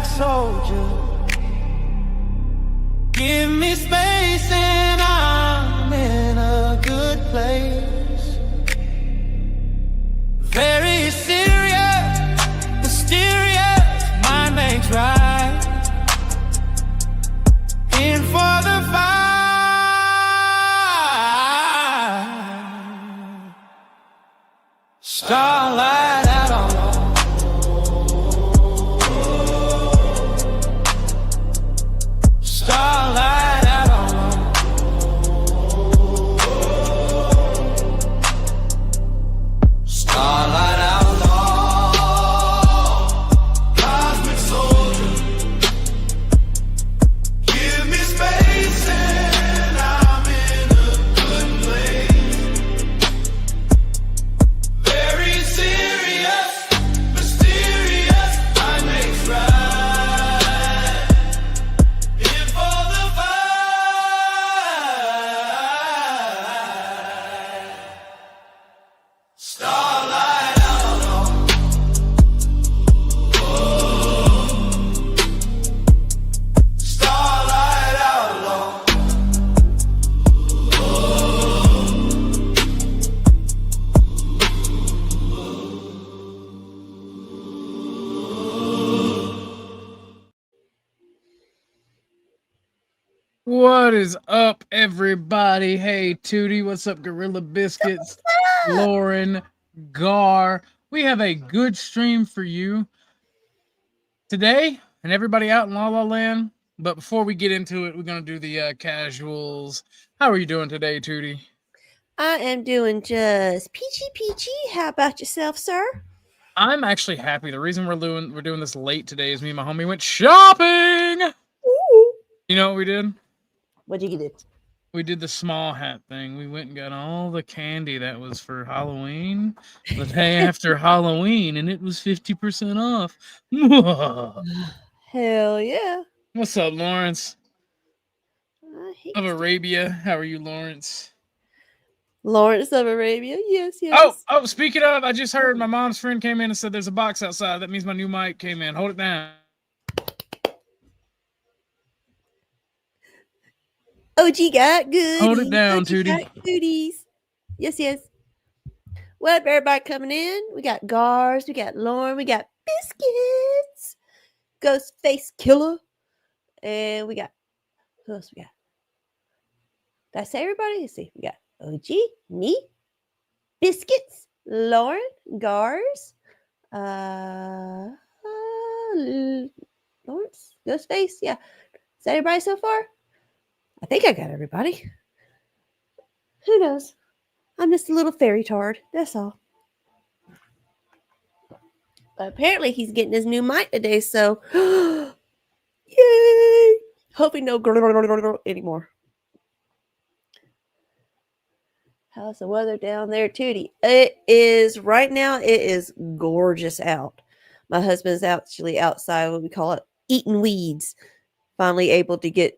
cosmic soldier. Give me space and I'm in a good place. Very serious, mysterious, mind makes right. In for the fight. Starlight out on. Starlight out on. Starlight out on. Cosmic soldier. Give me space and I'm in a good place. Very serious, mysterious, I make right. In for the fight. Starlight out on. Starlight outlaw. What is up, everybody? Hey, Tootie. What's up, Gorilla Biscuits? Lauren, Gar. We have a good stream for you today and everybody out in La La Land. But before we get into it, we're going to do the casuals. How are you doing today, Tootie? I am doing just peachy. How about yourself, sir? I'm actually happy. The reason we're doing this late today is me and my homie went shopping. Ooh. You know what we did? What'd you get? We did the small hat thing. We went and got all the candy that was for Halloween the day after Halloween, and it was 50% off. Hell yeah. What's up, Lawrence? I hate Of Arabia. How are you, Lawrence? Lawrence of Arabia. Yes. Oh, speaking of, I just heard my mom's friend came in and said there's a box outside. That means my new mic came in. Hold it down. OG got goodies. Hold it down, OG Tootie. got goodies. Yes. What up, everybody coming in? We got Gars, we got Lauren, we got Biscuits, Ghostface Killer, and we got, who else we got? Did I say everybody? Let's see. We got OG, me, Biscuits, Lauren, Gars, Lawrence, Ghostface. Yeah. Is that everybody so far? I think I got everybody. Who knows? I'm just a little fairy tard. That's all. But apparently he's getting his new mic today, so yay! Hoping no anymore. How's the weather down there, Tootie? It is right now. It is gorgeous out. My husband's actually outside. What we call it, eating weeds. Finally able to get,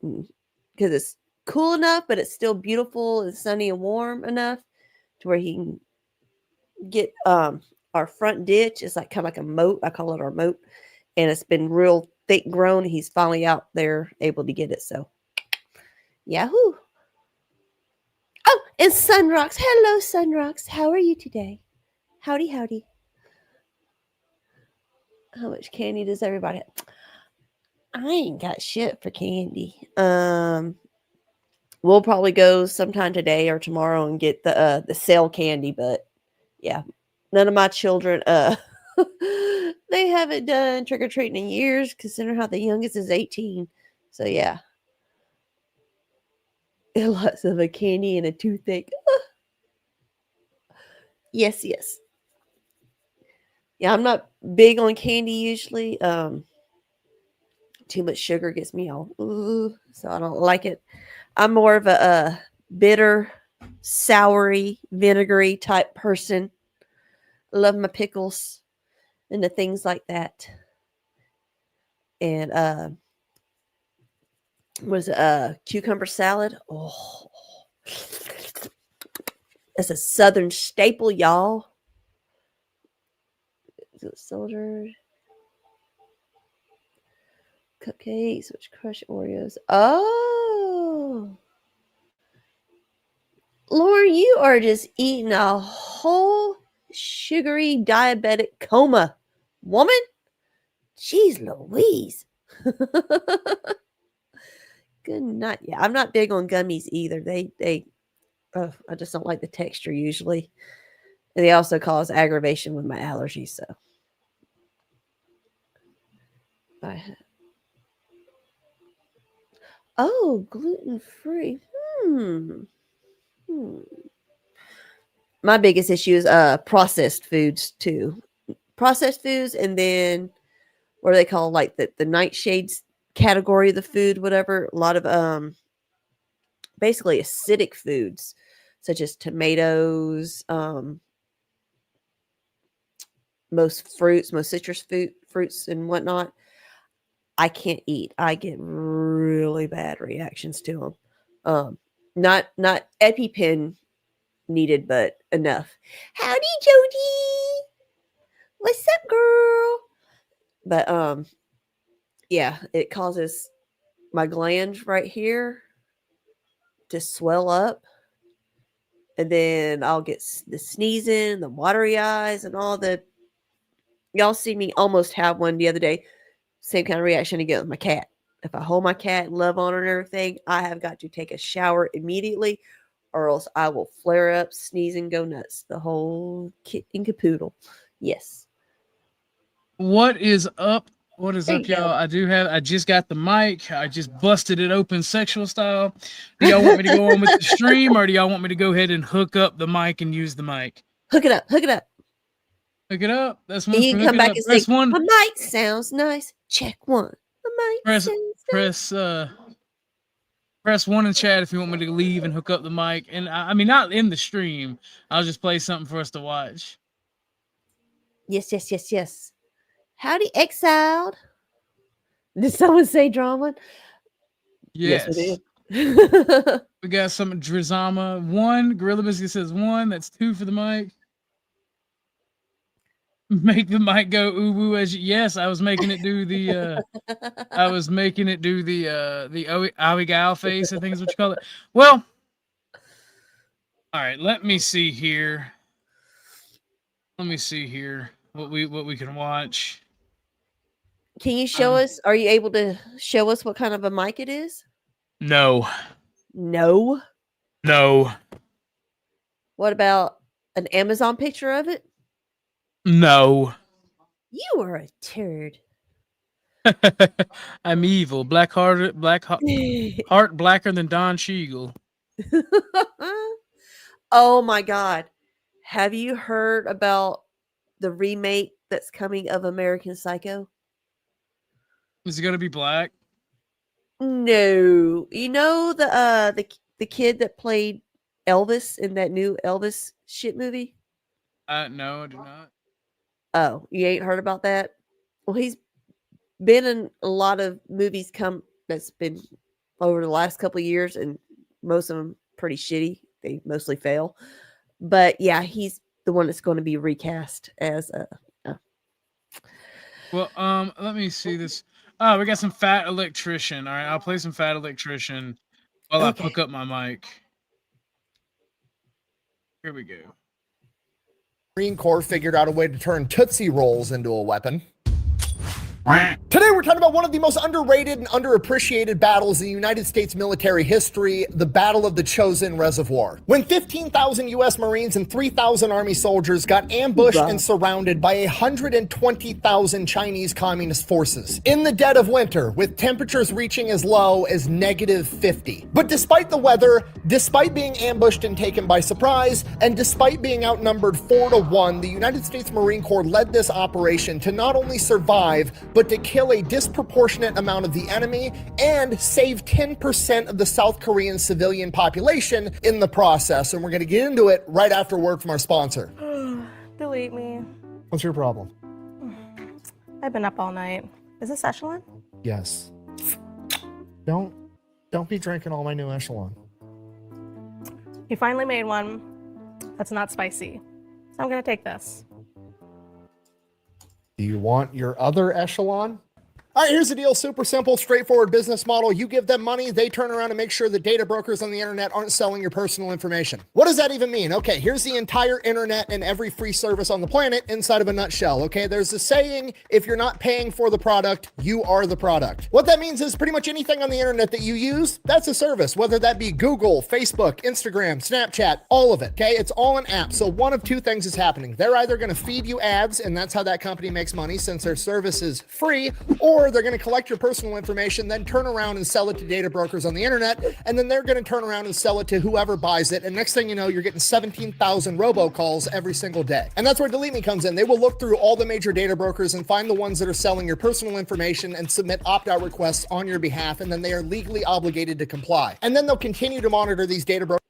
because it's cool enough, but it's still beautiful and sunny and warm enough to where he can get our front ditch. It's like kind of like a moat. I call it our moat, and it's been real thick grown. He's finally out there able to get it. So, yahoo! Oh, and Sunrocks. Hello, Sunrocks. How are you today? Howdy. How much candy does everybody have? I ain't got shit for candy. We'll probably go sometime today or tomorrow and get the sale candy, but yeah, none of my children they haven't done trick-or-treating in years, considering how the youngest is 18. So yeah. Lots of a candy and a toothache. Yes. Yeah, I'm not big on candy usually. Too much sugar gets me all so I don't like it. I'm more of a bitter, soury, vinegary type person. Love my pickles and the things like that. And was cucumber salad. Oh, that's a Southern staple, y'all. Soldier. cupcakes, which crush Oreos. Oh. Lauren, you are just eating a whole sugary diabetic coma. Woman? Jeez Louise. Good night. Yeah, I'm not big on gummies either. I just don't like the texture usually. And they also cause aggravation with my allergies, so. Oh, gluten-free. My biggest issue is processed foods too. Processed foods, and then what do they call like the nightshades category of the food, whatever. A lot of basically acidic foods such as tomatoes, most citrus fruits and whatnot. I can't eat. I get really bad reactions to them. Not EpiPen needed, but enough. Howdy, Jody. What's up, girl? But yeah, it causes my glands right here to swell up, and then I'll get the sneezing, the watery eyes, and all the. Y'all see me almost have one the other day. Same kind of reaction I get with my cat. If I hold my cat and love on her and everything, I have got to take a shower immediately, or else I will flare up, sneeze, and go nuts. The whole kit and capoodle. Yes. What is up? What is There up, you go. y'all? I just got the mic. I just busted it open sexual style. Do y'all want me to go on with the stream, or do y'all want me to go ahead and hook up the mic and use the mic? Hook it up. Hook it up. Hook it up. That's one And for you can hook come it back up. and Press say, one. my mic sounds nice. Check one. My mic sounds nice. Press one in chat if you want me to leave and hook up the mic. And I mean, not in the stream. I'll just play something for us to watch. Yes. Howdy, exiled. Did someone say drama? Yes. we did. We got some Drizama. 1. Gorilla Biscuit says 1. That's 2 for the mic. Make the mic go ooh woo as you. Yes, I was making it do the owie gal face, I think is what you call it. Well, all right, let me see here. What we can watch. Can you show us? Are you able to show us what kind of a mic it is? No. No. What about an Amazon picture of it? No. You are a turd. I'm evil. Heart blacker than Don Cheadle. Oh my God. Have you heard about the remake that's coming of American Psycho? Is it gonna be black? No. You know the kid that played Elvis in that new Elvis shit movie? No, I do not. Oh, you ain't heard about that? Well, he's been in a lot of movies that's been over the last couple of years, and most of them pretty shitty. They mostly fail. But yeah, he's the one that's going to be recast as Well, let me see this. Oh, we got some Fat Electrician. All right, I'll play some Fat Electrician while I hook up my mic. Here we go. Marine Corps figured out a way to turn Tootsie Rolls into a weapon. Today we're talking about one of the most underrated and underappreciated battles in United States military history, the Battle of the Chosin Reservoir. When 15,000 US Marines and 3,000 Army soldiers got ambushed and surrounded by 120,000 Chinese Communist forces in the dead of winter, with temperatures reaching as low as -50. But despite the weather, despite being ambushed and taken by surprise, and despite being outnumbered 4-1, the United States Marine Corps led this operation to not only survive, but to kill a disproportionate amount of the enemy and save 10% of the South Korean civilian population in the process. And we're going to get into it right after word from our sponsor. Delete me. What's your problem? I've been up all night. Is this Echelon? Yes. Don't be drinking all my new Echelon. You finally made one that's not spicy. So I'm going to take this. Do you want your other Echelon? All right, here's the deal. Super simple, straightforward business model. You give them money, they turn around and make sure the data brokers on the internet aren't selling your personal information. What does that even mean? Okay, here's the entire internet and every free service on the planet inside of a nutshell. Okay, there's a saying, if you're not paying for the product, you are the product. What that means is pretty much anything on the internet that you use, that's a service, whether that be Google, Facebook, Instagram, Snapchat, all of it. Okay, it's all an app. So one of two things is happening. They're either going to feed you ads, and that's how that company makes money since their service is free, or they're going to collect your personal information, then turn around and sell it to data brokers on the internet, and then they're going to turn around and sell it to whoever buys it. And next thing you know, you're getting 17,000 robocalls every single day. And that's where Delete Me comes in. They will look through all the major data brokers and find the ones that are selling your personal information and submit opt-out requests on your behalf, and then they are legally obligated to comply. And then they'll continue to monitor these data brokers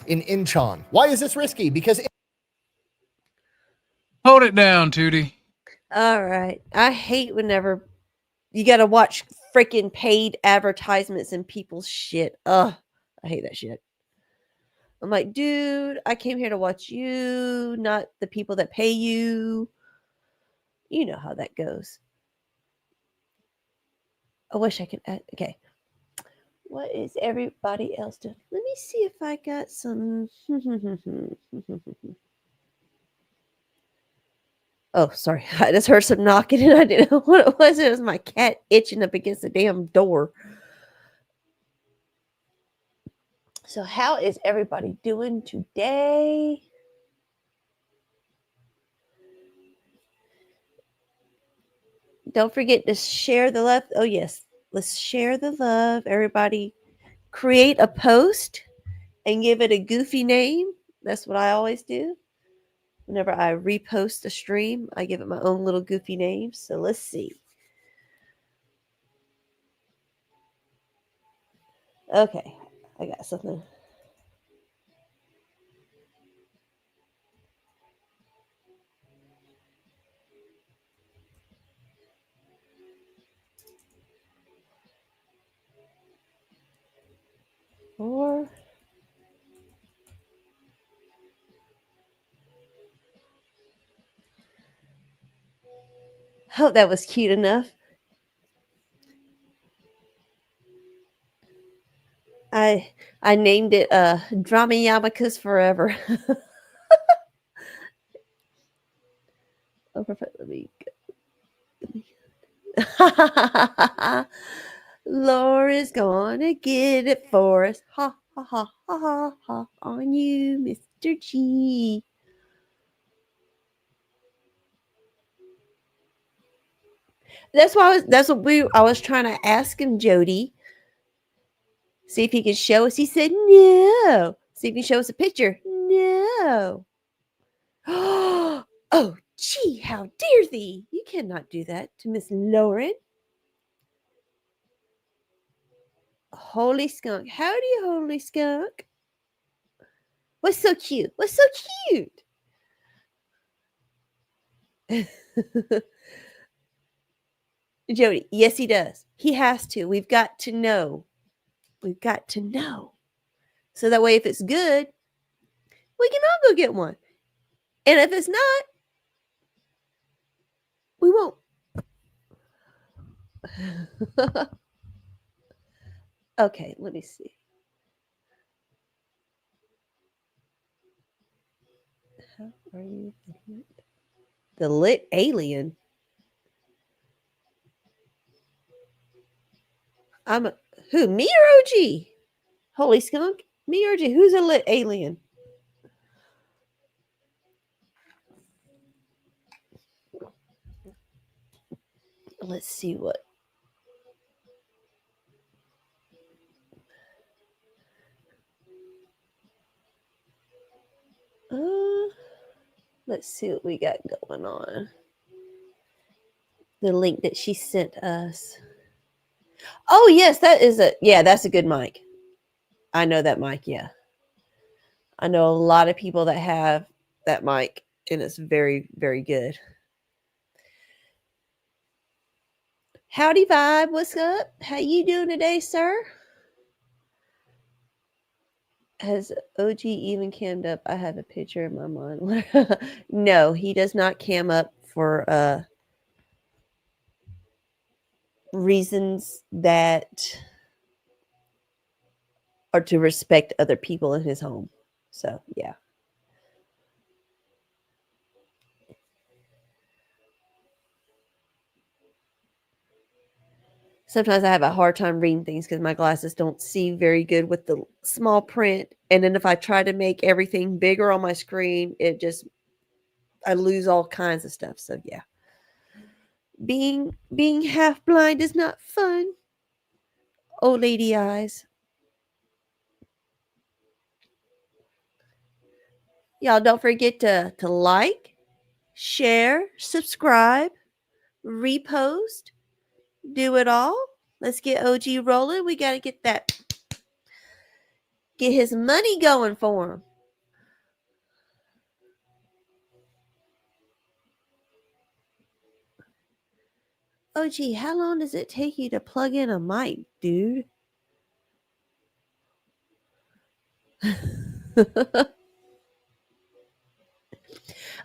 in Incheon. Why is this risky? Because Hold it down, Tootie. All right. I hate whenever you got to watch freaking paid advertisements and people's shit. Ugh, I hate that shit. I'm like, dude, I came here to watch you, not the people that pay you. You know how that goes. I wish I could. Okay. What is everybody else doing? Let me see if I got some. Oh, sorry. I just heard some knocking and I didn't know what it was. It was my cat itching up against the damn door. So, how is everybody doing today? Don't forget to share the love. Oh, yes. Let's share the love. Everybody create a post and give it a goofy name. That's what I always do. Whenever I repost a stream, I give it my own little goofy name. So let's see. Okay, I got something. Or hope that was cute enough. I named it Drama Yarmulkes Forever. Oh, perfect. Let me go. Laura's gonna get it for us. Ha ha ha ha ha ha on you, Mr. G. That's why I was trying to ask him, Jody. See if he can show us. He said no. See if he can show us a picture. No. Oh, gee, how dare thee? You cannot do that to Miss Lauren. Holy skunk. Howdy, holy skunk. What's so cute? What's so cute? Jody, yes, he does. He has to. We've got to know. We've got to know. So that way, if it's good, we can all go get one. And if it's not, we won't. Okay, let me see. How are you? The lit alien. Who? Me or OG? Holy skunk. Me or OG? Who's a lit alien? Let's see what. Let's see what we got going on. The link that she sent us. Oh, yes, that's a good mic. I know that mic, yeah. I know a lot of people that have that mic, and it's very, very good. Howdy Vibe, what's up? How you doing today, sir? Has OG even cammed up? I have a picture in my mind. No, he does not cam up for reasons that are to respect other people in his home. So, yeah. Sometimes I have a hard time reading things because my glasses don't see very good with the small print. And then if I try to make everything bigger on my screen, I lose all kinds of stuff. So yeah. Being half blind is not fun. Old lady eyes. Y'all don't forget to like, share, subscribe, repost, do it all. Let's get OG rolling. We got to get his money going for him. OG, how long does it take you to plug in a mic, dude?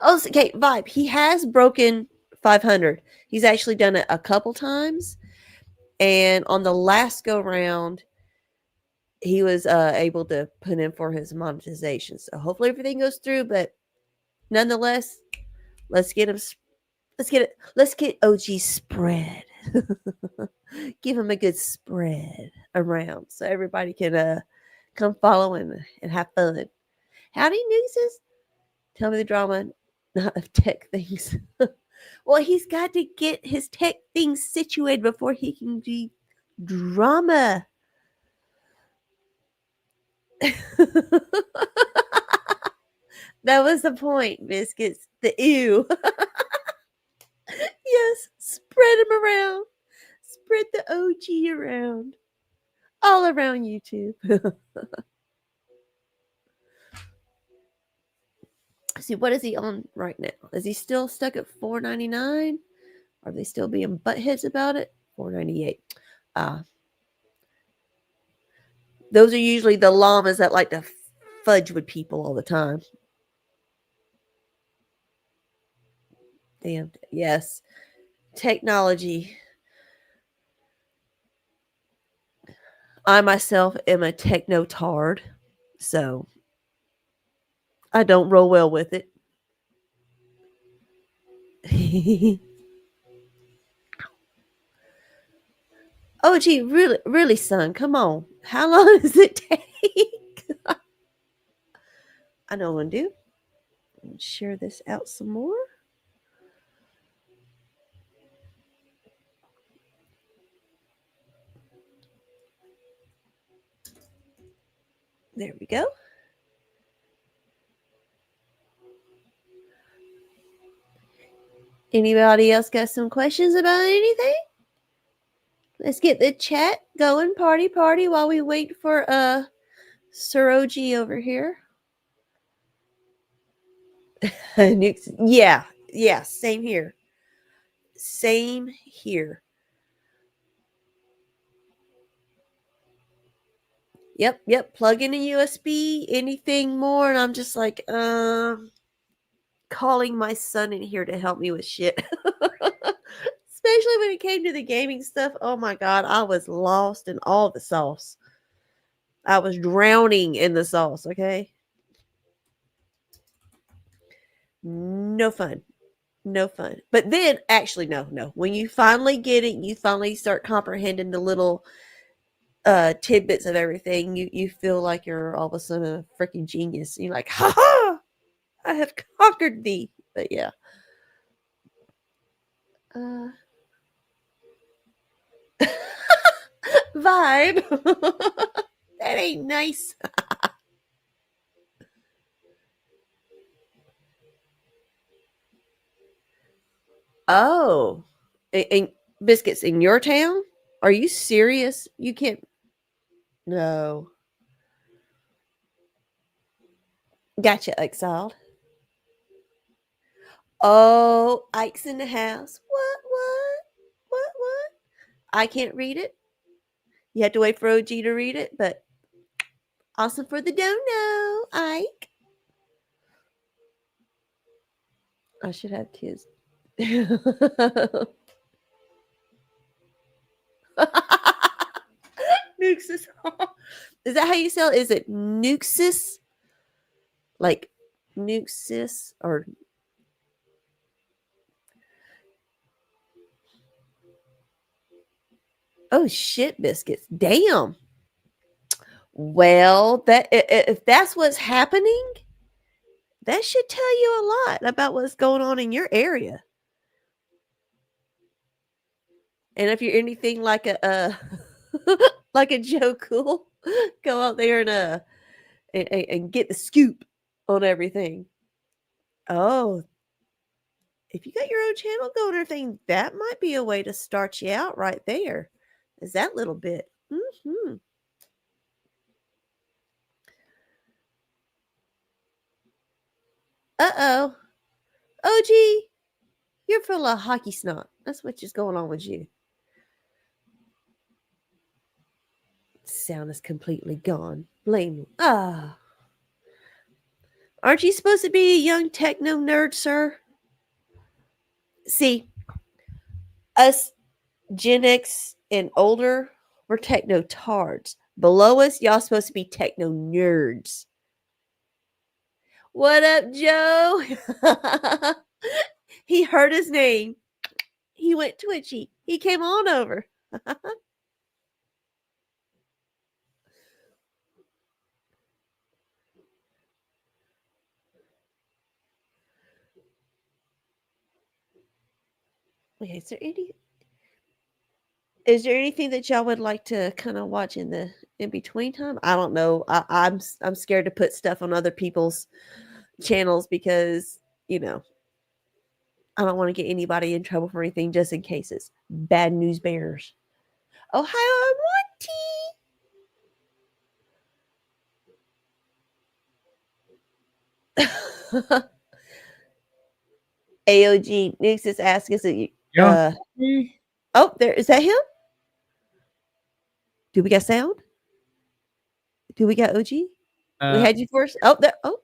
Oh, okay, Vibe. He has broken 500. He's actually done it a couple times. And on the last go round, he was able to put in for his monetization. So hopefully everything goes through. But nonetheless, let's get him. Let's get OG spread. Give him a good spread around so everybody can come follow and have fun. Howdy, Nooses. Tell me the drama, not of tech things. Well, he's got to get his tech things situated before he can do drama. That was the point, Biscuits. The ew. Yes, spread him around. Spread the OG around. All around YouTube. See, what is he on right now? Is he still stuck at $4.99? Are they still being buttheads about it? $4.98. Those are usually the llamas that like to fudge with people all the time. Damn. Yes. Technology. I myself am a techno-tard, so I don't roll well with it. Oh, gee, really, son, come on. How long does it take? I know what I'm going to do. Share this out some more. There we go. Anybody else got some questions about anything? Let's get the chat going, party, while we wait for Sir OG over here. Yeah, same here. Same here. Yep. Plug in a USB, anything more, and I'm just like, calling my son in here to help me with shit. Especially when it came to the gaming stuff. Oh my God, I was lost in all the sauce. I was drowning in the sauce, okay? No fun. But then, actually, no. When you finally get it, you finally start comprehending the little tidbits of everything, you feel like you're all of a sudden a freaking genius. You're like, ha ha! I have conquered thee. But yeah. Vibe. That ain't nice. Oh. And Biscuits in your town? Are you serious? You can't. No. Gotcha, exiled. Oh, Ike's in the house. What? I can't read it. You have to wait for OG to read it, but awesome for the dono, Ike. I should have kids. Nuxus. Is that how you spell it? Is it Nuxus? Like Nuxus or oh shit, biscuits. Damn. Well, that if that's what's happening, that should tell you a lot about what's going on in your area. And if you're anything like a like a Joe Cool, go out there and get the scoop on everything. Oh, if you got your own channel going or everything, that might be a way to start you out right there. Is that little bit? Mm-hmm. Uh-oh. OG, you're full of hockey snot. That's what's just going on with you. Sound is completely gone. Blame me. Ah. Aren't you supposed to be a young techno nerd, sir? See, us Gen X and older, we're techno tards. Below us, y'all supposed to be techno nerds. What up, Joe? He heard his name. He went twitchy. He came on over. Okay, is there anything that y'all would like to kind of watch in the in between time? I don't know. I'm scared to put stuff on other people's channels because, you know, I don't want to get anybody in trouble for anything just in case it's bad news bears. Ohio, Monty. AOG Nix is asking us. Oh, there is that him? Do we got sound? Do we got OG? We had you first. Oh, there. Oh,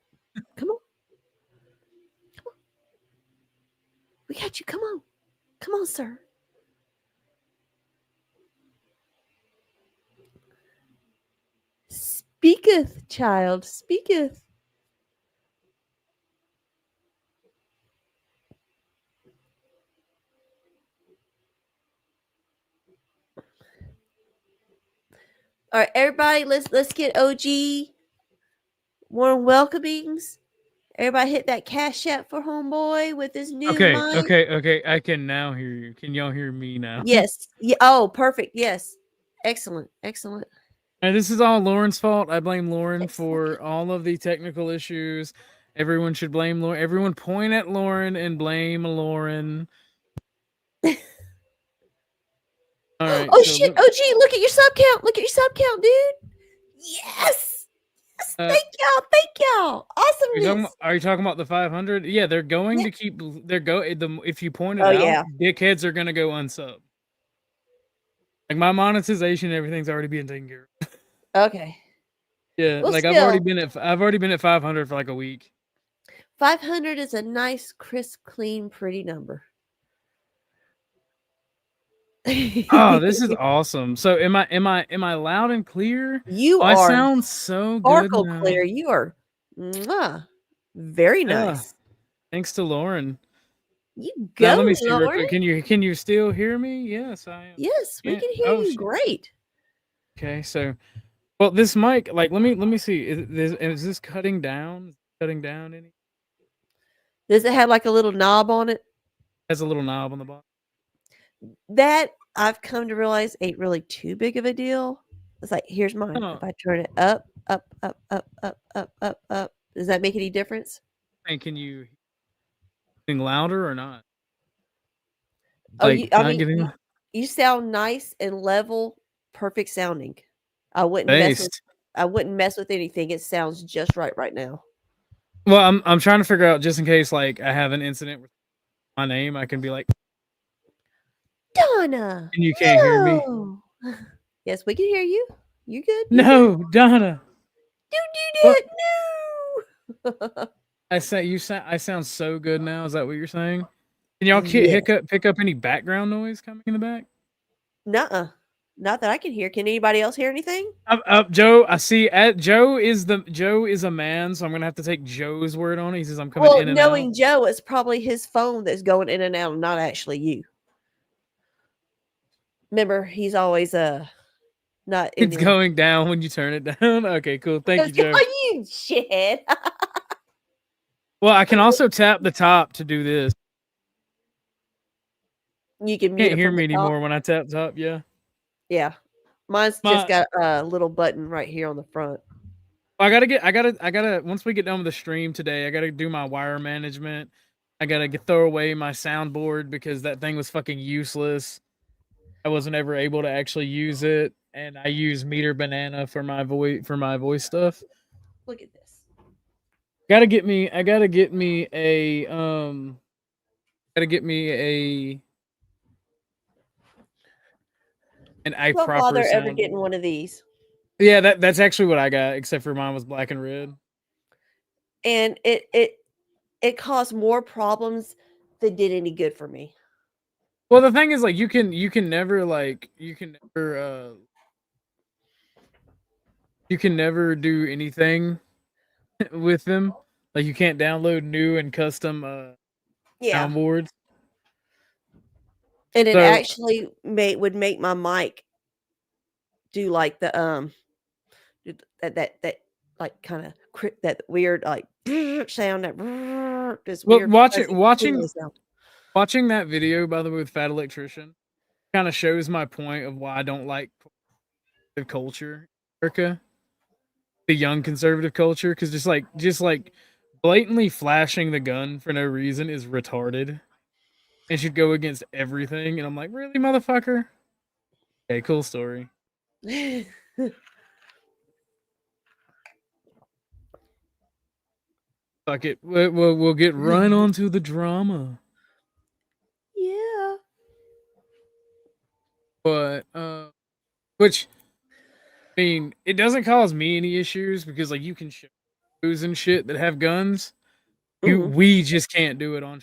come on. Come on. We got you. Come on. Come on, sir. Speaketh, child. Speaketh. All right, everybody, let's get OG warm welcomings. Everybody hit that Cashapp for homeboy with his new mic. Okay. I can now hear you. Can y'all hear me now? Yes. Yeah. Oh, perfect. Yes. Excellent. And this is all Lauren's fault. I blame Lauren for all of the technical issues. Everyone should blame Lauren. Everyone point at Lauren and blame Lauren. All right. Oh shit, OG, look at your sub count. Look at your sub count, dude. Yes. Thank y'all. Awesomeness. Are you talking about the 500? Yeah, they're going to keep. If you point it out, dickheads are gonna go unsub. Like my monetization, everything's already being taken care of. Okay. Yeah, well, like I've already been at 500 for like a week. 500 is a nice, crisp, clean, pretty number. Oh, this is awesome. So am I loud and clear? You I are. Sound so sparkle good now. Clear. You are very nice. Thanks to Lauren. You go. Now, let me see Lauren. real quick. Can you still hear me? Yes, I am. Yes, we can hear you great. Okay, so well, this mic, like let me see. Is this cutting down? Cutting down any? Does it have like a little knob on it? Has a little knob on the bottom. That I've come to realize ain't really too big of a deal. It's like, here's mine. If I turn it up, does that make any difference? And can you sing louder or not? Oh, like, you sound nice and level, perfect sounding. I wouldn't mess with anything. It sounds just right now. Well, I'm trying to figure out, just in case like I have an incident with my name, I can be like, Donna. And you can't hear me. Yes, we can hear you. You good? No, Donna. Do it. No. I sound so good now. Is that what you're saying? Can y'all pick up any background noise coming in the back? Nuh-uh. Not that I can hear. Can anybody else hear anything? Joe, I see. Joe is a man, so I'm gonna have to take Joe's word on it. He says I'm coming Well, in and knowing out. Joe, it's probably his phone that's going in and out, not actually you. Remember, he's always not in It's there. going down when you turn it down. Okay, cool. Thank you, Joe. You shithead. Well, I can also tap the top to do this. You can mute Can't it hear from me the top. anymore when I tap top. Yeah. Yeah, mine's just got a little button right here on the front. I gotta. Once we get done with the stream today, I gotta do my wire management. I gotta throw away my soundboard because that thing was fucking useless. I wasn't ever able to actually use it, and I use Meter Banana for my voice stuff. Look at this. I gotta get me a Don't proper bother ever soundboard. getting one of these. Yeah, that's actually what I got, except for mine was black and red. And it caused more problems than did any good for me. Well, the thing is, like, you can never do anything with them. Like, you can't download new and custom soundboards. And it So- actually would make my mic do like the that like kind of that weird like sound that this Well, weird watching that video, by the way, with Fat Electrician, kind of shows my point of why I don't like the culture in America, the young conservative culture, because just like blatantly flashing the gun for no reason is retarded and should go against everything. And I'm like, really, motherfucker? Okay, cool story. Fuck it. We'll get right onto the drama. Yeah. But which, I mean, it doesn't cause me any issues because like you can show shows and shit that have guns. We just can't do it on.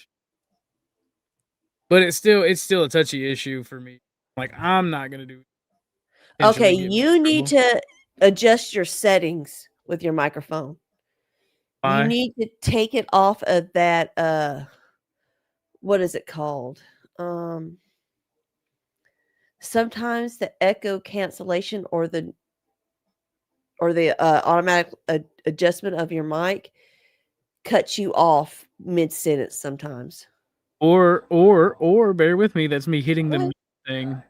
But it's still a touchy issue for me. Like, I'm not gonna do it. Okay, you need to adjust your settings with your microphone. Why? You need to take it off of that what is it called? Sometimes the echo cancellation or the automatic adjustment of your mic cuts you off mid-sentence sometimes. Or bear with me, that's me hitting the mute thing.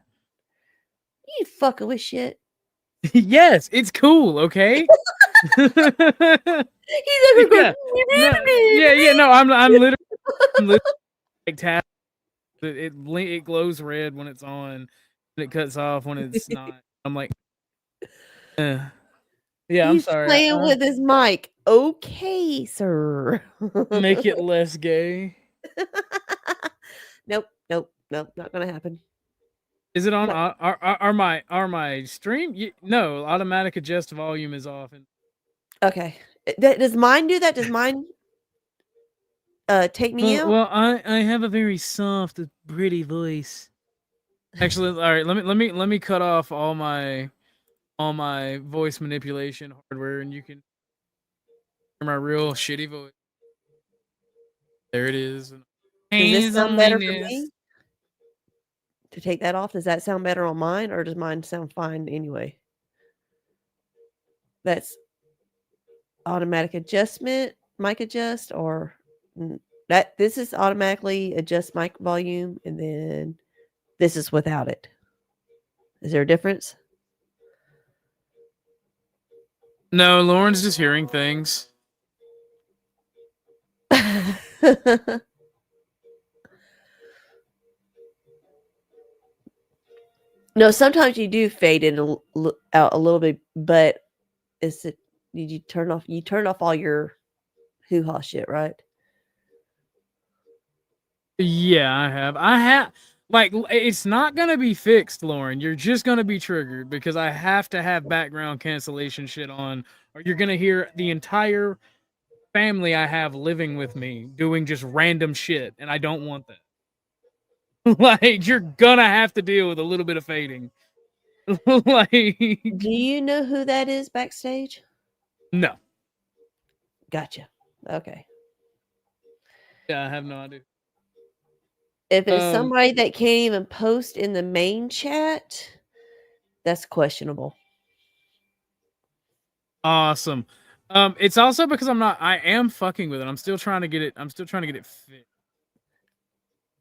You fucking with shit. Yes, it's cool, okay? He's yeah. No, I'm literally like tap. It glows red when it's on, and it cuts off when it's not. I'm like, yeah, I'm sorry. Playing with his mic. Okay, sir. Make it less gay. Nope, not gonna happen. Is it on? Are my stream? No, automatic adjust volume is off. Okay. Does mine do that? Does mine take me out? Well, I have a very soft, pretty voice. Actually, all right. Let me cut off all my voice manipulation hardware, and you can hear my real shitty voice. There it is. Does this sound better for me? To take that off, does that sound better on mine, or does mine sound fine anyway? That's automatic adjustment, mic adjust, or that this is automatically adjust mic volume, and then this is without it. Is there a difference? No, Lauren's just hearing things. No, sometimes you do fade in out a little bit, but is it? Did you turn off? You turn off all your hoo-ha shit, right? Yeah, I have. Like, it's not gonna be fixed, Lauren. You're just gonna be triggered because I have to have background cancellation shit on, or you're gonna hear the entire family I have living with me doing just random shit, and I don't want that. Like, you're gonna have to deal with a little bit of fading. Like, Do you know who that is backstage? no. Gotcha. Okay. Yeah, I have no idea. If it's somebody that can't even post in the main chat, that's questionable. Awesome. It's also because I am fucking with it. I'm still trying to get it fit.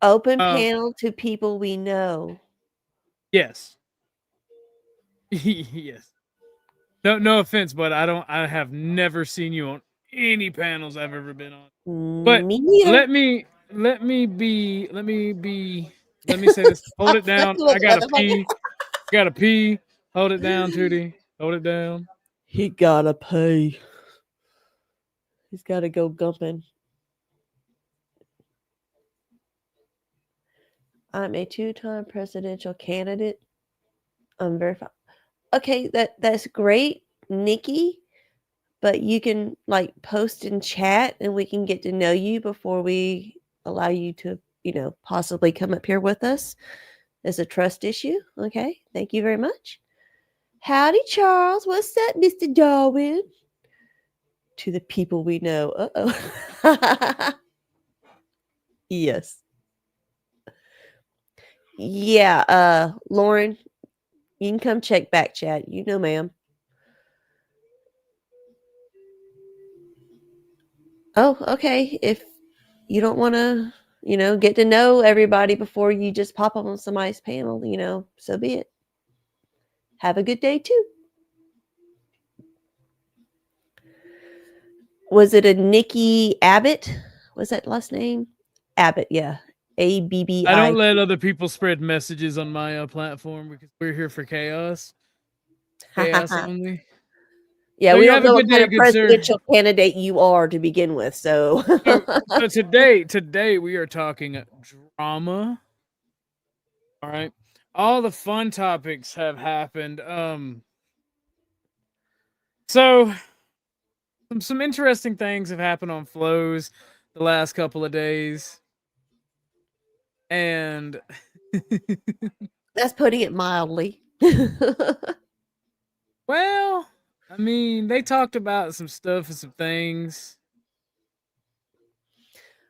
Open panel to people we know. Yes. Yes. No offense, but I have never seen you on any panels I've ever been on. But Me neither. let me say this. Hold it down. I gotta pee. Gotta pee. Hold it down, Tootie. Hold it down. He gotta pay. He's gotta go gumping. I'm a 2-time presidential candidate. I'm verified. Okay, that's great, Nikki. But you can like post in chat and we can get to know you before we allow you to, possibly come up here with us. It's a trust issue. Okay. Thank you very much. Howdy, Charles. What's up, Mr. Darwin? To the people we know. Uh-oh. Yes. Yeah, Lauren, you can come check back chat. You know, ma'am. Oh, okay. If you don't want to, get to know everybody before you just pop up on somebody's panel, so be it. Have a good day too. Was it a Nikki Abbott? Was that last name? Abbott, yeah. ABBI. I don't let other people spread messages on my platform because we're here for chaos. Chaos only. Yeah, so we you don't have know a what good kind day, of good presidential sir. candidate you are to begin with. So, so today we are talking drama. All right. All the fun topics have happened. So some interesting things have happened on flows the last couple of days. And that's putting it mildly. well, I mean, they talked about some stuff and some things.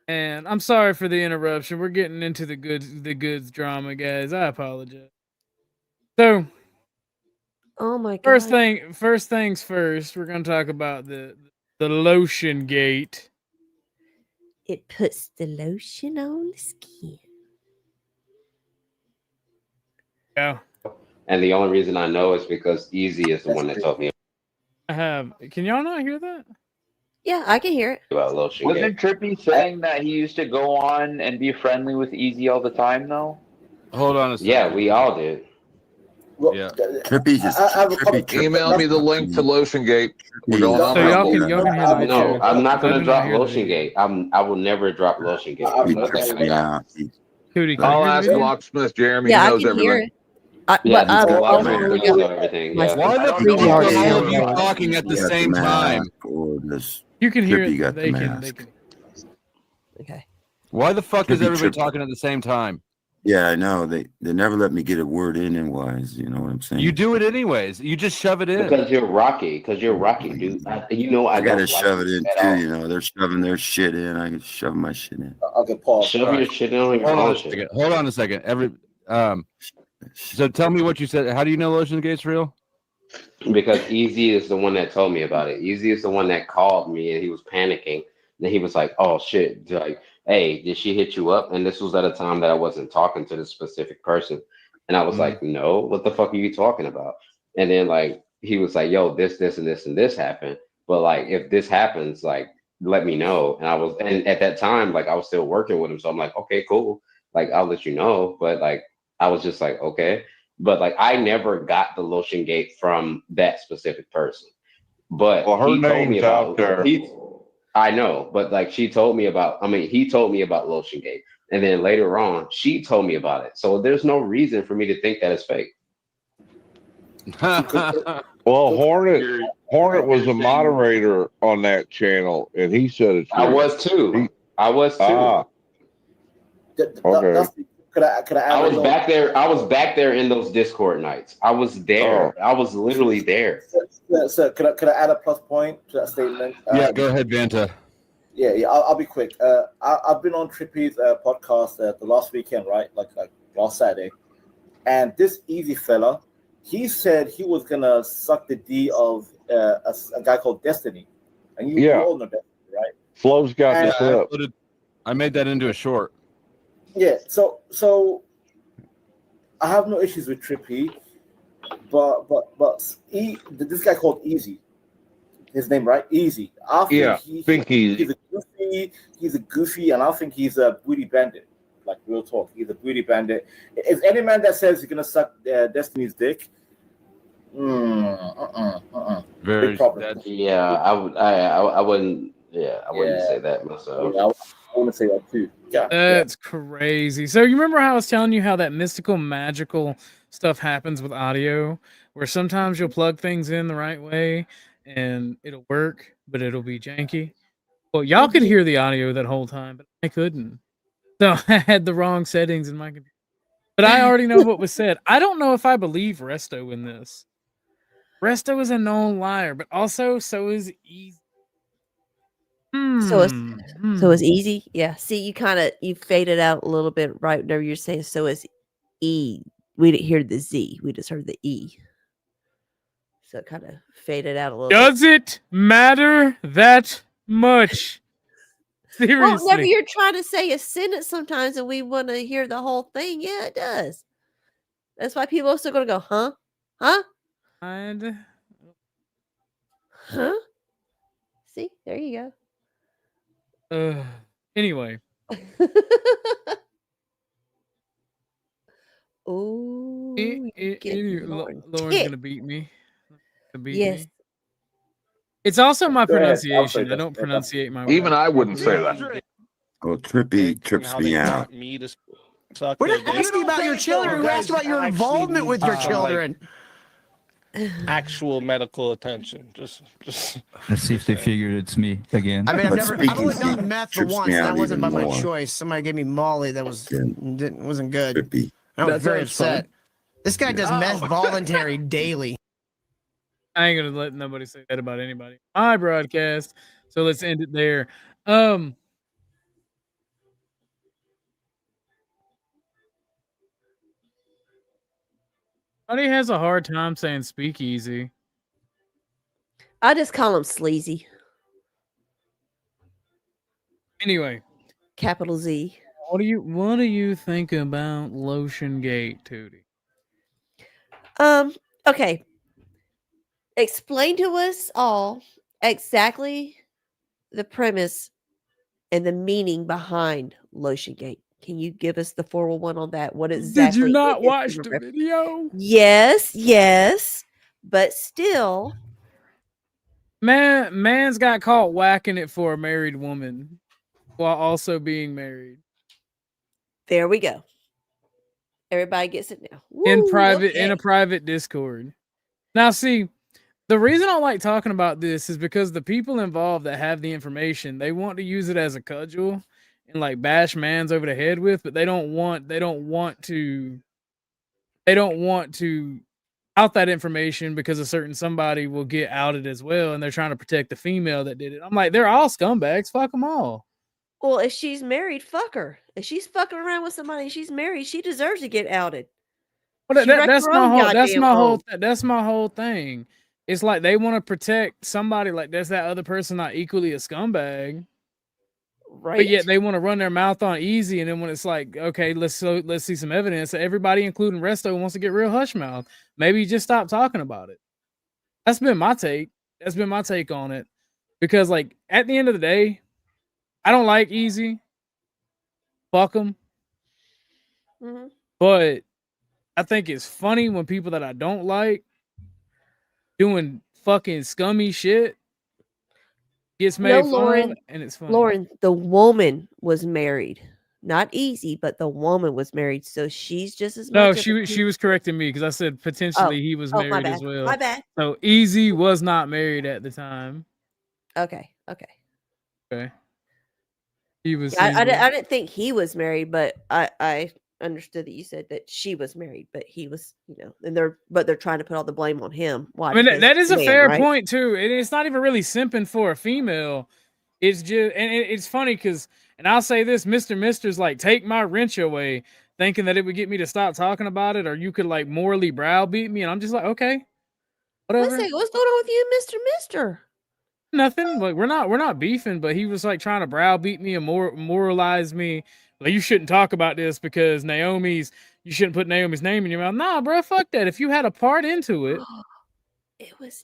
And I'm sorry for the interruption. We're getting into the goods drama, guys. I apologize. So, oh my god. First things first, we're going to talk about the lotion gate. It puts the lotion on the skin. Yeah. And the only reason I know is because Easy is the one that told me Can y'all not hear that? Yeah, I can hear it. about lotion Wasn't gate. Trippy saying that he used to go on and be friendly with Easy all the time, though? Hold on a second. Yeah, we all did. Yeah. Trippy just Email me the link to Lotion Gate. We're going on. So y'all can hear my No, chat. I'm not I gonna do drop hear the Lotion video. Gate. I will never drop Lotion Gate. I'm not that kind of guy. Tootie, can I'll you hear ask the video? Locksmith Jeremy. Yeah, he I knows can everything. hear it. Yeah, But Mr. I've Locksmith only knows got everything. my Yeah. Why the fuck Three can yards. all of you talking at the same time? You can hear Trippy it. got the They mask. can. Okay. Why the fuck is Trippy, everybody Trippy. talking at the same time? Yeah, I know. They never let me get a word in wise. You know what I'm saying? You do it anyways. You just shove it in. Because you're Rocky. Because you're Rocky, dude. You know I I gotta don't like shove it in at too. all. You know, they're shoving their shit in. I can shove my shit in. Okay, pause. Shove your shit on your own shit. Hold on a second. So tell me what you said. How do you know Lotion Gate's real? Because Easy is the one that told me about it. Easy is the one that called me and he was panicking. Then he was like, "Oh shit!" Like, hey, did she hit you up? And this was at a time that I wasn't talking to this specific person, and I was like, "No, what the fuck are you talking about?" And then like he was like, "Yo, this, and this happened. But like, if this happens, like, let me know." And at that time, like, I was still working with him, so I'm like, "Okay, cool. Like, I'll let you know." But like, I was just like, "Okay." But like, I never got the Lotion Gate from that specific person. But Well, her he told me name's about out there. I know, but like he told me about Lotion Gate. And then later on, she told me about it. So there's no reason for me to think that it's fake. Well, Hornet was a moderator on that channel, and he said it's real. I was too. Okay. Could I add I a was little? back there. I was back there in those Discord nights. I was there. I was literally there. So could I add a plus point to that statement? Yeah, go ahead, Vanta. Yeah, I'll be quick. I've been on Trippy's podcast the last weekend, right? Like last Saturday, and this easy fella, he said he was gonna suck the D of a guy called Destiny, and you all know Destiny, right? Flo's got the clip. I made that into a short. Yeah, so I have no issues with Trippy, but this guy called Easy, his name right, Easy. I think he's a goofy, and I think he's a booty bandit. Like real talk, he's a booty bandit. If any man that says he's gonna suck Destiny's dick, Very big problem. Yeah, I wouldn't. Yeah, I wouldn't say that myself. Yeah, I want to say that too. Yeah, That's crazy. So you remember how I was telling you how that mystical, magical stuff happens with audio, where sometimes you'll plug things in the right way and it'll work, but it'll be janky. Well, y'all could hear the audio that whole time, but I couldn't. So I had the wrong settings in my computer. But I already know what was said. I don't know if I believe Resto in this. Resto is a known liar, but also so is Easy. So it's Easy. Yeah. See, you faded out a little bit right whenever you're saying so is E. We didn't hear the Z. We just heard the E. So it kind of faded out a little. Does it matter that much? Seriously. Well, whenever you're trying to say a sentence sometimes and we want to hear the whole thing, yeah, it does. That's why people are still going to go, huh? Huh? Huh? See, there you go. Anyway. Oh, Lauren's gonna beat me. Yes. It's also my Go ahead. pronunciation. I don't pronunciate my Even words. I wouldn't say that. Oh, Trippy trips me out. We're not asking about your children. We're asking about your involvement with your children. Actual medical attention. Just. Let's see if they figured it's me again. I mean, I've only done meth for once. And that wasn't by my choice. Somebody gave me Molly that wasn't good. I was very upset. This guy does meth voluntary daily. I ain't gonna let nobody say that about anybody. My broadcast. So let's end it there. Buddy has a hard time saying speakeasy. I just call him sleazy. Anyway, capital Z. What do you think about Lotion Gate, Tootie? Okay. Explain to us all exactly the premise and the meaning behind Lotion Gate. Can you give us the 411 on that? What exactly? Did you not watch the video? Yes. But still. Man's got caught whacking it for a married woman while also being married. There we go. Everybody gets it now. In Woo, a private Discord. Now, see, the reason I like talking about this is because the people involved that have the information, they want to use it as a cudgel and like bash mans over the head with, but they don't want to out that information because a certain somebody will get outed as well, and they're trying to protect the female that did it. I'm like, they're all scumbags. Fuck them all. Well, if she's married, fuck her. If she's fucking around with somebody and she's married, she deserves to get outed. Well, that's my whole thing. It's like they want to protect somebody like that's that other person not equally a scumbag. Right. But yet they want to run their mouth on easy, and then when it's like, okay, let's see some evidence. Everybody, including Resto, wants to get real hush mouth. Maybe just stop talking about it. That's been my take. That's been my take on it. Because like at the end of the day, I don't like Easy. Fuck them. Mm-hmm. But I think it's funny when people that I don't like doing fucking scummy shit gets made fun of, and it's funny. Lauren, the woman was married. Not Easy, but the woman was married. So she's just as much. No, she was correcting me because I said potentially he was married as well. My bad. So Easy was not married at the time. Okay. He was. I didn't think he was married, but I understood that you said that she was married, but he was, and they're trying to put all the blame on him. Why? I mean, Because that is a man, fair right? point too. And it's not even really simping for a female. It's just, and it's funny because, and I'll say this, Mister's like, take my wrench away, thinking that it would get me to stop talking about it, or you could like morally browbeat me, and I'm just like, okay, whatever. What's going on with you, Mister? Nothing. Like we're not beefing, but he was like trying to browbeat me and moralize me. Like, you shouldn't talk about this because you shouldn't put Naomi's name in your mouth. Nah, bro, fuck that. If you had a part into it. It was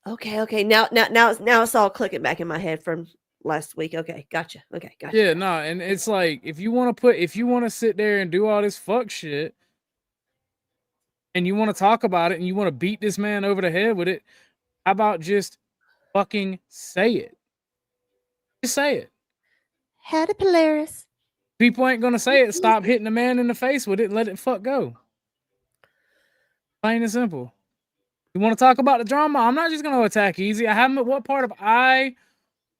Naomi. Okay. Now it's all clicking back in my head from last week. Okay, gotcha. Yeah, no, and it's like if you want to sit there and do all this fuck shit, and you want to talk about it, and you want to beat this man over the head with it, how about just fucking say it? Just say it. Had a Polaris. People ain't gonna say it. Stop hitting the man in the face with it and let it fuck go. Plain and simple. You want to talk about the drama? I'm not just gonna attack easy. What part of I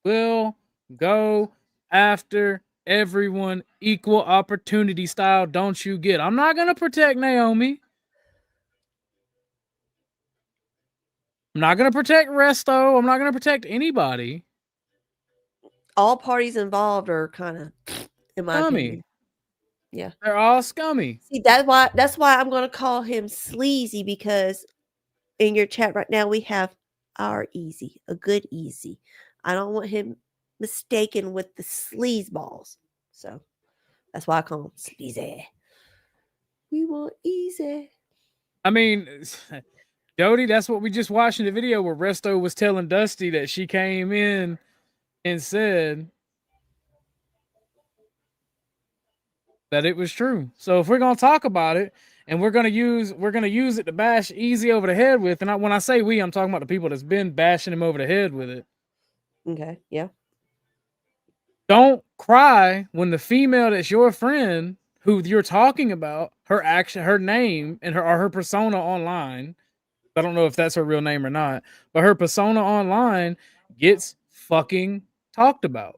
will go after everyone equal opportunity style don't you get? I'm not gonna protect Naomi. I'm not gonna protect Resto. I'm not gonna protect anybody. All parties involved are kind of, in my opinion. Yeah, they're all scummy. See, that's why I'm gonna call him sleazy, because in your chat right now we have our easy, a good easy. I don't want him mistaken with the sleaze balls, so that's why I call him sleazy. We want easy. I mean, Jody, that's what we just watched in the video where Resto was telling Dusty that she came in and said that it was true. So if we're gonna talk about it and we're gonna use it to bash Easy over the head with, and when I say we, I'm talking about the people that's been bashing him over the head with it. Okay, yeah. Don't cry when the female that's your friend, who you're talking about, her name and her persona online, I don't know if that's her real name or not, but her persona online gets fucking talked about.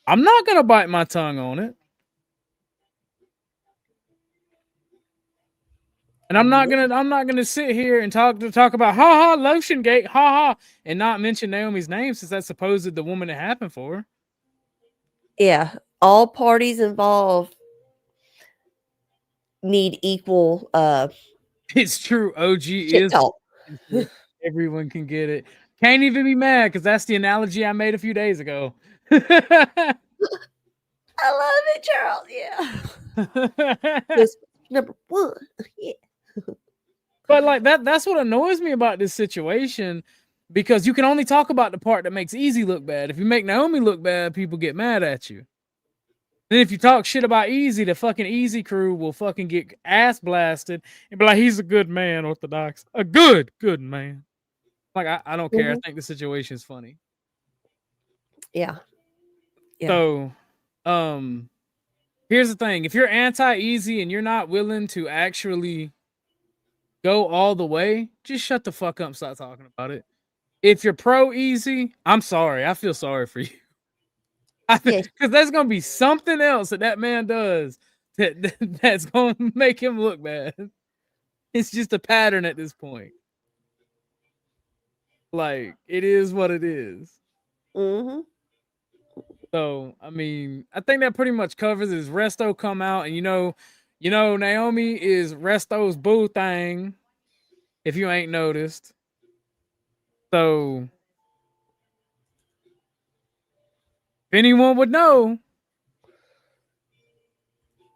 I'm not gonna bite my tongue on it. And I'm not gonna sit here and talk about Lotion Gate, and not mention Naomi's name, since that's supposed the woman it happened for. Yeah, all parties involved need equal it's true. OG is talk. Everyone can get it. Can't even be mad, because that's the analogy I made a few days ago. I love it, Charles. Yeah. Just number one. Yeah. But like that's what annoys me about this situation, because you can only talk about the part that makes Easy look bad. If you make Naomi look bad, people get mad at you. Then if you talk shit about Easy, the fucking Easy crew will fucking get ass blasted and be like, he's a good man, Orthodox. A good man. Like, I don't care. I think the situation is funny. Yeah. So, here's the thing. If you're anti-Easy and you're not willing to actually go all the way, just shut the fuck up and stop talking about it. If you're pro-Easy, I'm sorry. I feel sorry for you. Because there's going to be something else that man does that's going to make him look bad. It's just a pattern at this point. Like, it is what it is. Mm-hmm. So, I mean, I think that pretty much covers it. Is Resto come out, and you know, Naomi is Resto's boo thing, if you ain't noticed. So, if anyone would know,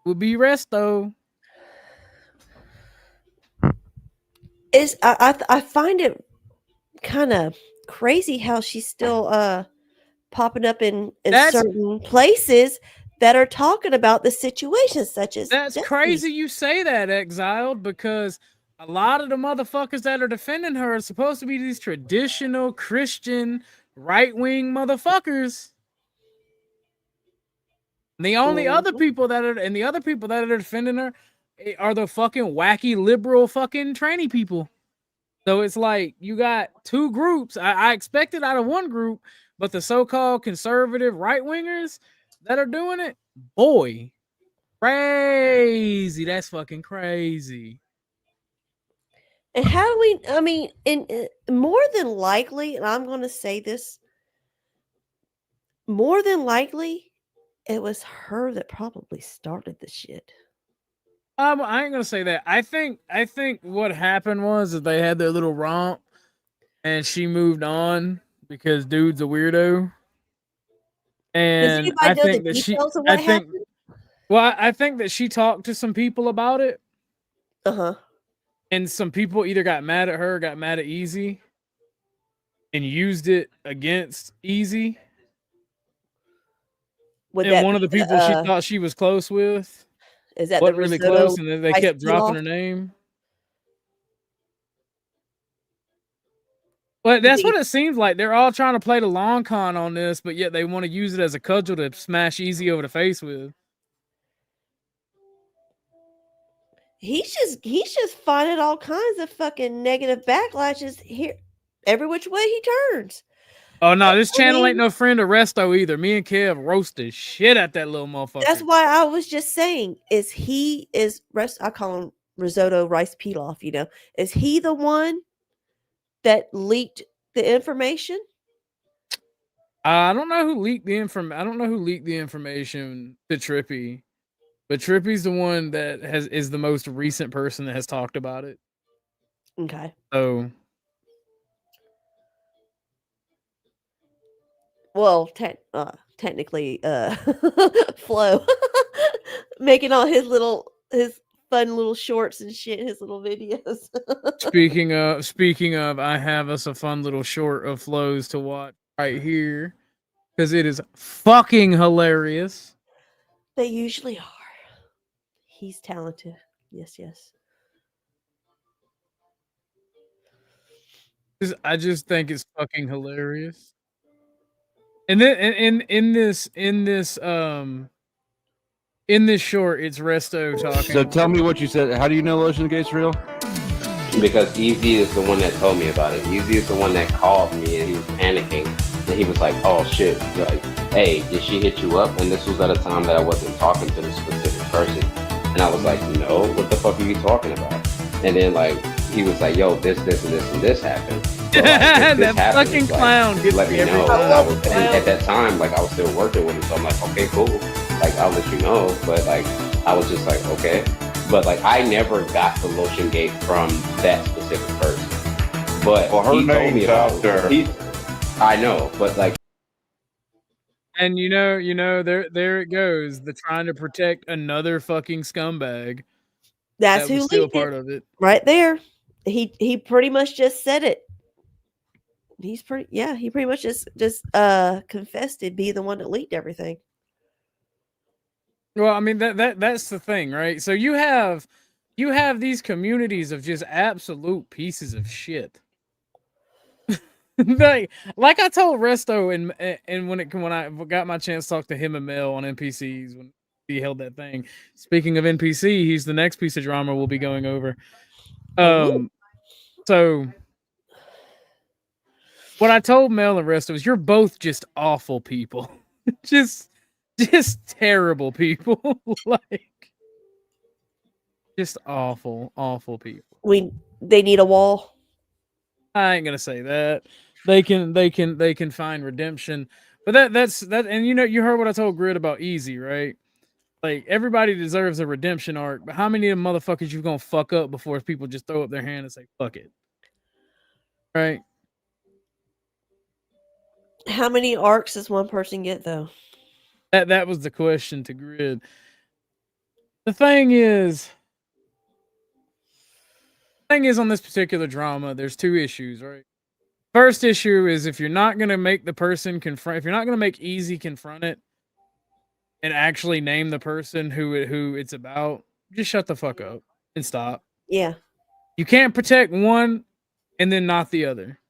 would be Resto. I find it kind of crazy how she's still popping up in certain places that are talking about the situation, such as that's crazy you say that, Exiled, because a lot of the motherfuckers that are defending her are supposed to be these traditional Christian right-wing motherfuckers. And the only other people that are defending her are the fucking wacky liberal fucking tranny people. So it's like you got two groups. I expected out of one group, but the so-called conservative right-wingers that are doing it, boy, crazy. That's fucking crazy. And how do we? I mean, more than likely, and I'm going to say this, more than likely, it was her that probably started the shit. I ain't gonna say that. I think what happened was that they had their little romp, and she moved on because dude's a weirdo. And I think that she, I think that she talked to some people about it. And some people either got mad at her, or got mad at Easy, and used it against Easy. And one of the people she thought she was close with. Is that wasn't really close, and then they kept dropping her name. But that's what it seems like. They're all trying to play the long con on this, but yet they want to use it as a cudgel to smash Easy over the face with. He's just finding all kinds of fucking negative backlashes here, every which way he turns. Oh no, this channel ain't no friend of Resto either. Me and Kev roasted shit at that little motherfucker. That's why I was just saying, I call him risotto rice pilaf, you know. Is he the one that leaked the information? I don't know who leaked the information to Trippy. But Trippy's the one that is the most recent person that has talked about it. Okay. So well, technically, Flo making all his fun little shorts and shit, his little videos. speaking of, I have us a fun little short of Flo's to watch right here because it is fucking hilarious. They usually are. He's talented. Yes. I just think it's fucking hilarious. And then in this short, it's Resto talking. So tell me what you said. How do you know Lotion Gate's real? Because Easy is the one that told me about it. Easy is the one that called me and he was panicking. And he was like, oh shit, like, hey, did she hit you up? And this was at a time that I wasn't talking to the specific person. And I was like, no, what the fuck are you talking about? And then like, he was like, yo, this, and this happened. So, like, that fucking clown gets let me know. And at that time, like I was still working with him, so I'm like, okay, cool. Like I'll let you know. But like, I was just like, okay. But like, I never got the Lotion Gate from that specific person. But well, her he told me name's about out there. I know, but like. And you know, there it goes. The trying to protect another fucking scumbag. That's that who was still leaked part it. of it. Right there. He pretty much just said it. He pretty much just confessed to be the one that leaked everything. Well, I mean that's the thing, right? So you have these communities of just absolute pieces of shit. like I told Resto and when I got my chance to talk to him and Mel on NPCs when he held that thing. Speaking of NPC, he's the next piece of drama we'll be going over. So what I told Mel and Resto is you're both just awful people. just terrible people. like just awful people. They need a wall. I ain't gonna say that. They can find redemption. But that's and you heard what I told Grid about Easy, right? Like everybody deserves a redemption arc, but how many of them motherfuckers you gonna fuck up before people just throw up their hand and say fuck it? Right? How many arcs does one person get though? That was the question to Grid. The thing is on this particular drama, there's two issues, right? First issue is if you're not gonna make the person confront, if you're not gonna make Easy confront it and actually name the person who it's about, just shut the fuck up and stop. Yeah. You can't protect one and then not the other.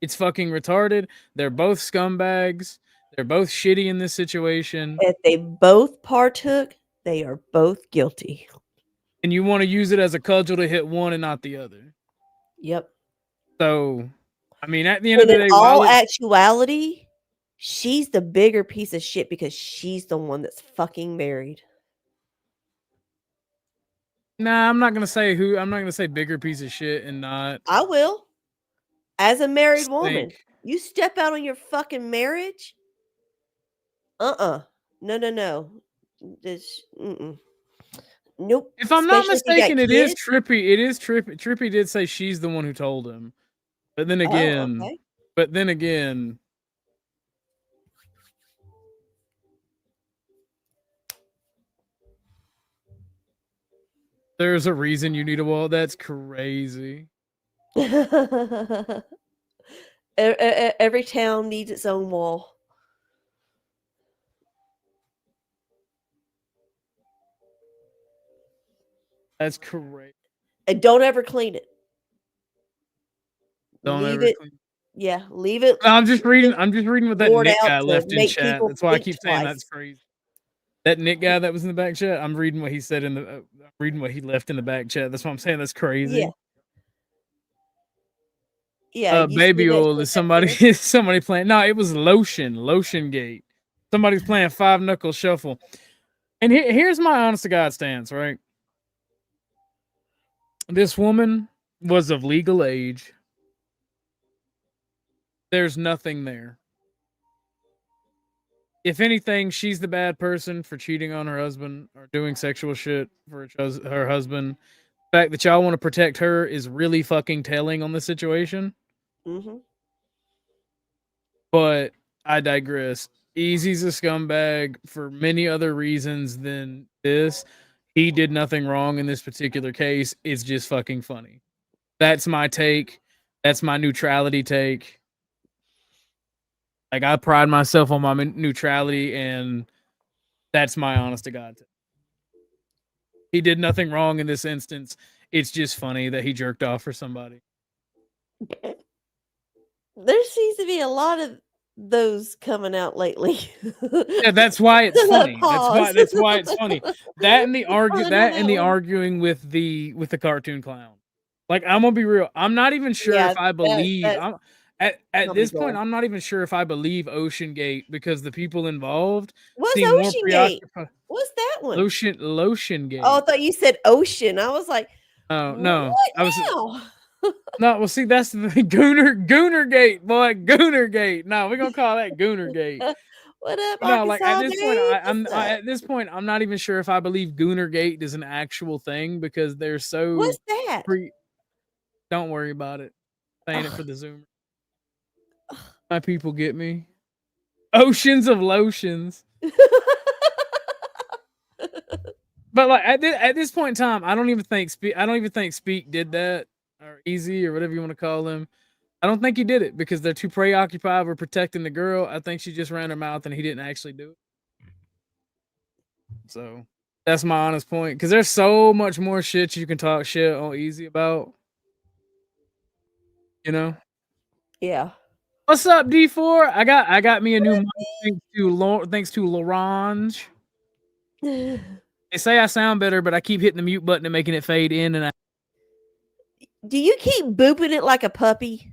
It's fucking retarded. They're both scumbags. They're both shitty in this situation. If they both partook, they are both guilty. And you want to use it as a cudgel to hit one and not the other. Yep. So, I mean, at the end of the day, in all actuality, she's the bigger piece of shit because she's the one that's fucking married. Nah, I'm not gonna say who. I'm not gonna say bigger piece of shit and not. I will. As a married Stink. woman, you step out on your fucking marriage. No. This. Nope. If I'm not Especially if you got mistaken, it is kids. Trippy. It is Trippy. Trippy did say she's the one who told him, but then again, okay. There's a reason you need a wall. That's crazy. Every town needs its own wall. That's correct. And don't ever clean it. Don't leave ever it. clean. Yeah, leave it. I'm just reading what that poured Nick out guy to left in make chat. people That's why I think keep saying that's twice. crazy. That Nick guy that was in the back chat. I'm reading what he said in the. Reading what he left in the back chat. That's why I'm saying that's crazy. Yeah. Yeah. you Baby see that oil shit is back somebody. there? Is somebody playing? No, it was Lotion Gate. Somebody's playing 5-knuckle shuffle. And here's my honest to God stance. Right. This woman was of legal age. There's nothing there. If anything, she's the bad person for cheating on her husband or doing sexual shit for her husband. The fact that y'all want to protect her is really fucking telling on the situation. Mm-hmm. But I digress. Easy's a scumbag for many other reasons than this. He did nothing wrong in this particular case. It's just fucking funny. That's my take. That's my neutrality take. Like, I pride myself on my neutrality, and that's my honest to God. He did nothing wrong in this instance. It's just funny that he jerked off for somebody. There seems to be a lot of those coming out lately. Yeah, that's why it's funny. Pause. That's why it's funny. That and the Pause on that one. arguing with the cartoon clown. Like, I'm gonna be real. I'm not even sure if I believe. At this point, I'm not even sure if I believe Ocean Gate because the people involved What's seem more Ocean Gate? preoccupied. What's that one? Lotion Gate. Oh, I thought you said ocean. I was like, Oh no, what now? No, well, see, that's the thing. Gooner Gate, boy, Gooner Gate. No, we're gonna call that Gooner Gate. What up, No, like at Arkansas this point, Dave? at this point, I'm not even sure if I believe Gooner Gate is an actual thing because they're so. What's that? Don't worry about it. Saying it for the Zoomer. My people get me. Oceans of lotions. But like at this point in time, I don't even think Speak did that, or Easy, or whatever you want to call him. I don't think he did it because they're too preoccupied with protecting the girl. I think she just ran her mouth and he didn't actually do it. So that's my honest point. Because there's so much more shit you can talk shit on Easy about. You know? Yeah. What's up, D4? I got me a new mic thanks to Larange. They say I sound better, but I keep hitting the mute button and making it fade in and out. Do you keep booping it like a puppy?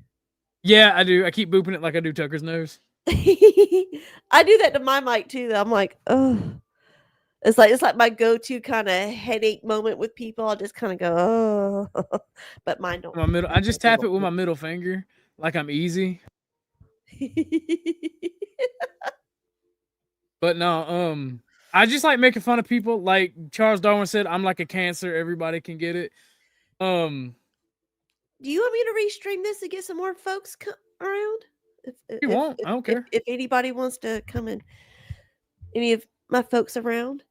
Yeah, I do. I keep booping it like I do Tucker's nose. I do that to my mic too. I'm like, oh, it's like my go-to kind of headache moment with people. I'll just kind of go, oh, but mine don't. I just tap it with my middle finger, like I'm Easy. But no, I just like making fun of people. Like Charles Darwin said, I'm like a cancer. Everybody can get it. Do you want me to restream this and get some more folks around? You won't. I don't care. If anybody wants to come in, any of my folks around.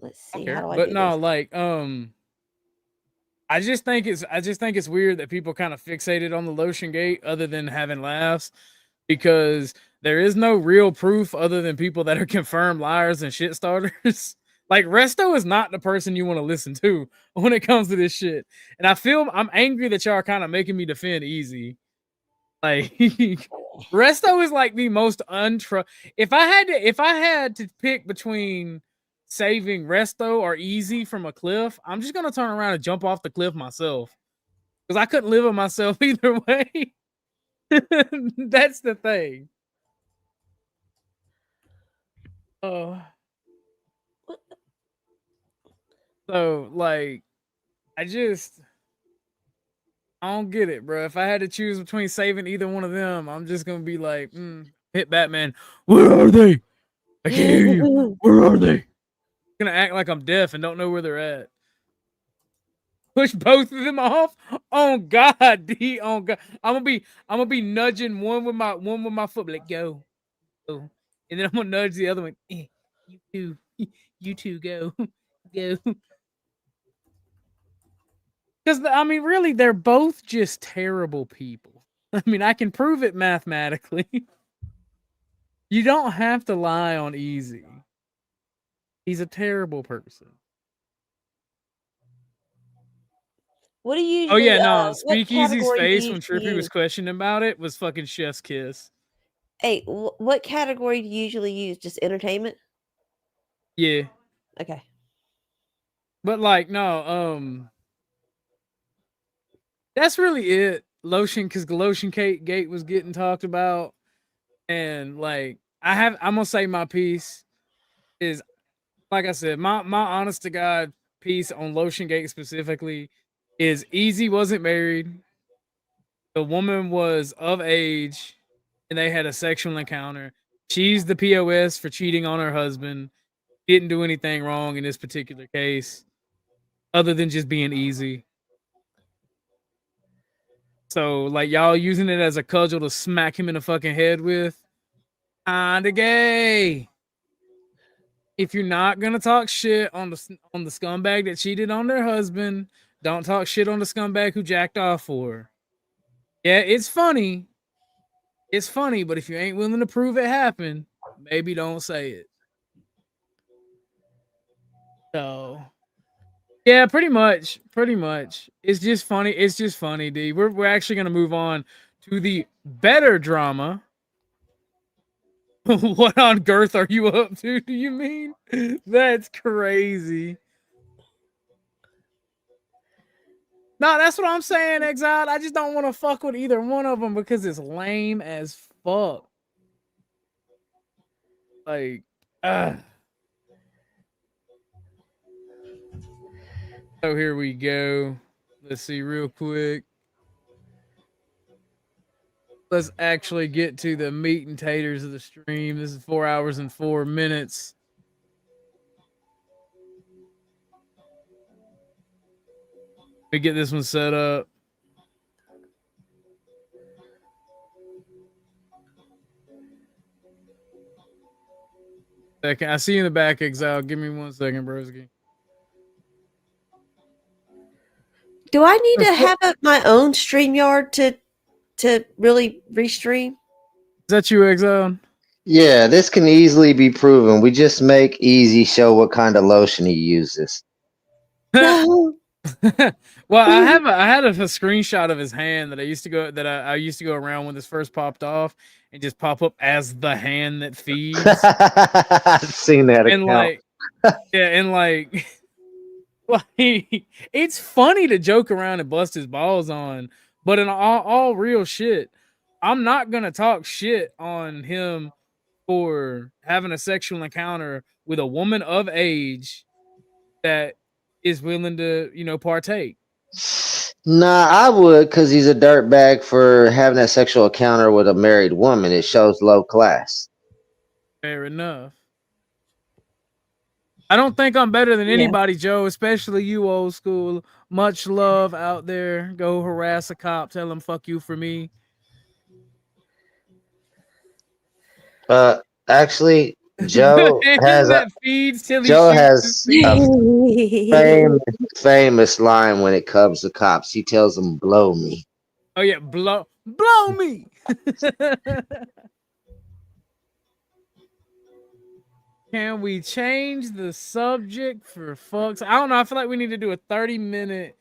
Let's see. How do I but do no, this? like I just think it's weird that people kind of fixated on the Lotion Gate other than having laughs, because there is no real proof other than people that are confirmed liars and shit starters. Like, Resto is not the person you want to listen to when it comes to this shit. And I'm angry that y'all are kind of making me defend Easy. Like, Resto is like the most if I had to pick between saving Resto or Easy from a cliff, I'm just gonna turn around and jump off the cliff myself. Because I couldn't live with myself either way. That's the thing. So like, I don't get it, bro. If I had to choose between saving either one of them, I'm just gonna be like, hit Batman. Where are they? I can't hear you. Where are they? I'm gonna act like I'm deaf and don't know where they're at. Push both of them off. Oh God, D. Oh God, I'm gonna be nudging one with my foot. Like go, and then I'm gonna nudge the other one. You two, go, go. Because I mean, really, they're both just terrible people. I mean, I can prove it mathematically. You don't have to lie on Easy. He's a terrible person. What do you Oh usually? yeah, no. What Speakeasy's category do face you when Trippy usually was use? questioning about it was fucking chef's kiss. Hey, what category do you usually use? Just entertainment? Yeah. Okay. But like, no, that's really it. Lotion, because Lotion Gate was getting talked about, and like, I'm gonna say my piece is, like I said, my honest to God piece on Lotion Gate specifically is Easy wasn't married. The woman was of age, and they had a sexual encounter. She's the POS for cheating on her husband. Didn't do anything wrong in this particular case, other than just being easy. So, like, y'all using it as a cudgel to smack him in the fucking head with, kinda gay. If you're not gonna talk shit on the scumbag that cheated on their husband, don't talk shit on the scumbag who jacked off for her. Yeah, it's funny. It's funny, but if you ain't willing to prove it happened, maybe don't say it. So, yeah, pretty much. Pretty much. It's just funny. It's just funny, D. We're actually gonna move on to the better drama. What on girth are you up to? Do you mean? That's crazy. No, that's what I'm saying, Exile. I just don't want to fuck with either one of them because it's lame as fuck. Like, So here we go. Let's see real quick. Let's actually get to the meat and taters of the stream. This is 4 hours and 4 minutes. Let me get this one set up. Second. I see you in the back, Exile. Give me 1 second, broski. Do I need to have my own StreamYard to really restream? Is that you, Exile? Yeah, this can easily be proven. We just make Easy show what kind of lotion he uses. No. Well, I had a screenshot of his hand that I used to go around when this first popped off and just pop up as the hand that feeds. I've seen that And account. like it's funny to joke around and bust his balls on, but in all real shit, I'm not gonna talk shit on him for having a sexual encounter with a woman of age that is willing to, partake. Nah, I would, because he's a dirtbag for having that sexual encounter with a married woman. It shows low class. Fair enough. I don't think I'm better than anybody, Joe, especially you, old school. Much love out there. Go harass a cop. Tell him fuck you for me. Actually, Joe has a famous line when it comes to cops. He tells them, "Blow me." Oh yeah, blow me. Can we change the subject for fucks? I don't know. I feel like we need to do a 30-minute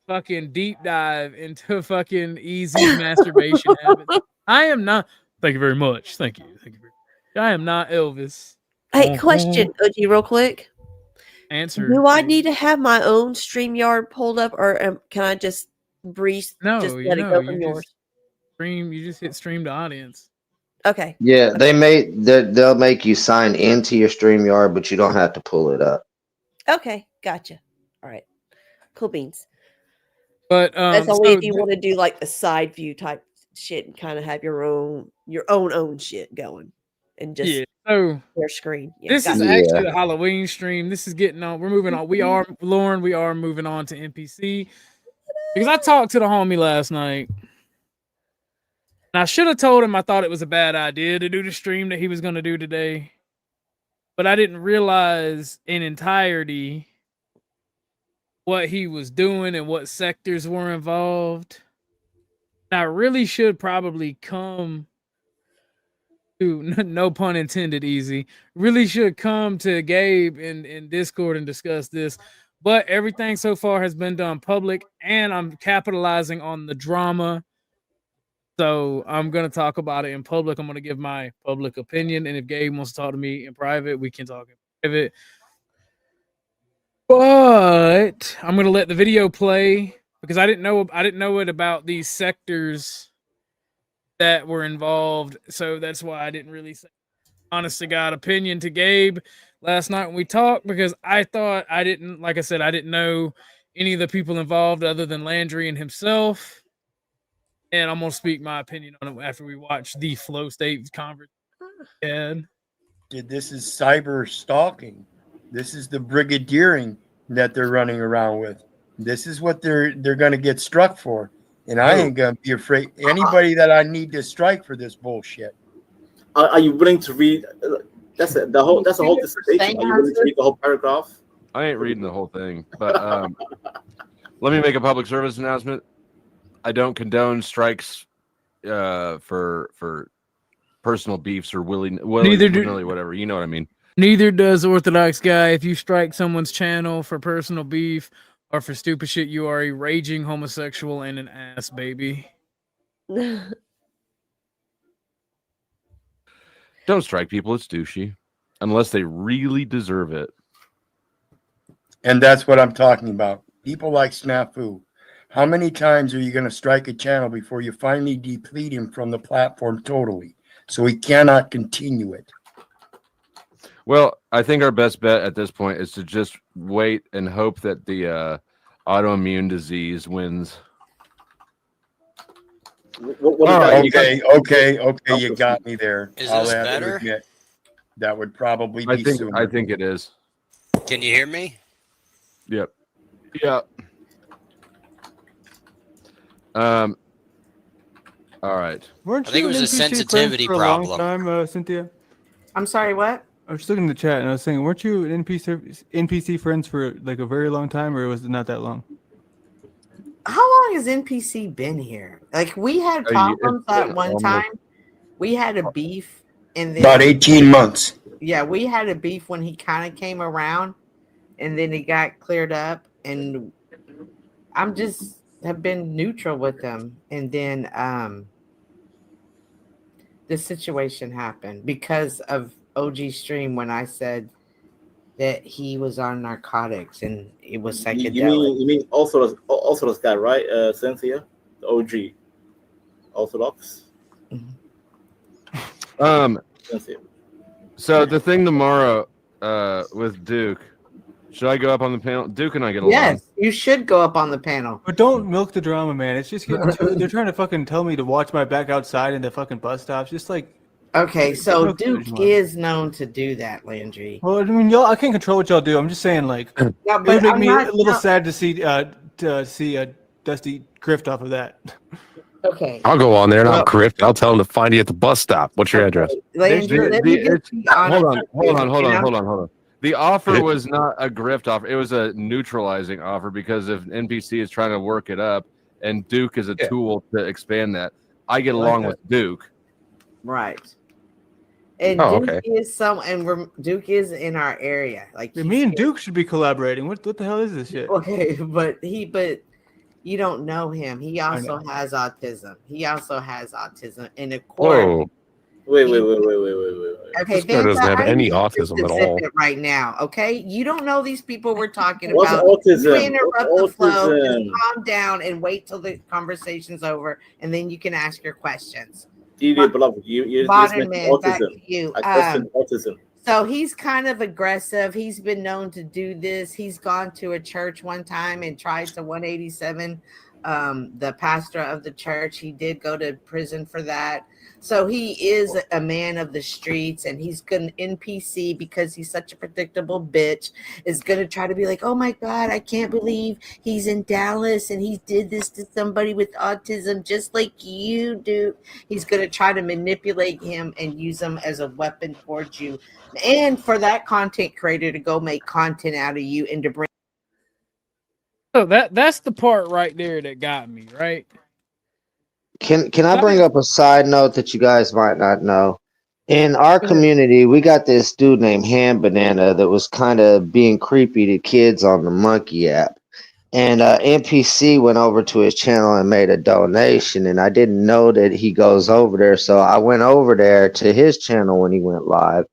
fucking deep dive into fucking Easy's masturbation habits. I am not. Thank you very much. Thank you. I am not Elvis. Hey, question, OG, real quick. Answer. Do I need to have my own StreamYard pulled up, or can I just breeze? No, just let it go from yours. You just hit stream to audience. Okay. Yeah, they'll make you sign into your StreamYard, but you don't have to pull it up. Okay, gotcha. All right. Cool beans. But that's only so if you want to do like the side view type shit and kind of have your own shit going and just so their screen. Yeah, this is actually the Halloween stream. This is getting on. We're moving on. We are Lauren. We are moving on to NPC because I talked to the homie last night. And I should have told him I thought it was a bad idea to do the stream that he was going to do today. But I didn't realize in entirety what he was doing and what sectors were involved. And I really should probably come to, no pun intended, easy, really should come to Gabe in Discord and discuss this. But everything so far has been done public, and I'm capitalizing on the drama. So I'm going to talk about it in public. I'm going to give my public opinion. And if Gabe wants to talk to me in private, we can talk in private. But I'm going to let the video play because I didn't know it about these sectors that were involved. So that's why I didn't really say honest to God opinion to Gabe last night when we talked, because I thought I didn't know any of the people involved other than Landry and himself. And I'm gonna speak my opinion on it after we watch the flow state conversation. This is cyber stalking. This is the brigadiering that they're running around with. This is what they're gonna get struck for. And I ain't gonna be afraid. Anybody that I need to strike for this bullshit. Are you willing to read? That's it. That's a whole dissertation. Are you willing to read the whole paragraph? I ain't reading the whole thing, but let me make a public service announcement. I don't condone strikes for personal beefs or willy-nilly, whatever. You know what I mean. Neither does Orthodox Guy. If you strike someone's channel for personal beef or for stupid shit, you are a raging homosexual and an ass baby. Don't strike people. It's douchey. Unless they really deserve it. And that's what I'm talking about. People like Snafu. How many times are you going to strike a channel before you finally deplete him from the platform totally? So he cannot continue it. Well, I think our best bet at this point is to just wait and hope that the autoimmune disease wins. Okay. You got me there. Is this better? That would probably be sooner. I think it is. Can you hear me? Yep. Yeah. All right. I think it was a sensitivity problem. Time, Cynthia. I'm sorry, what? I was just looking in the chat and I was saying, weren't you NPC friends for like a very long time, or was it not that long? How long has NPC been here? Like, we had problems at one time. We had a beef and then about 18 months. Yeah, we had a beef when he kind of came around, and then it got cleared up, and I'm just have been neutral with them, and then the situation happened because of OG stream when I said that he was on narcotics and it was psychedelic. You mean Orthodox guy, right? Cynthia, the OG, Orthodox. Cynthia. So the thing tomorrow with Duke, should I go up on the panel? Duke and I get along. Yes, you should go up on the panel. But don't milk the drama, man. It's just getting they're trying to fucking tell me to watch my back outside in the fucking bus stops. Just like, okay, so Duke is known to do that, Landry. Well, I mean, y'all, I can't control what y'all do. I'm just saying, like, it would make me a little sad to see Dusty grift off of that. Okay, I'll go on there and I'll grift. I'll tell him to find you at the bus stop. What's your address? Hold on. The offer was not a grift offer. It was a neutralizing offer because if NPC is trying to work it up and Duke is a tool to expand that, I get along with Duke. Right. And Duke is Duke is in our area. Like, me and Duke should be collaborating. What the hell is this shit? Okay, but you don't know him. He also has autism. And according. Wait. Okay, this guy doesn't have any autism at all. Right now, okay? You don't know these people we're talking about. Autism? You interrupt the flow. Just calm down and wait till the conversation's over, and then you can ask your questions. Beloved, you modern man, back to you. I question autism. So he's kind of aggressive. He's been known to do this. He's gone to a church one time and tried to 187 the pastor of the church. He did go to prison for that. So he is a man of the streets, and he's going to NPC because he's such a predictable bitch. Is going to try to be like, oh my God, I can't believe he's in Dallas and he did this to somebody with autism just like you do. He's going to try to manipulate him and use him as a weapon towards you, and for that content creator to go make content out of you and to bring. So that's the part right there that got me, right? Can I bring up a side note that you guys might not know? In our community, we got this dude named Ham Banana that was kind of being creepy to kids on the Monkey app. And NPC went over to his channel and made a donation, and I didn't know that he goes over there. So I went over there to his channel when he went live,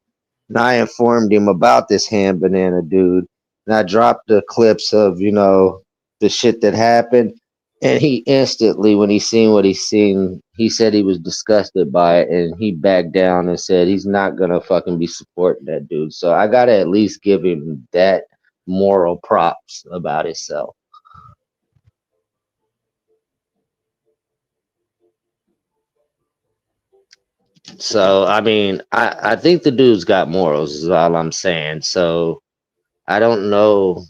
and I informed him about this Ham Banana dude. And I dropped the clips of, you know, the shit that happened. And he instantly, when he seen what he seen, he said he was disgusted by it, and he backed down and said he's not gonna fucking be supporting that dude. So I gotta at least give him that moral props about himself. So I mean, I think the dude's got morals, is all I'm saying. So I don't know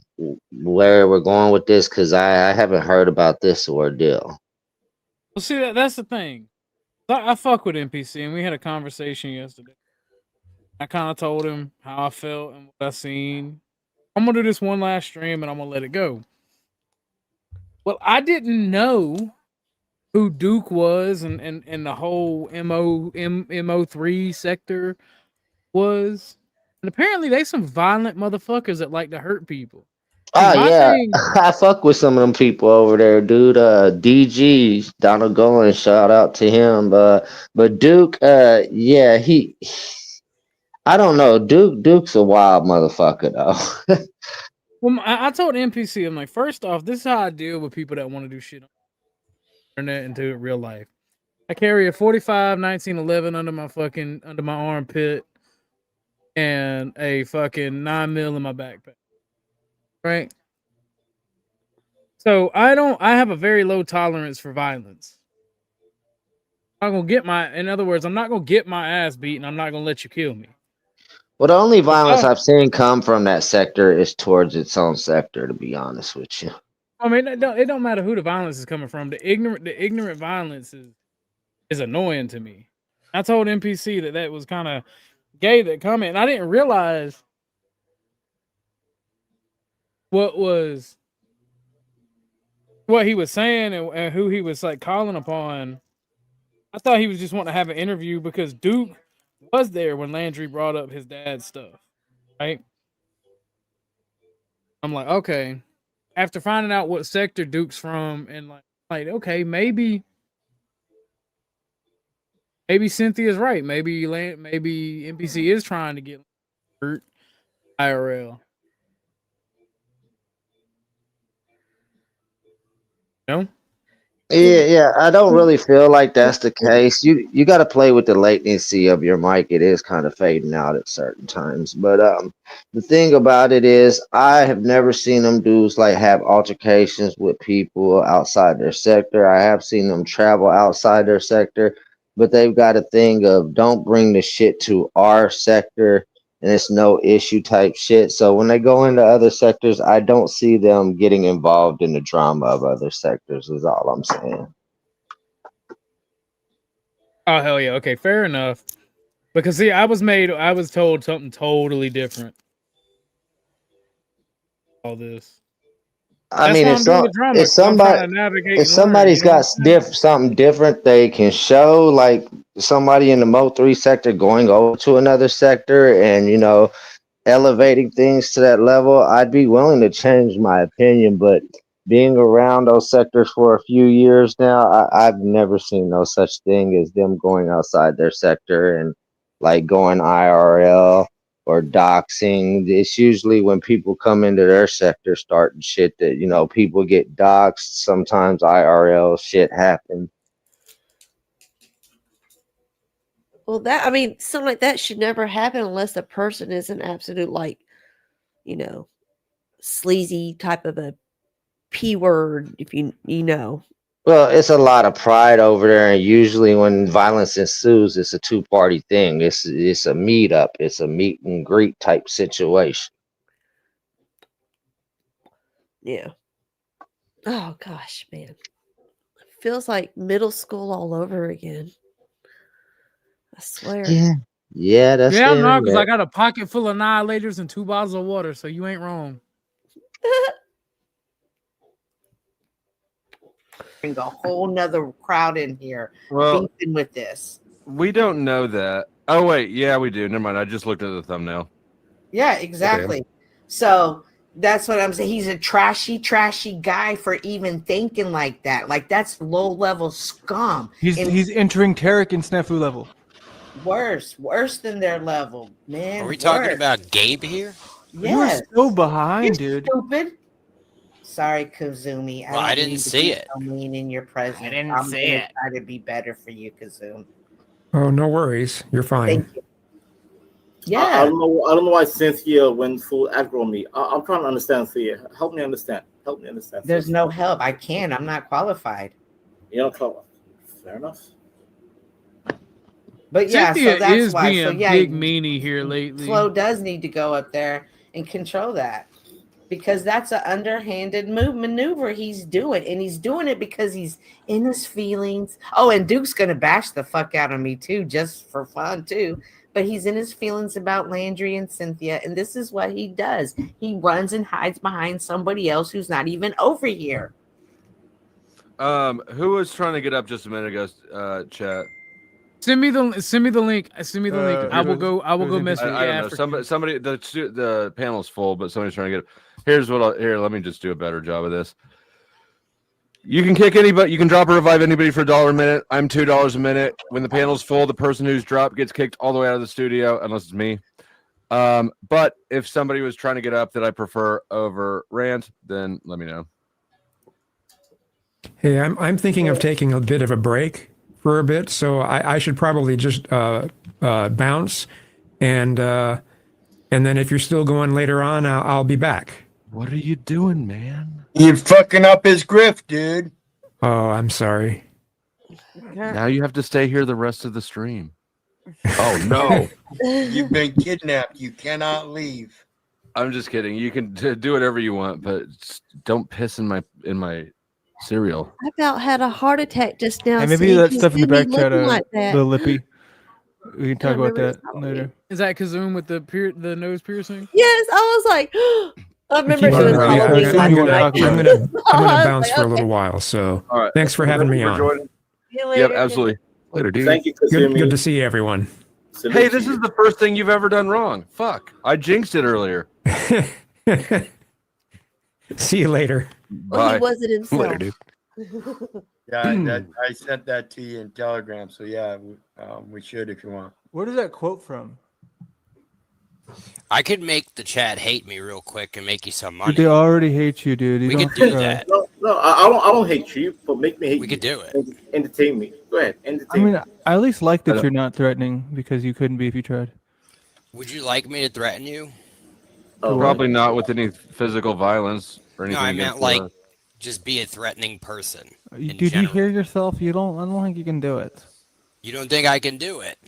where we're going with this because I haven't heard about this ordeal. Well, see, that's the thing. I fuck with NPC, and we had a conversation yesterday. I kind of told him how I felt and what I seen. I'm gonna do this one last stream, and I'm gonna let it go. Well, I didn't know who Duke was, and the whole MO3 sector was, and apparently they some violent motherfuckers that like to hurt people. Oh yeah, I fuck with some of them people over there, dude. DG Donald Golan, shout out to him. But Duke, yeah, I don't know. Duke's a wild motherfucker though. Well, I told NPC, I'm like, first off, this is how I deal with people that want to do shit on the internet and do it real life. I carry a 45 1911 under my armpit and a fucking 9mm in my backpack. Right? So I have a very low tolerance for violence. I'm not gonna in other words, I'm not gonna get my ass beaten. I'm not gonna let you kill me. Well, the only violence I've seen come from that sector is towards its own sector, to be honest with you. I mean, it don't matter who the violence is coming from. The ignorant violence is annoying to me. I told NPC that was kind of gay, that comment, and I didn't realize what he was saying and who he was like calling upon. I thought he was just wanting to have an interview because Duke was there when Landry brought up his dad's stuff, right? I'm like, okay. After finding out what sector Duke's from, and like okay, maybe Cynthia's right. Maybe NPC is trying to get hurt IRL. No? Yeah, I don't really feel like that's the case. You got to play with the latency of your mic. It is kind of fading out at certain times. But the thing about it is, I have never seen them dudes like have altercations with people outside their sector. I have seen them travel outside their sector, but they've got a thing of don't bring the shit to our sector, and it's no issue type shit. So when they go into other sectors, I don't see them getting involved in the drama of other sectors, is all I'm saying. Oh hell yeah, okay, fair enough. Because see, I was told something totally different. All this. I mean, if somebody's got something different they can show, like somebody in the Mo3 sector going over to another sector and, you know, elevating things to that level, I'd be willing to change my opinion. But being around those sectors for a few years now, I've never seen no such thing as them going outside their sector and like going IRL or doxing. It's usually when people come into their sector starting shit that, you know, people get doxed. Sometimes IRL shit happens. Well, that I mean, something like that should never happen unless the person is an absolute, like, you know, sleazy type of a P word, if you know. Well, it's a lot of pride over there, and usually when violence ensues, it's a two-party thing. It's a meetup. It's a meet and greet type situation. Yeah. Oh gosh, man. Feels like middle school all over again. I swear. Yeah. Yeah, that's Yeah, the no, because I internet. got a pocket full of annihilators and 2 bottles of water, so you ain't wrong. Bring a whole nother crowd in here Well, beefing with this. We don't know that. Oh wait, yeah, we do. Never mind. I just looked at the thumbnail. Yeah, exactly. So that's what I'm saying. He's a trashy guy for even thinking like that. Like, that's low level scum. He's entering Tarek and Snafu level. Worse than their level, man. Are we talking worse. about Gabe here? Yes. You're so behind, You're dude. stupid. Sorry, Kazumi. Well, I didn't mean to see be it. So mean in your presence. I didn't I'm see gonna it. try to be better for you, Kazumi. Oh, no worries. You're fine. Thank you. Yeah. I don't know why Cynthia went full aggro on me. I'm trying to understand, Cynthia. Help me understand. There's no help. I can't. I'm not qualified. You don't qualify. Fair enough. But yeah, Cynthia so that's is why. being So yeah, big meanie here lately. Flo does need to go up there and control that, because that's an underhanded maneuver he's doing, and he's doing it because he's in his feelings. Oh, and Duke's gonna bash the fuck out of me too, just for fun too. But he's in his feelings about Landry and Cynthia, and this is what he does. He runs and hides behind somebody else who's not even over here. Who was trying to get up just a minute ago? Chat. Send me the link. Send me the link. I will go mess with you I don't know. after. Somebody. The panel's full, but somebody's trying to get. Here's what. Here, let me just do a better job of this. You can kick anybody. You can drop or revive anybody for $1 a minute. I'm $2 a minute. When the panel's full, the person who's dropped gets kicked all the way out of the studio, unless it's me. But if somebody was trying to get up that I prefer over rant, then let me know. Hey, I'm thinking of taking a bit of a break for a bit, so I should probably just bounce, and then if you're still going later on, I'll be back. What are you doing, man? You're fucking up his grift, dude. Oh, I'm sorry. Now you have to stay here the rest of the stream. Oh no! You've been kidnapped. You cannot leave. I'm just kidding. You can do whatever you want, but don't piss in my cereal. I about had a heart attack just now. Hey, maybe seeing that you stuff in the see me back chat, looking like that. the lippy. We can talk about remember that later. Is that Kazoom with the nose piercing? Yes, I was like, I remember Keep it was on Halloween. I'm gonna I was bounce like, for a okay. little while. So All right. thanks for having me on. See you later. Yep, absolutely. Later, dude. Thank you, Good Kazumi. to see everyone. Hey, this is the first thing you've ever done wrong. Fuck. I jinxed it earlier. See you later. Well, he Bye. wasn't himself. Later, dude. Yeah, I sent that to you in Telegram. So yeah, we should if you want. Where does that quote from? I could make the chat hate me real quick and make you some Dude, money. they already hate you, dude. You We don't could do try. that. No, I don't hate you, but make me hate you. We could do it. Entertain me. Go ahead, I entertain mean, me. I at least like that you're not threatening, because you couldn't be if you tried. Would you like me to threaten you? Probably not with any physical violence or anything. No, I against meant like the- just be a threatening person. in Dude, you general. hear yourself? I don't think you can do it. You don't think I can do it?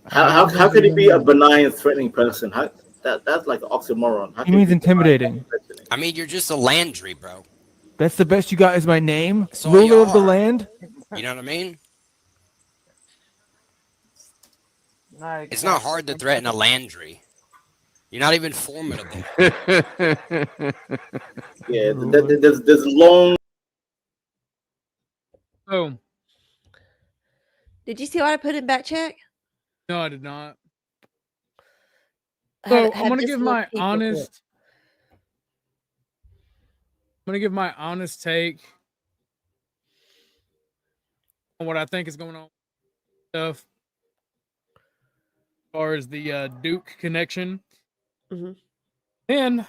How could he be a benign, threatening person? That's like an oxymoron. How He can means be intimidating. I mean, you're just a Landry, bro. That's the best you got is my name? all you Ruler of the are. land? You know what I mean? It's not hard to threaten a Landry. You're not even formidable. Yeah, there's long. Oh, Did you see what I put in back check? no, I did not. I So had- I'm had gonna this give little my peek real honest. I'm gonna give my honest take on what I think is going on. Stuff as far as the Duke connection. Mhm. Then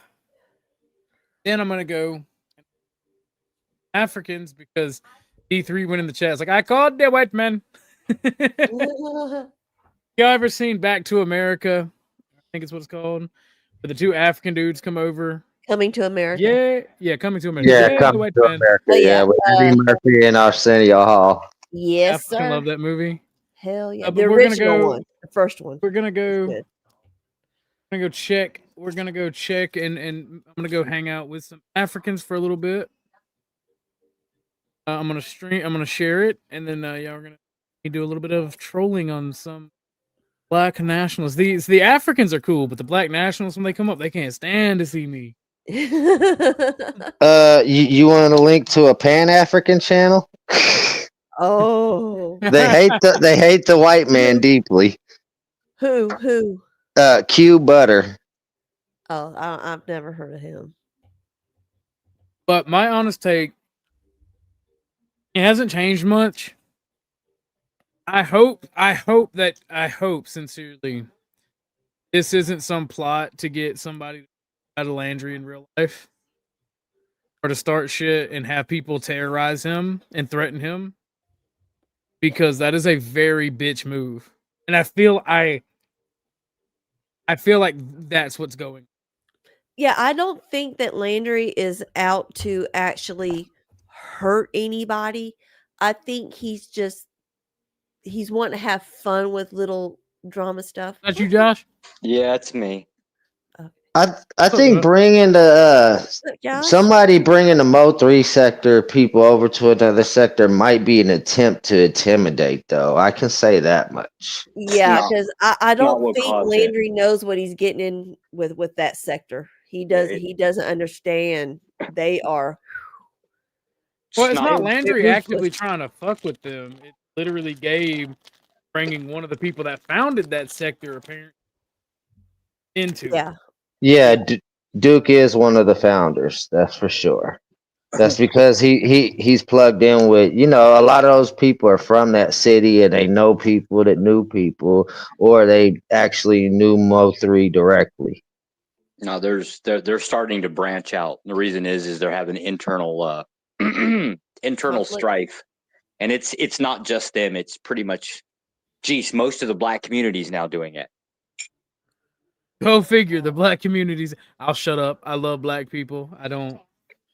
I'm gonna go Africans because D3 went in the chat. It's like I called the white man. quick. You ever seen Back to America? I think it's what it's called. Where the two African dudes come over. Coming to America. Yeah, Coming to America. Yeah, come white to man. America. Oh, yeah. Yeah, with Eddie Murphy and Arsenio Hall. Yes, I fucking sir. love that movie. Hell yeah. But The we're gonna original go. one. The first one. We're gonna go. Good. We're gonna go check. We're gonna go check, and I'm gonna go hang out with some Africans for a little bit. I'm gonna stream. I'm gonna share it, and then yeah, we're gonna do a little bit of trolling on some black nationalists. The Africans are cool, but the black nationalists, when they come up, they can't stand to see me. You want a link to a Pan-African channel? Oh. They hate the white man deeply. Who? Q Butter. Oh, I've never heard of him. But my honest take, it hasn't changed much. I hope sincerely this isn't some plot to get somebody out of Landry in real life, or to start shit and have people terrorize him and threaten him, because that is a very bitch move, and I feel like that's what's going. Yeah, I don't think that Landry is out to actually hurt anybody. I think he's wanting to have fun with little drama stuff. That's you, Josh? Yeah, it's me. I think bringing somebody bringing the Mo3 sector people over to another sector might be an attempt to intimidate, though. I can say that much. Yeah, because I don't what think caused it. Landry knows what he's getting in with that sector. He doesn't understand. They are. Well, it's not Landry actively trying to fuck with them. It's literally Gabe bringing one of the people that founded that sector apparently into it. Yeah. Yeah, Duke is one of the founders. That's for sure. That's because he's plugged in with, a lot of those people are from that city and they know people that knew people, or they actually knew Mo3 directly. No, they're starting to branch out. The reason is they're having internal internal strife, and it's not just them. It's pretty much, most of the black community is now doing it. Go figure. The black communities. I'll shut up. I love black people. I don't.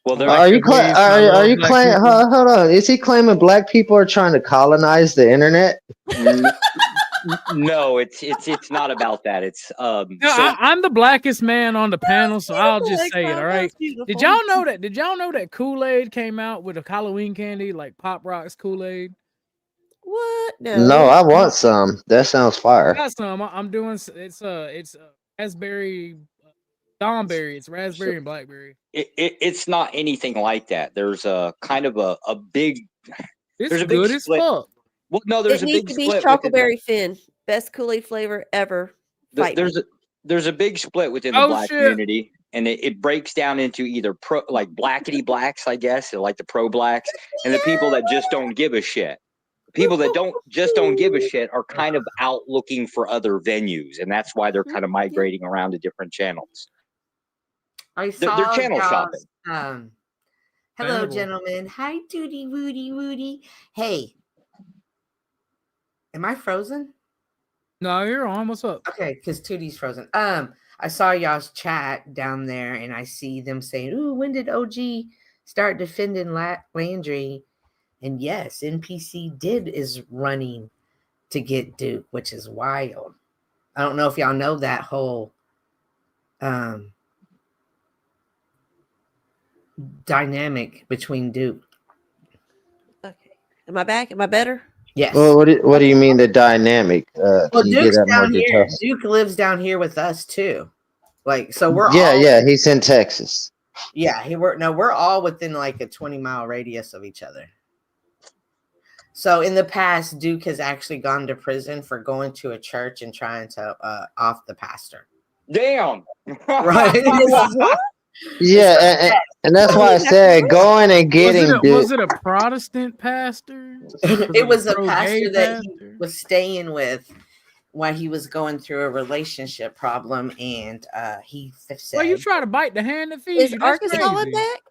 Well, Are you claiming? Hold on. Is he claiming black people are trying to colonize the internet? No, it's not about that. It's I'm the blackest man on the panel, so I'll just say it. All right. Did y'all know that Kool-Aid came out with a Halloween candy like Pop Rocks Kool-Aid? What? No, I want some. That sounds fire. I got some. I'm doing. It's raspberry, Domberry. It's raspberry and blackberry. It's not anything like that. There's a kind of a big. There's a big split. Well, no, there's a big split. It needs to be Chocoberry Finn, best Kool-Aid flavor ever. There's a big split within the black community, and it breaks down into either blackity blacks, I guess, like the pro blacks, and the people that just don't give a shit. People that don't give a shit are kind of out looking for other venues, and that's why they're kind of migrating around to different channels. I saw they're channel shopping. Hello, gentlemen. Hi, Tootie Woody. Hey, am I frozen? No, you're on. What's up? Okay, because Tootie's frozen. I saw y'all's chat down there, and I see them saying, "Ooh, when did OG start defending Landry?" And yes, NPC is running to get Duke, which is wild. I don't know if y'all know that whole dynamic between Duke. Okay. Am I back? Am I better? Yes. Well, what do you mean the dynamic? Well, Duke's down here. Duke lives down here with us too. Like, so we're all he's in Texas. Yeah, we're all within like a 20-mile radius of each other. So in the past, Duke has actually gone to prison for going to a church and trying to off the pastor. Damn. Right. Yeah, and that's why I said going and getting Duke. Was it a Protestant pastor? It was a pastor that he was staying with while he was going through a relationship problem, and he said, "Well, you try to bite the hand that feeds you." Is Arkansas back?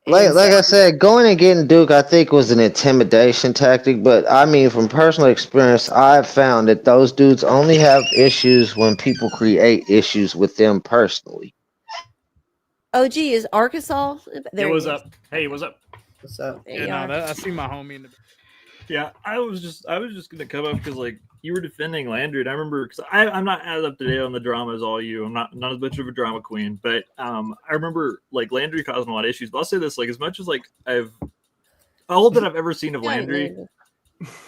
Like I said, going and getting Duke, I think was an intimidation tactic. But I mean, from personal experience, I've found that those dudes only have issues when people create issues with them personally. OG is Arkansas. There Hey, what's he is. up? Hey, what's up? What's up? There Yeah, you no, are. I see my homie in the. Yeah, I was just gonna come up because like you were defending Landry, and I remember because I'm not as up to date on the drama as all you. I'm not as much of a drama queen, but I remember like Landry causing a lot of issues. But I'll say this: like as much as like all that I've ever seen of Landry,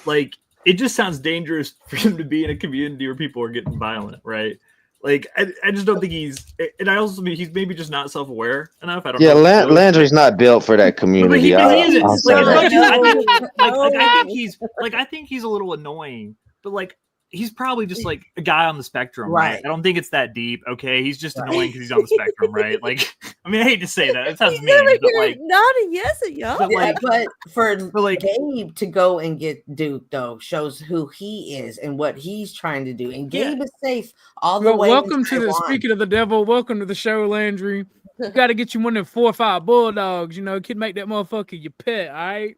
like it just sounds dangerous for him to be in a community where people are getting violent, right? Like I just don't think he's, and I also mean he's maybe just not self-aware enough. I don't. Yeah, know Landry's not built for that community. But he isn't. I'll Like, say as much that. as I think he's a little annoying, but like he's probably just like a guy on the spectrum, right? I don't think it's that deep. Okay, he's just annoying because he's on the spectrum, right? Like, I mean, I hate to say that. It sounds mean, but like, nodding yes at y'all. But for Gabe to go and get Duke though shows who he is and what he's trying to do. And Gabe is safe all the way. Welcome to the speaking of the devil. Welcome to the show, Landry. You got to get you one of them 4 or 5 bulldogs. You know, kid, make that motherfucker your pet. All right.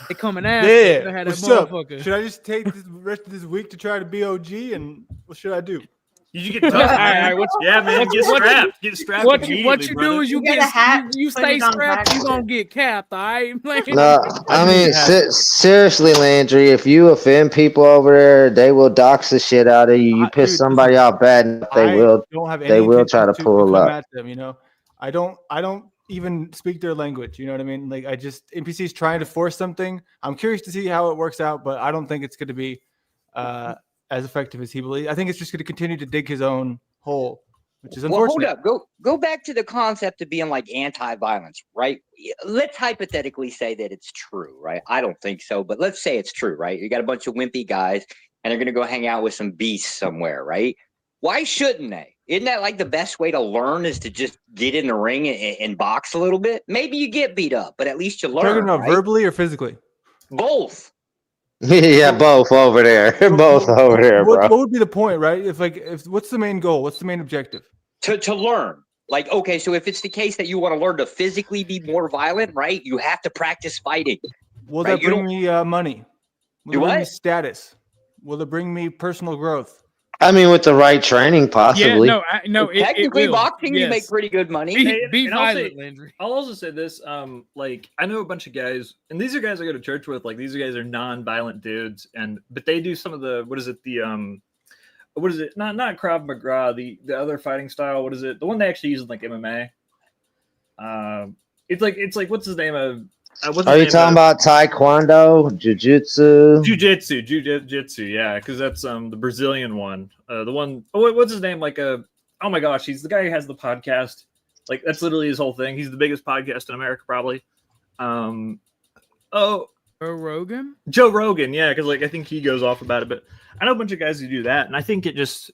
They coming after you. Yeah. Have that What's up? motherfucker. Should I just take this rest of this week to try to be OG, and what should I do? You get tough, man. Yeah, man. Get strapped. Get strapped. What you immediately, do brother. is you stay strapped. You gonna get capped. All right. No, I mean seriously, Landry. If you offend people over there, they will dox the shit out of you. You piss somebody out bad enough, they will try to pull come up. at them. You know, I don't even speak their language. You know what I mean? Like NPC's trying to force something. I'm curious to see how it works out, but I don't think it's going to be as effective as he believes. I think it's just going to continue to dig his own hole, which is unfortunate. Well, hold up. Go back to the concept of being like anti-violence, right? Let's hypothetically say that it's true, right? I don't think so, but let's say it's true, right? You got a bunch of wimpy guys, and they're going to go hang out with some beasts somewhere, right? Why shouldn't they? Isn't that like the best way to learn is to just get in the ring and box a little bit? Maybe you get beat up, but at least you learn. Talking about right? verbally or physically? Both. Yeah, both over there. Both over there, bro. What would be the point, right? If what's the main goal? What's the main objective? To learn. Like, okay, so if it's the case that you want to learn to physically be more violent, right? You have to practice fighting. Will right? that bring me money? Will it bring me status? Will it bring me personal growth? I mean, with the right training, possibly. Yeah, no. Technically, will. boxing, you Yes. make pretty good money. Be And I'll violent, say- Landry. I'll also say this: like I know a bunch of guys, and these are guys I go to church with. Like these guys are non-violent dudes, but they do some of the what is it? Not Krav Maga, the other fighting style. What is it? The one they actually use in like MMA. It's like what's his name? Are you talking about Taekwondo, Jiu-Jitsu, yeah, because that's the Brazilian one. The one, what's his name? Oh my gosh, he's the guy who has the podcast. Like that's literally his whole thing. He's the biggest podcast in America, probably. Joe Rogan? Joe Rogan, yeah, because like I think he goes off about it, but I know a bunch of guys who do that, and I think it just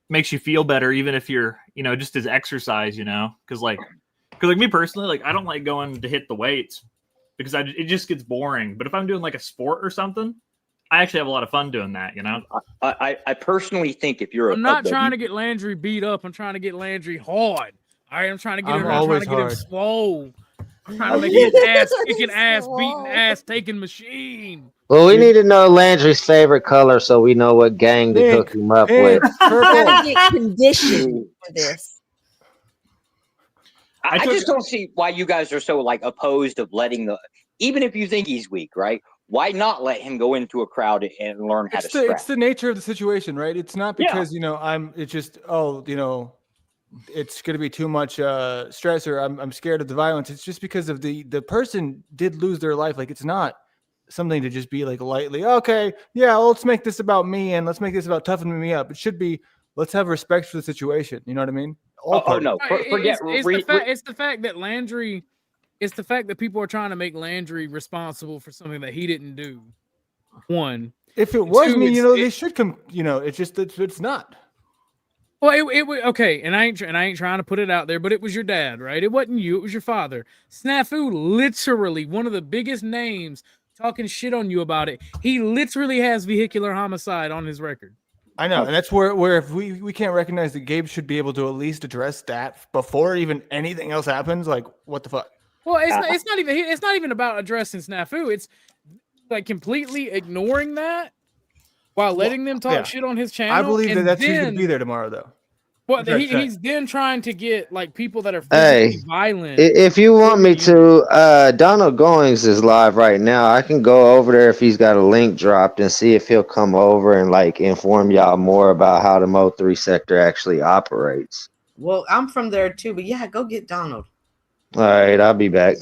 makes you feel better, even if you're, just as exercise, because like me personally, like I don't like going to hit the weights because it just gets boring. But if I'm doing like a sport or something, I actually have a lot of fun doing that, I personally think if you're I'm not trying to get Landry beat up. I'm trying to get Landry hard. All right, I'm trying to get him swole. I'm trying to make his ass kicking, ass beating, ass taking machine. Well, we need to know Landry's favorite color so we know what gang to hook him up with. Gotta get conditioned for this. I just don't see why you guys are so like opposed of letting even if you think he's weak, right? Why not let him go into a crowd and learn how to scrap? It's the nature of the situation, right? It's not because it's just it's going to be too much stress or I'm scared of the violence. It's just because of the person did lose their life. Like it's not something to just be like lightly, okay, yeah, well, let's make this about me and let's make this about toughening me up. It should be, let's have respect for the situation. You know what I mean? No, forget. It's the fact that Landry, it's the fact that people are trying to make Landry responsible for something that he didn't do. One, if it was me, they should come. It's just it's not. Well, it was okay, and I ain't trying to put it out there, but it was your dad, right? It wasn't you, it was your father. Snafu, literally one of the biggest names talking shit on you about it. He literally has vehicular homicide on his record. I know, and that's where if we can't recognize that Gabe should be able to at least address that before even anything else happens, like what the fuck? Well, it's not even about addressing snafu. It's like completely ignoring that while letting them talk shit on his channel. I believe and that's who's then, going to be there tomorrow, though. Well, That's what I'm saying. he's then trying to get like people that are Hey, physically violent. if you want me to, Donald Goings is live right now. I can go over there if he's got a link dropped and see if he'll come over and like inform y'all more about how the Mo3 sector actually operates. Well, I'm from there too, but yeah, go get Donald. All right, I'll be back.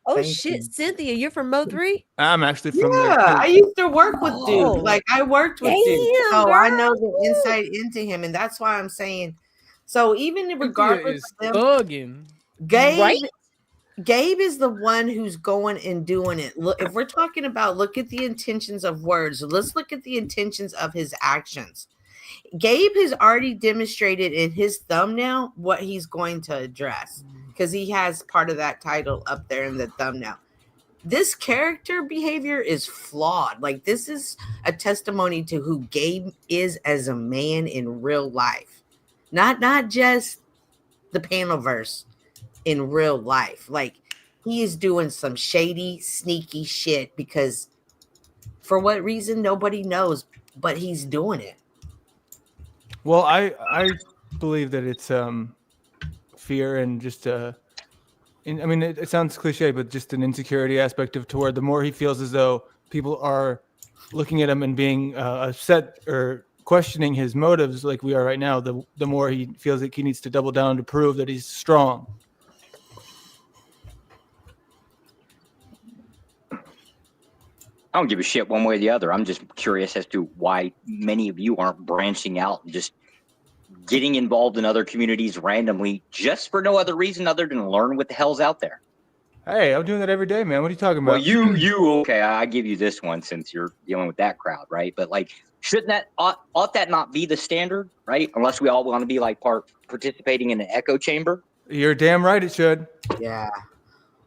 Oh shit, Cynthia, you're from Mo3? I'm actually from there. Yeah, I used to work with Oh. Duke. Like I worked with Duke, Damn, so I know girl. the insight into him, and that's why I'm saying. So even regardless is of them, thugging. Gabe, Right? Gabe is the one who's going and doing it. Look, if we're talking about look at the intentions of words, let's look at the intentions of his actions. Gabe has already demonstrated in his thumbnail what he's going to address because he has part of that title up there in the thumbnail. This character behavior is flawed. Like this is a testimony to who Gabe is as a man in real life. Not just the panelverse, in real life. Like he is doing some shady, sneaky shit because for what reason nobody knows, but he's doing it. Well, I believe that it's fear and just I mean it sounds cliche, but just an insecurity aspect of to where the more he feels as though people are looking at him and being upset or questioning his motives like we are right now, the more he feels like he needs to double down to prove that he's strong. I don't give a shit one way or the other. I'm just curious as to why many of you aren't branching out and just getting involved in other communities randomly just for no other reason other than learn what the hell's out there. Hey, I'm doing that every day, man. What are you talking about? Well, you okay, I give you this one since you're dealing with that crowd, right? But like, shouldn't that ought that not be the standard, right? Unless we all want to be like participating in an echo chamber. You're damn right it should. Yeah.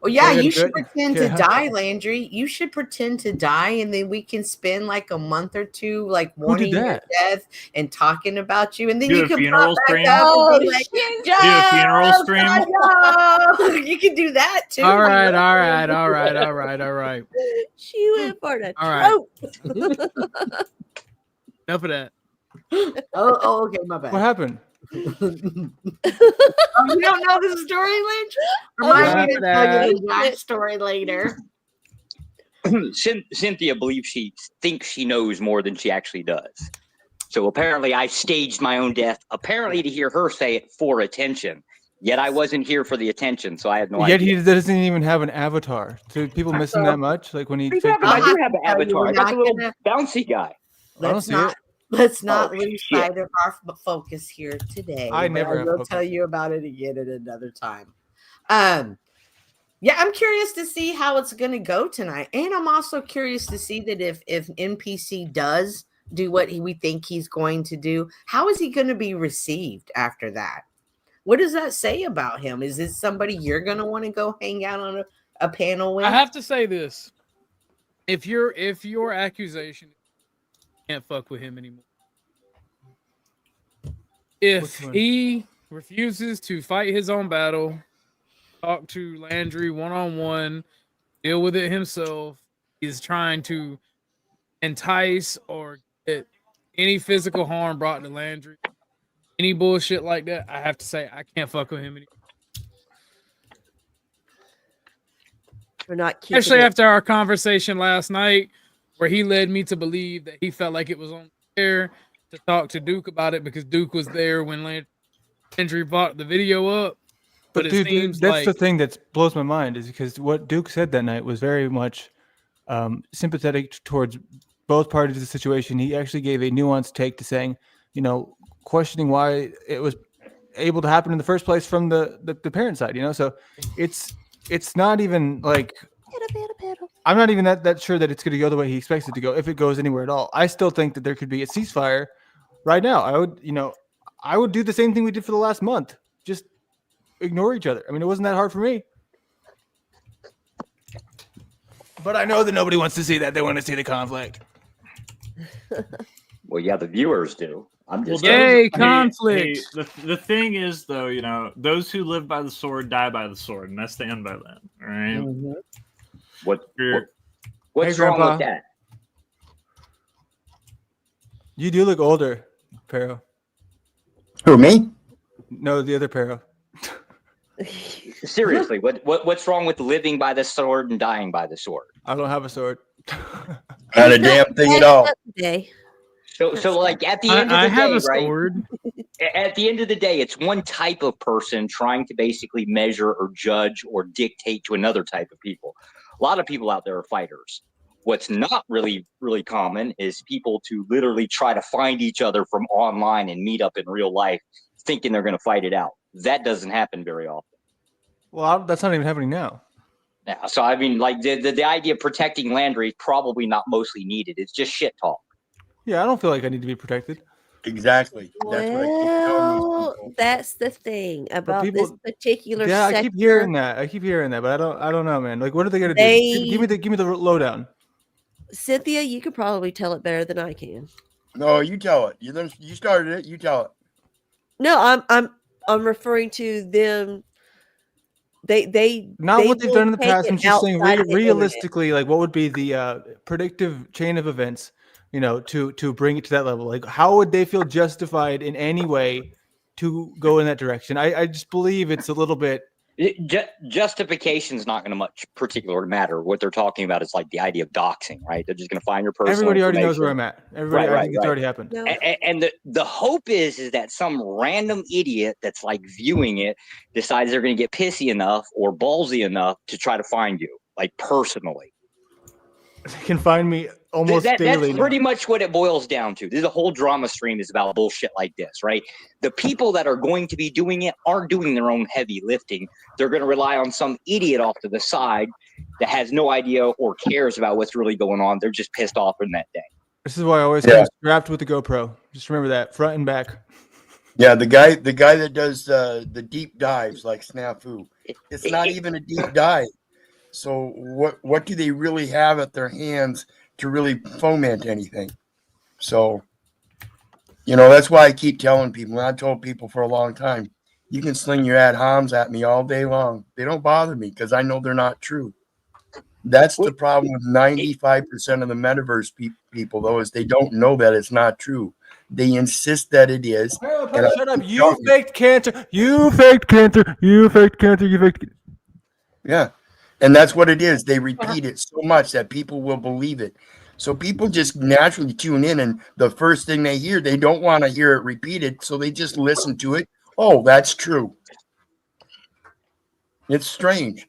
Well, yeah, Yeah, you should good. pretend to Yeah. die, Landry. You should pretend to die, and then we can spend like a month or two, like warning your that? death and talking about you, and then Do you a can funeral pop back stream? up Oh, and be like, shit. Do a funeral "Joe, stream? Joe." You can do that too. All right. She went for the All right. throat. Enough of that. Oh, okay, my bad. What happened? You don't know the story, Lynch? Remind me to Laugh tell at you the backstory later. Cynthia believes she thinks she knows more than she actually does. So apparently I staged my own death, apparently to hear her say it for attention. Yet I wasn't here for the attention, so I had no Yet idea. he doesn't even have an avatar. Do people miss him that much? Like when he. I do have an avatar. I got the little gonna- bouncy guy. Let's see not it. let's not Oh, lose shit. sight of our focus here today. I but never I have will focus. tell you about it again at another time. Yeah, I'm curious to see how it's going to go tonight, and I'm also curious to see that if NPC does do what we think he's going to do, how is he going to be received after that? What does that say about him? Is this somebody you're going to want to go hang out on a panel with? I have to say this: if your accusation, you can't fuck with him anymore. If Which one? he refuses to fight his own battle, talk to Landry one-on-one, deal with it himself, he's trying to entice or get any physical harm brought to Landry, any bullshit like that, I have to say I can't fuck with him anymore. We're not keeping Especially it. after our conversation last night, where he led me to believe that he felt like it was on air to talk to Duke about it because Duke was there when Landry brought the video up. But it dude, seems that's like the thing that blows my mind is because what Duke said that night was very much sympathetic towards both parties of the situation. He actually gave a nuanced take to saying, you know, questioning why it was able to happen in the first place from the parent side, you know? So it's not even like, I'm not even that sure that it's going to go the way he expects it to go, if it goes anywhere at all. I still think that there could be a ceasefire right now. I would do the same thing we did for the last month. Just ignore each other. I mean, it wasn't that hard for me. But I know that nobody wants to see that. They want to see the conflict. Well, yeah, the viewers do. I'm just conflict. The thing is, though, you know, those who live by the sword die by the sword, and I stand by that. All right. Mm-hmm. What's Hey, wrong Grandpa. with that? You do look older, Pero. Who, me? No, the other Pero. Seriously, what's wrong with living by the sword and dying by the sword? I don't have a sword. Not a damn thing at all. So like at the end of the I have day, a right? sword. At the end of the day, it's one type of person trying to basically measure or judge or dictate to another type of people. A lot of people out there are fighters. What's not really common is people to literally try to find each other from online and meet up in real life, thinking they're going to fight it out. That doesn't happen very often. Well, that's not even happening now. Yeah, so I mean, like the idea of protecting Landry is probably not mostly needed. It's just shit talk. Yeah, I don't feel like I need to be protected. Exactly. That's what I keep telling these Well, people. that's the thing about people- this particular Yeah, sector. I keep hearing that, but I don't know, man. Like, what are they gonna do? Give me the lowdown. Cynthia, you could probably tell it better than I can. No, you tell it. You started it. You tell it. No, I'm referring to them. They Not they what they've will done in the take past. it I'm just saying outside of the internet. realistically, like, what would be the predictive chain of events, you know, to bring it to that level? Like, how would they feel justified in any way to go in that direction? I just believe it's a little bit. Justification's not going to much particular matter. What they're talking about is like the idea of doxing, right? They're just going to find your personal Everybody already knows information. where I'm at. Everybody, I think it's already happened. No. And the hope is that some random idiot that's like viewing it decides they're going to get pissy enough or ballsy enough to try to find you, like personally. They can find me almost That's daily now. pretty much what it boils down to. The whole drama stream is about bullshit like this, right? The people that are going to be doing it aren't doing their own heavy lifting. They're going to rely on some idiot off to the side that has no idea or cares about what's really going on. They're just pissed off in that day. This is why I always come strapped with the GoPro. Just remember that, front and back. Yeah, the guy that does the deep dives like Snafu. It's not even a deep dive. So what do they really have at their hands to really foment anything? So, you know, that's why I keep telling people, and I told people for a long time, you can sling your ad homs at me all day long. They don't bother me because I know they're not true. That's the problem with 95% of the metaverse people, though, is they don't know that it's not true. They insist that it is. Shut up. You faked cancer. You faked cancer. You faked cancer. You faked. Yeah. And that's what it is. They repeat it so much that people will believe it. So people just naturally tune in, and the first thing they hear, they don't want to hear it repeated. So they just listen to it. Oh, that's true. It's strange.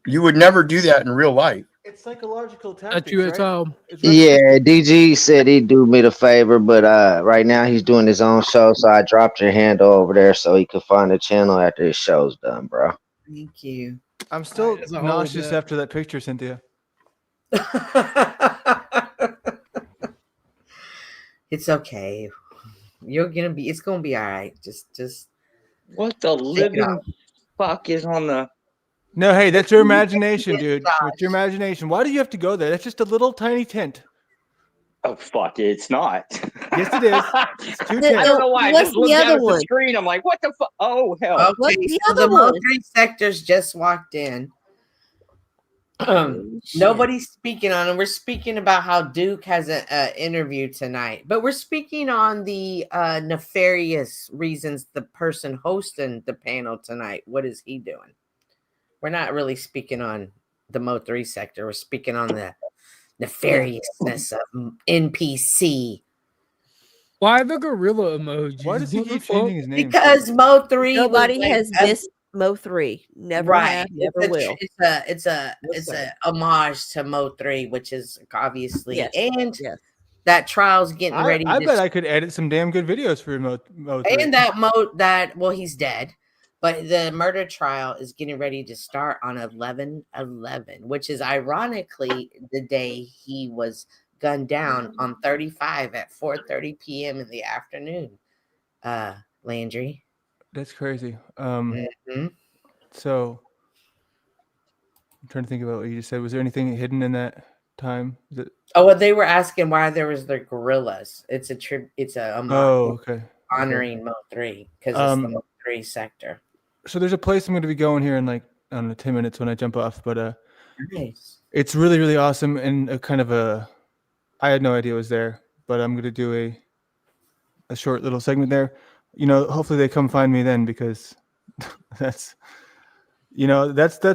You would never do that in real life. It's psychological At tactics, you at right? home. Yeah, DG said he'd do me the favor, but right now he's doing his own show, so I dropped your handle over there so he could find the channel after his show's done, bro. Thank you. I'm still It's a whole nauseous bit. after that picture, Cynthia. It's okay. It's gonna be all right. Just What the living fuck is on the? No, hey, that's your imagination, dude. It's your imagination. Why do you have to go there? That's just a little tiny tent. Oh fuck! It's not. Yes, it is. It's two I tents. don't know why. I What's just looked the down other at the one? screen. I'm like, what the fuck? Oh hell! okay. What's the So other the one? Moultrie sectors just walked in. Nobody's speaking on it. We're speaking about how Duke has an interview tonight, but we're speaking on the nefarious reasons the person hosting the panel tonight. What is he doing? We're not really speaking on the Mo3 sector. We're speaking on the nefariousness of NPC. Why the gorilla emoji? Why does he What the keep fuck? changing his name? Because Mo3 Nobody was has like missed Mo3. Never right. have, never will. It's a homage to Mo3, which is obviously Yes. and Yes. that trial's getting ready. I to bet I could edit some damn good videos for Mo 3. and well, he's dead, but the murder trial is getting ready to start on 11/11, which is ironically the day he was gunned down on 35 at 4:30 p.m. in the afternoon. Landry. That's crazy. Mhm. So I'm trying to think about what you just said. Was there anything hidden in that? time? Is it... Oh, well, they were asking why there was the gorillas. It's a okay. honoring Mo 3 because it's the Mo 3 sector. So there's a place I'm going to be going here in like, I don't know, 10 minutes when I jump off, but Nice. it's really, really awesome and a kind of I had no idea it was there, but I'm going to do a short little segment there. Hopefully they come find me then, because that's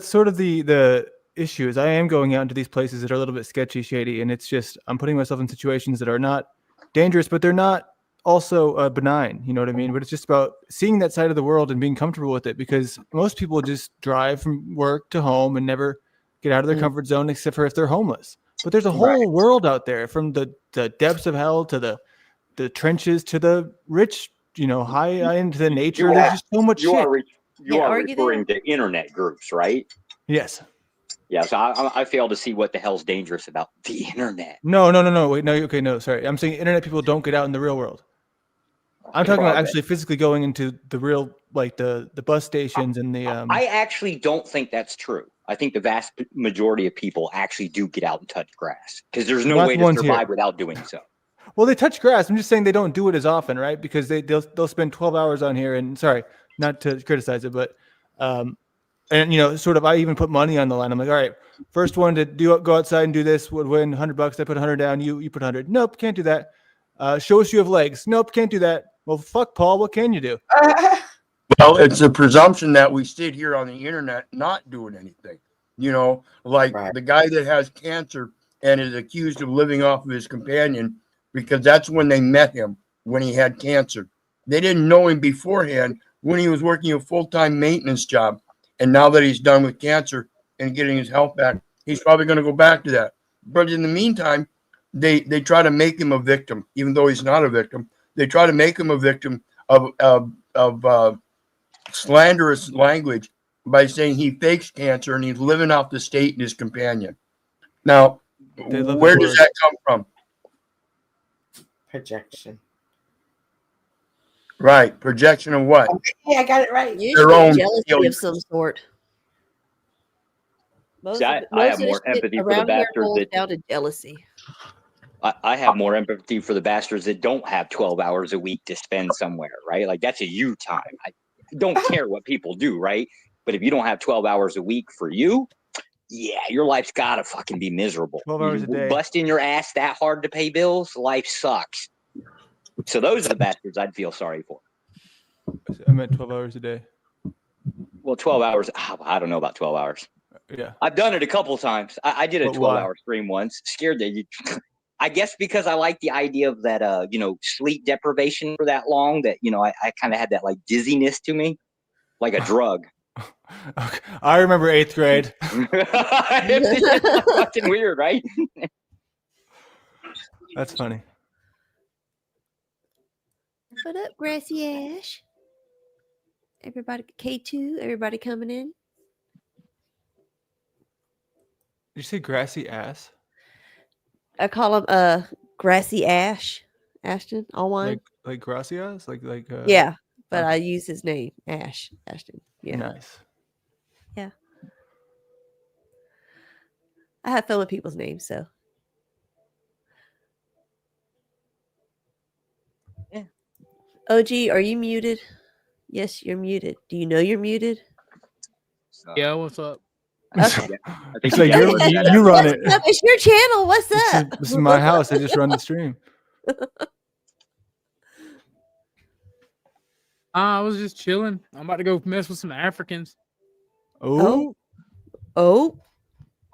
sort of the issue is I am going out into these places that are a little bit sketchy, shady, and it's just I'm putting myself in situations that are not dangerous, but they're not also benign. You know what I mean? But it's just about seeing that side of the world and being comfortable with it, because most people just drive from work to home and never get out of their comfort zone, except for if they're homeless. But there's a whole world out there, from the depths of hell to the trenches to the rich, high into the nature. There's just so much shit. You are referring to internet groups, right? Yes. Yeah, so I fail to see what the hell's dangerous about the internet. No. Wait, no. Okay, no. Sorry, I'm saying internet people don't get out in the real world. I'm talking about actually physically going into the real, like the bus stations and the. I actually don't think that's true. I think the vast majority of people actually do get out and touch grass, because there's no way to survive without doing so. Well, they touch grass. I'm just saying they don't do it as often, right? Because they'll spend 12 hours on here, and sorry, not to criticize it, but and sort of I even put money on the line. I'm like, all right, first one to go outside and do this would win $100. I put 100 down. You put 100. Nope, can't do that. Show us you have legs. Nope, can't do that. Well, fuck, Paul. What can you do? Well, it's a presumption that we sit here on the internet not doing anything. The guy that has cancer and is accused of living off of his companion, because that's when they met him, when he had cancer. They didn't know him beforehand when he was working a full-time maintenance job. And now that he's done with cancer and getting his health back, he's probably going to go back to that. But in the meantime, they try to make him a victim, even though he's not a victim. They try to make him a victim of slanderous language by saying he fakes cancer and he's living off the state and his companion. Now, where does that come from? Projection. Right. Projection of what? Hey, I got it right. Usually own jealousy of some sort. I have more empathy for the bastards that down to jealousy. I have more empathy for the bastards that don't have 12 hours a week to spend somewhere, right? Like, that's a you time. I don't care what people do, right? But if you don't have 12 hours a week for you, yeah, your life's gotta fucking be miserable. 12 hours a day. Busting your ass that hard to pay bills, life sucks. So those are the bastards I'd feel sorry for. I meant 12 hours a day. Well, 12 hours, I don't know about 12 hours. Yeah. I've done it a couple times. I did a 12-hour stream once. Scared that you... I guess because I like the idea of that, sleep deprivation for that long, that, I kind of had that like dizziness to me, like a drug. Okay. I remember 8th grade. It's fucking weird, right? That's funny. What up, Grassy Ash? Everybody, K2, everybody coming in? Did you say grassy ass? I call him Grassy Ashton, all one. Like grassy ass? Like yeah, but I use his name, Ashton. Yeah. Nice. Yeah. I have fun with people's names, so. Yeah. OG, are you muted? Yes, you're muted. Do you know you're muted? Yeah, what's up? Okay. It's like you run it. What's up? It's your channel. What's up? This is my house. I just run the stream. I was just chilling. I'm about to go mess with some Africans. Oh.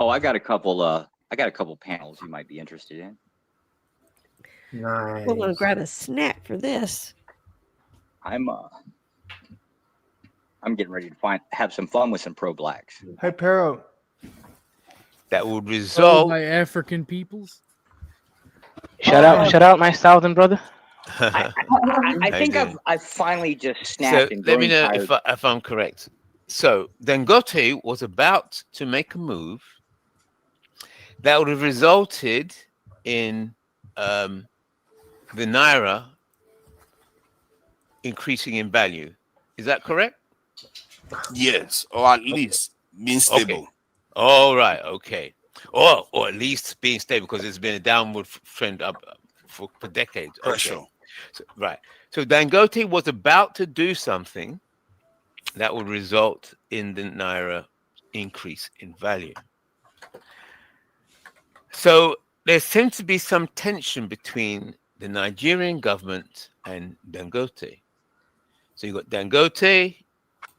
I got a couple panels you might be interested in. Nice. I'm gonna grab a snack for this. I'm getting ready to have some fun with some pro blacks. Hey, Pero. That would result. My African peoples. Shout out, my southern brother. I think I've finally just snapped. So and let me know tired. if I'm correct. So Dangote was about to make a move that would have resulted in the naira increasing in value. Is that correct? Yes, or at least being stable. Okay. All right. Okay. or at least being stable, because it's been a downward trend up for decades. Pressure. Okay. So, right. So Dangote was about to do something that would result in the naira increase in value. So there seems to be some tension between the Nigerian government and Dangote. So you've got Dangote,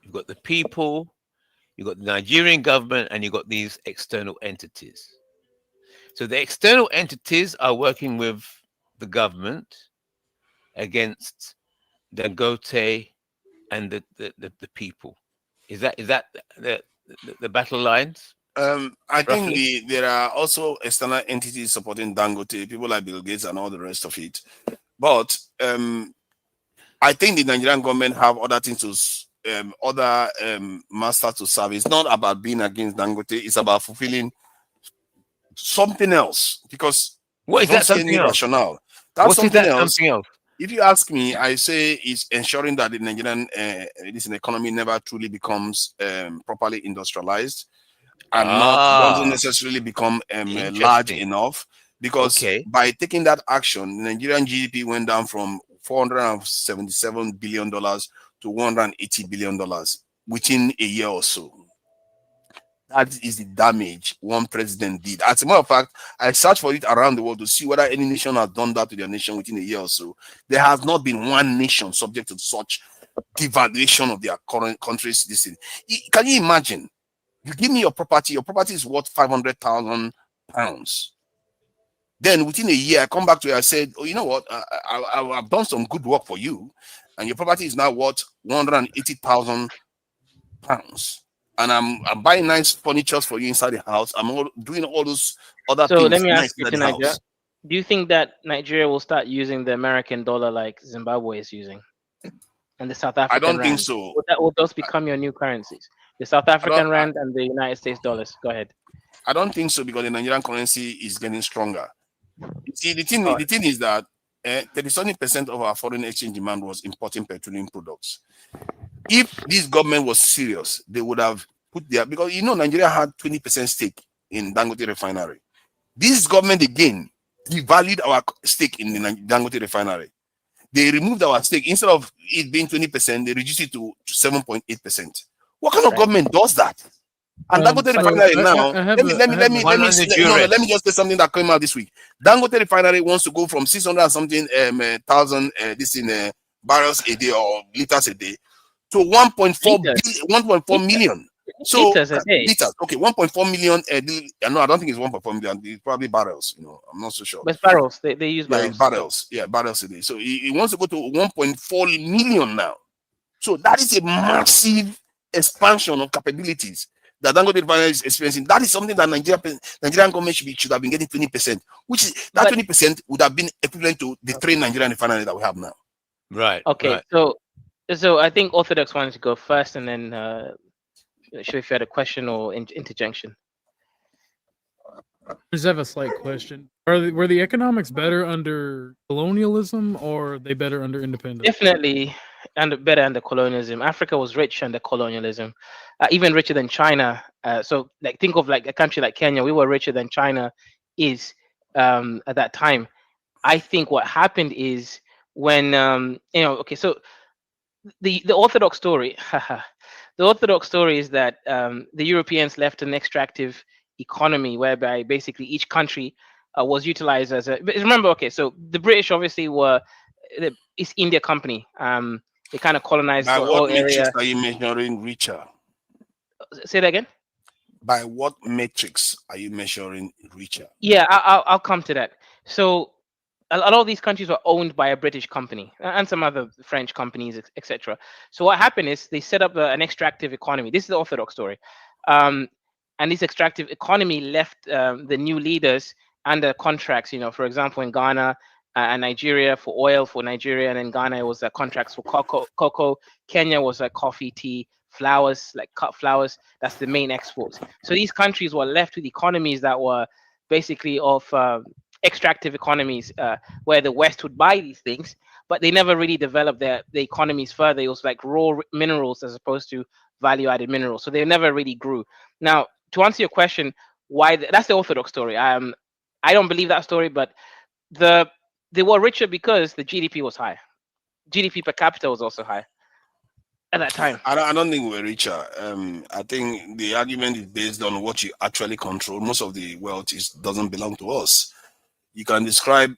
you've got the people, you've got the Nigerian government, and you've got these external entities. So the external entities are working with the government against Dangote and the people. Is that the battle lines? I think Roughly? there are also external entities supporting Dangote, people like Bill Gates and all the rest of it. But I think the Nigerian government have other things to other masters to serve. It's not about being against Dangote. It's about fulfilling something else, because what is I don't that see something any else? rationale. That's What is something that else. something else? If you ask me, I say it's ensuring that the Nigerian economy never truly becomes properly industrialized and doesn't necessarily become large enough. Because by taking that action, the Nigerian GDP went down from $477 billion to $180 billion within a year or so. That is the damage one president did. As a matter of fact, I searched for it around the world to see whether any nation has done that to their nation within a year or so. There has not been one nation subject to such devaluation of their current country's citizen. Can you imagine? You give me your property is worth £500,000. Then within a year, I come back to you, I said, oh, you know what? I've done some good work for you, and your property is now worth £180,000. And I'm buying nice furniture for you inside the house. I'm doing all those other So things let me nice ask you, inside the Nigeria, house. do you think that Nigeria will start using the American dollar like Zimbabwe is using, and the South African don't think rand? so. Will those become your new currencies? The South African rand and the United States dollars. Go ahead. I don't think so, because the Nigerian currency is getting stronger. You see, the thing is that 37% of our foreign exchange demand was importing petroleum products. If this government was serious, they would have put their, because Nigeria had 20% stake in Dangote refinery. This government again devalued our stake in the Dangote refinery. They removed our stake. Instead of it being 20%, they reduced it to 7.8%. What kind of government does that? And Dangote refinery now. Let me just say something that came out this week. Dangote refinery wants to go from 600 and something thousand barrels a day or liters a day to 1.4 million. So liters a day. Liters. Okay, 1.4 million. No, I don't think it's 1.4 million. It's probably barrels. I'm not so sure. But barrels. They use barrels. Yeah, barrels. Yeah, barrels a day. So he wants to go to 1.4 million now. So that is a massive expansion of capabilities that Dangote refinery is experiencing. That is something that Nigerian government should have been getting 20%, which is that 20% would have been equivalent to the 3 Nigerian refineries that we have now. Right. Okay. Right. So I think Orthodox wanted to go first, and then sure if you had a question or interjection. I just have a slight question. Were the economics better under colonialism, or are they better under independence? Definitely better under colonialism. Africa was rich under colonialism, even richer than China. So think of like a country like Kenya. We were richer than China is at that time. I think what happened is when so the Orthodox story, the Orthodox story is that the Europeans left an extractive economy whereby basically each country was utilized as a. Remember, okay, so the British obviously were the East India Company. They kind of colonized By the what whole matrix area. are you measuring richer? Say that again. By what matrix are you measuring richer? Yeah, I'll come to that. So a lot of these countries were owned by a British company and some other French companies, etc. So what happened is they set up an extractive economy. This is the Orthodox story. And this extractive economy left the new leaders under contracts. For example, in Ghana and Nigeria for oil for Nigeria, and in Ghana it was contracts for cocoa. Kenya was coffee, tea, flowers, like cut flowers. That's the main exports. So these countries were left with economies that were basically of extractive economies where the West would buy these things, but they never really developed the economies further. It was like raw minerals as opposed to value-added minerals. So they never really grew. Now, to answer your question, why that's the Orthodox story. I don't believe that story, but they were richer because the GDP was high. GDP per capita was also high at that time. I don't think we're richer. I think the argument is based on what you actually control. Most of the wealth doesn't belong to us. You can describe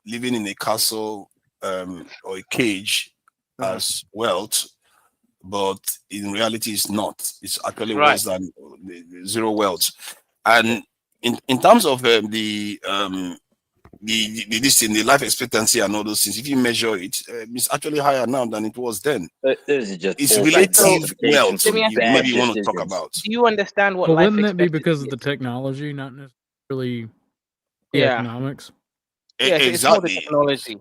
living in a castle or a cage as wealth, but in reality, it's not. It's actually worse than zero wealth. And in terms of the life expectancy and all those things, if you measure it, it's actually higher now than it was then. This is just it's relative wealth. Maybe you want to talk about. Do you understand what? Well, life wouldn't that be expectancy because of is? the technology, not necessarily the Yeah. economics? Yes, Exactly. it's more the technology.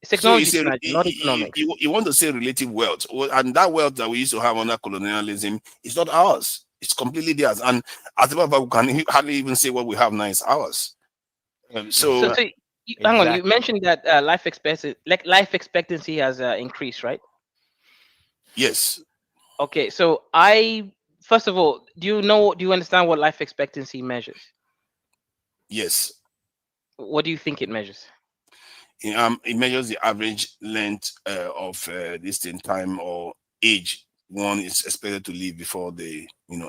It's technology, not economics. You want to say relative wealth, and that wealth that we used to have under colonialism is not ours. It's completely theirs. And as a matter of fact, we can hardly even say what we have now is ours. So Hang on. You mentioned that life expectancy has increased, right? Yes. Okay. So first of all, do you understand what life expectancy measures? Yes. What do you think it measures? It measures the average length of time or age one is expected to live before they,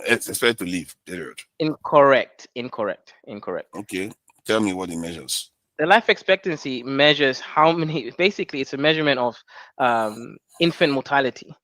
expected to live, period. Incorrect. Okay. Tell me what it measures. The life expectancy measures how many, basically it's a measurement of infant mortality,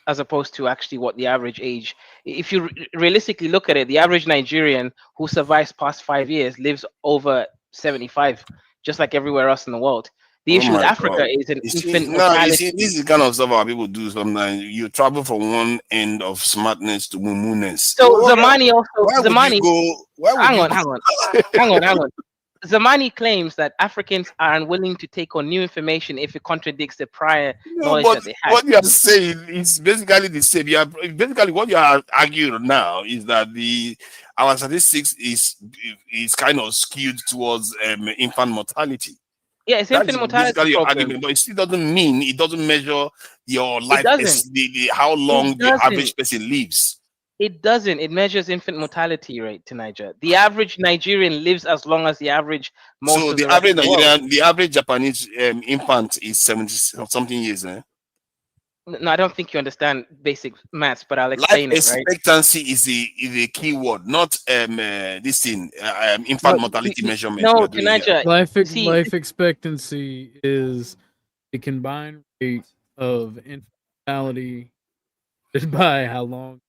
as opposed to actually what the average age. If you realistically look at it, the average Nigerian who survives past 5 years lives over 75, just like everywhere else in the world. The issue with Africa is an infant mortality. You see, this is the kind of stuff our people do sometimes. You travel from one end of smartness to mumuness. So Zamani hang on. Zamani claims that Africans are unwilling to take on new information if it contradicts the prior knowledge that they had. What you are saying is basically the same. Basically what you are arguing now is that our statistics is kind of skewed towards infant mortality. Yeah, it's infant mortality. Basically your argument, but it still doesn't mean it doesn't measure your life. How long the average person lives. It doesn't. It measures infant mortality rate to Niger. The average Nigerian lives as long as the average So the average Nigerian, the average Japanese infant is 70-something years. No, I don't think you understand basic maths, but I'll explain life it. Right? Expectancy is a key word, not this thing. Infant mortality measurement. No, Niger. Life expectancy is the combined rate of infant mortality by how long.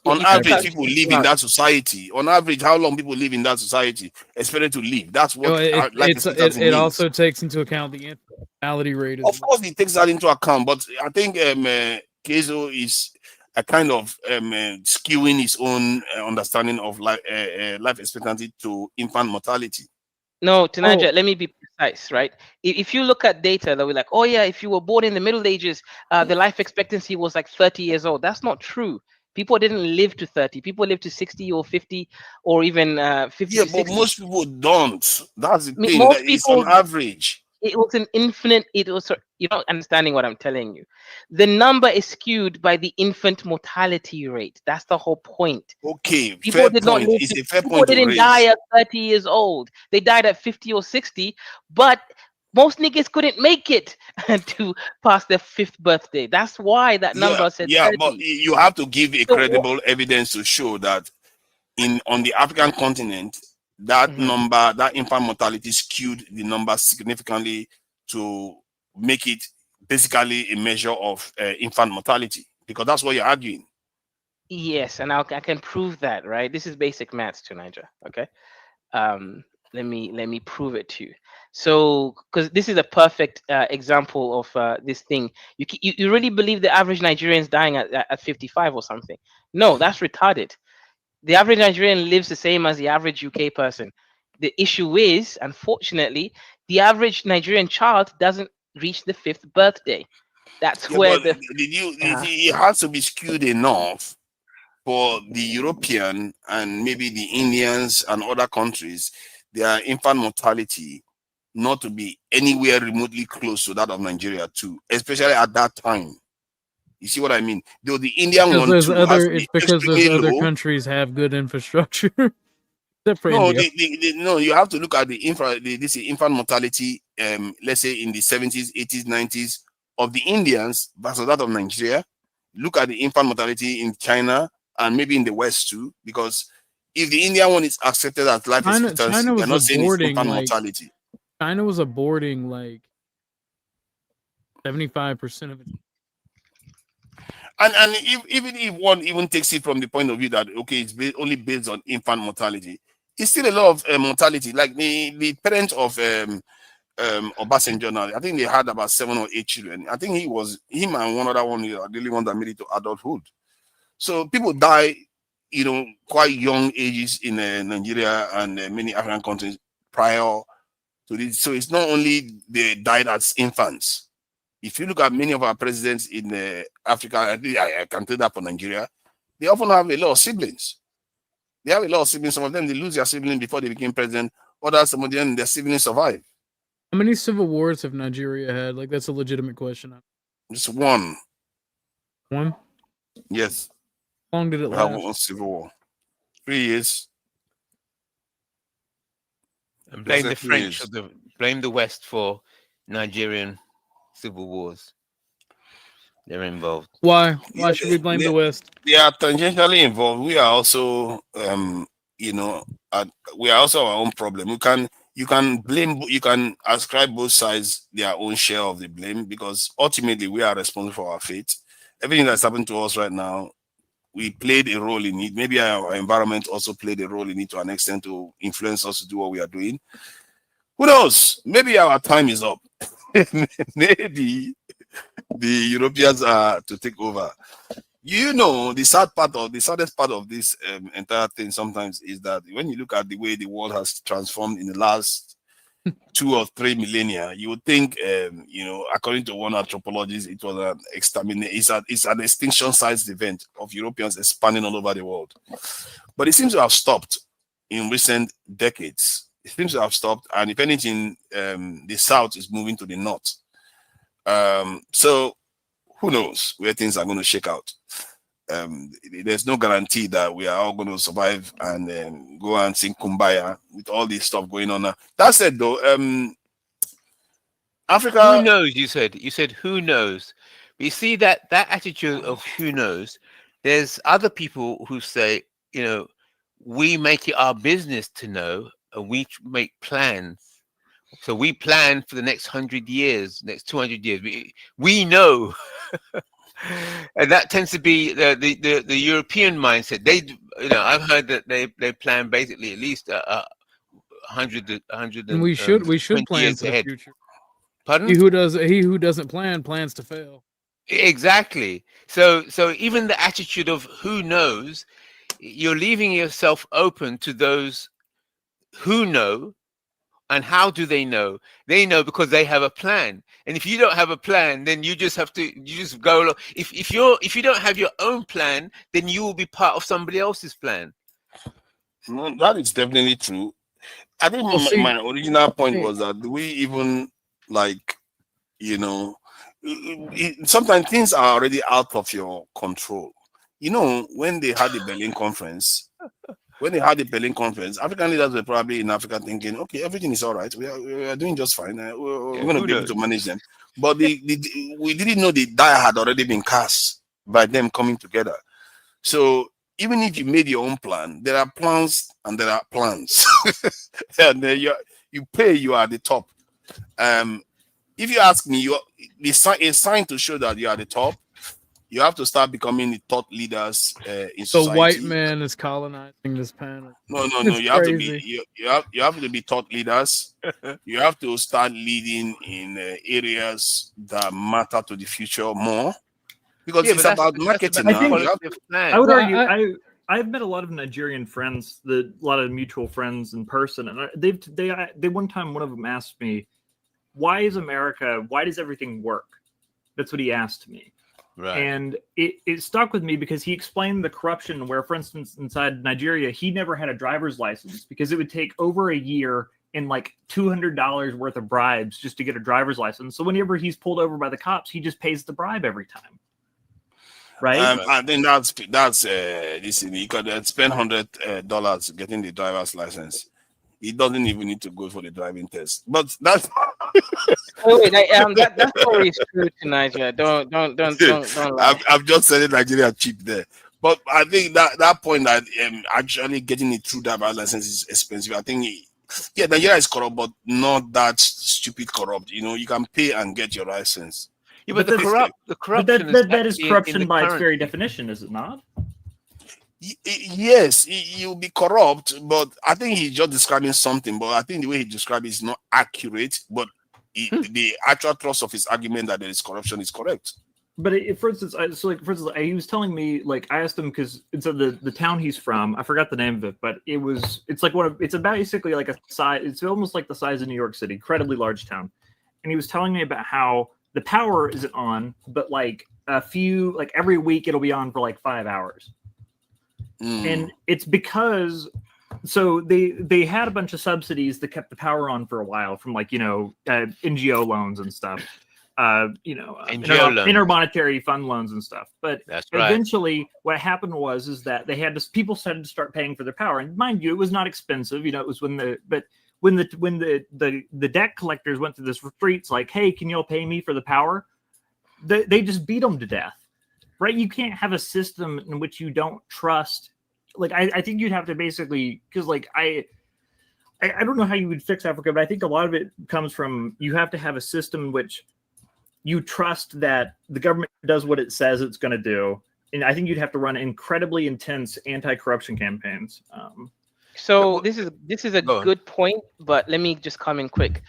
On average, people live in that society. On average, how long people live in that society expected to live. That's what it also takes into account the infant mortality rate. Of course, it takes that into account, but I think Kezo is a kind of skewing his own understanding of life expectancy to infant mortality. No, Tanaja, let me be precise, right? If you look at data that we're like, oh yeah, if you were born in the Middle Ages, the life expectancy was like 30 years old. That's not true. People didn't live to 30. People live to 60 or 50 or even 50. Yeah, but most people don't. That's the thing. It's on average. It was an infinite. It was. You're not understanding what I'm telling you. The number is skewed by the infant mortality rate. That's the whole point. Okay, people did not live. People didn't die at 30 years old. They died at 50 or 60. But most niggas couldn't make it to pass their 5th birthday. That's why that number said 30. But you have to give a credible evidence to show that on the African continent, that number, that infant mortality skewed the number significantly to make it basically a measure of infant mortality, because that's what you're arguing. Yes, and I can prove that, right? This is basic maths to Niger, okay? Let me prove it to you. So, because this is a perfect example of this thing. You really believe the average Nigerian is dying at 55 or something? No, that's retarded. The average Nigerian lives the same as the average UK person. The issue is, unfortunately, the average Nigerian child doesn't reach the 5th birthday. That's where it has to be skewed enough for the European and maybe the Indians and other countries, their infant mortality not to be anywhere remotely close to that of Nigeria too, especially at that time. You see what I mean? Though the Indian Because one there's too has other, to be it's because there's extremely other low. countries have good infrastructure. Except for No, India. no, you have to look at the infant mortality, let's say in the 70s, 80s, 90s of the Indians versus that of Nigeria. Look at the infant mortality in China and maybe in the West too, because if the Indian one is accepted as life expectancy, China they're was not saying it's aborting infant like mortality. China was aborting like 75% of it. And even if one even takes it from the point of view that okay, it's only based on infant mortality, it's still a lot of mortality. Like the parents of Obasanjo now, I think they had about 7 or 8 children. I think him and one other one are the only one that made it to adulthood. So people die, quite young ages in Nigeria and many African countries prior to this. So it's not only they died as infants. If you look at many of our presidents in Africa, I can tell that for Nigeria, they often have a lot of siblings. They have a lot of siblings. Some of them, they lose their siblings before they became president. Others, some of them, their siblings survive. How many civil wars have Nigeria had? Like, that's a legitimate question. Just one. One? Yes. How long did it We have last? one civil war. 3 years. And blame the French or blame the West for Nigerian civil wars. They're involved. Why? Why should we blame the West? They are tangentially involved. We are also, we are also our own problem. You can ascribe both sides their own share of the blame, because ultimately we are responsible for our fate. Everything that's happened to us right now, we played a role in it. Maybe our environment also played a role in it to an extent to influence us to do what we are doing. Who knows? Maybe our time is up. Maybe the Europeans are to take over. The saddest part of this entire thing sometimes is that when you look at the way the world has transformed in the last 2 or 3 millennia, you would think, according to one anthropologist, it was an extermination. It's an extinction-sized event of Europeans expanding all over the world. But it seems to have stopped in recent decades. It seems to have stopped, and if anything, the South is moving to the North. So who knows where things are going to shake out. There's no guarantee that we are all going to survive and go and sing Kumbaya with all this stuff going on now. That said, though, Africa. Who knows? You said who knows. But you see that attitude of who knows. There's other people who say, we make it our business to know, and we make plans. So we plan for the next 100 years, next 200 years. We know. And that tends to be the European mindset. I've heard that they plan basically at least 100 and we should plan for the future. Pardon? He who doesn't plan plans to fail. Exactly. So even the attitude of who knows, you're leaving yourself open to those who know. And how do they know? They know because they have a plan. And if you don't have a plan, then you just go along. If you don't have your own plan, then you will be part of somebody else's plan. No, that is definitely true. I think my original point was that we even sometimes things are already out of your control. When they had the Berlin Conference, African leaders were probably in Africa thinking, okay, everything is all right. We are doing just fine. We're going to be able to manage them. But we didn't know the die had already been cast by them coming together. So even if you made your own plan, there are plans and there are plans. And you are at the top. If you ask me, a sign to show that you are at the top, you have to start becoming the thought leaders in society. The white man is colonizing this planet. No. You have to be. You have to be thought leaders. You have to start leading in areas that matter to the future more, because it's about marketing now. I would argue. I've met a lot of Nigerian friends, a lot of mutual friends in person, and they one time one of them asked me, "Why is America? Why does everything work?" That's what he asked me. Right. And it stuck with me because he explained the corruption where, for instance, inside Nigeria, he never had a driver's license because it would take over a year and like $200 worth of bribes just to get a driver's license. So whenever he's pulled over by the cops, he just pays the bribe every time. right? I think that's this. You could spend $100 getting the driver's license. He doesn't even need to go for the driving test. But that's wait, that story is true to Nigeria. Don't lie. I'm just saying Nigeria cheap there. But I think that point that actually getting a true driver's license is expensive. I think Nigeria is corrupt, but not that stupid corrupt. You know, you can pay and get your license. Yeah, but the corruption that is corruption by its very definition, is it not? Yes, you'll be corrupt, but I think he's just describing something. But I think the way he described it is not accurate. But the actual thrust of his argument that there is corruption is correct. But for instance, he was telling me, like, I asked him because it's the town he's from. I forgot the name of it, but it's like it's basically like a size. It's almost like the size of New York City, incredibly large town. And he was telling me about how the power isn't on, but like every week it'll be on for like 5 hours. And it's because they had a bunch of subsidies that kept the power on for a while from NGO loans and stuff. Intermonetary fund loans and stuff. But eventually what happened was that people started to start paying for their power. And mind you, it was not expensive. It was when the debt collectors went to the streets like, hey, can y'all pay me for the power? They just beat them to death. Right? You can't have a system in which you don't trust. Like, I think you'd have to basically, because like I don't know how you would fix Africa, but I think a lot of it comes from you have to have a system in which you trust that the government does what it says it's going to do. And I think you'd have to run incredibly intense anti-corruption campaigns. So this is a good point, but let me just come in quick.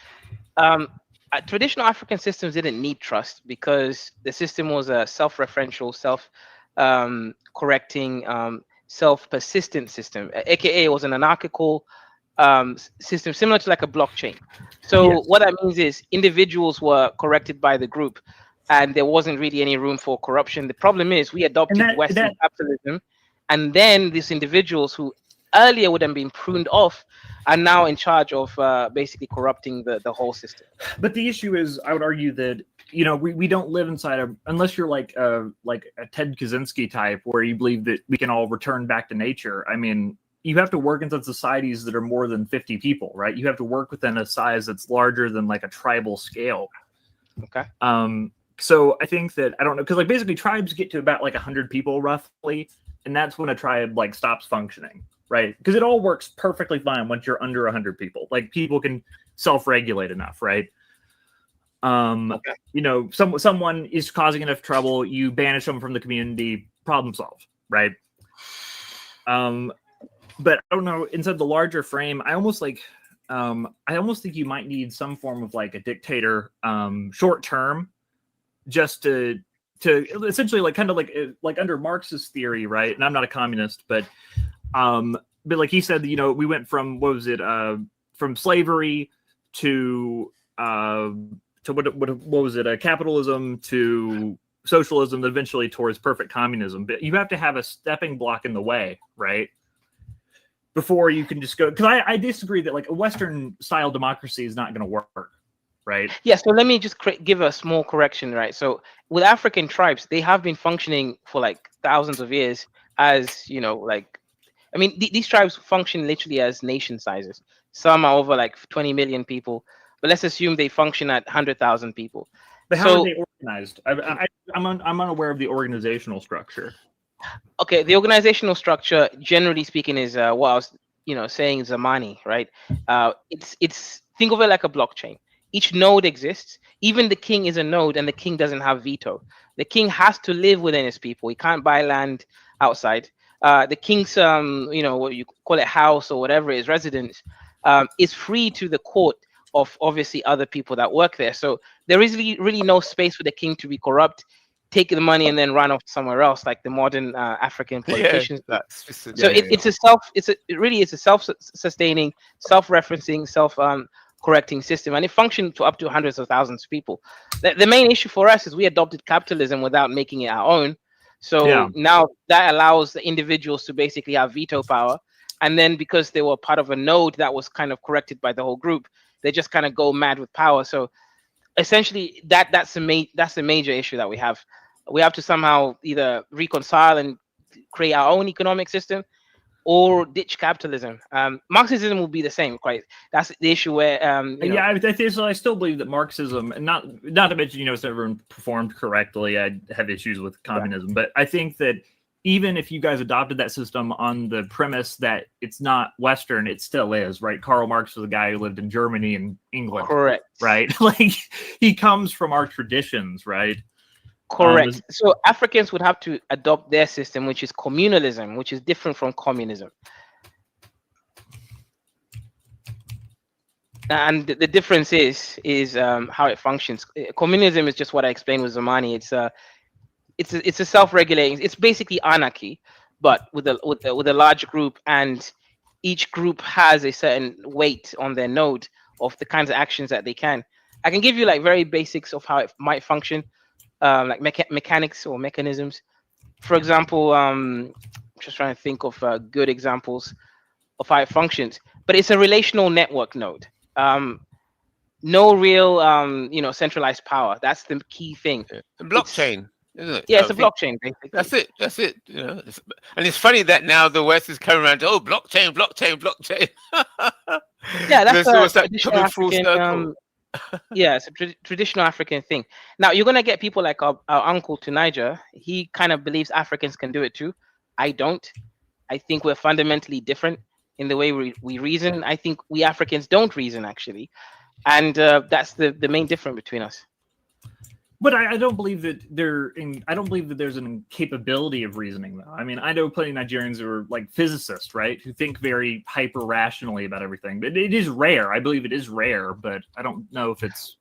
Traditional African systems didn't need trust because the system was a self-referential, self-correcting, self-persistent system, aka it was an anarchical system similar to like a blockchain. So what that means is individuals were corrected by the group and there wasn't really any room for corruption. The problem is we adopted Western capitalism, and then these individuals who earlier would have been pruned off are now in charge of basically corrupting the whole system. But the issue is, I would argue that we don't live inside unless you're like a Ted Kaczynski type where you believe that we can all return back to nature. I mean, you have to work inside societies that are more than 50 people, right? You have to work within a size that's larger than like a tribal scale. Okay. So I think that, I don't know, because like basically tribes get to about like 100 people roughly, and that's when a tribe like stops functioning, right? Because it all works perfectly fine once you're under 100 people. Like people can self-regulate enough, right? Someone is causing enough trouble, you banish them from the community, problem solved, right? But I don't know, inside the larger frame, I almost think you might need some form of like a dictator short term, just to essentially like kind of like under Marx's theory, right? And I'm not a communist, but like he said, we went from from slavery to what was it? Capitalism to socialism, eventually towards perfect communism. But you have to have a stepping block in the way, right? Before you can just go, because I disagree that like a Western style democracy is not going to work, right? Yeah. So let me just give a small correction, right? So with African tribes, they have been functioning for like thousands of years as these tribes function literally as nation sizes. Some are over like 20 million people, but let's assume they function at 100,000 people. But how are they organized? I'm unaware of the organizational structure. Okay, the organizational structure, generally speaking, is what I was, saying Zamani, right? It's think of it like a blockchain. Each node exists. Even the king is a node, and the king doesn't have veto. The king has to live within his people. He can't buy land outside. The king's, what you call it, house or whatever it is, residence, is free to the court of obviously other people that work there. So there is really no space for the king to be corrupt, take the money and then run off somewhere else, like the modern African politicians. It's a self-sustaining, self-referencing, self-correcting system, and it functions to up to hundreds of thousands of people. The main issue for us is we adopted capitalism without making it our own. So now that allows the individuals to basically have veto power, and then because they were part of a node that was kind of corrected by the whole group, they just kind of go mad with power. So essentially, that's a major issue that we have. We have to somehow either reconcile and create our own economic system, or ditch capitalism. Marxism will be the same, quite. That's the issue where yeah, I still believe that Marxism, and not to mention, it's never been performed correctly. I have issues with communism, but I think that even if you guys adopted that system on the premise that it's not Western, it still is, right? Karl Marx was a guy who lived in Germany and England. Correct. Right? Like, he comes from our traditions, right? Correct. So Africans would have to adopt their system, which is communalism, which is different from communism. And the difference is how it functions. Communism is just what I explained with Zamani. It's a self-regulating. It's basically anarchy, but with a large group, and each group has a certain weight on their node of the kinds of actions that they can. I can give you like very basics of how it might function, like mechanics or mechanisms. For example, just trying to think of good examples of how it functions. But it's a relational network node. No real, centralized power. That's the key thing. The blockchain, isn't it? Yeah, it's a blockchain. Basically. That's it. And it's funny that now the West is coming around to, blockchain. Yeah, that's almost like traditional coming full African. circle. Yeah, it's a traditional African thing. Now you're gonna get people like our uncle to Niger. He kind of believes Africans can do it too. I don't. I think we're fundamentally different in the way we reason. I think we Africans don't reason, actually, and that's the main difference between us. But I don't believe that I don't believe that there's an incapability of reasoning, though. I mean, I know plenty of Nigerians who are like physicists, right, who think very hyper rationally about everything. But it is rare. I believe it is rare, but I don't know if it's.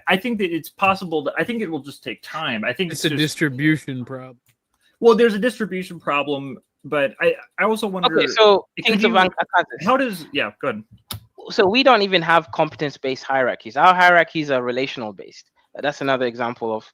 I think that it's possible. I think it will just take time. I think it's a distribution problem. Well, there's a distribution problem, but I also wonder. Okay, so how does go ahead. So we don't even have competence-based hierarchies. Our hierarchies are relational-based. That's another example of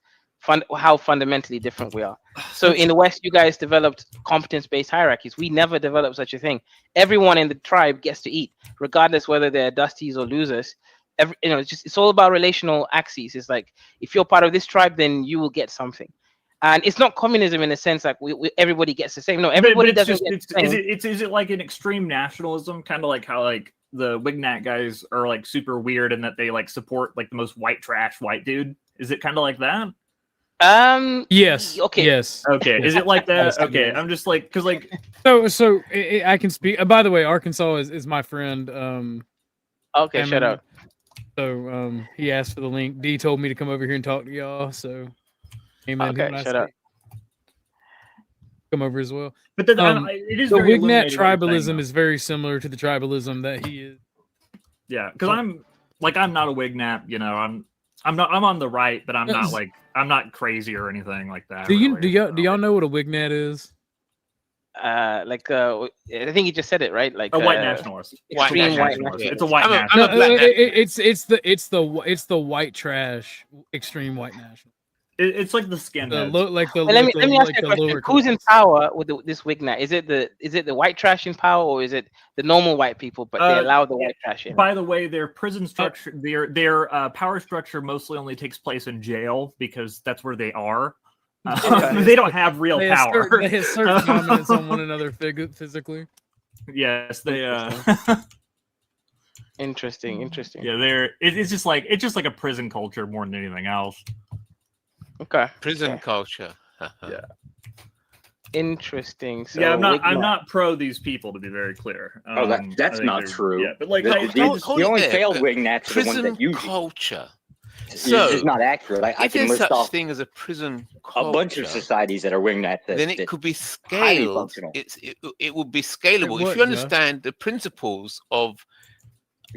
how fundamentally different we are. So in the West, you guys developed competence-based hierarchies. We never developed such a thing. Everyone in the tribe gets to eat, regardless whether they're dusties or losers. It's all about relational axes. It's like, if you're part of this tribe, then you will get something. And it's not communism in the sense like everybody gets the same. No, everybody doesn't get the same. Is it like an extreme nationalism, kind of like how like the wnat guys are like super weird and that they like support like the most white trash white dude? Is it kind of like that? Yes. Okay. Yes. Okay. Is it like that? Okay. I'm just like, because like. So I can speak. By the way, Arkansas is my friend. Okay. Shout out. So he asked for the link. D told me to come over here and talk to y'all. So. Okay. Shout out. Come over as well. But then, it is the very wnat illuminating tribalism is very similar to the tribalism that he is. Yeah, because I'm not a wnat. I'm on the right, but I'm not like I'm not crazy or anything like that. Do y'all know what a wnat is? I think you just said it, right? Like a white nationalist. Extreme white nationalist. It's a white nationalist. I'm a black it's the white trash extreme white nationalist. It's like the skinheads. Let me ask you a question. Who's in power with this wnat? Is it the white trash in power, or is it the normal white people, but they allow the white trash in? By the way, their prison structure, their power structure mostly only takes place in jail because that's where they are. They don't have real power. They assert dominance on one another physically. Yes, they. Interesting. Yeah, it's just like a prison culture more than anything else. Okay. Prison culture. Yeah. Interesting. So yeah, I'm not pro these people, to be very clear. That's not true. Yeah, but like the only failed wingnats are the ones that use culture. So it's not accurate. I can list off thing as a prison culture, a bunch of societies that are wingnats. Then it could be scaled. It would be scalable if you understand the principles of.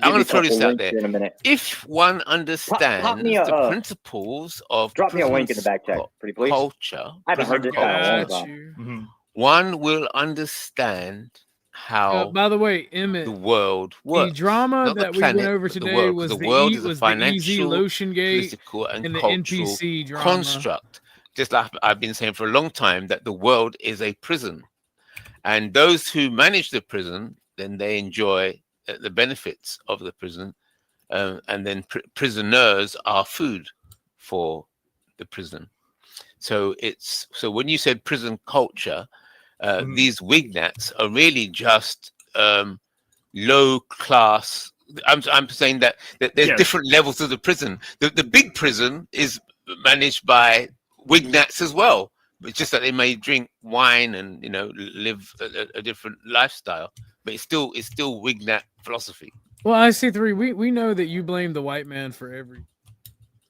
I'm going to throw this out there. In a minute. If one understands the principles of drop me a link in the back chat, pretty please. Culture, I haven't heard this in a long time. One will understand how. By the way, Emmett, the world works. The drama that we went over today was the easy lotion gate and the NPC drama construct. Just like I've been saying for a long time, that the world is a prison, and those who manage the prison, then they enjoy the benefits of the prison, and then prisoners are food for the prison. So when you said prison culture, these wignats are really just low class. I'm saying that there's different levels of the prison. The big prison is managed by wignats as well. It's just that they may drink wine and live a different lifestyle, but it's still wignat philosophy. Well, IC3, we know that you blame the white man for everything.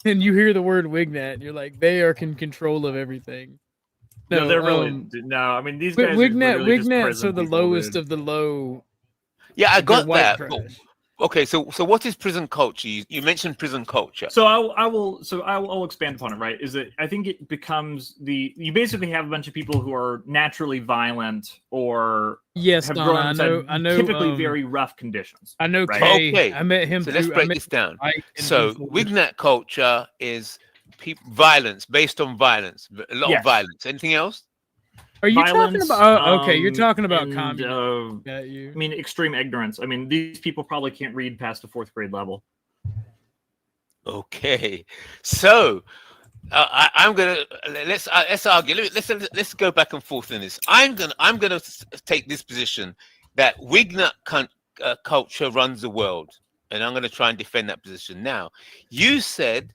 And you hear the word wignat, and you're like, they are in control of everything. No, they're really no. I mean, these guys wignats are the lowest of the low. Yeah, I got white that. trash. But, okay, so what is prison culture? You mentioned prison culture. So I'll expand upon it. Right? Is that I think it becomes you basically have a bunch of people who are naturally violent or have Don, grown up I know typically very rough conditions. I know right? Kay. Okay, I met him. So let's break this down. So wignat culture is violence based on violence, a lot of violence. Anything else? Are you talking about? Okay, you're talking about and, communism. I mean, extreme ignorance. I mean, these people probably can't read past a 4th grade level. Okay, so I'm gonna let's argue. Let's go back and forth in this. I'm gonna take this position that wignat culture runs the world, and I'm gonna try and defend that position. Now, you said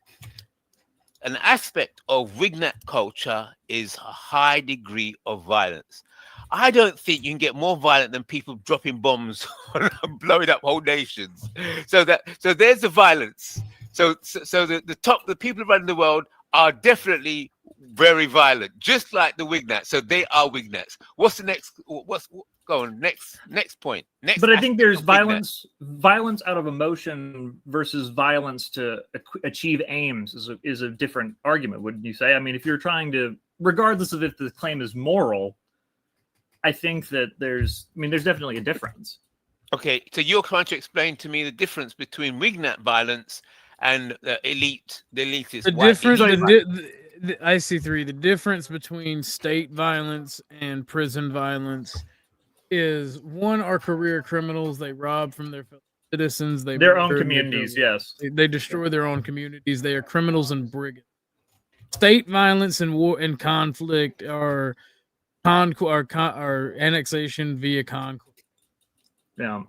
an aspect of wignat culture is a high degree of violence. I don't think you can get more violent than people dropping bombs and blowing up whole nations. So there's the violence. So the people running the world are definitely very violent, just like the wignats. So they are wignats. What's the next? Go on, next point. But I think there's violence out of emotion versus violence to achieve aims is a different argument, wouldn't you say? I mean, if you're trying to, regardless of if the claim is moral, I think that there's definitely a difference. Okay, so you're trying to explain to me the difference between wignat violence and the elitist. The difference. IC3. The difference between state violence and prison violence is one are career criminals. They rob from their citizens. Their own communities. Yes, they destroy their own communities. They are criminals and brigands. State violence and war and conflict are annexation via conquest. Yeah,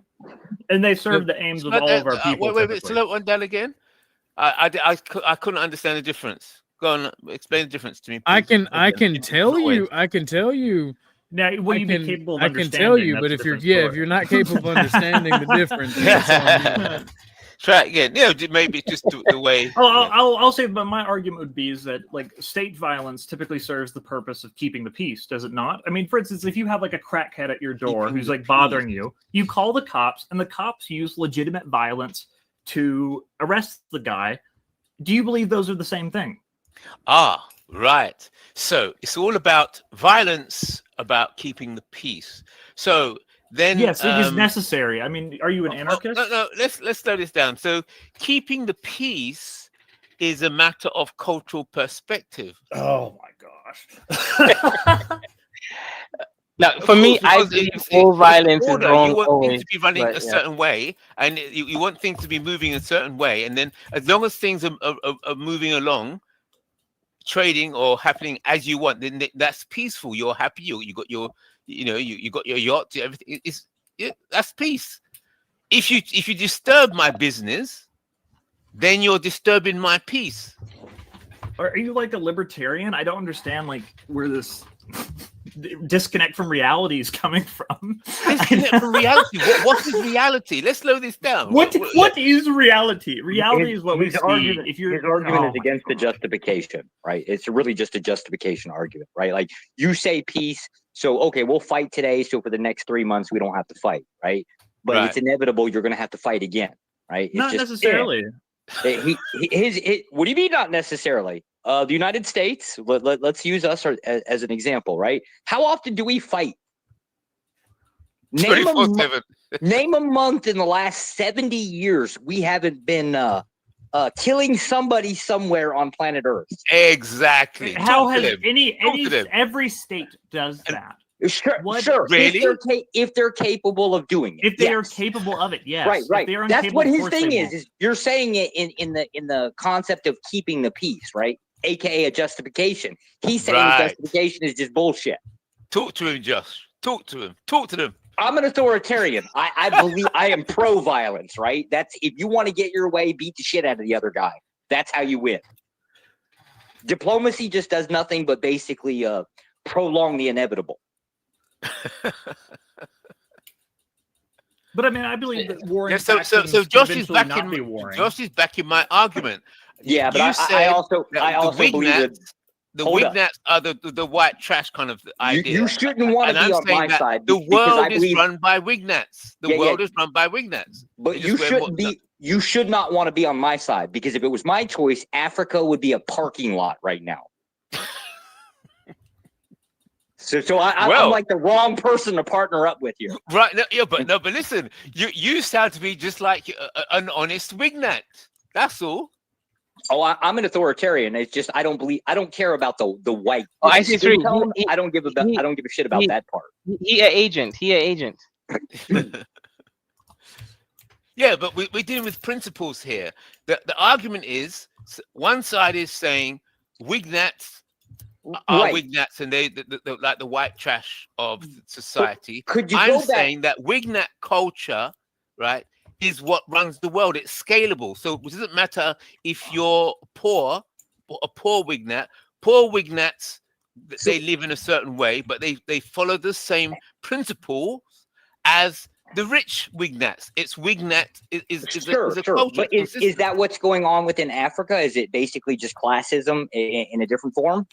and they serve the aims of all of our people. Wait, slow one down again. I couldn't understand the difference. Go on, explain the difference to me. Please. I can tell you. Now, will you be capable of I can tell you, but if you're not capable of understanding the difference, that's on you. Try it again. Maybe just the way. I'll say, but my argument would be is that like state violence typically serves the purpose of keeping the peace, does it not? I mean, for instance, if you have like a crackhead at your door who's like bothering you, you call the cops, and the cops use legitimate violence to arrest the guy. Do you believe those are the same thing? Ah, right. So it's all about violence, about keeping the peace. So then, yes, it is necessary. I mean, are you an anarchist? No. Let's slow this down. So keeping the peace is a matter of cultural perspective. Oh my gosh. Now, for me, I believe all violence is wrong. You want things to be running a certain way, and you want things to be moving a certain way, and then as long as things are moving along, trading or happening as you want, then that's peaceful. You're happy. You got your, you got your yacht. Everything that's peace. If you disturb my business, then you're disturbing my peace. Are you like a libertarian? I don't understand like where this disconnect from reality is coming from. Disconnect from reality. What is reality? Let's slow this down. What is reality? Reality is what we see. His argument is against the justification, right? It's really just a justification argument, right? Like you say peace, so okay, we'll fight today, so for the next 3 months we don't have to fight, right? But it's inevitable you're going to have to fight again, right? Not necessarily. What do you mean not necessarily? The United States, let's use us as an example, right? How often do we fight? Name a month in the last 70 years we haven't been killing somebody somewhere on planet Earth. Exactly. How has every state does that? Sure. Really? If they're capable of doing it. If they are capable of it, yes. Right. That's what his thing is you're saying it in the concept of keeping the peace, right? aka a justification. He's saying Right. justification is just bullshit. Talk to him, Josh. Talk to him. Talk to them. I'm an authoritarian. I believe I am pro-violence, right? That's if you want to get your way, beat the shit out of the other guy. That's how you win. Diplomacy just does nothing but basically prolong the inevitable. But I mean, I believe that warring Yeah, so factions Josh could is eventually not be backing warring. Josh is backing my argument. Yeah, but You I said also that believe that the hold up. Wignats are the white trash kind of idea. You shouldn't want And to be I'm on saying my that side the because I world is believe run by Wignats. The Yeah, world yeah. is run by Wignats. But They you just wear shouldn't be. You should not want to be on my side because if it was my choice, Africa would be a parking lot right now. So I'm like the wrong person to partner up with here. Right? But listen, you sound to be just like an honest Wignat. That's all. Oh, I'm an authoritarian. It's just I don't care about the white. Oh, the I see skin three. tone. I don't give a shit about that part. He an agent. He an agent. Yeah, but we're dealing with principles here. The argument is one side is saying Wignats are Right. Wignats and they're like the white trash of society. Could you I'm go back- saying that Wignat culture, right, is what runs the world. It's scalable. So it doesn't matter if you're poor or a poor Wignat. Poor Wignats, they live in a certain way, but they follow the same principles as the rich Wignats. It's Wignat is Sure. a culture. But is that what's going on within Africa? Is it basically just classism in a different form?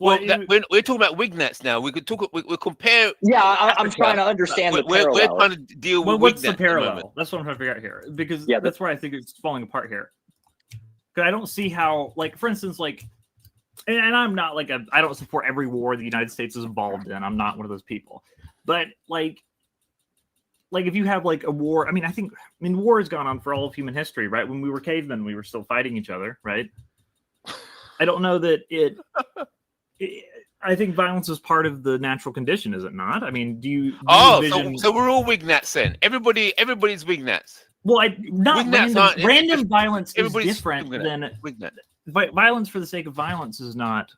Well, we're talking about Wignats now. We could talk. We compare. Yeah, I'm Africa, trying to understand the we're parallel. trying to deal with What's Wignat the at the moment. parallel? That's what I'm trying to figure out here, because that's where I think it's falling apart here. Because I don't see how, like, for instance, like, and I'm not like I don't support every war the United States is involved in. I'm not one of those people, but like if you have like a war, I mean, war has gone on for all of human history, right? When we were cavemen, we were still fighting each other, right? I don't know that I think violence is part of the natural condition, is it not? I mean, do you envision... so we're all Wignats then. Everybody's Wignats. Well, not Wignats random violence is everybody's different than Wignat. Violence for the sake of violence is not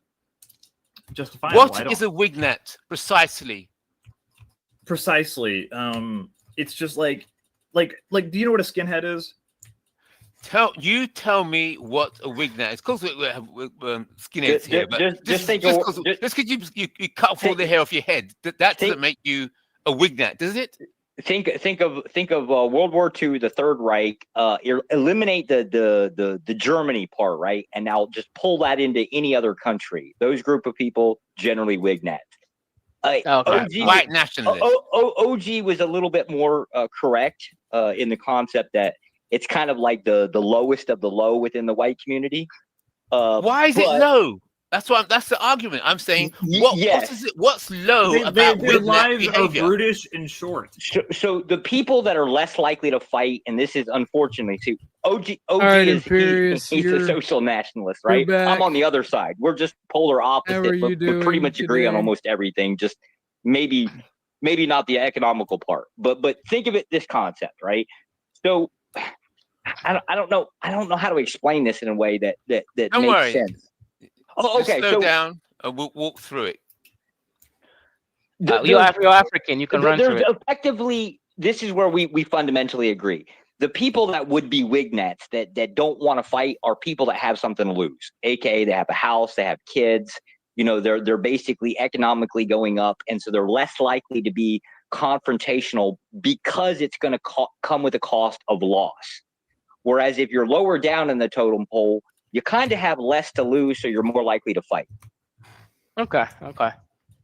justifiable. What is a Wignat precisely? Precisely. It's just like do you know what a skinhead is? Tell me what a Wignat is. Of course, we have skinheads here, but just because you cut off all the hair off your head, that doesn't make you a Wignat, does it? Think of World War II, the Third Reich. Eliminate the Germany part, right, and now just pull that into any other country. Those group of people generally Wignat. White nationalist. OG was a little bit more correct in the concept that it's kind of like the lowest of the low within the white community. Why is it low? That's the argument. I'm saying what's low about their lives behavior? are brutish and short. So the people that are less likely to fight, and this is unfortunately too, OG right, is he's a you're- social nationalist, right? you're back. I'm on the other side. We're just polar opposite, How are you but we pretty doing much agree on today? almost everything. Just maybe not the economical part, but think of it this concept, right? So I don't know how to explain this in a way that Don't makes worry. sense. Oh, Just okay. slow So down and we'll walk through it. You're African. You can run through there's it. effectively, this is where we fundamentally agree. The people that would be Wignats that don't want to fight are people that have something to lose. AKA they have a house, they have kids, they're basically economically going up, and so they're less likely to be confrontational because it's going to come with a cost of loss. Whereas if you're lower down in the totem pole, you kind of have less to lose, so you're more likely to fight. Okay.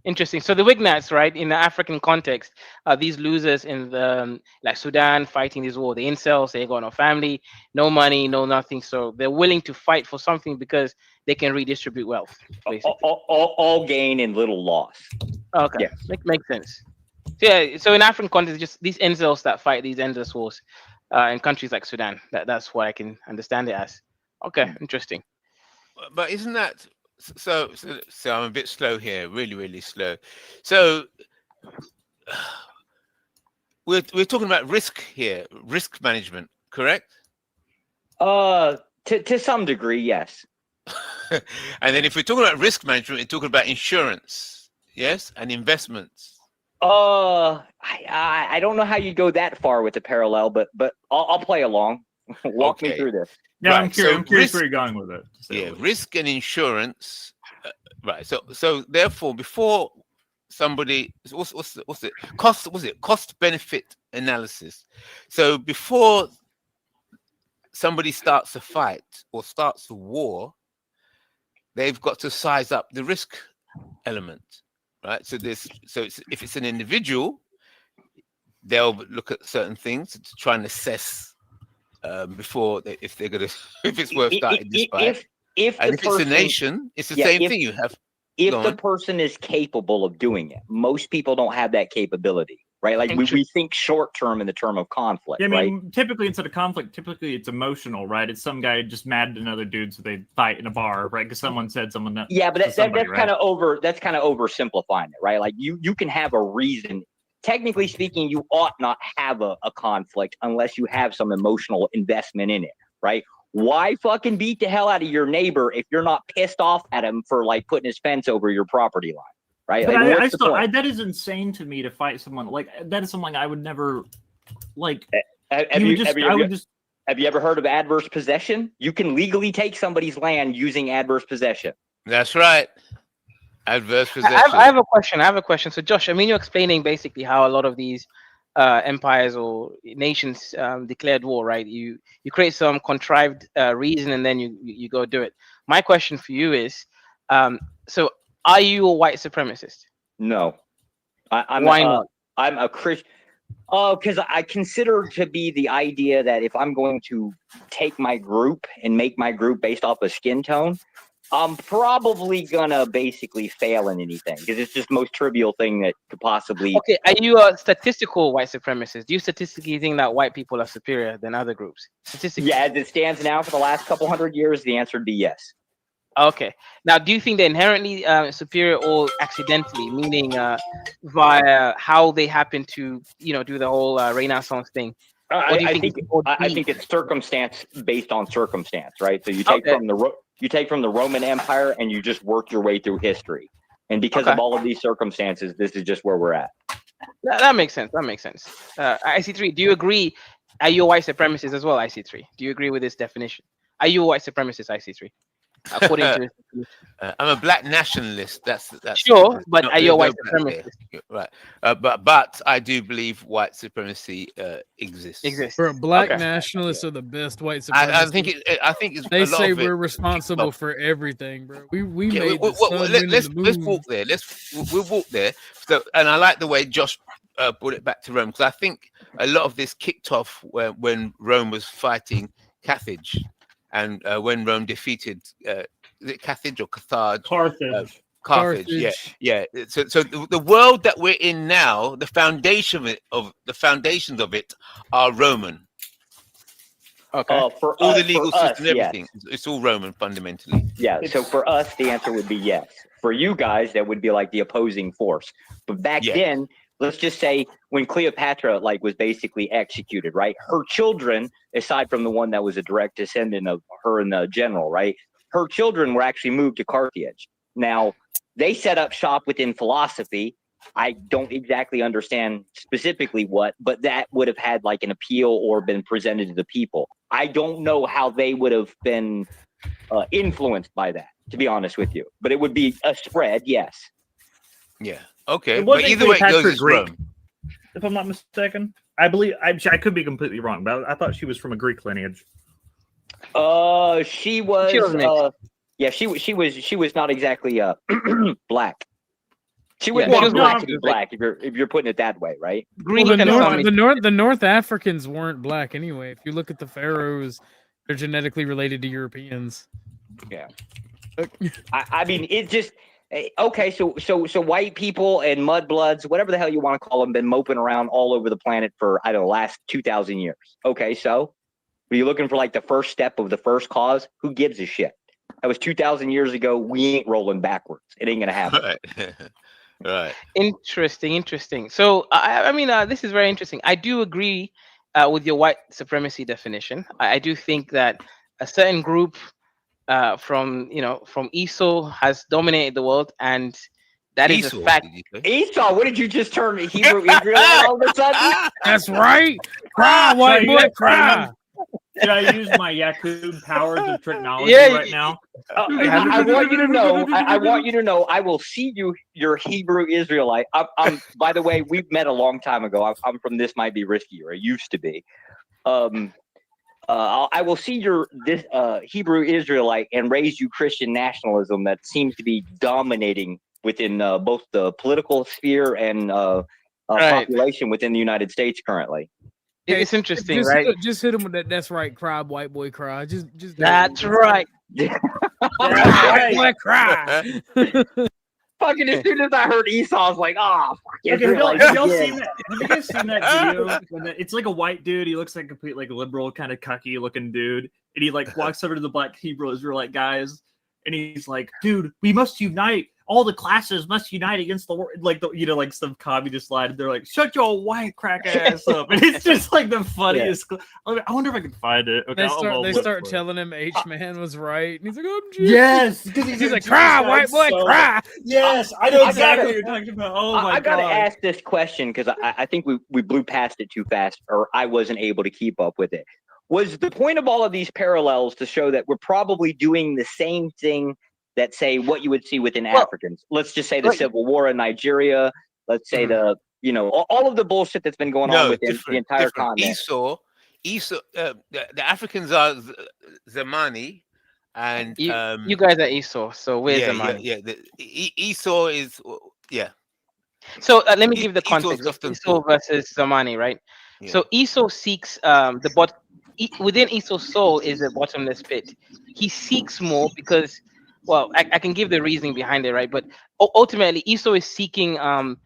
Interesting. So the Wignats, right, in the African context, are these losers in the like Sudan fighting this war. The incels, they got no family, no money, no nothing. So they're willing to fight for something because they can redistribute wealth. Basically. All gain and little loss. Okay. Yeah. Makes sense. So in African context, just these incels that fight these endless wars in countries like Sudan. That's what I can understand it as. Okay, interesting. But isn't that so I'm a bit slow here, really slow. So we're talking about risk here, risk management, correct? To some degree, yes. And then if we're talking about risk management, we're talking about insurance, yes, and investments. I don't know how you go that far with the parallel, but I'll play along. Walk me through this. Yeah, Right, I'm curious. so I'm curious risk- where you're going with it. Yeah, risk and insurance. Right. So therefore, before somebody, what's it? Cost benefit analysis. So before somebody starts a fight or starts a war, they've got to size up the risk element, right? So if it's an individual, they'll look at certain things to try and assess before if they're gonna if it's worth starting this fight. If And the if it's a person- nation, it's the Yeah, same if- thing. You have If go the on. person is capable of doing it, most people don't have that capability, right? Like we think short term in the term of conflict, Yeah, I right? mean, typically instead of conflict, typically it's emotional, right? It's some guy just mad at another dude, so they fight in a bar, right? Because someone said someone. Yeah, but that's right? kind of oversimplifying it, right? Like you can have a reason. Technically speaking, you ought not have a conflict unless you have some emotional investment in it, right? Why fucking beat the hell out of your neighbor if you're not pissed off at him for like putting his fence over your property line, right? But Like, I still, that is insane to me to fight someone. Like that is something I would never like. Have you ever heard of adverse possession? You can legally take somebody's land using adverse possession. That's right. Adverse possession. I have a question. So, Josh, I mean, you're explaining basically how a lot of these empires or nations declared war, right? You create some contrived reason and then you go do it. My question for you is, so are you a white supremacist? No. Why not? I'm a Christian. Because I consider to be the idea that if I'm going to take my group and make my group based off of skin tone, I'm probably gonna basically fail in anything because it's just the most trivial thing that could possibly. Okay, are you a statistical white supremacist? Do you statistically think that white people are superior than other groups? Statistically? Yeah, as it stands now for the last couple hundred years, the answer would be yes. Okay. Now, do you think they're inherently superior or accidentally, meaning via how they happen to, do the whole Renaissance thing? Or do you I think it's circumstance based on circumstance, right? So you take from the Roman Empire and you just work your way through history, and because of all of these circumstances, this is just where we're at. That makes sense. IC3, do you agree? Are you a white supremacist as well, IC3? Do you agree with this definition? Are you a white supremacist, IC3? According to I'm a black nationalist. That's sure, but are you a white supremacist? Right, but I do believe white supremacy exists. Bro, black nationalists are the best white supremacists. I think it's they a lot say of we're it- responsible for everything, bro. We Yeah, made the sun, wind, and let's the moon. walk there. We'll walk there. So, and I like the way Josh brought it back to Rome, because I think a lot of this kicked off when Rome was fighting Carthage, and when Rome defeated is it Carthage or Carthage? Carthage. Carthage. Yeah. So the world that we're in now, the foundations of it are Roman. Okay. For all us- the legal for us, system, everything. It's all Roman fundamentally. Yeah. So for us, the answer would be yes. For you guys, that would be like the opposing force. But back then, let's just say when Cleopatra was basically executed, right? Her children, aside from the one that was a direct descendant of her and the general, right? Her children were actually moved to Carthage. Now, they set up shop within philosophy. I don't exactly understand specifically what, but that would have had an appeal or been presented to the people. I don't know how they would have been influenced by that, to be honest with you. But it would be a spread, yes. Yeah. Okay. It But wasn't either way it goes, Cleopatra it's Greek, Rome. if I'm not mistaken. I believe I could be completely wrong, but I thought she was from a Greek lineage. She was mixed. she was not exactly black. She Yeah, wouldn't she was be black black. to be black if you're putting it that way, right? Well, the North Africans weren't black anyway. If you look at the pharaohs, they're genetically related to Europeans. Yeah. I mean, it just okay. So white people and mudbloods, whatever the hell you want to call them, been moping around all over the planet for the last 2,000 years. Okay, so are you looking for the first step of the first cause? Who gives a shit? That was 2,000 years ago. We ain't rolling backwards. It ain't gonna happen. Right. Interesting. So, I mean, this is very interesting. I do agree with your white supremacy definition. I do think that a certain group from Esau has dominated the world, and that is a fact. Esau, what did you just turn me? Hebrew Israelite all of a sudden? That's right. Cry, white boy, cry. Should I use my Yakub powers of technology right now? I want you to know. I want you to know. I will see you. You're Hebrew Israelite. I'm. By the way, we've met a long time ago. I'm from This Might Be Risky, or it used to be. I will see this Hebrew Israelite and raise you Christian nationalism that seems to be dominating within both the political sphere and population within the United States currently. It's interesting, just, right? Just hit him with that. That's right, cry, white boy, cry. Just. That's right. White boy, cry. Fucking as soon as I heard Esau, I was like, "Oh, fuck!" Okay, have you guys seen that video? It's like a white dude. He looks like a complete like liberal kind of cucky looking dude, and he like walks over to the black Hebrew Israelite guys, and he's like, "Dude, we must unite. All the classes must unite against the world." Like like some communist line. And they're like, "Shut your white crack ass up!" And it's just like the funniest. Yeah. I wonder if I can find it. Okay, they start telling him H-Man was right, and he's like, "I'm Jesus." Yes, he's like, "Cry, white boy, cry." Yes, I know exactly what you're talking about. Oh my god! I gotta ask this question because I think we blew past it too fast, or I wasn't able to keep up with it. Was the point of all of these parallels to show that we're probably doing the same thing that say what you would see within Africans? Let's just say the Civil War in Nigeria. Let's say all of the bullshit that's been going on within the entire continent. Esau, the Africans are Zamani, and you guys are Esau. So where's Zamani? Esau is So let me give the context of Esau versus Zamani, right? Yeah. So Esau seeks within Esau's soul is a bottomless pit. He seeks more because. Well, I can give the reasoning behind it, right? But ultimately, Esau is seeking an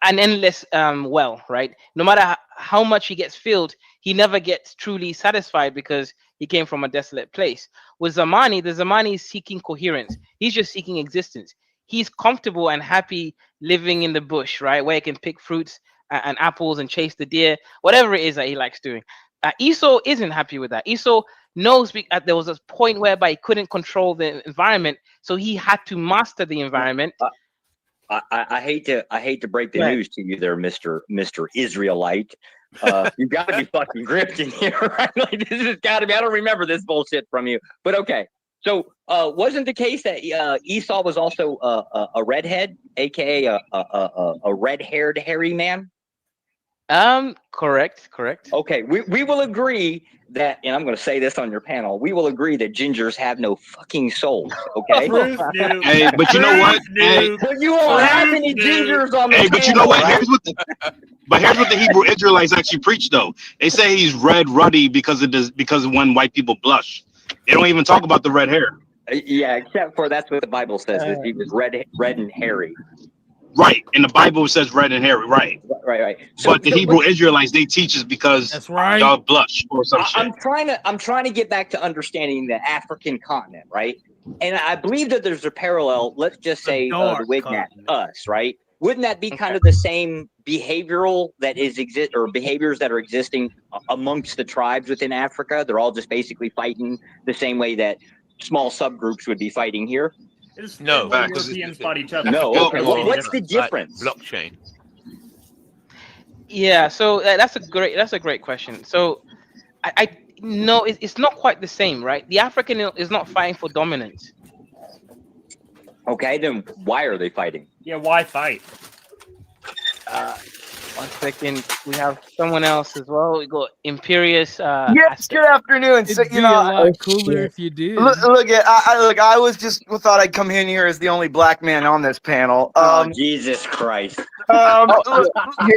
endless well, right? No matter how much he gets filled, he never gets truly satisfied because he came from a desolate place. With Zamani, the Zamani is seeking coherence. He's just seeking existence. He's comfortable and happy living in the bush, right? Where he can pick fruits and apples and chase the deer, whatever it is that he likes doing. Esau isn't happy with that. Esau knows there was a point whereby he couldn't control the environment, so he had to master the environment. I hate to break the news to you there, Mr. Israelite. You got to be fucking gripped in here, right? Like, this has got to be. I don't remember this bullshit from you, but okay. So wasn't the case that Esau was also a redhead, aka a red-haired hairy man? Correct. Okay, we will agree that, and I'm going to say this on your panel, we will agree that gingers have no fucking souls, okay? Hey, but you know what? Hey, but you won't have any gingers on the panel, but you know what? Right? Here's what the Hebrew Israelites actually preach, though. They say he's red ruddy because of when white people blush. They don't even talk about the red hair. Yeah, except for that's what the Bible says, is he was red and hairy. Right, and the Bible says red and hairy, right? Right. But the Hebrew Israelites, they teach us because that's right. Y'all blush or some shit. I'm trying to get back to understanding the African continent, right? And I believe that there's a parallel. Let's just say the wnat, us, right? Wouldn't that be kind of the same behavioral that behaviors that are existing amongst the tribes within Africa? They're all just basically fighting the same way that small subgroups would be fighting here. No, Europeans fought each other. No, okay. What's the difference? Blockchain. Yeah, so that's a great question. So I know it's not quite the same, right? The African is not fighting for dominance. Okay, then why are they fighting? Yeah, why fight? 1 second, we have someone else as well. We got Imperious. Yes, good afternoon. It'd be a lot cooler if you did. I was just thought I'd come in here as the only black man on this panel. Jesus Christ. Are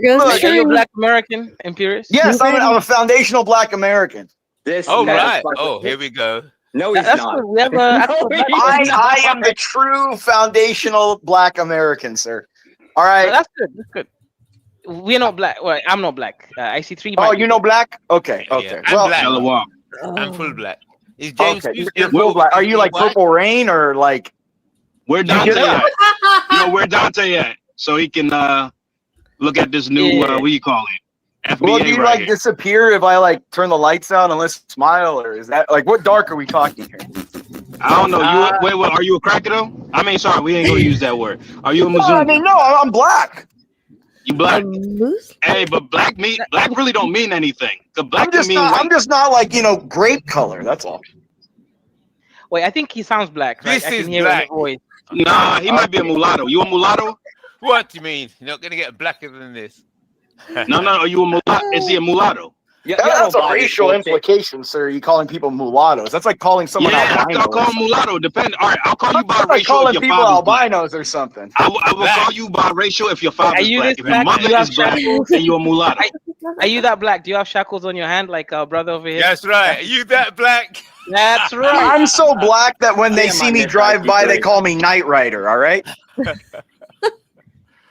you a black American, Imperious? Yes, I'm a foundational black American. Right. Oh, here we go. No, he's not. I am the true foundational black American, sir. All right. That's good. That's good. We're not black. Well, I'm not black. I see 3. Oh, you know black? Okay. Yeah. I'm full black. Is James? Okay. You're full black. Are you like Purple Rain or like? Where Dante at? Where Dante at? So he can look at this new what do you call it? FBA. Well, do you like disappear if I like turn the lights out and let's smile, or is that like what dark are we talking here? I don't know. Wait, are you a cracker though? I mean, sorry, we ain't gonna use that word. Are you a No, I Mzungu? mean, no, I'm black. You black? Hey, but black really don't mean anything. The black can mean white. I'm just not like grape color. That's all. Wait, I think he sounds black. Right? This I is can hear black. it in the voice. Nah, he might be a mulatto. You a mulatto? What do you mean? You're not gonna get blacker than this. No. Are you a mulatto? Is he a mulatto? Yeah, that's a racial implication, sir. You calling people mulattoes? That's like calling someone albino. I'll call him mulatto. Depend. All right, I'll call you That's biracial. like calling if your people father's black. albinos or something. I will call you biracial if your father's black. If your mother is black, then you're a mulatto. Are you that black? Do you have shackles on your hand like our brother over here? That's right. Are you that black? That's right. I'm so black that when they see me drive by, they call me Knight Rider. All right.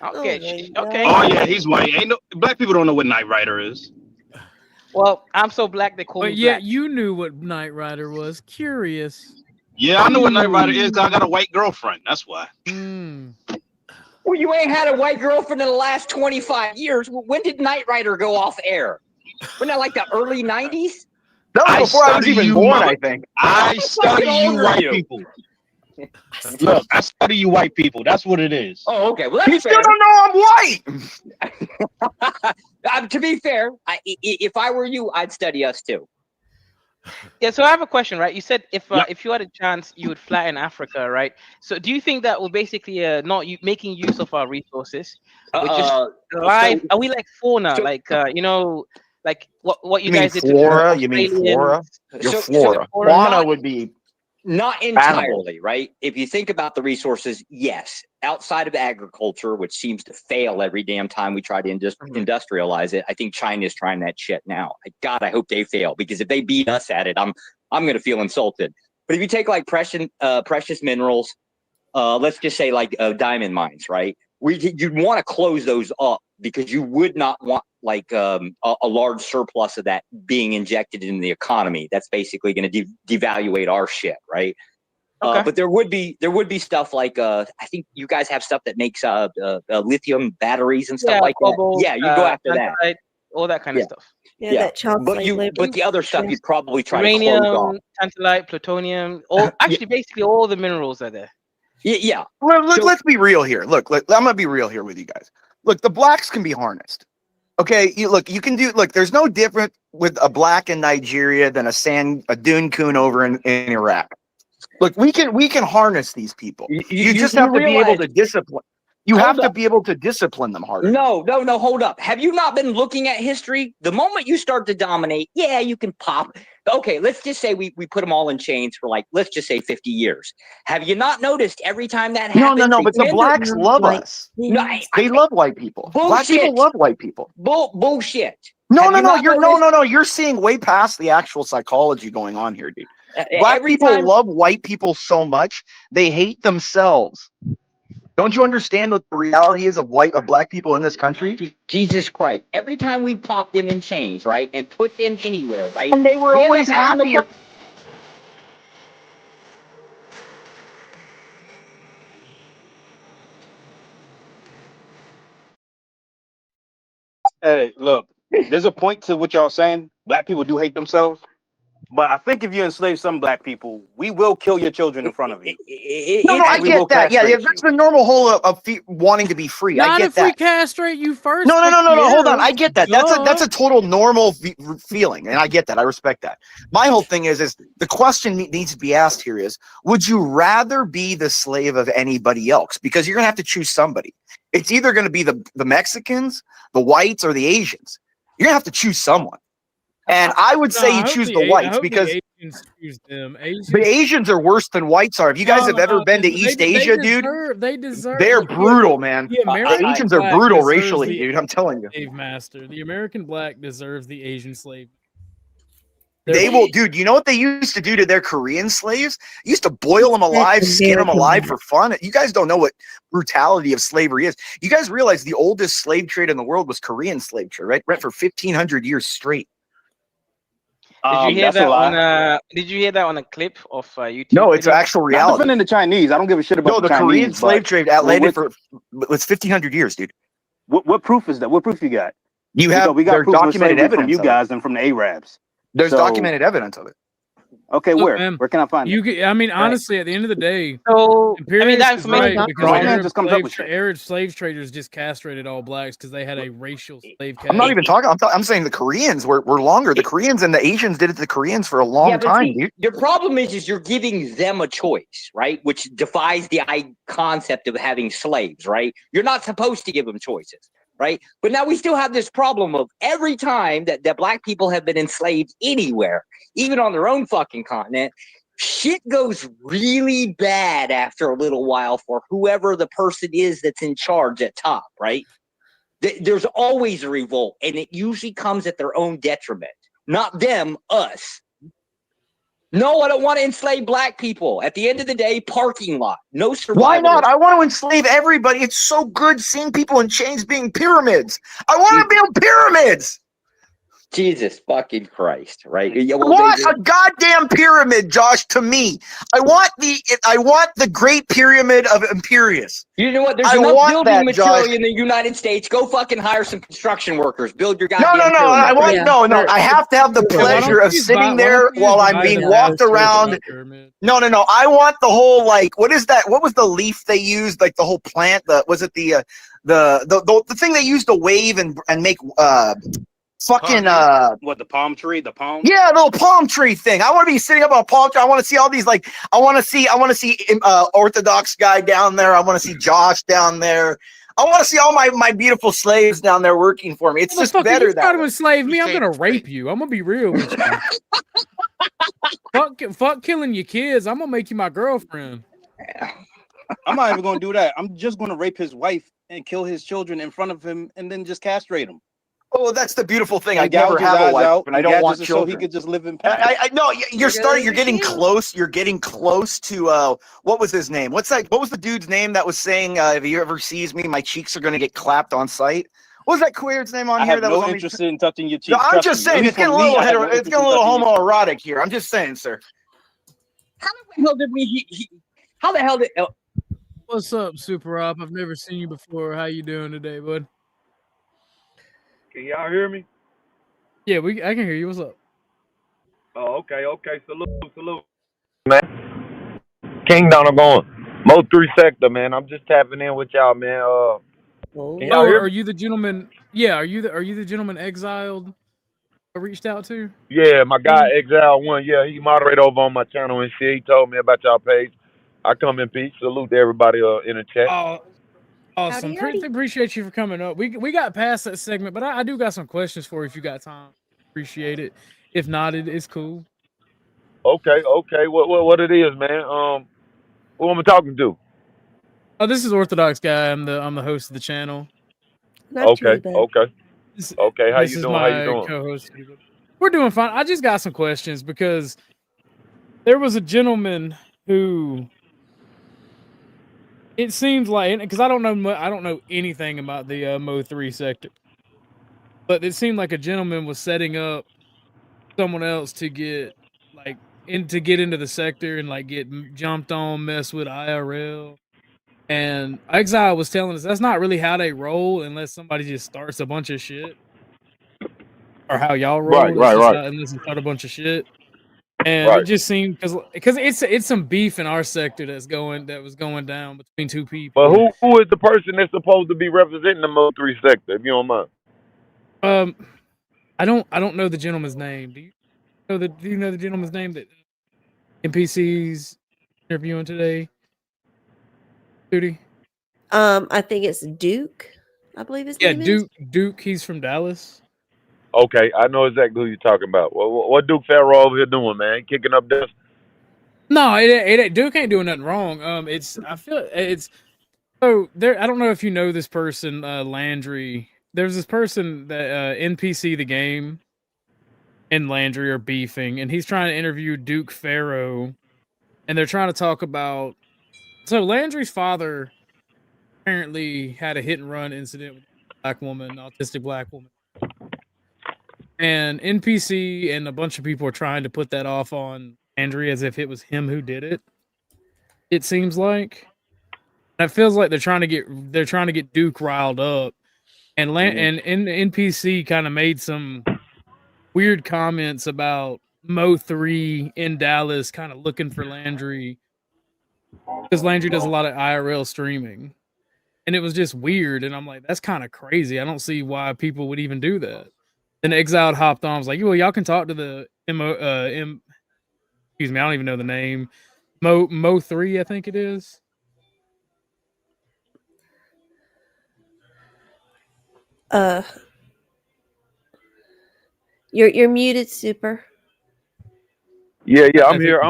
Okay. Oh yeah, he's white. Ain't no black people don't know what Knight Rider is. Well, I'm so black they call me But yet black. you knew what Knight Rider was. Curious. Yeah, I know what Knight Rider is because I got a white girlfriend. That's why. Well, you ain't had a white girlfriend in the last 25 years. When did Knight Rider go off air? Wasn't that like the early 90s? That was before I was even born, I think. I study you white people. Look, I study you white people. That's what it is. Oh, okay. Well, that's You fair. still don't know I'm white. To be fair, if I were you, I'd study us too. Yeah, so I have a question, right? You said if you had a chance, you would flatten Africa, right? So do you think that will basically not making use of our resources? Which is alive? Are we like fauna? Like like what you guys did to the flora? You mean flora? Australians? Your flora. Fauna would be not entirely, right? If you think about the resources, yes. Outside of agriculture, which seems to fail every damn time we try to industrialize it, I think China is trying that shit now. God, I hope they fail, because if they beat us at it, I'm going to feel insulted. But if you take like precious minerals, let's just say like diamond mines, right? You'd want to close those up because you would not want like a large surplus of that being injected in the economy. That's basically going to devaluate our shit, right? Okay. But there would be stuff like I think you guys have stuff that makes lithium batteries and stuff like cobalt, that. Yeah, you go after that, all that kind of stuff. Yeah, that child but slave labor. but the other stuff you'd probably try to Uranium, close off. tantalite, plutonium, actually basically all the minerals are there. Yeah. Look, let's be real here. Look, I'm gonna be real here with you guys. Look, the blacks can be harnessed. Okay, you can do. Look, there's no different with a black in Nigeria than a dune coon over in Iraq. Look, we can harness these people. You just have to be able to discipline. You have to be able to discipline them harder. No, hold up. Have you not been looking at history? The moment you start to dominate, yeah, you can pop. Okay, let's just say we put them all in chains for like, let's just say 50 years. Have you not noticed every time that happens? No, but the blacks love us. No, they love white people. Bullshit. Black people love white people. Bullshit. No, you're seeing way past the actual psychology going on here, dude. Black people love white people so much they hate themselves. Don't you understand what the reality is of black people in this country? Jesus Christ! Every time we popped them in chains, right, and put them anywhere, right, and they were always happy. Hey, look, there's a point to what y'all saying. Black people do hate themselves. But I think if you enslave some black people, we will kill your children in front of you. No, I get that. Yeah, that's the normal whole of wanting to be free. Not I get if that. we castrate you first. No. Hold on. I get that. Duh. That's a total normal feeling, and I get that. I respect that. My whole thing is the question needs to be asked here is: would you rather be the slave of anybody else? Because you're gonna have to choose somebody. It's either gonna be the Mexicans, the whites, or the Asians. You're gonna have to choose someone. And I would say you choose the whites because Asians choose them. the Asians are worse than whites are. If you guys have ever been to East Asia, dude, they deserve. They're brutal, man. The Asians are brutal racially, dude. I'm telling you. Slave master. The American black deserves the Asian slave. They will, dude. You know what they used to do to their Korean slaves? They used to boil them alive, skin them alive for fun. You guys don't know what brutality of slavery is. You guys realize the oldest slave trade in the world was Korean slave trade, right? Went for 1,500 years straight. Did you hear that on? Did you hear that on a clip of YouTube? No, it's actual reality. I'm defending the Chinese. I don't give a shit about no, the Chinese, Korean slave trade lasted for it's 1,500 years, dude. What proof is that? What proof you got? We got proof documented evidence from you guys and from the Arabs. There's documented evidence of it. Okay, Look, where? man, Where can I find it? I mean, honestly, at the end of the day, So I mean, that Imperius is right information. because Grown man just comes up with shit. Arab slave traders just castrated all blacks because they had a racial slave I'm not caste. even talking. I'm saying the Koreans were longer. The Koreans and the Asians did it to the Koreans for a long but time, see, dude. your problem is you're giving them a choice, right? Which defies the concept of having slaves, right? You're not supposed to give them choices, right? But now we still have this problem of every time that black people have been enslaved anywhere, even on their own fucking continent, shit goes really bad after a little while for whoever the person is that's in charge at top, right? There's always a revolt, and it usually comes at their own detriment. Not them, us. No, I don't want to enslave black people. At the end of the day, parking lot. No survival. Why not? I want to enslave everybody. It's so good seeing people in chains being pyramids. I want to build pyramids. Jesus fucking Christ, right? I want a goddamn pyramid, Josh, to me. I want the Great Pyramid of Imperius. You know what? There's enough building material in the United States. Go fucking hire some construction workers. Build your goddamn No. pyramid. I have to have the pleasure of sitting there while I'm being walked around. No. I want the whole, like, what is that? What was the leaf they used? Like the whole plant? Was it the thing they used to wave and make fucking what, the palm tree? The palm? Yeah, the little palm tree thing. I want to be sitting up on a palm tree. I want to see all these, like, I want to see Orthodox Guy down there. I want to see Josh down there. I want to see all my beautiful slaves down there working for me. It's just better that. You try to enslave me, I'm gonna rape you. I'm gonna be real with you. fuck killing your kids. I'm gonna make you my girlfriend. I'm not even gonna do that. I'm just gonna rape his wife and kill his children in front of him and then just castrate him. Oh, that's the beautiful thing. I never have a wife, and I don't want so children. he could just live in peace. I know you're starting. You're getting close. You're getting close to what was his name? What was the dude's name that was saying, "If he ever sees me, my cheeks are going to get clapped on sight"? What was that queer's name on I here? have That no was interest in touching your cheeks. No, I'm just saying it's getting a little homoerotic here. I'm just saying, sir. How the hell did how the hell did? What's up, Super Op? I've never seen you before. How you doing today, bud? Can y'all hear me? Yeah, I can hear you. What's up? Oh, okay. Salute. Man. Kingdom, I'm going. Mo 3 sector, man. I'm just tapping in with y'all, man. Can y'all hear Are me? you the gentleman? Yeah, are you the gentleman exiled I reached out to? Yeah, my guy Exile One. Yeah, he moderate over on my channel and shit. He told me about y'all page. I come in peace. Salute to everybody in the chat. Oh, awesome. Appreciate you for coming up. We got past that segment, but I do got some questions for you if you got time. Appreciate it. If not, it's cool. Okay. What it is, man? Who am I talking to? Oh, this is Orthodox Guy. I'm the host of the channel. Okay. How This you is doing? my How you doing? co-host. We're doing fine. I just got some questions because there was a gentleman who it seems like, because I don't know anything about the Mo 3 sector, but it seemed like a gentleman was setting up someone else to get into the sector and like get jumped on, mess with IRL. And Exile was telling us that's not really how they roll unless somebody just starts a bunch of shit. Or how y'all roll, Right. Unless you start a bunch of shit. And it just seemed because it's some beef in our sector that was going down between two people. But who is the person that's supposed to be representing the Mo 3 sector, if you don't mind? I don't know the gentleman's name. Do you know the gentleman's name that NPC's interviewing today? Duty? I think it's Duke. I believe his name is. Duke. He's from Dallas. Okay, I know exactly who you're talking about. What Duke Farrow over here doing, man? Kicking up dust? No, Duke ain't doing nothing wrong. I feel it's so there. I don't know if you know this person, Landry. There's this person that NPC the game and Landry are beefing, and he's trying to interview Duke Farrow, and they're trying to talk about. So Landry's father apparently had a hit and run incident with a autistic black woman. And NPC and a bunch of people are trying to put that off on Landry as if it was him who did it. It seems like. And it feels like they're trying to get Duke riled up. And NPC kind of made some weird comments about Mo3 in Dallas, kind of looking for Landry because Landry does a lot of IRL streaming, and it was just weird. And I'm like, that's kind of crazy. I don't see why people would even do that. Then Exiled hopped on. I was like, well, y'all can talk to the excuse me, I don't even know the name. Mo3, I think it is. You're muted, Super. Yeah, I'm here.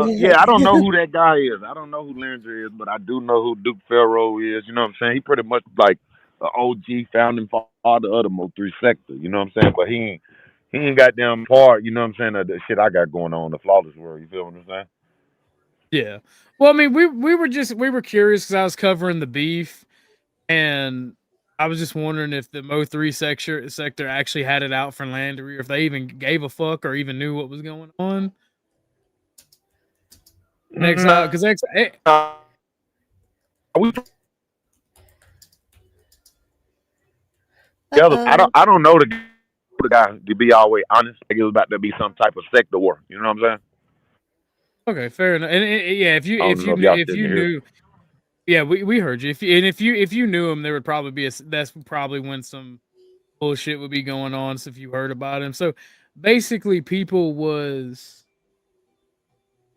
Yeah, I don't know who that guy is. I don't know who Landry is, but I do know who Duke Pharaoh is. You know what I'm saying? He pretty much like the OG founding father of the Mo3 sector. You know what I'm saying? But he ain't got them part. You know what I'm saying? Of the shit I got going on in the flawless world. You feel what I'm saying? Yeah. Well, I mean, we were curious because I was covering the beef, and I was just wondering if the Mo3 sector actually had it out for Landry, or if they even gave a fuck or even knew what was going on. Next up, because I don't know the guy, to be always honest. Like it was about to be some type of sector war. You know what I'm saying? Okay, fair enough. And yeah, if you knew, yeah, we heard you. If you knew him, there would probably be that's probably when some bullshit would be going on. So if you heard about him, so basically people was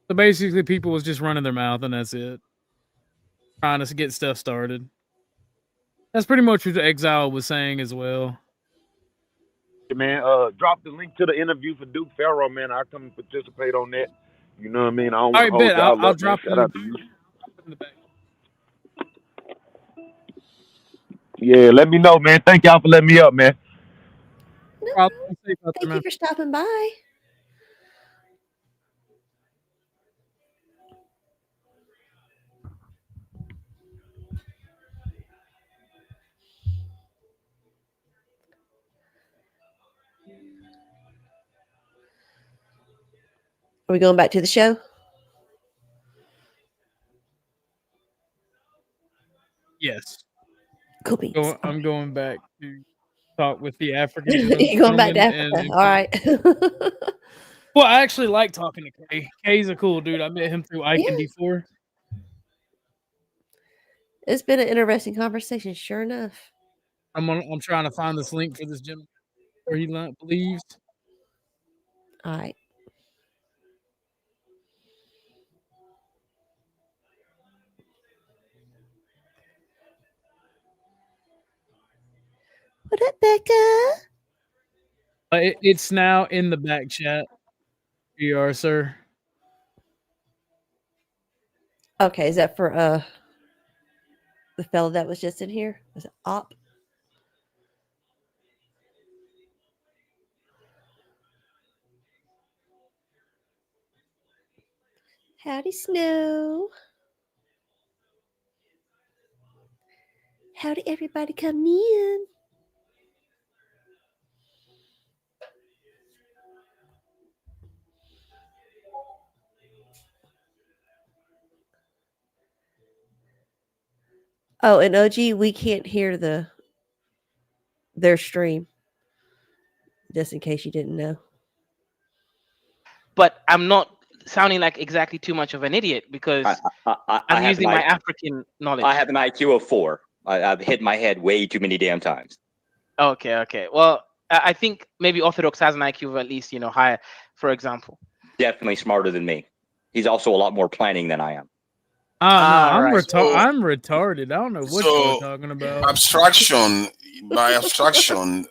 just running their mouth, and that's it, trying to get stuff started. That's pretty much what the Exile was saying as well. Man, drop the link to the interview for Duke Pharaoh, man. I'll come and participate on that. You know what I mean? I don't want to hold y'all up. Drop Shout out to you. Yeah, let me know, man. Thank y'all for letting me up, man. Thank you for stopping by. Are we going back to the show? Yes. Cool beans. I'm going back to talk with the African. You're going back to Africa. All right. Well, I actually like talking to Kay. Kay's a cool dude. I met him through Ike and D4. It's been an interesting conversation, sure enough. I'm trying to find this link for this gym where he believes. All right. What up, Becca? It's now in the back chat. Here you are, sir. Okay, is that for the fellow that was just in here? Was it Op? Howdy, Snow. Howdy, everybody coming in. Oh, and OG, we can't hear their stream. Just in case you didn't know. But I'm not sounding like exactly too much of an idiot because I'm using my African knowledge. I have an IQ of 4. I've hit my head way too many damn times. Okay. Well, I think maybe Orthodox has an IQ of at least, higher, for example. Definitely smarter than me. He's also a lot more planning than I am. No, I'm retarded. I don't know what you're talking about. Abstraction, by abstraction,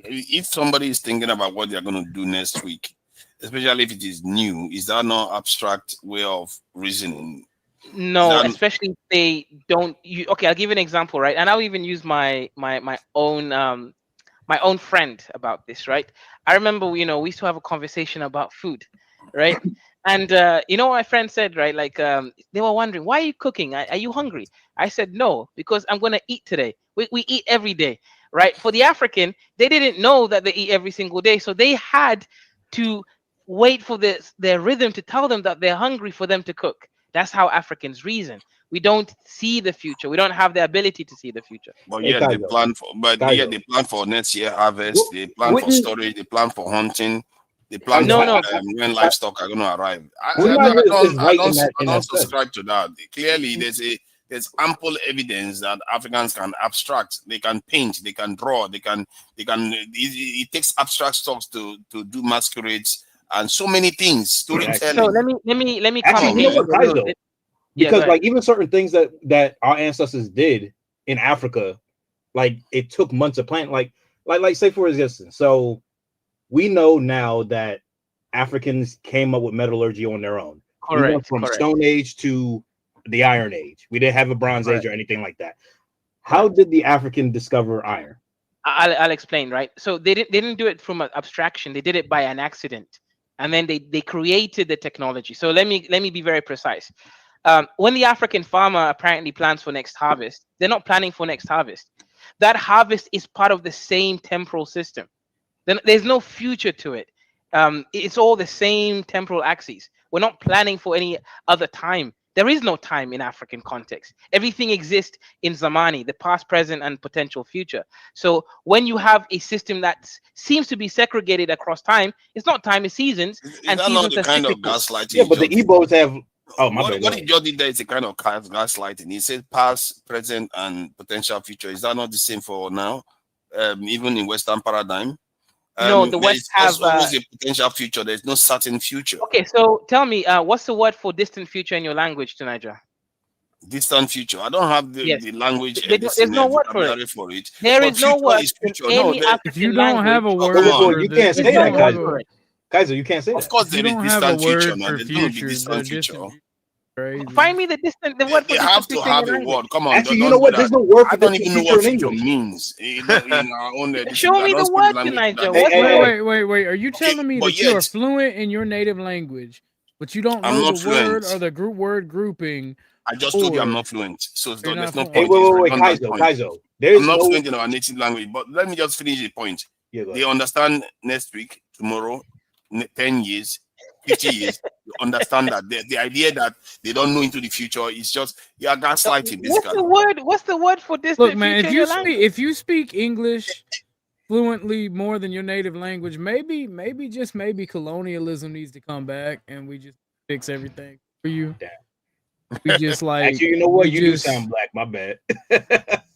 if somebody is thinking about what they're going to do next week, especially if it is new, is that not abstract way of reasoning? No, especially if they don't. Okay, I'll give you an example, right? And I'll even use my own friend about this, right? I remember, we used to have a conversation about food, right? And what my friend said, right? Like they were wondering, why are you cooking? Are you hungry? I said, no, because I'm going to eat today. We eat every day, right? For the African, they didn't know that they eat every single day. So they had to wait for their rhythm to tell them that they're hungry for them to cook. That's how Africans reason. We don't see the future. We don't have the ability to see the future. But yeah, they plan for next year harvest. They plan for storage. They plan for hunting. they plan No, for no. when livestock are going to arrive. White in I that don't sense. subscribe to that. Clearly, there's ample evidence that Africans can abstract, they can paint, they can draw, it takes abstract stocks to do masquerades and so many things, storytelling. So let me Actually, you know what, Kaizo? Yeah, Because go like even certain things that our ancestors did in Africa, like it took months of planning. Like say for instance, so we know now that Africans came up with metallurgy on their own. We went from Stone Age to the Iron Age. We didn't have a Bronze Age or anything like that. How did the African discover iron? I'll explain, right? So they didn't do it from an abstraction. They did it by an accident, and then they created the technology. So let me be very precise. When the African farmer apparently plans for next harvest, they're not planning for next harvest. That harvest is part of the same temporal system. Then there's no future to it. It's all the same temporal axes. We're not planning for any other time. There is no time in African context. Everything exists in Zamani, the past, present, and potential future. So when you have a system that seems to be segregated across time, it's not time, it's seasons. Is and that seasons not the are kind of cyclical. gaslighting? Yeah, but the Igbos have. Oh my bad. What he just did there is a kind of gaslighting. He said past, present, and potential future. Is that not the same for now? Even in Western paradigm? No, the West have always a potential future. There's no certain future. Okay, so tell me, what's the word for distant future in your language, Tunija? Distant future. I don't have the language. There's no word for it. There is no word in any African If you don't have a word, you can't say that, Kaiser. Kaiser, you can't say that. Of course, there is distant future. Now, there's going to be distant future. Find me the word. They have to have a word. Come on. Actually, you know what? There's no word for I don't even know what future English means. Show me the word, Tunija. Wait. Are you telling me that you are fluent in your native language, but you don't know the word or the group word grouping? I just told you I'm not fluent, so there's no point. Hey, wait, Kaizo. I'm not fluent in our native language, but let me just finish the point. They understand next week, tomorrow, 10 years, 50 years. You understand that the idea that they don't know into the future is just gaslighting. What's the word for this? Look, man, if you speak English fluently more than your native language, maybe colonialism needs to come back and we just fix everything for you. We just like. Actually, you know what? You do sound black. My bad.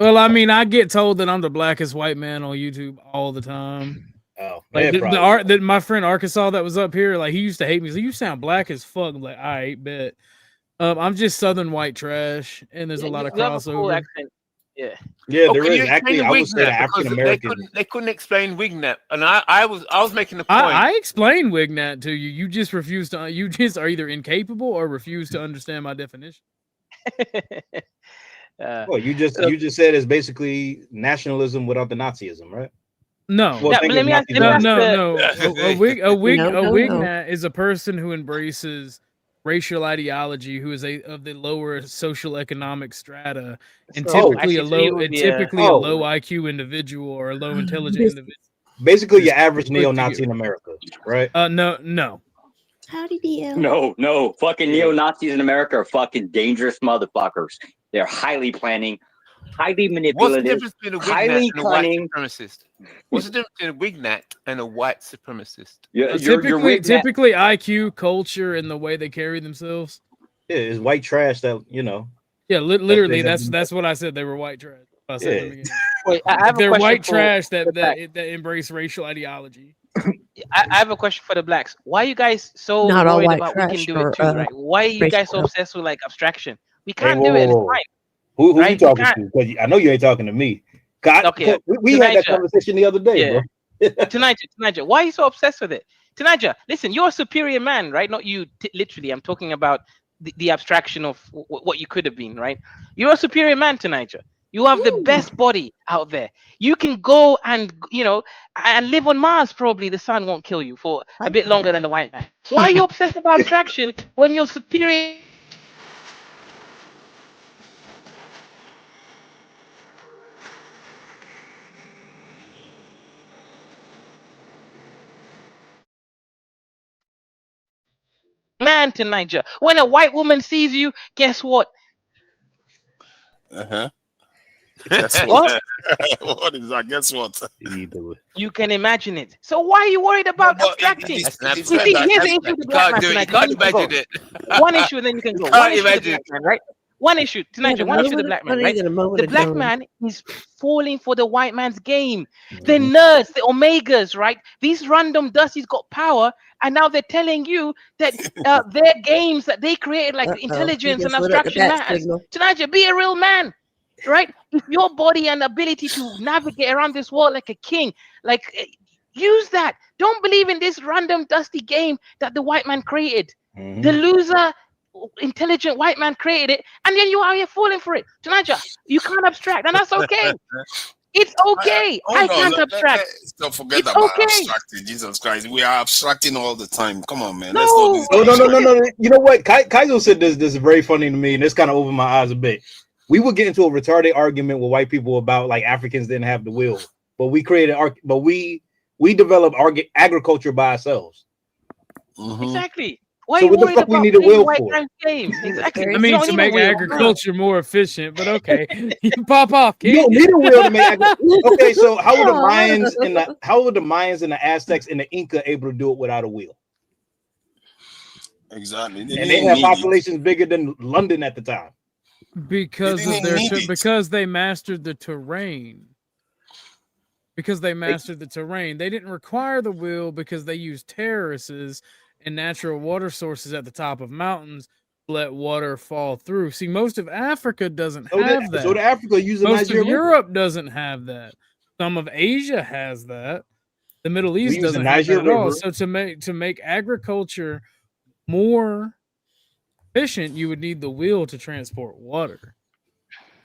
Well, I mean, I get told that I'm the blackest white man on YouTube all the time. Oh, like that my friend Arkansas that was up here, like he used to hate me. So you sound black as fuck. I'm like, all right, bet. I'm just Southern white trash, and there's a lot of crossover. Yeah, there is. Actually, I would say African American. They couldn't explain Wignat, and I was making the point. I explained Wignat to you. You just refuse to. You just are either incapable or refuse to understand my definition. Well, you just said it's basically nationalism without the Nazism, right? No, well, let me ask no. A Wignat is a person who embraces racial ideology, who is of the lower social economic strata, and typically a low IQ individual or a low intelligent individual. Basically, your average neo-Nazi in America, right? No. Howdy, deal. No. Fucking neo-Nazis in America are fucking dangerous motherfuckers. They're highly planning, highly manipulative, What's the difference between a highly Wignat and a white cunning. supremacist? What's the difference between a Wignat and a white supremacist? Typically IQ, culture, and the way they carry themselves. Yeah, it's white trash that you know. Yeah, literally, that's what I said. They were white trash. I said Wait, I have they're a question white for trash that embrace racial ideology. I have a question for the blacks. Why are you guys so Not all worried white about we trash can do it or, too, right? Why are you guys so racial. obsessed with like abstraction? We can't Hey, do it. It's whoa. fine. Who right? you talking to? Because I know you ain't talking to me. Okay, we had that conversation the other day, bro. Tunija, why are you so obsessed with it? Tunija, listen, you're a superior man, right? Not you, literally. I'm talking about the abstraction of what you could have been, right? You're a superior man, Tunija. You have the best body out there. You can go and and live on Mars. Probably the sun won't kill you for a bit longer than the white man. Why are you obsessed about abstraction when you're superior? Man, to Niger. When a white woman sees you, guess what? Guess what? What is that? Guess what? You can imagine it. So why are you worried about abstracting? it's You not see, here's the issue with the black man do it. You tonight. can't You can go. imagine it. One issue, then you can go. You can't One issue with the imagine. black man, right? One issue tonight. Yeah, One issue with the black man, right? The black man is falling for the white man's game. The nerds, the omegas, right? These random dusties got power, and now they're telling you that their games that they created, like intelligence and abstraction, matters. Tonight, be a real man, right? If your body and ability to navigate around this world like a king, like use that. Don't believe in this random dusty game that the white man created. The loser intelligent white man created it, and then you are here falling for it. Tanaja, you can't abstract, and that's okay. It's okay. I can't abstract. Don't forget It's about okay. abstracting. Jesus Christ, we are abstracting all the time. Come on, man. No. No. You know what? Kaizo said this. This is very funny to me, and this kind of opened my eyes a bit. We would get into a retarded argument with white people about like Africans didn't have the will, but we created we developed agriculture by ourselves. Exactly. Why So are you what the worried fuck we about need a playing will white for? man's game? Exactly. I You mean, don't to need a make will. agriculture more efficient, but okay, you pop off. You don't need a will to make agriculture. Okay, so how were the Mayans and the Aztecs and the Inca able to do it without a wheel? Exactly. And they had populations bigger than London at the time. Because of their because they mastered the terrain. Because they mastered the terrain. They didn't require the will because they used terraces and natural water sources at the top of mountains to let water fall through. See, most of Africa doesn't have that. So the Africa using most Nigeria of Europe doesn't have that. Some of Asia has that. The Middle East use the doesn't have that Niger at all. River. So to make agriculture more efficient, you would need the wheel to transport water.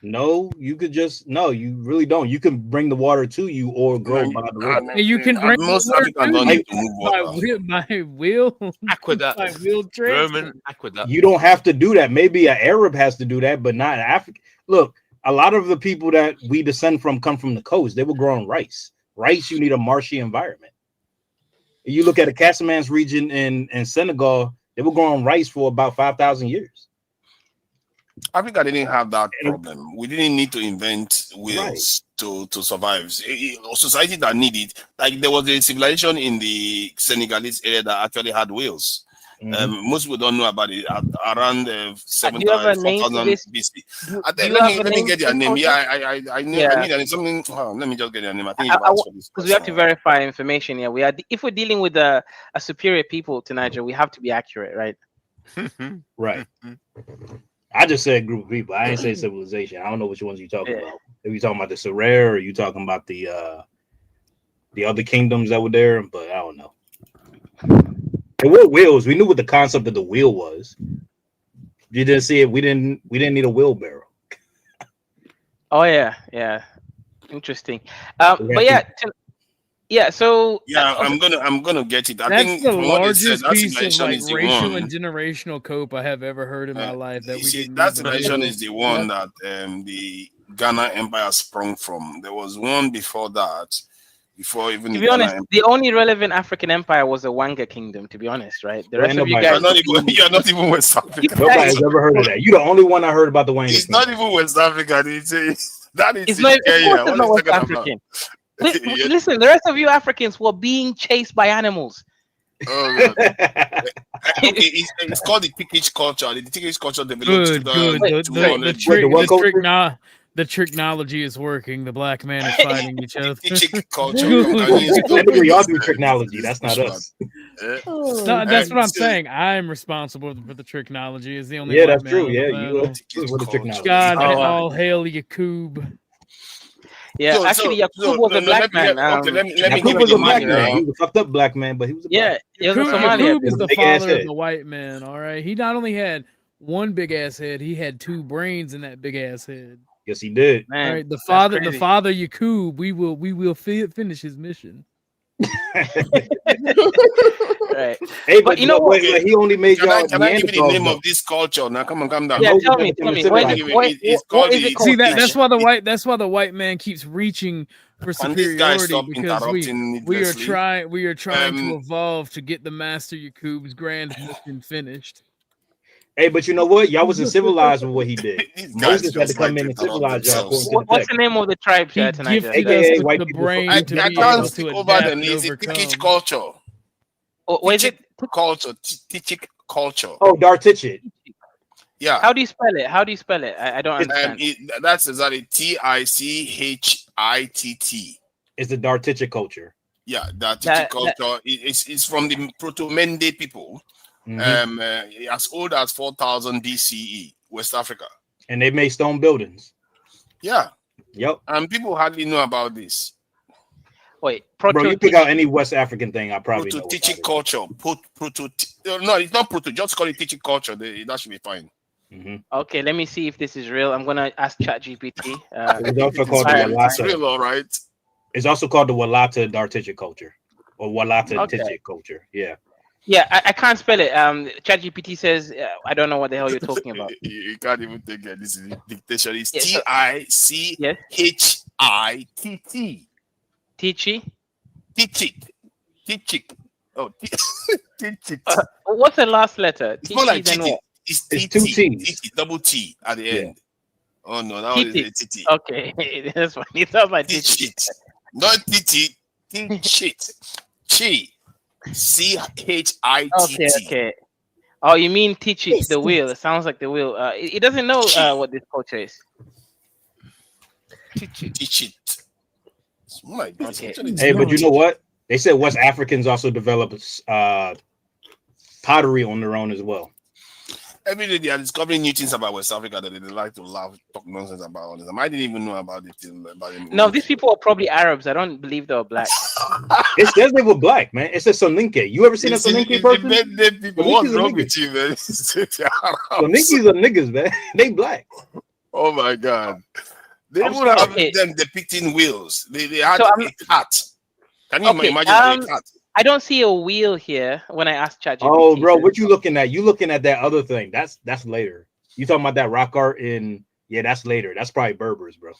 No, you could just you really don't. You can bring the water to you or grow by the river. And you can bring most the water Africans to don't you need to move water. by wheel Aqueduct. by wheel transport. Roman aqueduct. You don't have to do that. Maybe an Arab has to do that, but not an African. Look, a lot of the people that we descend from come from the coast. They were growing rice. Rice, you need a marshy environment. You look at the Casamance region in Senegal, they were growing rice for about 5,000 years. Africa didn't have that problem. We didn't need to invent wheels to survive. Society that needed, like there was a civilization in the Senegalese area that actually had wheels. Most people don't know about it. Around 7,000 BC. Let me get their name. Yeah, I need their name. Something. Oh, let me just get their name. I think because we have to verify information. Yeah, we are. If we're dealing with a superior people to Niger, we have to be accurate, right? Right. I just said group of people. I ain't say civilization. I don't know which ones you're talking about. If you're talking about the Serere or you talking about the other kingdoms that were there, but I don't know. There were wheels. We knew what the concept of the wheel was. You didn't see it. We didn't need a wheelbarrow. Oh yeah. Interesting. But yeah. So I'm gonna get it. I That's think the from what it largest says, that piece of civilization like is the racial one. and generational cope I have ever heard in my life. That we didn't. That civilization is the one that the Ghana Empire sprung from. There was one before that. Before even to be honest, the only relevant African empire was the Wanga Kingdom. To be honest, right? The rest of you guys, you're not even West Africa. Nobody's ever heard of that. You're the only one I heard about the Wanga. It's not even West Africa. That is it's not, of Kenya. course it's not West African. Listen, the rest of you Africans were being chased by animals. Oh, it's called the Tikich culture. The Tikich culture developed. The tricknology is working. The black man is fighting each other. Y'all do tricknology. That's not us. No, that's what I'm saying. I'm responsible for the tricknology. Is the only yeah, white that's man true. on Yeah, the you with the tricknology. God, all hail Yakub. Yeah, actually, Yakub was a black man. Yakub was a black man. He was a fucked up black man, but he was a black man. Yakub is the father of the white man. All right, he not only had one big ass head, he had two brains in that big ass head. Yes, he did. Man, all right, the father Yakub. We will finish his mission. Right. Hey, but you know what? He only made y'all. Can I give you the name of this culture? Now, come on, calm down. Yeah, tell me. It's called See that's why the white man keeps reaching for superiority because we are trying to evolve to get the Master Yakub's grand mission finished. Hey, but you know what? Y'all wasn't civilized with what he did. Moses had to come in and like civilize y'all. according to the What's text. the name of the tribe, He tonight? gifted AKA us with white the people. brain to I be can't able see to over adapt the and name. It's overcome. Tichik culture. What is it? Culture. Tichik culture. Oh, Dartichit. Yeah. How do you spell it? How do you spell it? I don't understand. That's exactly Tichitt. It's the Dartichit culture. Yeah, Tichik culture. It's from the Proto-Mende people. As old as 4000 BCE, West Africa. And they made stone buildings. Yeah. Yep. And people hardly know about this. Wait, bro, you pick out any West African thing, I probably know. Proto-Tichik culture. No, it's not proto. Just call it Tichik culture. That should be fine. Okay, let me see if this is real. I'm gonna ask ChatGPT. It's also called the Walata. It's real, all right. It's also called the Walata Dartichit culture, or Walata Okay. Tichit culture. Yeah. Yeah, I can't spell it. ChatGPT says I don't know what the hell you're talking about. You can't even take it. This is dictation. It's Yes, Tichitt. Tichi. Tichik. Oh, Tichik. What's the last letter? It's more like then Tichik. what? It's two T's. Tichik, double T at the end. Oh no, that was a Titi. Okay, that's funny. It sounds like Tichit. Not Titi. Tichit. Chi. CHITT. Okay. Oh, you mean teach it the wheel? It sounds like the wheel. It doesn't know what this culture is. Teach it. My God. Okay. Hey, but you know what? They said West Africans also developed pottery on their own as well. Every day they are discovering new things about West Africa that they like to laugh, talk nonsense about. I didn't even know about it. No, these people are probably Arabs. I don't believe they were black. It says they were black, man. It says Soninke. You ever seen a Soninke person? What's wrong with you, man? Soninkes are niggas, man. They black. Oh my God. They would have them depicting wheels. They had a cat. Can you imagine a cat? I don't see a wheel here when I ask ChatGPT. Oh, bro, what you looking at? You looking at that other thing? That's later. You talking about that rock art in? Yeah, that's later. That's probably Berbers, bro.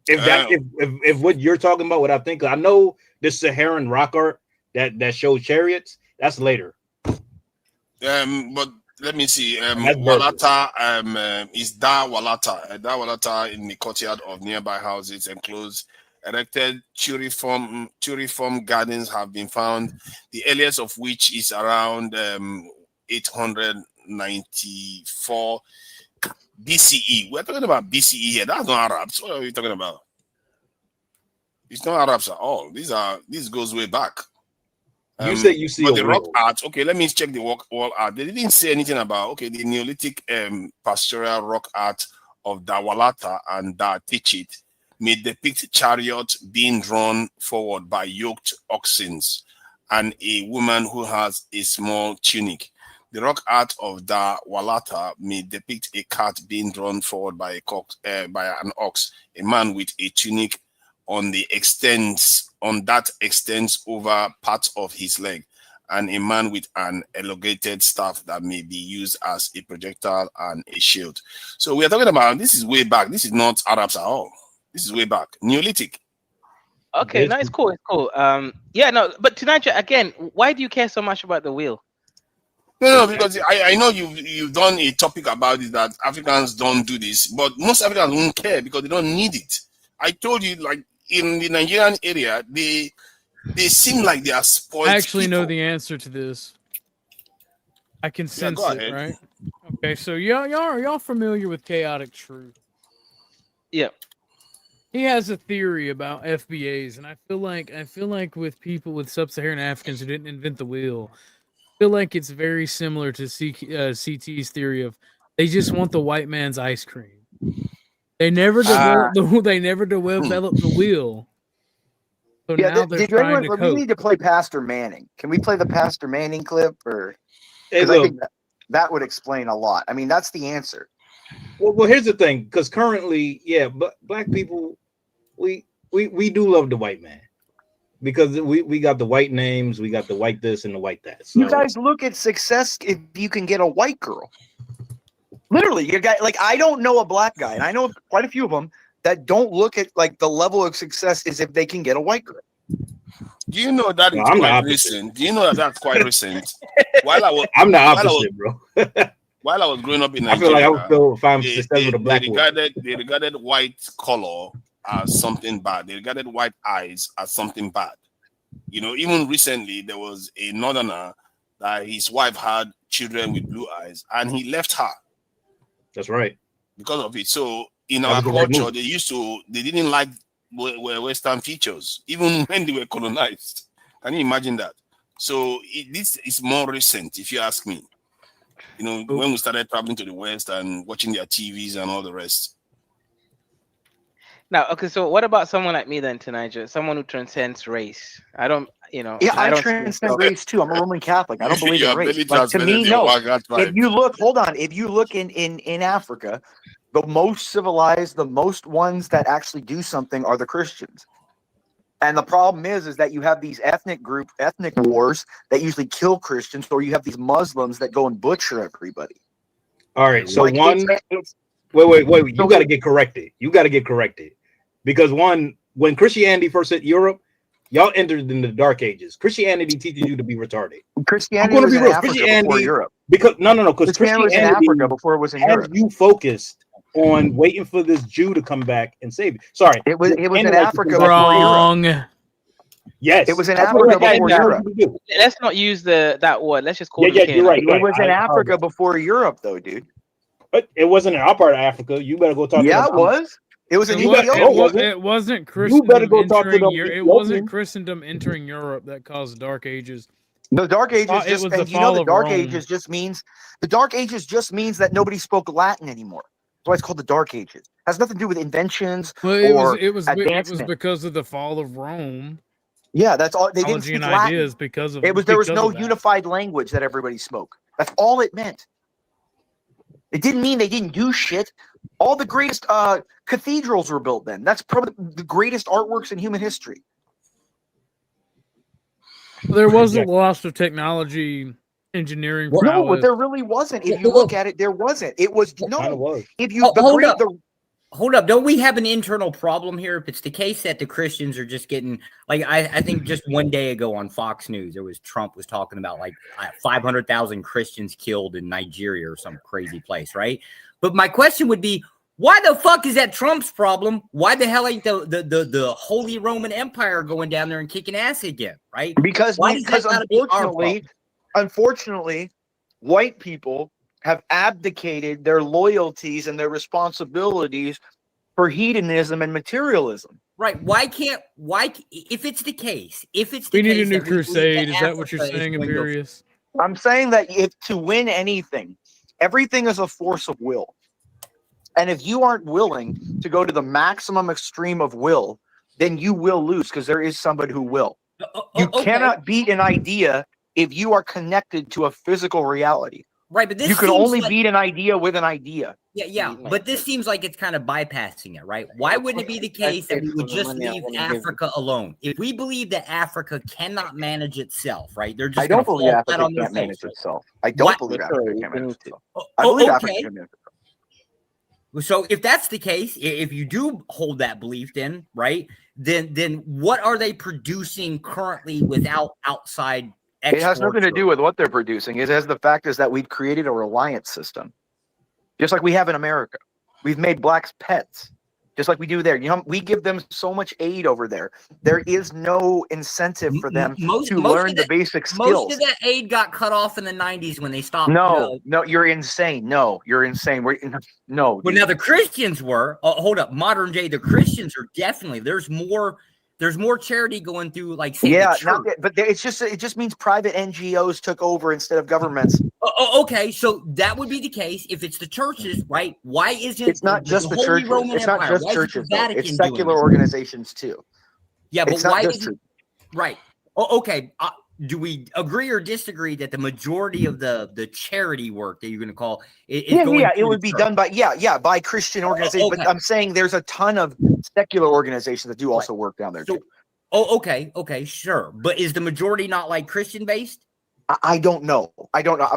If what you're talking about, what I think, I know this Saharan rock art that shows chariots. That's later. But let me see. Walata is Da Walata. Da Walata in the courtyard of nearby houses enclosed. Erected turiform gardens have been found, the earliest of which is around 894 BCE. We're talking about BCE here. That's not Arabs. What are we talking about? It's not Arabs at all. This goes way back. You say you see the rock art. Okay, let me check the wall art. They didn't say anything about the Neolithic pastoral rock art of Dawalata and Da Tichit may depict chariots being drawn forward by yoked oxen and a woman who has a small tunic. The rock art of Da Walata may depict a cat being drawn forward by an ox, a man with a tunic that extends over parts of his leg, and a man with an elongated staff that may be used as a projectile and a shield. So we are talking about, this is way back. This is not Arabs at all. This is way back. Neolithic. Okay, no, it's cool. It's cool. Yeah, no, but tonight again, why do you care so much about the wheel? No, because I know you've done a topic about it that Africans don't do this, but most Africans don't care because they don't need it. I told you, like in the Nigerian area, they seem like they are spoiled. I actually know the answer to this. I can sense it, right? Okay, so y'all familiar with Chaotic Truth? Yeah. He has a theory about FBAs, and I feel like with people with sub-Saharan Africans who didn't invent the wheel, I feel like it's very similar to CT's theory of they just want the white man's ice cream. They never developed the wheel. So now they're trying to cope. We need to play Pastor Manning. Can we play the Pastor Manning clip? Or because I think that would explain a lot. I mean, that's the answer. Well, here's the thing, because currently, but black people, we do love the white man because we got the white names, we got the white this and the white that. So. You guys look at success if you can get a white girl. Literally, you got I don't know a black guy, and I know quite a few of them that don't look at like the level of success is if they can get a white girl. Do you know that No, it's I'm the quite opposite. recent? Do you know that that's quite recent? While I was, I'm the while I was, opposite, bro. while I was growing up in I feel like Nigeria, I would feel if I'm successful with a black woman. they regarded white color as something bad. They regarded white eyes as something bad. You know, even recently there was a northerner that his wife had children with blue eyes, and he left her. That's right. Because of it. So in That our was the right culture, move. they didn't like Western features, even when they were colonized. Can you imagine that? So this is more recent, if you ask me. You know, when we started traveling to the West and watching their TVs and all the rest. Now, okay, so what about someone like me then, Tanaja? Someone who transcends race. I don't, Yeah, I I don't transcend race too. I'm a Roman Catholic. I don't believe in Yeah, race. really Like, to me, transmitted no. that's If you look, hold on. If you look in Africa, the most civilized, the most ones that actually do something are the Christians. And the problem is that you have these ethnic wars that usually kill Christians, or you have these Muslims that go and butcher everybody. All right, so Like, wait. You got to get corrected. You got to get corrected because when Christianity first hit Europe, y'all entered in the Dark Ages. Christianity teaches you to be retarded. Christianity was in Africa before Europe. Because because Christianity was in Africa before it was in has Europe. you focused on waiting for this Jew to come back and save you. Sorry, it was in Africa before Europe. Yes, it was in Africa before Europe. Let's not use that word. Let's just call Yeah, it. you're right. It was in Africa before Europe, though, dude. But it wasn't in our part of Africa. You better go talk to them. Yeah, it was. It was in Ethiopia. It wasn't You Christendom better go talk to them. it wasn't Christendom entering Europe that caused Dark Ages. The Dark Ages It was the fall of Dark Rome. Ages just means that nobody spoke Latin anymore. That's why it's called the Dark Ages. It has nothing to do with inventions or it was advancement. because of the fall of Rome. Yeah, that's all. They didn't Technology speak and Latin. ideas because of There was because no of that. unified language that everybody spoke. That's all it meant. It didn't mean they didn't do shit. All the greatest cathedrals were built then. That's probably the greatest artworks in human history. There was a loss of technology, engineering No, prowess. there really wasn't. If you look at it, there wasn't. It was If you Hold up, don't we have an internal problem here? If it's the case that the Christians are just getting, like, I think just one day ago on Fox News, Trump was talking about like 500,000 Christians killed in Nigeria or some crazy place, right? But my question would be, why the fuck is that Trump's problem? Why the hell ain't the Holy Roman Empire going down there and kicking ass again, right? Because unfortunately, white people have abdicated their loyalties and their responsibilities for hedonism and materialism. Right. If it's the case, we need a new crusade. Is that what you're saying, Africa is Imperious? I'm saying that if to win anything, everything is a force of will. And if you aren't willing to go to the maximum extreme of will, then you will lose because there is somebody who will. You cannot beat an idea if you are connected to a physical reality. Right, but this you can seems only like- beat an idea with an idea. Yeah, but this seems like it's kind of bypassing it, right? Why wouldn't it be the case that we would just leave Africa alone? If we believe that Africa cannot manage itself, right? They're just I don't believe fall Africa flat on their can't manage face. itself. I don't believe Africa can't manage itself. I believe Africa can manage itself. So if that's the case, if you do hold that belief, then right, then what are they producing currently without outside? It has nothing to do with what they're producing. It has the fact is that we've created a reliance system, just like we have in America. We've made blacks pets, just like we do there. You know, we give them so much aid over there. There is no incentive for them to learn the basic skills. Most of that aid got cut off in the 90s when they stopped. No, you're insane. No, you're insane. No. Well, now the Christians were. hold up, modern day. The Christians are definitely. There's more charity going through, like, say, the church. But it just means private NGOs took over instead of governments. Okay, so that would be the case if it's the churches, right? Why isn't it's not just the Holy churches? Roman It's not Empire? just Why isn't churches. the Though. Vatican It's doing secular this? organizations too. Yeah, but It's not why just isn't right? Okay, do we agree or disagree that the majority of the charity work that you're going to call is going it through would the be church? done by Christian organizations. okay. But I'm saying there's a ton of secular organizations that do also work down there too. Okay, sure. But is the majority not like Christian based? I don't know.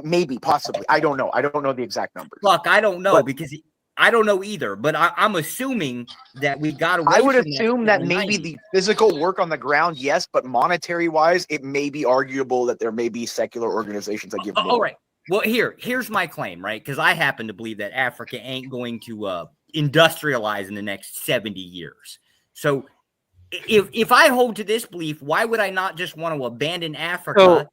Maybe, possibly. I don't know. I don't know the exact numbers. Look, I don't know because I don't know either, but I'm assuming that we got away. I would from assume that maybe the physical work on the ground, yes, but monetary wise, it may be arguable that there may be secular organizations that give more. All right. Well, here's my claim, right? Because I happen to believe that Africa ain't going to industrialize in the next 70 years. So if I hold to this belief, why would I not just want to abandon Africa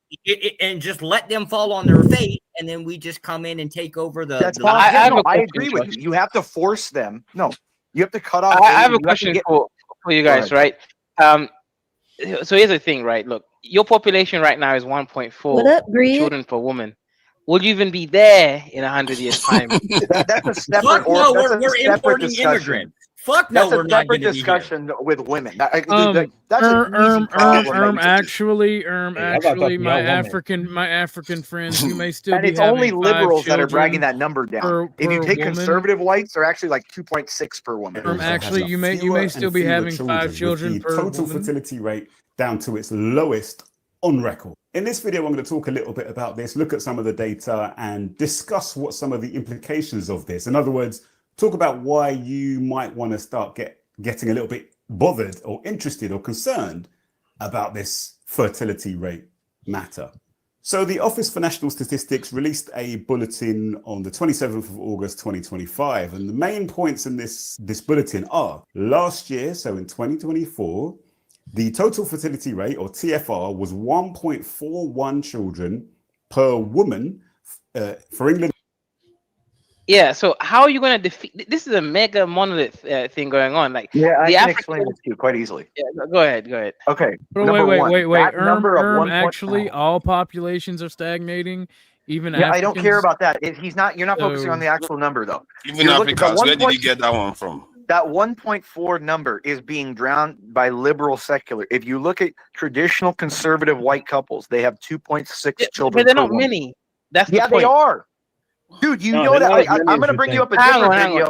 and just let them fall on their face, and then we just come in and take over the? That's I agree with you. You have to force them. No, you have to cut off. I have a question for you guys, right? So here's the thing, right? Look, your population right now is 1.4 children per woman. Will you even be there in 100 years' time? That's a separate. We're importing immigrants. Fuck no, we're not going to be discussion with women. That's actually, my African friends, you may still and be it's only having liberals 5 that are bragging children that number down. per If you take woman. conservative whites, they're actually like 2.6 per woman. Actually, you may still be having 5 children per total woman. fertility rate down to its lowest on record. In this video, I'm going to talk a little bit about this, look at some of the data, and discuss what some of the implications of this. In other words, talk about why you might want to start getting a little bit bothered or interested or concerned about this fertility rate matter. So the Office for National Statistics released a bulletin on the 27th of August 2025, and the main points in this bulletin are: last year, so in 2024, the total fertility rate, or TFR, was 1.41 children per woman for England. Yeah, so how are you going to defeat? This is a mega monolith thing going on. Like, yeah, I the can explain this to you quite easily. Yeah, go ahead. Okay. But wait. Actually, all populations are stagnating. Even yeah, Africans. I don't care about that. You're not focusing on the actual number though. Even Africans, where did you get that one from? That 1.4 number is being drowned by liberal secular. If you look at traditional conservative white couples, they have 2.6 children. But they're not woman. many. That's the yeah, point. they are. Dude, you know that. I'm going to bring you up a different video.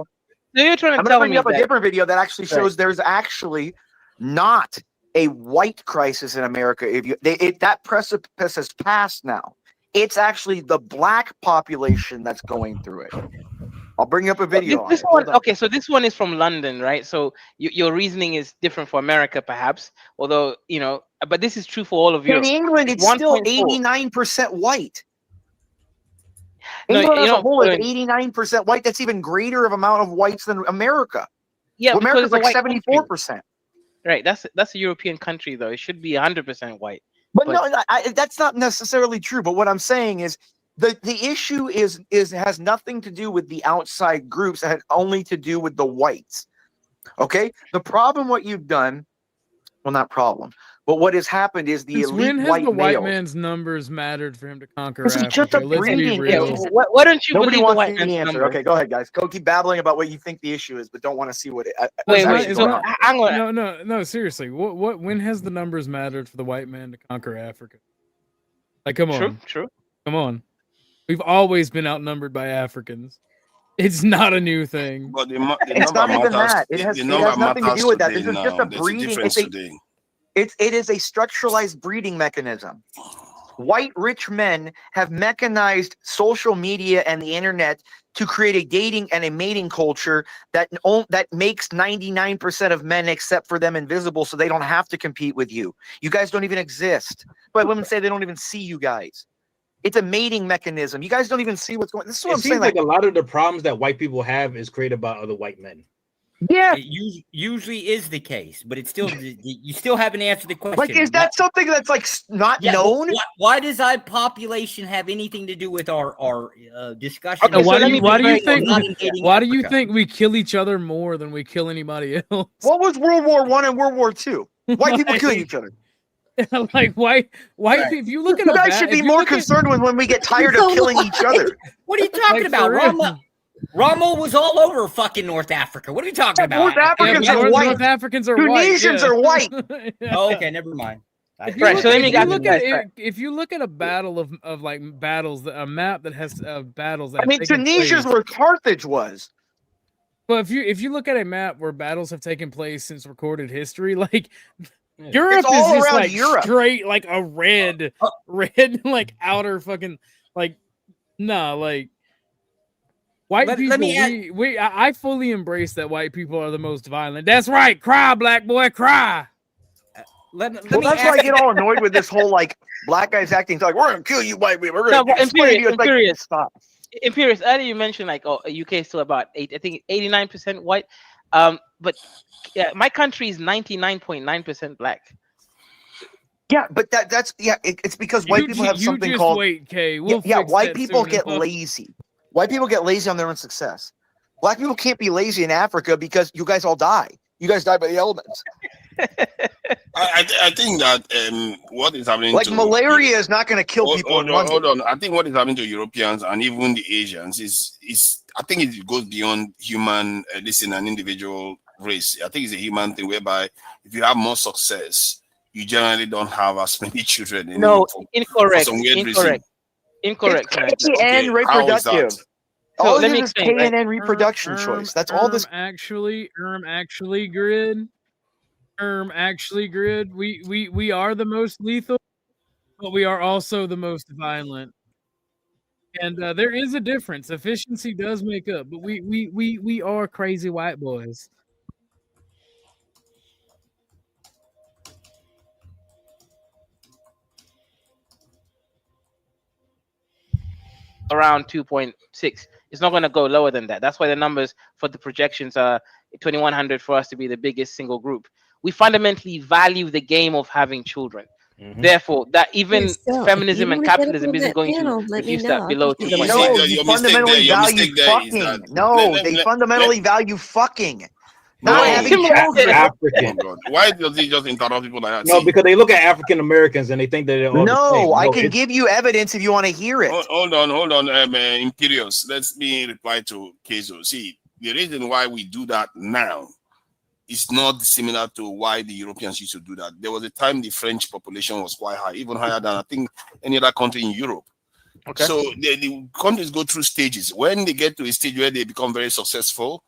So you're trying to I'm going to bring you up a different video that actually shows there's actually not a white crisis in America. That precipice has passed now. It's actually the black population that's going through it. I'll bring you up a video. This one, okay, so this one is from London, right? So your reasoning is different for America, perhaps, although, but this is true for all of Europe. In England, it's still 89% white. No, England as a whole is 89% white. That's even greater of amount of whites than America. Yeah, well, America's like 74%. Right, that's a European country, though. It should be 100% white. But no, that's not necessarily true. But what I'm saying is, the issue has nothing to do with the outside groups. It had only to do with the whites. Okay, the problem, what you've done, well, not problem, but what has happened is the elite when has white the white males, man's numbers mattered for him to conquer this is Africa? just a Let's be breeding. real. Why don't you Nobody believe the wants white to hear the man's answer. number? Okay, go ahead, guys. Go keep babbling about what you think the issue is, but don't want to see what it. Hang on. No, seriously. When has the numbers mattered for the white man to conquer Africa? Like, come on. True. Come on. We've always been outnumbered by Africans. It's not a new thing. But it's not even that. It has nothing to do with that. This is just a breeding. It is a structuralized breeding mechanism. White rich men have mechanized social media and the internet to create a dating and a mating culture that makes 99% of men except for them invisible, so they don't have to compete with you. You guys don't even exist. But women say they don't even see you guys. It's a mating mechanism. You guys don't even see what's going on. This is what I'm saying. Like a lot of the problems that white people have is created by other white men. Yeah, it usually is the case, but it's still you still haven't answered the question. Like, is that something that's like not known? Why does our population have anything to do with our discussion? Okay, why do you think we kill each other more than we kill anybody else? What was World War I and World War II? White people killing each other. Like why if you look at you guys should be more concerned when we get tired of killing each other. What are you talking about? Rommel was all over fucking North Africa. What are you talking about? North Africans are white. North Africans are Tunisians white. are white. Oh, okay, never mind. If you look at a battle of like battles, a map that has battles that Tunisia's where Carthage was. Well, if you look at a map where battles have taken place since recorded history, like Europe it's all is just around like Europe. Straight like a red like outer fucking like like White Let people, me I fully embrace that white people are the most violent. That's right. Cry, black boy, cry. Well, that's why I get all annoyed with this whole like black guys acting like we're gonna kill you, white people. We're No, gonna but explain to you. It's like, Imperious. stop. Imperious. Earlier you mentioned like, oh, UK is still about I think 89% white. But yeah, my country is 99.9% black. Yeah, but that's it's because white people have something just called wait, Kay. white people get lazy. White people get lazy on their own success. Black people can't be lazy in Africa because you guys all die. You guys die by the elements. I think that what is happening Like to malaria is not going to kill people in London. Hold on. I think what is happening to Europeans and even the Asians is I think it goes beyond human an individual race. I think it's a human thing whereby if you have more success, you generally don't have as many children anymore. No, incorrect. For some weird reason. Incorrect. It's KN reproductive. So All let it me is explain. KNN reproduction choice. That's all this. Actually, grid. Actually, grid. We are the most lethal, but we are also the most violent. And there is a difference. Efficiency does make up, but we are crazy white boys. Around 2.6. It's not going to go lower than that. That's why the numbers for the projections are 2100 for us to be the biggest single group. We fundamentally value the game of having children. Therefore, that even feminism and capitalism isn't going to reduce that below 2.6. No, you fundamentally value fucking. No, they fundamentally value fucking. Not having children. African. Oh God. Why does he just interrupt people like that? No, See, because they look at African Americans and they think that they're all the same. No, I can give you evidence if you want to hear it. Hold on, Imperious. Let me reply to Kezo. See, the reason why we do that now is not similar to why the Europeans used to do that. There was a time the French population was quite high, even higher than I think any other country in Europe. Okay. So the countries go through stages. When they get to a stage where they become very successful,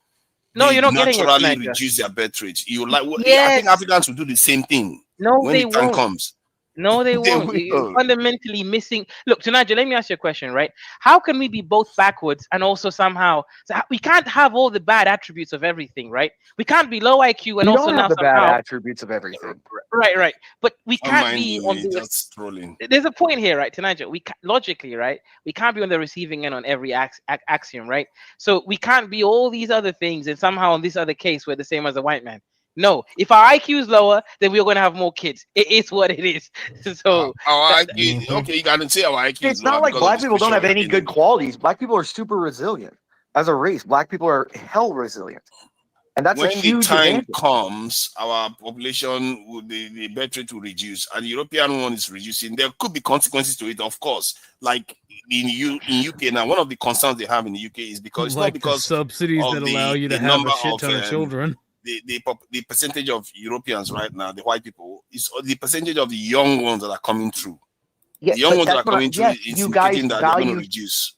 no, you're not naturally getting it, Niger. reduce their birth rate. You like? Yes. I think Africans will do the same thing. No, when they the time won't. comes. No, they won't. You're fundamentally missing. Look, Tanaja, let me ask you a question, right? How can we be both backwards and also somehow we can't have all the bad attributes of everything, right? We can't be low IQ and You also don't now have the somehow bad attributes of everything. right. But we Don't can't mind be me, on the just trolling. There's a point here, right, Tanaja? We logically, right? We can't be on the receiving end on every axiom, right? So we can't be all these other things, and somehow in this other case, we're the same as a white man. No, if our IQ is lower, then we're going to have more kids. It is what it is. So our IQ, okay, you got to say our IQ. It's not like black people don't have any good qualities. Black people are super resilient as a race. Black people are hell resilient, and that's when a huge the time advantage. comes, our population will the birth rate will reduce, and the European one is reducing. There could be consequences to it, of course. Like in UK now, one of the concerns they have in the UK is because it's like not because the subsidies of that allow you to the have number a shit ton of children. The percentage of Europeans right now, the white people, is the percentage of the young ones that are coming through. Yeah, the young but ones that that's are coming through yes, is you guys indicating that they're going to value. reduce.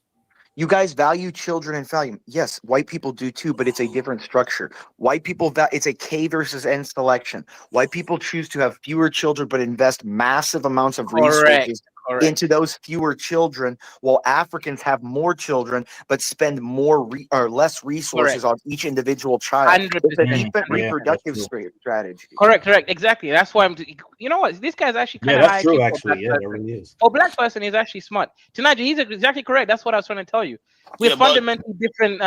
You guys value children and value. Yes, white people do too, but it's a different structure. White people, it's a K versus N selection. White people choose to have fewer children, but invest massive amounts of resources into those fewer children, while Africans have more children, but spend more or less resources on each individual child. 100%. It's a different reproductive strategy. Correct. Exactly. That's why you know what? This guy's actually kind of that's true, actually. Yeah, it really is. Oh, black person is actually smart. Tanaja, he's exactly correct. That's what I was trying to tell you. We're fundamentally different,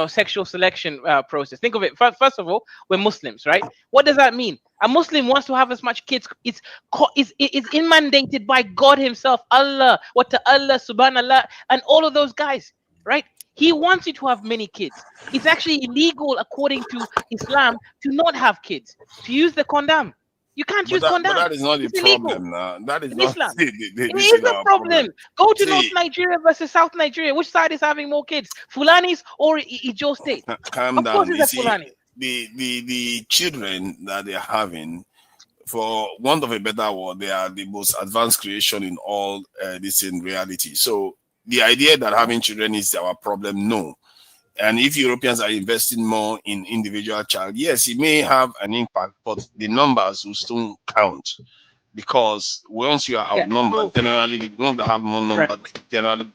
sexual selection process. Think of it. First of all, we're Muslims, right? What does that mean? A Muslim wants to have as much kids. It's mandated by God Himself, Allah, Allah, Subhanallah, and all of those guys, right? He wants you to have many kids. It's actually illegal according to Islam to not have kids, to use the condom. You can't use condom. But that is not the problem. That is not Islam. it is a problem. Go to North Nigeria versus South Nigeria. Which side is having more kids? Fulanis or Ijo State? Calm of course down. It's a Fulani. The children that they're having, for want of a better word, they are the most advanced creation in all this in reality. So the idea that having children is our problem, no. And if Europeans are investing more in individual child, yes, it may have an impact, but the numbers will still count. Because once you are outnumbered, generally you don't have more numbers, generally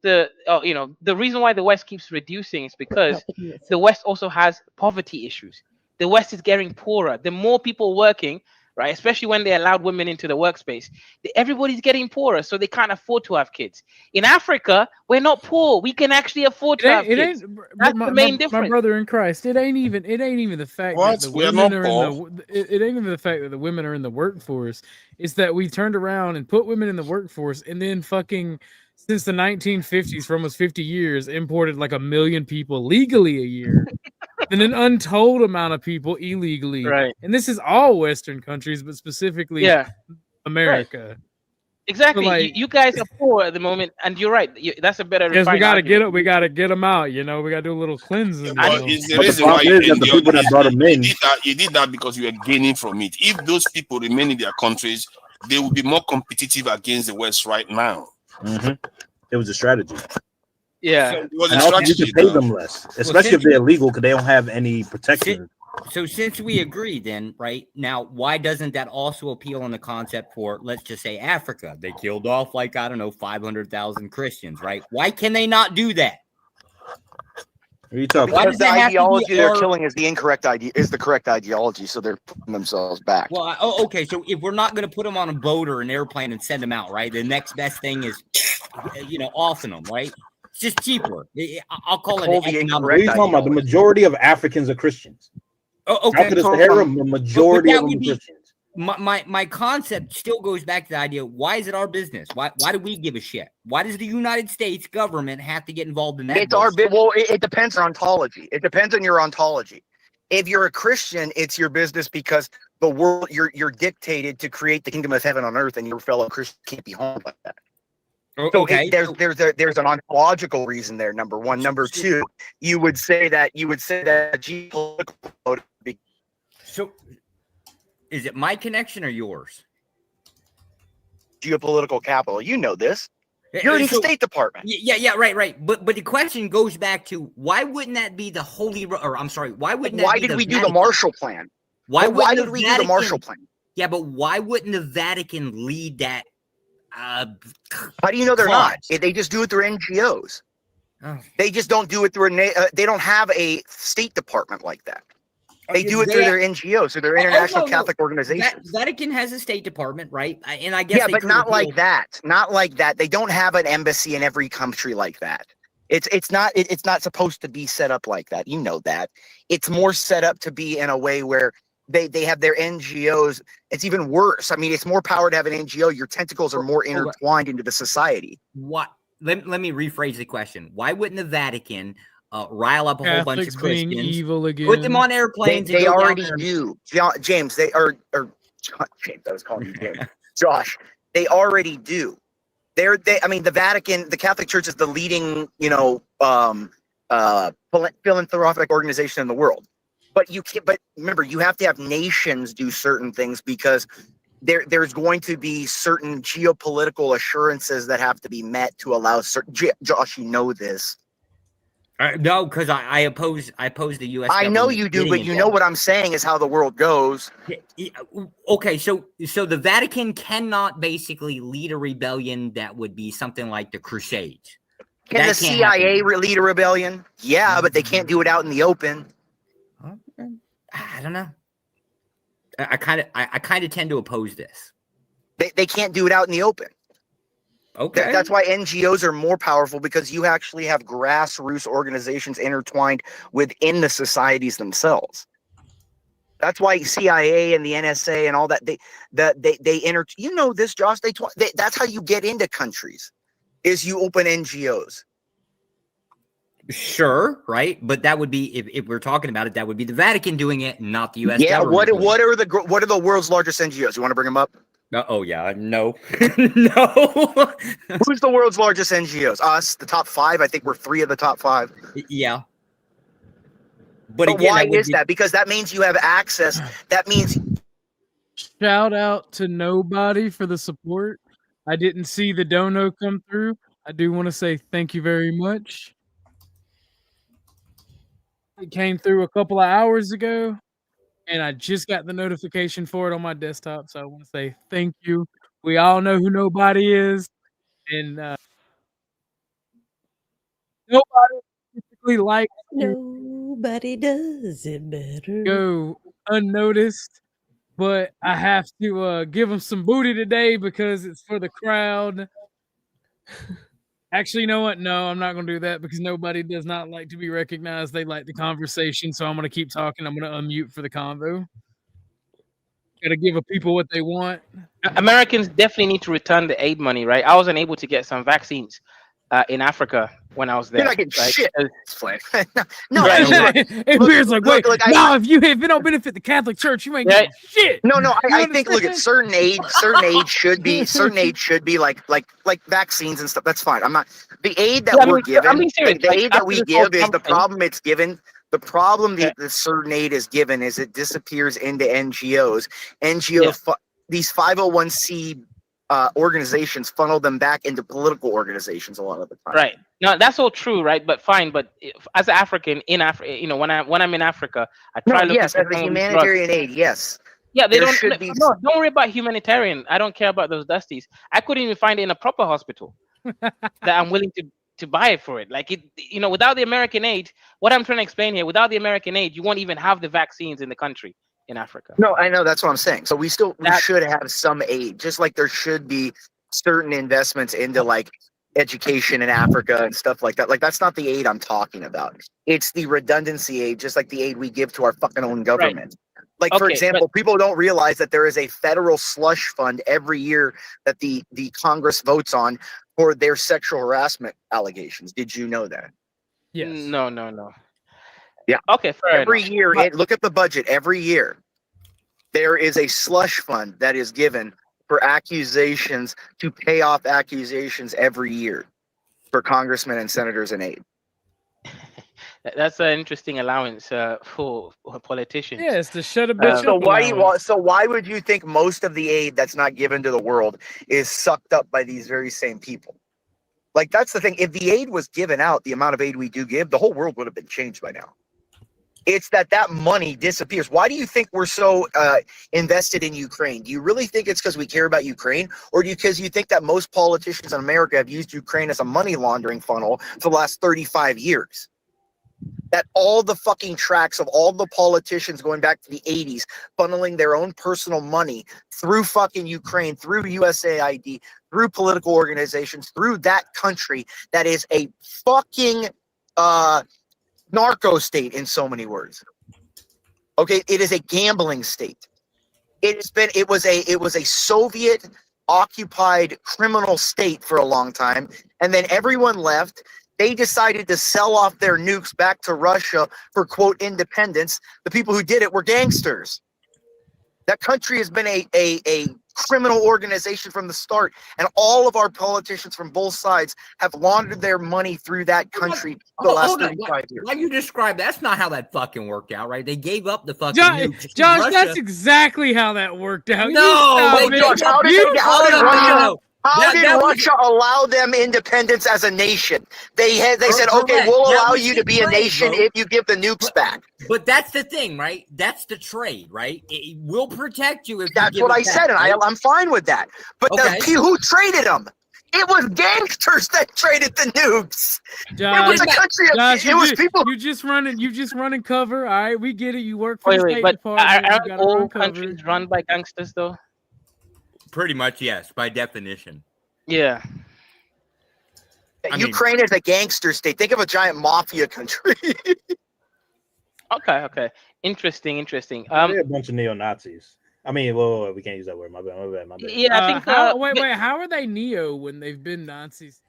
the reason why the West keeps reducing is because the West also has poverty issues. The West is getting poorer. The more people working, right, especially when they allowed women into the workspace, everybody's getting poorer, so they can't afford to have kids. In Africa, we're not poor. We can actually afford to have kids. That's the main difference. My brother in Christ, it ain't even the fact What? that the We are women not are poor. in the it ain't even the fact that the women are in the workforce. It's that we turned around and put women in the workforce, and then fucking since the 1950s, for almost 50 years, imported like 1 million people legally a year. And an untold amount of people illegally. Right. And this is all Western countries, but specifically America. Exactly. So, like, you guys are poor at the moment, and you're right. That's a better. yes, we refined gotta get argument. it. We gotta get them out. You know, we gotta do a little cleansing. But it's the But the reason why problem you is that the endured people that this. brought them in, You did that because you were gaining from it. If those people remain in their countries, they will be more competitive against the West right now. it was a strategy. Yeah. So it was a And also, you strategy. can pay them less, especially if they're illegal, because they don't have any protection. So since we agree, then right now, why doesn't that also appeal on the concept for, let's just say, Africa? They killed off like, I don't know, 500,000 Christians, right? Why can they not do that? What are you talking Because does the it have to be ideology they're our- killing is the incorrect idea, is the correct ideology, so they're putting themselves back. Well, okay. So if we're not going to put them on a boat or an airplane and send them out, right? The next best thing is, offing them, right? It's just cheaper. I'll call it an economic. What are you talking about? The majority of Africans are Christians. Oh, okay. After the Sahara, the majority of them are Christians. My concept still goes back to the idea: why is it our business? Why do we give a shit? Why does the United States government have to get involved in that? It's our well. It depends on ontology. It depends on your ontology. If you're a Christian, it's your business because the world you're dictated to create the kingdom of heaven on earth, and your fellow Christian can't be harmed by that. So okay, there's an ontological reason there. Number one. Number two, you would say that geopolitical. So, is it my connection or yours? Geopolitical capital. You know this. You're in the State Department. Yeah, right. But the question goes back to, why wouldn't that be the holy? Or I'm sorry, why wouldn't? That Why be did the we do the Vatican? Marshall Plan? Why did we do the Marshall Plan? Yeah, but why wouldn't the Vatican lead that? How do you know they're not? They just do it through NGOs. Oh. They just don't do it through they don't have a State Department like that. They do it through their NGOs, through their international Catholic organizations. Vatican has a State Department, right? And I guess yeah, but not like that. Not like that. They don't have an embassy in every country like that. It's not supposed to be set up like that. You know that. It's more set up to be in a way where they have their NGOs. It's even worse. I mean, it's more power to have an NGO. Your tentacles are more intertwined into the society. What? Let me rephrase the question. Why wouldn't the Vatican rile up a whole bunch of Christians, evil again. put them on airplanes? They already do. James, they are James, I was calling you James. Josh, they already do. I mean, the Vatican, the Catholic Church is the leading, philanthropic organization in the world. But you can't. But remember, you have to have nations do certain things because there's going to be certain geopolitical assurances that have to be met to allow certain. Josh, you know this. No, because I oppose the U.S. I know you do, but you know what I'm saying is how the world goes. Okay, so the Vatican cannot basically lead a rebellion that would be something like the Crusades. Can the CIA lead a rebellion? Yeah, but they can't do it out in the open. I don't know. I kind of tend to oppose this. They can't do it out in the open. Okay. That's why NGOs are more powerful, because you actually have grassroots organizations intertwined within the societies themselves. That's why CIA and the NSA and all that you know this, Josh. That's how you get into countries, is you open NGOs. Sure, right, but that would be if we're talking about it, that would be the Vatican doing it, not the U.S. Yeah, government. what are the world's largest NGOs? You want to bring them up? Oh yeah, no, no. Who's the world's largest NGOs? Us, the top 5. I think we're 3 of the top 5. Yeah, but again, why is that? Because that means you have access. That means. Shout out to nobody for the support. I didn't see the dono come through. I do want to say thank you very much. It came through a couple of hours ago, and I just got the notification for it on my desktop. So I want to say thank you. We all know who nobody is, and Nobody typically likes to Nobody does it better. go unnoticed, but I have to give them some booty today because it's for the crowd. Actually, you know what? No, I'm not going to do that because nobody does not like to be recognized. They like the conversation, so I'm going to keep talking. I'm going to unmute for the convo. Got to give people what they want. Americans definitely need to return the aid money, right? I wasn't able to get some vaccines in Africa when I was there. You're not getting shit. No, Beard's like, wait, no, if it don't benefit the Catholic Church, you ain't getting shit. No, I think look at certain aid should be like vaccines and stuff. That's fine. I'm not the aid that we're given. The aid that we give is the problem it's given. The problem the certain aid is given is it disappears into NGOs. These 501c organizations funnel them back into political organizations a lot of the time. Right. No, that's all true, right? But fine. But as an African in Africa, you know, when I'm in Africa, I try to as a humanitarian aid, yes. Yeah, they There don't. should be- No, don't worry about humanitarian. I don't care about those dusties. I couldn't even find it in a proper hospital that I'm willing to buy it for it. Like it, you know, without the American aid, what I'm trying to explain here, without the American aid, you won't even have the vaccines in the country in Africa. No, I know that's what I'm saying. So we should have some aid, just like there should be certain investments into like education in Africa and stuff like that. Like that's not the aid I'm talking about. It's the redundancy aid, just like the aid we give to our fucking own government. Like, for example, people don't realize that there is a federal slush fund every year that the Congress votes on for their sexual harassment allegations. Did you know that? Yes. No. Yeah. Okay, fair Every enough. year, look at the budget. Every year, there is a slush fund that is given for accusations to pay off accusations every year for congressmen and senators and aid. That's an interesting allowance for politicians. Yeah, it's to shut a bitch So up. so why would you think most of the aid that's not given to the world is sucked up by these very same people? Like that's the thing. If the aid was given out, the amount of aid we do give, the whole world would have been changed by now. It's that money disappears. Why do you think we're so invested in Ukraine? Do you really think it's because we care about Ukraine, or because you think that most politicians in America have used Ukraine as a money laundering funnel for the last 35 years? That all the fucking tracks of all the politicians going back to the 80s funneling their own personal money through fucking Ukraine, through USAID, through political organizations, through that country that is a fucking narco state in so many words. Okay, it is a gambling state. It was a Soviet occupied criminal state for a long time, and then everyone left. They decided to sell off their nukes back to Russia for, quote, independence. The people who did it were gangsters. That country has been a criminal organization from the start, and all of our politicians from both sides have laundered their money through that country for the last 35 years. Like you described, that's not how that fucking worked out, right? They gave up the fucking Josh, nukes to Josh, Russia. that's exactly how that worked out. No, Wait, Josh, how did Russia allow them independence as a nation? They said, okay, we'll allow you to be a nation if you give the nukes back. But that's the thing, right? That's the trade, right? It will protect you if that's you give what it I said, back, and I'm fine with that. But Okay. who traded them? It was gangsters that traded the nukes. Josh, it was a country of Josh, it was people. You just running cover. All right, we get it. You work for the Wait, State but Department. You aren't gotta run all cover. countries run by gangsters though? Pretty much, yes, by definition. Yeah. Ukraine is a gangster state. Think of a giant mafia country. Okay. Interesting. They're a bunch of neo-Nazis. I mean, whoa, we can't use that word. My bad. Yeah, I think. Wait. How are they neo when they've been Nazis?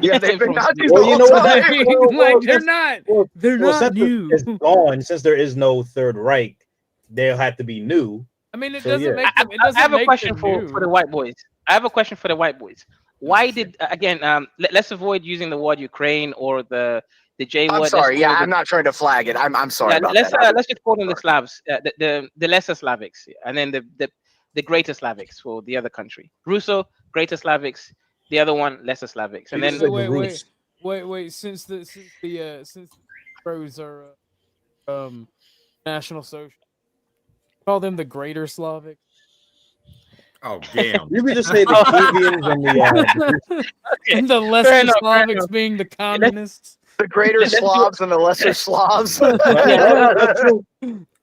Yeah, they've been Nazis. Well, you know what? Like they're not. They're not since new. It's gone. Since there is no Third Reich, they'll have to be new. I mean, it So, doesn't yeah. make them. It doesn't I have a make question them for new. the white boys. Why did again? Let's avoid using the word Ukraine or the J word. I'm sorry. Yeah, I'm not trying to flag it. I'm sorry about let's that. let's just call them the Slavs, the lesser Slavics, and then the greater Slavics for the other country. Russo, greater Slavics. The other one, lesser Slavics, and then Wait. Since the pros are National Social, call them the Greater Slavic. Oh damn! You could just say the Kivians and the and the lesser Slavics being the communists. The greater Slavs and the lesser Slavs.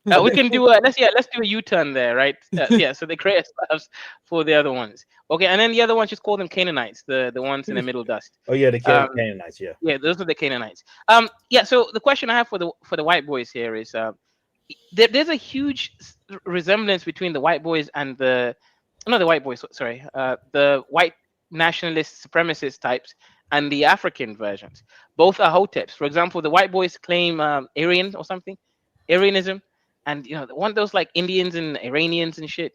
We can do let's do a U-turn there, right? So the greater Slavs for the other ones. Okay, and then the other ones, just call them Canaanites, the ones in the Middle Dust. Oh yeah, the Canaanites. Yeah. Yeah, those are the Canaanites. So the question I have for the white boys here is, there's a huge resemblance between the white boys and the white nationalist supremacist types and the African versions. Both are hoteps. For example, the white boys claim Aryan or something, Aryanism, and one of those like Indians and Iranians and shit.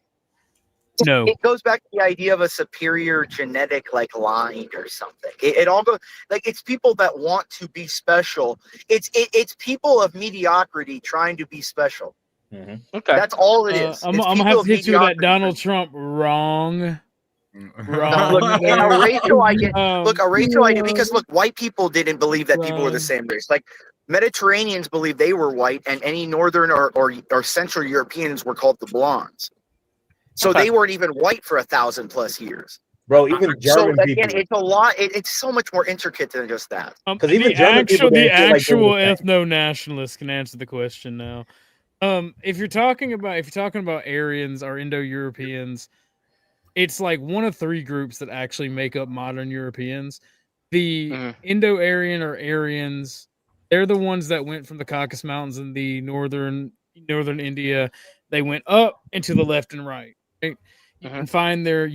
No, it goes back to the idea of a superior genetic like line or something. It all goes like it's people that want to be special. It's people of mediocrity trying to be special. Okay, that's all it is. I'm gonna have to hit you with that Donald Trump wrong. Look, in a racial idea, a racial idea, because look, white people didn't believe that people were the same race. Like Mediterraneans believed they were white, and any northern or Central Europeans were called the blondes. So they weren't even white for 1,000+ years. Bro, even German again, people. it's a lot. It's so much more intricate than just that. Because even German people, the they feel like actual they're the same. ethno-nationalists can answer the question now. If you're talking about Aryans or Indo-Europeans, it's like one of three groups that actually make up modern Europeans. The Indo-Aryan or Aryans, they're the ones that went from the Caucasus Mountains in the northern India. They went up and to the left and right. Right? You can find their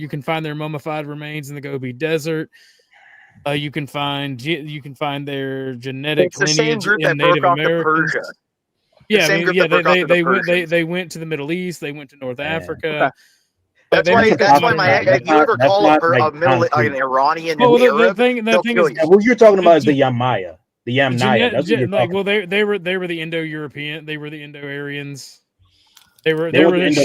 mummified remains in the Gobi Desert. You can find their genetic lineage in Native Americans. Yeah, they went to the Middle East. They went to North Africa. That's why you ever call an Iranian an Arab? What you're talking about is the Yamnaya. The Yamnaya. That's what you're talking about. They were the Indo-European. They were the Indo-Aryans. They were It's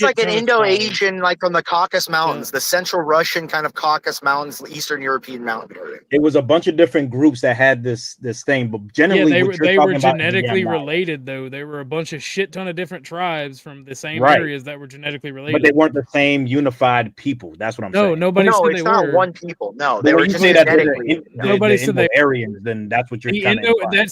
like an Indo-Asian, like from the Caucasus Mountains, the Central Russian kind of Caucasus Mountains, Eastern European mountain area. It was a bunch of different groups that had this thing, but generally they were genetically related though. They were a bunch of shit ton of different tribes from the same areas that were genetically related. But they weren't the same unified people. That's what I'm saying. Nobody said it's not one people. No, they were just say that genetically. Nobody said they were Aryans. Then that's what you're trying to imply.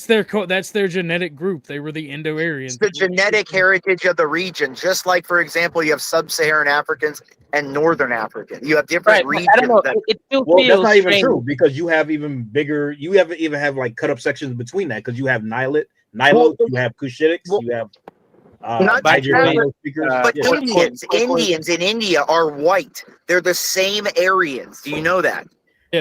That's their genetic group. They were the Indo-Aryans. The genetic heritage of the region, just like, for example, you have sub-Saharan Africans and Northern African. You have different regions. I don't know. It still feels that's not even strange. true, because you have even bigger. You even have like cut up sections between that, because you have Nilotes, you have Cushitics, you have Nigerian speakers. But Indians in India are white. They're the same Aryans. Do you know that? Yeah.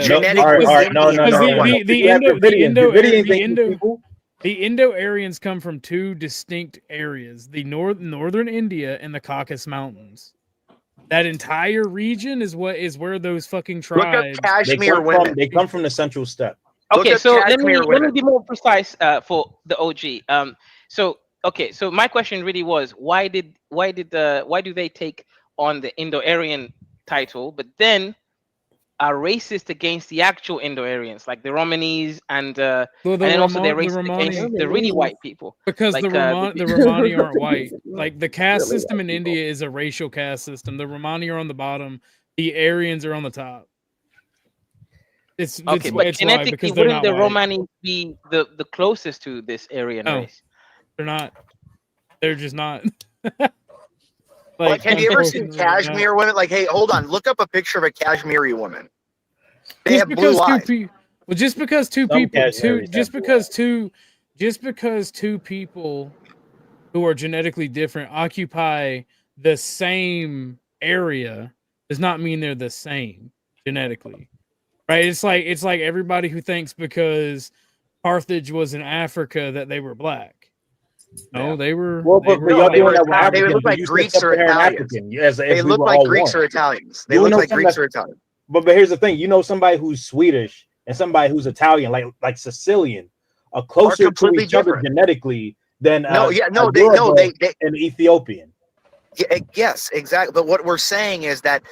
The Indo-Aryans come from two distinct areas: the northern India and the Caucasus Mountains. That entire region is where those fucking tribes. Look up Kashmir women. They come from the Central Steppe. Okay, so let me be more precise for the OG. So my question really was, why do they take on the Indo-Aryan title, but then are racist against the actual Indo-Aryans, like the Romanis and then also they're racist against the really white people? Because like, the Romani aren't white. Like the caste system in India is a racial caste system. The Romani are on the bottom. The Aryans are on the top. But genetically, wouldn't the Romani be the closest to this Aryan race? They're not. They're just not. Like, have you ever seen Kashmir women? Like, hey, hold on, look up a picture of a Kashmiri woman. They have blue eyes. Just because two people who are genetically different occupy the same area does not mean they're the same genetically, right? It's like everybody who thinks because Carthage was in Africa that they were black. No, they were. Well, but y'all doing that with Africans. They look like Greeks or Italians. They look like Greeks or Italians. They look like Greeks or Italians. But here's the thing: somebody who's Swedish and somebody who's Italian, like Sicilian, are closer to each other genetically than an Ethiopian. Yes, exactly. But what we're saying is that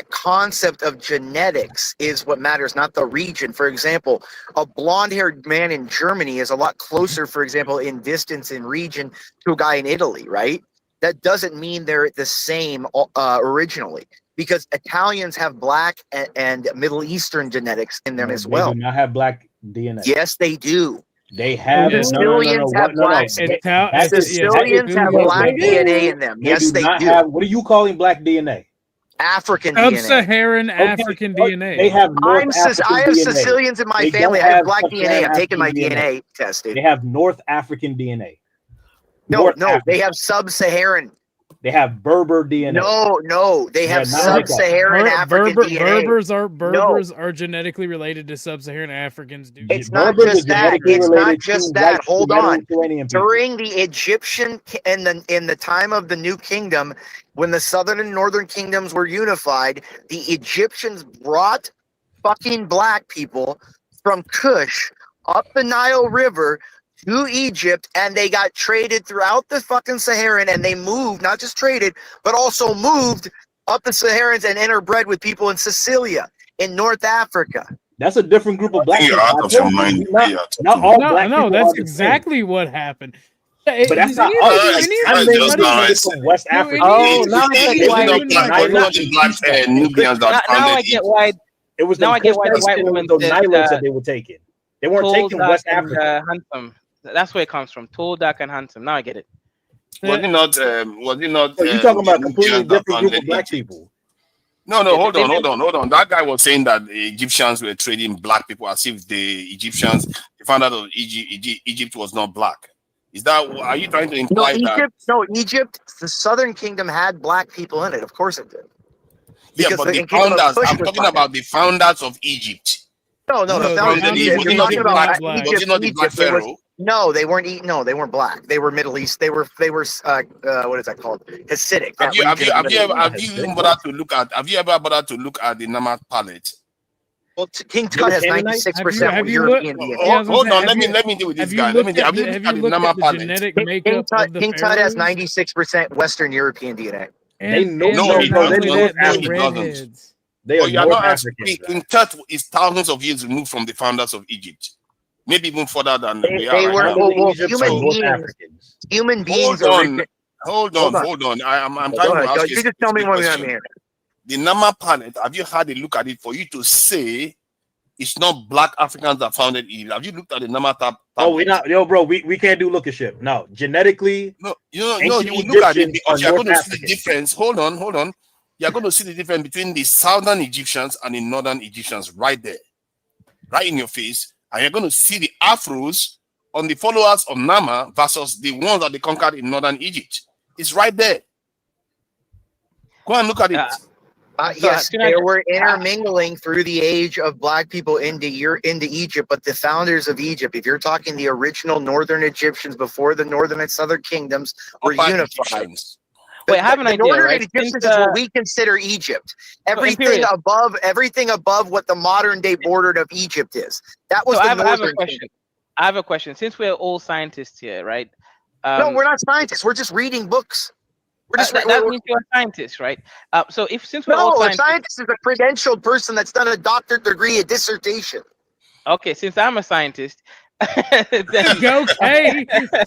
concept of genetics is what matters, not the region. For example, a blonde-haired man in Germany is a lot closer, for example, in distance in region to a guy in Italy, right? That doesn't mean they're the same originally. because Italians have black and Middle Eastern genetics in them as well. They do not have black DNA. Yes, they do. They have Sicilians have black. Sicilians have black DNA in them. Yes, they do. What are you calling black DNA? African DNA. Sub-Saharan African DNA. They have North I have African DNA. Sicilians in my They family. don't I have have black DNA. Sub-Saharan I'm taking my African DNA tested. They have North African DNA. No, they have sub-Saharan. They have Berber DNA. No, they have sub-Saharan African DNA. Berbers are genetically related to sub-Saharan Africans, dude. It's not just that. It's not just that. Hold on. During the Egyptian in the time of the New Kingdom, when the southern and northern kingdoms were unified, the Egyptians brought fucking black people from Kush up the Nile River to Egypt, and they got traded throughout the fucking Saharan, and they moved, not just traded, but also moved up the Saharans and interbred with people in Sicilia, in North Africa. That's a different group of black people. You're out of your mind. Not all black people that's are the exactly what happened. But that's not from West Africa. Oh, now I get why. It was now I get why the white women those Nilotes that they were taking. They weren't taking West Africa. Handsome. That's where it comes from. Tall, dark, and handsome. Now I get it. Was it not? You're talking about a completely different group of black people. No, hold on. That guy was saying that the Egyptians were trading black people as if the Egyptians found out that Egypt was not black. Are you trying to imply that? No, Egypt, the southern kingdom had black people in it. Of course it did. Yeah, but the founders, I'm talking about the founders of Egypt. No, the founders of Egypt. You're talking about Egypt. Was it not the black pharaoh? No, they weren't. No, they weren't black. They were Middle East. They were. What is that called? Hasidic. Have you ever bothered to look at the Nama palette? Well, King Tut has 96% European DNA. Hold on, let me deal with this guy. Have you looked at the Nama palette? King Tut has 96% Western European DNA. No, he doesn't. They are North Africans. King Tut is thousands of years removed from the founders of Egypt. Maybe even further than they are. Human beings. Hold on. I'm trying to ask you. You just tell me when I'm here. The Nama planet. Have you had a look at it for you to say it's not black Africans that founded Egypt? Have you looked at the Nama tab? Oh, we're not, bro. We can't do lookership. No, genetically. No, you look at it because you're going to see the difference. Hold on. You're going to see the difference between the southern Egyptians and the northern Egyptians right there, right in your face. And you're going to see the Afros on the followers of Nama versus the ones that they conquered in northern Egypt. It's right there. Go and look at it. Yes, they were intermingling through the age of black people into Egypt, but the founders of Egypt, if you're talking the original northern Egyptians before the northern and southern kingdoms were unified. Egyptians. Wait, I have an idea. Northern right? Egyptians is what we consider Egypt. Everything above what the modern day border of Egypt is. That was so the I have a northern. question. I have a question. Since we're all scientists here, right? No, we're not scientists. We're just reading books. We're just that means you're a scientist, right? So since we're all a scientist is a credentialed person that's done a doctorate degree, a dissertation. Okay, since I'm a scientist. Okay.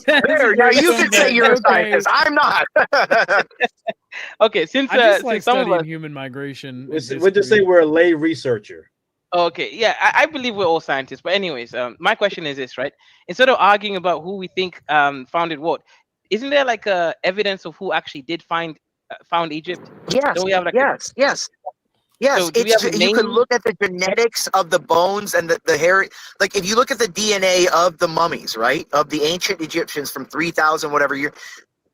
There, now you can say you're a scientist. I'm not. Okay, since like some of studying us, human migration. We'll just say we're a lay researcher. Okay, yeah, I believe we're all scientists. But anyways, my question is this, right? Instead of arguing about who we think founded what, isn't there like evidence of who actually did found Egypt? Yes. Don't we have like yes. So You can look at the genetics of the bones and the hair. Like if you look at the DNA of the mummies, right, of the ancient Egyptians from 3,000 whatever year,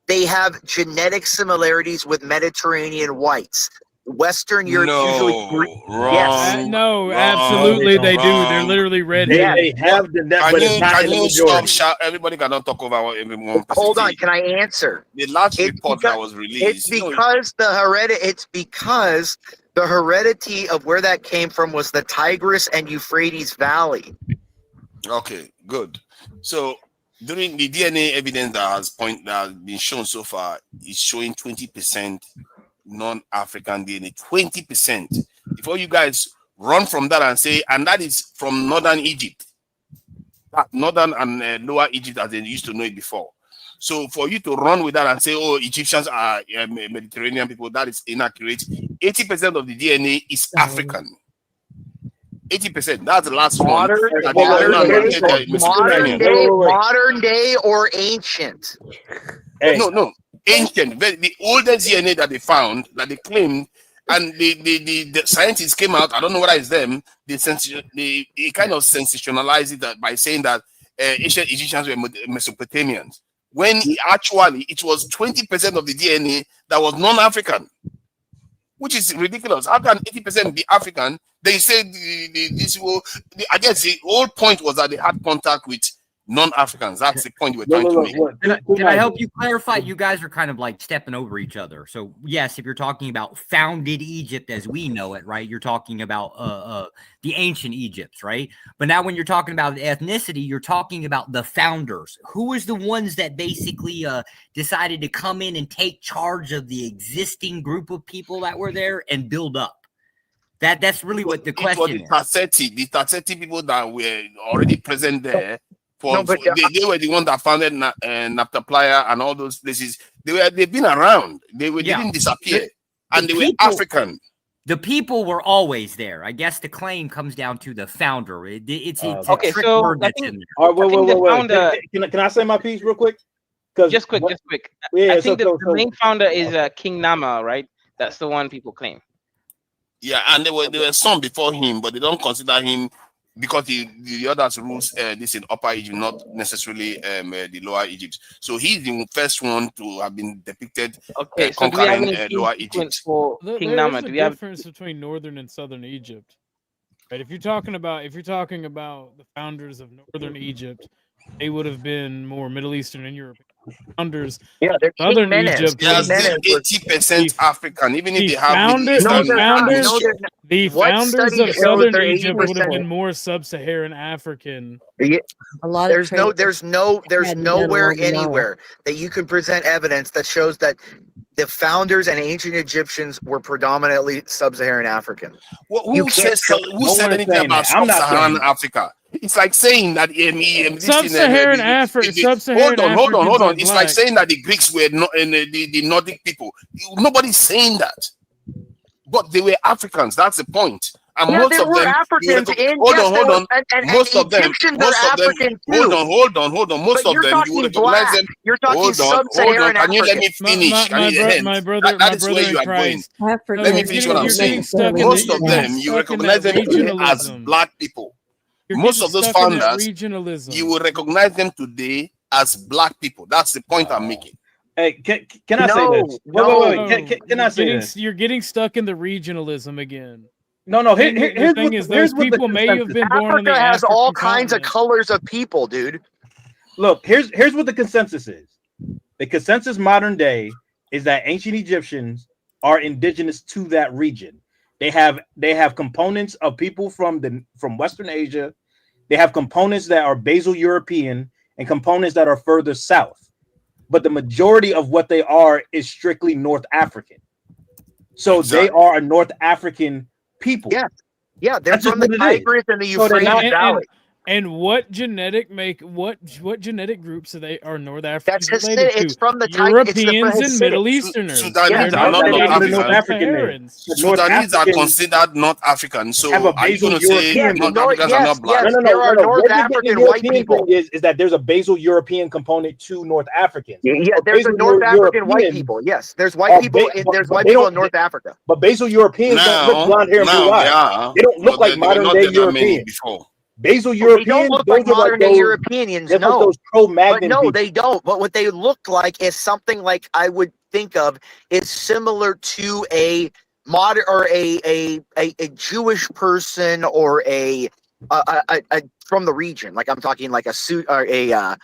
they have genetic similarities with Mediterranean whites. Western Europe usually green. Yes. No, absolutely they do. They're literally red. They have the net, but it's not in the majority. Everybody cannot talk over everyone. Hold on, can I answer? The last report that was released. It's because the heredity of where that came from was the Tigris and Euphrates Valley. Okay, good. So during the DNA evidence that has been shown so far is showing 20% non-African DNA. 20%. Before you guys run from that and say, and that is from northern Egypt, northern and lower Egypt as they used to know it before. So for you to run with that and say, "Oh, Egyptians are Mediterranean people," that is inaccurate. 80% of the DNA is African. 80%. That's the last one. Modern day or ancient? No, ancient. The oldest DNA that they found, that they claimed, and the scientists came out. I don't know whether it's them. They kind of sensationalized it by saying that ancient Egyptians were Mesopotamians, when actually it was 20% of the DNA that was non-African, which is ridiculous. How can 80% be African? They said I guess the whole point was that they had contact with non-Africans. That's the point we're trying to make. Can I help you clarify? You guys are kind of like stepping over each other. So yes, if you're talking about founded Egypt as we know it, right? You're talking about the ancient Egypt, right? But now when you're talking about ethnicity, you're talking about the founders. Who is the ones that basically decided to come in and take charge of the existing group of people that were there and build up? That's really what the question is. The Tatseti people that were already present there. They were the ones that founded Naphtaliya and all those places. They've been around. They didn't disappear, and they were African. The people were always there. I guess the claim comes down to the founder. It's okay. So I think, all right, wait. Can I say my piece real quick? Just quick. Yeah, I think the main founder is King Nama, right? That's the one people claim. Yeah, and there were some before him, but they don't consider him because the others rules this in Upper Egypt, not necessarily the Lower Egypt. So he's the first one to have been depicted conquering Lower Egypt. King Nama, do we have a difference between northern and southern Egypt? Right. If you're talking about the founders of northern Egypt, they would have been more Middle Eastern and European. Founders, southern Egypt, 80% African, even if they have the founders of southern Egypt would have been more sub-Saharan African. There's nowhere anywhere that you can present evidence that shows that the founders and ancient Egyptians were predominantly sub-Saharan African. Who said anything about sub-Saharan Africa? It's like saying that sub-Saharan Africa. Hold on. It's like saying that the Greeks were the Nordic people. Nobody's saying that, but they were Africans. That's the point. And most of them, Africans. Hold on. Most of them, hold on. Most of them, you will recognize them. You're talking sub-Saharan Can you let me finish? That is where you are going. Let me finish what I'm saying. Most of them, you recognize them as black people. Most of those founders, you will recognize them today as black people. That's the point I'm making. Hey, can I say this? Wait. Can I say this? You're getting stuck in the regionalism again. No. Those people may have been born in the Africa has African all kinds of continent. colors of people, dude. Look, here's what the consensus is. The consensus modern day is that ancient Egyptians are indigenous to that region. They have components of people from Western Asia. They have components that are basal European and components that are further south. But the majority of what they are is strictly North African. So they are a North African people. Yeah, they're from the Tigris and the Euphrates Valley. And what genetic groups are North Africans related to? It's from the Europeans and Middle Easterners. Sudanese are not North African. Sudanese are considered North African. So are you going to say North Africans are not black? No. There are North African white people. Is that there's a basal European component to North Africans? Yeah, there's a North African white people. Yes, there's white people. There's white people in North Africa. But basal Europeans don't look blonde hair and blue eyes. They don't look like modern day Europeans. Basal Europeans don't look like modern day Europeans. No, they don't. But what they look like is something like I would think of is similar to a modern or a Jewish person or a from the region. Like I'm talking like a suit or a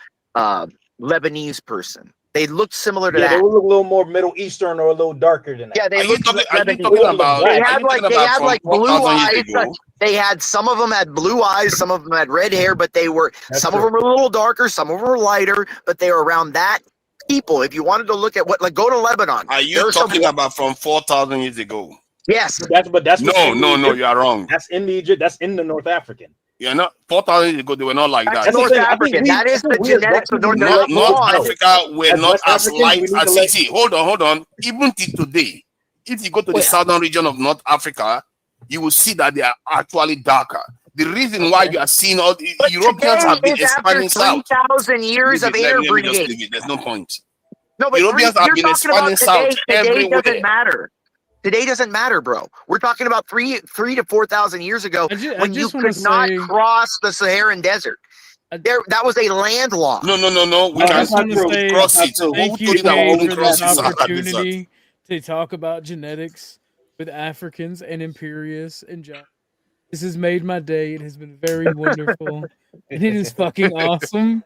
Lebanese person. They look similar to that. They look a little more Middle Eastern or a little darker than that. Yeah, they look. They had like blue eyes. They had some of them had blue eyes, some of them had red hair, but they were some of them were a little darker, some of them were lighter, but they were around that people. If you wanted to look at go to Lebanon. Are you talking about from 4,000 years ago? Yes, that's no, you are wrong. That's in Egypt. That's in the North African. Yeah, not 4,000 years ago, they were not like That's that. North African. That is the genetics of North North Africa. Africa were As not West as Africans, light we need as to let- see. Hold on. Even till today, if you go to the southern region of North Africa, you will see that they are actually darker. The reason why you are seeing all the But Europeans have been today is after expanding south. 3,000 years of Let me just interbreeding. leave it. There's no point. No, but Europeans have you're been talking about expanding south today. Today everywhere. doesn't matter. Today doesn't matter, bro. We're talking about three to 4,000 years ago when you could not cross the Saharan desert. That was a landlocked. No. We I can just want to say cross it. Who thank you, told you that we Kay, couldn't for cross this the Sahara Desert? opportunity to talk about genetics with Africans and Imperius and John. This has made my day. It has been very wonderful. And it is fucking awesome.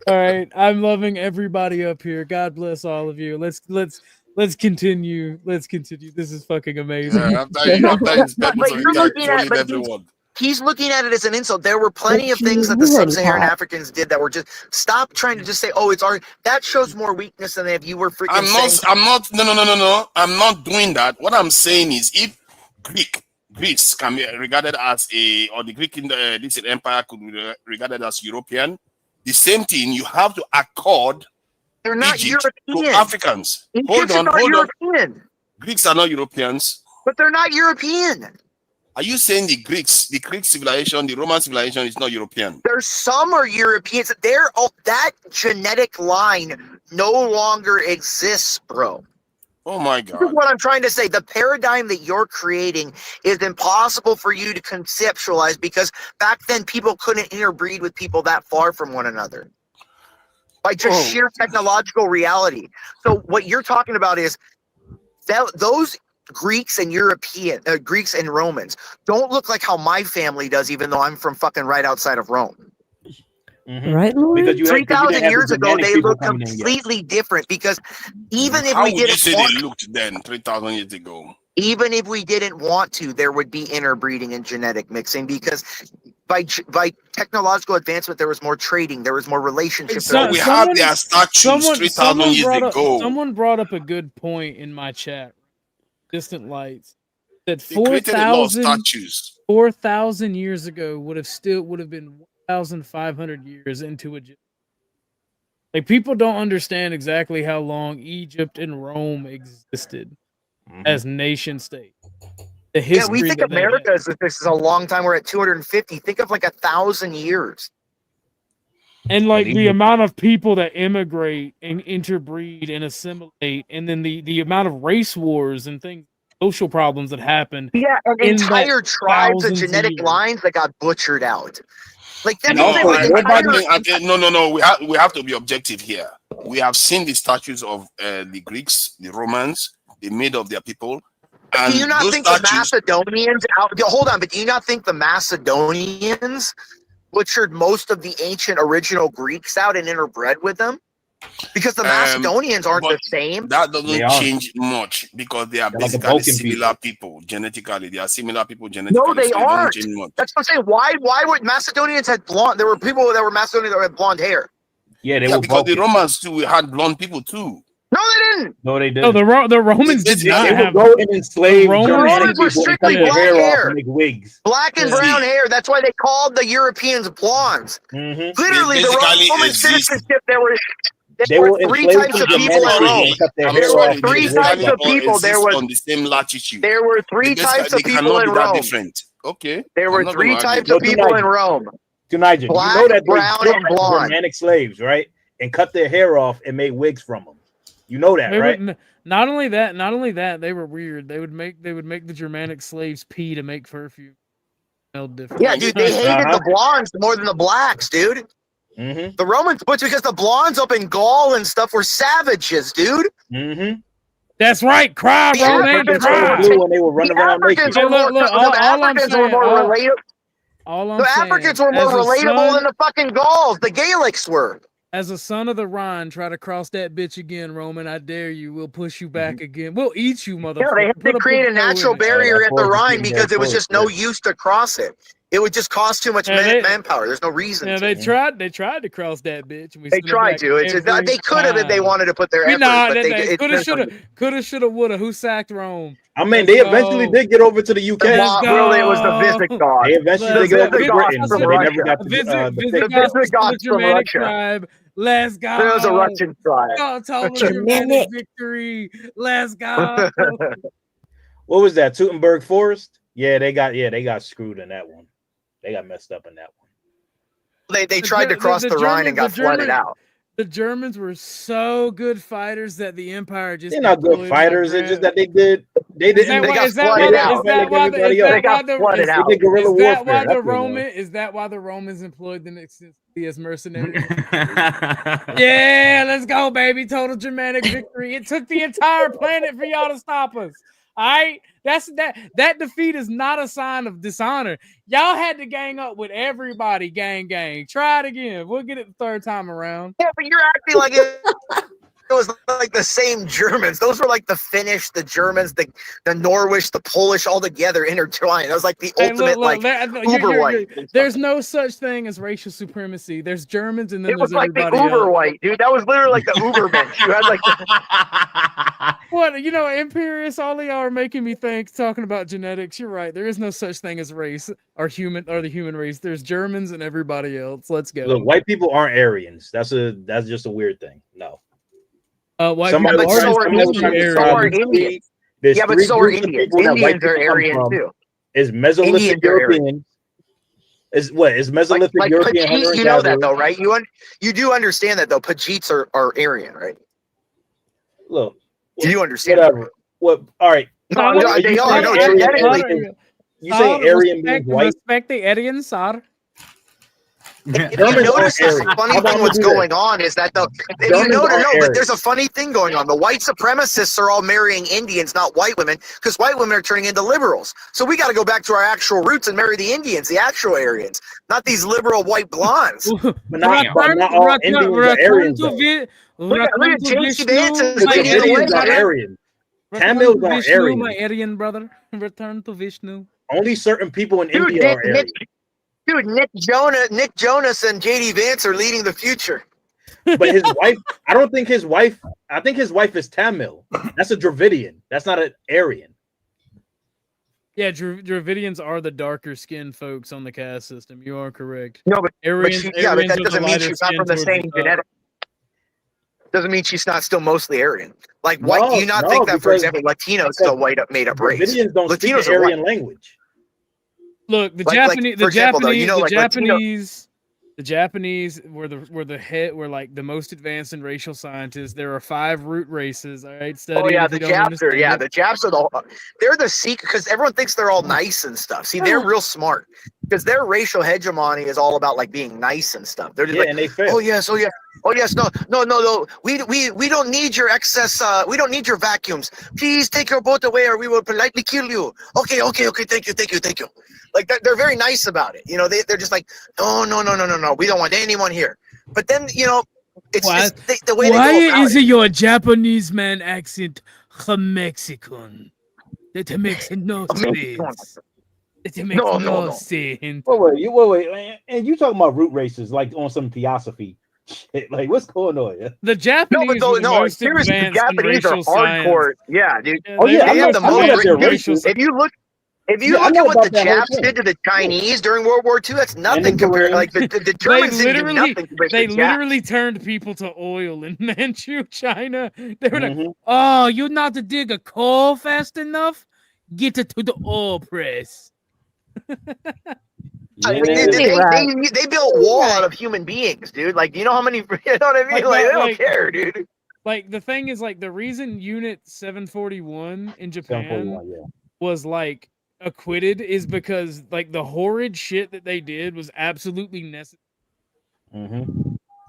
All right. I'm loving everybody up here. God bless all of you. Let's continue. Let's continue. This is fucking amazing. Yeah, after his But purpose, you're looking at trolling everyone. he's looking at it as an insult. There were plenty of things that the sub-Saharan Africans did that were just stop trying to just say, oh, it's our that shows more weakness than if you were freaking No. I'm not doing that. What I'm saying is if Greece can be regarded as or the Greek in this empire could be regarded as European, the same thing you have to accord. They're not Egypt European. to Africans. Hold on. European. Greeks are not Europeans. But they're not European. Are you saying the Greek civilization, the Roman civilization is not European? There's some are Europeans. That genetic line no longer exists, bro. Oh my This is God. what I'm trying to say. The paradigm that you're creating is impossible for you to conceptualize because back then people couldn't interbreed with people that far from one another. By just sheer technological reality. So what you're talking about is that those Greeks and Greeks and Romans don't look like how my family does, even though I'm from fucking right outside of Rome. Right, Lauren? Because 3,000 years ago, Germanic they people look coming in yet. completely different because even if How we would you didn't say want, they looked then, 3,000 years ago? even if we didn't want to, there would be interbreeding and genetic mixing because by technological advancement, there was more trading, there was more relationships. We have their statues 3,000 years ago. Someone brought up a good point in my chat. Distant Lights that They created a lot of statues. 4,000 years ago would have been 1,500 years into a. Like people don't understand exactly how long Egypt and Rome existed as nation state. The history. Yeah, we think America is this is a long time. We're at 250. Think of like 1,000 years. And like the amount of people that immigrate and interbreed and assimilate, and then the amount of race wars and things, social problems that happen. Yeah, and entire tribes of genetic lines that got butchered out. Like that No, means no. We have to be objective here. We have seen the statues of the Greeks, the Romans, they made of their people. And do you not think the Macedonians hold on, but do you not think the Macedonians butchered most of the ancient original Greeks out and interbred with them? Because the Macedonians aren't the same. That doesn't change much because they are basically similar people genetically. They are similar people genetically. No, they so aren't. Don't change much. That's what I'm saying. Why would Macedonians had blonde? There were people that were Macedonians that had blonde hair. Yeah, they Yeah, were because the Romans too had blonde people too. No, they didn't. No, they No, didn't. the Romans did not They have. would go and enslave The Germanic Romans were people and cut strictly their black hair off hair. and make wigs. Black and brown hair. That's why they called the Europeans blondes. Literally, They the basically Roman exist. citizenship. They There will were three enslave types of the people in Germanic Rome. and cut their I'm hair sorry, off. they Three basically types of all people. There exist was on the same latitude. there were three They types of they people cannot in be that Rome. different. Okay. There I'm were not three gonna types argue. of people in Rome. Tonight, you Black, know that they brown, took and blonde. Germanic slaves, right? And cut their hair off and made wigs from them. You know that, They right? would, not only that, they were weird. They would make the Germanic slaves pee to make perfume. Smelled different. Yeah, dude, they hated the blondes more than the blacks, dude. The Romans, but because the blondes up in Gaul and stuff were savages, dude. That's right. Cry, The Roman. Africans Cry. were when they were running around naked. Africans were more. Look, The all I'm Africans were saying- more all- relatable. All I'm The saying, Africans were more as a relatable son- than the fucking Gauls. The Gaelics were. As a son of the Rhine, try to cross that bitch again, Roman. I dare you. We'll push you back again. We'll eat you, motherfucker. Yeah, they had Put to a create a big toe natural in it. barrier at the Rhine because there was just no use to cross it. It would just cost too much manpower. There's no reason. Yeah, they tried to cross that bitch. And we They sent it tried back to. It's just, they could have if they time. wanted to put their effort. Nah, but they coulda, shoulda, woulda. Who sacked Rome? I mean, they eventually did get over to the UK. Really, it was the Visigoths. They eventually did get over to Britain, but they never got to the Visigoths from Germanic Russia. tribe. Let's go. It was a Russian tribe. Total Germanic victory. Let's go. What was that? Teutoburg Forest? Yeah, they got screwed in that one. They got messed up in that one. They tried to cross the Rhine and got flooded out. The Germans were so good fighters that the Empire just they're not good fighters. It's just that they did. They didn't. Is that why the Romans employed them extensively as mercenaries? Yeah, let's go, baby! Total Germanic victory. It took the entire planet for y'all to stop us. All right, that defeat is not a sign of dishonor. Y'all had to gang up with everybody. Gang. Try it again. We'll get it the third time around. Yeah, but you're acting like it was like the same Germans. Those were like the Finnish, the Germans, the Norwish, the Polish, all together intertwined. That was like the ultimate uber white. There's no such thing as racial supremacy. There's Germans and then it was there's like the everybody uber else. white, dude. That was literally like the uber bench. You had like What, imperialists, all y'all are making me think, talking about genetics. You're right. There is no such thing as race or the human race. There's Germans and everybody else. Let's go. Look, white people aren't Aryans. That's just a weird thing. No. White people are so are Indians. Yeah, but so are Indians. Indians are Aryan too. Is Mesolithic Europeans. Is Mesolithic like European? Pajit, you know that though, right? You do understand that though. Pajites are Aryan, right? Look, you understand? Whatever. What? All right. No, they are. No, genetically. You say Aryan means white? Respect the Aryans, sir. If you notice, the funny thing what's going on is that but there's a funny thing going on. The white supremacists are all marrying Indians, not white women, because white women are turning into liberals. So we got to go back to our actual roots and marry the Indians, the actual Aryans, not these liberal white blondes. But not all Indians are Aryans. Look at JC Dance's Indians are Aryan. Tamils are Aryan. My Aryan brother, return to Vishnu. Only certain people in India are Aryan. Dude, Nick Jonas and JD Vance are leading the future. But his wife, I think his wife is Tamil. That's a Dravidian. That's not an Aryan. Yeah, Dravidians are the darker skinned folks on the caste system. You are correct. No, but Aryans, but that doesn't mean she's not from the same genetic. Doesn't mean she's not still mostly Aryan. Like, white, do you not think that, for example, Latino is still made up race? Dravidians don't speak the Aryan language. Look, the Japanese were the most advanced and racial scientists. There are 5 root races. All right, the Japs are the Japs are they're the secret because everyone thinks they're all nice and stuff. See, they're real smart because their racial hegemony is all about like being nice and stuff. They're just and they fail. Oh yes, no. We don't need your excess. We don't need your vacuums. Please take your boat away, or we will politely kill you. Okay. Thank you. Like they're very nice about it. They're just like, no. We don't want anyone here. But then it's just the way. Why is your Japanese man accent Mexican? That makes no sense. It makes no sense. Wait. And you talking about root races like on some theosophy? Like, what's going on? Yeah? The Japanese, seriously, the Japanese are hardcore. Yeah, dude. They have the most. If you look at what the Japs thing. did to the Chinese during World War II, that's nothing compared. Like the Germans didn't do nothing compared to the Japs. Literally turned people to oil in Manchu, China. They were like, "Oh, you not to dig a coal fast enough? Get it to the oil press." They built wall out of human beings, dude. Like, you know how many? You know what I mean? Like, they don't care, dude. Like, the thing is, like, the reason Unit 741 in Japan was like acquitted is because like the horrid shit that they did was absolutely necessary.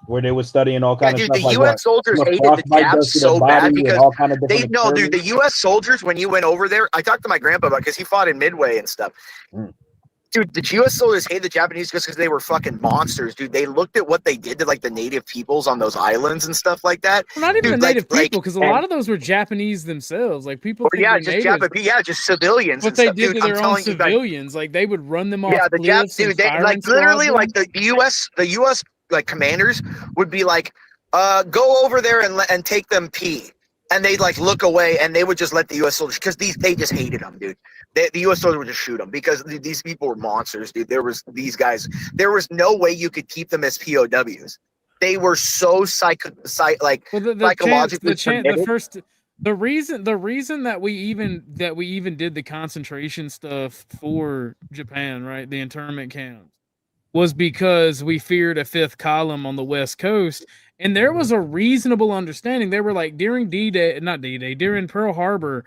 Where they were studying all kinds of stuff. The U.S. soldiers hated the Japs so bad because dude, the U.S. soldiers, when you went over there, I talked to my grandpa about because he fought in Midway and stuff. Dude, the U.S. soldiers hate the Japanese just because they were fucking monsters, dude. They looked at what they did to like the native peoples on those islands and stuff like that. Well, not even Dude, the native like, people, because a lot of those were Japanese themselves. Like people think yeah, they're just natives. just civilians. What and they stuff. did Dude, to I'm their own telling you, civilians, like they would run them off yeah, the cliffs and dude, they firing like literally squads like the U.S. like commanders would be like, go over there and take them pee. And they'd like look away, and they would just let the U.S. soldiers, because they just hated them, dude. The U.S. soldiers would just shoot them because these people were monsters, dude. There was no way you could keep them as POWs. They were so psychologically committed. The reason that we even did the concentration stuff for Japan, right? The internment camps was because we feared a fifth column on the West Coast. And there was a reasonable understanding. They were like during during Pearl Harbor,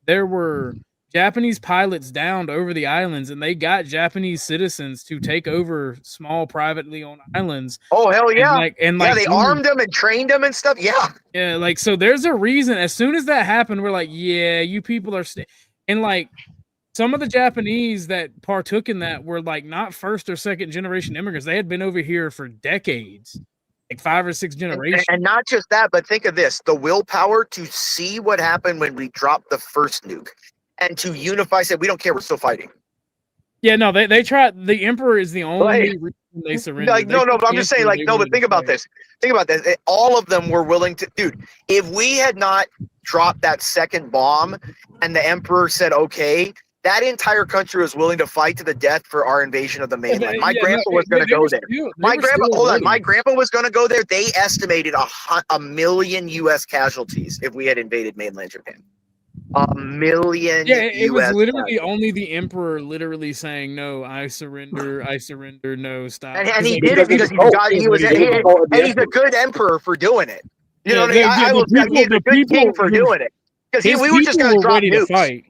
there were Japanese pilots downed over the islands, and they got Japanese citizens to take over small privately owned islands. Oh hell yeah! And they armed them and trained them and stuff. Yeah, yeah. Like so, there's a reason. As soon as that happened, we're like, yeah, you people are, and like. Some of the Japanese that partook in that were like not first or second generation immigrants. They had been over here for decades, like 5 or 6 generations. And not just that, but think of this: the willpower to see what happened when we dropped the first nuke, and to unify. Said we don't care, we're still fighting. Yeah, no, they tried. The Emperor is the only reason they surrendered. Like, no, but I'm just saying, like, no, but think about this. Think about this. All of them were willing to, dude. If we had not dropped that second bomb, and the Emperor said okay. That entire country was willing to fight to the death for our invasion of the mainland. My grandpa was going to go there. My grandpa was going to go there. They estimated a million U.S. casualties if we had invaded mainland Japan. A million. Yeah, it was literally casualties. only the Emperor literally saying, "No, I surrender. I surrender. No, stop." And he did it because he's a good emperor for doing it. You know what I mean? He's a good king for doing it. Because we were just going to drop nukes.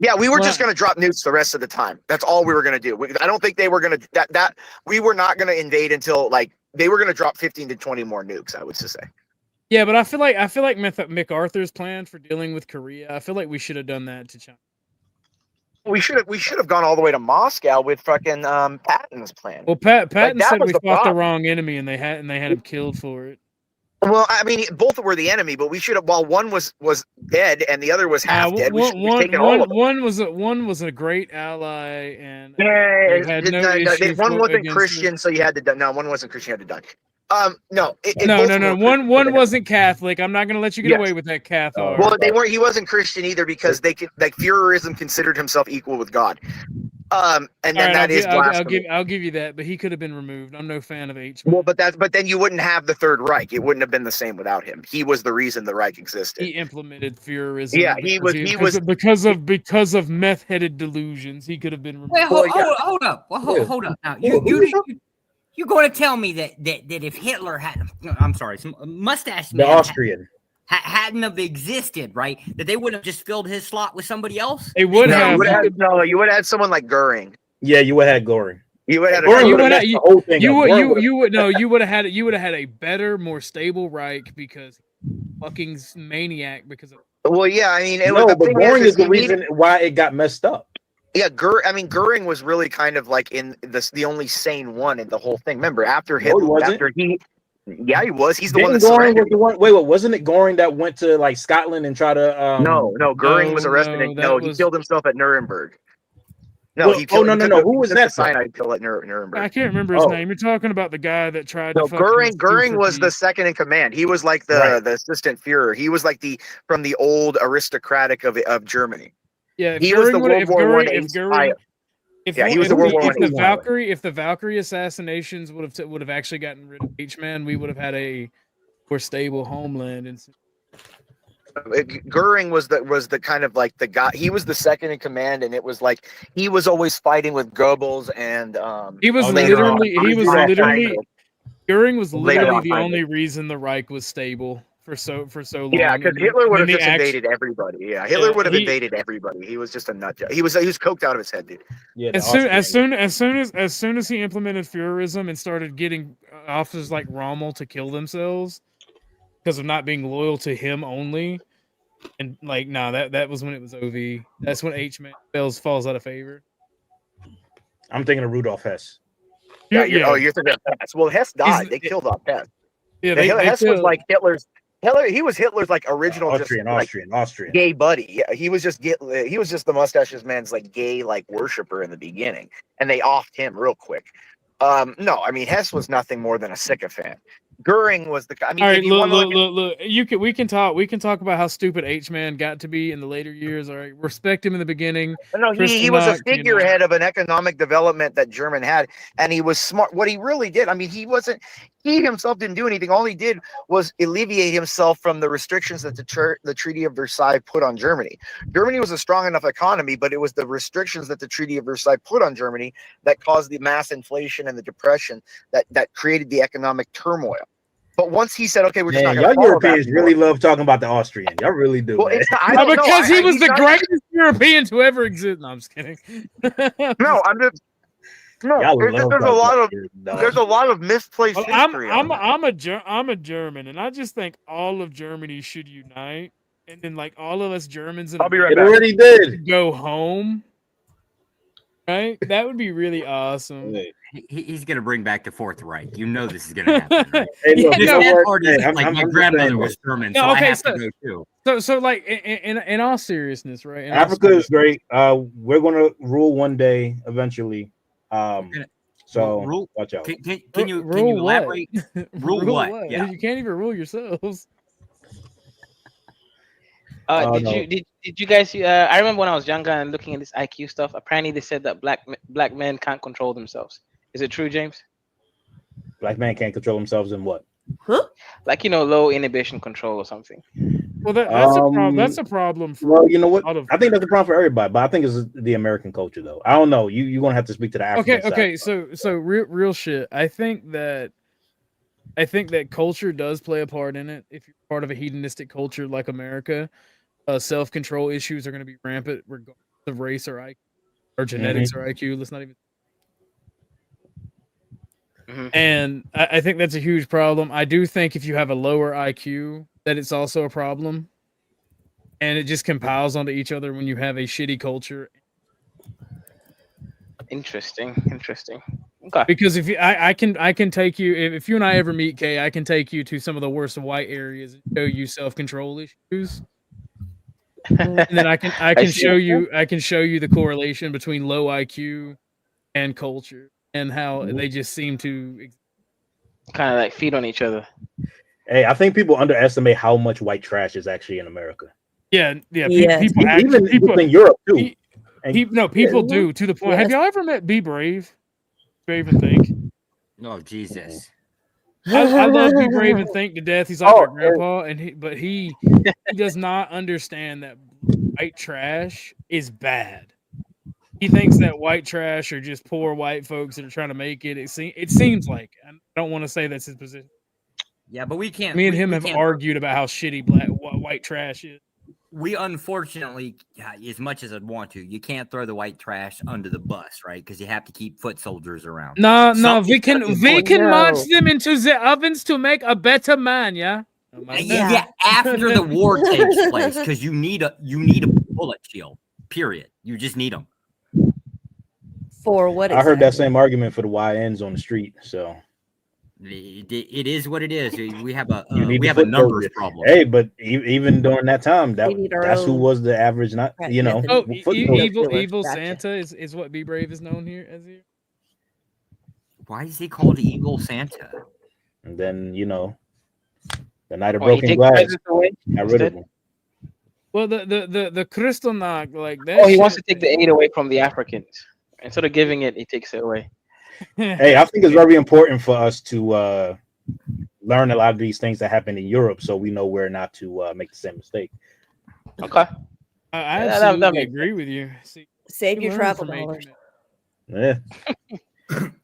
Yeah, we were just going to drop nukes the rest of the time. That's all we were going to do. I don't think they were going to that we were not going to invade until like they were going to drop 15 to 20 more nukes, I would say. Yeah, but I feel like MacArthur's plan for dealing with Korea, I feel like we should have done that to China. We should have gone all the way to Moscow with fucking Patton's plan. Well, Patton said we fought the wrong enemy, and they had him killed for it. Well, I mean, both were the enemy, but we should have. While one was dead and the other was half dead, we should have taken all of them. One was a great ally, and one wasn't Christian, so you had to die. No, one wasn't Christian, you had to die. No. One wasn't Catholic. I'm not going to let you get away with that, Catholic. Well, they weren't. He wasn't Christian either because they could, like, Führerism considered himself equal with God. And then that is blasphemy. I'll give you that, but he could have been removed. I'm no fan of H. Well, but then you wouldn't have the Third Reich. It wouldn't have been the same without him. He was the reason the Reich existed. He implemented Führerism. Yeah, because of meth-headed delusions. He could have been removed. Wait, hold up. Hold up. Now, you're going to tell me that if Hitler had, I'm sorry, mustache man, the Austrian. Hadn't have existed, right? That they wouldn't have just filled his slot with somebody else. They would have. You would have had someone like Goering. Yeah, you would have had Goering. You would have had a better, more stable Reich because fucking maniac because of. Well, yeah, I mean, but Goering is the reason why it got messed up. Yeah, Goering was really kind of like in the only sane one in the whole thing. Remember, after Hitler, yeah, he was. He's the one that surrendered. Wait, wasn't it Goring that went to like Scotland and tried to? No, Goring was arrested. He killed himself at Nuremberg. No, he killed. No. Who was that? Cyanide pill at Nuremberg. I can't remember his name. You're talking about the guy that tried to. Goring was the second in command. He was like the assistant Führer. He was like from the old aristocratic of Germany. Yeah, he was the World War I. If the Valkyrie assassinations would have actually gotten rid of H-Man, we would have had a more stable homeland. And Goering was the kind of like the guy. He was the second in command, and it was like he was always fighting with Goebbels and Goering was literally the only reason the Reich was stable for so long. Yeah, because Hitler would have just invaded everybody. Yeah, Hitler would have invaded everybody. He was just a nut job. He was coked out of his head, dude. Yeah, as soon as he implemented Führerism and started getting officers like Rommel to kill themselves because of not being loyal to him only, and that was when it was OV. That's when H-Man falls out of favor. I'm thinking of Rudolf Hess. Yeah, you're thinking of Hess. Well, Hess died. They killed off Hess. Yeah, Hess was like Hitler's. He was Hitler's like original Austrian gay buddy. Yeah, he was just the mustaches man's like gay like worshiper in the beginning, and they offed him real quick. No, I mean Hess was nothing more than a sycophant. Goering was the. I mean, all right, look. We can talk about how stupid H-Man got to be in the later years. All right, respect him in the beginning. No, he was a figurehead of an economic development that German had, and he was smart. What he really did, I mean, he himself didn't do anything. All he did was alleviate himself from the restrictions that the Treaty of Versailles put on Germany. Germany was a strong enough economy, but it was the restrictions that the Treaty of Versailles put on Germany that caused the mass inflation and the depression that created the economic turmoil. But once he said, "Okay, we're just not going to follow Europeans really love talking about the Austrian. Y'all really do. Well, it's not, because he was the greatest European to ever exist. No, I'm just kidding. No, I'm just. No, there's a lot of misplaced history. I'm a German, and I just think all of Germany should unite, and then like all of us Germans, I'll be right back. Already did go home. Right, that would be really awesome. He's gonna bring back the Fourth Reich. You know this is gonna happen. Right? Hey, look, my grandmother was German, so I have to go too. So like in all seriousness, right? Africa is great. We're gonna rule one day eventually. So watch out. Can you elaborate? Rule what? Yeah. You can't even rule yourselves. Did you guys? I remember when I was younger and looking at this IQ stuff. Apparently, they said that black men can't control themselves. Is it true, James? Black men can't control themselves in what? Huh? Like low inhibition control or something. Well, that's a problem. That's a problem. Well, you know what? I think that's a problem for everybody, but I think it's the American culture, though. I don't know. You're gonna have to speak to the African side. Okay. So real shit. I think that culture does play a part in it. If you're part of a hedonistic culture like America, self-control issues are going to be rampant regardless of race or IQ or genetics or IQ. Let's not even. And I think that's a huge problem. I do think if you have a lower IQ, that it's also a problem, and it just compiles onto each other when you have a shitty culture. Interesting. Okay. Because if I can take you, if you and I ever meet, Kay, I can take you to some of the worst white areas and show you self-control issues. And then I can show you the correlation between low IQ and culture and how they just seem to kind of like feed on each other. Hey, I think people underestimate how much white trash is actually in America. Yeah. People in Europe too. People do to the point. Yes. Have y'all ever met Be Brave? Brave and Think. Oh Jesus. I love Be Brave and Think to death. He's like my grandpa, but he does not understand that white trash is bad. He thinks that white trash are just poor white folks that are trying to make it. It seems like. I don't want to say that's his position. Yeah, but we can't. Me and him have argued about how shitty white trash is. We unfortunately, as much as I'd want to, you can't throw the white trash under the bus, right? Because you have to keep foot soldiers around. No, we can march them into the ovens to make a better man. Yeah. Yeah, after the war takes place, because you need a bullet shield. Period. You just need them. For what? I heard that same argument for the YNs on the street. So it is what it is. We have a numbers problem. Hey, but even during that time, that's who was the average. Not evil Santa is what Be Brave is known here as here. Why is he called Evil Santa? And then the night of broken glass. Got rid of him. Well, the Kristallnacht, like that. Oh, he wants to take the aid away from the Africans. Instead of giving it, he takes it away. Hey, I think it's very important for us to learn a lot of these things that happen in Europe, so we know where not to make the same mistake. Okay, I absolutely agree with you. Save your travel dollars. Yeah.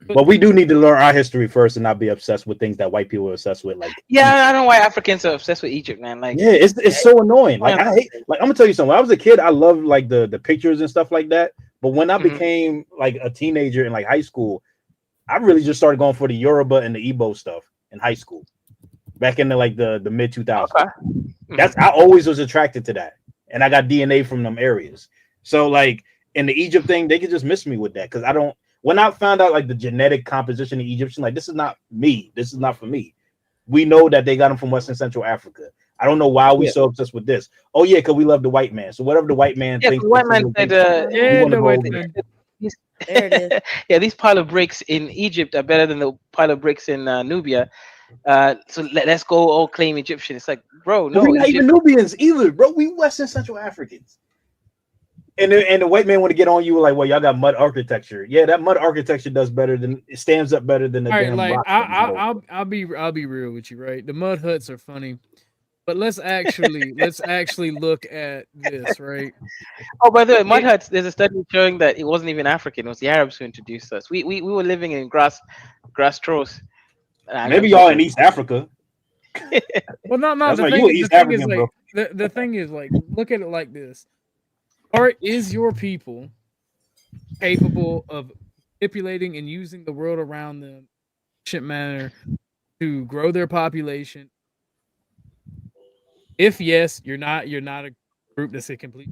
But we do need to learn our history first and not be obsessed with things that white people are obsessed with. Like, I don't know why Africans are obsessed with Egypt, man. Like, yeah, it's so annoying. Like, I hate. Like, I'm gonna tell you something. When I was a kid, I loved like the pictures and stuff like that. But when I became like a teenager in like high school, I really just started going for the Yoruba and the Igbo stuff in high school, back in the mid 2000s. Okay. I always was attracted to that, and I got DNA from them areas. So like in the Egypt thing, they could just miss me with that because when I found out like the genetic composition of Egyptian, like this is not me. This is not for me. We know that they got them from West and Central Africa. I don't know why we so obsessed with this. Oh yeah, because we love the white man. So whatever the white man thinks, the white man said, There it is. yeah, these pile of bricks in Egypt are better than the pile of bricks in Nubia. So let's go all claim Egyptian. It's like, bro, no, we're not even Nubians either, bro. We West and Central Africans. And the white man want to get on you like, well, y'all got mud architecture. Yeah, that mud architecture does better than it stands up better than the damn rock. I'll be real with you, right? The mud huts are funny, but let's actually look at this, right? Oh, by the way, mud huts. There's a study showing that it wasn't even African. It was the Arabs who introduced us. We were living in grass troughs. Maybe y'all in East Africa. Well, no. That's The why thing, you East African, is, bro. like, the thing is, like, look at it like this: is your people capable of manipulating and using the world around them in a efficient manner to grow their population? If yes, you're not a group that's a complete.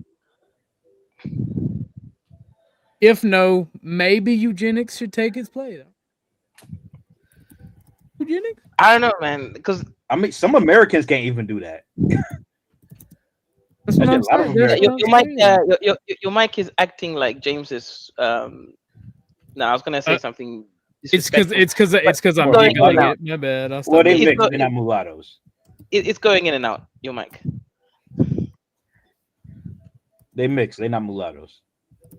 If no, maybe eugenics should take its place. Eugenics? I don't know, man. Because I mean, some Americans can't even do that. That's what I'm saying. Your mic is acting like James's. No, I was gonna say something. It's because I'm going giggling in and out. it. My bad. Well, they mix. They're not mulattoes. It's going in and out. Your mic. They mix. They're not mulattoes.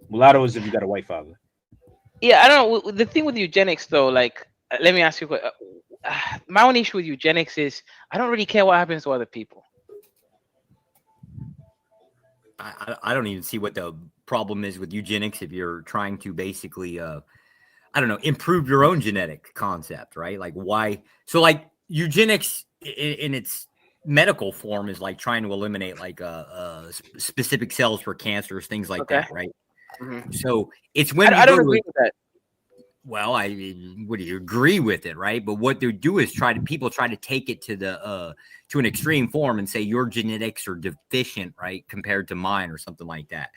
Mulattoes if you got a white father. Yeah, I don't know. The thing with eugenics, though, like, let me ask you. My own issue with eugenics is I don't really care what happens to other people. I don't even see what the problem is with eugenics if you're trying to basically, I don't know, improve your own genetic concept, right? Like why? So like eugenics in its medical form is like trying to eliminate like specific cells for cancers, things like that, right? Mm-hmm. So it's when I don't agree with that. Well, would you agree with it, right? But what they do is people try to take it to the to an extreme form and say your genetics are deficient, right, compared to mine or something like that.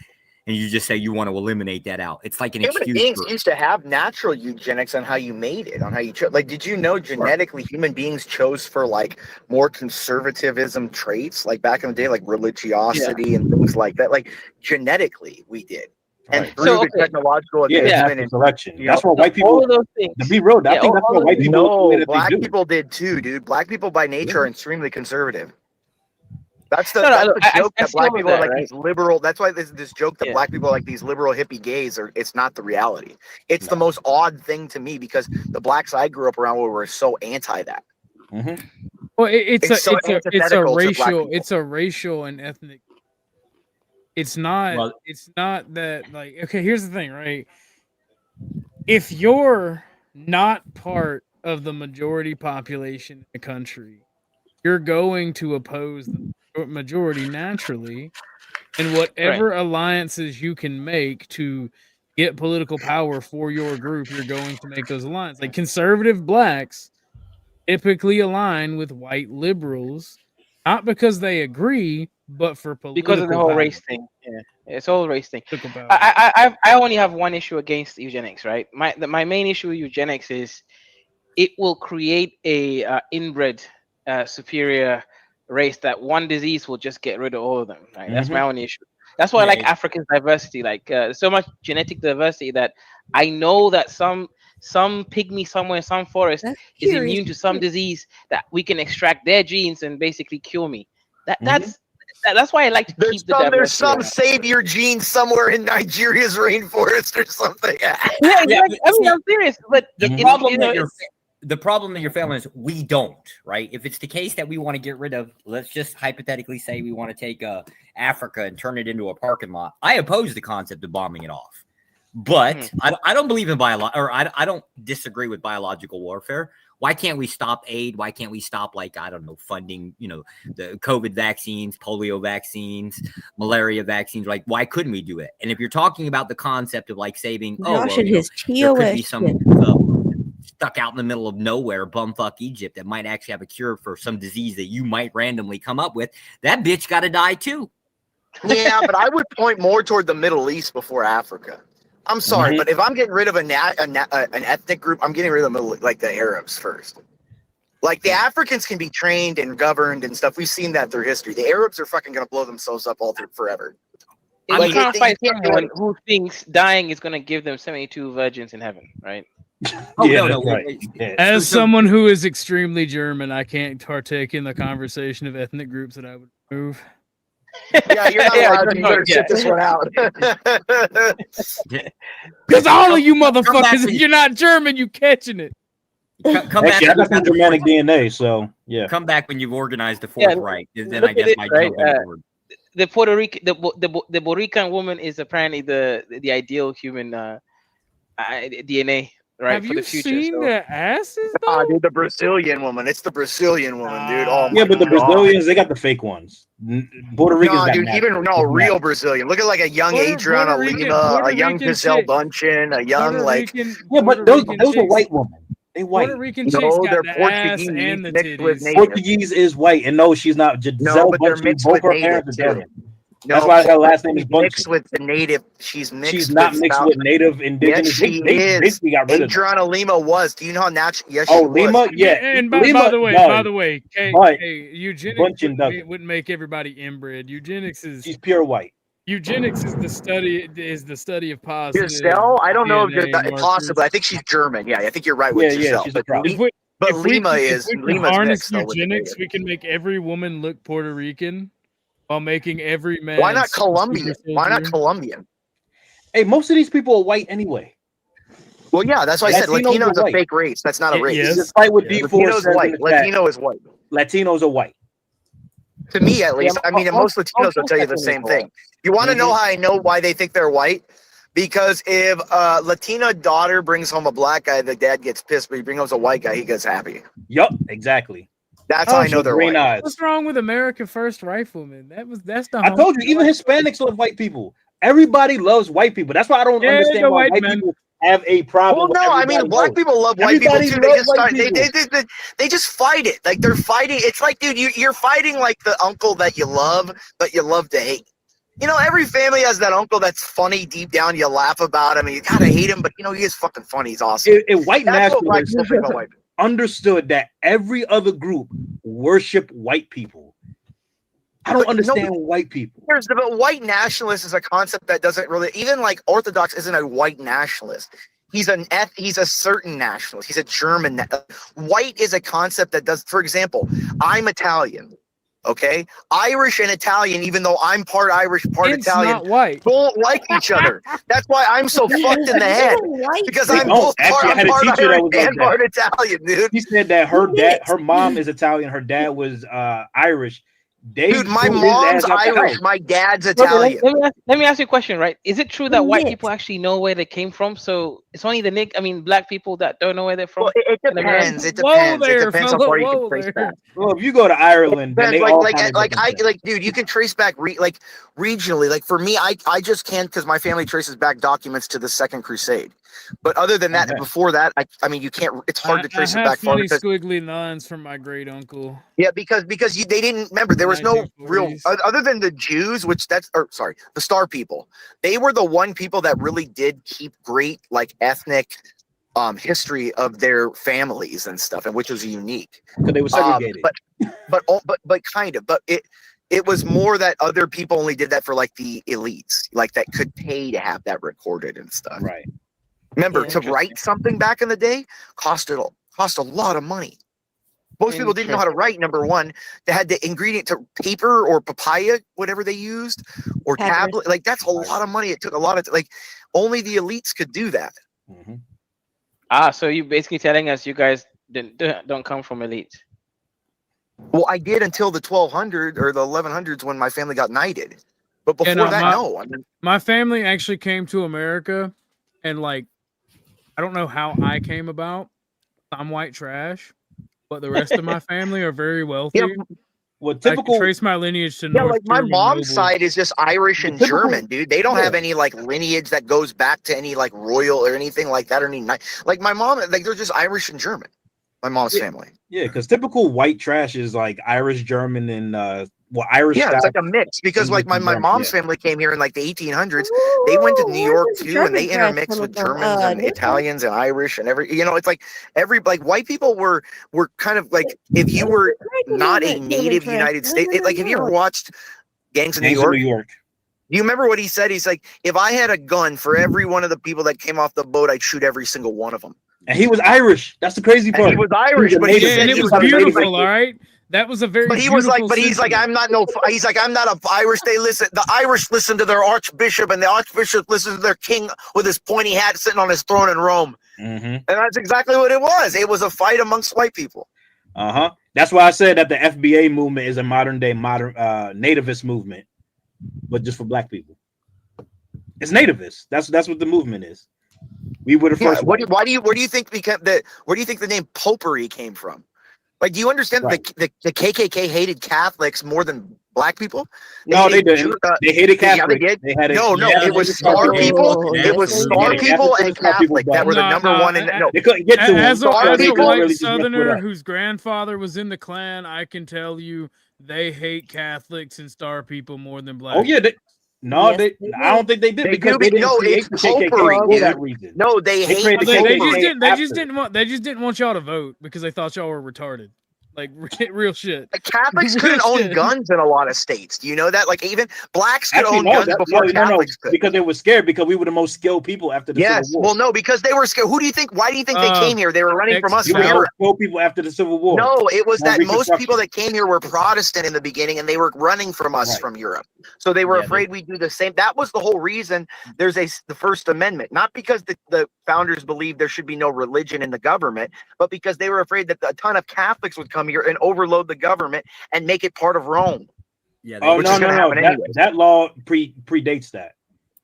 And you just say you want to eliminate that out. It's like an Human excuse. beings used to have natural eugenics on how you made it, on how you chose. Like, did you know genetically human beings chose for like more conservatism traits, like back in the day, like religiosity and things like that? Like genetically, we did. And through the technological advancement and selection. That's what white people. All of those things. To be real, I think that's what white people. No, black people did too, dude. Black people by nature are extremely conservative. That's the joke that black people are like these liberal. That's why there's this joke that black people are like these liberal hippie gays. It's not the reality. It's the most odd thing to me because the blacks I grew up around were so anti that. Mm-hmm. Well, it's a racial and ethnic. It's not that, like, okay, here's the thing, right? If you're not part of the majority population in the country, you're going to oppose the majority naturally, and whatever alliances you can make to get political power for your group, you're going to make those alliances. Like conservative blacks typically align with white liberals, not because they agree, but for political because of the whole power. race thing. Yeah, it's all race thing. I only have one issue against eugenics, right? My main issue with eugenics is it will create a inbred superior race that one disease will just get rid of all of them. Right? That's my only issue. That's why I like African diversity, like so much genetic diversity that I know that some pygmy somewhere in some forest is immune to some disease that we can extract their genes and basically cure me. That's why I like to keep the diversity. There's some savior gene somewhere in Nigeria's rainforest or something. I mean, I'm serious, but the problem that you're failing is we don't, right? If it's the case that we want to get rid of, let's just hypothetically say we want to take Africa and turn it into a parking lot. I oppose the concept of bombing it off, but I don't believe in I don't disagree with biological warfare. Why can't we stop aid? Why can't we stop, like, I don't know, funding, the COVID vaccines, polio vaccines, malaria vaccines? Like, why couldn't we do it? And if you're talking about the concept of like saving, there could be some stuck out in the middle of nowhere, bumfuck Egypt that might actually have a cure for some disease that you might randomly come up with, that bitch got to die too. Yeah, but I would point more toward the Middle East before Africa. I'm sorry, but if I'm getting rid of an ethnic group, I'm getting rid of them, like the Arabs first. Like the Africans can be trained and governed and stuff. We've seen that through history. The Arabs are fucking gonna blow themselves up all through forever. You can't fight someone who thinks dying is going to give them 72 virgins in heaven, right? As someone who is extremely German, I can't partake in the conversation of ethnic groups that I would remove. Yeah, you're not allowed to. You better sit this one out. Because all of you motherfuckers, if you're not German, you catching it. Come Actually, I back. got some Germanic DNA, so yeah. Come back when you've organized the Fourth Reich. Then I guess my jump forward. The Puerto Rican, the Puerto Rican woman is apparently the ideal human DNA, right? Have for you the future. seen the asses? Ah, dude, the Brazilian woman. It's the Brazilian woman, dude. Oh my Yeah, but the God. Brazilians, they got the fake ones. Puerto Ricans No, got dude, natural. even no real Brazilian. Look at like a young Adriana Lima, a young Giselle Bundchen, a young like. Yeah, but those are white women. They white. Puerto Rican No, chicks got they're the Portuguese ass and the mixed with titties. native. Portuguese is white, and no, she's not. Giselle No, but they're Bundchen, mixed both with her native parents are too. German. No, That's why her last name is mixed Bundchen. with the native. She's mixed. She's not mixed with native indigenous. Yes, she They is. basically got rid of them. Adriana Lima was. Do you know how natural? Yes, Oh, she Lima, was. yeah. And by Lima the way, but eugenics Bundchen doesn't. wouldn't make everybody inbred. Eugenics is She's pure white. Eugenics is the study of positive. Giselle, I don't know if DNA that, markers. possibly. I think she's German. Yeah, I think you're right with Giselle. she's a But, problem. If we Lima can- is if we can Lima's harness mixed though with the eugenics, native. we can make every woman look Puerto Rican while making every man. Why not super Colombian? Why not soldier. Colombian? Hey, most of these people are white anyway. Well, yeah, that's why I said Latinos Latino are is a white. fake race. That's not a race. Yes. Just fight with D4 Latino is says in white. the chat. Latino is white. Latinos are white. To me, at least. Yeah, I mean, and most Latinos will tell you the same thing. You want to know how I know why they think they're white? Because if a Latina daughter brings home a black guy, the dad gets pissed, but he brings home a white guy, he gets happy. Yup, exactly. That's how I know they're green white. eyes. What's wrong with America First Rifleman? That's the. I told you, even Hispanics love white people. Everybody loves white people. That's why I don't understand why white people have a problem. Well, no, I mean, black people love white people too. They just fight it. Like they're fighting. It's like, dude, you're fighting like the uncle that you love, but you love to hate. You know, every family has that uncle that's funny deep down. You laugh about him and you kind of hate him, but you know, he is fucking funny. He's awesome. If white That's what black nationalists people think about white people. understood that every other group worship white people, I don't understand white people. But white nationalist is a concept that doesn't really, even like Orthodox isn't a white nationalist. He's a certain nationalist. He's a German. White is a concept that does, for example, I'm Italian. Okay, Irish and Italian, even though I'm part Irish, part Italian, not white. don't like each other. That's why I'm so fucked in the head because I'm both part, I had a part teacher that Irish was like and that. part Italian, dude. He said that her mom is Italian, her dad was Irish. Dude, my mom's Irish, my dad's Italian. Let me ask you a question, right? Is it true that white people actually know where they came from? So it's only black people that don't know where they're from? Well, it depends. It depends. It depends how far you can trace back. Well, if you go to Ireland, then they all dude, you can trace back regionally. Like for me, I just can't because my family traces back documents to the Second Crusade. But other than that, before that, I mean, you can't. It's hard to trace it back far. Funny squiggly lines from my great uncle. Yeah, because they didn't remember there was no real other than the Jews, the Star people. They were the one people that really did keep great like ethnic history of their families and stuff, and which was unique. Because they were segregated. But kind of. But it was more that other people only did that for like the elites, like that could pay to have that recorded and stuff. Right. Remember, to write something back in the day cost a lot of money. Most people didn't know how to write. Number one, they had the ingredient to paper or papaya, whatever they used, or tablet. Like that's a lot of money. It took a lot of only the elites could do that. Mm-hmm. So you basically telling us you guys don't come from elites? Well, I did until the 1200s or the 1100s when my family got knighted. But before no. I mean, my family actually came to America, and like. I don't know how I came about. I'm white trash, but the rest of my family are very wealthy. Yeah, well, typical. I can trace my lineage to North like my German mom's nobles. side is just Irish and German, dude. They don't have any like lineage that goes back to any like royal or anything like that or any like my mom. Like they're just Irish and German. My mom's family. Yeah, because typical white trash is like Irish, German, and Irish. Yeah, it's style. like a mix because like my mom's family came here in like the 1800s. They went to New York too, and they intermixed with Germans and Italians and Irish and it's like like white people were kind of like if you were not a native United States, like have you ever watched Gangs of New York? Do you remember what he said? He's like, if I had a gun for every one of the people that came off the boat, I'd shoot every single one of them. And he was Irish. That's the crazy part. And he was Irish, but he said it was beautiful. All right. That was a very. But he was like, he's like, I'm not a Irish. The Irish listen to their archbishop, and the archbishop listens to their king with his pointy hat sitting on his throne in Rome. And that's exactly what it was. It was a fight amongst white people. That's why I said that the FBA movement is a modern nativist movement, but just for black people. It's nativist. That's what the movement is. We were the first. Where do you think the name popery came from? Like, do you understand that the KKK hated Catholics more than black people? No, they didn't. They hated Catholics. Yeah, they did. It was Star people. It was Star people and Catholic that were the number one. They couldn't get to as a white white Southerner whose grandfather was in the Klan, I can tell you they hate Catholics and Star people more than black. Oh yeah, I don't think they did because they didn't create the KKK for that reason. No, they hate the KKK. They just didn't want y'all to vote because they thought y'all were retarded. Like real shit. Catholics couldn't own guns in a lot of states. Do you know that? Like even blacks could own guns before Catholics could. Because they were scared because we were the most skilled people after the Civil War. Well, no, because they were scared. Why do you think they came here? They were running from us. Skilled people after the Civil War. No, it was that most people that came here were Protestant in the beginning, and they were running from us from Europe. So they were afraid we'd do the same. That was the whole reason there's the First Amendment. Not because the founders believed there should be no religion in the government, but because they were afraid that a ton of Catholics would come here and overload the government and make it part of Rome. Yeah. No. That law predates that.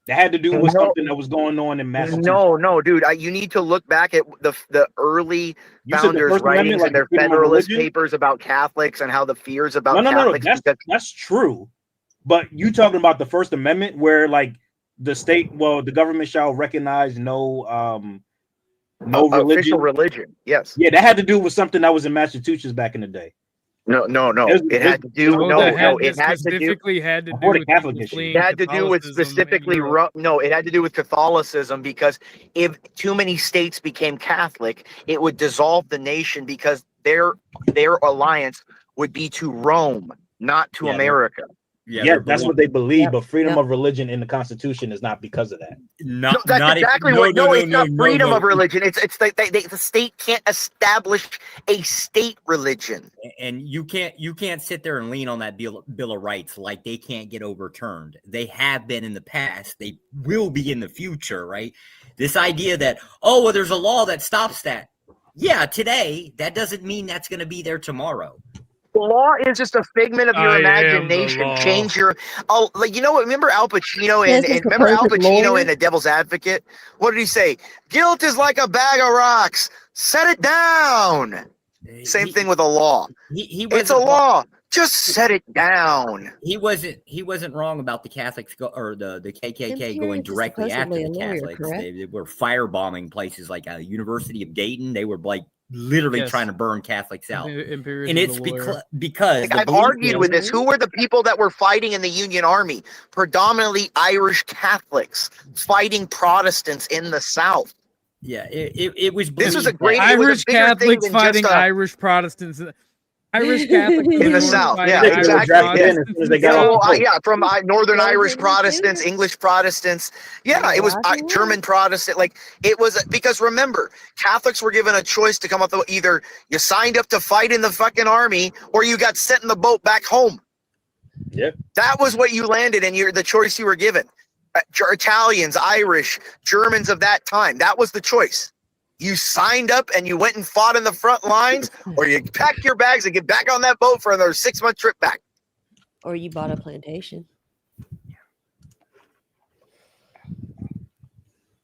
That had to do with something that was going on in Massachusetts. No, dude. You need to look back at the early founders' writings and their Federalist papers about Catholics and how the fears about Catholics. That's true. But you talking about the First Amendment where like the government shall recognize no religion. Official religion. Yes. Yeah, that had to do with something that was in Massachusetts back in the day. No. It had to do. It had to do with specifically. No, it had to do with Catholicism because if too many states became Catholic, it would dissolve the nation because their alliance would be to Rome, not to America. Yeah, that's what they believe, but freedom of religion in the Constitution is not because of that. It's not freedom of religion. It's the state can't establish a state religion, and you can't sit there and lean on that Bill of Rights like they can't get overturned. They have been in the past. They will be in the future, right? This idea that there's a law that stops that. Yeah, today that doesn't mean that's going to be there tomorrow. The law is just a figment of your imagination. Change your remember Al Pacino in The Devil's Advocate? What did he say? Guilt is like a bag of rocks. Set it down. Same thing with a law. It's a law. Just set it down. He wasn't wrong about the Catholics or the KKK going directly after the Catholics. They were firebombing places like University of Dayton. They were like literally trying to burn Catholics out. And it's because I've argued with this. Who were the people that were fighting in the Union Army? Predominantly Irish Catholics fighting Protestants in the South. Yeah, it was. This was a great Irish Catholics fighting Irish Protestants. Irish Catholics in the South, exactly. From Northern Irish Protestants, English Protestants. Yeah, it was German Protestant. Like it was because remember, Catholics were given a choice to come up with either you signed up to fight in the fucking army or you got sent in the boat back home. Yeah, that was what you landed, and the choice you were given. Italians, Irish, Germans of that time. That was the choice. You signed up and you went and fought in the front lines, or you packed your bags and get back on that boat for another 6-month trip back. Or you bought a plantation.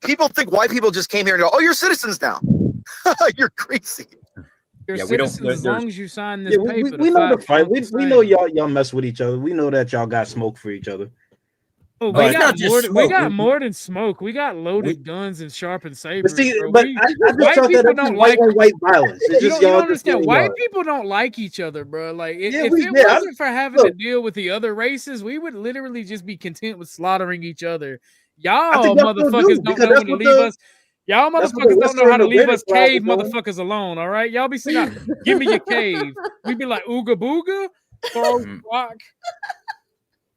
People think white people just came here and go, "Oh, you're citizens now." You're crazy. You're citizens as long as you sign this paper. We know the fight. We know y'all mess with each other. We know that y'all got smoke for each other. Oh, But we got more than smoke. We got loaded guns and sharpened sabers. But see, bro. but I just White thought that people that's don't white like on white violence. It's you just don't y'all understand. just White people don't like each other, bro. Like if it yeah, wasn't for having to deal with the other races, we would literally just be content with slaughtering each other. I Y'all think y'all still motherfuckers do, don't because know that's when to what leave the us. Y'all that's what the motherfuckers don't know how to leave Western us crowd cave is doing. motherfuckers alone. All right, y'all be sitting out. Give me your cave. We be like ooga booga, throw rock.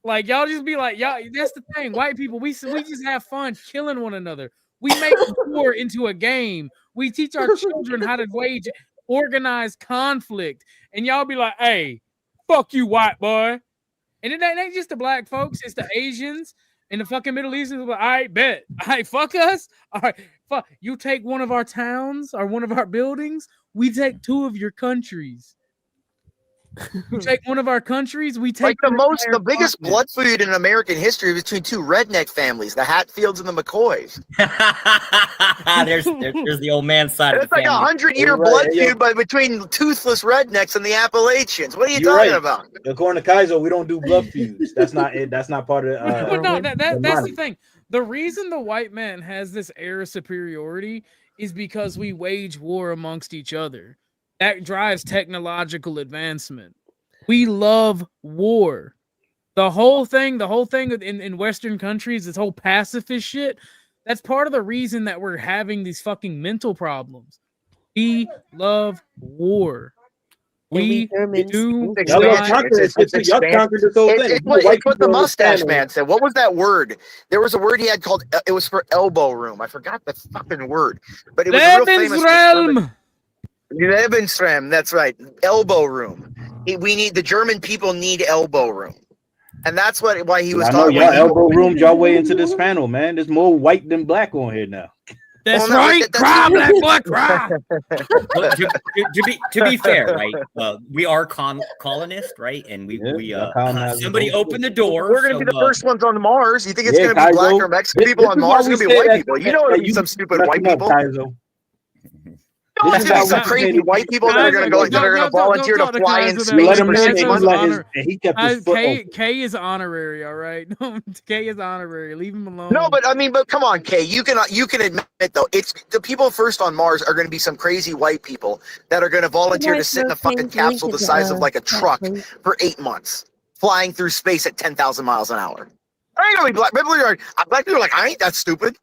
Like y'all just be like y'all. That's the thing. White people, we just have fun killing one another. We make war into a game. We teach our children how to wage organized conflict, and y'all be like, "Hey, fuck you, white boy." And it ain't just the black folks; it's the Asians and the fucking Middle Easterns. Like, all right, bet. All right, fuck us. All right, fuck. You take one of our towns or one of our buildings. We take two of your countries. You take one of our countries, we take the biggest blood feud in American history between two redneck families, the Hatfields and the McCoys. there's the old man side of It's the like family. 100-year blood feud between toothless rednecks and the Appalachians. What are you talking about? According to Kaiser, we don't do blood feuds. That's not it. That's not part of But no, that's money. the thing. The reason the white man has this air of superiority is because we wage war amongst each other. That drives technological advancement. We love war. The whole thing in Western countries, this whole pacifist shit, that's part of the reason that we're having these fucking mental problems. We love war. We do It's what the mustache man said. What was that word? There was a word he had called, it was for elbow room. I forgot the fucking word. But it was a real famous word. Lebensraum, that's right. Elbow room. The German people need elbow room. And that's why he was I know talking y'all elbow roomed y'all way into this panel, man. There's more white than black on here now. That's right. Cry, black, cry. Well, to be fair, right? We are colonists, right? And somebody opened the door. We're going to be the first ones on Mars. You think it's going to be black or Mexican people on Mars? It's going to be white people. You know what I mean? Some stupid white people. No, it's going to be some crazy white people that are going to volunteer to fly in space for 6 months. K is honorary, all right? K is honorary. Leave him alone. No, but come on, Kay. You can admit though, it's the people first on Mars are going to be some crazy white people that are going to volunteer to sit in a fucking capsule the size of like a truck for 8 months, flying through space at 10,000 miles an hour. I ain't gonna be black. Black people are like, I ain't that stupid.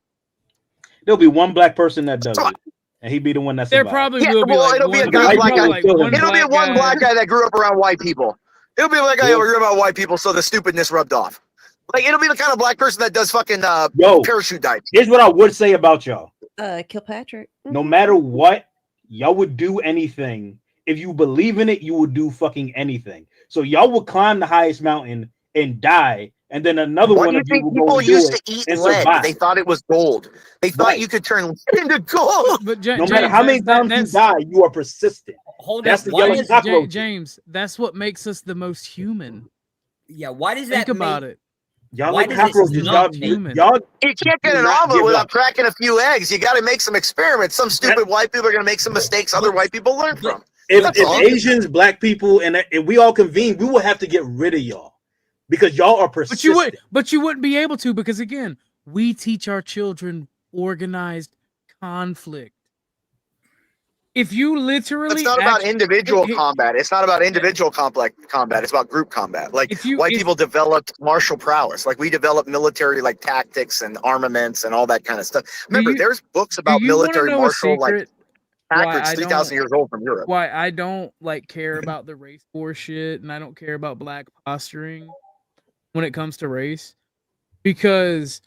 There'll be one black person that does it. And he'd be the one that's there probably will be it'll be a black guy. It'll be one black guy that grew up around white people. It'll be a black guy who grew up around white people, so the stupidness rubbed off. Like it'll be the kind of black person that does fucking parachute dives. Here's what I would say about y'all. Kilpatrick. No matter what, y'all would do anything. If you believe in it, you would do fucking anything. So y'all would climb the highest mountain and die. And then another one of you will go people and do used it to eat and lead. survive. They thought it was gold. They thought you could turn lead into gold. But no matter how many times you die, you are persistent. That's the yellow cockroach. James, that's what makes us the most human. Yeah, why does Think about it? Y'all like cockroaches. Y'all You can't get an omelet without cracking a few eggs. You got to make some experiments. Some stupid white people are going to make some mistakes other white people learn from. If Asians, black people, and if we all convene, we will have to get rid of y'all. Because y'all are persistent. But you wouldn't be able to because again, we teach our children organized conflict. If you literally, it's not about individual combat. It's not about individual combat. It's about group combat. Like white people developed martial prowess. Like we developed military like tactics and armaments and all that kind of stuff. Remember, there's books about military martial like tactics 3,000 years old from Europe. Why I don't like care about the race war shit, and I don't care about black posturing when it comes to race, because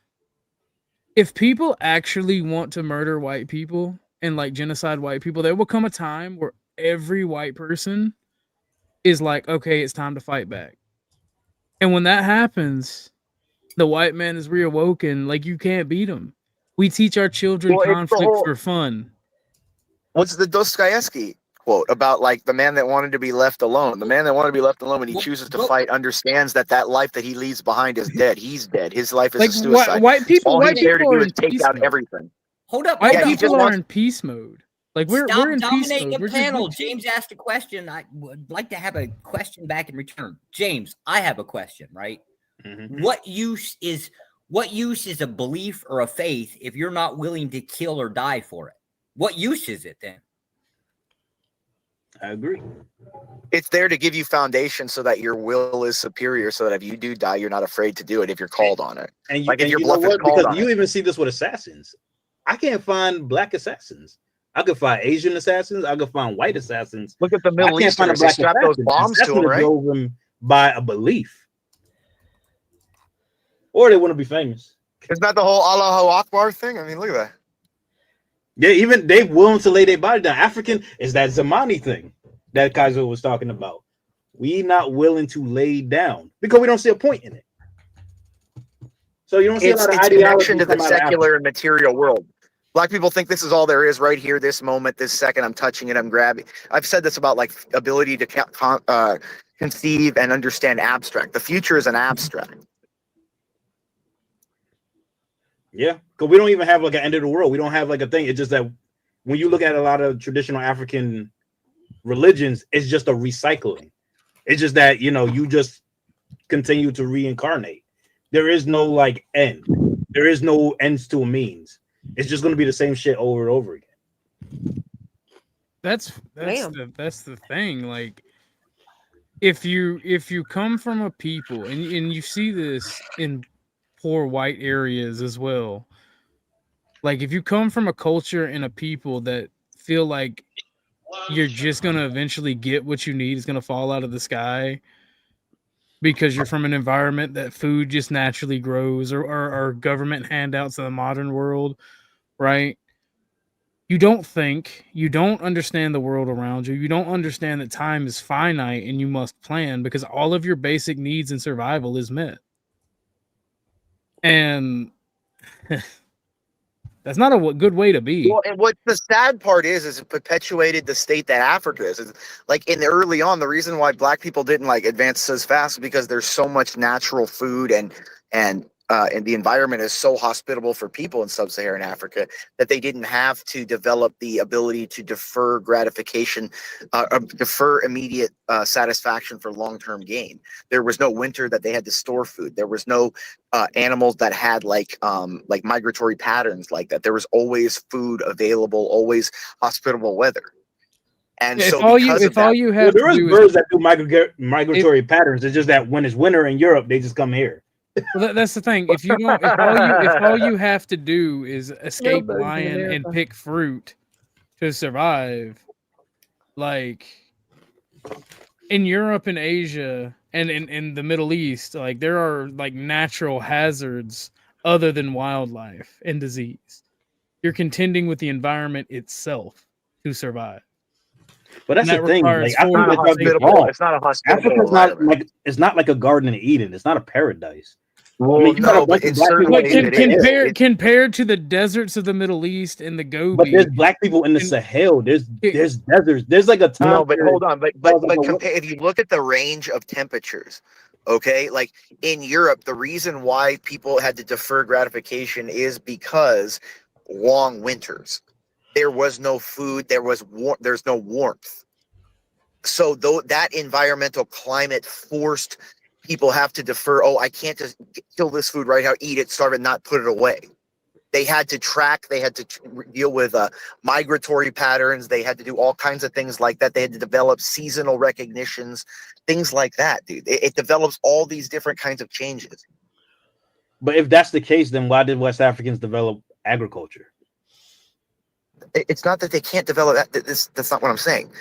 if people actually want to murder white people and like genocide white people, there will come a time where every white person is like, okay, it's time to fight back. And when that happens, the white man is reawoken. Like you can't beat him. We teach our children conflict for fun. What's the Dostoevsky quote about like the man that wanted to be left alone? The man that wanted to be left alone when he chooses to fight understands that life that he leaves behind is dead. He's dead. His life is a suicide. White people, all he's there to do is take out everything. Hold up. White people are in peace mode. Like we're in peace mode. Dominating the panel. James asked a question. I would like to have a question back in return. James, I have a question, right? What use is a belief or a faith if you're not willing to kill or die for it? What use is it then? I agree. It's there to give you foundation so that your will is superior, so that if you do die, you're not afraid to do it if you're called on it. And you, like if and your you know bluff is what? called Because on you it. even see this with assassins. I can't find black assassins. I could find Asian assassins. I could find white assassins. Look at the Middle I can't find a Easterners. They black strap those assassin. bombs to Assassin them, that right? drove them by a belief, or they want to be famous. Isn't that the whole Allahu Akbar thing? I mean, look at that. Yeah, even they willing to lay their body down. African is that Zamani thing that Kaiser was talking about. We not willing to lay down because we don't see a point in it. So you don't see a lot of It's ideology connection to the come out of secular and material world. Black people think this is all there is right here, this moment, this second. I'm touching it, I'm grabbing. I've said this about like ability to conceive and understand abstract. The future is an abstract. Yeah, because we don't even have like an end of the world. We don't have like a thing. It's just that when you look at a lot of traditional African religions, it's just a recycling. It's just that, you know, you just continue to reincarnate. There is no like end. There is no ends to a means. It's just going to be the same shit over and over again. That's the thing. Like, if you come from a people, and you see this in poor white areas as well. Like, if you come from a culture and a people that feel like you're just gonna eventually get what you need is gonna fall out of the sky because you're from an environment that food just naturally grows, or government handouts in the modern world, right? You don't think, you don't understand the world around you. You don't understand that time is finite and you must plan because all of your basic needs and survival is met. And that's not a good way to be. Well, and what the sad part is it perpetuated the state that Africa is. It's like in the early on, the reason why black people didn't like advance as fast is because there's so much natural food and the environment is so hospitable for people in sub-Saharan Africa that they didn't have to develop the ability to defer gratification, defer immediate satisfaction for long-term gain. There was no winter that they had to store food. There was no animals that had like migratory patterns like that. There was always food available, always hospitable weather. And If so all because you of that, you have there to is do birds that do migratory patterns. It's just that when it's winter in Europe, they just come here. Well, that's the thing. If you don't, if all you have to do is escape birds in lion and America. pick fruit to survive, like in Europe and Asia and in the Middle East, like there are like natural hazards other than wildlife and disease. You're contending with the environment itself to survive. But that's And the that thing. requires Like, food Africa's and safety. It's not a hospitable Africa's not environment. like it's not like a Garden of Eden. It's not a paradise. Well, I mean, you got no, a bunch but of in black certain people. Like ways compared to the deserts of the Middle East and the Gobi. But there's black people in the Sahel. There's deserts. There's like a time. No, but hold on. But like if you look at the range of temperatures, okay, like in Europe, the reason why people had to defer gratification is because long winters. There was no food. There's no warmth. So though that environmental climate forced people have to defer. Oh, I can't just kill this food right now, eat it, starve it, not put it away. They had to track. They had to deal with migratory patterns. They had to do all kinds of things like that. They had to develop seasonal recognitions, things like that, dude. It develops all these different kinds of changes. But if that's the case, then why did West Africans develop agriculture? It's not that they can't develop that. That's not what I'm saying.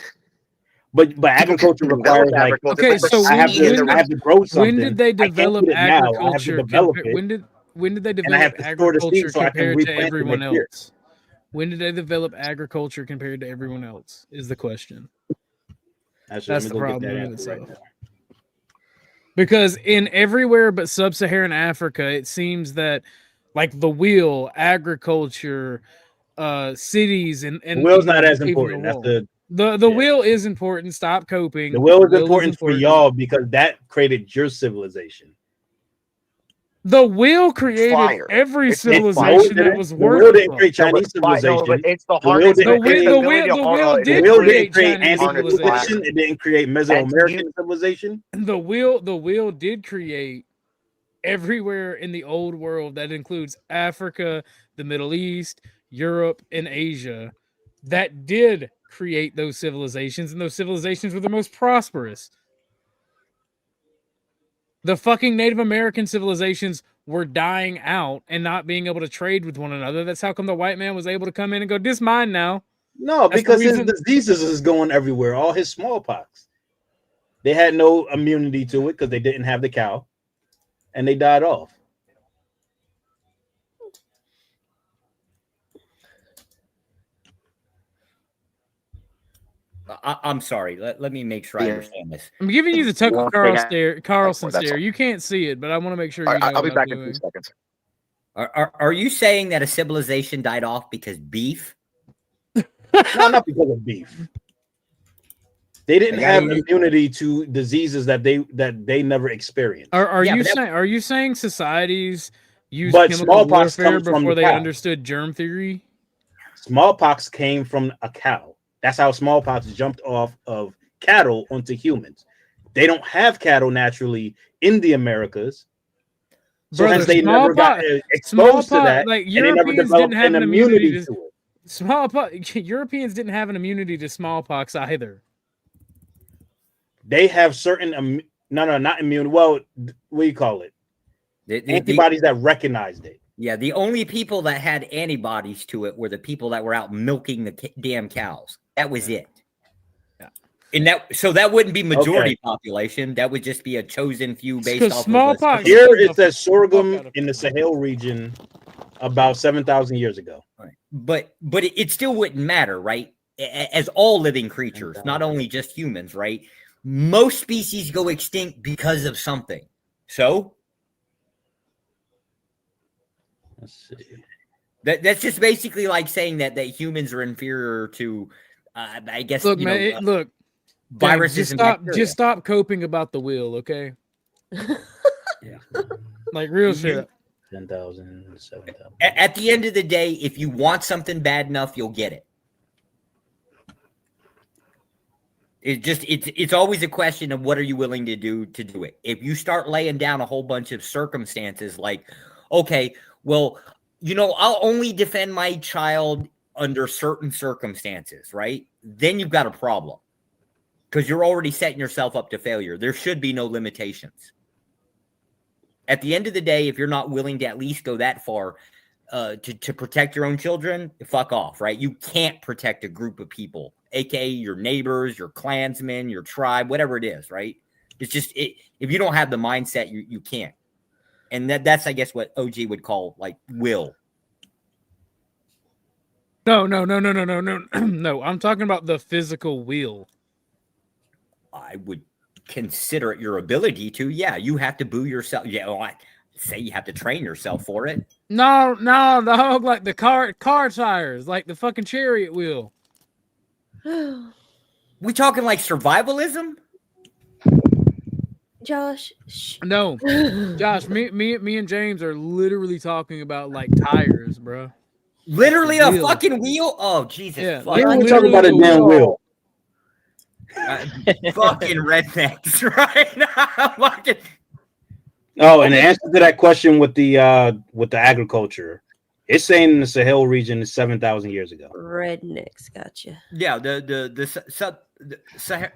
But agriculture requires like Okay, so I have to grow something. when did they develop agriculture? When did they and I have develop to store the seed agriculture so I can compared to replant the everyone next year. else? When did they develop agriculture compared to everyone else? Is the question. That's the problem in itself. Because in everywhere but sub-Saharan Africa, it seems that like the wheel, agriculture, cities, and the wheel's not as even important. the That's wall. The wheel is important. Stop coping. the wheel is important for y'all because that created your civilization. The wheel created Fire. every It's civilization fire. that was The wheel working. didn't create Chinese civilization. but it's the wheel harness. didn't create- The wheel did create Chinese Andean civilization. It didn't create Mesoamerican civilization. The wheel did create everywhere in the old world. That includes Africa, the Middle East, Europe, and Asia. That did create those civilizations, and those civilizations were the most prosperous. The fucking Native American civilizations were dying out and not being able to trade with one another. That's how come the white man was able to come in and go, "This mine now." No, That's because the his reason- diseases is going everywhere. All his smallpox. They had no immunity to it because they didn't have the cow, and they died off. I'm sorry. Let me make sure I understand this. I'm giving you the Tucker Carlson That's stare. all. You can't see it, but I want to make sure you know. I'll be what back I'm in 2 doing. seconds. Are you saying that a civilization died off because beef? No, not because of beef. They didn't have immunity to diseases that they never experienced. Are you saying societies used But chemical smallpox warfare comes from before the they cow. understood germ theory? Smallpox came from a cow. That's how smallpox jumped off of cattle onto humans. They don't have cattle naturally in the Americas. So Brother, hence they never got exposed to that, like and they never Europeans developed didn't have an an immunity immunity to to it. smallpox. Europeans didn't have an immunity to smallpox either. They have certain not immune. Well, what do you call it? Antibodies that recognized it. Yeah, the only people that had antibodies to it were the people that were out milking the damn cows. That was it. Yeah. And that wouldn't be majority population. That would just be a chosen few based off smallpox. of Here it says sorghum in the Sahel region about 7,000 years ago. But it still wouldn't matter, right? As all living creatures, not only just humans, right? Most species go extinct because of something. So let's see. That's just basically like saying that humans are inferior to, I guess. Look, man. Look, viruses. Just stop coping about the wheel, okay? Yeah. Like real shit. 10,000, 7,000. At the end of the day, if you want something bad enough, you'll get it. It's always a question of what are you willing to do it. If you start laying down a whole bunch of circumstances like, okay, well, I'll only defend my child under certain circumstances, right? Then you've got a problem because you're already setting yourself up to failure. There should be no limitations. At the end of the day, if you're not willing to at least go that far to protect your own children, fuck off, right? You can't protect a group of people, aka your neighbors, your clansmen, your tribe, whatever it is, right? It's just if you don't have the mindset, you can't. And that's I guess what OG would call like will. No. No, I'm talking about the physical will. I would consider it your ability to. Yeah, you have to boo yourself. Yeah, well, I say you have to train yourself for it. No, dog, like the car tires, like the fucking chariot wheel. We talking like survivalism? Josh. No, Josh, me and James are literally talking about like tires, bro. Literally a fucking wheel? Oh, Jesus. Yeah, We're talking about a damn wheel. Fucking rednecks right now. Fucking. Oh, and the answer to that question with the agriculture, it's saying in the Sahel region is 7,000 years ago. Rednecks, gotcha. Yeah, the sub-Saharan.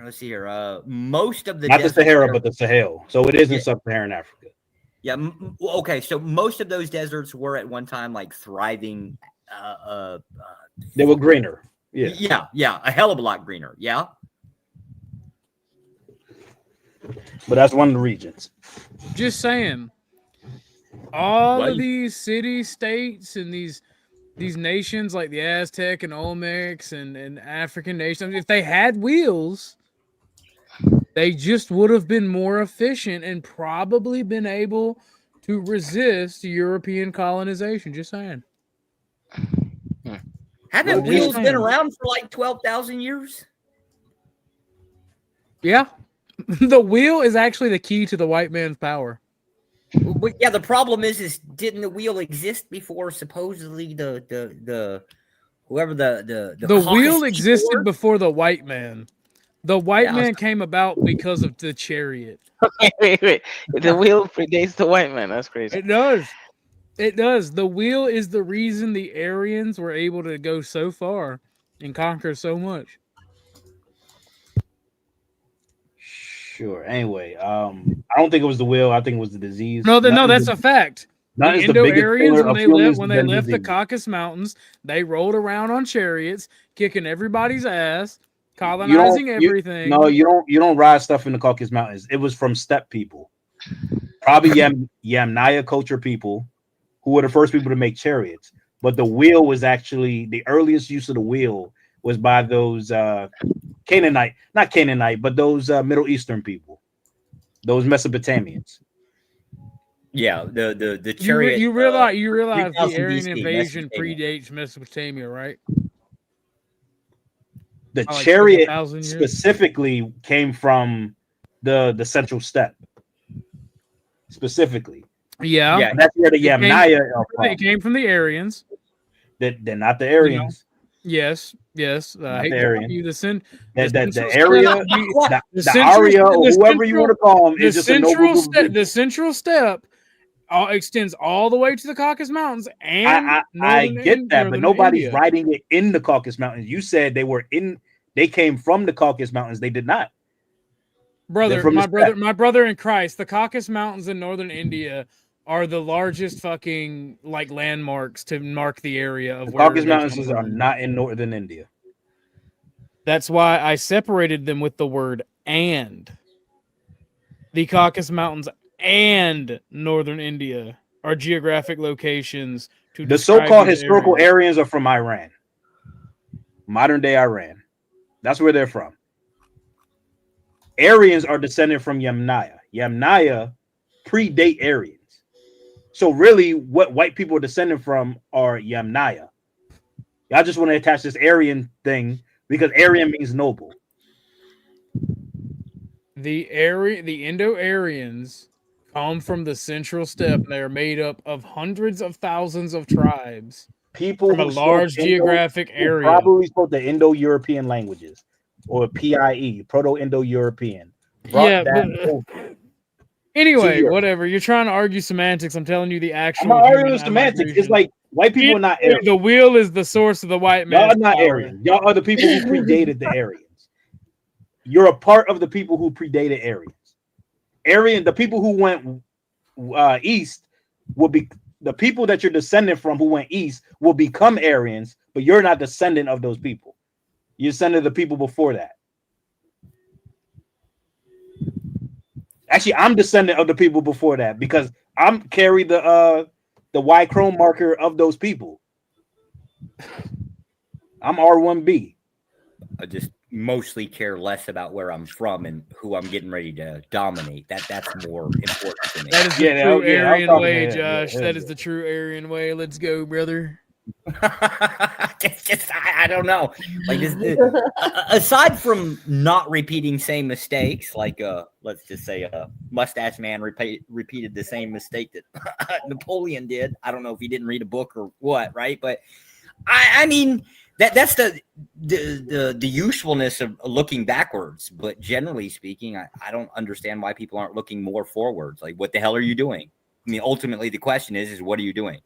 Let's see here. Most of the not the Sahara, but the Sahel. So it is in sub-Saharan Africa. Yeah. Okay. So most of those deserts were at one time like thriving. They were greener. Yeah. Yeah. A hell of a lot greener. Yeah. But that's one of the regions. Just saying. All of these city states and these nations like the Aztec and Olmecs and African nations, if they had wheels, they just would have been more efficient and probably been able to resist European colonization. Just saying. Haven't wheels been around for like 12,000 years? Yeah. The wheel is actually the key to the white man's power. But yeah, the problem is didn't the wheel exist before supposedly the whoever the wheel existed before the white man. The white man came about because of the chariot. wait. The wheel predates the white man. That's crazy. It does. It does. The wheel is the reason the Aryans were able to go so far and conquer so much. Sure. Anyway, I don't think it was the wheel. I think it was the disease. No, that's a fact. The That is the biggest Indo-Aryans, killer of humans when they than left the disease. Caucasus Mountains, they rolled around on chariots, kicking everybody's ass, You colonizing don't, everything. you don't ride stuff in the Caucasus Mountains. It was from steppe people, probably Yamnaya culture people, who were the first people to make chariots. But the wheel was actually the earliest use of the wheel was by those not Canaanite, but those Middle Eastern people, those Mesopotamians. Yeah, the chariot. You realize the 3000 Aryan BC, invasion Mesopotamia. predates Mesopotamia, right? The By like chariot 7,000 years? specifically came from the central steppe. Specifically, Yeah, that's where the Yamnaya are from. It came from the Aryans. They're not the Aryans. Yes. Not hate the to Aryans. you, the The central Arya, or the whoever you want to call them, is just a noble group of people. The central steppe extends all the way to the Caucasus Mountains, and I get that, but nobody's India. riding it in the Caucasus Mountains. You said they came from the Caucasus Mountains. They did not. Brother, from the steppe. my brother in Christ, the Caucasus Mountains in northern India are the largest fucking like landmarks to mark the area of The where Caucasus they Mountains come are from. not in northern India. That's why I separated them with the word "and." The Caucasus Mountains and northern India are geographic locations to The describe so-called these historical areas. Aryans are from Iran, modern day Iran. That's where they're from. Aryans are descended from Yamnaya. Yamnaya predate Aryans. So really, what white people are descended from are Yamnaya. Y'all just want to attach this Aryan thing because Aryan means noble. The Indo-Aryans come from the central steppe. They are made up of hundreds of thousands of tribes People from a who spoke large Indo- geographic who area. probably spoke the Indo-European languages or PIE, Proto-Indo-European. Yeah, That but over. anyway, Europe. whatever. You're trying to argue semantics. I'm telling you the I'm actual. not arguing human semantics. migration. It's like white people are not Anyway, Aryan. the wheel is the source of the white Y'all man's are not power. Aryan. Y'all are the people who predated the Aryans. You're a part of the people who predated Aryans. The people who went east will be the people that you're descendant from who went east will become Aryans, but you're not descendant of those people. You're descendant of the people before that. Actually, I'm descendant of the people before that because I'm carry the Y chrome marker of those people. I'm R1B. I just mostly care less about where I'm from and who I'm getting ready to dominate. That's more important to me. That is the true Aryan way, Josh. That is the true Aryan way. Let's go, brother. I don't know. Like aside from not repeating same mistakes, like let's just say Mustache Man repeated the same mistake that Napoleon did. I don't know if he didn't read a book or what, right? But I mean that's the usefulness of looking backwards. But generally speaking, I don't understand why people aren't looking more forwards. Like, what the hell are you doing? I mean, ultimately the question is what are you doing?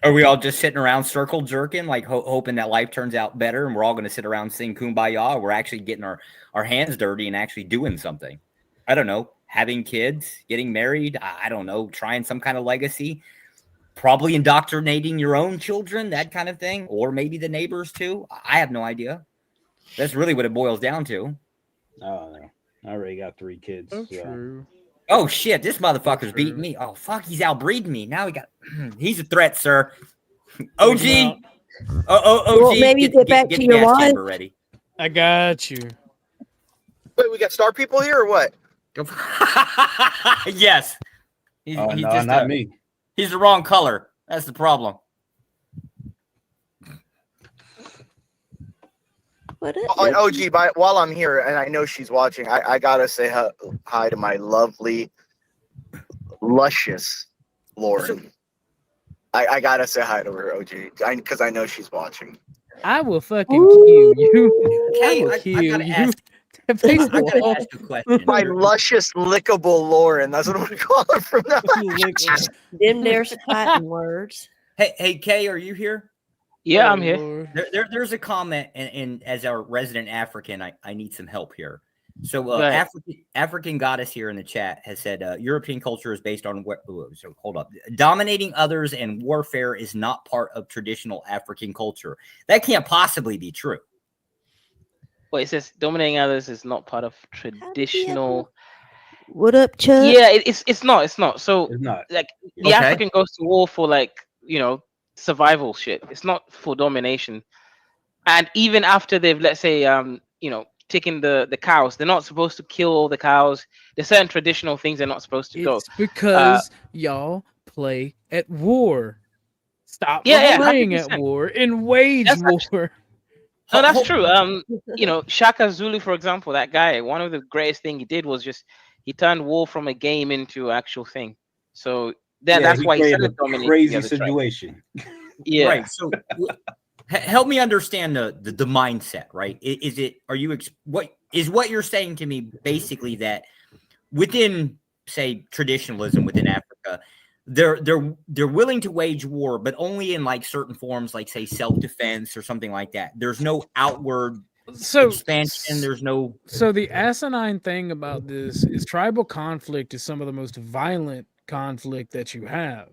Are we all just sitting around circle jerking, like hoping that life turns out better and we're all going to sit around sing Kumbaya? Or we're actually getting our hands dirty and actually doing something? I don't know. Having kids, getting married. I don't know. Trying some kind of legacy. Probably indoctrinating your own children, that kind of thing. Or maybe the neighbors too. I have no idea. That's really what it boils down to. Oh, no. I already got 3 kids. So true. Oh shit, this motherfucker's beating me. Oh fuck, he's outbreeding me. Now he's a threat, sir. OG. OG. Well, maybe get back to your wife. Ready. I got you. Wait, we got star people here or what? Yes. He's no, just not me. He's the wrong color. That's the problem. OG, while I'm here, and I know she's watching, I gotta say hi to my lovely, luscious Lauren. I gotta say hi to her, OG, because I know she's watching. I will fucking kill you. Hey, I will I kill gotta you. ask. I gotta ask a question. My luscious, lickable Lauren. That's what I'm going to call her from now on. Them there's fighting words. Hey, Kay, are you here? Yeah, Oh, I'm here. Lord. There's a comment, and as our resident African, I need some help here. So, Go ahead. African goddess here in the chat has said European culture is based on what? So hold up, dominating others and warfare is not part of traditional African culture. That can't possibly be true. Well, it says dominating others is not part of traditional. What up, Chuck? Yeah, it's not. It's not. So It's not. like the African goes to war for like survival shit. It's not for domination. And even after they've, let's say, taken the cows, they're not supposed to kill all the cows. There's certain traditional things they're not supposed to do. It's because y'all play at war. Stop Yeah, playing at 100%. war and wage war. No, that's true. Shaka Zulu, for example, that guy, one of the greatest thing he did was just he turned war from a game into an actual thing. So that's why he created started a dominating crazy the other tribe. situation. Yeah. Right. So help me understand the mindset, right? What you're saying to me basically that within, say, traditionalism within Africa, they're willing to wage war, but only in like certain forms, like say self-defense or something like that. There's no outward expansion. There's no. So the asinine thing about this is tribal conflict is some of the most violent conflict that you have.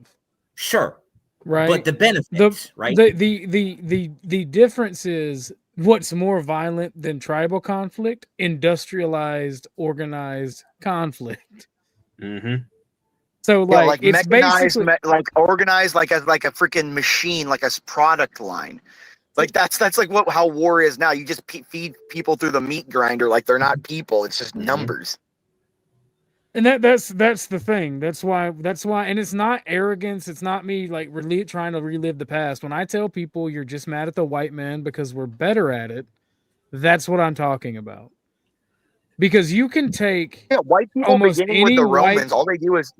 Sure. Right. But the benefits, right? The difference is what's more violent than tribal conflict? Industrialized, organized conflict. Mm-hmm. So like like it's mechanized, basically like organized, like a freaking machine, like a product line. Like that's like how war is now. You just feed people through the meat grinder like they're not people. It's just numbers. And that's the thing. That's why, and it's not arrogance. It's not me like trying to relive the past. When I tell people you're just mad at the white man because we're better at it, that's what I'm talking about. Because you can take white people almost beginning with any the Romans, white. all they do is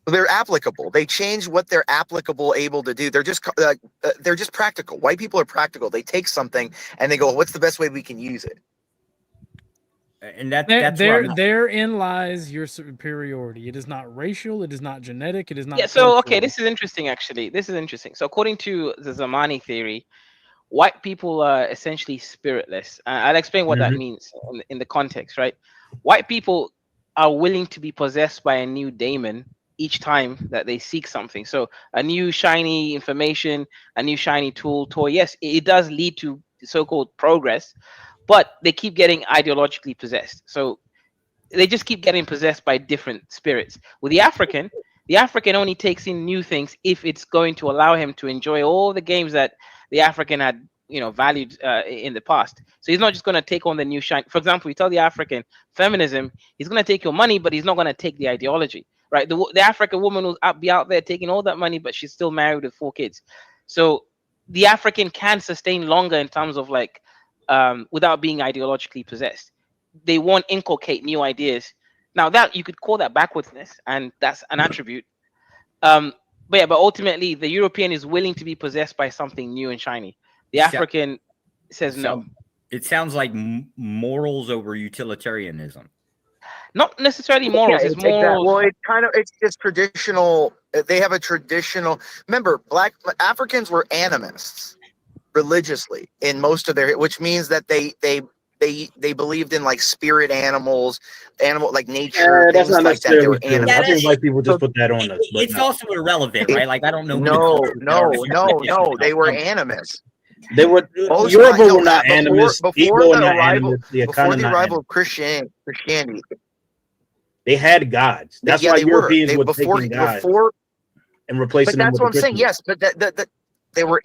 they're applicable. They change what they're applicable able to do. They're just practical. White people are practical. They take something and they go, "What's the best way we can use it?" And that's therein lies your superiority. It is not racial. It is not genetic. It is not. Yeah. So okay, cultural. this is interesting. Actually, this is interesting. So according to the Zamani theory, white people are essentially spiritless. I'll explain what that means in the context. Right, white people are willing to be possessed by a new daemon each time that they seek something. So a new shiny information, a new shiny toy. Yes, it does lead to so-called progress, but they keep getting ideologically possessed. So they just keep getting possessed by different spirits. With the African only takes in new things if it's going to allow him to enjoy all the games that the African had valued in the past. So he's not just going to take on the new shine. For example, you tell the African feminism, he's going to take your money, but he's not going to take the ideology, right? The African woman will be out there taking all that money, but she's still married with 4 kids. So the African can sustain longer in terms of like without being ideologically possessed. They won't inculcate new ideas. Now that you could call that backwardness, and that's an attribute. But ultimately the European is willing to be possessed by something new and shiny. The African says no. It sounds like morals over utilitarianism. Not necessarily morals. Yeah, it's morals. Well, it's just traditional. They have a traditional. Remember, Black Africans were animists religiously in most of their, which means that they believed in like spirit animal like nature. That's not like necessarily that. true. I think white people just put that on us. But It's also irrelevant, right? Like I don't know. No. They were animists. They were Europe were not animists. Before the arrival of Christianity, they had gods. That's why Europeans were taking gods and replacing them with But that's what I'm saying. Christians. Yes, but they were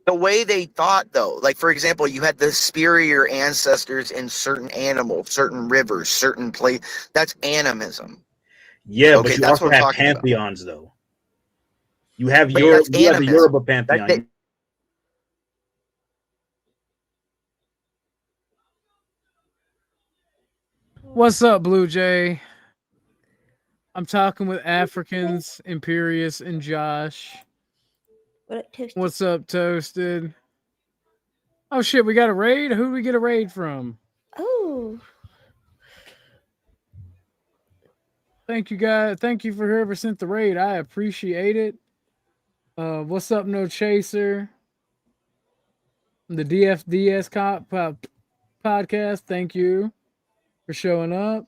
the way they thought, though. Like for example, you had the superior ancestors in certain animals, certain rivers, certain place. That's animism. Yeah, okay, but you also have pantheons, though. You have But Europe. that's You have the animism. Yoruba pantheon. What's up, Blue Jay? I'm talking with Africans, Imperius, and Josh. What up, Toasted? What's up, Toasted? Oh shit, we got a raid. Who do we get a raid from? Oh, thank you guys. Thank you for whoever sent the raid. I appreciate it. What's up, No Chaser? The DFDS podcast. Thank you for showing up.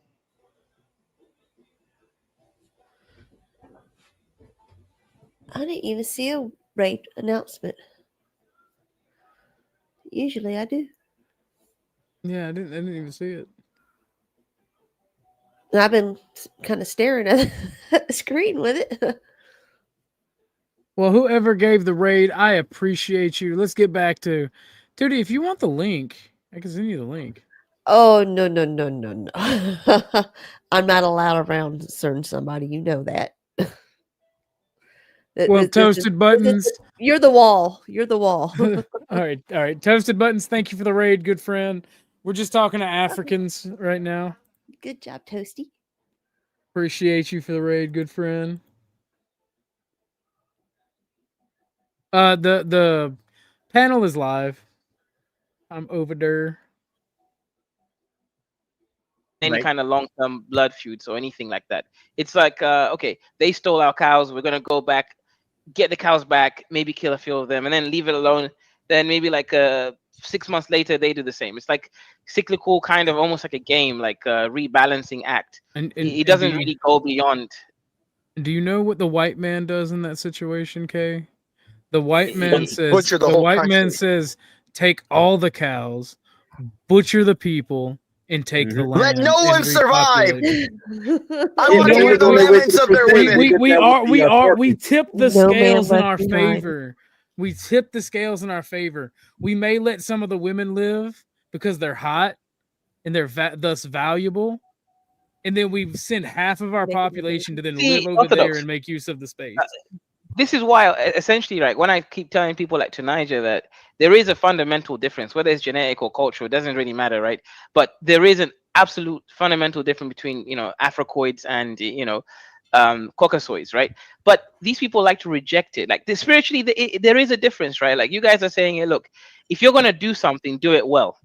I didn't even see a raid announcement. Usually I do. Yeah, I didn't even see it. And I've been kind of staring at the screen with it. Well, whoever gave the raid, I appreciate you. Let's get back to Tootie. If you want the link, I can send you the link. Oh no. I'm not allowed around certain somebody. You know that. Well, Toasted Buttons. You're the wall. You're the wall. All right. Toasted Buttons, thank you for the raid, good friend. We're just talking to Africans right now. Good job, Toasty. Appreciate you for the raid, good friend. The panel is live. I'm over there. Any kind of long-term blood feuds or anything like that. It's like, okay, they stole our cows. We're gonna go back, get the cows back, maybe kill a few of them, and then leave it alone. Then maybe like 6 months later, they do the same. It's like cyclical, kind of almost like a game, like a rebalancing act. And it doesn't really go beyond. Do you know what the white man does in that situation, Kay? The white man says, Butcher the whole white country. man says, take all the cows, butcher the people, and take the land. Let no and one survive. repopulate. I want to hear the laments of their women. We tip the No man scales in left our behind. favor. We tip the scales in our favor. We may let some of the women live because they're hot and they're thus valuable. And then we send half of our population to then live over Orthodox. there and make use of the space. This is why, essentially, right, when I keep telling people like Tunisia that there is a fundamental difference, whether it's genetic or cultural, it doesn't really matter, right? But there is an absolute fundamental difference between, Africoids and, Caucasoids, right? But these people like to reject it. Like, spiritually, there is a difference, right? Like, you guys are saying, hey, look, if you're going to do something, do it well,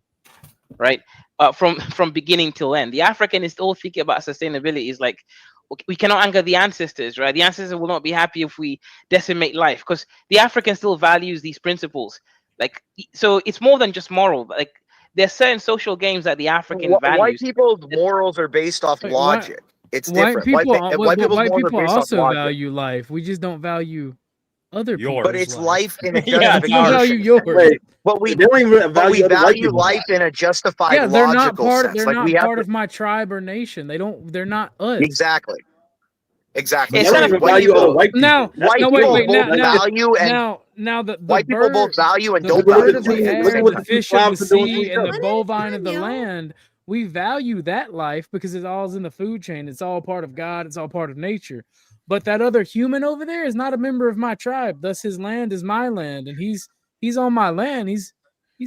right? From beginning till end. The African is still thinking about sustainability. Is like, we cannot anger the ancestors, right? The ancestors will not be happy if we decimate life, because the African still values these principles. Like, so it's more than just moral. Like, there's certain social games that the African White values. people's morals are based off logic. It's White different. people, White people's white morals are people based off also logic. value life. We just don't value other people's But it's life in a Yeah, we justification. value yours. But we They don't even value value life in a justified Yeah, they're not logical part. sense. They're Like not we have part to, of my tribe or nation. They're not us. exactly. Exactly. It's So kind of white people, Now, white no, people wait, both now, value and now the white people both value and the don't bird value of the life. air, Look at what the the fish two of the tribes are doing to sea, each and the other. bovine of the land. We value that life because it's all in the food chain. It's all part of God. It's all part of nature. But that other human over there is not a member of my tribe. Thus, his land is my land, and he's on my land. He's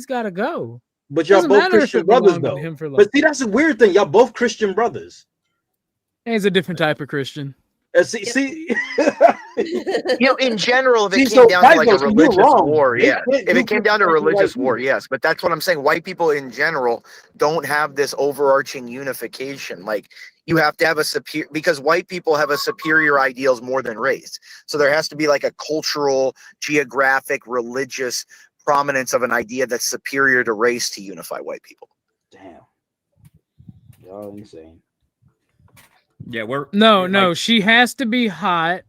got to go. But y'all Doesn't both matter if Christian it brothers, belonged to though. him for life. But see, that's a weird thing. Y'all both Christian brothers. He's a different type of Christian. See, In general, if it See, came so down to like a Bible, you're religious wrong. war, They yeah. can't If do it came down to a Christian religious white war, people. yes. But that's what I'm saying. White people in general don't have this overarching unification. Like you have to have a superior, because white people have a superior ideals more than race. So there has to be like a cultural, geographic, religious prominence of an idea that's superior to race to unify white people. Damn, y'all insane. Yeah, we're No. She has to be hot.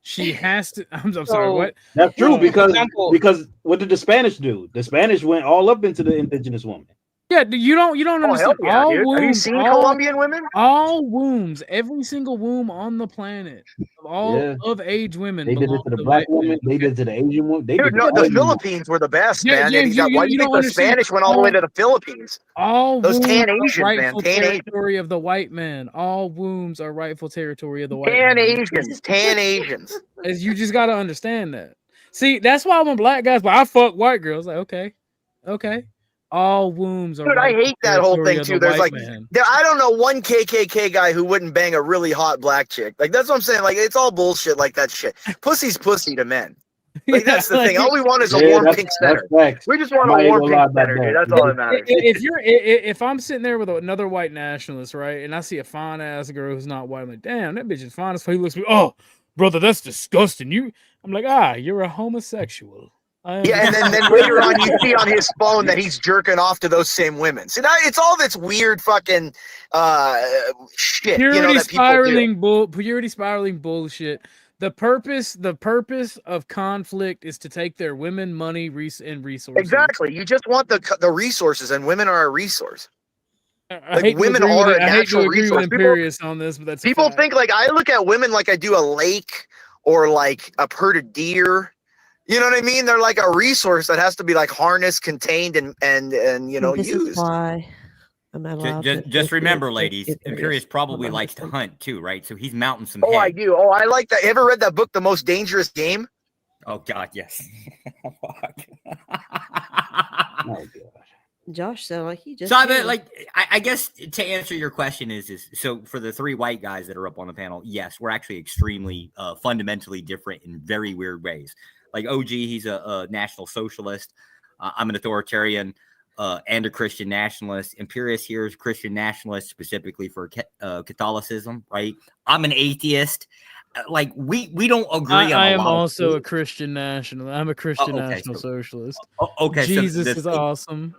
She has to. I'm sorry. What? That's true because example- because what did the Spanish do? The Spanish went all up into the indigenous woman. Yeah, you don't understand. hell yeah, All dude. wombs, Have you seen all, Colombian women? All wombs, every single womb on the planet, of all Yeah. of age women, They did it belong to the to black white woman. men. They did it to the Asian woman. They Dude, did no, it to the all of them. Philippines were the best, Yeah, man. James, Why do you think don't the understand. Spanish went all the way to the Philippines? All Those wombs tan are Asians, man. rightful Tan Asians. territory of the white man. All wombs are rightful territory of the white Tan man. Asians. Tan Asians. As you just got to understand that. See, that's why when black guys, but I fuck white girls, like okay. All wombs are Dude, I rightful hate that whole territory thing of too. the There's white like, man. I don't know one KKK guy who wouldn't bang a really hot black chick. Like that's what I'm saying. Like it's all bullshit. Like that shit. Pussy's pussy to men. Like that's the thing. All we want is a Yeah, warm that's- pink that's center. facts. We just want I a ain't warm gonna pink lie about center, that. dude. That's all that matters. If I'm sitting there with another white nationalist, right, and I see a fine ass girl who's not white, I'm like, damn, that bitch is fine as fuck. He looks at me, oh, brother, that's disgusting. I'm like, you're a homosexual. Yeah, and then later on, you see on his phone that he's jerking off to those same women. See, that it's all this weird fucking shit, Purity that people do. purity spiraling bullshit. The purpose of conflict is to take their women, money, and resources. Exactly. You just want the resources, and women are a resource. I hate women to agree are with a I hate to natural agree with resource. Imperius on this, but that's a People fact. think like I look at women like I do a lake or like a herd of deer. You know what I mean? They're like a resource that has to be like harnessed, contained, and This is used. why I'm not allowed Just to remember, get ladies, Imperius Imperius probably on my likes to husband. hunt too, right? So he's mounting some Oh, head. I do. Oh, I like that. You ever read that book, The Most Dangerous Game? Oh God, yes. Josh sounded like he just. So did. I guess to answer your question is so for the three white guys that are up on the panel, yes, we're actually extremely fundamentally different in very weird ways. Like OG, he's a national socialist. I'm an authoritarian and a Christian nationalist. Imperius here is a Christian nationalist specifically for Catholicism, right? I'm an atheist. Like we don't agree on I a am lot of also a things. Christian national. I'm a Christian okay, national socialist. Okay, Jesus so is awesome.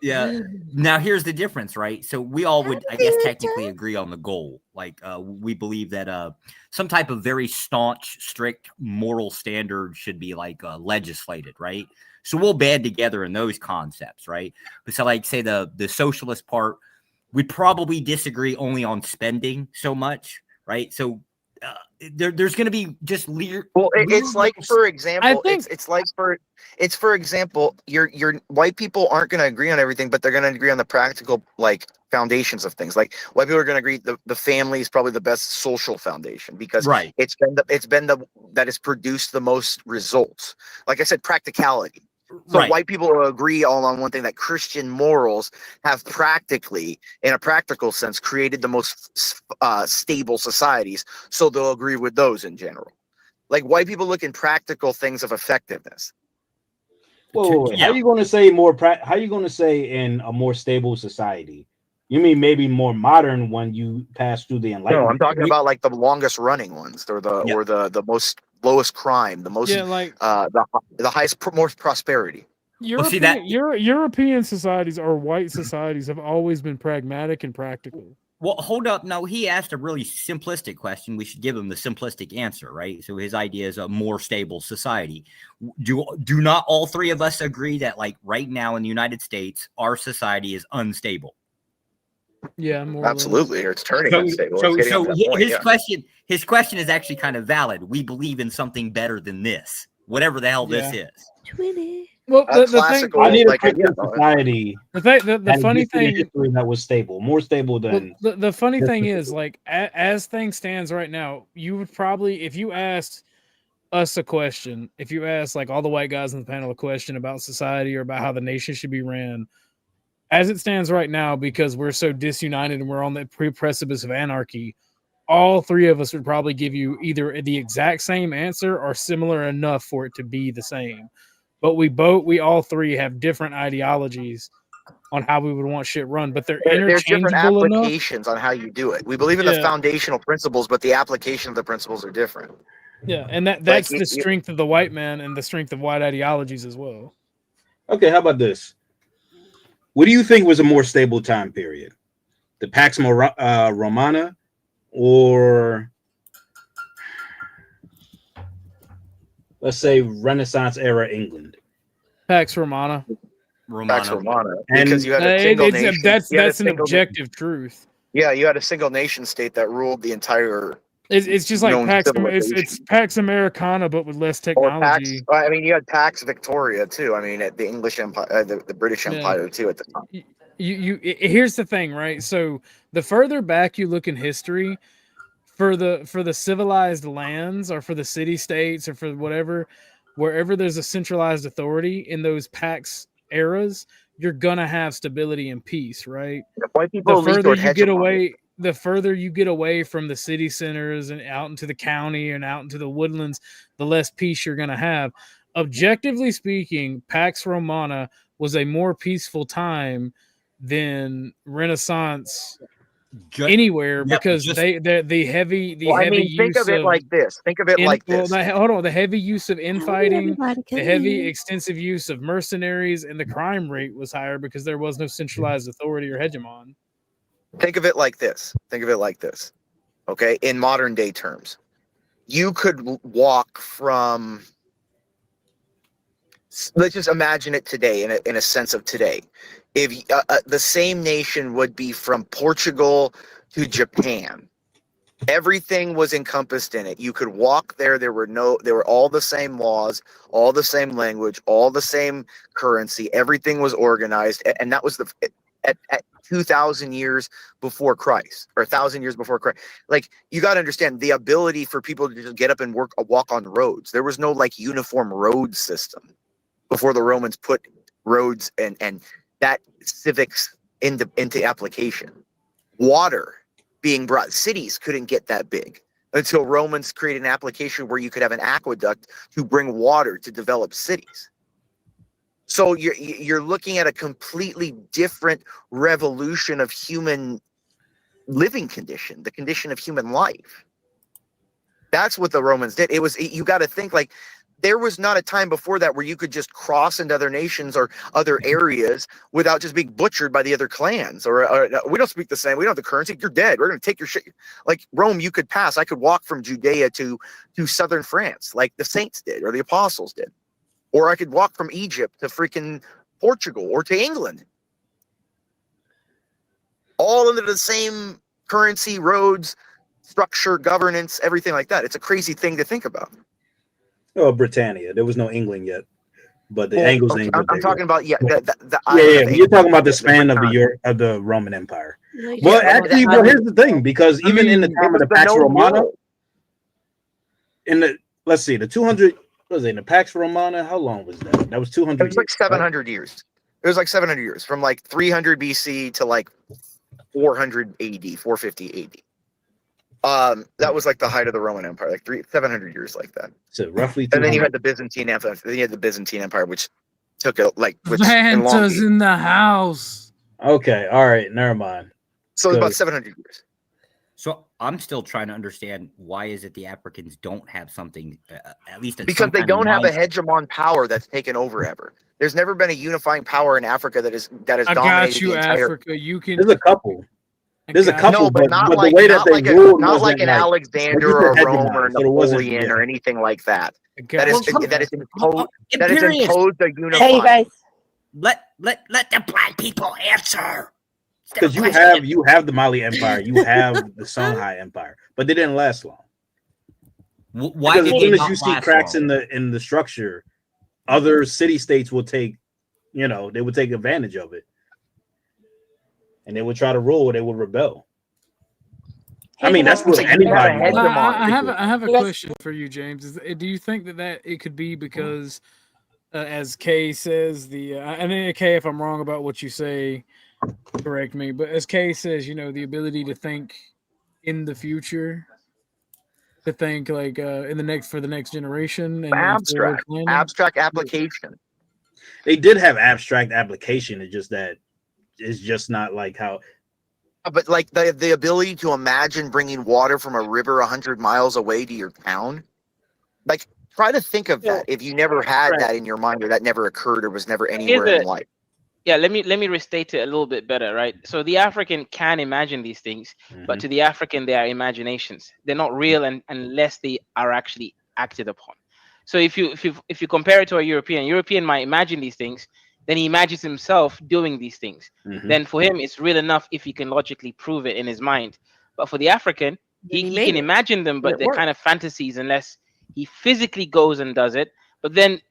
Yeah. Now here's the difference, right? So we all would, I guess, technically agree on the goal. Like we believe that some type of very staunch, strict moral standard should be like legislated, right? So we'll band together in those concepts, right? But so like say the socialist part, we probably disagree only on spending so much, right? So there's going to be just it's like, for example, it's for example, your white people aren't going to agree on everything, but they're going to agree on the practical like foundations of things. Like white people are going to agree the family is probably the best social foundation because it's been the that has produced the most results. Like I said, practicality. So white people will agree all on one thing, that Christian morals have practically, in a practical sense, created the most stable societies. So they'll agree with those in general. Like white people look in practical things of effectiveness. Whoa. How are you going to say how are you going to say in a more stable society? You mean maybe more modern when you pass through the Enlightenment? No, I'm talking about like the longest running ones, or the most lowest crime, the most the highest most prosperity. European societies or white societies have always been pragmatic and practical. Well, hold up. No, he asked a really simplistic question. We should give him the simplistic answer, right? So his idea is a more stable society. Do not all three of us agree that like right now in the United States, our society is unstable? Yeah, more absolutely. Or it's turning unstable. His question is actually kind of valid. We believe in something better than this, whatever the hell this is. Well, the thing, I need a Christian society. The funny thing that was stable, more stable than the funny thing is, like as things stands right now, you would probably, if you asked us a question, if you asked like all the white guys in the panel a question about society or about how the nation should be ran, as it stands right now, because we're so disunited and we're on the precipice of anarchy, all three of us would probably give you either the exact same answer or similar enough for it to be the same. But we all three have different ideologies on how we would want shit run, but There's interchangeable different enough. applications on how you do it. We believe in the foundational principles, but the application of the principles are different. Yeah, and that's the strength of the white man and the strength of white ideologies as well. Okay, how about this? What do you think was a more stable time period? The Pax Romana or let's say Renaissance era England? Pax Romana. Pax Romana. Because you had a single nation. That's an objective truth. Yeah, you had a single nation state that ruled the entire. It's just like it's Pax Americana, but with less technology. I mean, you had Pax Victoria too. I mean, the English Empire, the British Empire too at the time. Here's the thing, right? So the further back you look in history, for the civilized lands or for the city states or for whatever, wherever there's a centralized authority in those Pax eras, you're gonna have stability and peace, right? White people the further you get away from the city centers and out into the county and out into the woodlands, the less peace you're going to have. objectively speaking, Pax Romana was a more peaceful time than Renaissance anywhere because the heavy think use of it of like this. Think of it like this. hold on, the heavy use of infighting, everybody the come heavy in. extensive use of mercenaries, and the crime rate was higher because there was no centralized authority or hegemon. Think of it like this. Think of it like this. Okay, in modern day terms, you could walk from. Let's just imagine it today, in a sense of today. If the same nation would be from Portugal to Japan, everything was encompassed in it. You could walk there. There were all the same laws, all the same language, all the same currency. Everything was organized, and that was at 2,000 years before Christ, or 1,000 years before Christ. Like, you got to understand the ability for people to just get up and walk on roads. There was no like uniform road system before the Romans put roads and that civics into application. Water being brought, cities couldn't get that big until Romans created an application where you could have an aqueduct to bring water to develop cities. So you're looking at a completely different revolution of human living condition, the condition of human life. That's what the Romans did. You got to think, like, there was not a time before that where you could just cross into other nations or other areas without just being butchered by the other clans. Or we don't speak the same. We don't have the currency. You're dead. We're going to take your shit. Like Rome, you could pass. I could walk from Judea to southern France, like the saints did or the apostles did. Or I could walk from Egypt to freaking Portugal or to England. All under the same currency, roads, structure, governance, everything like that. It's a crazy thing to think about. Oh, Britannia. There was no England yet, but the Angles. Okay, I'm talking about You're talking about the span of the Roman Empire. Well, actually, here's the thing, because even in the time of the Pax Romana, let's see, the 200 was in the Pax Romana. How long was that? That was 200. It was like 700 years. It was like 700 years, from like 300 BC to like 400 AD, 450 AD. That was like the height of the Roman Empire, like 700 years like that. So roughly, and then you had the Byzantine Empire. Then you had the Byzantine Empire, which took it like Vanta's in the house. Okay, all right, never mind. So it's about 700 years. So I'm still trying to understand, why is it the Africans don't have something, at least because they don't have a hegemon power that's taken over ever. There's never been a unifying power in Africa that has I dominated got you, the entire. Africa. You can. There's a couple. There's a couple, No, but not but like the way that they ruled not like wasn't an like, Alexander they're or just Rome or hegemons, so it wasn't- Napoleon yeah. or anything like that. That is imposed a unified. Hey, you guys, let the black people answer. Because you have the Mali Empire, you have the Songhai Empire, but they didn't last long. Why Because did as they soon as not you see last cracks long? in the structure, other city states will take, they would take advantage of it, and they would try to rule, or they would rebel. I mean, that's what anybody. I have a question for you, James. Do you think that it could be because, as Kay says, and then Kay, if I'm wrong about what you say, correct me. But as Kay says, the ability to think in the future, to think like for the next generation, and abstract application. They did have abstract application. It's just that it's just not like how. But like the ability to imagine bringing water from a river 100 miles away to your town, like try to think of that if you never had that in your mind, or that never occurred, or was never anywhere in life. Yeah, let me restate it a little bit better, right? So the African can imagine these things, but to the African, they are imaginations. They're not real unless they are actually acted upon. So if you compare it to a European might imagine these things, then he imagines himself doing these things. Then for him, it's real enough if he can logically prove it in his mind. But for the African, he can imagine them, but they're kind of fantasies unless he physically goes and does it. But then,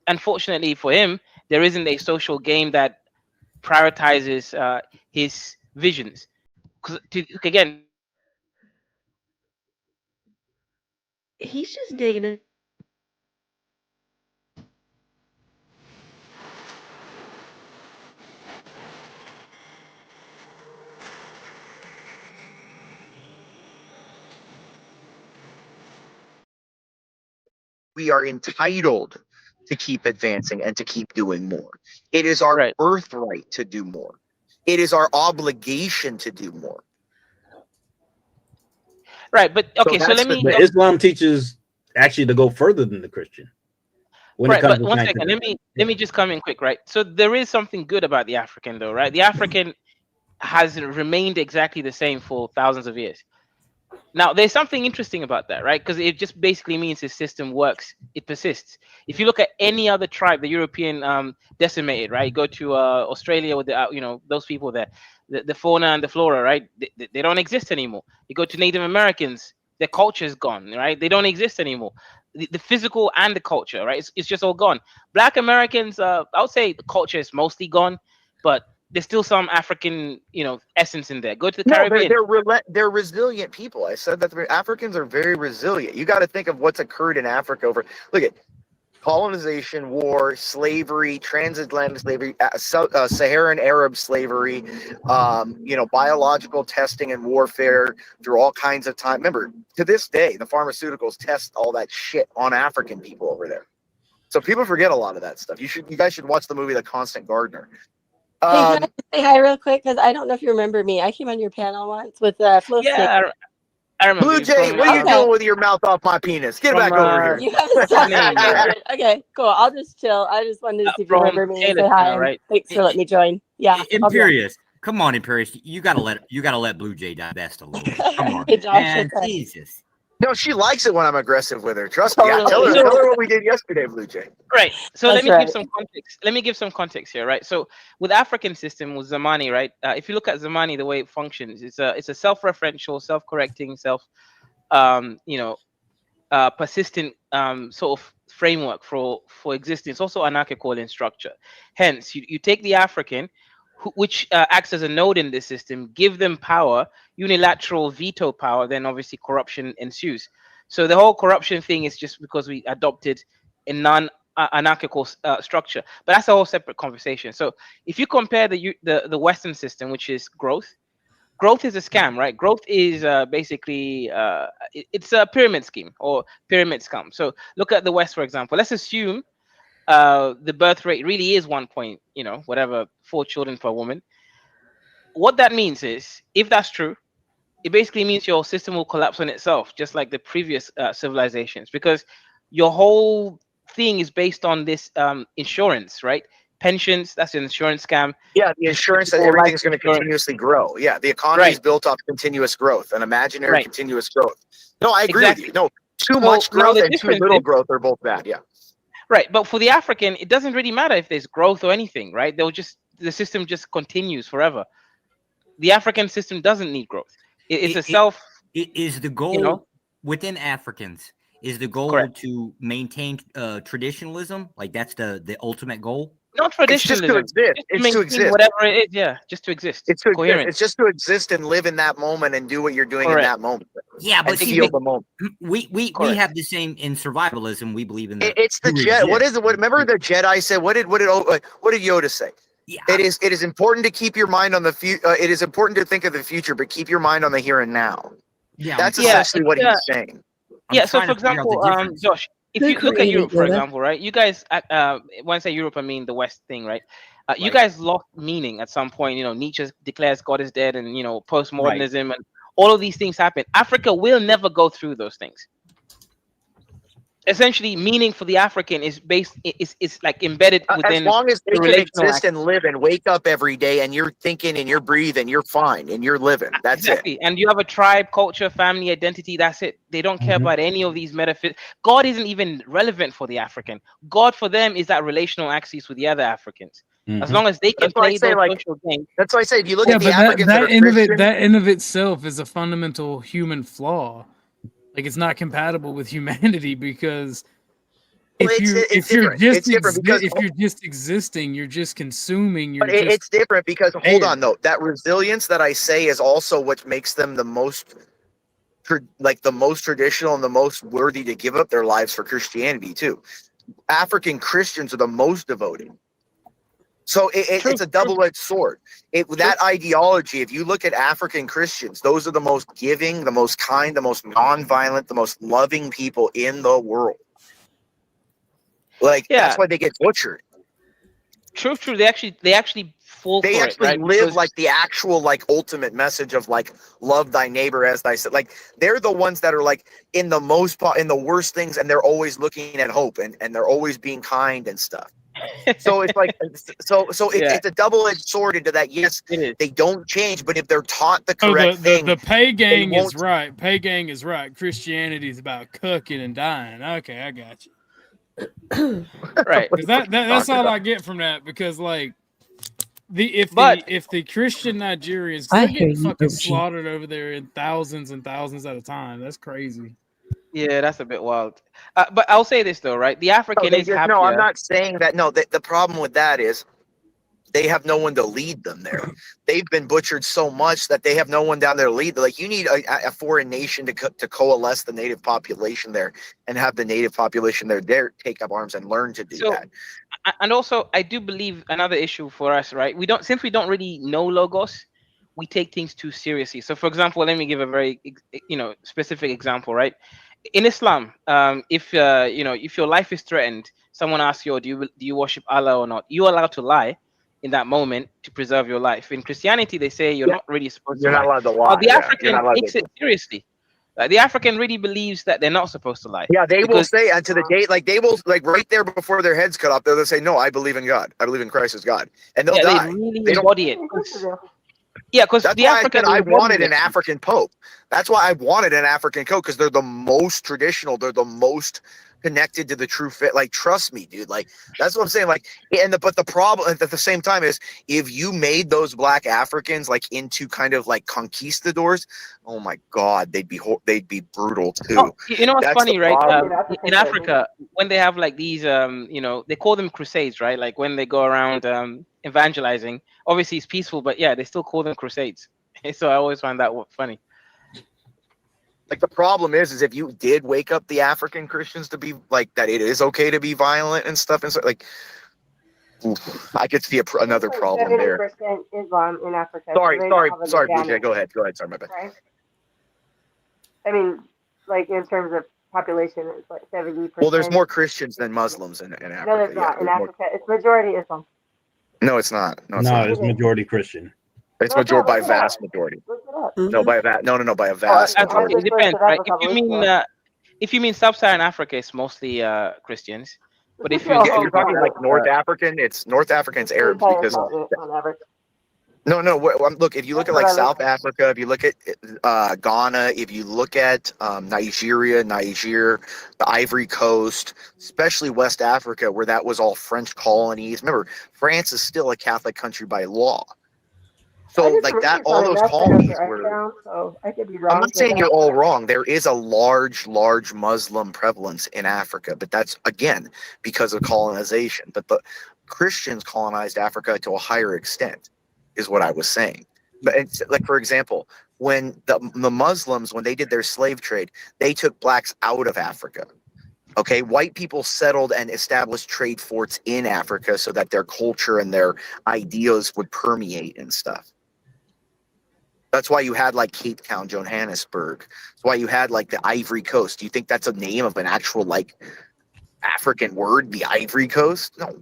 unfortunately for him, there isn't a social game that prioritizes his visions. Because again, he's just digging it. We are entitled to keep advancing and to keep doing more. It is our birthright to do more. It is our obligation to do more. Right, but okay, so let me. But Islam teaches actually to go further than the Christian. When it Right, comes but to one second, let me just come in quick, right? So there is something good about the African, though, right? The African has remained exactly the same for thousands of years. Now, there's something interesting about that, right? Because it just basically means his system works, it persists. If you look at any other tribe, the European decimated, right? Go to Australia with the, you know, those people there, the fauna and the flora, right? They don't exist anymore. You go to Native Americans, their culture is gone, right? They don't exist anymore. The physical and the culture, right? It's just all gone. Black Americans, I would say the culture is mostly gone, but there's still some African, you know, essence in there. Go to the Caribbean. They're resilient people. I said that the Africans are very resilient. You got to think of what's occurred in Africa over. Look at colonization, war, slavery, transatlantic slavery, Saharan Arab slavery. You know, biological testing and warfare through all kinds of time. Remember, to this day, the pharmaceuticals test all that shit on African people over there. So people forget a lot of that stuff. You guys should watch the movie The Constant Gardener. Hey, can I say hi real quick? Because I don't know if you remember me. I came on your panel once with Flo Stick. I remember. Blue Jay, what are you doing with your mouth off my penis? Get back over here. You haven't stopped me. Okay, cool. I'll just chill. I just wanted to see if you remember me and say hi. And thanks for letting me join. Yeah. Imperious. Come on, Imperious. You gotta let Blue Jay divest a little bit. Come on. Hey, Josh, Man, okay. Jesus. No, she likes it when I'm aggressive with her. Trust me. Tell her what we did yesterday, Blue Jay. Right. So That's let me right. give some context. Let me give some context here, right? So with African system with Zamani, right? If you look at Zamani, the way it functions, it's a self-referential, self-correcting, persistent sort of framework for existing. It's also anarchical in structure. Hence, you take the African, which acts as a node in this system, give them power, unilateral veto power, then obviously corruption ensues. So the whole corruption thing is just because we adopted a non-anarchical structure, but that's a whole separate conversation. So if you compare the Western system, which is growth is a scam, right? Growth is basically it's a pyramid scheme or pyramid scam. So look at the West, for example. Let's assume the birth rate really is 4 children per woman. What that means is, if that's true, it basically means your system will collapse on itself, just like the previous civilizations, because your whole thing is based on this insurance, right? Pensions, that's an insurance scam. Yeah, the insurance that everything's going to continuously grow. Yeah, the economy is built off continuous growth, an imaginary continuous growth. No, I agree with you. No, too much growth and too little growth are both bad. Yeah. Right, but for the African, it doesn't really matter if there's growth or anything, right? The system just continues forever. The African system doesn't need growth. It's a self. Is the goal within Africans? Is the goal to maintain traditionalism? Like that's the ultimate goal? Not traditionalism. It's just to exist. It's to exist. Whatever it is, yeah, just to exist. It's to coherent. Exist. It's just to exist and live in that moment and do what you're doing in that moment. Yeah, but feel the moment. We have the same in survivalism. We believe in that. It's the Jedi. What is it? Remember the Jedi said? What did Yoda say? Yeah. It is important to keep your mind on the future. It is important to think of the future, but keep your mind on the here and now. Yeah, that's essentially what he's saying. So for example, Josh, if you look at Europe, for example, right? You guys, when I say Europe, I mean the West thing, right? You guys lost meaning at some point. Nietzsche declares God is dead, and postmodernism, and all of these things happen. Africa will never go through those things. Essentially, meaning for the African is like embedded within. As long as they can exist and live and wake up every day, and you're thinking and you're breathing, you're fine and you're living. That's it. And you have a tribe, culture, family, identity. That's it. They don't care about any of these metaphysics. God isn't even relevant for the African. God for them is that relational axis with the other Africans. As long as they can play those social games. That's why I say if you look at the Africans that in of itself is a fundamental human flaw. Like it's not compatible with humanity because if you're just existing, you're just consuming. It's different because hold on though, that resilience that I say is also what makes them the most traditional and the most worthy to give up their lives for Christianity too. African Christians are the most devoted. So it's a double-edged sword. That ideology, if you look at African Christians, those are the most giving, the most kind, the most non-violent, the most loving people in the world. Like that's why they get butchered. True. They actually fall They for actually it, right? live Because- like the actual like ultimate message of like love thy neighbor as thyself. Like they're the ones that are like in the worst things, and they're always looking at hope, and they're always being kind and stuff. So it's like it's a double-edged sword into that. Yes, they don't change, but if they're taught the correct thing, the pay gang won't- is right. Pay gang is right. Christianity is about cooking and dying. Okay, I got you. Right. 'Cause that's all I get from that, because like if the Christian Nigerians, I they're hear getting you, fucking Gucci. slaughtered over there in thousands and thousands at a time. That's crazy. Yeah, that's a bit wild. But I'll say this though, right? The African is happier. No, I'm not saying that. No, the problem with that is they have no one to lead them there. They've been butchered so much that they have no one down there to lead. Like you need a foreign nation to coalesce the native population there and have the native population there take up arms and learn to do that. And also, I do believe another issue for us, right? Since we don't really know Logos, we take things too seriously. So, for example, let me give a very specific example, right? In Islam, if your life is threatened, someone asks you, do you worship Allah or not? You're allowed to lie in that moment to preserve your life. In Christianity, they say you're not really supposed to lie. You're not allowed to lie. The Yeah, African you're not allowed takes to- it seriously. Like, the African really believes that they're not supposed to lie. Yeah, they will because- say unto the day, like they will, like right there before their heads cut off, they'll say, "No, I believe in God. I believe in Christ as God," and they'll die. They really They don't- embody it. Yeah, because That's the why I African said I wanted an embody it. African Pope. That's why I wanted an African Pope, because they're the most traditional. They're the most connected to the true fit. Like, trust me, dude. Like, that's what I'm saying. Like, but the problem at the same time is if you made those black Africans like into kind of like conquistadors, oh my God, they'd be brutal too. Oh, you know what's That's funny, the right? problem. In Africa, when they have like these, they call them crusades, right? Like when they go around evangelizing. Obviously, it's peaceful, but yeah, they still call them crusades. So I always find that funny. Like the problem is if you did wake up the African Christians to be like that, it is okay to be violent and stuff, and so like, oof, I could see another problem there. 70% Islam in Africa. Sorry, so they don't have an Boucher, advantage, go ahead. Sorry, my bad. right? I mean, like in terms of population, it's like 70%. Well, there's more Christians than Muslims in Africa. No, there's not. In Africa, it's majority Islam. No, it's not. No, It's majority Christian. It's majority by vast majority. No, by a by a vast majority. It depends, right? If you mean sub-Saharan Africa, it's mostly Christians. But if you're talking like North African, it's Arabs because no. Look, if you look at like South Africa, if you look at Ghana, if you look at Niger, the Ivory Coast, especially West Africa, where that was all French colonies. Remember, France is still a Catholic country by law. So like that, all those colonies were. So I could be wrong. I'm not saying you're all wrong. There is a large Muslim prevalence in Africa, but that's again because of colonization. But the Christians colonized Africa to a higher extent, is what I was saying. But it's, like for example, when the Muslims, when they did their slave trade, they took blacks out of Africa. Okay, white people settled and established trade forts in Africa so that their culture and their ideas would permeate and stuff. That's why you had like Cape Town, Johannesburg. That's why you had like the Ivory Coast. Do you think that's a name of an actual like African word, the Ivory Coast? No.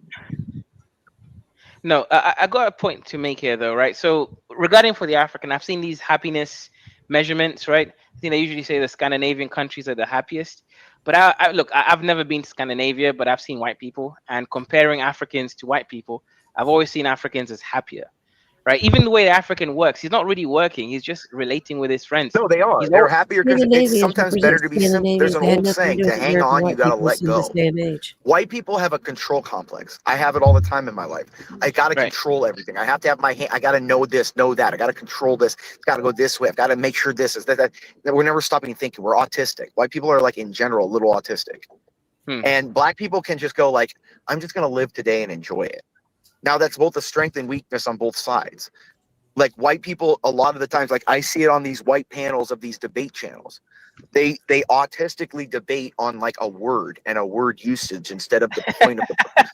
No, I got a point to make here though, right? So regarding for the African, I've seen these happiness measurements, right? I think they usually say the Scandinavian countries are the happiest. But I've never been to Scandinavia, but I've seen white people, and comparing Africans to white people, I've always seen Africans as happier. Right, even the way the African works, he's not really working. He's just relating with his friends. No, they are. They're happier because it's sometimes better to be simple. There's an old saying: to hang on, you gotta let go. White people have a control complex. I have it all the time in my life. I gotta control everything. I have to have my hand. I gotta know this, know that. I gotta control this. It's gotta go this way. I've got to make sure this is that. We're never stopping thinking. We're autistic. White people are like in general a little autistic, and black people can just go like, I'm just gonna live today and enjoy it. Now that's both a strength and weakness on both sides. Like white people, a lot of the times, like I see it on these white panels of these debate channels. They autistically debate on like a word and a word usage instead of the point of the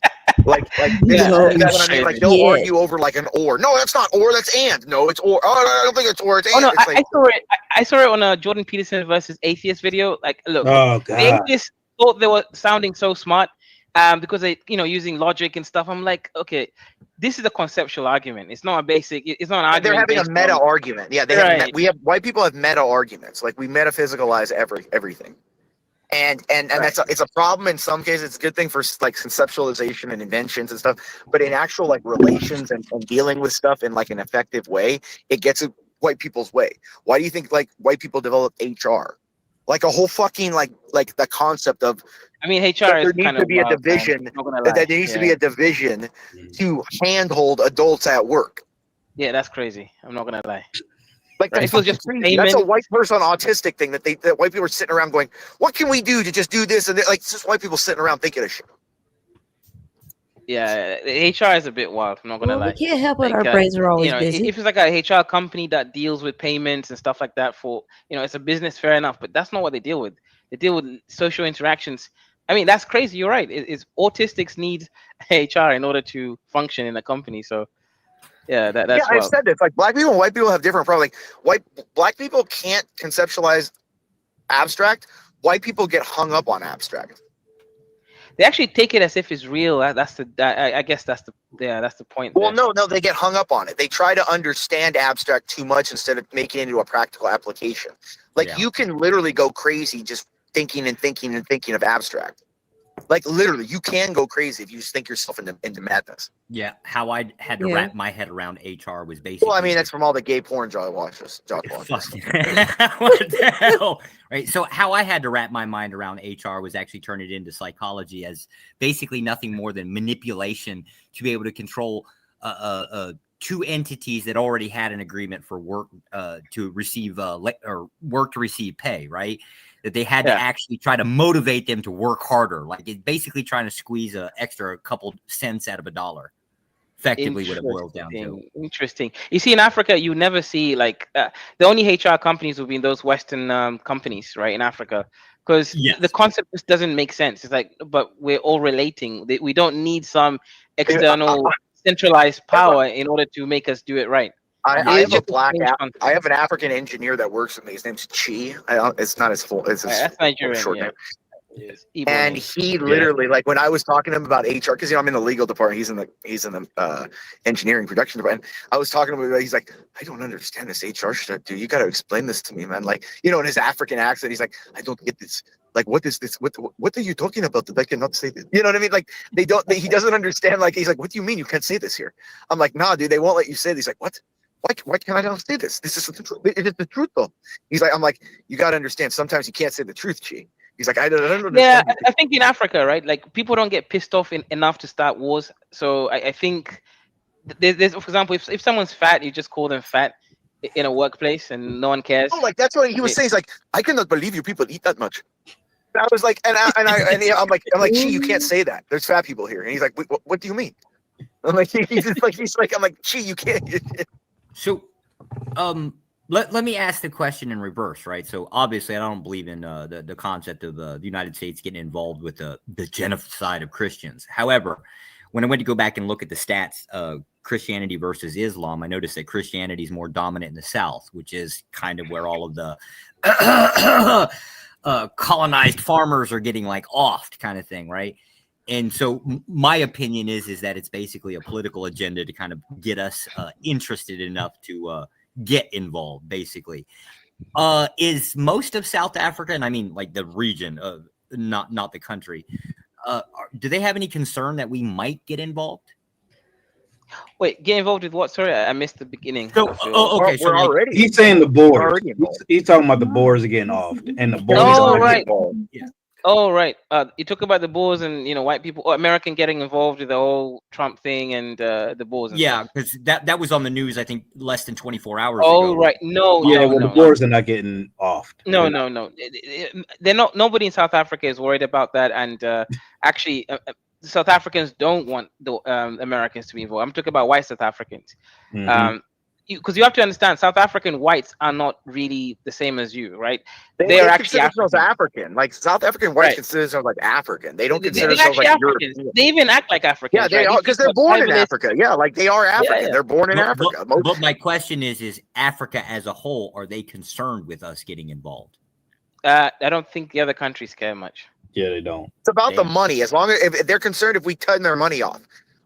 like this. Yeah. You know what I mean? Like they'll argue over like an or. No, that's not or. That's and. No, it's or. Oh, no, I don't think it's or. It's and. Oh no, It's like, I saw it on a Jordan Peterson versus atheist video. Like, look, Oh, the God. atheists thought they were sounding so smart. because they, using logic and stuff. I'm like, okay, this is a conceptual argument. It's not a basic. It's not an argument. They're having a based meta on- argument. Yeah, we have white people have meta arguments. Like we metaphysicalize everything. And it's a problem in some cases. It's a good thing for like conceptualization and inventions and stuff. But in actual like relations and dealing with stuff in like an effective way, it gets in white people's way. Why do you think like white people developed HR? Like a whole fucking like the concept of. I mean, HR there is needs kind to of be a wild, man. division. Not gonna That lie. there needs to Yeah. be a division to handhold adults at work. Yeah, that's crazy. I'm not gonna lie. Like Right, that's if it was just crazy. That's a white person autistic thing that white people are sitting around going, "What can we do to just do this?" And like it's just white people sitting around thinking of shit. Yeah, HR is a bit wild. I'm not gonna Well, lie. we can't help it. Like, Our brains are always busy. If it's like a HR company that deals with payments and stuff like that for, it's a business, fair enough. But that's not what they deal with. They deal with social interactions. I mean, that's crazy. You're right. It's autistics need HR in order to function in a company. So, yeah, that's yeah, I've wild. said this. Like black people and white people have different problems. Like black people can't conceptualize abstract. White people get hung up on abstract. They actually take it as if it's real. I guess that's the point. Well, no, they get hung up on it. They try to understand abstract too much instead of making it into a practical application. Like you can literally go crazy just thinking of abstract. Like literally, you can go crazy if you just think yourself into madness. Yeah, how I had to wrap my head around HR was basically. Well, I mean, that's from all the gay porn Josh watches. What the hell? Right. So how I had to wrap my mind around HR was actually turn it into psychology as basically nothing more than manipulation to be able to control two entities that already had an agreement for work to receive or work to receive pay, right? That they had to actually try to motivate them to work harder. Like it's basically trying to squeeze a extra couple cents out of a dollar. Effectively what it boils down to. Interesting. You see, in Africa, you never see like the only HR companies will be in those Western companies, right? In Africa, because the concept just doesn't make sense. It's like, but we're all relating. We don't need some external centralized power in order to make us do it right. I have an African engineer that works with me. His name's Chi. It's not his full. It's his that's Nigerian, short yeah. name. And he literally, like, when I was talking to him about HR, because I'm in the legal department, he's in the engineering production department. I was talking to him. He's like, I don't understand this HR shit, dude. You got to explain this to me, man. Like, in his African accent, he's like, I don't get this. Like, what is this? What are you talking about that I cannot say this? You know what I mean? Like, he doesn't understand. Like, he's like, what do you mean you can't say this here? I'm like, nah, dude, they won't let you say this. He's like, what? Why can't I not say this? This is the truth. It is the truth, though. He's like, I'm like, you got to understand. Sometimes you can't say the truth, Chi. He's like, I don't understand. Yeah, I think in Africa, right? Like people don't get pissed off enough to start wars. So I think there's, for example, if someone's fat, you just call them fat in a workplace, and no one cares. Oh, like that's what he was saying. He's like, I cannot believe you people eat that much. And I was like, I'm like, Chi, you can't say that. There's fat people here. And he's like, what do you mean? I'm like, I'm like, Chi, you can't. So, let me ask the question in reverse, right? So obviously, I don't believe in the concept of the United States getting involved with the genocide of Christians. However, when I went to go back and look at the stats of Christianity versus Islam, I noticed that Christianity is more dominant in the South, which is kind of where all of the colonized farmers are getting like offed, kind of thing, right? And so my opinion is that it's basically a political agenda to kind of get us interested enough to get involved, basically. Is most of South Africa, and I mean like the region, not the country, do they have any concern that we might get involved? Wait, get involved with what? Sorry, I missed the beginning. So, okay, so we're already. He's saying the Boers. He's talking about the Boers are getting off, and the Boers. Oh, are right. Yeah. Oh, right. You talk about the Boers and white people, or American getting involved with the whole Trump thing and the Boers. Yeah, because that was on the news. I think less than 24 hours. Oh, ago. right. No. Yeah, no, well, no, the Boers are not getting off. No. They're not. Nobody in South Africa is worried about that. And actually, South Africans don't want the Americans to be involved. I'm talking about white South Africans. Because you have to understand, South African whites are not really the same as you, right? They are actually consider themselves African. Like South African whites consider themselves like African. They don't consider themselves like Africans. European. They even act like Africans. Yeah, they are, because they're born in Africa. Yeah, like they are African. Yeah. They're born in Africa. But my question is Africa as a whole, are they concerned with us getting involved? I don't think the other countries care much. Yeah, they don't. It's about the money. As long as if they're concerned if we turn their money off.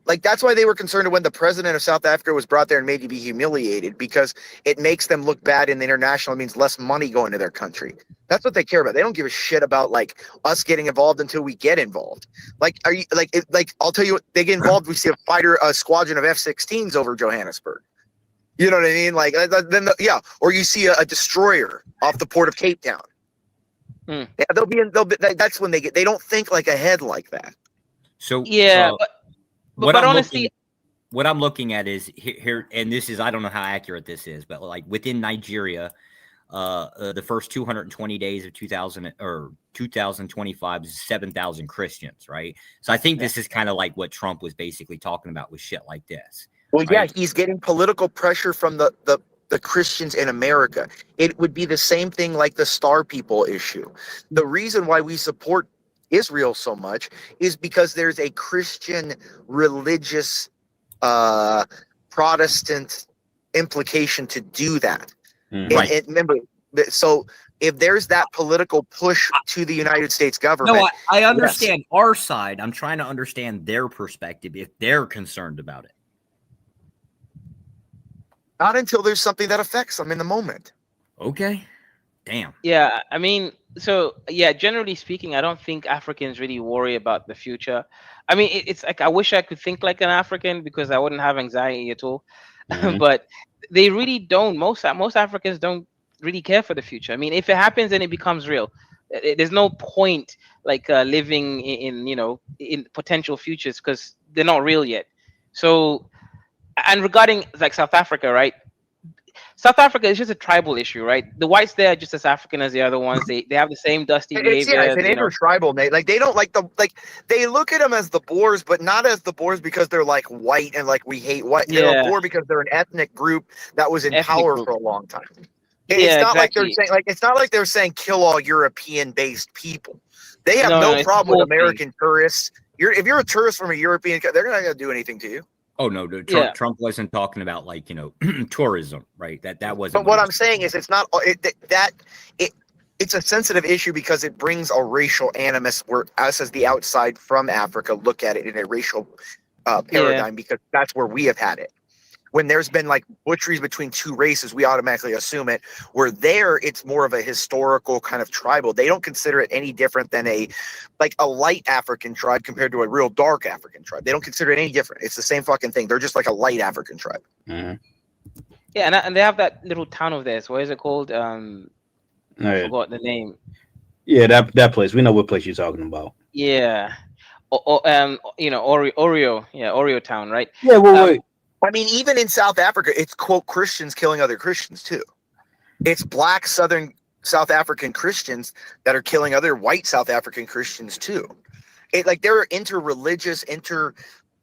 Like, that's why they were concerned when the president of South Africa was brought there and made to be humiliated, because it makes them look bad in the international. It means less money going to their country. That's what they care about. They don't give a shit about like us getting involved until we get involved. Like, are you like I'll tell you what, they get involved. We see a squadron of F-16s over Johannesburg. You know what I mean? Like then or you see a destroyer off the port of Cape Town. Yeah, that's when they don't think like ahead like that. So but honestly, what I'm looking at is here, and this is, I don't know how accurate this is, but like within Nigeria, the first 220 days of 2025 is 7,000 Christians, right? So I think this is kind of like what Trump was basically talking about with shit like this. Well, right? yeah, he's getting political pressure from the Christians in America. It would be the same thing like the Star People issue. The reason why we support Israel so much is because there's a Christian religious Protestant implication to do that. Right. And remember, so if there's that political push to the United States government. No, I understand our side. I'm trying to understand their perspective if they're concerned about it. Not until there's something that affects them in the moment. Okay. Damn. Yeah, I mean, so yeah, generally speaking, I don't think Africans really worry about the future. I mean, it's like I wish I could think like an African because I wouldn't have anxiety at all. But they really don't. Most Africans don't really care for the future. I mean, if it happens, then it becomes real. There's no point like living in potential futures because they're not real yet. So, and regarding like South Africa, right? South Africa is just a tribal issue, right? The whites there are just as African as the other ones. They have the same dusty behavior. It's an intertribal, Nate. Like they don't they look at them as the Boers, but not as the Boers because they're like white and like we hate white. They're a Boer because they're an ethnic group that was in power for a long time. It's not like they're saying it's not like they're saying kill all European-based people. They have no problem with American tourists. If you're a tourist from a European, they're not going to do anything to you. Oh no, Trump wasn't talking about like tourism, right? That wasn't. But what I'm saying is, it's not it's a sensitive issue because it brings a racial animus where us as the outside from Africa look at it in a racial paradigm because that's where we have had it. When there's been like butcheries between two races, we automatically assume it. Where there, it's more of a historical kind of tribal. They don't consider it any different than a light African tribe compared to a real dark African tribe. They don't consider it any different. It's the same fucking thing. They're just like a light African tribe. Yeah, and they have that little town of theirs. What is it called? I forgot the name. Yeah, that place. We know what place you're talking about. Yeah, Oreo. Yeah, Oreo town, right? Yeah, wait. I mean, even in South Africa, it's quote Christians killing other Christians too. It's black Southern South African Christians that are killing other white South African Christians too. They're interreligious,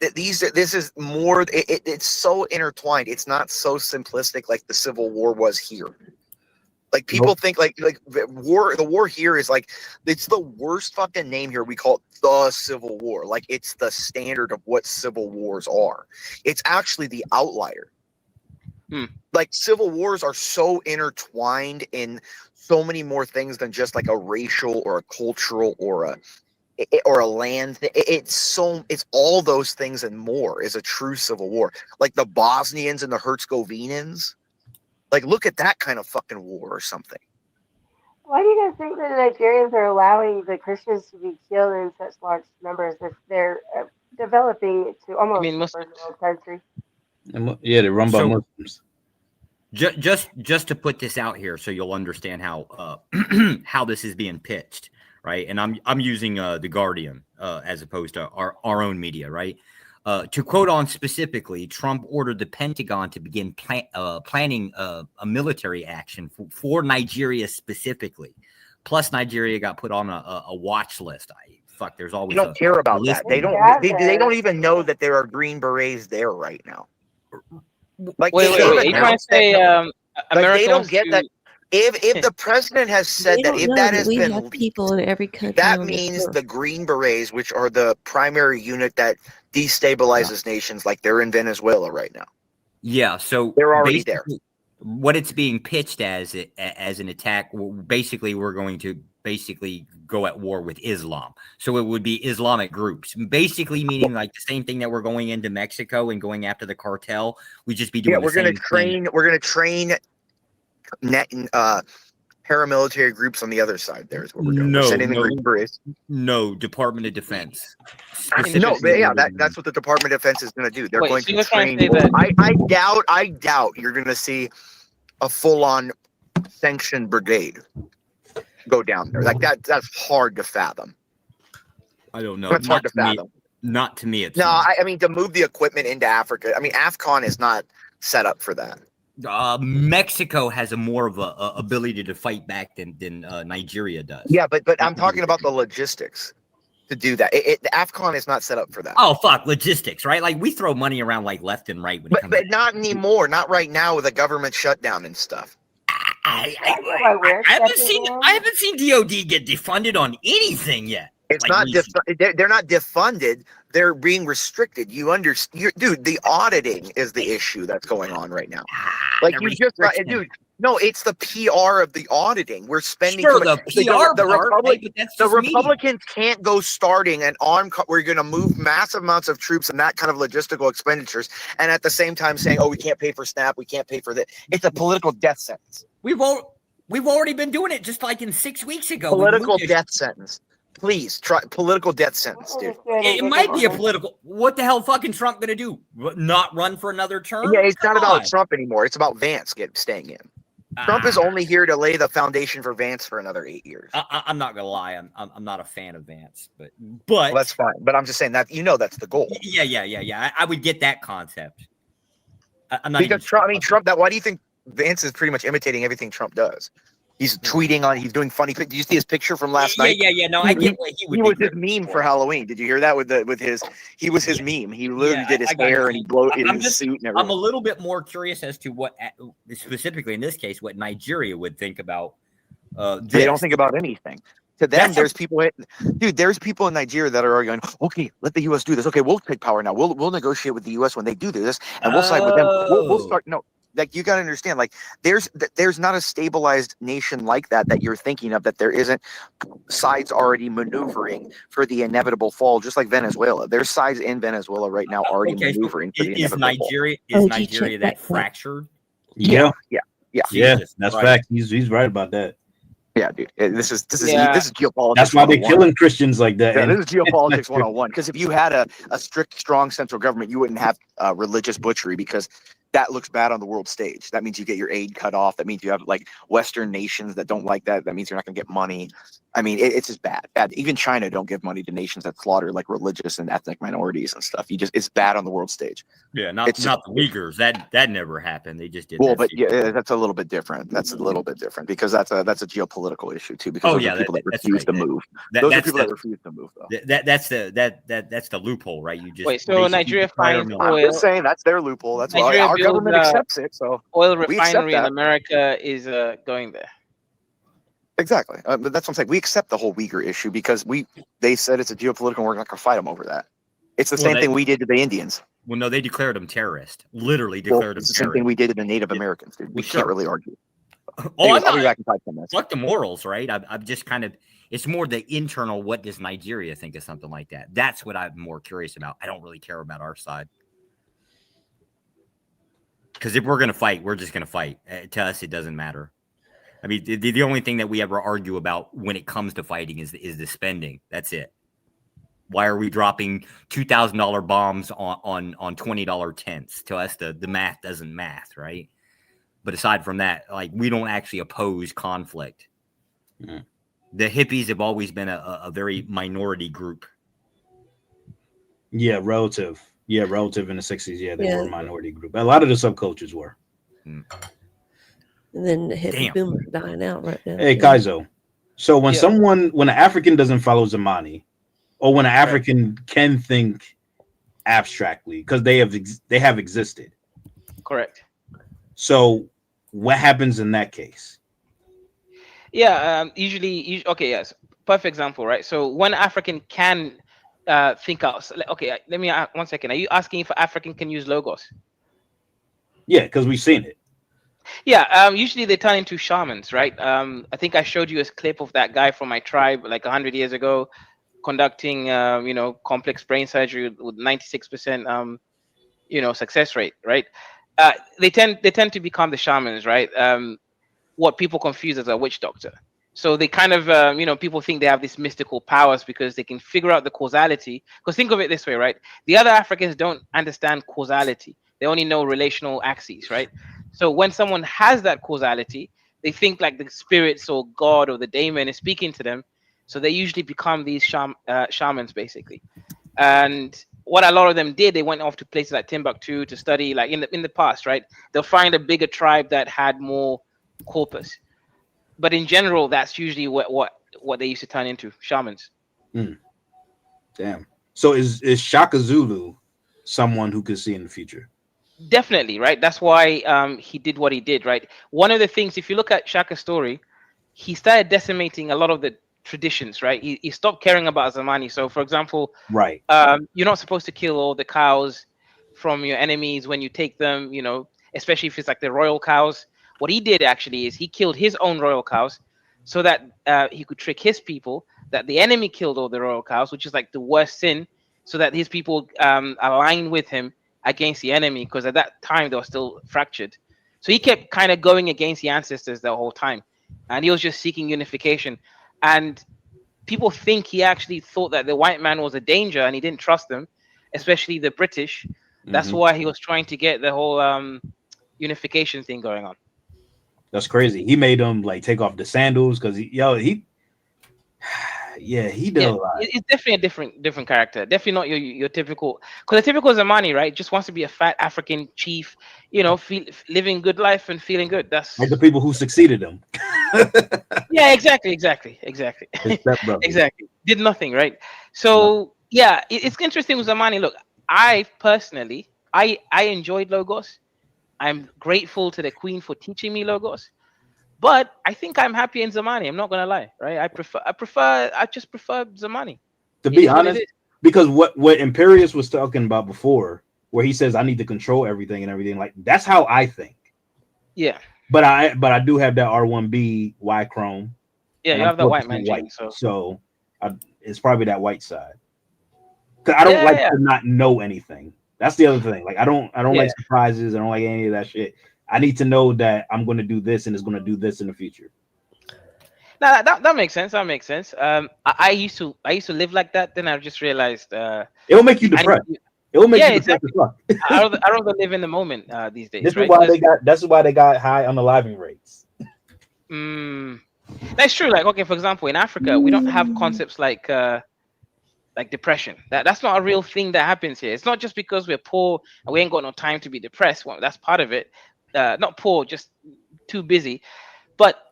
this is more. It's so intertwined. It's not so simplistic like the Civil War was here. Like people think like the war here is like it's the worst fucking name here. We call it the Civil War. Like it's the standard of what civil wars are. It's actually the outlier. Like civil wars are so intertwined in so many more things than just like a racial or a cultural or a land. It's all those things and more is a true civil war. Like the Bosnians and the Herzegovinans. Like, look at that kind of fucking war or something. Why do you guys think that the Nigerians are allowing the Christians to be killed in such large numbers if they're developing to almost a first world country? Yeah, they're run by Muslims. Just to put this out here, so you'll understand how how this is being pitched, right? And I'm using the Guardian as opposed to our own media, right? To quote on specifically, Trump ordered the Pentagon to begin planning a military action for Nigeria specifically. Plus, Nigeria got put on a watch list. There's always. They don't care about that. They don't even know that there are Green Berets there right now. Like, wait. You trying to say they don't get that. If the president has said that, if that has been leaked, people in every country, that means the Green Berets, which are the primary unit that destabilizes nations, like they're in Venezuela right now. Yeah, so they're already there. What it's being pitched as an attack, basically, we're going to basically go at war with Islam. So it would be Islamic groups, basically meaning like the same thing that we're going into Mexico and going after the cartel. We just be doing. Yeah, we're going to train. We're going to train paramilitary groups on the other side. There is what we're doing. We're sending the Green Berets. No, Department of Defense. No, but yeah, that's what the Department of Defense is going to do. They're going to train. I doubt you're going to see a full-on sanctioned brigade go down there. Like that's hard to fathom. I don't know. That's hard to fathom. Not to me. It's no. I mean, to move the equipment into Africa. I mean, AFCON is not set up for that. Mexico has a more of a ability to fight back than Nigeria does. Yeah, but I'm talking about the logistics to do that. The AFCON is not set up for that. Oh fuck, logistics, right? Like we throw money around like left and right. But not anymore. Not right now with the government shutdown and stuff. I haven't seen DOD get defunded on anything yet. It's like they're not defunded. They're being restricted. You understand, dude? The auditing is the issue that's going on right now. Like you just, dude. No, it's the PR of the auditing. We're spending the PR the Republicans can't go starting an armed. We're going to move massive amounts of troops and that kind of logistical expenditures, and at the same time saying, "Oh, we can't pay for SNAP. We can't pay for that." It's a political death sentence. We've already been doing it just like in 6 weeks ago. Political death sentence. Please try political death sentence, dude. It might be a political. What the hell, fucking Trump gonna do? Not run for another term? Yeah, it's not about Trump anymore. It's about Vance staying in. Trump is only here to lay the foundation for Vance for another 8 years. I'm not gonna lie. I'm not a fan of Vance, but well, that's fine. But I'm just saying that that's the goal. Yeah. I would get that concept. I'm not because Trump. I mean, Trump. Why do you think Vance is pretty much imitating everything Trump does? He's tweeting on. He's doing funny. Did you see his picture from last night? Yeah. No, I get what he was his meme for Halloween. Did you hear that with his? He was his meme. He literally did his hair and he blew in his suit and everything. I'm a little bit more curious as to what, specifically in this case, what Nigeria would think about. They don't think about anything. To them, there's people in Nigeria that are arguing, okay, let the U.S. do this. Okay, we'll take power now. We'll negotiate with the U.S. when they do this, and we'll side with them. We'll start. No. Like you got to understand, like there's not a stabilized nation like that you're thinking of, that there isn't sides already maneuvering for the inevitable fall, just like Venezuela. There's sides in Venezuela right now already maneuvering for the inevitable fall. Is Nigeria that fractured? Yeah. That's fact. He's right about that. Yeah, dude. This is geopolitics. That's why they're killing Christians like that. Yeah, this is geopolitics 101. Because if you had a strict, strong central government, you wouldn't have religious butchery, because that looks bad on the world stage. That means you get your aid cut off. That means you have like Western nations that don't like that. That means you're not going to get money. I mean, it's just bad. Even China don't give money to nations that slaughter like religious and ethnic minorities and stuff. It's bad on the world stage. Yeah, not the Uyghurs. That never happened. They just did. Well, but yeah, that's a little bit different. That's a little bit different because that's a geopolitical issue too. Because those are people that refuse to move. Those are people that refuse to move, though. That's the loophole, right? You just wait. So Nigeria finds oil. I'm just saying that's their loophole. That's why our government accepts it. So oil refinery in America is going there. Exactly. But that's what I'm saying. We accept the whole Uyghur issue because they said it's a geopolitical, and we're not going to fight them over that. It's the same thing we did to the Indians. Well, no, they declared them terrorists. Literally declared them terrorists. It's the same thing we did to the Native Americans, dude. We can't really argue. I'll be back in 5 minutes. Fuck the morals, right? I'm just kind of, it's more the internal, what does Nigeria think of something like that? That's what I'm more curious about. I don't really care about our side. Because if we're going to fight, we're just going to fight. To us, it doesn't matter. I mean, the only thing that we ever argue about when it comes to fighting is the spending. That's it. Why are we dropping $2,000 bombs on $20 tents? To us, the math doesn't math, right? But aside from that, like, we don't actually oppose conflict. Mm-hmm. The hippies have always been a very minority group. Yeah, relative. Yeah, relative in the 60s. Yeah, they were a minority group. A lot of the subcultures were. Mm. And then the hippie boomers dying out right now. Hey, Kaizo. So when an African doesn't follow Zamani, or when an African can think abstractly, because they have existed. Correct. So what happens in that case? Yeah, usually, okay, yes. Perfect example, right? So one African can think out. Okay, let me 1 second. Are you asking if African can use logos? Yeah, because we've seen it. Yeah, usually they turn into shamans, right? I think I showed you a clip of that guy from my tribe like 100 years ago, conducting, complex brain surgery with 96%, success rate, right? They tend to become the shamans, right? What people confuse as a witch doctor. So they kind of, people think they have these mystical powers because they can figure out the causality. Because think of it this way, right? The other Africans don't understand causality. They only know relational axes, right? So when someone has that causality, they think like the spirits or God or the daemon is speaking to them. So they usually become these shamans, basically. And what a lot of them did, they went off to places like Timbuktu to study, like in the past, right? They'll find a bigger tribe that had more corpus. But in general, that's usually what they used to turn into, shamans. Damn. So is Shaka Zulu someone who could see in the future? Definitely, right? That's why he did what he did, right? One of the things, if you look at Shaka's story, he started decimating a lot of the traditions, right? He stopped caring about Zamani. So, for example, Right. You're not supposed to kill all the cows from your enemies when you take them, especially if it's like the royal cows. What he did actually is he killed his own royal cows so that he could trick his people that the enemy killed all the royal cows, which is like the worst sin, so that his people align with him against the enemy, because at that time they were still fractured. So he kept kind of going against the ancestors the whole time, and he was just seeking unification. And people think he actually thought that the white man was a danger and he didn't trust them, especially the British. That's why he was trying to get the whole unification thing going on. That's crazy. He made them like take off the sandals because he did a lot. It's definitely a different character. Definitely not your typical, because the typical Zamani, right, just wants to be a fat African chief, living good life and feeling good. That's like the people who succeeded him. Yeah, exactly. Exactly. Did nothing, right? So yeah, it's interesting with Zamani. Look, I personally, I enjoyed Logos. I'm grateful to the Queen for teaching me Logos, but I think I'm happy in Zamani. I'm not gonna lie, right? I just prefer Zamani. To be honest, because what Imperius was talking about before, where he says I need to control everything and everything, like that's how I think. Yeah. But I do have that R1B Y chrome. Yeah, you have the white man gene, so it's probably that white side. Cause I don't like to not know anything. That's the other thing. Like I don't like surprises. I don't like any of that shit. I need to know that I'm going to do this and it's going to do this in the future. No, that makes sense. That makes sense. I used to live like that. Then I just realized it will make you depressed. It will make you depressed as fuck. I rather live in the moment these days. This right? is why that's why they got high unaliving rates. That's true. Like, okay, for example, in Africa, we don't have concepts like depression. That's not a real thing that happens here. It's not just because we're poor and we ain't got no time to be depressed. Well, that's part of it. Not poor, just too busy. But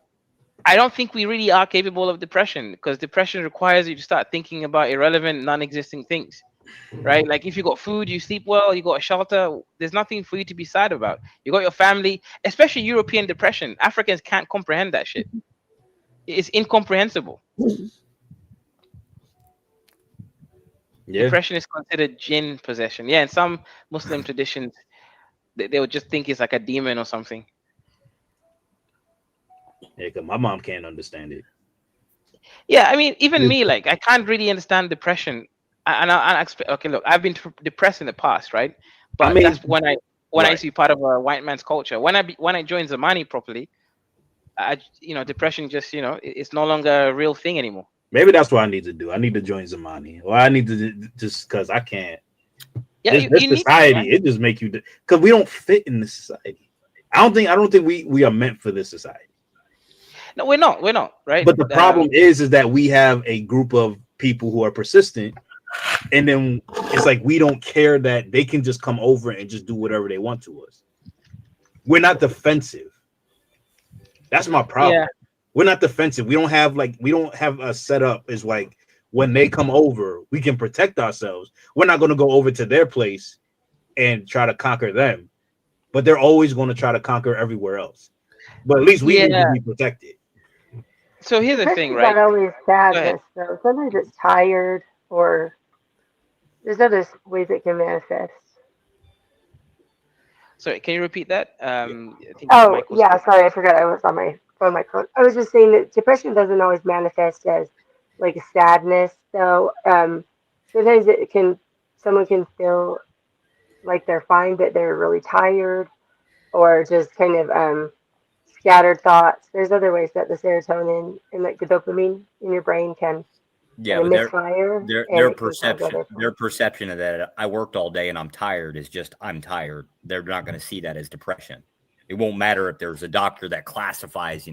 I don't think we really are capable of depression, because depression requires you to start thinking about irrelevant, non-existing things, right? Like if you got food, you sleep well, you got a shelter, there's nothing for you to be sad about. You got your family, especially European depression. Africans can't comprehend that shit. It's incomprehensible. Yeah. Depression is considered jinn possession. Yeah, in some Muslim traditions, they would just think it's like a demon or something. Yeah, because my mom can't understand it. Yeah, I mean, even me, like, I can't really understand depression. Okay, look, I've been depressed in the past, right? But I mean, that's when I used to be part of a white man's culture. When I joined Zamani properly, depression just, it's no longer a real thing anymore. Maybe that's what I need to do. I need to join Zamani, or I need to just because I can't. Yeah, this society, it just make you because we don't fit in this society. I don't think we are meant for this society. No, we're not, right? But the problem is that we have a group of people who are persistent, and then it's like we don't care that they can just come over and just do whatever they want to us. We're not defensive. That's my problem. Yeah. We're not defensive. We don't have a setup is like when they come over, we can protect ourselves. We're not going to go over to their place and try to conquer them, but they're always going to try to conquer everywhere else. But at least we need to be protected. So here's the thing, right? Not always sadness, though. Sometimes it's tired, or there's other ways it can manifest. Sorry, can you repeat that? I think your Oh, mic was. yeah, sorry, I forgot I was on my phone microphone. I was just saying that depression doesn't always manifest as like a sadness, though. Sometimes someone can feel like they're fine, but they're really tired, or just kind of scattered thoughts. There's other ways that the serotonin and like the dopamine in your brain can Yeah, kind of but misfire, and their it can cause perception other. their perception of that I worked all day and I'm tired is just I'm tired. They're not going to see that as depression. It won't matter if there's a doctor that classifies,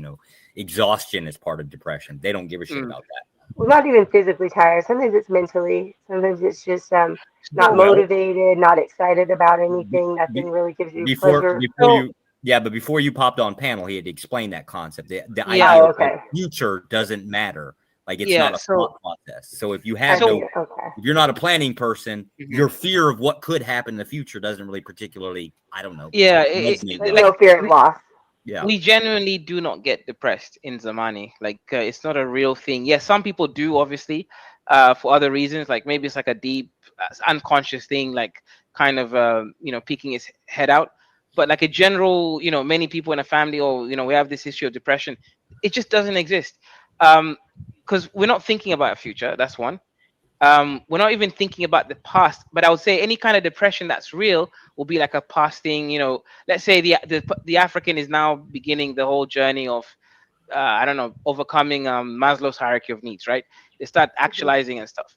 exhaustion as part of depression. They don't give a shit about that. Well, not even physically tired. Sometimes it's mentally. Sometimes it's just not Well, motivated, not excited about anything. Nothing really gives you pleasure. Before you popped on panel, he had explained that concept. The Yeah. idea Oh, that okay. future doesn't matter. Like it's Yeah, not a so- thought process. So if you have Okay. if you're not a planning person, Mhm. your fear of what could happen in the future doesn't really particularly, I don't know. Yeah, resonate Like with no you. fear of loss. Yeah. We genuinely do not get depressed in Zamani. Like it's not a real thing. Yes, some people do, obviously, for other reasons. Like maybe it's like a deep, unconscious thing, like kind of, peeking his head out. But like a general, many people in a family, or we have this issue of depression. It just doesn't exist, because we're not thinking about a future. That's one. We're not even thinking about the past. But I would say any kind of depression that's real will be like a past thing. Let's say the African is now beginning the whole journey of I don't know, overcoming Maslow's hierarchy of needs, right? They start actualizing and stuff.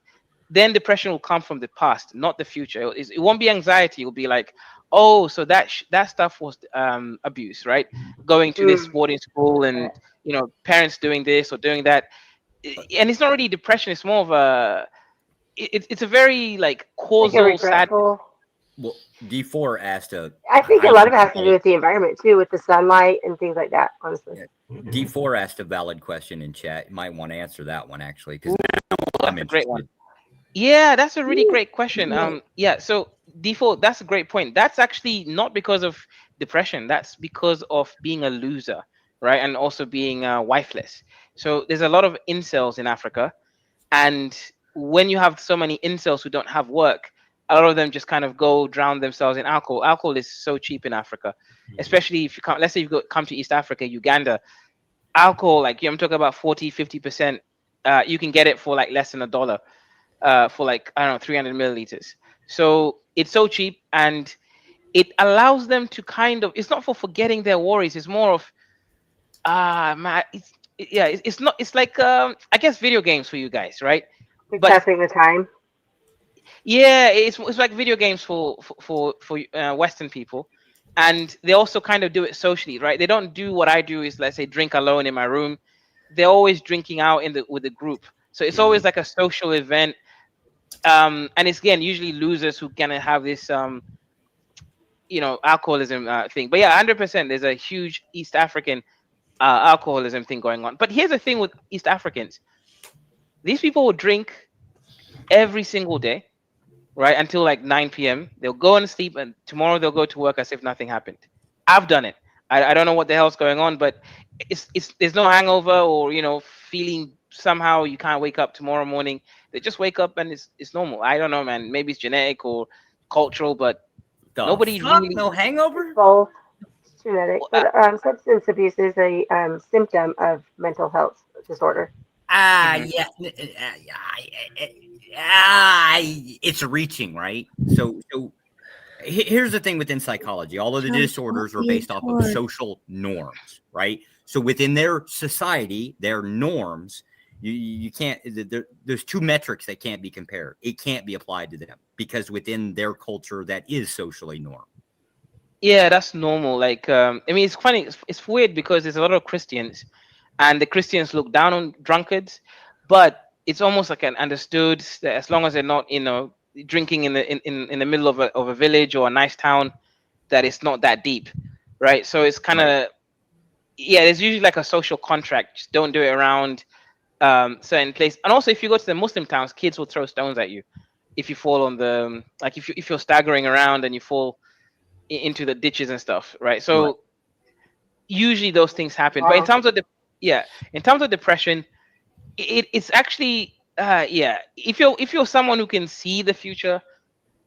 Then depression will come from the past, not the future. It won't be anxiety. It will be like, oh, so that stuff was abuse, right? Going to this boarding school and parents doing this or doing that, and it's not really depression. It's more of a it's a very like Like a causal sad. regretful. Well, D4 asked I think a lot of it has to do with the environment too, with the sunlight and things like that. Honestly. D4 asked a valid question in chat. You might want to answer that one actually, because I'm That's a great one. interested. Yeah, that's a really great question. So default, that's a great point. That's actually not because of depression. That's because of being a loser, right? And also being wifeless. So there's a lot of incels in Africa, and when you have so many incels who don't have work, a lot of them just kind of go drown themselves in alcohol. Alcohol is so cheap in Africa, especially if you come. Let's say you come to East Africa, Uganda. Alcohol, like I'm talking about 40-50%. You can get it for like less than $1. For like, I don't know, 300 milliliters. So it's so cheap, and it allows them to kind of, it's not for forgetting their worries. It's more of, man, it's not, it's like, I guess video games for you guys, right? Like passing the time. Yeah, it's like video games for Western people. And they also kind of do it socially, right? They don't do what I do is, let's say, drink alone in my room. They're always drinking out with the group. So it's always like a social event. And it's again usually losers who gonna have this alcoholism thing. But yeah, 100% there's a huge East African alcoholism thing going on. But here's the thing with East Africans: these people will drink every single day, right, until like 9 p.m. They'll go and sleep, and tomorrow they'll go to work as if nothing happened. I've done it. I don't know what the hell's going on, but it's there's no hangover or feeling somehow you can't wake up tomorrow morning. They just wake up and it's normal. I don't know, man. Maybe it's genetic or cultural, but nobody really. No hangover. Both. It's genetic, but substance abuse is a symptom of mental health disorder. It's reaching, right? So here's the thing within psychology. All of the disorders are based off of social norms, right? So within their society, their norms, you can't, there's two metrics that can't be compared. It can't be applied to them because within their culture, that is socially norm. Yeah, that's normal. Like, I mean, it's funny. It's weird because there's a lot of Christians, and the Christians look down on drunkards, but it's almost like an understood that as long as they're not, drinking in the middle of a village or a nice town, that it's not that deep, right? So it's kind of, yeah, there's usually like a social contract. Just don't do it around certain place. And also, if you go to the Muslim towns, kids will throw stones at you if you fall on the like if you're staggering around and you fall into the ditches and stuff, right? So usually those things happen. But in terms of depression, it's actually if you're someone who can see the future,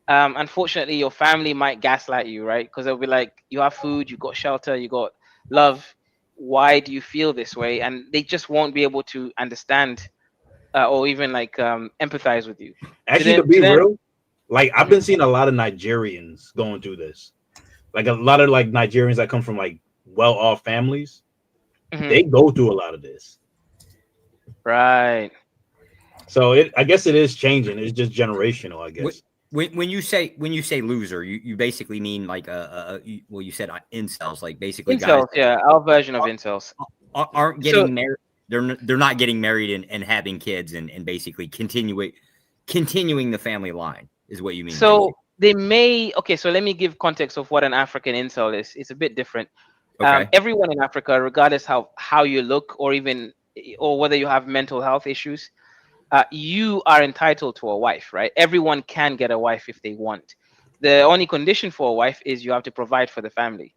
unfortunately, your family might gaslight you, right? Because they'll be like, you have food, you got shelter, you got love. Why do you feel this way? And they just won't be able to understand or even like empathize with you. Actually, to be real, like I've been seeing a lot of Nigerians going through this. Like a lot of like Nigerians that come from like well-off families, they go through a lot of this. Right. So I guess it is changing. It's just generational, I guess. When you say loser, you basically mean like well, you said incels, like basically Incels, guys, yeah, our version of incels aren't getting married. They're not getting married and having kids and basically continuing the family line is what you mean. So they may so let me give context of what an African incel is. It's a bit different. Okay. Everyone in Africa, regardless how you look or whether you have mental health issues, you are entitled to a wife, right? Everyone can get a wife if they want. The only condition for a wife is you have to provide for the family.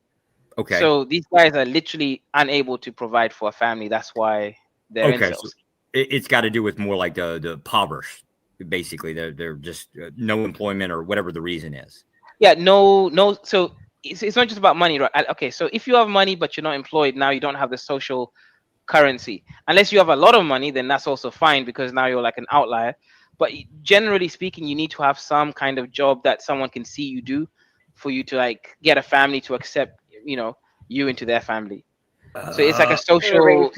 Okay. So these guys are literally unable to provide for a family. That's why they're incels. So it's got to do with more like the impoverished. Basically, they're just no employment or whatever the reason is. Yeah, no. So it's not just about money, right? Okay, so if you have money but you're not employed, now you don't have the social currency. Unless you have a lot of money, then that's also fine because now you're like an outlier. But generally speaking, you need to have some kind of job that someone can see you do for you to like get a family to accept, you into their family. So it's like a social.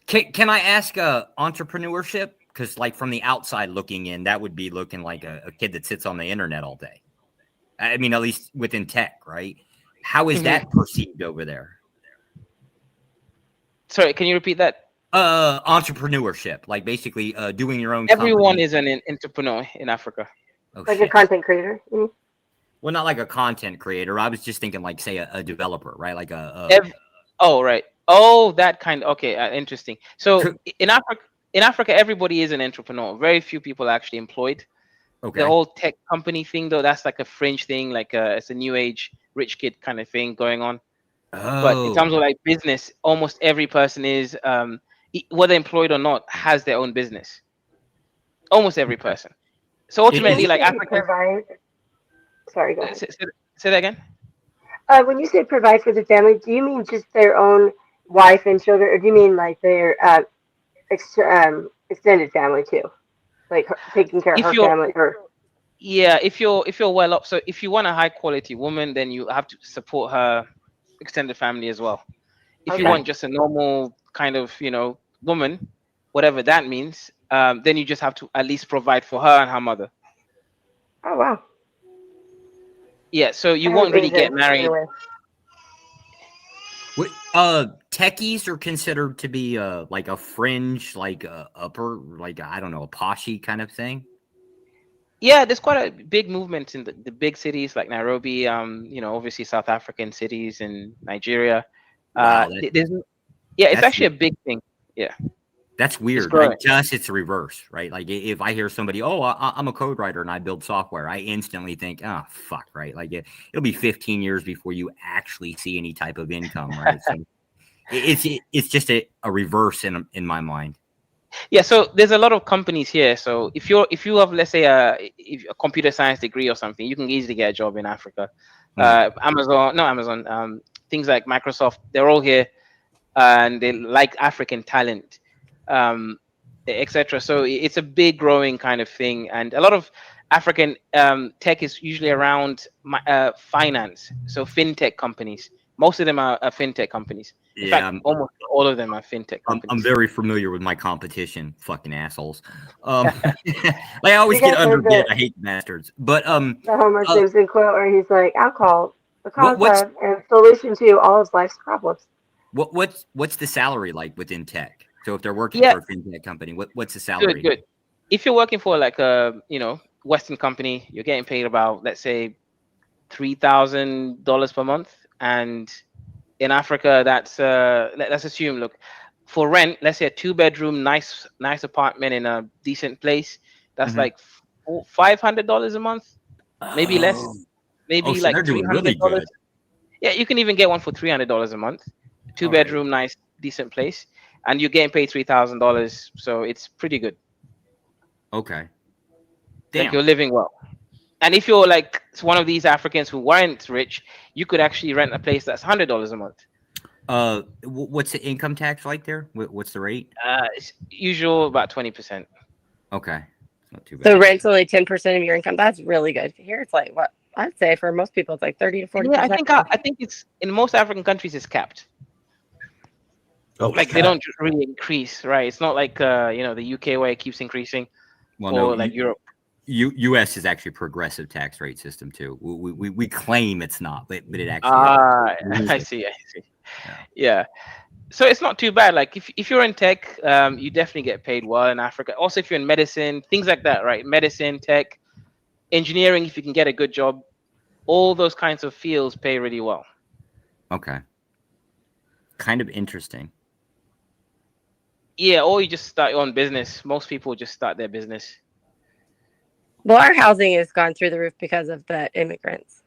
Can I ask entrepreneurship? Because like from the outside looking in, that would be looking like a kid that sits on the internet all day. I mean, at least within tech, right? How is that perceived over there? Sorry, can you repeat that? Entrepreneurship, like basically doing your own. Everyone is an entrepreneur in Africa. Like a content creator. Mm-hmm. Well, not like a content creator. I was just thinking like, say, a developer, right? Like right. Oh, that kind. Okay, interesting. So in Africa, everybody is an entrepreneur. Very few people are actually employed. Okay. The whole tech company thing, though, that's like a fringe thing. Like it's a new age rich kid kind of thing going on. But in terms of like business, almost every person is, whether employed or not, has their own business. Almost every person. So ultimately, like Africa. Sorry, go ahead. Say that again. When you say provide for the family, do you mean just their own wife and children, or do you mean like their extended family too, like taking care of her family? Yeah, if you're well up, so if you want a high quality woman, then you have to support her extended family as well. If you want just a normal kind of woman, whatever that means, then you just have to at least provide for her and her mother. Oh wow. Yeah, so you won't really get married. Techies are considered to be like a fringe, like upper, like I don't know, a poshy kind of thing. Yeah, there's quite a big movement in the big cities like Nairobi, obviously South African cities and Nigeria. Wow, it's actually a big thing. Yeah. That's weird. Like, to us, it's the reverse, right? Like if I hear somebody, I'm a code writer and I build software, I instantly think, oh, fuck, right? Like it'll be 15 years before you actually see any type of income, right? So it's just a reverse in my mind. Yeah, so there's a lot of companies here. So if you have, let's say, a computer science degree or something, you can easily get a job in Africa. Amazon, things like Microsoft, they're all here, and they like African talent, etc. So it's a big growing kind of thing, and a lot of African tech is usually around finance. So fintech companies. Most of them are fintech companies. In fact, almost all of them are fintech companies. I'm very familiar with my competition, fucking assholes. Like I always get underbid. I hate bastards. But the Homer Simpson quote where he's like, "Alcohol, the cause of and solution to all of life's problems." What's the salary like within tech? So if they're working for a fintech company, what's the salary? Good. If you're working for like a Western company, you're getting paid about, let's say, $3,000 per month. And in Africa, that's let's assume, look, for rent, let's say a 2-bedroom, nice apartment in a decent place, that's like $500 a month, maybe less, maybe like $300. Really good. Yeah, you can even get one for $300 a month, 2-bedroom, nice, decent place, and you're getting paid $3,000, so it's pretty good. Okay. Damn. Like you're living well. And if you're like one of these Africans who weren't rich, you could actually rent a place that's $100 a month. What's the income tax like there? What's the rate? It's usual about 20%. Okay, not too bad. So rent's only 10% of your income. That's really good. Here it's like what I'd say for most people it's like 30 to 40%. Yeah, I think it's in most African countries it's capped. Oh, like they don't really increase, right? It's not like the UK where it keeps increasing, Well, or no, like Europe. U.S. is actually a progressive tax rate system too. We claim it's not, but it actually is. I see. Yeah. So it's not too bad. Like if you're in tech, you definitely get paid well in Africa. Also, if you're in medicine, things like that, right? Medicine, tech, engineering, if you can get a good job, all those kinds of fields pay really well. Okay. Kind of interesting. Yeah, or you just start your own business. Most people just start their business. Well, our housing has gone through the roof because of the immigrants.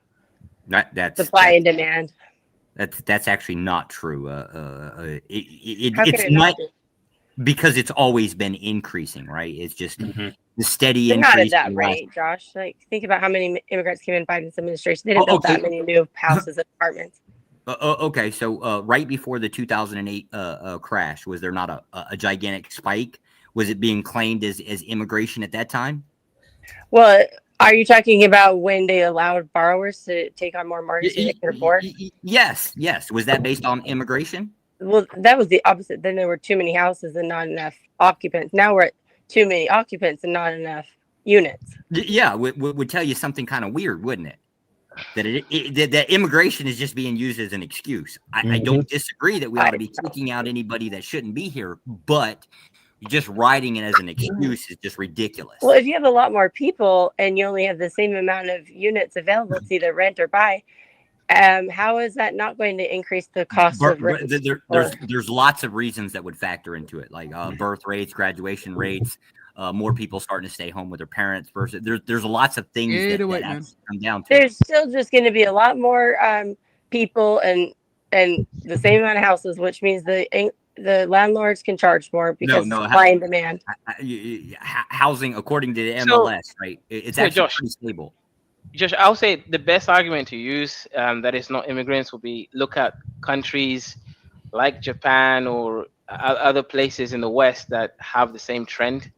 That's supply and demand. That's actually not true. How can It's it not not be? because it's always been increasing, right? It's just the steady They're not increase. at that in the last- rate, Josh. Like, think about how many immigrants came in Biden's administration. They didn't build that many new houses and apartments. Okay, so right before the 2008 crash, was there not a gigantic spike? Was it being claimed as immigration at that time? Well, are you talking about when they allowed borrowers to take on more mortgages than they could afford? Yes. Was that based on immigration? Well, that was the opposite. Then there were too many houses and not enough occupants. Now we're at too many occupants and not enough units. Yeah, would tell you something kind of weird, wouldn't it? That that immigration is just being used as an excuse. I don't disagree that we ought to be kicking out anybody that shouldn't be here, but just writing it as an excuse is just ridiculous. Well, if you have a lot more people and you only have the same amount of units available to either rent or buy, how is that not going to increase the cost of rent? There's lots of reasons that would factor into it, like birth rates, graduation rates, more people starting to stay home with their parents versus there's lots of things that come down to. There's still just going to be a lot more people and the same amount of houses, which means the landlords can charge more because supply and demand. Housing, according to the MLS, right? It's actually pretty stable. Josh, I'll say the best argument to use that is not immigrants would be look at countries like Japan or other places in the West that have the same trend.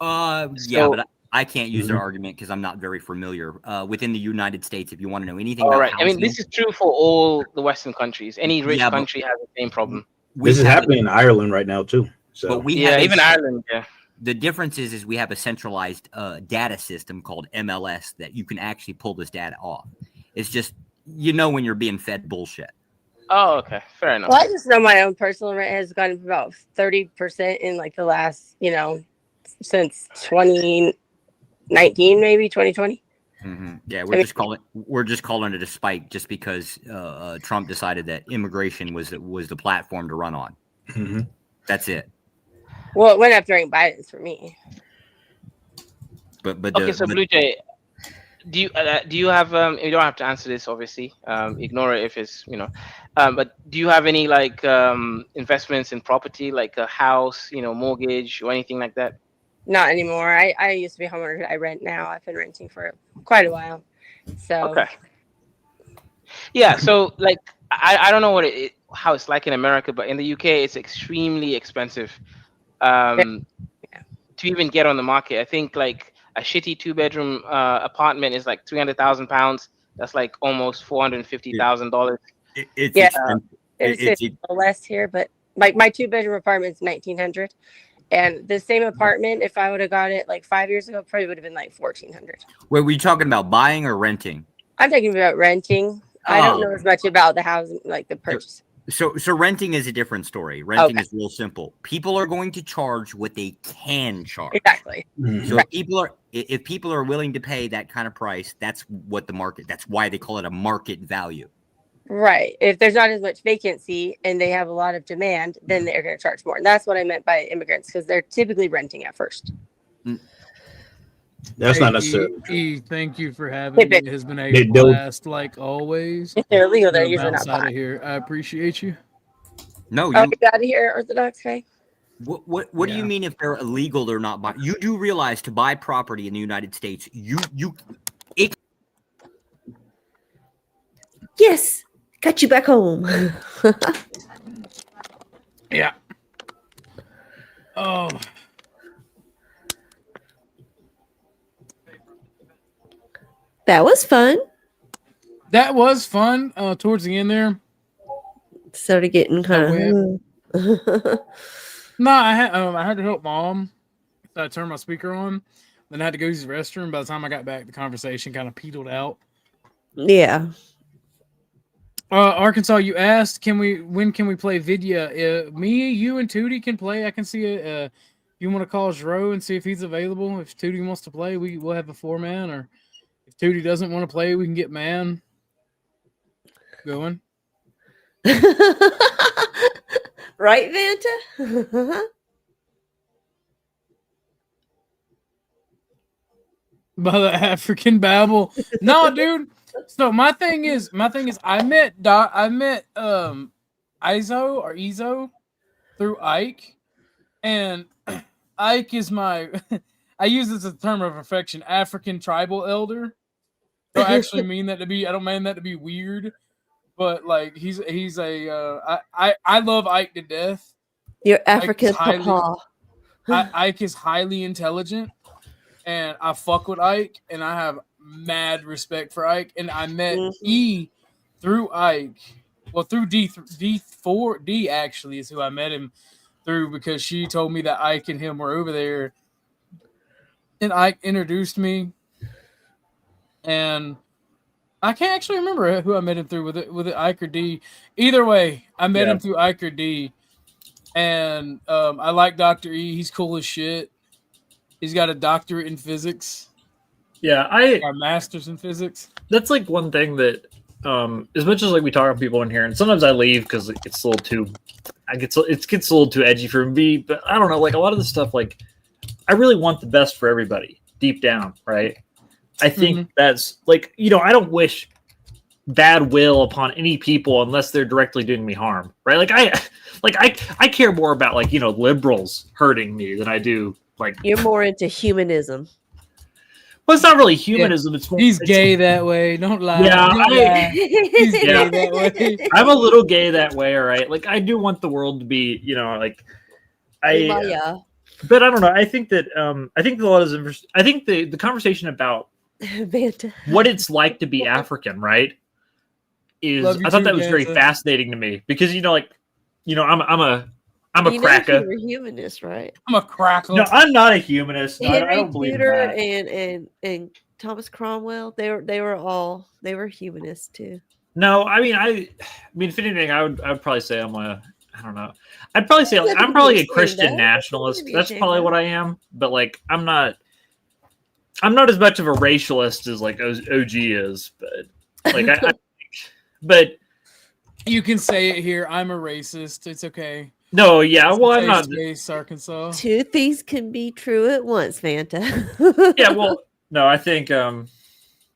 Yeah, but I can't use their argument because I'm not very familiar within the United States. If you want to know anything about housing, I mean, this is true for all the Western countries. Any rich country has the same problem. This is happening in Ireland right now too. So, but we have even Ireland. Yeah. The difference is we have a centralized data system called MLS that you can actually pull this data off. It's just when you're being fed bullshit. Oh, okay, fair enough. Well, I just know my own personal rent has gone up about 30% in like the last, since 2019, maybe 2020. Yeah, we're just calling it a spike just because Trump decided that immigration was the platform to run on. That's it. Well, it went up during Biden's for me. But okay, so Blue Jay, do you have you don't have to answer this, obviously. Ignore it if it's but do you have any investments in property, like a house, mortgage or anything like that? Not anymore. I used to be a homeowner. I rent now. I've been renting for quite a while. So okay. Yeah, so I don't know how it's like in America, but in the UK it's extremely expensive to even get on the market. I think like a shitty 2-bedroom apartment is like £300,000. That's like almost $450,000. It's less here, but like my 2-bedroom apartment is $1,900. And the same apartment, if I would have got it like 5 years ago, probably would have been like $1,400. Wait, were you talking about buying or renting? I'm talking about renting. I don't know as much about the housing, like the purchase. So renting is a different story. Renting is real simple. People are going to charge what they can charge. Exactly. So if people are willing to pay that kind of price, that's what that's why they call it a market value. Right. If there's not as much vacancy and they have a lot of demand, then they're going to charge more. And that's what I meant by immigrants, because they're typically renting at first. That's not necessarily. Thank you for having me. It has been a blast, like always. If they're illegal, they're usually not out of here. I appreciate you. No, you got to hear Orthodox Guy. What do you mean if they're illegal or not? You do realize to buy property in the United States, Yes, got you back home. Yeah. Oh. That was fun. That was fun. Towards the end there. Started getting kind of. No, I had to help Mom. So I turned my speaker on. Then I had to go use the restroom. By the time I got back, the conversation kind of petered out. Yeah. Arkansas, you asked, when can we play Vidya? Me, you, and Tootie can play. I can see it. You want to call Zro and see if he's available. If Tootie wants to play, we'll have a 4-man. Or if Tootie doesn't want to play, we can get man going. Right, Vanta? By the African babble. No, dude. So my thing is I met Izo through Ike, and Ike is my I use this as a term of affection, African tribal elder. I don't actually mean that to be, I don't mean that to be weird, but like he's a I love Ike to death. You're African papa. Ike is highly intelligent, and I fuck with Ike, and I have mad respect for Ike. And I met E through Ike. Well, through D actually is who I met him through, because she told me that Ike and him were over there, and Ike introduced me. And I can't actually remember who I met him through, with it Ike or D. Either way, I met him through Ike or D. And I like Dr. E. He's cool as shit. He's got a doctorate in physics. Yeah, a master's in physics. That's like one thing that, as much as like we talk to people in here, and sometimes I leave because it gets a little too, it gets a little too edgy for me. But I don't know, like a lot of the stuff, like I really want the best for everybody deep down, right? I think that's like, you know, I don't wish bad will upon any people unless they're directly doing me harm, right? I care more about, like, you know, liberals hurting me than I do like. You're more into humanism. Well, it's not really humanism. It's more, he's gay that way. Don't lie. Yeah, He's gay that way. I'm a little gay that way, all right? Like, I do want the world to be, you know, like but I don't know. I think that I think a lot of I think the conversation about what it's like to be African, right? I thought that was very fascinating to me, because, you know, like, you know, I'm a cracker. You're a humanist, right? I'm a cracker. No, I'm not a humanist. No, I don't believe in Tudor that. and Thomas Cromwell, they were humanists too. No, I mean, if anything, I would probably say I don't know. I'd probably say I'm probably a Christian nationalist. That's probably what I am. But like, I'm not as much of a racialist as like OG is. But like, but you can say it here. I'm a racist. It's okay. No, yeah. Well, I'm not. Arkansas. Two things can be true at once, Fanta. Yeah. Well, no, I think.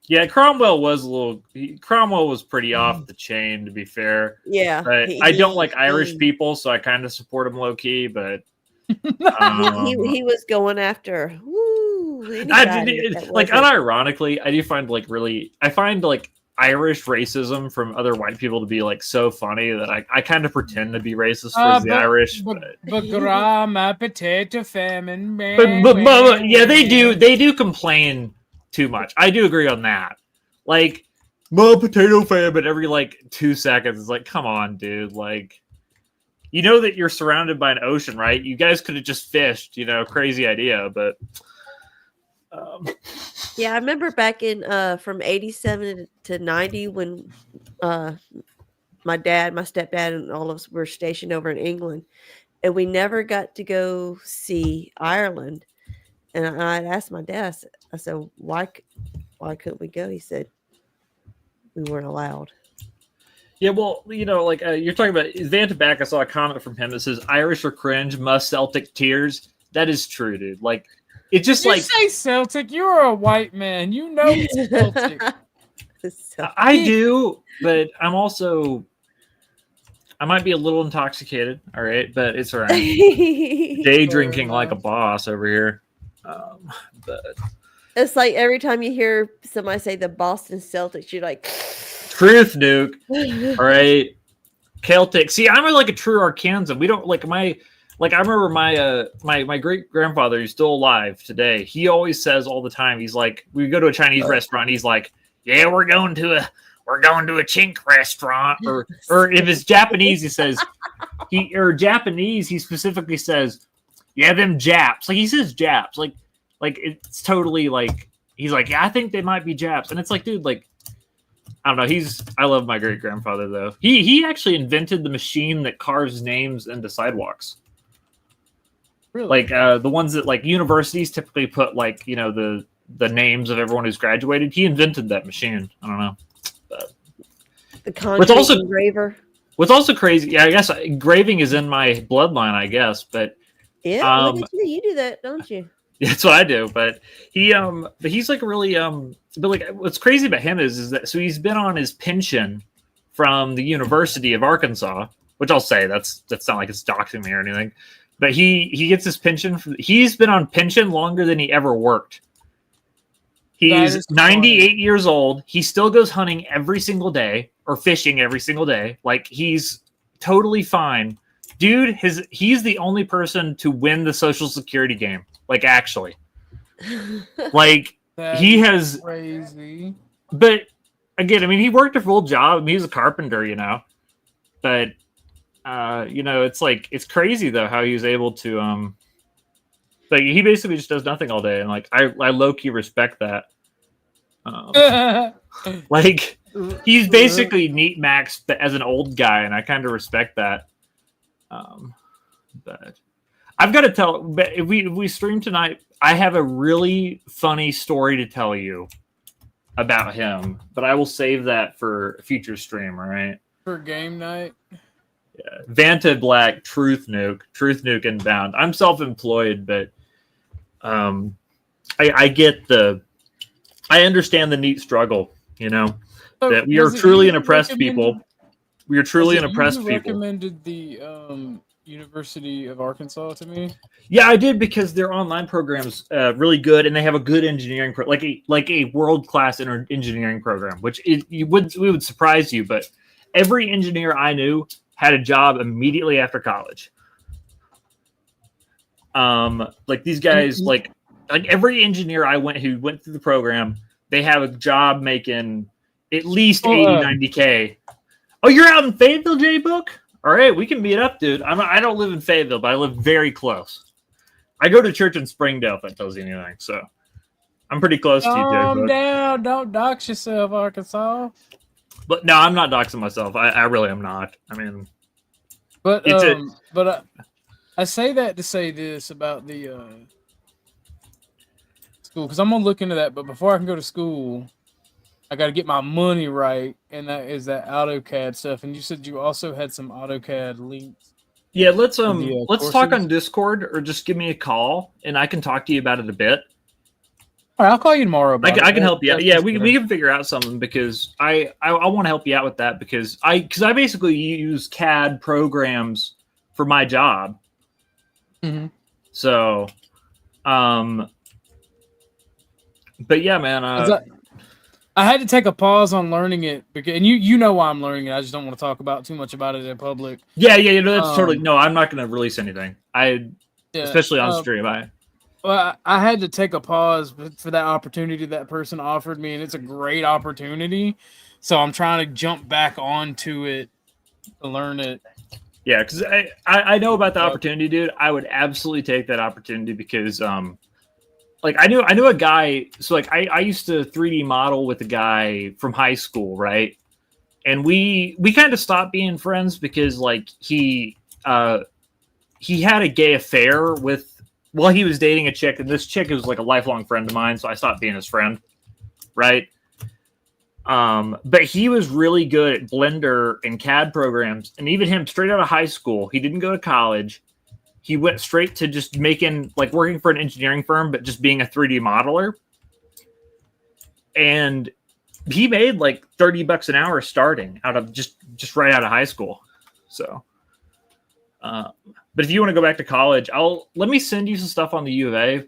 Yeah, Cromwell was pretty off the chain, to be fair. Yeah. But I don't like Irish people, so I kind of support him low key. But he was going after. Like, unironically, I do find like Irish racism from other white people to be like so funny that I kind of pretend to be racist towards the Irish. But grandma potato famine, man. But yeah, they do complain too much. I do agree on that. Like, potato famine every like 2 seconds. It's like, come on, dude. Like, you know that you're surrounded by an ocean, right? You guys could have just fished. You know, crazy idea, but. Yeah, I remember back in from 87 to 90 when my stepdad, and all of us were stationed over in England, and we never got to go see Ireland. And I asked my dad, I said, why couldn't we go? He said, we weren't allowed. Yeah, well, you know, like you're talking about Vanta back. I saw a comment from him that says Irish are cringe, must Celtic tears. That is true, dude. Like, it's just you like say Celtic. You're a white man. You know it's Celtic. I do, but I'm also I might be a little intoxicated, all right, but it's all right. Day drinking like a boss over here. But it's like every time you hear somebody say the Boston Celtics, you're like, truth, Nuke. All right, Celtic. See, I'm like a true Arkansan. We don't like my. Like I remember my great grandfather, who's still alive today. He always says all the time. He's like, we go to a Chinese restaurant. He's like, yeah, we're going to a chink restaurant. Or if it's Japanese, he says Japanese. He specifically says, yeah, them Japs. Like he says Japs. Like it's totally like he's like, yeah, I think they might be Japs. And it's like, dude, like I don't know. I love my great grandfather though. He actually invented the machine that carves names into sidewalks. Really? Like the ones that like universities typically put like, you know, the names of everyone who's graduated. He invented that machine. I don't know. But the concrete engraver. What's also crazy, yeah, I guess engraving is in my bloodline, I guess, but yeah, look at you. You do that, don't you? That's what I do. But he's like really but like what's crazy about him is that so he's been on his pension from the University of Arkansas, which I'll say that's not like it's doxing me or anything. But he gets his pension. He's been on pension longer than he ever worked. He's 98 years old. He still goes hunting every single day or fishing every single day. Like he's totally fine. Dude, he's the only person to win the Social Security game. Like actually. Like he has crazy. But again, I mean he worked a full job. I mean, he's a carpenter, you know. But you know, it's like it's crazy though how he was able to like he basically just does nothing all day, and like I low-key respect that. Like he's basically neat max but as an old guy, and I kind of respect that. But I've got to tell, but if we stream tonight, I have a really funny story to tell you about him, but I will save that for a future stream, all right? For game night. Yeah. Vanta Black, Truth Nuke inbound. I'm self-employed, but I understand the neat struggle, you know, that we are truly an oppressed people. We are truly an oppressed people. Recommended the University of Arkansas to me. Yeah, I did because their online program's really good, and they have a good engineering like a world-class engineering program, which we would surprise you, but every engineer I knew had a job immediately after college. Like these guys, like every engineer who went through the program, they have a job making at least 80, 90K. Oh, you're out in Fayetteville, J-Book? All right, we can meet up, dude. I don't live in Fayetteville, but I live very close. I go to church in Springdale, if that tells you anything. So I'm pretty close to you, J-Book. Calm down. Don't dox yourself, Arkansas. But no, I'm not doxing myself. I really am not. I mean, but I say that to say this about the school, because I'm gonna look into that. But before I can go to school, I got to get my money right, and that is that AutoCAD stuff. And you said you also had some AutoCAD links. Yeah, let's talk on Discord, or just give me a call, and I can talk to you about it a bit. All right, I'll call you tomorrow. I can help you out. Yeah, we can figure out something, because I want to help you out with that, because I basically use CAD programs for my job. Mm-hmm. So, but yeah, man. I had to take a pause on learning it, because, and you know why I'm learning it. I just don't want to talk about too much about it in public. Yeah, you know, that's totally no. I'm not going to release anything. Especially on stream. Well, I had to take a pause for that opportunity that person offered me, and it's a great opportunity. So I'm trying to jump back onto it to learn it. Yeah, because I know about the opportunity, dude. I would absolutely take that opportunity, because like I knew a guy. So like I used to 3D model with a guy from high school, right? And we kind of stopped being friends because like he had a gay affair with. Well, he was dating a chick, and this chick was like a lifelong friend of mine, so I stopped being his friend, right? But he was really good at Blender and CAD programs, and even him, straight out of high school, he didn't go to college. He went straight to just working for an engineering firm, but just being a 3D modeler. And he made like $30 an hour starting out of just right out of high school. So, but if you want to go back to college, let me send you some stuff on the U of A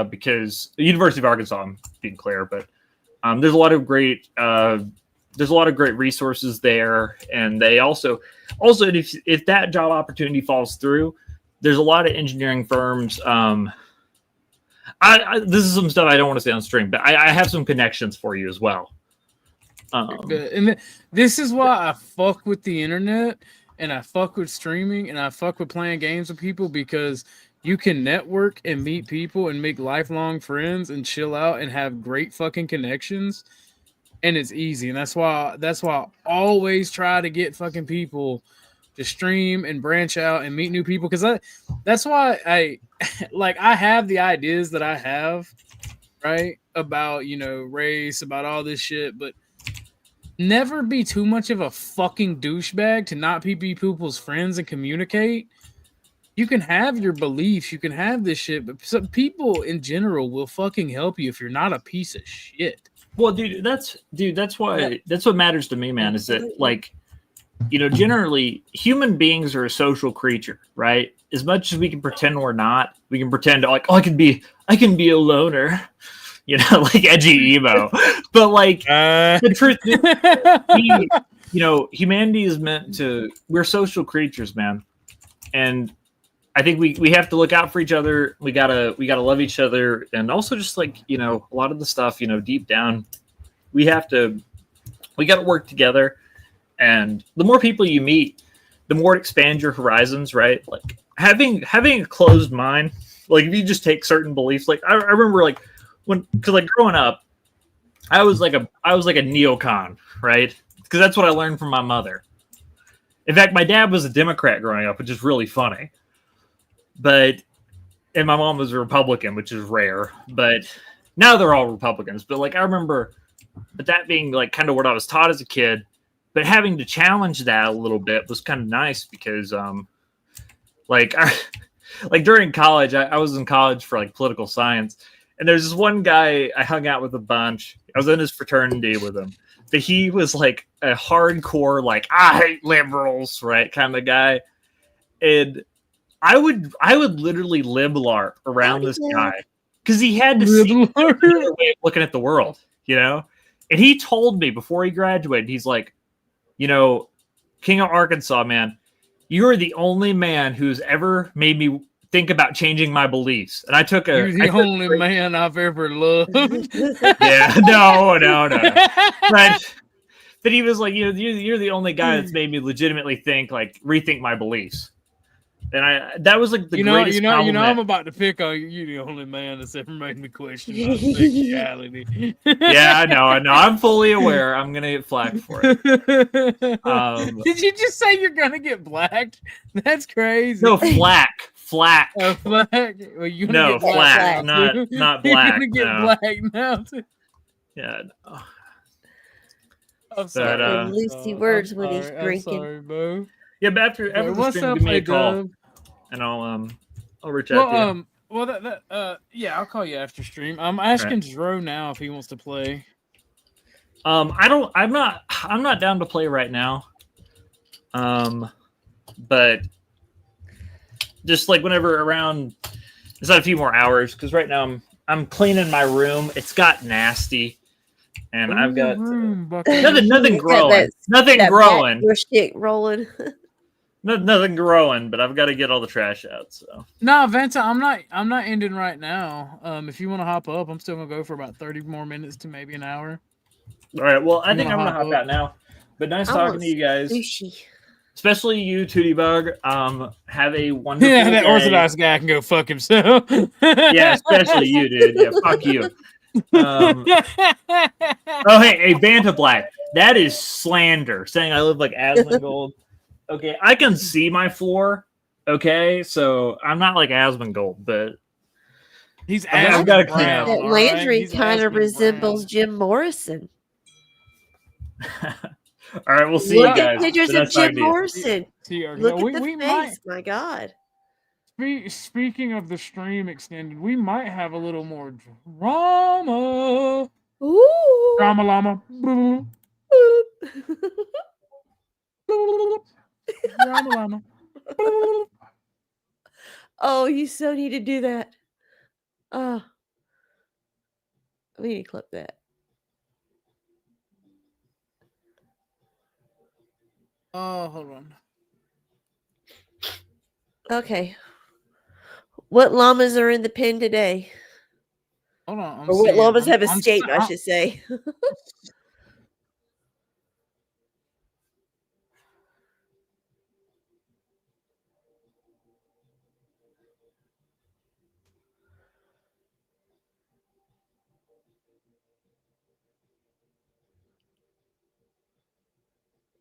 because the University of Arkansas, I'm being clear, but there's a lot of great resources there, and they also if that job opportunity falls through, there's a lot of engineering firms. This is some stuff I don't want to say on stream, but I have some connections for you as well. And this is why I fuck with the internet, and I fuck with streaming, and I fuck with playing games with people, because you can network and meet people and make lifelong friends and chill out and have great fucking connections, and it's easy. And that's why I always try to get fucking people to stream and branch out and meet new people, because that's why I have the ideas that I have, right, about, you know, race, about all this shit, but never be too much of a fucking douchebag to not be people's friends and communicate. You can have your beliefs, you can have this shit, but some people in general will fucking help you if you're not a piece of shit. Well, that's what matters to me, man, is that, like, you know, generally human beings are a social creature, right? As much as we can pretend we're not, we can pretend like, oh, I can be a loner, you know, like edgy emo. But like the truth is, you know, humanity is we're social creatures, man. And I think we have to look out for each other. We gotta love each other, and also just, like, you know, a lot of the stuff, you know, deep down, we gotta work together. And the more people you meet, the more it expands your horizons, right? Like having a closed mind, like if you just take certain beliefs, like I remember, like, because like growing up, I was like a neocon, right? Because that's what I learned from my mother. In fact, my dad was a Democrat growing up, which is really funny. And my mom was a Republican, which is rare. But now they're all Republicans. But like I remember, that being like kind of what I was taught as a kid. But having to challenge that a little bit was kind of nice, because like during college, I was in college for like political science, and there's this one guy I hung out with a bunch. I was in his fraternity with him. But he was like a hardcore, like, I hate liberals, right, kind of guy. And I would literally lib-larp around this guy, because he had to see another way of looking at the world, you know? And he told me before he graduated, he's like, you know, King of Arkansas, man, you're the only man who's ever made me think about changing my beliefs. And I took You're the only man I've ever loved. Yeah, no. But he was like, you know, you're the only guy that's made me legitimately rethink my beliefs. And that was like the greatest compliment. I'm about to pick on you. You're the only man that's ever made me question my sexuality. Yeah, I know. I'm fully aware. I'm gonna get flack for it. Did you just say you're gonna get blacked? That's crazy. No, flack. Oh, flack. Well, you no, get flack, not black. You're gonna get black now. Yeah. No. I'm sorry. Lucy words when he's drinking. I'm sorry, Bo. Yeah, but after the stream, give me a call, and I'll reach out to you. Yeah, I'll call you after stream. I'm asking Dro now if he wants to play. I'm not down to play right now. But just like whenever around, it's not a few more hours, because right now I'm cleaning my room. It's got nasty. And I've got nothing growing. Nothing growing. Your shit rolling. Nothing growing, but I've got to get all the trash out. So no, Venta, I'm not ending right now. If you want to hop up, I'm still gonna go for about 30 more minutes to maybe an hour. All right. Well, I think I'm gonna hop out now. But nice talking to you guys. Sushi. Especially you, Tootie Bug. Have a wonderful Yeah, that day. Orthodox guy can go fuck himself. Yeah, especially you, dude. Yeah, fuck you. Oh, hey, Banta Black. That is slander. Saying I live like Asmongold. Okay, I can see my floor. Okay, so I'm not like Asmongold, but I've got to clean up. Landry kind of resembles Jim Morrison. All right, we'll see you guys. Look at pictures of Jim Morrison. Look at the we face. My God. Speaking of the stream extended, we might have a little more drama. Ooh. Drama llama. Drama llama. Oh, you so need to do that. Oh, we need to clip that. Oh, hold on. Okay. What llamas are in the pen today? Hold on. I'm Or what seeing. llamas have I'm escaped, I I'm- should say.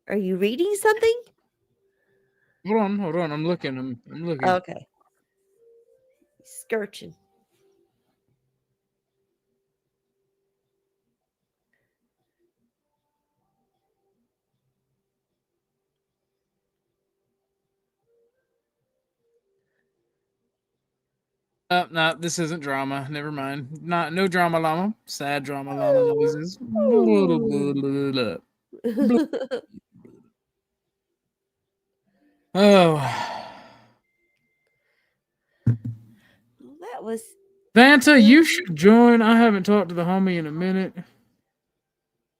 Are you reading something? Hold on. I'm looking. I'm looking. Okay. Skirching. No, this isn't drama. Never mind. No drama llama. Sad drama llama noises. Oh, That was Vanta, you should join. I haven't talked to the homie in a minute.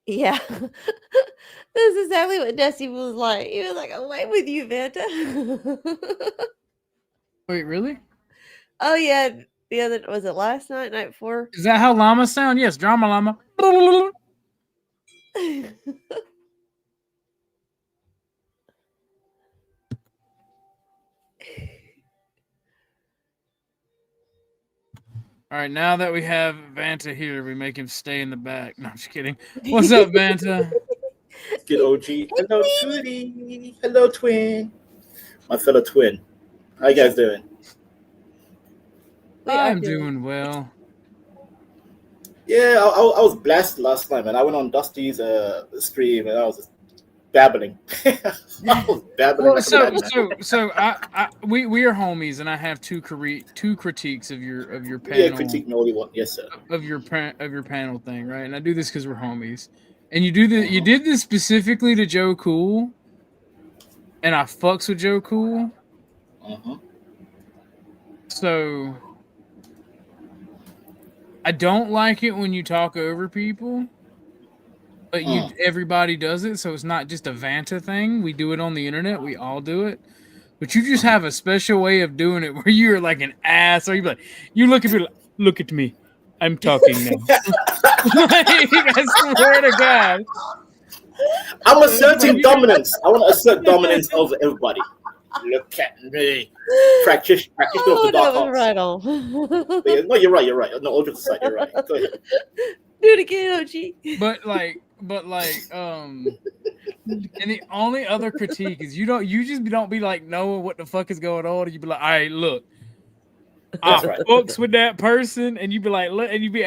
yeah. This is exactly what Dusty was like. He was like, "Away with you, Vanta." Wait, really? Oh yeah, the other was it last night before? Is that how llamas sound? Yes, drama llama. All right, now that we have Vanta here, we make him stay in the back. No, I'm just kidding. What's up, Vanta? Good OG. Hello, Tootie. Hello, twin. My fellow twin. How you guys doing? I'm doing well. Yeah, I was blessed last night, man. I went on Dusty's stream and I was just babbling. I was babbling. Well, we are homies, and I have two critiques of your panel. Yeah, critique me all you want. Yes, sir. Of your panel thing, right? And I do this because we're homies. And you did this specifically to Joe Cool, and I fucks with Joe Cool. So I don't like it when you talk over people, but everybody does it, so it's not just a Vanta thing. We do it on the internet. We all do it. But you just have a special way of doing it where you're like an ass, or you be like, you look at me, look at me. I'm talking now. I swear to God. I'm asserting dominance. I want to assert dominance over everybody. Look at me. Practice Oh, the dark that was arts. right on. Yeah, no, you're right. No, all jokes aside, you're right. Go ahead. Do it again, OG. But and the only other critique is you just don't be like knowing what the fuck is going on. You be like, all right, look, I fucks with that person, and you be like, and you be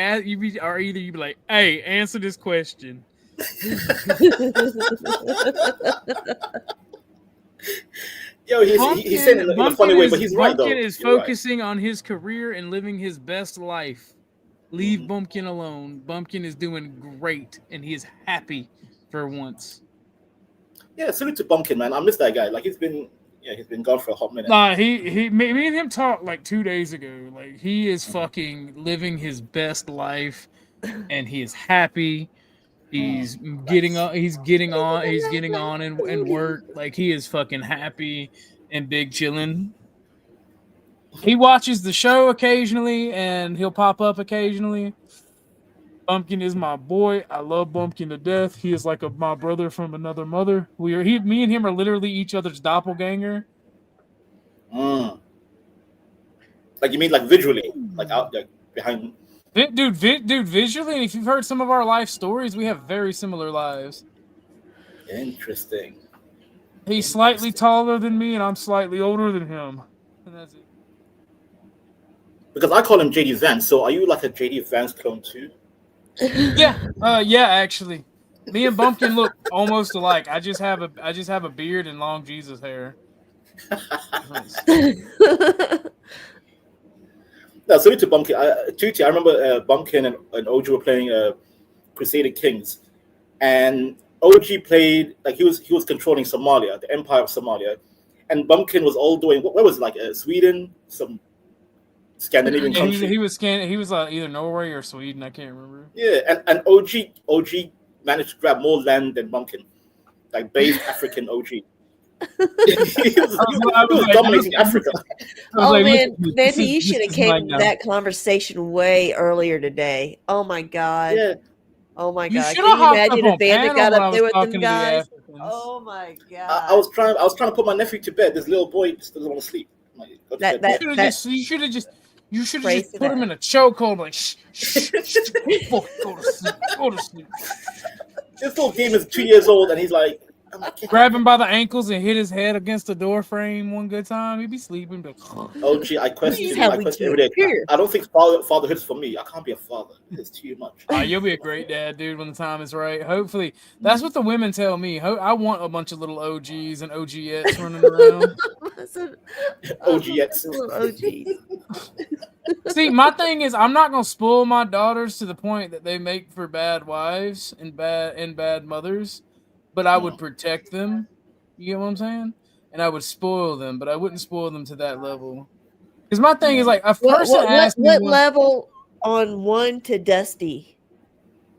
like, hey, answer this question. Yo, he's saying it in a funny way, but he's right though. Bumpkin is focusing on his career and living his best life. Leave Bumpkin alone. Bumpkin is doing great, and he is happy for once. Yeah, salute to Bumpkin, man. I miss that guy. Like he's been gone for a hot minute. Nah, me and him talked like 2 days ago. Like he is fucking living his best life, and he is happy. He's getting on and work. Like he is fucking happy and big chilling. He watches the show occasionally, and he'll pop up occasionally. Bumpkin is my boy. I love Bumpkin to death. He is like my brother from another mother. Me and him are literally each other's doppelganger. Like you mean like visually, like out there behind. Dude, visually, if you've heard some of our life stories, we have very similar lives. Interesting. He's slightly taller than me, and I'm slightly older than him. And that's it. Because I call him JD Vance, so are you like a JD Vance clone too? Yeah, actually, me and Bumpkin look almost alike. I just have a beard and long Jesus hair. No, salute to Bumpkin. Tutti, I remember Bumpkin and OG were playing Crusader Kings, and OG played like he was controlling Somalia, the Empire of Somalia, and Bumpkin was all doing where was it, like Sweden, some Scandinavian Yeah, country. he was either Norway or Sweden. I can't remember. Yeah, and OG managed to grab more land than Bumpkin, like based African OG. he was dominating Africa. Oh man, Nancy, you should have came to that conversation way earlier today. Oh my god. Yeah. Oh my You god. should Can have you hopped up imagine on if Bandit panel got when I up was there with talking them to the guys? Africans. Oh my god. I was trying to put my nephew to bed. This little boy just doesn't want to sleep. I'm like, go to bed. You should have Praise just to put that. him in a chokehold, like shh, shh, shh, go to sleep, go to sleep. This little game is 2 years old, and he's like, Grab him by the ankles and hit his head against the door frame one good time. He'd be sleeping. But OG, I question every day. I don't think fatherhood's for me. I can't be a father. It's too much. You'll be a great dad, dude, when the time is right. Hopefully, that's what the women tell me. I want a bunch of little OGs and OGettes running around. OGs. See, my thing is, I'm not gonna spoil my daughters to the point that they make for bad wives and bad mothers, but I would protect them. You get what I'm saying? And I would spoil them, but I wouldn't spoil them to that level. Because my thing is, like, a person asked me what level on 1 to Dusty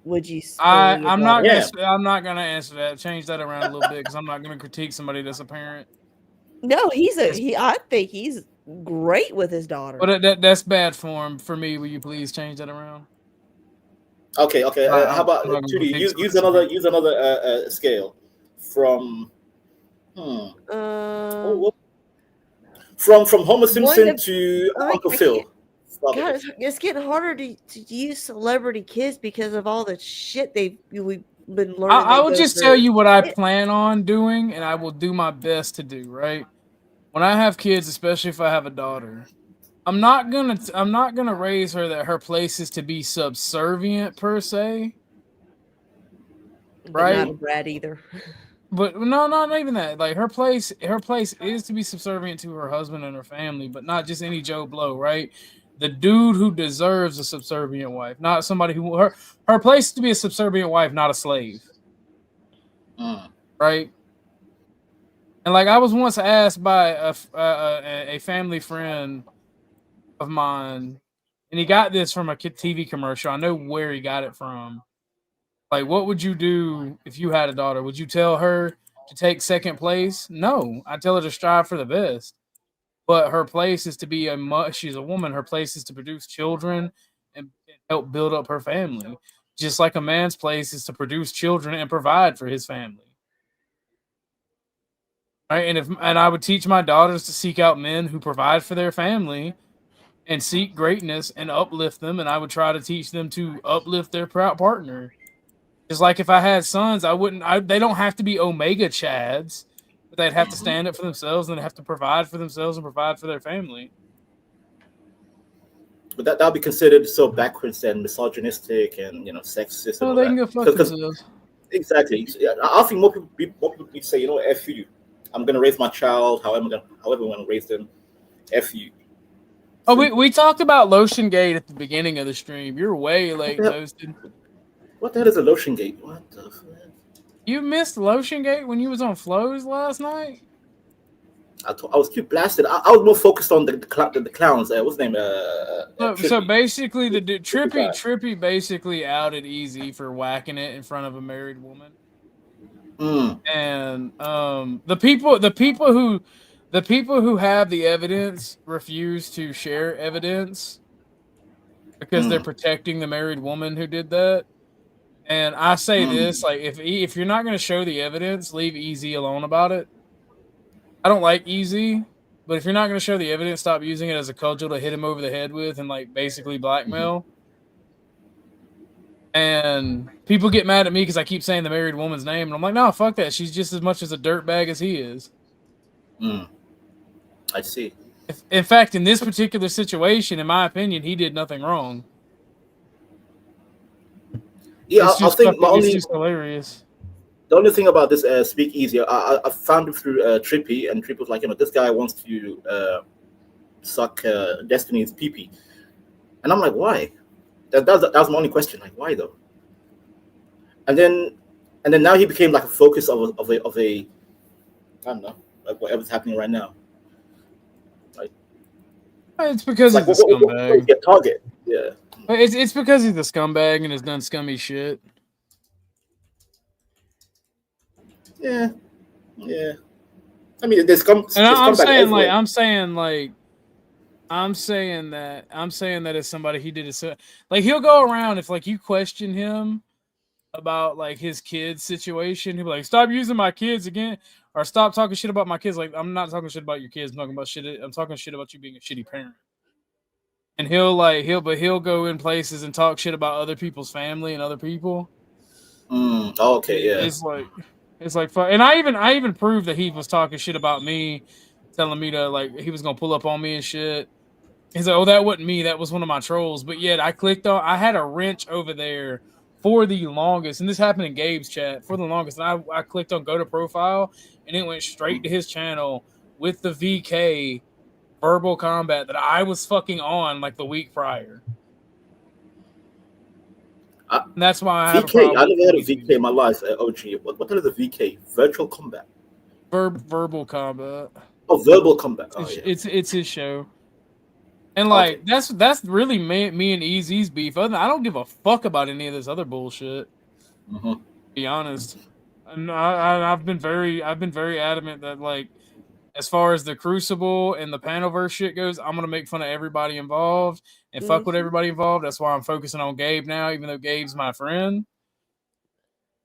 would you spoil your I'm not daughter? gonna answer that. Change that around a little bit because I'm not gonna critique somebody that's a parent. No, I think he's great with his daughter. But that's bad form for me. Will you please change that around? Okay. How about Trudy? Use another scale from from Homer Simpson to Uncle Phil. God, it's getting harder to use celebrity kids because of all the shit we've been learning. I will just tell you what I plan on doing, and I will do my best to do. Right, when I have kids, especially if I have a daughter, I'm not gonna raise her that her place is to be subservient per se. But Right, not a brat either. But no, not even that. Like her place is to be subservient to her husband and her family, but not just any Joe Blow, right? The dude who deserves a subservient wife, not somebody who her place is to be a subservient wife, not a slave. Right? And like I was once asked by a family friend of mine, and he got this from a TV commercial. I know where he got it from. Like, what would you do if you had a daughter? Would you tell her to take second place? No, I tell her to strive for the best. But her place is to be she's a woman. Her place is to produce children and help build up her family. Just like a man's place is to produce children and provide for his family. Right? And I would teach my daughters to seek out men who provide for their family and seek greatness and uplift them. And I would try to teach them to uplift their partner. Just like if I had sons, they don't have to be Omega Chads, but they'd have to stand up for themselves and they'd have to provide for themselves and provide for their family. But that'll be considered so backwards and misogynistic and sexist. Oh, and all they that. can go fuck themselves. Exactly. I think more people need to say, F you. I'm gonna raise my child however I'm gonna raise them. F you. Oh, we talked about Lotion Gate at the beginning of the stream. You're way late, Toasted. What the hell is a Lotion Gate? What the fuck? You missed Lotion Gate when you was on Flows last night? I was too blasted. I was more focused on the clowns. What's his name? So basically, Trippy basically outed Easy for whacking it in front of a married woman. And the people who have the evidence refuse to share evidence because they're protecting the married woman who did that. And I say this, like, if you're not going to show the evidence, leave Easy alone about it. I don't like Easy, but if you're not going to show the evidence, stop using it as a cudgel to hit him over the head with and, like, basically blackmail. And people get mad at me because I keep saying the married woman's name. And I'm like, no, fuck that. She's just as much as a dirtbag as he is. I see. In fact, in this particular situation, in my opinion, he did nothing wrong. Yeah, I think it's just hilarious. The only thing about this Speak Easy, I found it through Trippy, and Trippy was like, this guy wants to suck Destiny's pee-pee. And I'm like, why? That was my only question. Like, why though? And then and then now he became like a focus of a I don't know, like whatever's happening right now. Like, It's because like he's a what scumbag. is your target? Yeah. It's because he's a scumbag and has done scummy shit. Yeah. Yeah. I mean, there's And I'm scumbag saying like everywhere. I'm saying that as somebody he did it like he'll go around if like you question him about like his kids situation, he'll be like, stop using my kids again, or stop talking shit about my kids. Like, I'm not talking shit about your kids, I'm talking shit about you being a shitty parent. And he'll go in places and talk shit about other people's family and other people. Okay, yeah. It's like fun. And I even proved that he was talking shit about me, telling me to like he was gonna pull up on me and shit. He's like, oh, that wasn't me, that was one of my trolls. But yet I had a wrench over there for the longest, and this happened in Gabe's chat for the longest. And I clicked on go to profile, and it went straight to his channel with the VK verbal combat that I was fucking on like the week prior. And that's why I have a VK. problem. I never heard of VK in my life. OG. What is a VK? Virtual combat. Verbal combat. Oh, verbal combat. Oh, yeah. It's his show. And like that's really me and Easy's beef. I don't give a fuck about any of this other bullshit. To be honest, and I've been very adamant that like as far as the Crucible and the Panelverse shit goes, I'm gonna make fun of everybody involved and fuck with everybody involved. That's why I'm focusing on Gabe now, even though Gabe's my friend.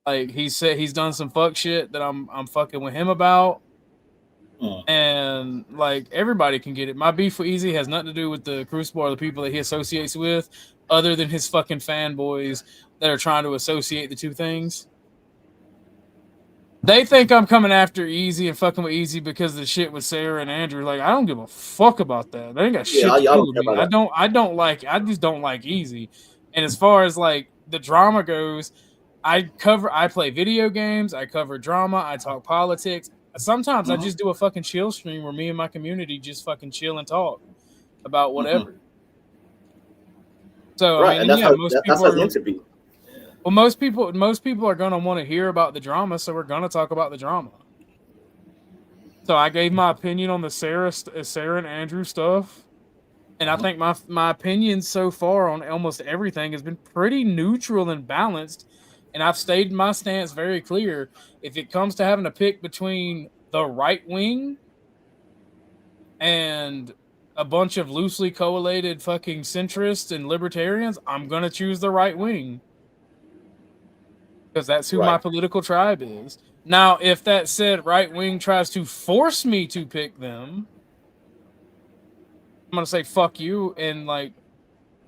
Like he said, he's done some fuck shit that I'm fucking with him about. And like everybody can get it. My beef with Easy has nothing to do with the Crucible or the people that he associates with, other than his fucking fanboys that are trying to associate the two things. They think I'm coming after Easy and fucking with Easy because of the shit with Sarah and Andrew. Like, I don't give a fuck about that. They ain't got shit to do with me. I just don't like Easy. And as far as like the drama goes, I play video games, I cover drama, I talk politics. Sometimes I just do a fucking chill stream where me and my community just fucking chill and talk about whatever. So Right, I mean, and most that's people how it's are meant to be. well, most people are gonna want to hear about the drama, so we're gonna talk about the drama. So I gave my opinion on the Sarah and Andrew stuff, and I think my opinion so far on almost everything has been pretty neutral and balanced. And I've stayed my stance very clear. If it comes to having to pick between the right wing and a bunch of loosely collated fucking centrists and libertarians, I'm going to choose the right wing. Because that's who my political tribe is. Now, if that said right wing tries to force me to pick them, I'm going to say fuck you and like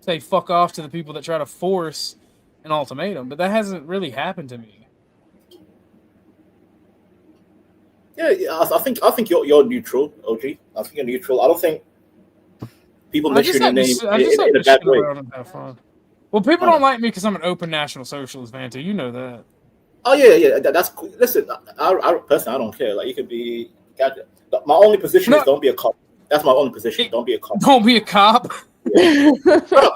say fuck off to the people that try to force an ultimatum, but that hasn't really happened to me. Yeah, I think you're neutral, OG. I think you're neutral. I don't think people mention your name in a bad way. And have fun. Well, people don't like me because I'm an open national socialist, Vanta. You know that. Oh yeah. That's cool. Listen, I personally I don't care. Like you could be. My only position is don't be a cop. That's my only position. Don't be a cop. Don't be a cop. No,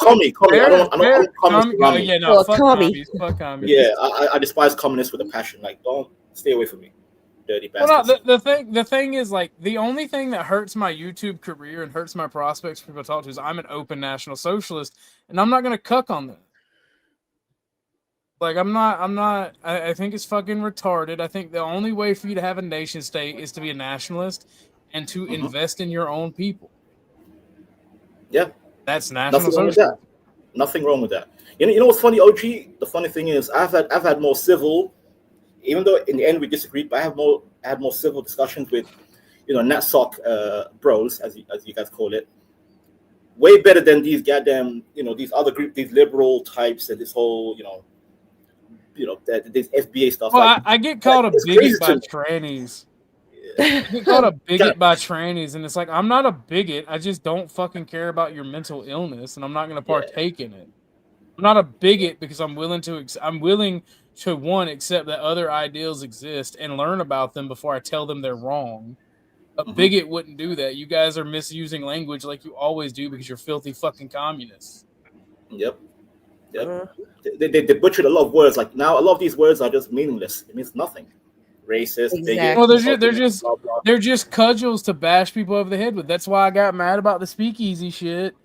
call me. I don't communists around me. Yeah, no, fuck commies. Fuck commies. Yeah, I despise communists with a passion. Like, don't stay away from me, dirty bastards. Well, no, the thing is, like, the only thing that hurts my YouTube career and hurts my prospects for people to talk to is I'm an open national socialist, and I'm not gonna cuck on that. Like, I'm not. I think it's fucking retarded. I think the only way for you to have a nation state is to be a nationalist and to invest in your own people. Yeah. That's national socialism. Nothing wrong with that. You know what's funny, OG? The funny thing is, I've had more civil, even though in the end we disagreed, but I had more civil discussions with, NatSoc bros, as you guys call it. Way better than these goddamn, these other group, these liberal types, and this whole, this FBA stuff. Well, like, I get called a bigot by trannies. I get called a bigot by trannies, and it's like, I'm not a bigot. I just don't fucking care about your mental illness, and I'm not going to partake in it. I'm not a bigot because I'm willing to one, accept that other ideals exist and learn about them before I tell them they're wrong. A bigot wouldn't do that. You guys are misusing language like you always do because you're filthy fucking communists. Yep. They butchered a lot of words. Like now, a lot of these words are just meaningless. It means nothing. Racist, bigot. Well, they're just cudgels to bash people over the head with. That's why I got mad about the speakeasy shit.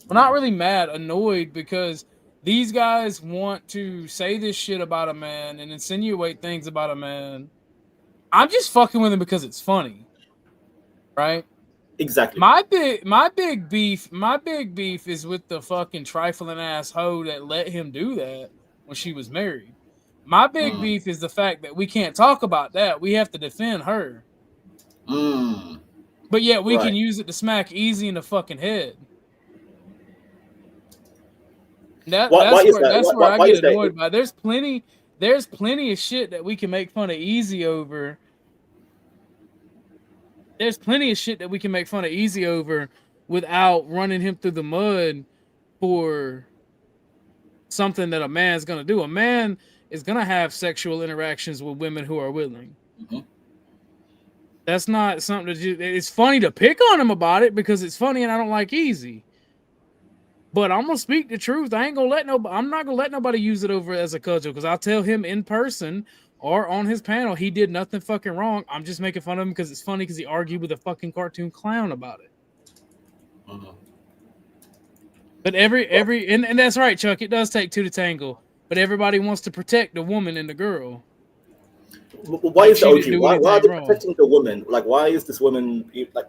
Well, not really mad, annoyed, because these guys want to say this shit about a man and insinuate things about a man. I'm just fucking with him because it's funny, right? Exactly. My big beef is with the fucking trifling ass hoe that let him do that when she was married. My big beef is the fact that we can't talk about that. We have to defend her. But yet we can use it to smack Easy in the fucking head. That's where I get annoyed by. There's plenty of shit that we can make fun of Easy over. There's plenty of shit that we can make fun of Easy over without running him through the mud for something that a man's gonna do. A man is gonna have sexual interactions with women who are willing. That's not something it's funny to pick on him about it because it's funny and I don't like Easy. But I'm gonna speak the truth. I'm not gonna let nobody use it over as a cudgel because I'll tell him in person or on his panel he did nothing fucking wrong. I'm just making fun of him because it's funny because he argued with a fucking cartoon clown about it. But and that's right, Chuck. It does take two to tangle. But everybody wants to protect the woman and the girl. Why is the OG? Why are they protecting the woman? Like, why is this woman like?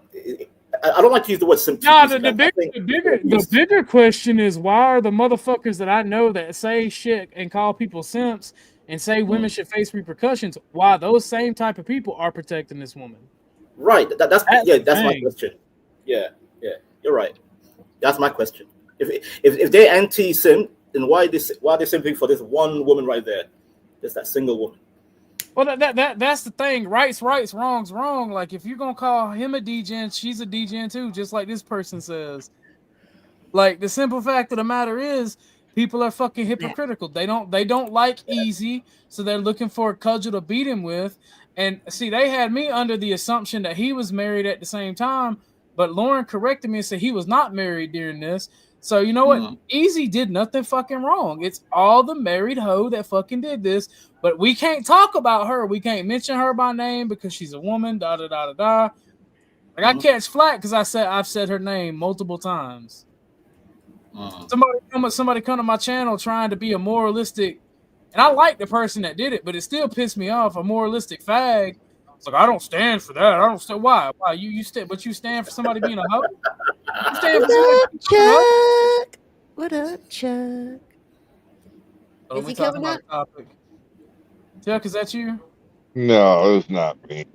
I don't like to use the word sympathy. No, the bigger question is why are the motherfuckers that I know that say shit and call people simps and say women should face repercussions? Why those same type of people are protecting this woman? Right. That's my question. Yeah, you're right. That's my question. If they're anti-simp, then why are they simping for this one woman right there? Just that single woman. Well, that's the thing. Right's wrong's wrong. Like if you're gonna call him a degen, she's a degen too, just like this person says. Like the simple fact of the matter is, people are fucking hypocritical. They don't like Easy, so they're looking for a cudgel to beat him with. And see, they had me under the assumption that he was married at the same time, but Lauren corrected me and said he was not married during this. So you know what? Easy did nothing fucking wrong. It's all the married hoe that fucking did this. But we can't talk about her. We can't mention her by name because she's a woman. Da da da da da. Like I catch flack because I've said her name multiple times. Somebody come to my channel trying to be a moralistic, and I like the person that did it, but it still pissed me off. A moralistic fag. It's like I don't stand for that. I don't stand. Why? You stand? But you stand for somebody being a hoe. You stand for somebody being a hoe. What up, Chuck? Oh, Is he coming up? Chuck, is that you? No, it's not me.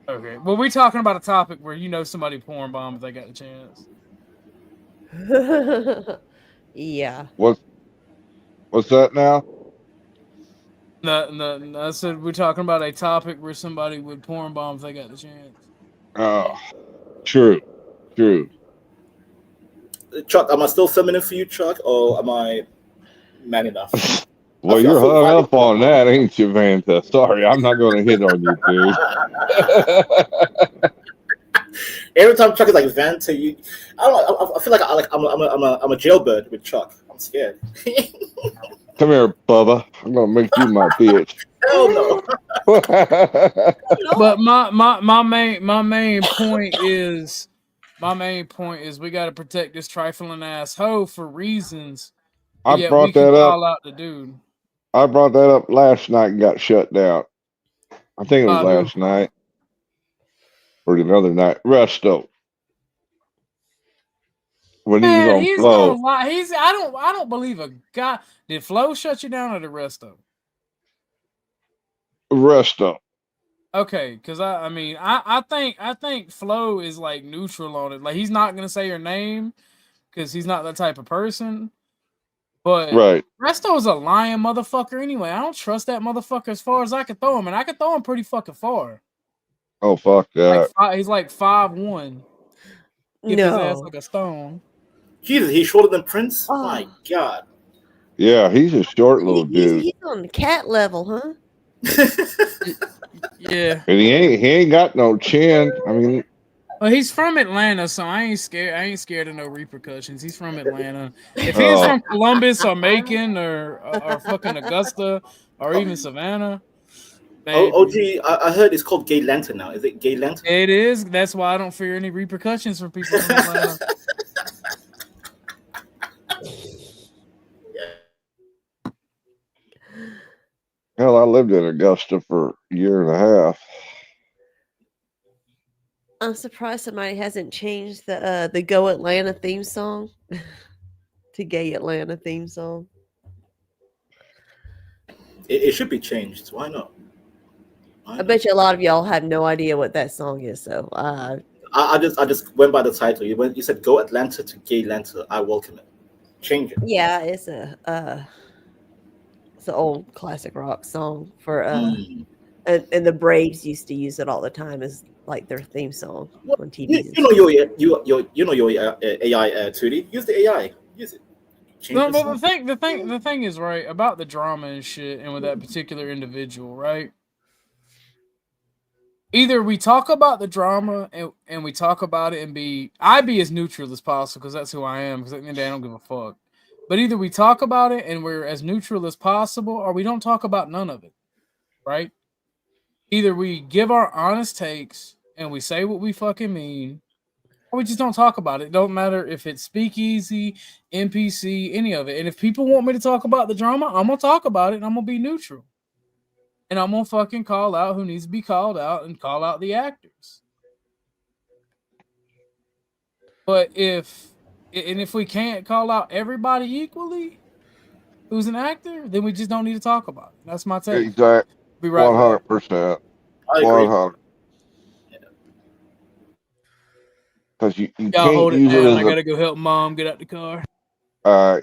Okay. Well, we're talking about a topic where you know somebody porn bomb if they got the chance. Yeah. What's that now? No. I said we're talking about a topic where somebody would porn bomb if they got the chance. Oh, true. Chuck, am I still feminine for you, Chuck, or am I man enough? Well, you're hung up on that, ain't you, Vanta? Sorry, I'm not going to hit on you, dude. Every time Chuck is like Vanta, I don't know. I feel like I'm a jailbird with Chuck. I'm scared. Come here, Bubba. I'm gonna make you my bitch. Hell no. But my main point is we got to protect this trifling ass hoe for reasons. I brought that up. Call out the dude. I brought that up last night and got shut down. I think it was last night or the other night. Resto. When He's Flow. gonna lie. I don't believe a guy. Did Flo shut you down or the Resto? Resto. Okay, because I think Flo is like neutral on it. Like he's not gonna say her name because he's not that type of person. But right. Resto's a lying motherfucker anyway. I don't trust that motherfucker as far as I can throw him, and I can throw him pretty fucking far. Oh fuck that! He's like 5'1". His ass like a stone. Jesus, he's shorter than Prince. Oh my god. Yeah, he's a short little dude. He's on the cat level, huh? Yeah. And he ain't got no chin. I mean, Well, he's from Atlanta, so I ain't scared. I ain't scared of no repercussions. He's from Atlanta. If he was from Columbus or Macon or fucking Augusta or even Savannah, OG, baby. I heard it's called Gay Lantern now. Is it Gay Lantern? It is. That's why I don't fear any repercussions from people from Atlanta. Hell, I lived in Augusta for a year and a half. I'm surprised somebody hasn't changed the Go Atlanta theme song to Gay Atlanta theme song. It should be changed. Why not? I bet you a lot of y'all have no idea what that song is. So I just went by the title. You said Go Atlanta to Gay Atlanta. I welcome it. Change it. yeah, it's an old classic rock song for and the Braves used to use it all the time as like their theme song on TV. You know your AI, Tootie. Use the AI. Use it. No, but the thing is right about the drama and shit, and with that particular individual, right? Either we talk about the drama and we talk about it and I be as neutral as possible because that's who I am. Because at the end of the day, I don't give a fuck. But either we talk about it and we're as neutral as possible, or we don't talk about none of it, right? Either we give our honest takes and we say what we fucking mean, or we just don't talk about it. Don't matter if it's Speakeasy, NPC, any of it. And if people want me to talk about the drama, I'm gonna talk about it and I'm gonna be neutral. And I'm gonna fucking call out who needs to be called out and call out the actors. But if we can't call out everybody equally who's an actor, then we just don't need to talk about it. That's my take. Exactly. Be right back. 100%. I agree. 100. Because you Y'all can't hold it use it down. as I gotta go help mom get out the car.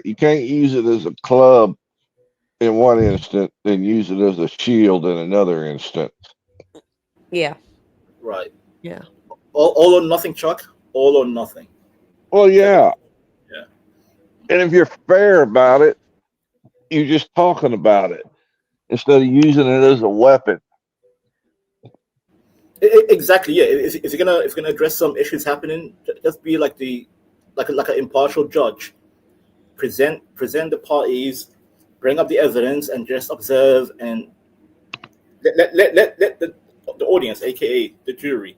you can't use it as a club in one instant, then use it as a shield in another instant. Yeah. Right. Yeah. All or nothing, Chuck. All or nothing. Well, yeah. Yeah. And if you're fair about it, you're just talking about it instead of using it as a weapon. Exactly. Yeah. If you're gonna address some issues happening, just be like an impartial judge. Present the parties, bring up the evidence, and just observe and let the audience, aka the jury.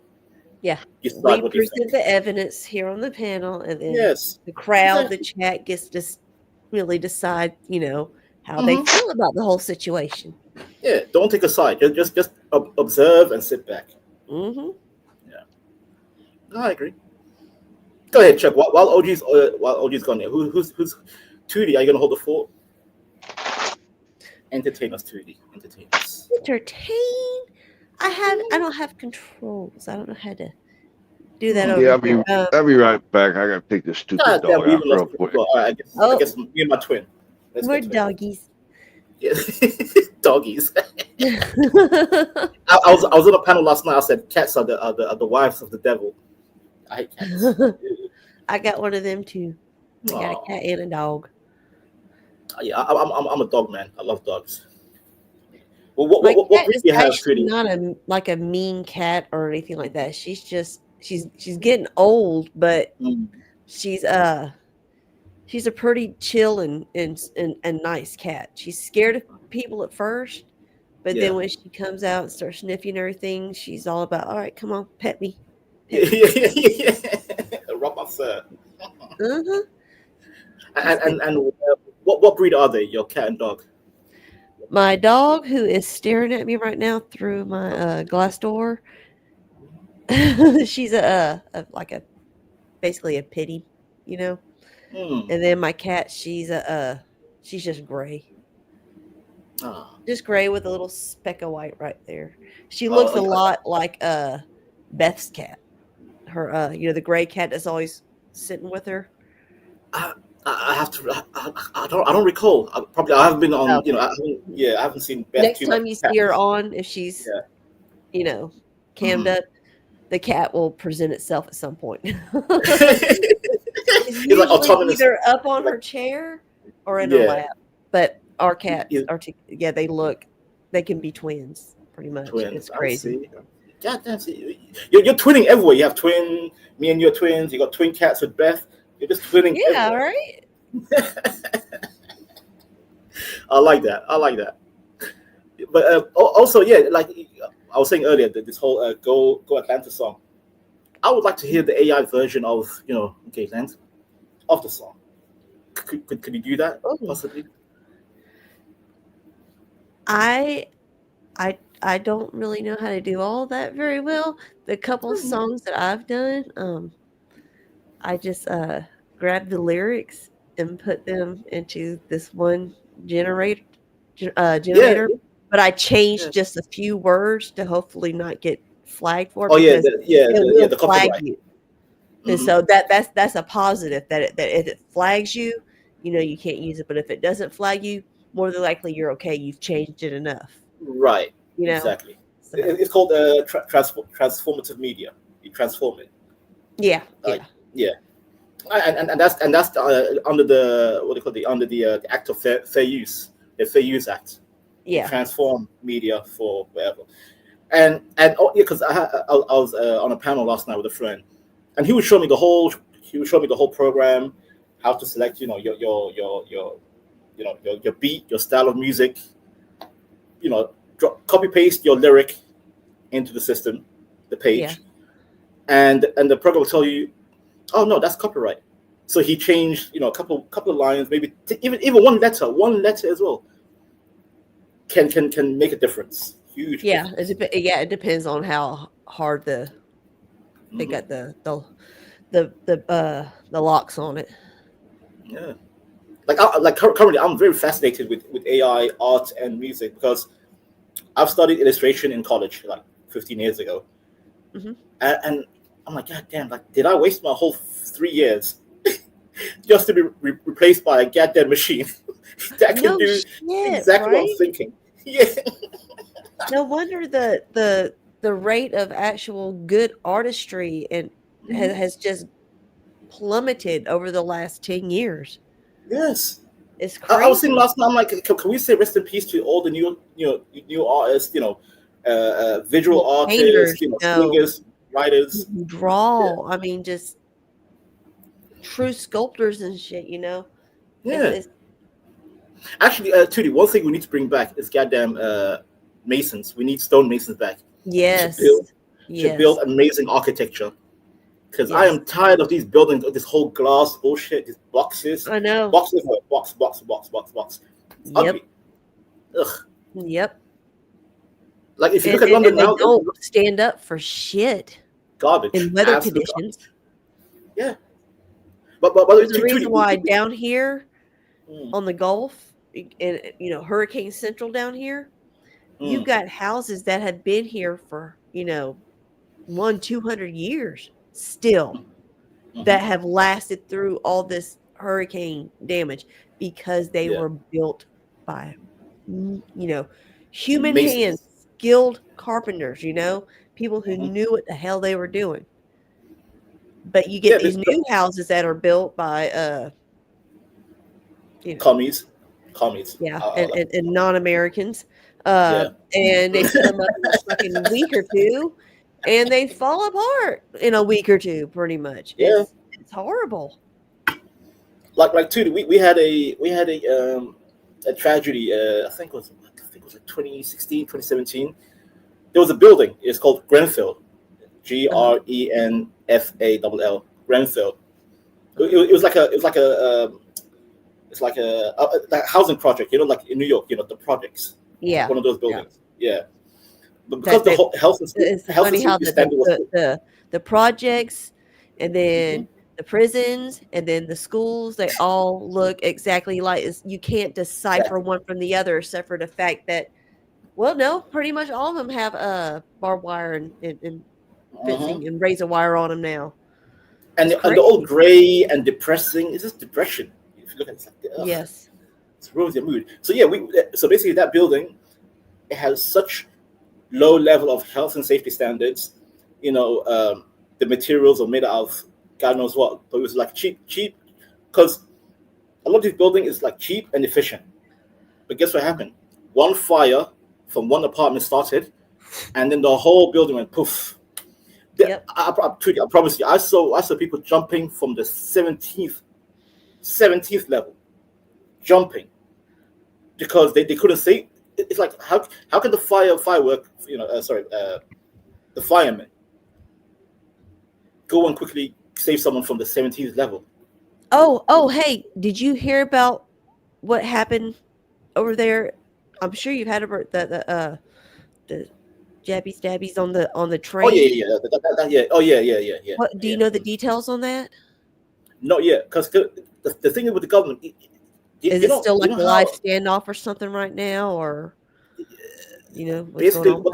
Yeah. decide We what they present think. the evidence here on the panel, and then Yes. the crowd, Exactly. the chat gets to really decide, how they feel about the whole situation. Yeah. Don't take a side. Just observe and sit back. Mm-hmm. Yeah. No, I agree. Go ahead, Chuck. While OG's gone there, who's Tootie? Are you gonna hold the fort? Entertain us, Tootie. Entertain us. Entertain. I don't have controls. I don't know how to do that over Yeah, here. I'll be right back. I gotta take this stupid God damn, dog we out even real lost quick. All right, I guess me and my twin. Let's We're get to it. doggies. Yeah. Doggies. I was on a panel last night. I said cats are the wives of the devil. I hate cats. I got one of them too. I got a cat and a dog. Yeah, I'm a dog man. I love dogs. Well, what My breed cat do is you have, actually Tootie? not a mean cat or anything like that. She's just she's getting old, but she's a pretty chill and nice cat. She's scared of people at first, but Yeah. then when she comes out and starts sniffing everything, she's all about, all right, come on, pet me. Rub my fur. Uh-huh. And what breed are they? Your cat and dog? My dog, who is staring at me right now through my glass door, she's basically a pity, And then my cat, she's just gray, just gray with a little speck of white right there. She looks a lot like Beth's cat. Her, the gray cat that's always sitting with her. I have to. I don't recall. I haven't been on. Okay. I haven't seen Beth Next too time much. you see her on, if she's, cammed up, the cat will present itself at some point. It's usually like autonomous. either up on her chair or in her lap. But our cats are, they can be twins, pretty much. Twins. It's crazy. God damn, you're twinning everywhere. You have twin, me and you are twins. You got twin cats with Beth. You're just twinning. Yeah, everywhere. right. I like that. But also, yeah, like I was saying earlier, that this whole "Go Atlanta" song. I would like to hear the AI version of "Okay, Lance" of the song. Could you do that possibly? I don't really know how to do all that very well. The couple songs that I've done, I just grab the lyrics and put them into this one generator. But I changed just a few words to hopefully not get flagged for it because it will the flag copyright. you. And so that's a positive that if it flags you, you can't use it. But if it doesn't flag you, more than likely you're okay. You've changed it enough. Right. Exactly. So. It's called transformative media. You transform it. Yeah. Yeah. And that's under the what do you call it? Under the Act of Fair Use, the Fair Use Act. Yeah. You transform media for whatever. And because I was on a panel last night with a friend, and he would show me the whole program, how to select your beat, your style of music, copy paste your lyric into the system, the page, and the program will tell you, oh no, that's copyright. So he changed a couple of lines, maybe even one letter as well can make a difference. Huge. Yeah, it depends on how hard they got the locks on it. Yeah, like currently, I'm very fascinated with AI, art, and music because I've studied illustration in college like 15 years ago, and I'm like, God damn, like, did I waste my whole 3 years just to be replaced by a goddamn machine that can do exactly what I'm thinking? Yeah. No wonder the rate of actual good artistry and has just plummeted over the last 10 years. Yes. It's crazy. I was thinking last night, I'm like, can we say rest in peace to all the new artists, visual artists, singers, writers, draw. I mean, just true sculptors and shit. Yeah. It's, actually, Tootie, one thing we need to bring back is goddamn masons. We need stone masons back. Yes. To build amazing architecture. Because I am tired of these buildings, of this whole glass bullshit, these boxes. I know. Box. Ugly. Ugh. Yep. Like if you look at London now, they don't stand up for shit. Garbage. In weather Absolute conditions. Garbage. Yeah. But there's a reason why down here on the Gulf, and Hurricane Central down here, you've got houses that have been here for 200 years still that have lasted through all this hurricane damage because they were built by human hands, skilled carpenters, people who knew what the hell they were doing. But you get these new houses that are built by commies. Yeah, and non-Americans. And they put them up in a fucking week or two, and they fall apart in a week or two, pretty much. Yeah, it's horrible. Like too, we had a tragedy. I think it was like 2016, 2017. There was a building. It's called Grenfell, Grenfall, Grenfell. It's like a housing project, like in New York, the projects. Yeah, one of those buildings. Yeah, but because the whole health and safety standard was the projects, and then the prisons, and then the schools, they all look exactly like. You can't decipher one from the other, except for the fact that, well, no, pretty much all of them have barbed wire and fencing and razor wire on them now. And the old gray and depressing, it's just depression. If you look at it, it's like, yes, it ruins your mood. So yeah, so basically that building, it has such low level of health and safety standards. The materials are made out of God knows what, but it was like cheap, because a lot of this building is like cheap and efficient. But guess what happened? One fire from one apartment started, and then the whole building went poof. Yep. I promise you, I saw people jumping from the 17th level, jumping because they couldn't see. It's like how can the firework, the firemen go and quickly save someone from the 17th level? Oh, hey, did you hear about what happened over there? I'm sure you've had about the jabby stabbies on the train. Oh yeah. Oh yeah. What do you know the details on that? Not yet, because the thing with the government, Is it still like a live standoff or something right now, or what's basically going on what with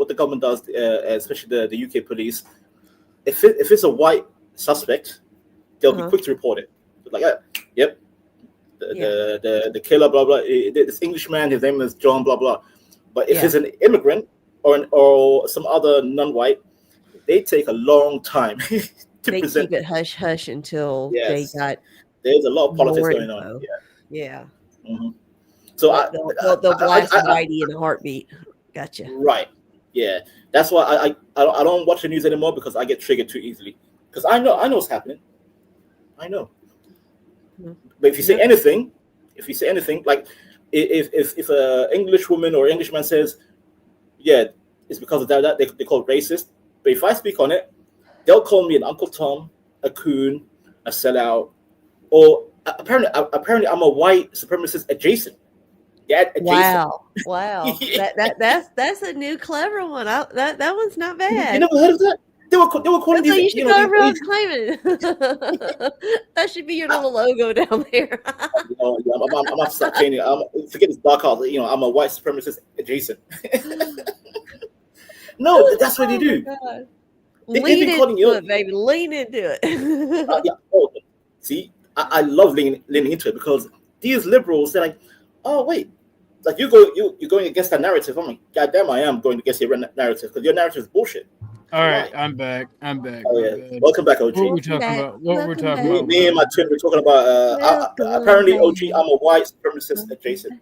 the government does, especially the UK police, if it's a white suspect, they'll be quick to report it. Like, yep, the killer, blah blah. This Englishman, his name is John, blah blah. But if it's an immigrant or some other non-white, they take a long time to they present. keep it hush hush until they got. There's a lot of politics more going info. on. Yeah. Mm-hmm. So they'll blast Whitey in a heartbeat. Gotcha. Right. Yeah. That's why I don't watch the news anymore, because I get triggered too easily. Because I know what's happening. I know. But if you say anything, like if a English woman or Englishman says, yeah, it's because of that they call it racist. But if I speak on it, they'll call me an Uncle Tom, a coon, a sellout, or apparently I'm a white supremacist adjacent. Yeah, adjacent. Wow. That's a new clever one. That one's not bad. You never heard of that? They were calling So these. you should go around claiming it. That should be your little logo down there. I'm not start changing. Forget this dark art. I'm a white supremacist adjacent. No, that's what they do. Lean into it, baby. Lean into it. See, I love leaning into it, because these liberals, they're like, oh wait, like you're going against that narrative. I'm like, goddamn, I am going against your narrative, because your narrative is bullshit. All right, I'm back. Oh, yeah. Welcome back, OG. What were we talking about? Me and my twin were talking about apparently, OG, I'm a white supremacist adjacent.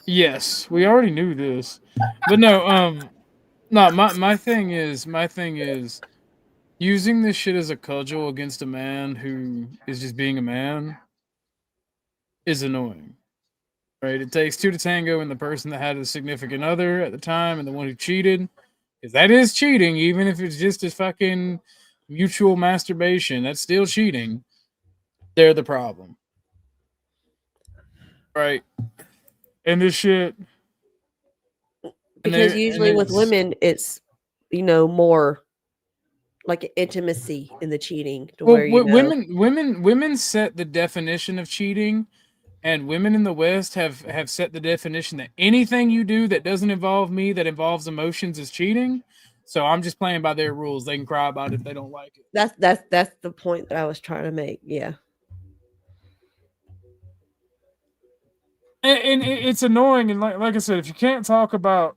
Yes, we already knew this, but no, my thing is using this shit as a cudgel against a man who is just being a man is annoying. Right? It takes two to tango, and the person that had a significant other at the time and the one who cheated. Because that is cheating, even if it's just a fucking mutual masturbation. That's still cheating. They're the problem. Right? And this shit. Because usually with women, it's, more like intimacy in the cheating. To where, women set the definition of cheating. And women in the West have set the definition that anything you do that doesn't involve me, that involves emotions, is cheating. So I'm just playing by their rules. They can cry about it if they don't like it. That's the point that I was trying to make. Yeah. And it's annoying. And like I said, if you can't talk about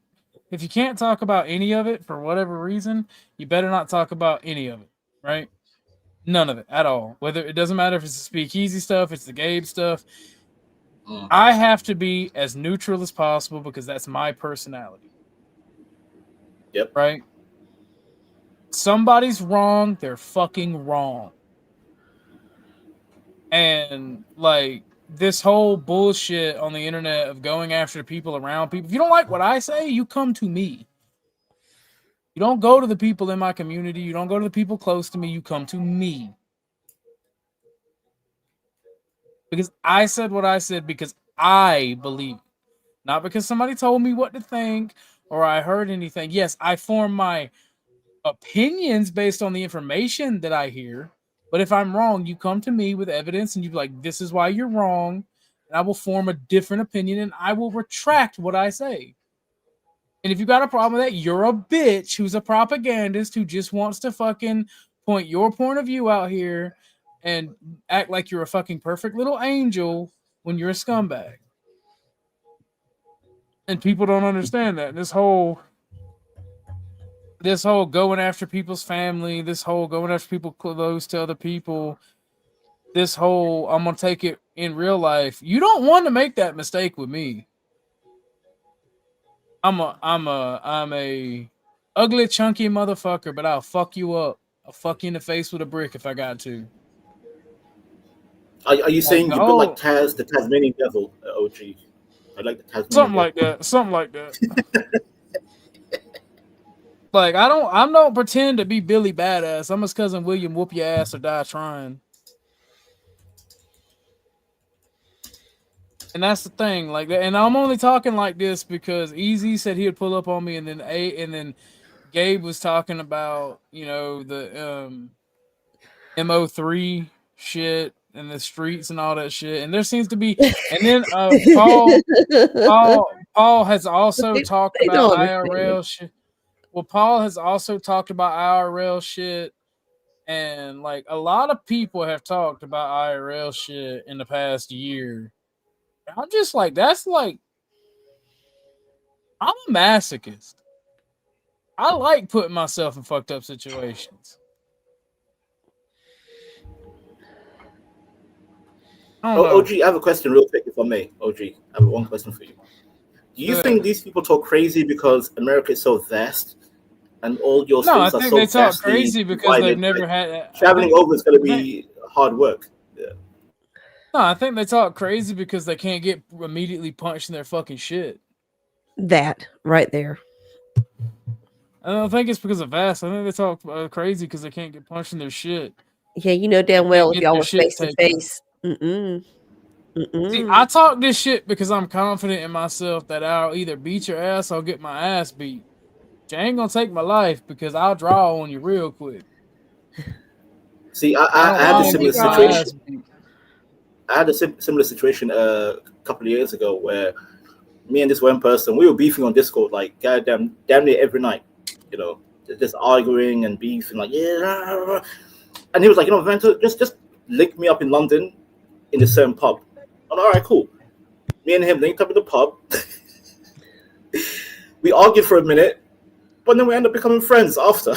any of it for whatever reason, you better not talk about any of it, right? None of it at all. Whether it doesn't matter if it's the speakeasy stuff, it's the Gabe stuff. I have to be as neutral as possible, because that's my personality. Yep. Right? Somebody's wrong, they're fucking wrong. And like this whole bullshit on the internet of going after the people around people. If you don't like what I say, you come to me. You don't go to the people in my community. You don't go to the people close to me. You come to me. Because I said what I said, because I believe it. Not because somebody told me what to think or I heard anything. Yes, I form my opinions based on the information that I hear. But if I'm wrong, you come to me with evidence and you be like, this is why you're wrong. And I will form a different opinion and I will retract what I say. And if you got a problem with that, you're a bitch who's a propagandist who just wants to fucking point your point of view out here and act like you're a fucking perfect little angel when you're a scumbag. And people don't understand that. This whole going after people's family, this whole going after people close to other people, this whole I'm going to take it in real life. You don't want to make that mistake with me. I'm a ugly, chunky motherfucker, but I'll fuck you up. I'll fuck you in the face with a brick if I got to. Are you saying you built like the Tasmanian devil, OG? I like the Tasmanian Something devil. like that. Something like that. Like I don't pretend to be Billy Badass. I'm his cousin William. Whoop your ass or die trying. And that's the thing, like that. And I'm only talking like this because Easy said he'd pull up on me, and then Gabe was talking about, you know, the MO3 shit and the streets and all that shit. And there seems to be, and then Paul has also talked about IRL shit. Well, Paul has also talked about IRL shit, and like a lot of people have talked about IRL shit in the past year. I'm just like, that's like, I'm a masochist. I like putting myself in fucked up situations. OG, I have a question real quick, if I may. OG, I have one question for you. Do you think these people talk crazy because America is so vast and all your states No, I are think so they talk vastly crazy because divided, they've never like, had traveling over is going to be hard work. Yeah. No, I think they talk crazy because they can't get immediately punched in their fucking shit. That right there. I don't think it's because of vast. I think they talk crazy because they can't get punched in their shit. Yeah, you know damn well if Get y'all their were shit face to taken. face. Mm-mm. See, I talk this shit because I'm confident in myself that I'll either beat your ass or get my ass beat. You ain't gonna take my life because I'll draw on you real quick. See, I had a similar situation. I had a similar situation a couple of years ago where me and this one person, we were beefing on Discord like damn near every night. You know, just arguing and beefing like, yeah. And he was like, you know, Vento, just link me up in London in the certain pub. I'm like, all right, cool. Me and him linked up in the pub. We argued for a minute, but then we ended up becoming friends after.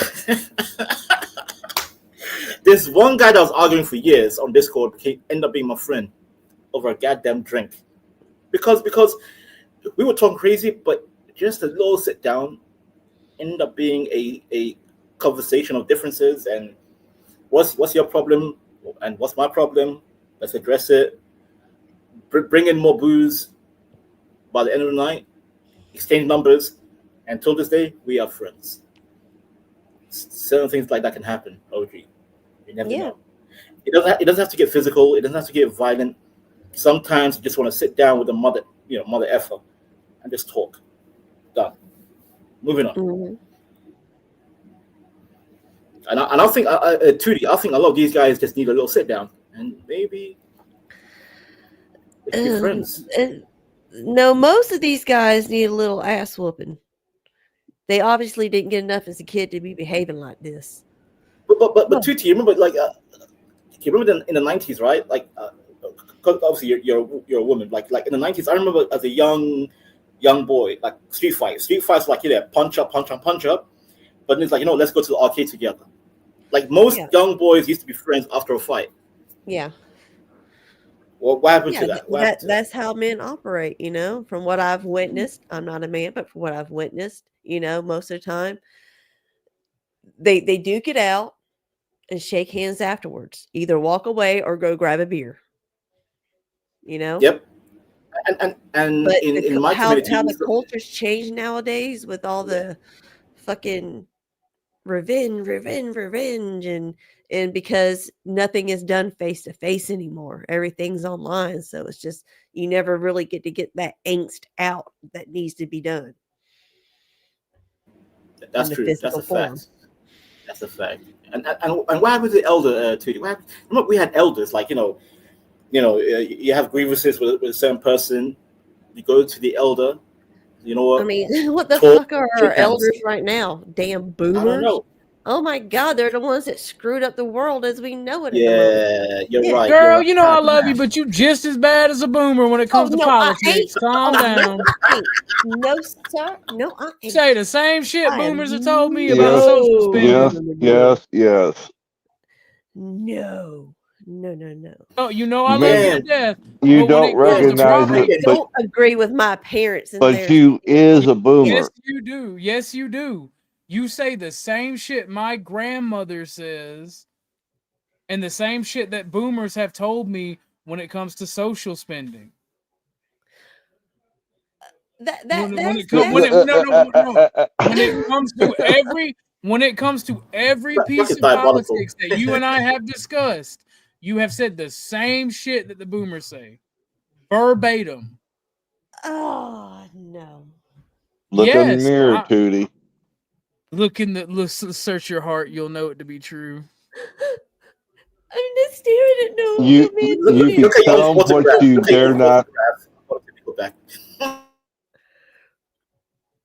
This one guy that was arguing for years on Discord ended up being my friend over a goddamn drink. Because we were talking crazy, but just a little sit down ended up being a conversation of differences and what's your problem and what's my problem. Let's address it. Bring in more booze. By the end of the night, exchange numbers, and till this day, we are friends. Certain things like that can happen, OG. You never know. It doesn't have to get physical. It doesn't have to get violent. Sometimes you just want to sit down with a mother effer and just talk. Done. Moving on. Mm-hmm. And I think, Tootie, I think a lot of these guys just need a little sit down and maybe they can be friends. No, most of these guys need a little ass whooping. They obviously didn't get enough as a kid to be behaving like this. But Tootie, you remember you remember in the 90s, right? Like, obviously you're a woman. Like in the 90s, I remember as a young boy, like street fights like, you know, punch up. But then it's like, you know, let's go to the arcade together. Like most young boys used to be friends after a fight. Yeah. Well, what happened to that? That's how men operate, you know, from what I've witnessed. I'm not a man, but from what I've witnessed, you know, most of the time, they duke it out and shake hands afterwards. Either walk away or go grab a beer. You know? Yep. And but in my community, how the culture's changed nowadays with all the fucking revenge and because nothing is done face to face anymore, everything's online, so it's just you never really get that angst out that needs to be done. That's true. That's a fact. That's a fact. And what happened to the elder, Tootie? Remember we had elders, like, you know, you have grievances with a certain person, you go to the elder. You know what? I mean, what the fuck are our elders right now? Damn boomers. I don't know. Oh my God, they're the ones that screwed up the world as we know it. Yeah, you're right. Girl, you know I love you, but you just as bad as a boomer when it comes to politics. Calm down. No, sir. No, I ain't. Say the same shit boomers have told me about social spending. Yes. No, No. Oh, you know I love Man, you to death. you but when don't it comes to recognize property, it, I don't agree with my parents and but their you is a boomer. yes, you do. Yes, you do. You say the same shit my grandmother says, and the same shit that boomers have told me when it comes to social spending. When it comes to every piece of politics that you and I have discussed, you have said the same shit that the boomers say, verbatim. Oh no! Look in the Yes, mirror, Tootie. search your heart. You'll know it to be true. I'm just staring at no. You become what you dare not.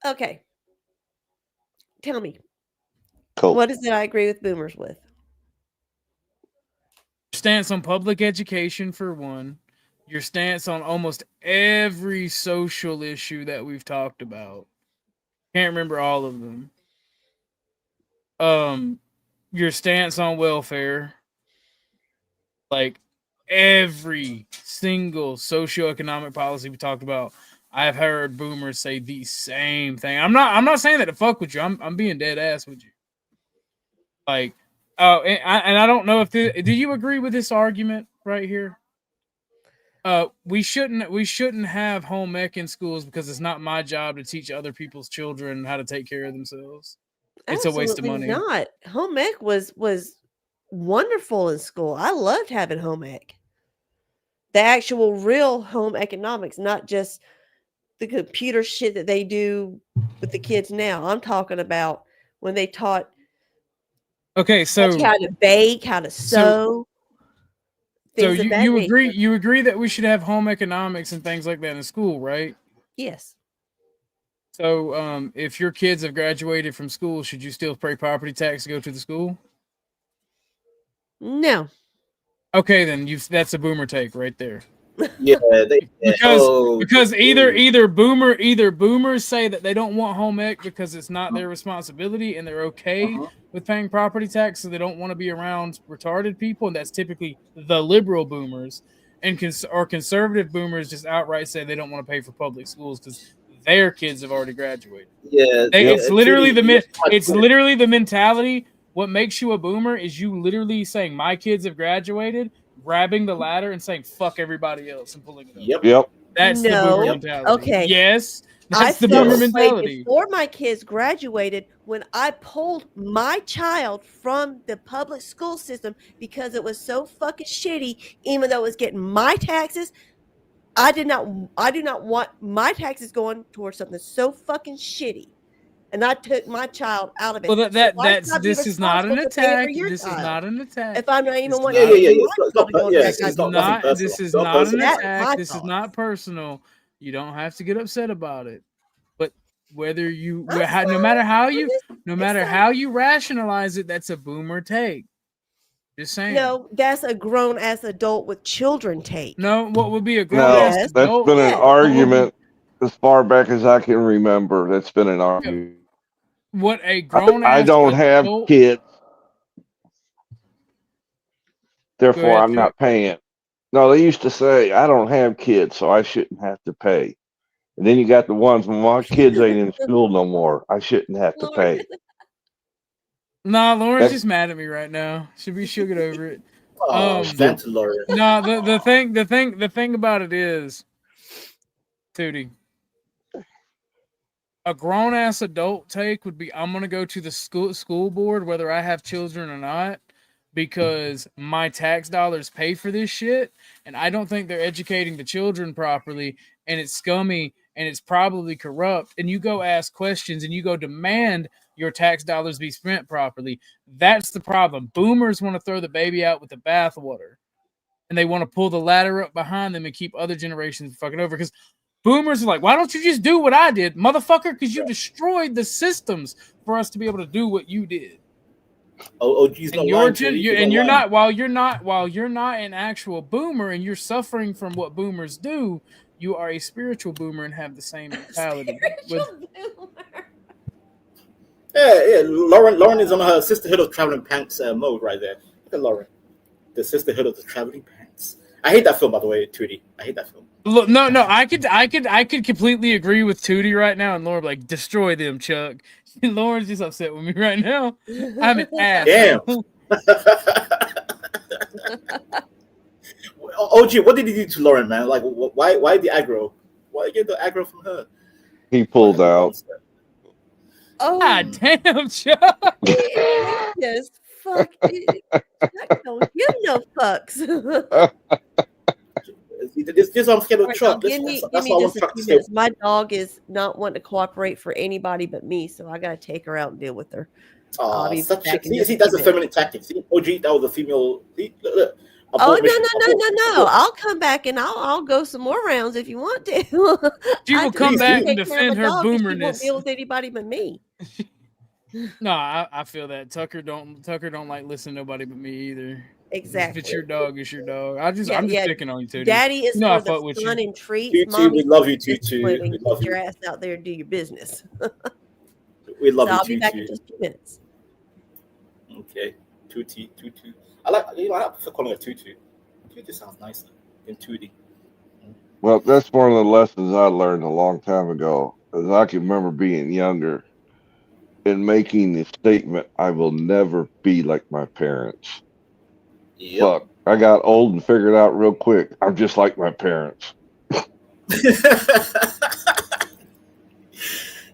Okay. Tell me. Cool. What is it I agree with boomers with? Stance on public education for one. Your stance on almost every social issue that we've talked about. Can't remember all of them. Your stance on welfare. Like every single socioeconomic policy we talked about, I've heard boomers say the same thing. I'm not saying that to fuck with you. I'm being dead ass with you. Like, oh, and I don't know if do you agree with this argument right here? We shouldn't have home ec in schools because it's not my job to teach other people's children how to take care of themselves. It's a waste of money. Not. Home ec was wonderful in school. I loved having home ec. The actual real home economics, not just the computer shit that they do with the kids now. I'm talking about when they taught Okay, so how to bake, how to sew. So you agree that we should have home economics and things like that in school, right? Yes. So if your kids have graduated from school, should you still pay property tax to go to the school? No. Okay, then that's a boomer take right there. Yeah, because either boomers say that they don't want home ec because it's not their responsibility and they're okay with paying property tax, so they don't want to be around retarded people, and that's typically the liberal boomers, and conservative boomers just outright say they don't want to pay for public schools because their kids have already graduated. Yeah, it's literally the mentality. What makes you a boomer is you literally saying my kids have graduated, grabbing the ladder and saying fuck everybody else and pulling it up. Yep. That's the boomer mentality. Okay. Yes. I That's the felt boomer this way mentality. before my kids graduated when I pulled my child from the public school system because it was so fucking shitty, even though it was getting my taxes. I do not want my taxes going towards something so fucking shitty. And I took my child out of it. Well, this is not an attack. This is not an attack. If I'm not even This wanting is not an attack. This is not personal. You don't have to get upset about it. But whether you, no matter how you rationalize it, that's a boomer take. Just saying. No, that's a grown ass adult with children take. No, what would be a grown ass That's adult? been an argument as far back as I can remember. That's been an argument. What a grown I ass don't have adult, kids, therefore ahead, I'm not paying. No, they used to say I don't have kids, so I shouldn't have to pay. And then you got the ones when my kids ain't in school no more, I shouldn't have to pay. Nah, Lauren's just mad at me right now. She'll get over it. Thanks, Lauren. No, the thing about it is, Tootie, a grown ass adult take would be I'm gonna go to the school board whether I have children or not because my tax dollars pay for this shit, and I don't think they're educating the children properly, and it's scummy and it's probably corrupt, and you go ask questions and you go demand your tax dollars be spent properly. That's the problem. Boomers want to throw the baby out with the bathwater, and they want to pull the ladder up behind them and keep other generations fucking over because boomers are like, why don't you just do what I did, motherfucker? Because you destroyed the systems for us to be able to do what you did. And you're not while you're not an actual boomer and you're suffering from what boomers do, you are a spiritual boomer and have the same mentality. Yeah. Lauren is on her sisterhood of traveling pants mode right there. Look at Lauren. The Sisterhood of the Traveling Pants. I hate that film, by the way, Tootie. I hate that film. Look, no, I could completely agree with Tootie right now, and Lauren like destroy them, Chuck. Lauren's just upset with me right now. I'm an asshole. OG, what did he do to Lauren, man? Like, why the aggro? Why get the aggro from her? He pulled out. Oh, God damn, Chuck. Yes, fuck it. Chuck don't give no fucks. This I'm scared of Chuck. Give me just a few minutes. My dog is not wanting to cooperate for anybody but me, so I gotta take her out and deal with her. I'll be back in See, that's a feminine tactic. See, OG, that was a female. See, look. Oh no! I'll come back and I'll go some more rounds if you want to. She will come back and defend her boomerness. She won't deal with anybody but me. No, I feel that Tucker don't like listen to nobody but me either. Exactly. If it's your dog, it's your dog. I'm just picking on you, too. Daddy is for the fun and treats. Mom, we love you, Tutu. We love your ass out there and do your business. We love you, I'll be back in just a few minutes. Okay, Tutu. I like prefer calling her Tutu. Tutu sounds nicer than Tootie. Well, that's one of the lessons I learned a long time ago. As I can remember being younger and making the statement, I will never be like my parents. Yep. Fuck, I got old and figured out real quick. I'm just like my parents.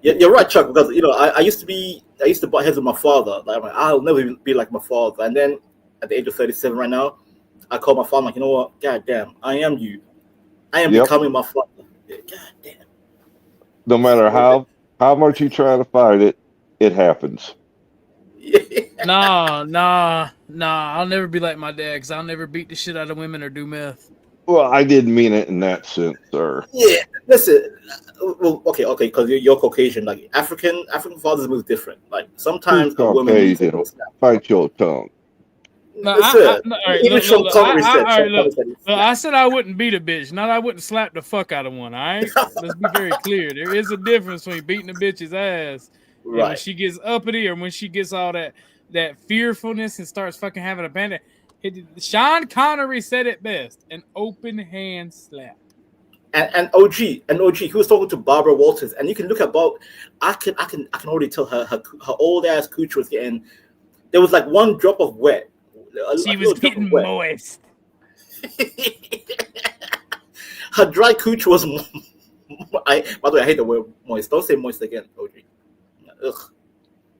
Yeah, you're right, Chuck. Because I used to butt heads with my father. Like, I'll never be like my father. And then at the age of 37 right now, I call my father. I'm like, you know what? God damn, I am you. I am becoming my father. God damn. No matter how much you try to fight it, it happens. Nah. I'll never be like my dad because I'll never beat the shit out of women or do meth. Well, I didn't mean it in that sense, sir. Yeah, listen. Well, okay, because you're Caucasian. Like African fathers move different. Like sometimes a woman fight your tongue. No, I said I wouldn't beat a bitch, not I wouldn't slap the fuck out of one. All right, let's be very clear. There is a difference between beating a bitch's ass and when she gets uppity or when she gets all that fearfulness and starts fucking having a bandit. Sean Connery said it best: an open hand slap. And OG, he was talking to Barbara Walters, and you can look at Bob. I can already tell her old ass cooch was getting. There was like one drop of wet. She was getting moist. Her dry cooch was. By the way, I hate the word moist. Don't say moist again, OG. Ugh.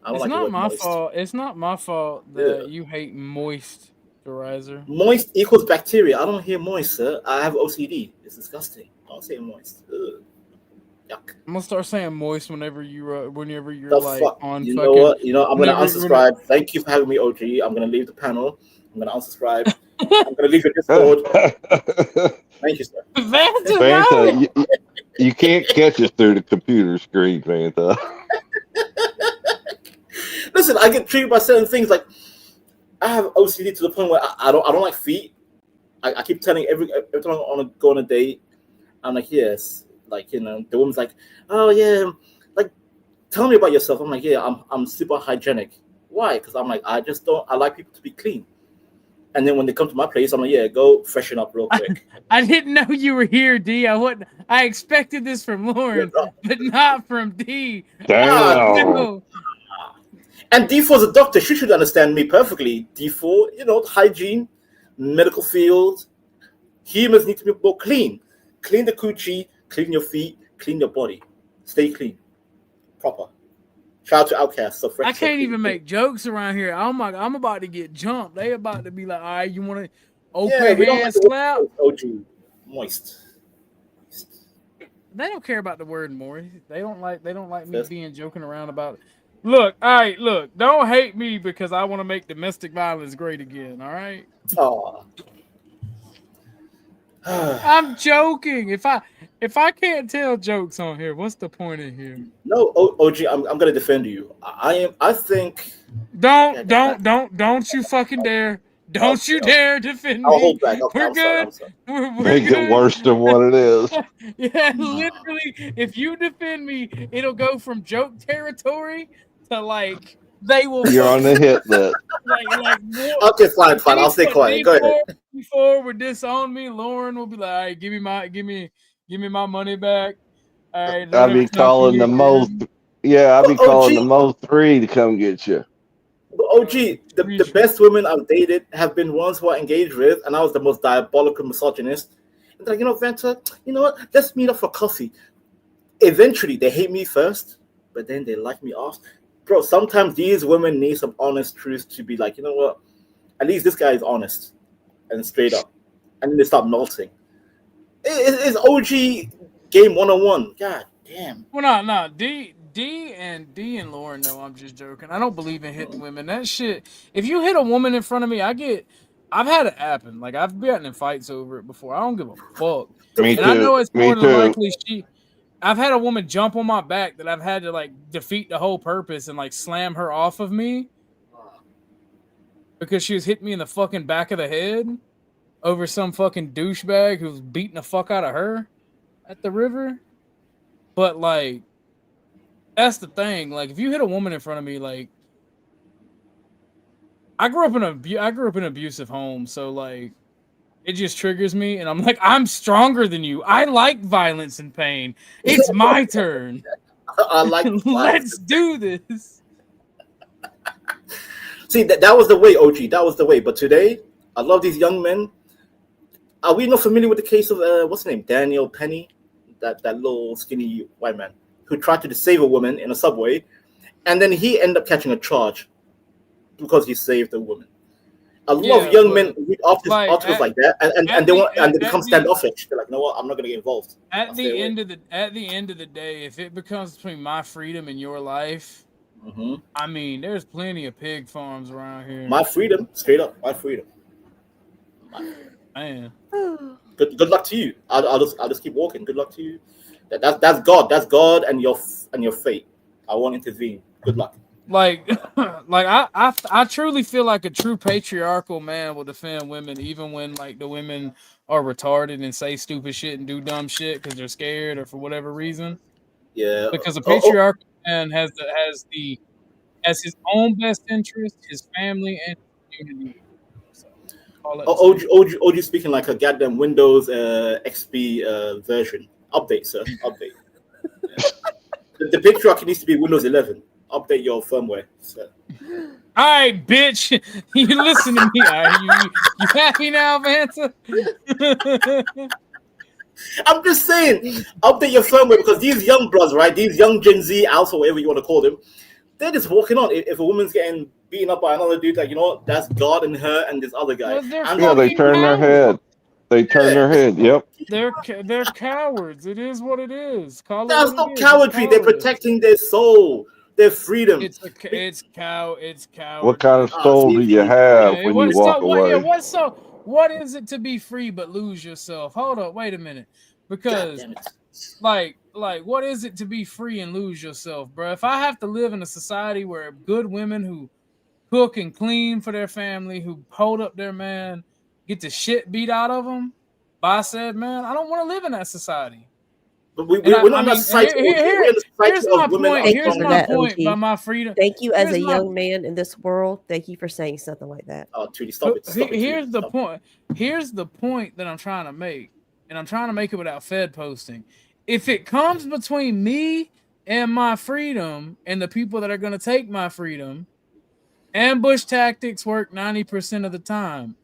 It's not my fault. It's not my fault that you hate moist. Moist equals bacteria. I don't hear moist, sir. I have OCD. It's disgusting. Don't say moist. Ugh. Yuck. I'm gonna start saying moist whenever you're like fuck? on. You know what? I'm gonna unsubscribe. Thank you for having me, OG. I'm gonna leave the panel. I'm gonna unsubscribe. I'm gonna leave your Discord. Thank you, sir. Vanta, you can't catch us through the computer screen, Vanta. Listen, I get triggered by certain things. Like I have OCD to the point where I don't like feet. I keep telling every time I want to go on a date, I'm like, yes. Like, the woman's like, oh yeah, like, tell me about yourself. I'm like, yeah, I'm super hygienic. Why? Because I'm like, I like people to be clean. And then when they come to my place, I'm like, yeah, go freshen up real quick. I didn't know you were here, D. I expected this from Lauren, but not from D. Damn. And D4's a doctor. She should understand me perfectly. D4, hygiene, medical field. Humans need to be more clean. Clean the coochie, clean your feet, clean your body. Stay clean. Proper. Shout out to Outcast. So fresh. I can't even make jokes around here. Oh my God, I'm about to get jumped. They about to be like, all right, you want to open hand slap? OG. Moist. They don't care about the word moist. They don't like me being joking around about it. Look, all right, don't hate me because I want to make domestic violence great again, all right? Oh. I'm joking. If I can't tell jokes on here, what's the point in here? No, OG, I'm gonna defend you. I think don't you fucking dare. Don't you dare defend me. I'll hold back. We're good. We're Make good. it worse than what it is. Yeah, literally, if you defend me, it'll go from joke territory to like they will. You're on the hit list. Like Okay, fine. I'll stay quiet. Go ahead. Before would disown me, Lauren will be like, all right, give me my money back. All right, I'll be calling the most. Yeah, I'll be calling the most 3 to come get you. OG, the best women I've dated have been ones who I engaged with, and I was the most diabolical misogynist. And they're like, Vanta, you know what? Let's meet up for coffee. Eventually, they hate me first, but then they like me off. Bro, sometimes these women need some honest truth to be like, you know what? At least this guy is honest and straight up. And then they start melting. It's OG game 101. God damn. Well, no. D and Lauren know I'm just joking. I don't believe in hitting women. That shit. If you hit a woman in front of me, I've had it happen. Like I've gotten in fights over it before. I don't give a fuck. Me and too. I know it's more Me than too. likely I've had a woman jump on my back that I've had to like defeat the whole purpose and like slam her off of me because she was hitting me in the fucking back of the head over some fucking douchebag who was beating the fuck out of her at the river. But like, that's the thing. Like, if you hit a woman in front of me, like, I grew up in an abusive home, so like, it just triggers me, and I'm like, I'm stronger than you. I like violence and pain. It's my turn. I like. Let's do this. See, that was the way, OG. That was the way. But today, I love these young men. Are we not familiar with the case of what's his name, Daniel Penny, that little skinny white man who tried to save a woman in a subway, and then he ended up catching a charge because he saved a woman. I love young men read articles like that, and they become standoffish. They're like, you know what? I'm not going to get involved. At the end of the day, if it becomes between my freedom and your life, I mean, there's plenty of pig farms around here. My freedom, straight up, my freedom. Man. Good luck to you. I'll just keep walking. Good luck to you. That's God. That's God and your fate. I won't intervene. Good luck. Like I truly feel like a true patriarchal man will defend women, even when like the women are retarded and say stupid shit and do dumb shit because they're scared or for whatever reason. Yeah. Because a patriarchal man has his own best interest, his family, and his community. OG speaking like a goddamn Windows XP version. Update, sir. Update. The patriarchy needs to be Windows 11. Update your firmware, sir. All right, bitch. You listen to me. You happy now, Vanta? I'm just saying, update your firmware because these young brothers, right? These young Gen Z alpha, whatever you want to call them, they're just walking on. If a woman's getting beaten up by another dude, like, you know what? That's God and her and this other guy. Yeah, they turn their head. They turn their head. Yep. They're cowards. It is what it is. That's not cowardry. They're protecting their soul, their freedom. It's coward. What kind of soul do you have when you walk away? What is it to be free but lose yourself? Hold up, wait a minute. Because like what is it to be free and lose yourself, bro? If I have to live in a society where good women who cook and clean for their family, who hold up their man, get the shit beat out of them by said man, I don't want to live in that society. But we're not in that society. Here's my point. Here's my point by my freedom. Thank you as a young man in this world. Thank you for saying something like that. Oh, Trudy, stop it. Here's the point. Here's the point that I'm trying to make. And I'm trying to make it without Fed posting. If it comes between me and my freedom and the people that are going to take my freedom, ambush tactics work 90% of the time.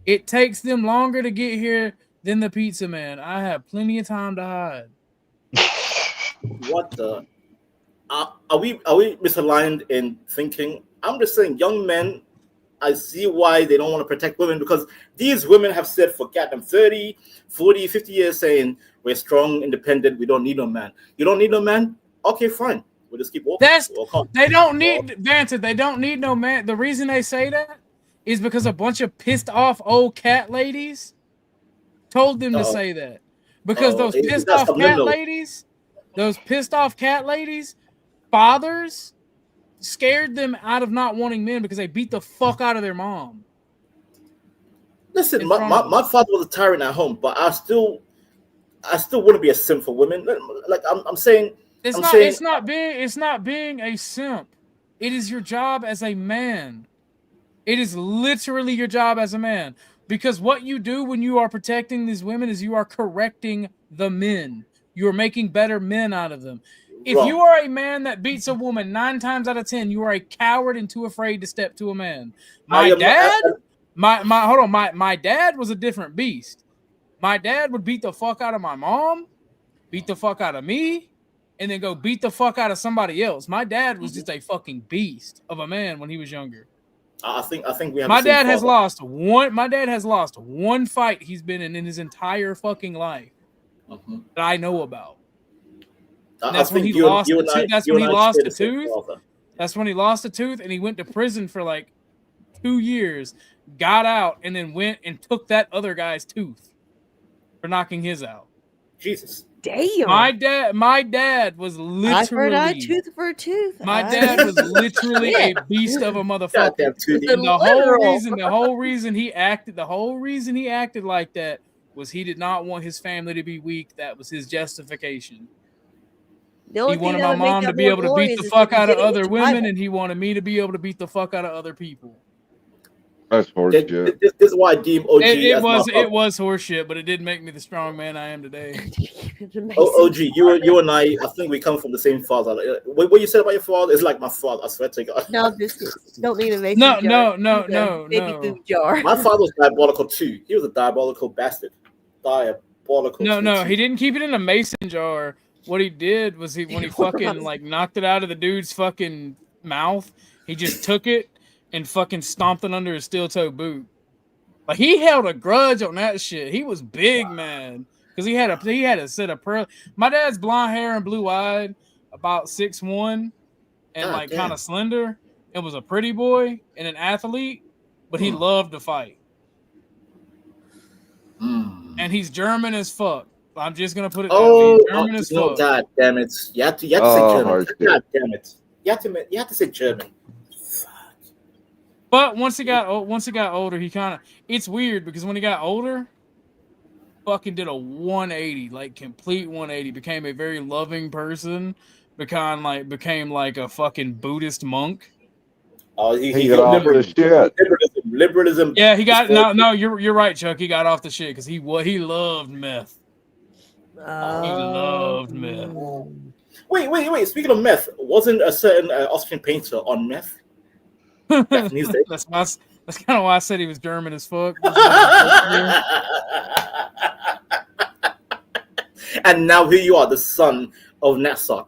It takes them longer to get here than the pizza man. I have plenty of time to hide. What the? Are we misaligned in thinking? I'm just saying, young men, I see why they don't want to protect women because these women have said for goddamn 30, 40, 50 years saying we're strong, independent, we don't need no man. You don't need no man? Okay, fine. We'll just keep walking. They don't need Vanta. They don't need no man. The reason they say that is because a bunch of pissed off old cat ladies told them to say that. Because those pissed off cat ladies, fathers scared them out of not wanting men because they beat the fuck out of their mom. Listen, my father was a tyrant at home, but I still want to be a simp for women. Like I'm saying, it's not being a simp. It is your job as a man. It is literally your job as a man. Because what you do when you are protecting these women is you are correcting the men. You are making better men out of them. If you are a man that beats a woman 9 times out of 10, you are a coward and too afraid to step to a man. My dad was a different beast. My dad would beat the fuck out of my mom, beat the fuck out of me, and then go beat the fuck out of somebody else. My dad was just a fucking beast of a man when he was younger. I think we have. My dad has lost one. My dad has lost one fight he's been in his entire fucking life that I know about. That's when he lost the tooth. That's when he lost the tooth. That's when he lost the tooth, and he went to prison for like 2 years. Got out, and then went and took that other guy's tooth for knocking his out. Jesus. Damn. My dad was literally eye for an eye, tooth for a tooth. My dad was literally a beast of a motherfucker. And the whole reason he acted like that was he did not want his family to be weak. That was his justification. He wanted my mom to be able to beat the fuck out of other women, and he wanted me to be able to beat the fuck out of other people. That's horseshit. This is why I deem OG. It was horseshit, but it did make me the strong man I am today. OG, you and I think we come from the same father. What you said about your father is like my father. I swear to God. No, biscuits. Don't need a mason No. baby food jar. My father was diabolical too. He was a diabolical bastard. Diabolical. No, he didn't keep it in a mason jar. What he did was when he fucking like knocked it out of the dude's fucking mouth, he just took it and fucking stomped it under his steel toe boot. Like he held a grudge on that shit. He was big, man, because he had a set of pearl. My dad's blonde hair and blue eyed, about 6'1", and like kind of slender, and was a pretty boy and an athlete, but he loved to fight. And he's German as fuck. I'm just gonna put it. German as fuck. God damn it! You have to say German. God damn it! You have to say German. But once he got older, he kind of. It's weird because when he got older, fucking did a 180, like complete 180. Became a very loving person. Became like a fucking Buddhist monk. Oh, he got off the shit. Liberalism. Yeah, he got no. You're right, Chuck. He got off the shit because he loved meth. He loved meth. Wait. Speaking of meth, wasn't a certain Austrian painter on meth? That's kind of why I said he was German as fuck. And now here you are, the son of Nassau.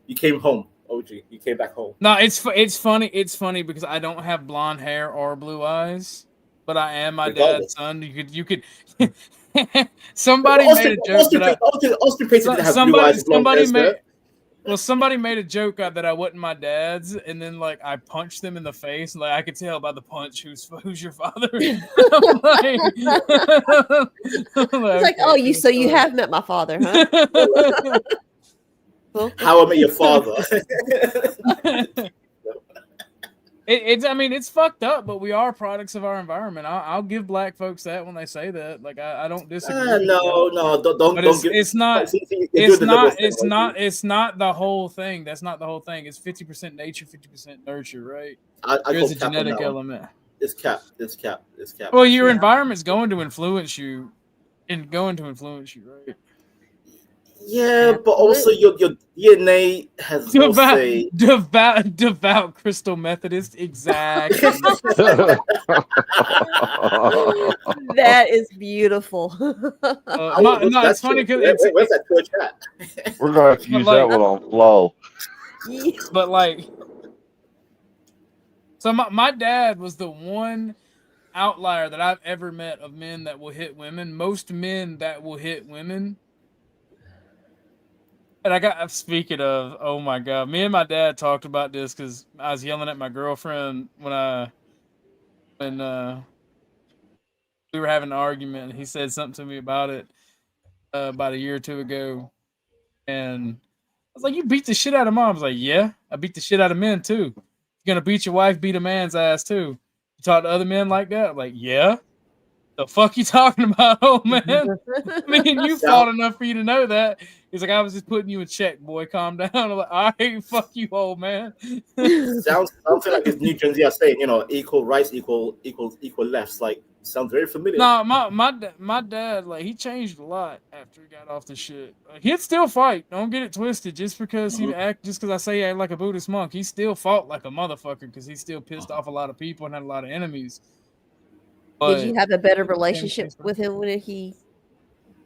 You came home, OG. You came back home. No, it's funny. It's funny because I don't have blonde hair or blue eyes, but I am my dad's son. You could. Somebody made a joke somebody made a joke that I wasn't my dad's, and then like I punched them in the face, and like I could tell by the punch who's your father. So you have met my father, huh? How I met your father. It's fucked up, but we are products of our environment. I'll give black folks that when they say that. Like I don't disagree. No, don't. It's not the whole thing. That's not the whole thing. It's 50% nature, 50% nurture, right? There's a genetic element. It's cap. Well, your environment's going to influence you, right? Yeah, but also your DNA has devout Crystal Methodist. Exactly. That is beautiful. It's funny because where's that Twitch at? We're gonna have to use that one on flow. But like, so my dad was the one outlier that I've ever met of men that will hit women. Most men that will hit women. And speaking of, oh my God, me and my dad talked about this because I was yelling at my girlfriend when we were having an argument. And he said something to me about it about a year or two ago. And I was like, you beat the shit out of mom. I was like, yeah, I beat the shit out of men too. You're going to beat your wife, beat a man's ass too. You talk to other men like that? I'm like, yeah. The fuck you talking about, old man? I mean, you fought enough for you to know that. He's like, I was just putting you in check, boy. Calm down. I'm like, all right, fuck you, old man. Sounds something like this New Jersey are saying, equal rights, equal lefts. Like, sounds very familiar. No, my dad, like, he changed a lot after he got off the shit. Like, he'd still fight. Don't get it twisted. Just because I say he act like a Buddhist monk, he still fought like a motherfucker because he still pissed off a lot of people and had a lot of enemies. Did you have a better relationship with him when he?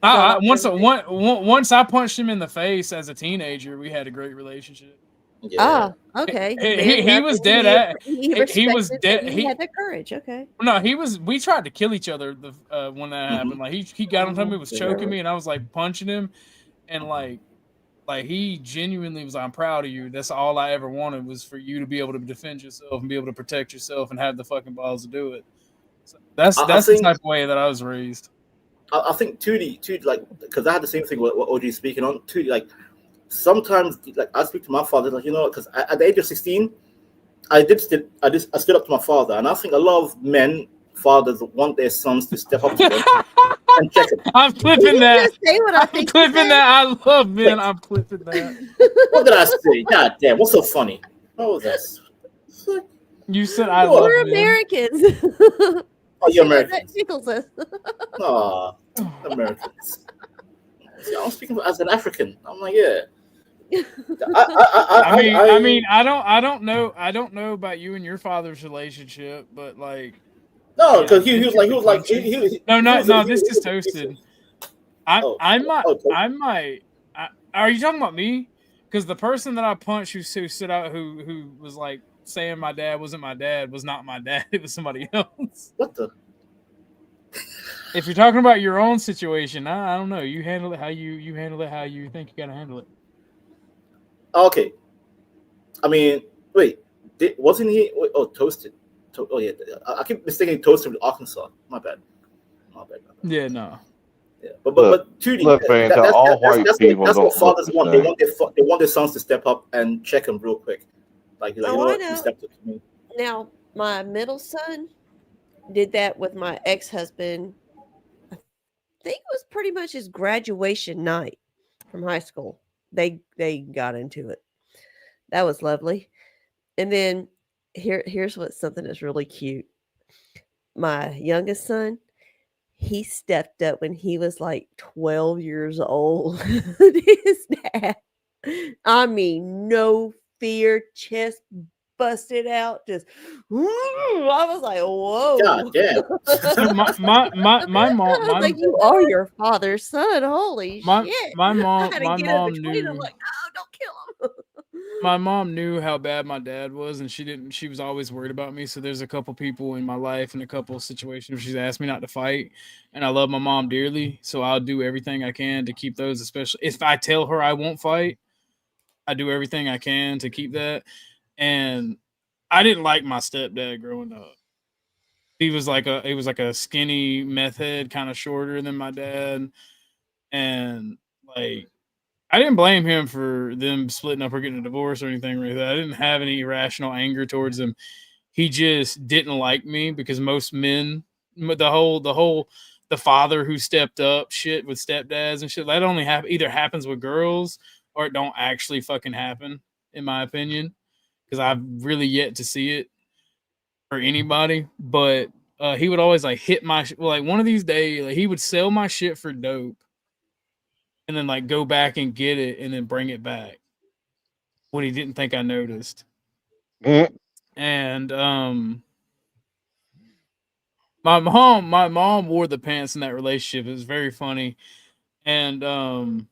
Once I punched him in the face as a teenager, we had a great relationship. Yeah. Okay. He was dead at. He was dead. He had that courage. Okay. No, he was. We tried to kill each other when that happened. Like he got on top of me, was choking me, and I was like punching him, and like he genuinely was. I'm proud of you. That's all I ever wanted was for you to be able to defend yourself and be able to protect yourself and have the fucking balls to do it. So that's the type of way that I was raised. I think Tootie, like, because I had the same thing what OG is speaking on. Tootie, like, sometimes, like, I speak to my father, like, because at the age of 16, I stood up to my father, and I think a lot of men, fathers, want their sons to step up to them and check it. I'm clipping that. I'm clipping that. I love men. I'm clipping that. What did I say? God damn, what's so funny? What was that? You said I love We're men. Americans. Oh, you're American. That tickles us. Oh, Americans. I'm speaking as an African. I'm like, yeah. I don't know about you and your father's relationship, but like, no, because he was like, this is toasted. I might. Are you talking about me? Because the person that I punched who stood out, who was like saying my dad wasn't my dad, was not my dad. It was somebody else. What the? If you're talking about your own situation, I don't know. You handle it how you handle it how you think you gotta handle it. Okay. I mean, wait, wasn't he? Oh, toasted. Oh yeah, I keep mistaking toasted with Arkansas. My bad. Yeah, no. Yeah, but Tootie, that's what fathers want. They want their sons to step up and check them real quick. Like, I you know. stepped up to me. Now, my middle son did that with my ex-husband. I think it was pretty much his graduation night from high school. They got into it. That was lovely. And then here's something that's really cute. My youngest son, he stepped up when he was like 12 years old. His dad, I mean, no fear, chest busted out, just I was like, whoa. God damn. So my mom, like, you are your father's son. Holy shit. My mom, I had to my get mom in between. knew. I'm like, oh, don't kill him. My mom knew how bad my dad was, and she was always worried about me. So there's a couple people in my life and a couple of situations where she's asked me not to fight, and I love my mom dearly, so I'll do everything I can to keep those. Especially if I tell her I won't fight, I do everything I can to keep that. And I didn't like my stepdad growing up. He was like a skinny meth head, kind of shorter than my dad, and like, I didn't blame him for them splitting up or getting a divorce or anything like that. I didn't have any irrational anger towards him. He just didn't like me because most men, the father who stepped up shit with stepdads and shit, that only either happens with girls or it don't actually fucking happen, in my opinion, because I've really yet to see it for anybody. But he would always like hit my like one of these days, like, he would sell my shit for dope and then like go back and get it and then bring it back when he didn't think I noticed. And my mom wore the pants in that relationship. It was very funny. And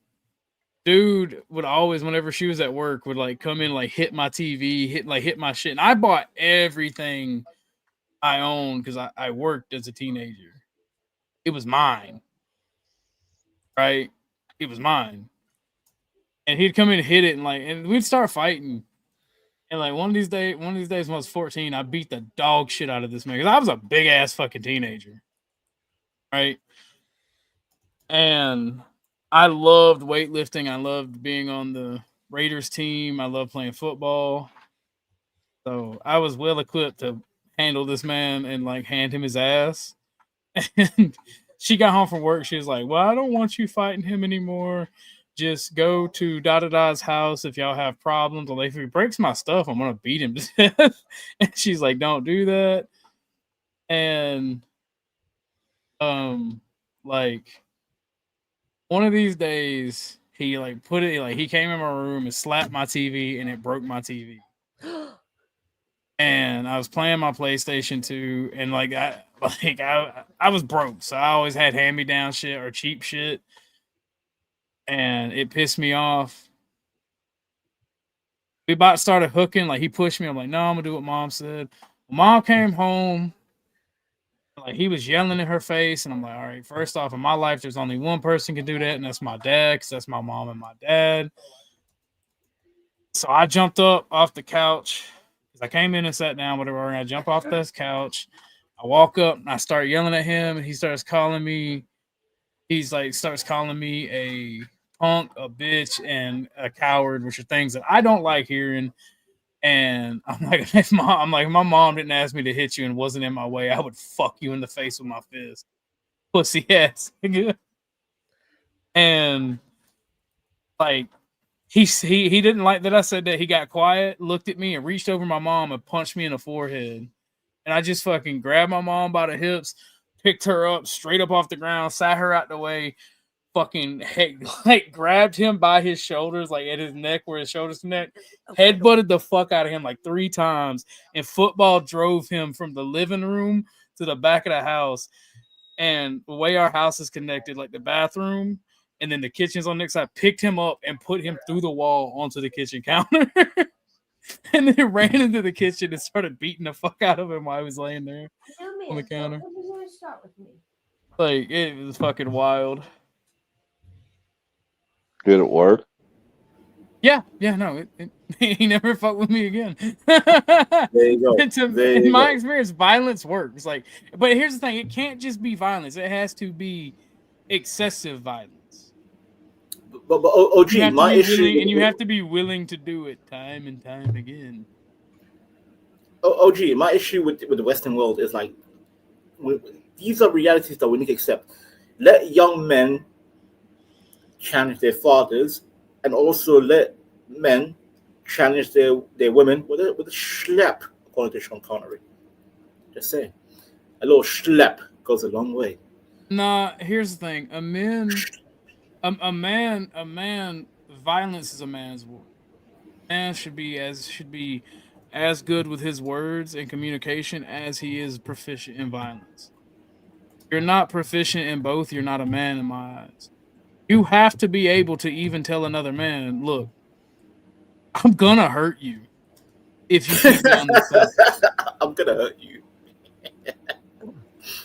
dude would always, whenever she was at work, would like come in, like hit my TV, hit my shit. And I bought everything I owned because I worked as a teenager. It was mine. Right? It was mine. And he'd come in and hit it, and we'd start fighting. And like one of these days when I was 14, I beat the dog shit out of this man because I was a big ass fucking teenager. Right? And I loved weightlifting. I loved being on the Raiders team. I loved playing football. So I was well equipped to handle this man and like hand him his ass. And she got home from work. She was like, well, I don't want you fighting him anymore. just go to Da's house if y'all have problems. Or if he breaks my stuff, I'm gonna beat him to death. And she's like, don't do that. And like one of these days, he like put it like he came in my room and slapped my TV and it broke my TV. And I was playing my PlayStation 2 and I was broke, so I always had hand-me-down shit or cheap shit. And it pissed me off. We about started hooking, like he pushed me. I'm like, no, I'm gonna do what mom said. Mom came home, like he was yelling in her face, and I'm like, all right, first off, in my life, there's only one person can do that, and that's my dad, because that's my mom and my dad. So I jumped up off the couch. I came in and sat down, whatever, and I jump off this couch. I walk up and I start yelling at him, and he starts calling me. Starts calling me a punk, a bitch, and a coward, which are things that I don't like hearing. And I'm like, if my mom didn't ask me to hit you and wasn't in my way, I would fuck you in the face with my fist, pussy ass. And like. He didn't like that I said that. He got quiet, looked at me, and reached over my mom and punched me in the forehead. And I just fucking grabbed my mom by the hips, picked her up straight up off the ground, sat her out the way, fucking grabbed him by his shoulders, like at his neck where his shoulders connect, headbutted the fuck out of him like 3 times, and football drove him from the living room to the back of the house. And the way our house is connected, like the bathroom and then the kitchen's on the next side, picked him up and put him through the wall onto the kitchen counter. And then ran into the kitchen and started beating the fuck out of him while he was laying there on the counter. Like, it was fucking wild. Did it work? Yeah, no, he never fucked with me again. There you go. In my experience, violence works. Like, but here's the thing: it can't just be violence; it has to be excessive violence. But OG, my issue, and you have to be willing to do it time and time again. OG, my issue with the Western world is like, these are realities that we need to accept. Let young men challenge their fathers, and also let men challenge their women with a schlep, according to Sean Connery. Just saying, a little schlep goes a long way. Nah, here's the thing: a man, violence is a man's war. A man should be as good with his words and communication as he is proficient in violence. If you're not proficient in both, you're not a man in my eyes. You have to be able to even tell another man, look, I'm gonna hurt you if you keep down this path. I'm gonna hurt you.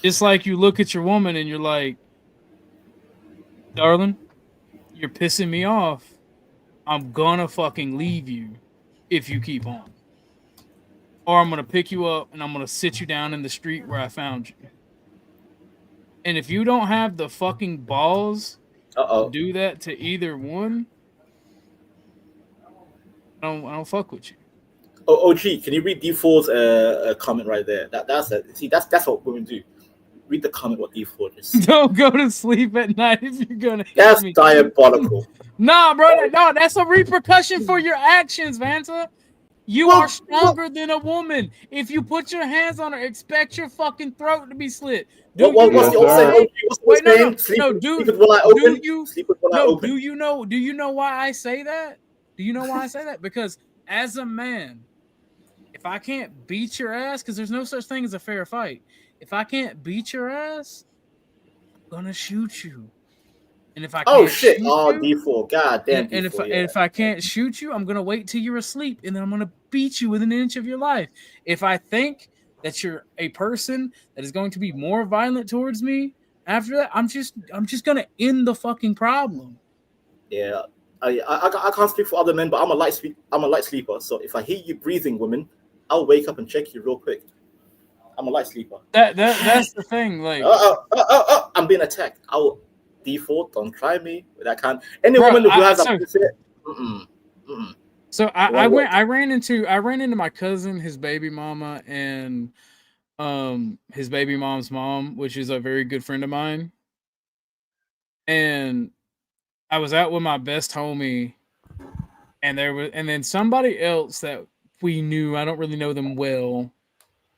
It's like you look at your woman and you're like, darling, you're pissing me off. I'm gonna fucking leave you if you keep on. Or I'm gonna pick you up and I'm gonna sit you down in the street where I found you. And if you don't have the fucking balls to do that to either one, I don't fuck with you. OG, can you read D4's comment right there? That's what women do. Read the comment what D4 is. Don't go to sleep at night if you're gonna hit That's me. diabolical. Nah, bro, no, that's a repercussion for your actions, Vanta. You are stronger than a woman. If you put your hands on her, expect your fucking throat to be slit. Do you know why I say that? Do you know why I say that? Because as a man, if I can't beat your ass, because there's no such thing as a fair fight. If I can't beat your ass, I'm gonna shoot you. And if I can't shoot you, D4, goddamn. And if I can't shoot you, I'm gonna wait till you're asleep, and then I'm gonna beat you within an inch of your life. If I think that you're a person that is going to be more violent towards me after that, I'm just gonna end the fucking problem. Yeah, I can't speak for other men, but I'm a light sleeper. So if I hear you breathing, women, I'll wake up and check you real quick. I'm a light sleeper. That's the thing. Like, I'm being attacked. I'll default. Don't try me. That can't. Any woman who has So I ran into my cousin, his baby mama, and his baby mom's mom, which is a very good friend of mine. And I was out with my best homie, and then somebody else that we knew. I don't really know them well,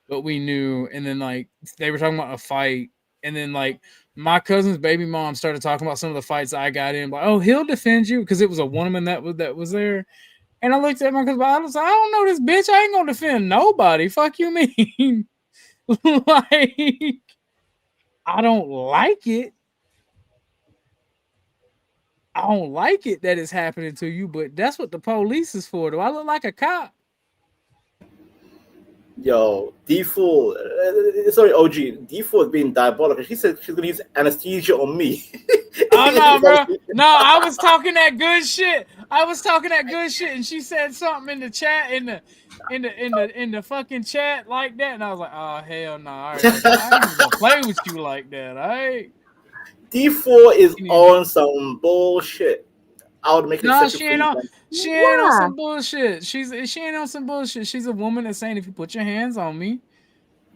but we knew. And then like they were talking about a fight, and then like my cousin's baby mom started talking about some of the fights I got in. Like, oh, he'll defend you because it was a woman that was there. And I looked at my cousin. I was like, I don't know this bitch. I ain't gonna defend nobody. Fuck you mean? Like, I don't like it. I don't like it that it's happening to you, but that's what the police is for. Do I look like a cop? Yo, D4, sorry, OG, D4 is being diabolical. She said she's gonna use anesthesia on me. Oh no, bro. No, I was talking that good shit. And she said something in the chat, in the fucking chat like that, and I was like, oh hell no, all right, I ain't gonna play with you like that, all right? D4 is on some bullshit. I would make it. No, she ain't on some bullshit. She ain't on some bullshit. She's a woman that's saying if you put your hands on me,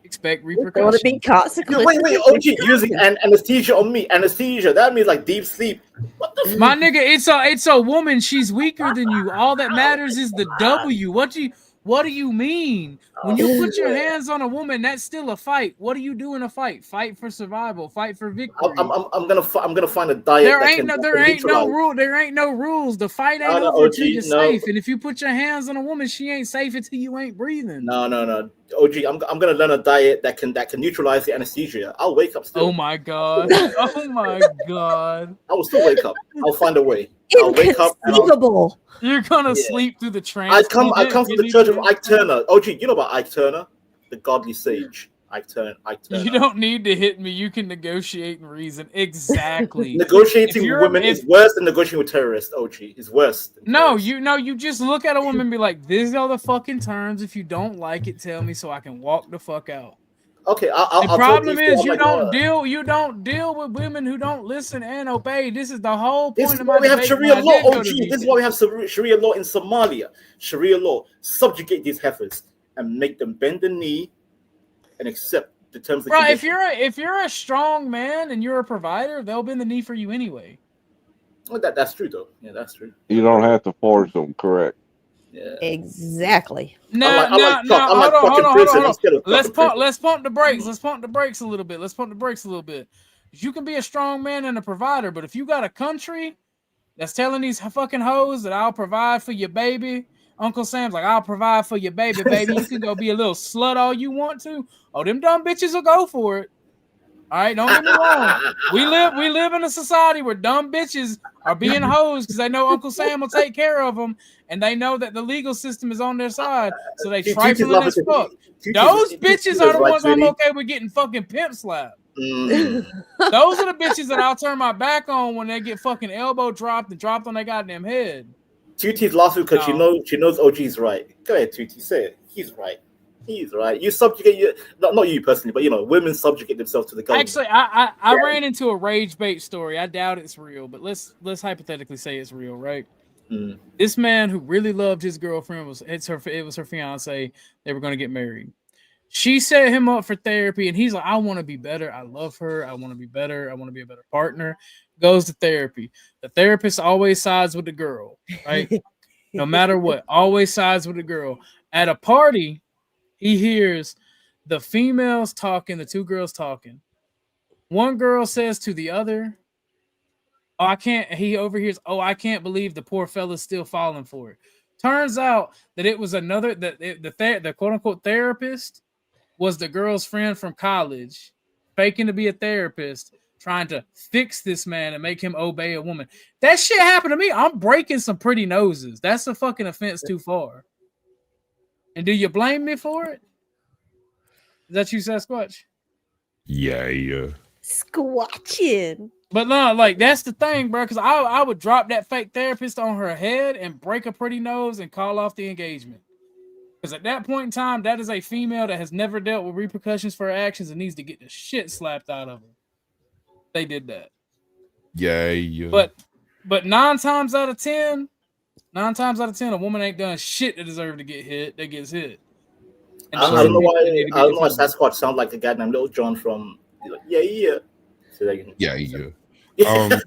expect repercussions. Be consequences. Wait, OG using anesthesia on me. Anesthesia, that means like deep sleep. What the My nigga, it's a woman. She's weaker than you. All that matters is the W. What do you mean? When you put your hands on a woman, that's still a fight. What do you do in a fight? Fight for survival. Fight for victory. I'm gonna find a diet. There ain't no rules. The fight ain't over until you're safe. And if you put your hands on a woman, she ain't safe until you ain't breathing. No. OG, I'm gonna learn a diet that can neutralize the anesthesia. I'll wake up still. Oh my god. Oh my god. I will still wake up. I'll find a way. I'll wake up. You're gonna sleep through the train. I come from the church of Ike Turner. OG, you know about Ike Turner, the godly sage. Ike Turner. You don't need to hit me. You can negotiate and reason. Exactly. Negotiating with women is worse than negotiating with terrorists. OG is worse. You just look at a woman and be like, "These are the fucking terms. If you don't like it, tell me so I can walk the fuck out." Okay. The problem is you don't deal with women who don't listen and obey. This is the whole point. This is of why my we have debate Sharia when I law, did go OG. to This is meetings. why we have Sharia law in Somalia. Sharia law. Subjugate these heifers and make them bend the knee and accept the terms and Bro, conditions. if you're a strong man and you're a provider, they'll bend the knee for you anyway. Well, that's true though. Yeah, that's true. You don't have to force them, correct? Yeah. Exactly. Hold on. Let's pump the brakes. Let's pump the brakes a little bit. You can be a strong man and a provider, but if you got a country that's telling these fucking hoes that I'll provide for your baby, Uncle Sam's like, I'll provide for your baby. You can go be a little slut all you want to. Oh, them dumb bitches will go for it. All right, don't get me wrong. We live in a society where dumb bitches are being hoes because they know Uncle Sam will take care of them, and they know that the legal system is on their side, so they trifling as fuck. Those bitches are the ones I'm okay with getting fucking pimp slapped. Those are the bitches that I'll turn my back on when they get fucking elbow dropped and dropped on their goddamn head. Tuti's laughing because she knows OG's right. Go ahead, Tuti, say it. He's right. He's right. You subjugate not you personally, but women subjugate themselves to the government. Actually, I ran into a rage bait story. I doubt it's real, but let's hypothetically say it's real, right? Mm. This man who really loved his girlfriend it was her fiance. They were going to get married. She set him up for therapy, and he's like, I want to be better. I love her. I want to be better. I want to be a better partner. Goes to therapy. The therapist always sides with the girl, right? No matter what, always sides with the girl. At a party, he hears the females talking, the two girls talking. One girl says to the other, he overhears, I can't believe the poor fella's still falling for it. Turns out that it was the quote unquote therapist was the girl's friend from college, faking to be a therapist, trying to fix this man and make him obey a woman. That shit happened to me. I'm breaking some pretty noses. That's a fucking offense too far. And do you blame me for it? Is that you, Sasquatch? Yeah. Squatching. But no, like that's the thing, bro. Because I would drop that fake therapist on her head and break a pretty nose and call off the engagement. Because at that point in time, that is a female that has never dealt with repercussions for her actions and needs to get the shit slapped out of her. They did that. Yeah. But 9 times out of 10, a woman ain't done shit that deserve to get hit. That gets hit. And I don't know why Sasquatch sounds like a guy named Little John from Yeah. So Yeah. Yeah.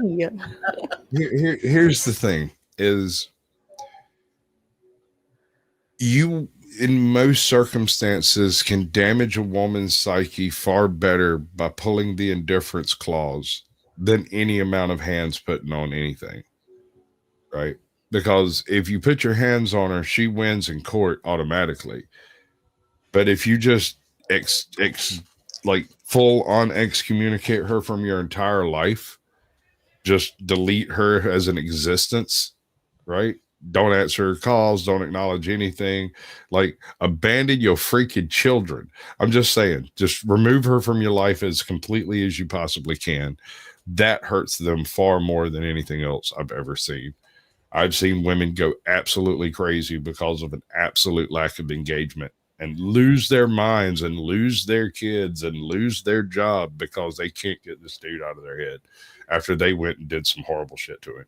Yeah. Here's the thing: is you, in most circumstances, can damage a woman's psyche far better by pulling the indifference clause than any amount of hands putting on anything, right? Because if you put your hands on her, she wins in court automatically. But if you just like full on excommunicate her from your entire life, just delete her as an existence, right? Don't answer her calls, don't acknowledge anything, like abandon your freaking children. I'm just saying, just remove her from your life as completely as you possibly can. That hurts them far more than anything else I've ever seen. I've seen women go absolutely crazy because of an absolute lack of engagement and lose their minds and lose their kids and lose their job because they can't get this dude out of their head after they went and did some horrible shit to him.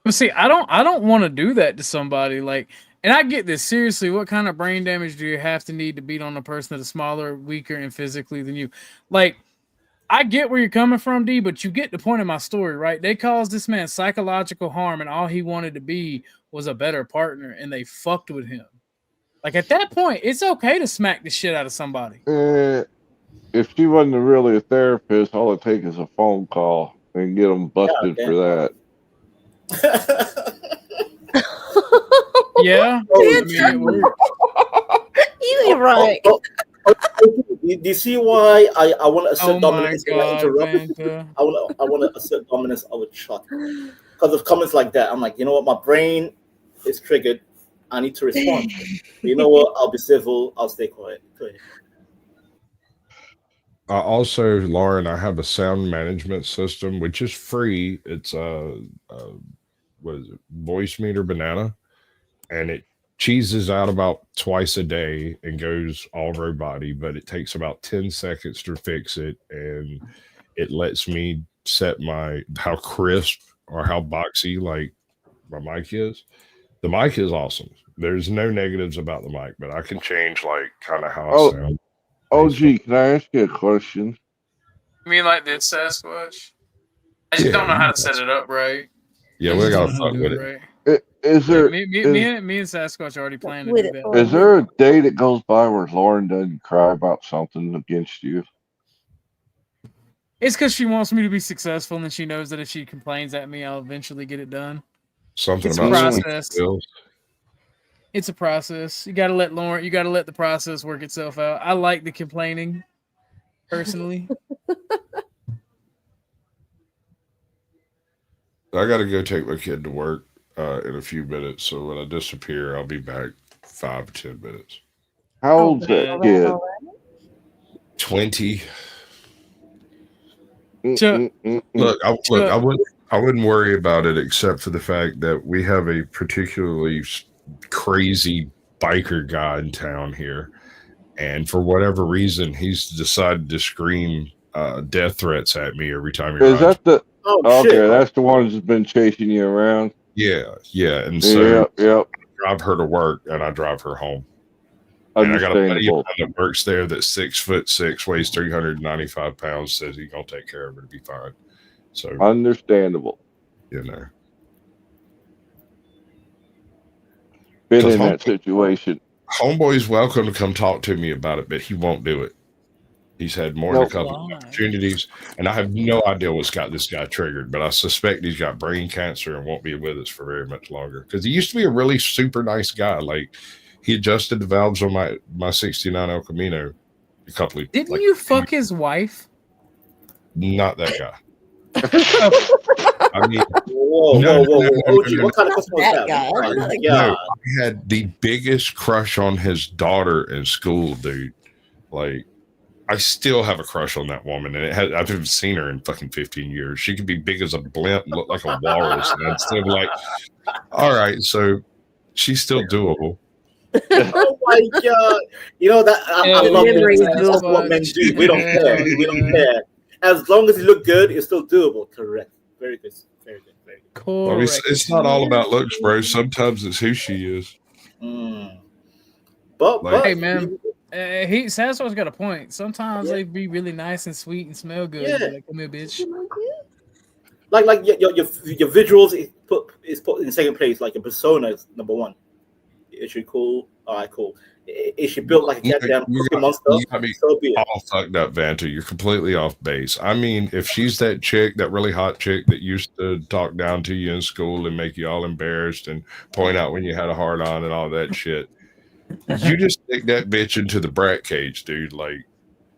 But see, I don't want to do that to somebody. Like, and I get this seriously. What kind of brain damage do you have to need to beat on a person that's smaller, weaker, and physically than you? Like, I get where you're coming from, D, but you get the point of my story, right? They caused this man psychological harm, and all he wanted to be was a better partner, and they fucked with him. Like, at that point, it's okay to smack the shit out of somebody. If she wasn't really a therapist, all it takes is a phone call and get them busted for that. Yeah. You ain't right. Do you see why I want to assert dominance in that interruption? I want to assert dominance of a shot because of comments like that. I'm like, you know what, my brain is triggered. I need to respond. You know what? I'll be civil. I'll stay quiet. Go ahead. Also, Lauren, I have a sound management system which is free. It's what is it? Voice Meter Banana, and it cheeses out about twice a day and goes all robot-y, but it takes about 10 seconds to fix it, and it lets me set how crisp or how boxy like my mic is. The mic is awesome. There's no negatives about the mic, but I can change like kind of how I sound. OG, can I ask you a question? You mean like this Sasquatch? I just don't know how to set it up right. Yeah, we gotta fuck with it. Right. Is there Me and Sasquatch are already planning to do that. Is there a day that goes by where Lauren doesn't cry about something against you? It's because she wants me to be successful, and she knows that if she complains at me, I'll eventually get it done. Something It's about a process. It's a process. You gotta let the process work itself out. I like the complaining, personally. I got to go take my kid to work in a few minutes. So when I disappear, I'll be back 5 to 10 minutes. How old's that kid? 20. Look, I wouldn't worry about it except for the fact that we have a particularly crazy biker guy in town here, and for whatever reason, he's decided to scream death threats at me every time he rides. Is that the? Okay, that's the one that's been chasing you around. Yeah, and so yep. I drive her to work and I drive her home. And I got a buddy of mine that works there that's 6'6", weighs 395 pounds, says he's gonna take care of her to be fine. So understandable. You know. Been in that situation. Homeboy's welcome to come talk to me about it, but he won't do it. He's had more than a couple of opportunities, and I have no idea what's got this guy triggered, but I suspect he's got brain cancer and won't be with us for very much longer. Because he used to be a really super nice guy. Like, he adjusted the valves on my 69 El Camino a couple of Didn't you fuck his wife? Not that guy. I mean, whoa. OG, what kind of customer was that? Guy. No, I had the biggest crush on his daughter in school, dude. Like, I still have a crush on that woman, and I haven't seen her in fucking 15 years. She could be big as a blimp and look like a walrus, and I'd still be like, all right, so she's still doable. Oh my god! You know that I love it. That's what men do. We don't care. We don't care. As long as you look good, it's still doable. Correct. Very good. Very good. Very good. Cool. I mean, it's not all about looks, bro. Sometimes it's who she is. But hey man, Sasquatch's got a point. Sometimes they be really nice and sweet and smell good. Yeah. Be like, come here, bitch. Like your visuals is put in second place. Like your persona is number one. Is she cool? All right, cool. Is she built like a goddamn cookie monster? You got me So be it. all fucked up, Vanta. You're completely off base. I mean, if she's that chick, that really hot chick that used to talk down to you in school and make you all embarrassed and point out when you had a hard on and all that shit, you just stick that bitch into the brat cage, dude. Like,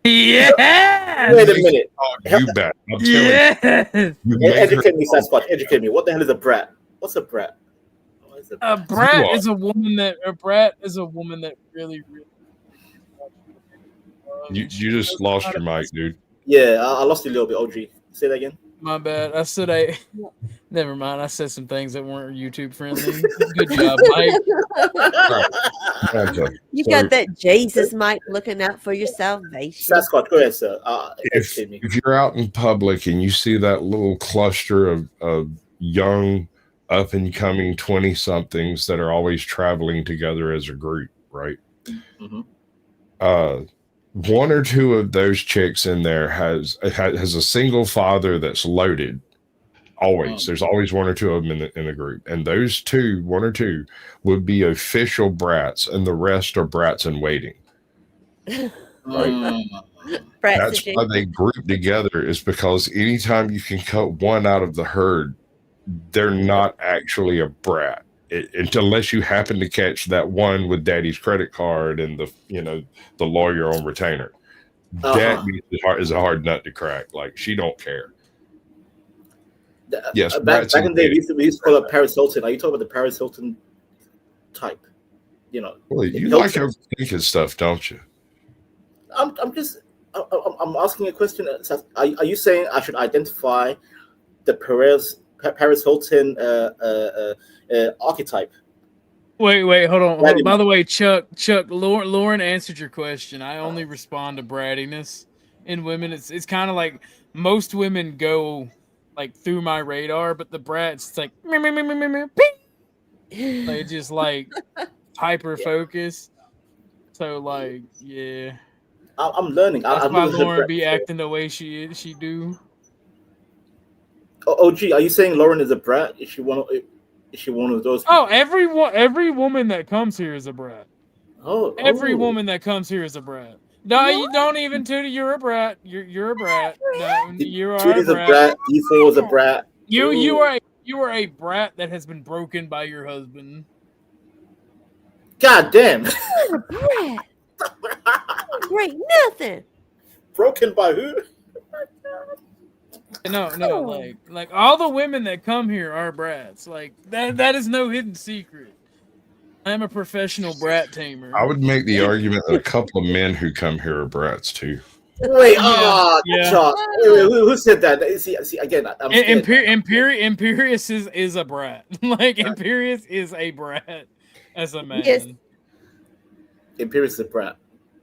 yeah. Wait a minute. You bet. I'm telling you. Educate me, Sasquatch. Educate me. What the hell is a brat? What's a brat? A brat is a woman that really. You just lost your mic, dude. Yeah, I lost you a little bit. OG, say that again. My bad. I said never mind. I said some things that weren't YouTube friendly. Good job, Mike. Okay. You got that Jesus Mike looking out for your salvation. Sasquatch, go ahead, sir. If you're out in public and you see that little cluster of young, up and coming 20 somethings that are always traveling together as a group, right? Mm-hmm. One or two of those chicks in there has a single father that's loaded. Always, there's always one or two of them in the group, and those one or two would be official brats, and the rest are brats in waiting. Right? That's why they group together, is because anytime you can cut one out of the herd, they're not actually a brat. Unless you happen to catch that one with daddy's credit card and the lawyer on retainer. That is a hard nut to crack. Like, she don't care. Yes, back in the day, we used to call it Paris Hilton. Are you talking about the Paris Hilton type? Well, you like overthinking stuff, don't you? I'm asking a question. Are you saying I should identify the Paris Hilton archetype? Wait, hold on. By the way, Chuck, Lauren answered your question. I only respond to brattiness in women. It's kind of like most women go like through my radar, but the brats, it's like they just like hyper focus. So like, yeah, I'm learning. That's why Lauren be acting the way she do. OG, are you saying Lauren is a brat? Is she one of those? Oh, every woman that comes here is a brat. Every woman that comes here is a brat. No, you don't even, Tootie. You're a brat. You're a brat. No, you are Tootie's a brat. E4 is a brat. You are a brat that has been broken by your husband. God damn. You're a brat. Great, nothing. Broken by who? No, like all the women that come here are brats. Like that is no hidden secret. I'm a professional brat tamer. I would make the argument that a couple of men who come here are brats too. Wait, who said that? See again. Imperius is a brat. Like Imperius is a brat as a man. Yes. Imperius is a brat.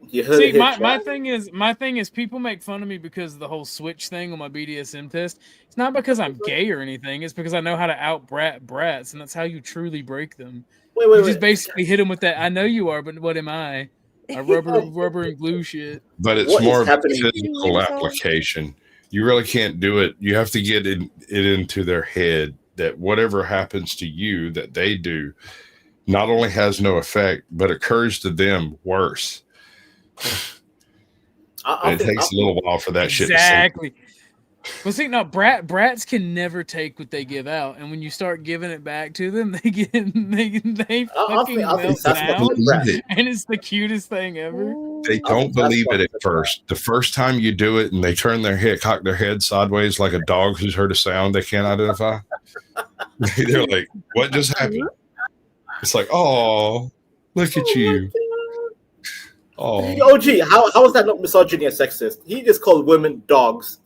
You heard See, it, my thing is people make fun of me because of the whole switch thing on my BDSM test. It's not because I'm gay or anything. It's because I know how to out brat brats, and that's how you truly break them. You just basically hit them with that. I know you are, but what am I? A rubber and glue shit. But it's more of a physical application. You really can't do it. You have to get it into their head that whatever happens to you that they do not only has no effect, but occurs to them worse. It takes a little while for that shit to sink. Exactly. Well, see, no, brats can never take what they give out, and when you start giving it back to them, they fucking melt down, and it's the cutest thing ever. They don't believe it at first. The first time you do it, and they turn their head, cock their head sideways like a dog who's heard a sound they can't identify. They're like, "What just happened?" It's like, "Oh, look at you." Oh, OG, how is that not misogyny and sexist? He just called women dogs,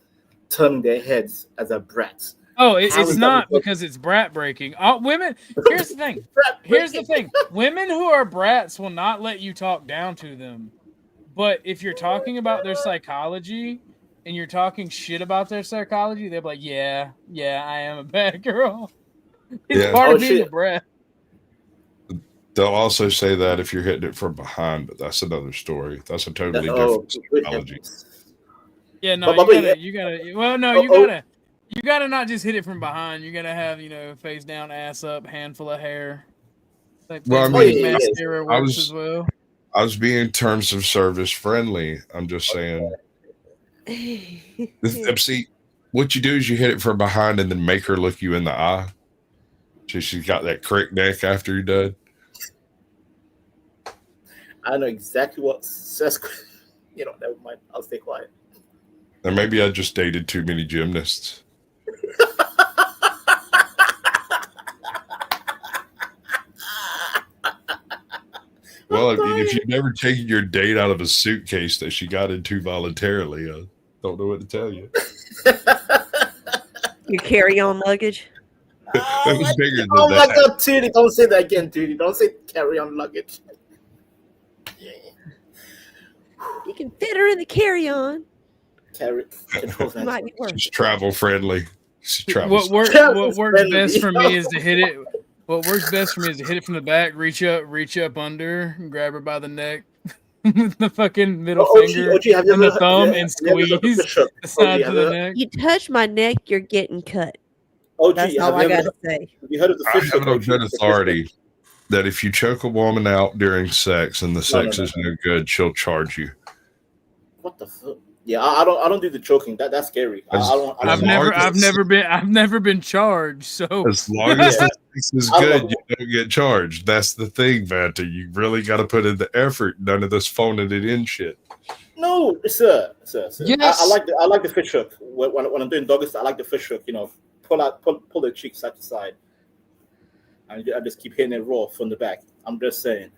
turning their heads as a brat. Oh, it's not because it's brat breaking. Women. Here's the thing. Women who are brats will not let you talk down to them. But if you're talking about their psychology and you're talking shit about their psychology, they'll be like, "Yeah, I am a bad girl." It's part of being a brat. They'll also say that if you're hitting it from behind, but that's another story. That's a totally different psychology. Yeah, no, you gotta. Well, no, you gotta not just hit it from behind. You gotta have, face down, ass up, handful of hair. Well, I mean, mascara works as well. I was being terms of service friendly. I'm just saying. See, what you do is you hit it from behind and then make her look you in the eye. So she's got that crick neck after you're done. I know exactly what says. Never mind. I'll stay quiet. Or maybe I just dated too many gymnasts. Well, I mean, if you've never taken your date out of a suitcase that she got into voluntarily, I don't know what to tell you. Your carry-on luggage. That was bigger than Oh my that. God, Tootie! Don't say that again, Tootie. Don't say carry-on luggage. You can fit her in the carry-on. Might be worse. She's travel friendly. What works best for me is to hit it. What works best for me is to hit it from the back, reach up under, and grab her by the neck with the fucking middle finger and the thumb, and squeeze the sides of the neck. You touch my neck, you're getting cut. That's have all you I ever- gotta say. Have you heard of the I fish have hook? it on good authority that if you choke a woman out during sex and the sex no. is no good, she'll charge you. What the fuck? Yeah, I don't do the choking. That's scary. I've never been charged. So as long as the sex is good, you don't get charged. That's the thing, Vanta. You really got to put in the effort. None of this phoning it in shit. No, sir. Yes. I like the fish hook. When I'm doing doggies, I like the fish hook. Pull the cheek side to side, and I just keep hitting it raw from the back. I'm just saying.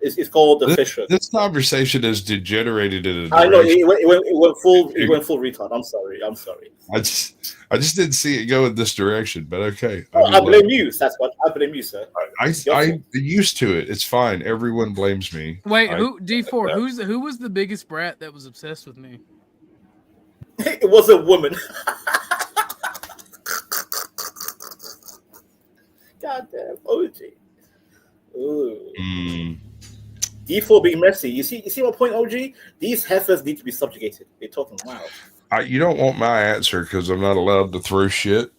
It's called the fish hook. This conversation has degenerated in a I know direction. it went full retard. I'm sorry. I just didn't see it go in this direction, but okay. I blame you. That's what I blame you, sir. I'm used to it. It's fine. Everyone blames me. wait, who D4? Who was the biggest brat that was obsessed with me? It was a woman. Goddamn OG. Ooh. D4 being messy. You see my point, OG? These heifers need to be subjugated. They're talking loud. You don't want my answer because I'm not allowed to throw shit.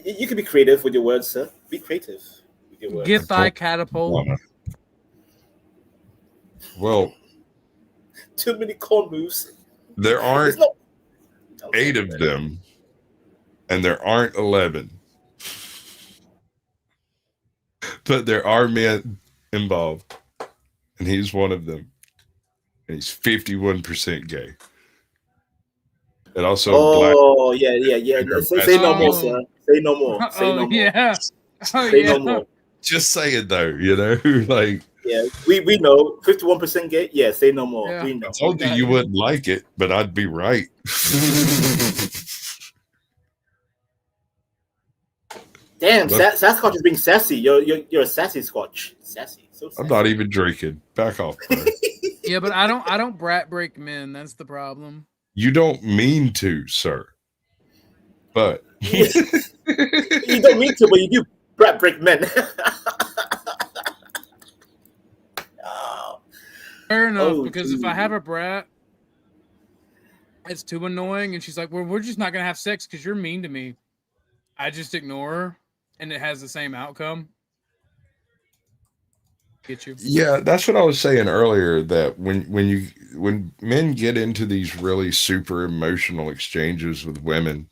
You can be creative with your words, sir. Be creative with your words. Get thy catapult. Well, too many corn moves. There aren't 8 of them, and there aren't 11. But there are men involved, and he's one of them. And he's 51% gay. And also black. Oh, yeah. Say no more, sir. Say no more. Say no more. Yeah. Say no more. Just saying, though, like. Yeah, we know 51% gay. Yeah, say no more. Yeah. We know. I told you wouldn't like it, but I'd be right. Damn, Sasquatch is being sassy. You're a sassy Squatch. Sassy. So sassy. I'm not even drinking. Back off, bro. Yeah, but I don't brat break men. That's the problem. You don't mean to, sir. But you don't mean to, but you do brat break men. Fair enough, because if I have a brat, it's too annoying, and she's like, "Well, we're just not gonna have sex because you're mean to me." I just ignore her, and it has the same outcome. Get you? Yeah, that's what I was saying earlier. That when men get into these really super emotional exchanges with women,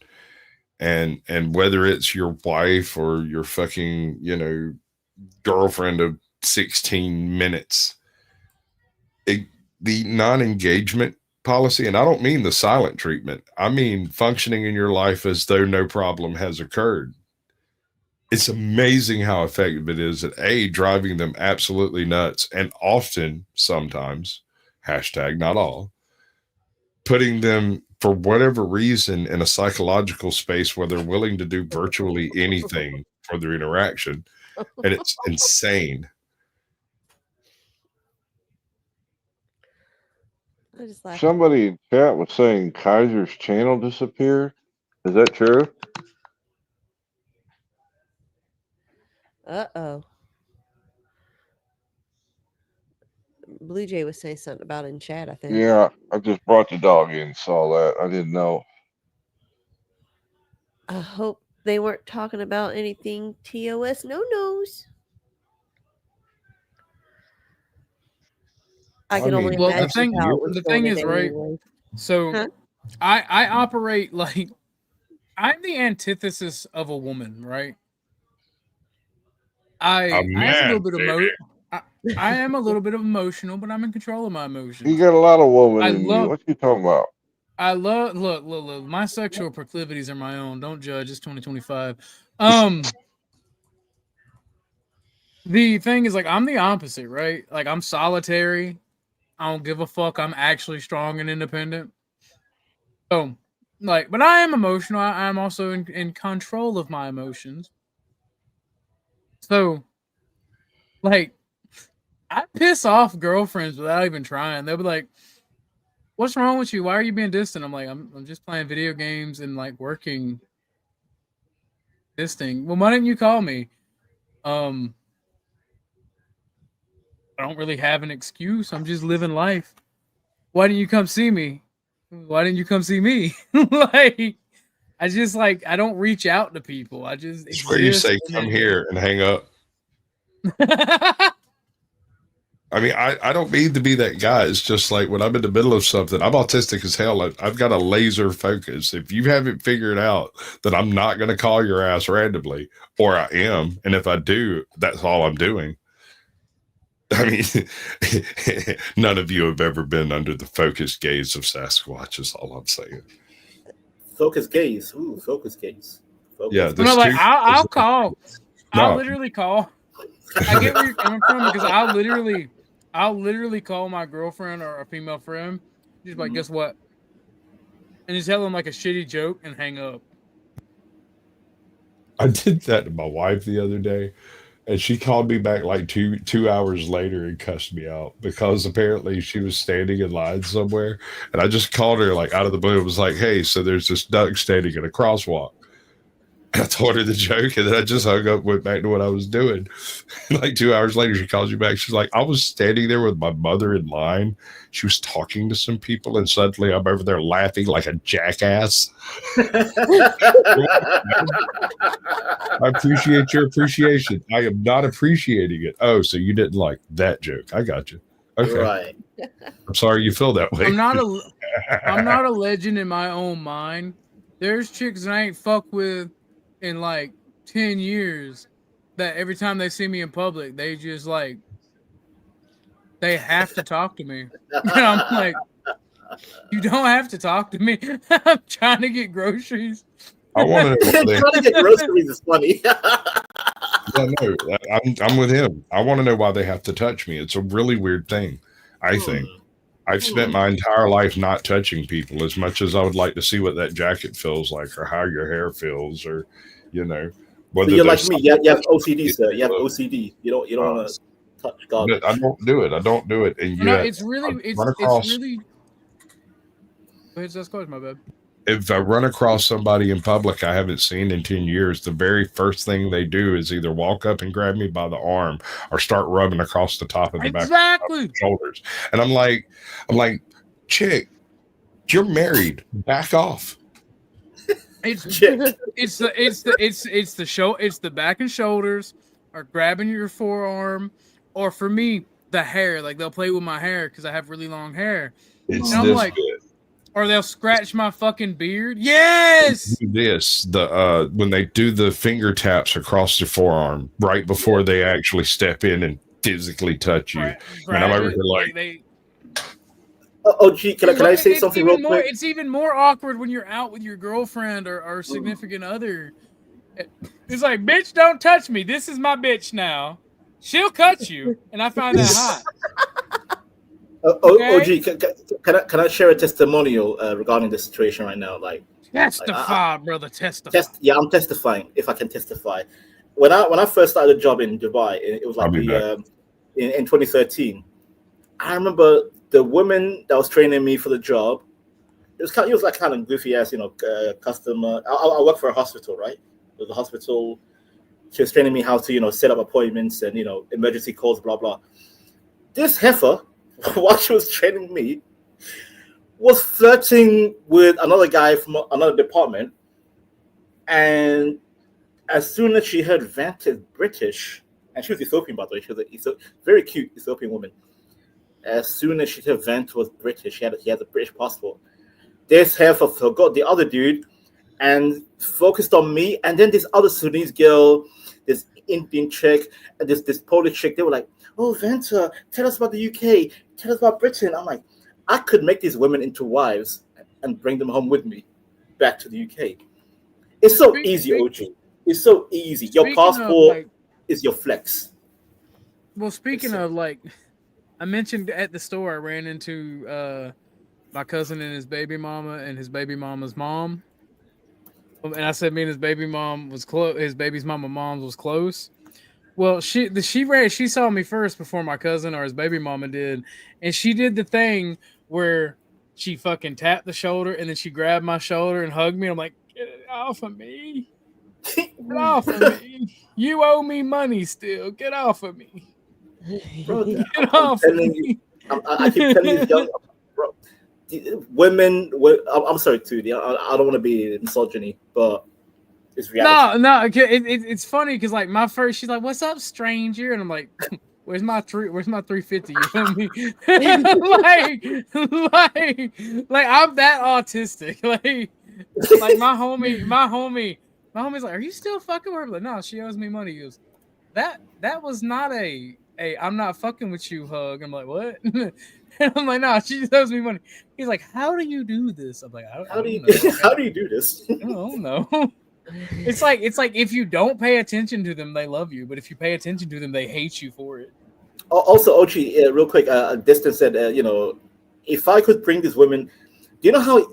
and whether it's your wife or your fucking girlfriend of 16 minutes. The non-engagement policy, and I don't mean the silent treatment, I mean functioning in your life as though no problem has occurred. It's amazing how effective it is at driving them absolutely nuts, and often, sometimes, #not all, putting them for whatever reason in a psychological space where they're willing to do virtually anything for their interaction, and it's insane. Somebody in chat was saying Kaiser's channel disappeared. Is that true? Uh-oh. Blue Jay was saying something about it in chat, I think. Yeah, I just brought the dog in, saw that. I didn't know. I hope they weren't talking about anything TOS no-nos. I can only well, imagine how it was the going thing in is, right? anyway. So Huh? I operate like I'm the antithesis of a woman, right? I am a little bit I am a little bit emotional, but I'm in control of my emotions. You got a lot of woman I in you. love What you talking about? I love look. My sexual proclivities are my own. Don't judge. It's 2025. The thing is, like, I'm the opposite, right? Like, I'm solitary. I don't give a fuck. I'm actually strong and independent. So, like, but I am emotional. I'm also in control of my emotions. So, like, I piss off girlfriends without even trying. They'll be like, "What's wrong with you? Why are you being distant?" I'm like, I'm just playing video games and like working this thing. Well, why didn't you call me? I don't really have an excuse. I'm just living life. Why didn't you come see me? Why didn't you come see me? Like, I just like I don't reach out to people. I just It's where you say, "Come here," and hang up. I mean, I don't need to be that guy. It's just like when I'm in the middle of something, I'm autistic as hell. I've got a laser focus. If you haven't figured out that I'm not going to call your ass randomly, or I am, and if I do, that's all I'm doing. I mean, none of you have ever been under the focused gaze of Sasquatch, is all I'm saying. Focus gaze. Ooh, focus gaze. Focus Yeah, gaze. No, like I'll call. I'll No. literally call. I get where you're coming from because I'll literally call my girlfriend or a female friend. Just like, guess what? And just tell them like a shitty joke and hang up. I did that to my wife the other day, and she called me back like two hours later and cussed me out because apparently she was standing in line somewhere, and I just called her like out of the blue. It was like, "Hey, so there's this duck standing in a crosswalk." And I told her the joke, and then I just hung up, went back to what I was doing. And like 2 hours later, she calls you back. She's like, "I was standing there with my mother in line. She was talking to some people, and suddenly I'm over there laughing like a jackass." I appreciate your appreciation. I am not appreciating it. Oh, so you didn't like that joke. I got you. Okay. Right. I'm sorry you feel that way. I'm not a legend in my own mind. There's chicks that I ain't fucked with in like 10 years that every time they see me in public, they just like they have to talk to me. And I'm like, you don't have to talk to me. I'm trying to get groceries. I want to know. Trying to get groceries is funny. Yeah, no, I'm with him. I want to know why they have to touch me. It's a really weird thing, I think. I've spent my entire life not touching people as much as I would like to see what that jacket feels like or how your hair feels or, you know. So you're like me. You have OCD, sir. You have OCD. You don't want to touch God. I don't do it. I don't do it. And No, yet, it's really, it's really. Go ahead, Sasquatch, my bad. If I run across somebody in public I haven't seen in 10 years, the very first thing they do is either walk up and grab me by the arm or start rubbing across the top of the back of the shoulders. And I'm like, chick, you're married. Back off. It's the back and shoulders, or grabbing your forearm, or for me, the hair. Like they'll play with my hair because I have really long hair. It's and I'm this like, good. Or they'll scratch my fucking beard. Yes. Do this when they do the finger taps across the forearm right before they actually step in and physically touch you. And I'm over here like, oh, gee, can I say something real quick? It's even more awkward when you're out with your girlfriend or significant other. It's like, bitch, don't touch me. This is my bitch now. She'll cut you, and I find that hot. OG, can I share a testimonial regarding the situation right now? Like, testify, brother, testify. Yeah, I'm testifying. If I can testify, when I first started a job in Dubai, it was like in 2013. I remember the woman that was training me for the job. It was like kind of goofy ass, customer. I work for a hospital, right? It was a hospital. She was training me how to, set up appointments and emergency calls, blah blah. This heifer while she was training me, was flirting with another guy from another department. And as soon as she heard Vant is British, and she was Ethiopian, by the way, she was a very cute Ethiopian woman. As soon as she heard Vant was British, he had a British passport. This half forgot the other dude and focused on me. And then this other Sudanese girl, this Indian chick, and this Polish chick, they were like, "Oh, Vanta, tell us about the UK. Tell us about Britain." I'm like, I could make these women into wives and bring them home with me back to the UK. It's so easy, OG. It's so easy. Your passport is your flex. Well, speaking of, like, I mentioned at the store, I ran into my cousin and his baby mama and his baby mama's mom. And I said me and his baby mom was close. His baby's mom was close. Well, she saw me first before my cousin or his baby mama did. And she did the thing where she fucking tapped the shoulder and then she grabbed my shoulder and hugged me. I'm like, get it off of me. Get off of me. You owe me money still. Get off of me. Bro, I'm telling you, I keep telling these young bro, women. I'm sorry, Tootie. I don't want to be misogyny, but it's reality. No, it's funny because like my first, she's like, "What's up, stranger?" And I'm like, "Where's my 350?" You feel me? like I'm that autistic. Like my homie's like, "Are you still fucking with her?" I'm like, no, she owes me money. He goes, that was not a I'm not fucking with you hug. I'm like, what? And I'm like, no, she just owes me money. He's like, how do you do this? I'm like, how do you do this? I don't know. It's like if you don't pay attention to them, they love you, but if you pay attention to them, they hate you for it. Also, Ochi, real quick, Distance said, if I could bring these women, do you know how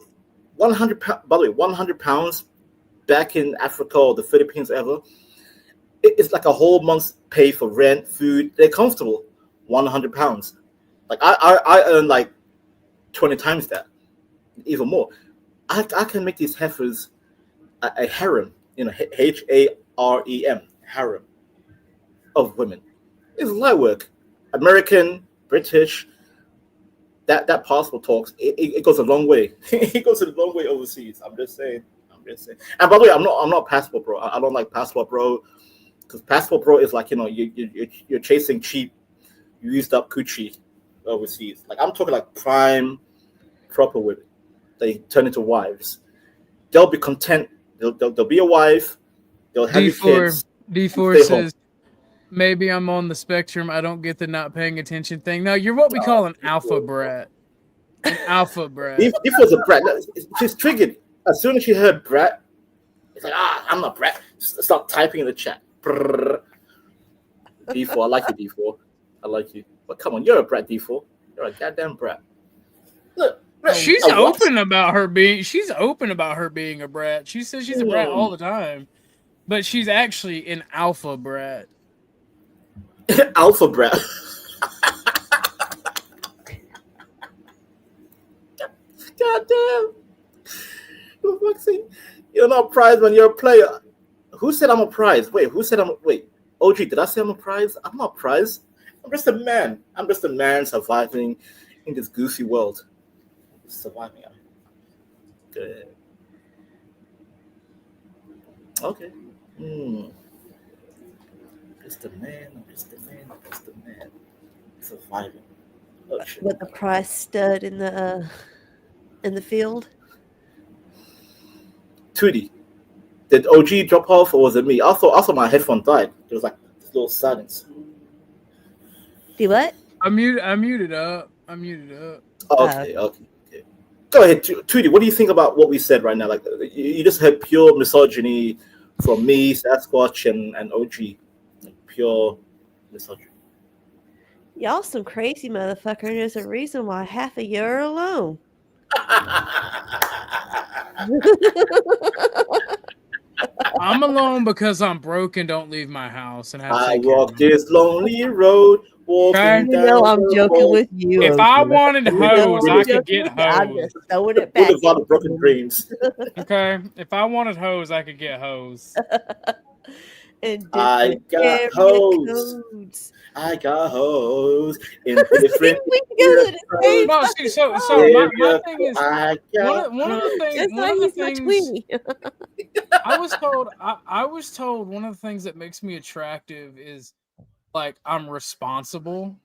100 pounds back in Africa or the Philippines ever, it's like a whole month's pay for rent, food. They're comfortable. 100 pounds. Like I earn like 20 times that, even more. I can make these heifers a harem, HAREM, harem of women. It's light work. American, British, that passport talks. It goes a long way. It goes a long way overseas. I'm just saying. And by the way, I'm not passport bro. I don't like passport bro, because passport bro is like you're chasing cheap, used up coochie overseas. Like I'm talking like prime, proper women. They turn into wives. They'll be content. They'll be a wife. They'll have your kids. D4 says, maybe I'm on the spectrum. I don't get the not paying attention thing. No, you're what we call an alpha brat. An alpha brat. D4's a brat. She's triggered. As soon as she heard brat, it's like, I'm not brat. Stop typing in the chat. D4, I like you, D4. I like you. But come on, you're a brat, D4. You're a goddamn brat. Look. She's open about her being a brat. She says she's a brat all the time. But she's actually an alpha brat. Alpha brat. God damn. You're not a prize when you're a player. Who said I'm a prize? Wait, OG, did I say I'm a prize? I'm not a prize. I'm just a man. I'm just a man surviving in this goofy world. Surviving. Good. Okay. Just a man. Surviving. Oh, shit. With the price stud in the field. Tootie, did OG drop off or was it me? I thought my headphone died. There was like this little silence. Do what? I muted up. Okay. Go ahead, Tootie. What do you think about what we said right now? Like you just had pure misogyny from me, Sasquatch, and OG. Like, pure misogyny. Y'all some crazy motherfucker. And there's a reason why half of you are alone. I'm alone because I'm broke and don't leave my house. And I walk this lonely road. I'm joking with you. If I wanted hose, I could get hose. I'm just throwing it back. With a lot of broken dreams. Okay, if I wanted hose, I could get hose. And I got hose. I got hoes in different. No, see, so my thing is one of the things. Just One like of the he's my things tweenie. I was told one of the things that makes me attractive is like I'm responsible.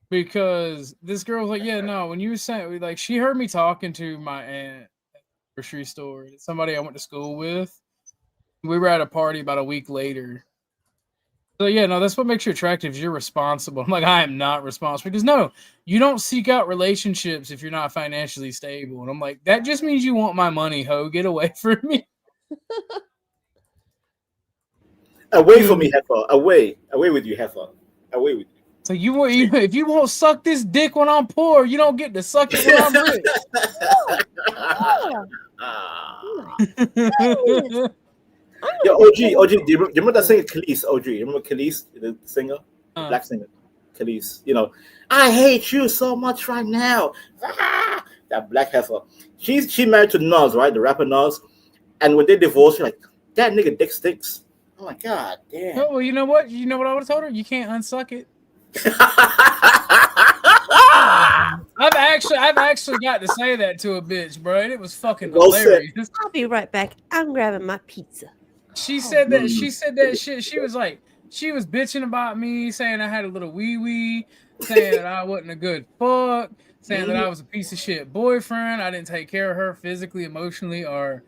Because this girl was like, yeah, no, when you were saying, like, she heard me talking to my aunt at the grocery store, somebody I went to school with. We were at a party about a week later. So, yeah, no, that's what makes you attractive. You're responsible. I'm like, I am not responsible. Because, no, you don't seek out relationships if you're not financially stable. And I'm like, that just means you want my money, ho. Get away from me. Away from me, heifer. Away with you, heifer. Away with you. So if you won't suck this dick when I'm poor, you don't get to suck it when I'm rich. Yo, OG, do you remember that singer Khalees? OG, you remember Khalees, the singer, the black singer, Khalees? You know, I hate you so much right now. Ah! That black heifer. She married to Nas, right? The rapper Nas. And when they divorced, she's like, that nigga dick stinks. Oh my god, damn. Oh, well, you know what? You know what I would have told her? You can't unsuck it. I've actually got to say that to a bitch, bro. And it was fucking hilarious. I'll be right back. I'm grabbing my pizza. She said that shit. She was like, she was bitching about me, saying I had a little wee wee, saying that I wasn't a good fuck, saying that I was a piece of shit boyfriend. I didn't take care of her physically, emotionally, or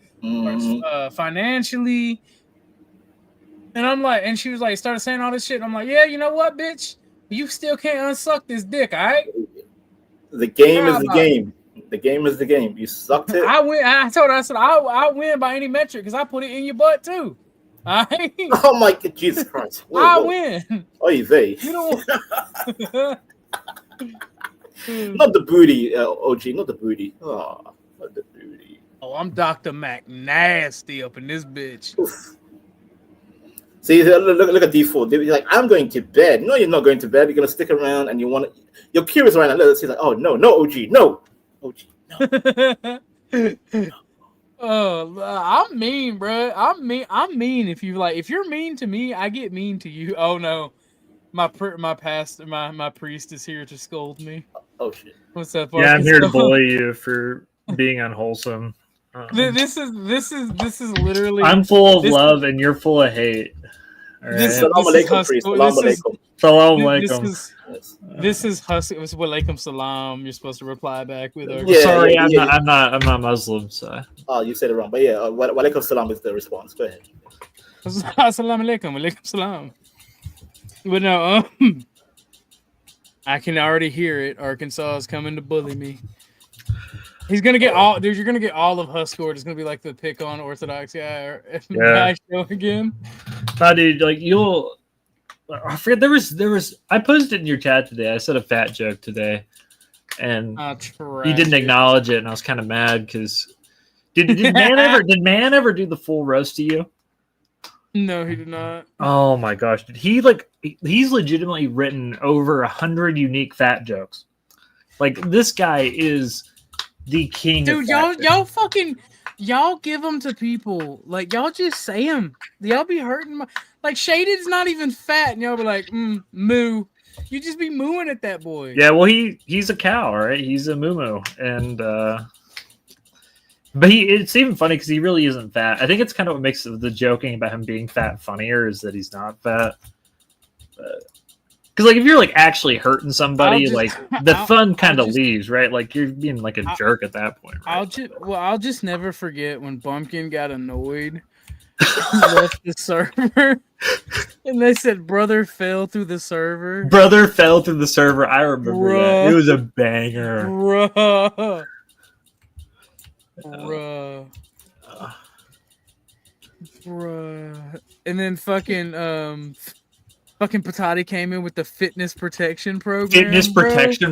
financially. And I'm like, and she was like, started saying all this shit. I'm like, yeah, you know what, bitch? You still can't unsuck this dick, all right? The game is the game. The game is the game. You sucked it. I win. I told her, I said, I win by any metric because I put it in your butt too. All right? Oh my God, Jesus Christ! I win. Oh, you they? You don't. Not the booty, OG. Not the booty. Oh, not the booty. Oh, I'm Dr. Mac nasty up in this bitch. Oof. See, look at D4. They're like, I'm going to bed. No, you're not going to bed. You're gonna stick around, and you're curious right now. Let's see, like, oh no, OG, no, OG, no. Oh, I'm mean, bro. I'm mean. If you're mean to me, I get mean to you. Oh no, my pastor, my priest is here to scold me. Oh shit. What's up? Yeah, I'm here to bully you for being unwholesome. This is literally. I'm full of love, and you're full of hate. All right. This is husky. It's walaikum salam. You're supposed to reply back with. Sorry, I'm not Muslim. So. Oh, you said it wrong, but yeah, walaikum salam is the response. Go ahead. Assalamu alaikum, walaikum salam. But no, I can already hear it. Arkansas is coming to bully me. He's gonna get all, dude. You're gonna get all of Huskort. It's gonna be like the pick on Orthodox guy guy show again. Nah, dude, like I forget there was. I posted in your chat today. I said a fat joke today, and you didn't acknowledge it, and I was kind of mad because did man ever do the full roast to you? No, he did not. Oh my gosh, did he he's legitimately written over 100 unique fat jokes. Like this guy is the king. Dude, y'all give them to people. Like y'all just say them. Y'all be hurting like Shaded's not even fat, and y'all be like, moo. You just be mooing at that boy. Yeah, well he's a cow, right? He's a moo, and but it's even funny because he really isn't fat. I think it's kind of what makes the joking about him being fat funnier is that he's not fat. Because like if you're like actually hurting somebody, the fun kind of leaves, right? Like you're being like a jerk at that point. Right? I'll just never forget when Bumpkin got annoyed and left the server, and they said brother fell through the server. Brother fell through the server. I remember that. It was a banger. Bruh. And then fucking Patati came in with the fitness protection program.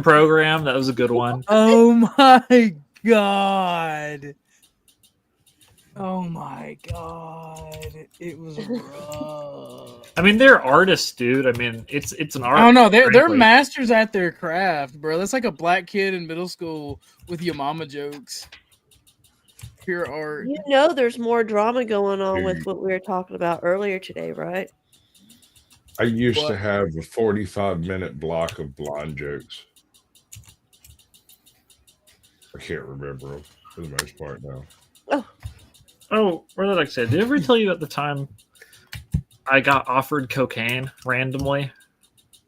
Program. That was a good one. Oh my god. Oh my god. It was rough. I mean, they're artists, dude. I mean, it's an art. Oh no, they're masters at their craft, bro. That's like a black kid in middle school with your mama jokes. Pure art. You know, there's more drama going on with what we were talking about earlier today, right? I used to What? have a 45-minute block of blind jokes. I can't remember them for the most part now. Oh, what did I say? Did I ever tell you at the time I got offered cocaine randomly?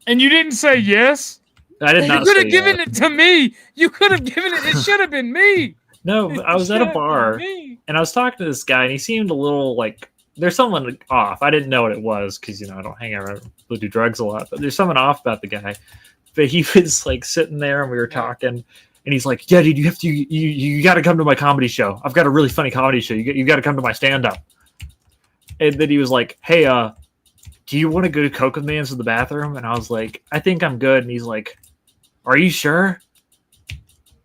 And you didn't say yes? I did not You could say have given yes. it to me. You could have given it. It should have been me. No, but I was at a bar and I was talking to this guy and he seemed a little like there's someone off. I didn't know what it was because I don't hang out, I do drugs a lot, but there's something off about the guy. But he was like sitting there and we were talking and he's like, "Yeah, dude, you got to come to my comedy show. I've got a really funny comedy show. You got to come to my stand up." And then he was like, "Hey, do you want to go to coke with me into the bathroom?" And I was like, "I think I'm good." And he's like, "Are you sure?"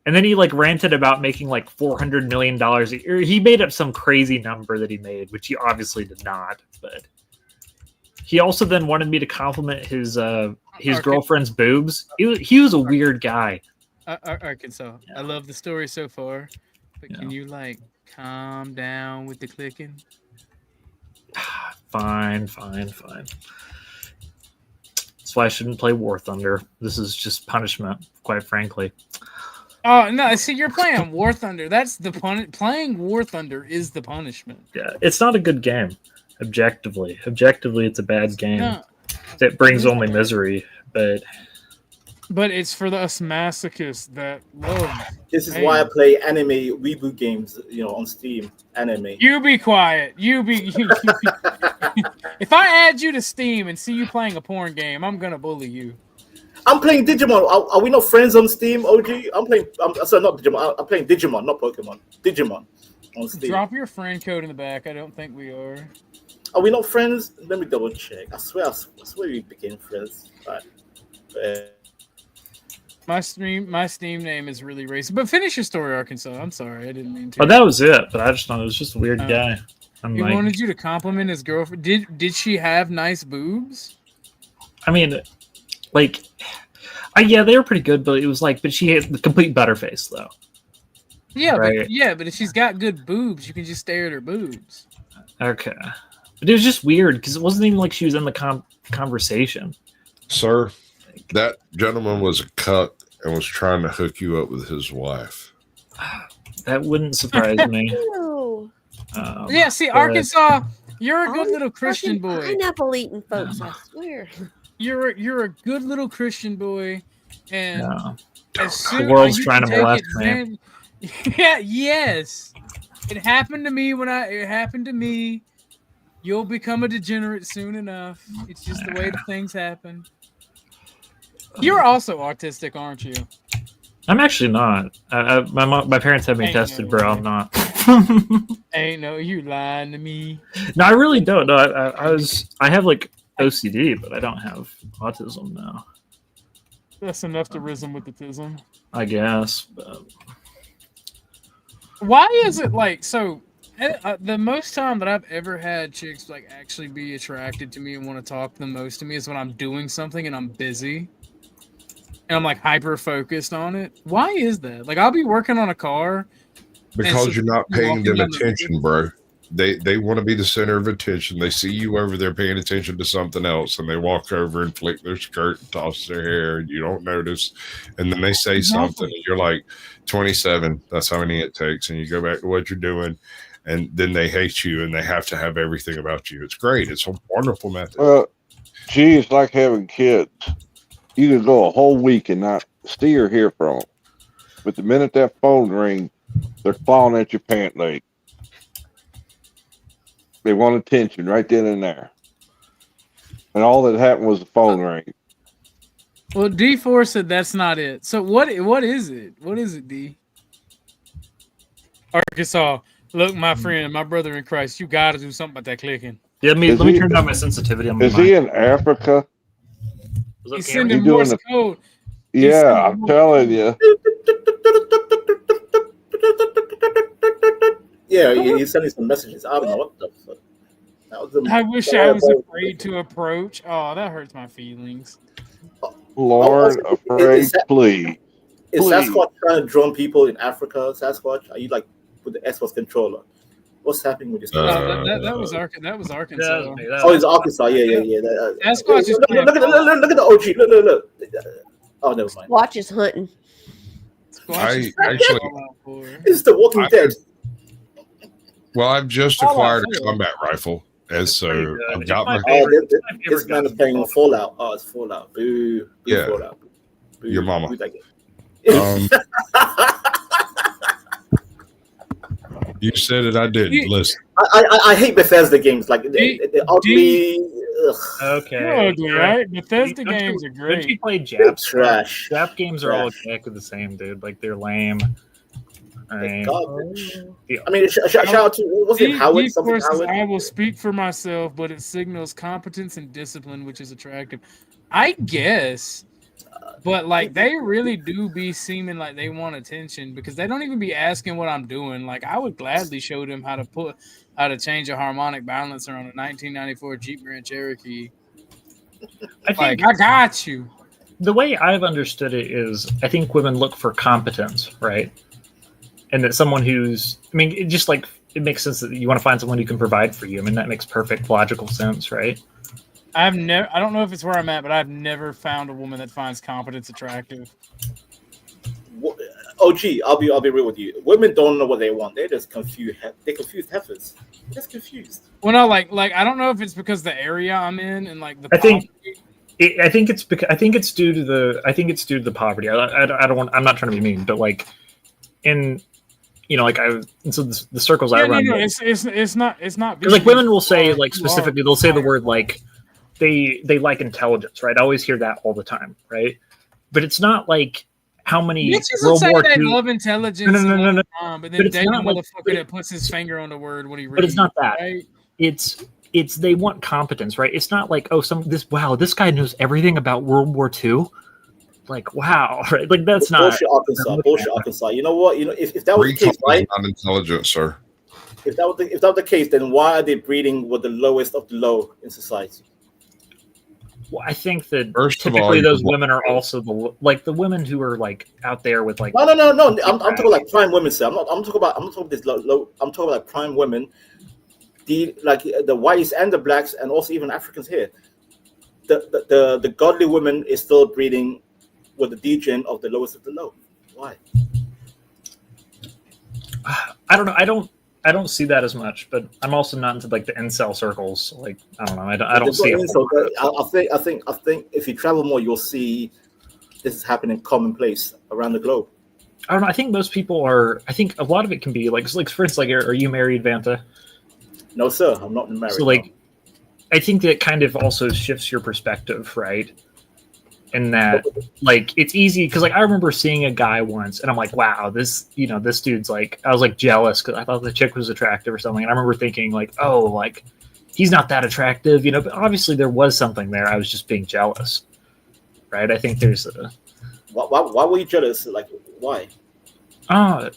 And then he like ranted about making like $400 million a year. He made up some crazy number that he made, which he obviously did not. But he also then wanted me to compliment his girlfriend's boobs. He was a weird guy. Arkansas. I love the story so far, but can you like calm down with the clicking? Fine. That's why I shouldn't play War Thunder. This is just punishment, quite frankly. Oh no! See, you're playing War Thunder. That's the playing War Thunder is the punishment. Yeah, it's not a good game. Objectively, it's a bad game. No. That brings only misery. But it's for us masochists that love. This is why I play anime reboot games, on Steam. Anime. You be quiet. If I add you to Steam and see you playing a porn game, I'm gonna bully you. I'm playing Digimon. Are we not friends on Steam, OG? Sorry, not Digimon. I'm playing Digimon, not Pokemon. Digimon on Steam. Drop your friend code in the back. I don't think we are. Are we not friends? Let me double check. I swear we became friends. Right. My Steam name is really racist. But finish your story, Arkansas. I'm sorry, I didn't mean to. Oh, that was it. But I just thought it was just a weird guy. He wanted you to compliment his girlfriend. Did she have nice boobs? I mean, yeah, they were pretty good, but it was but she had the complete butterface though. Yeah, right? but if she's got good boobs, you can just stare at her boobs. Okay, but it was just weird because it wasn't even like she was in the conversation. Sir, that gentleman was a cuck and was trying to hook you up with his wife. That wouldn't surprise me. Yeah, see, Arkansas, you're a good little Christian boy. Pineapple eating folks, I swear. You're a good little Christian boy, and as soon the world's you trying to take molest me. Yeah, yes, it happened to me it happened to me. You'll become a degenerate soon enough. It's just the way things happen. You're also autistic, aren't you? I'm actually not. My parents have me tested, bro. I'm not. Ain't no, you lying to me. No, I really don't. No, I have OCD, but I don't have autism now. That's enough to rhythm with the tism. I guess. But... Why is it so? The most time that I've ever had chicks actually be attracted to me and want to talk the most to me is when I'm doing something and I'm busy. And I'm hyper focused on it. Why is that? I'll be working on a car. Because you're not paying them attention, bro. They want to be the center of attention. They see you over there paying attention to something else, and they walk over and flick their skirt and toss their hair, and you don't notice. And then they say something, and you're like, 27, that's how many it takes. And you go back to what you're doing, and then they hate you, and they have to have everything about you. It's great. It's a wonderful method. Well, gee, it's like having kids. You can go a whole week and not see or hear from them. But the minute that phone rings, they're clawing at your pant leg. They want attention right then and there. And all that happened was the phone ring. Well, D4 said that's not it. So what is it? What is it, D? Arkansas, look, my friend, my brother in Christ, you got to do something about that clicking. Yeah, let me turn down my sensitivity on my Is he in Africa? He's sending Morse code. Yeah, I'm telling you. Yeah, he's sending some messages. I don't know what the fuck. I wish I was afraid to approach. Oh, that hurts my feelings. Lord, afraid, please. Is Sasquatch trying to drone people in Africa? Sasquatch, are you with the Xbox controller? What's happening with this? That was Arkansas. Oh, it's Arkansas. Yeah. Sasquatch is Look at the OG. Look. Oh, never mind. Watch is hunting. I actually, It's the Walking Dead. well, I've just acquired a combat rifle, and so I've got my. This man is playing Fallout. Oh, it's Fallout. Boo. Yeah. Fallout. Boo. Your mama. Who's that game? You said it. I didn't listen. I hate Bethesda games. Like they're ugly. Okay. You're ugly, right? Bethesda games are great. Don't you play Jap? Trash. Jap games are all exactly the same, dude. Like they're lame. I mean, shout out to what's it, Howard? Something Howard. I will speak for myself, but it signals competence and discipline, which is attractive. I guess, but like they really do be seeming like they want attention because they don't even be asking what I'm doing. Like I would gladly show them how to change a harmonic balancer on a 1994 Jeep Grand Cherokee. I got you. The way I've understood it is, I think women look for competence, right? And that someone who's, I mean, it makes sense that you want to find someone who can provide for you. I mean, that makes perfect logical sense, right? I don't know if it's where I'm at, but I've never found a woman that finds competence attractive. OG, I'll be real with you. Women don't know what they want. They're just confused. They're confused heifers. They're just confused. Well, no, like I don't know if it's because the area I'm in and like the. I think it's due to the poverty. I'm not trying to be mean, but like so the circles I run. It's not. Because like women will say like specifically, they'll say the word like they like intelligence, right? I always hear that all the time, right? But it's not like how many World War II. Love intelligence. No. But then date a motherfucker that puts his finger on the word when he reads. But it's not that. Right? It's they want competence, right? It's not like this guy knows everything about World War II. Like wow, right? Like that's bullshit, Arkansas. You know what? If that was the case, right? Not intelligent, sir. If that was the case, then why are they breeding with the lowest of the low in society? Well, I think that typically those women are also the women who are like out there with like. No. I'm talking like prime women, sir. I'm talking about this low. I'm talking about prime women, the whites and the blacks and also even Africans here. The godly women is still breeding with the degen of the lowest of the low. Why? I don't know. I don't see that as much, but I'm also not into like the incel circles. Like I don't know. I don't see it. I think if you travel more, you'll see this is happening commonplace around the globe. I don't know. I think most people are. I think a lot of it can be like for instance, like are you married, Vanta? No, sir. I'm not married. So like, I think that kind of also shifts your perspective, right? And that like it's easy because like I remember seeing a guy once and I'm like, wow, this dude's like, I was like jealous because I thought the chick was attractive or something. And I remember thinking like, oh, like he's not that attractive, but obviously there was something there. I was just being jealous, right? I think there's a. Why were you jealous? Like why? I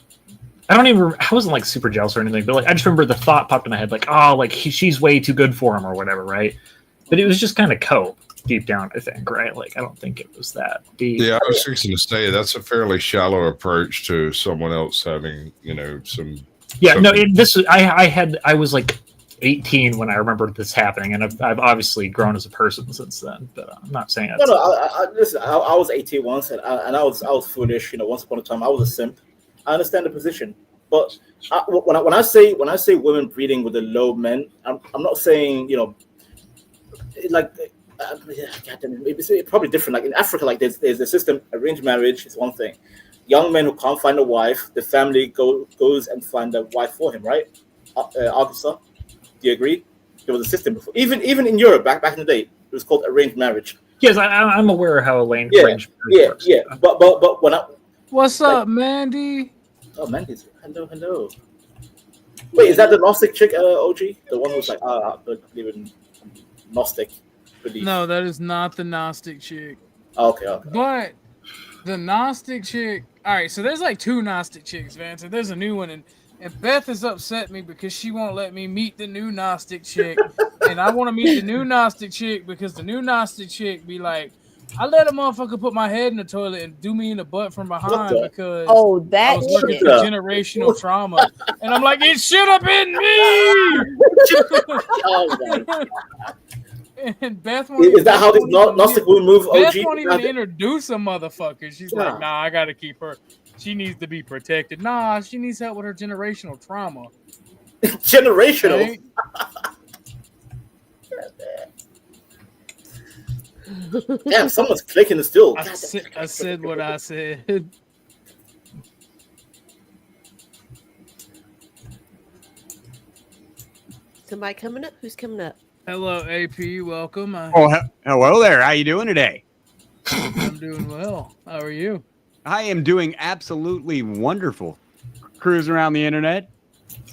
wasn't like super jealous or anything, but like I just remember the thought popped in my head like, oh, like she's way too good for him or whatever, right? But it was just kind of cope. Deep down, I think, right? Like, I don't think it was that deep. Yeah, I was fixing to say that's a fairly shallow approach to someone else having, some. Yeah, no. I was like 18 when I remembered this happening, and I've obviously grown as a person since then. But I'm not saying no. Listen, I was 18 once, and I was foolish. Once upon a time, I was a simp. I understand the position, but when I say women breeding with the low men, I'm not saying like. It's probably different. Like in Africa, like there's a system. Arranged marriage is one thing. Young men who can't find a wife, the family goes and find a wife for him. Right, Arkansas. Do you agree? There was a system before. Even in Europe, back in the day, it was called arranged marriage. Yes, I'm aware of how arranged marriage works. Yeah. But when what's up, Mandy? Oh, Mandy's hello. Wait, is that the Gnostic chick, OG? The one who's like, I believe in Gnostic. No, that is not the Gnostic chick. Okay. But the Gnostic chick. All right, so there's like two Gnostic chicks, man. So there's a new one, and Beth has upset me because she won't let me meet the new Gnostic chick, and I want to meet the new Gnostic chick because the new Gnostic chick be like, I let a motherfucker put my head in the toilet and do me in the butt from behind because that I was looking shit. for generational trauma. And I'm like, it should have been me. And Beth won't Is that how this Gnostic would move? Beth OG? won't even introduce a motherfucker. She's like, nah, I gotta keep her. She needs to be protected. Nah, she needs help with her generational trauma. Generational? Right? Damn, someone's clicking the still. I said what I said. Somebody coming up? Who's coming up? Hello, AP. Welcome. Hello there. How you doing today? I'm doing well. How are you? I am doing absolutely wonderful. Cruising around the internet.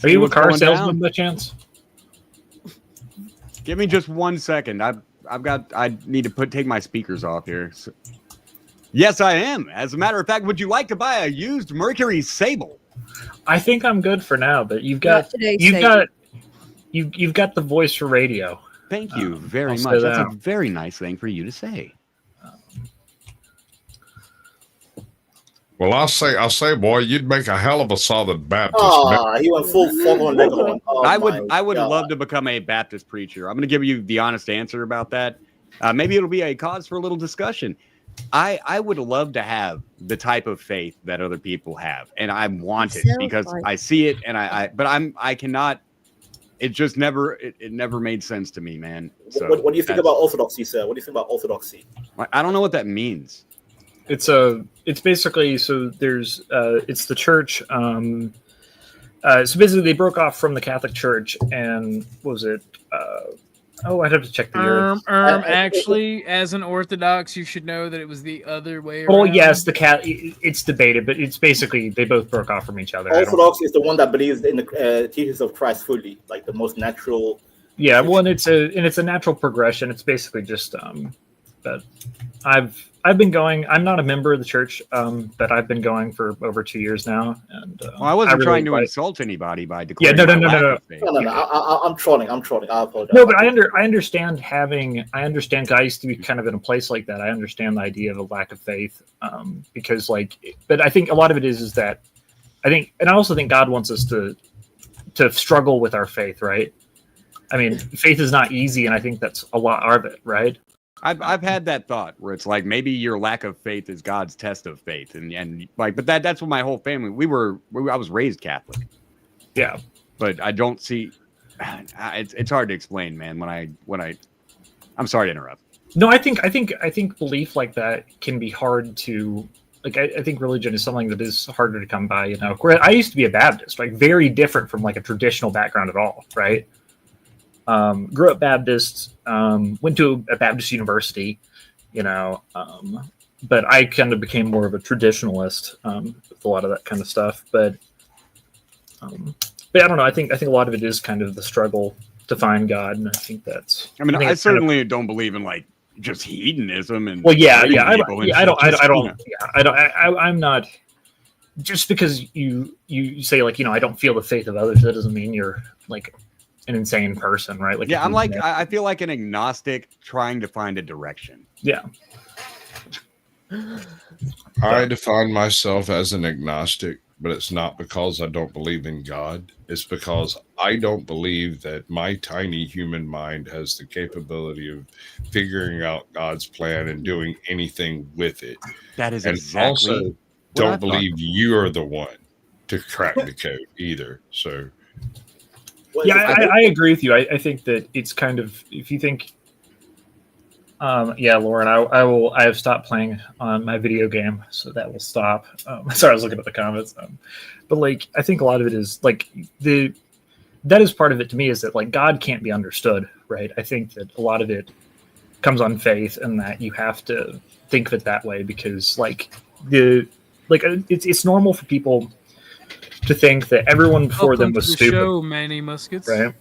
Are you a what's car going salesman down. by chance? Give me just 1 second. I need to take my speakers off here. So, yes, I am. As a matter of fact, would you like to buy a used Mercury Sable? I think I'm good for now, but you've got the voice for radio. Thank you very I'll say much. That's that. a very nice thing for you to say. Well, I'll say, boy, you'd make a hell of a solid Baptist. He went full foghorn leghorn. Oh, I would God. love to become a Baptist preacher. I'm going to give you the honest answer about that. Maybe it'll be a cause for a little discussion. I would love to have the type of faith that other people have, and I want it because I see it, and I cannot. It just never made sense to me, man. So What do you think about orthodoxy, sir? What do you think about orthodoxy? I don't know what that means. It's basically, so there's it's the church. So basically, they broke off from the Catholic Church, and what was it? I'd have to check the year. Actually, as an Orthodox, you should know that it was the other way around. Well, yes, it's debated, but it's basically they both broke off from each other. Orthodox is the one that believes in the teachings of Christ fully, like the most natural. Yeah, well, and it's a natural progression. It's basically just but I've been going. I'm not a member of the church, but I've been going for over 2 years now. And well, I wasn't trying to insult anybody by declaring. No. I'm trolling. I apologize. No, but I understand having. I understand. I used to be kind of in a place like that. I understand the idea of a lack of faith, because but I think a lot of it is that I think, and I also think God wants us to struggle with our faith, right? I mean, faith is not easy, and I think that's a lot of it, right? I've had that thought where it's like maybe your lack of faith is God's test of faith, and like, but that's what my whole family I was raised Catholic. Yeah, but I don't see. It's hard to explain, man. I'm sorry to interrupt. No, I think belief like that can be hard to like. I think religion is something that is harder to come by. You know, I used to be a Baptist, like very different from like a traditional background at all, right? Grew up Baptist, went to a Baptist university, you know, but I kind of became more of a traditionalist with a lot of that kind of stuff. But I don't know. I think a lot of it is kind of the struggle to find God, and I think that's. I certainly don't believe in like just hedonism and. Well, I'm not. Just because you say like I don't feel the faith of others, that doesn't mean you're like an insane person, right? Like yeah, I feel like an agnostic trying to find a direction. Yeah. I define myself as an agnostic, but it's not because I don't believe in God. It's because I don't believe that my tiny human mind has the capability of figuring out God's plan and doing anything with it. That is and exactly also what don't I believe you're the one to crack the code either. So yeah, I agree with you. I think that it's kind of, if you think, yeah, Lauren, I have stopped playing on my video game, so that will stop. Sorry, I was looking at the comments, but like, I think a lot of it is like that is part of it to me, is that like God can't be understood, right? I think that a lot of it comes on faith, and that you have to think of it that way, because it's normal for people to think that everyone before them was stupid. Show, Manny Muskets. Right.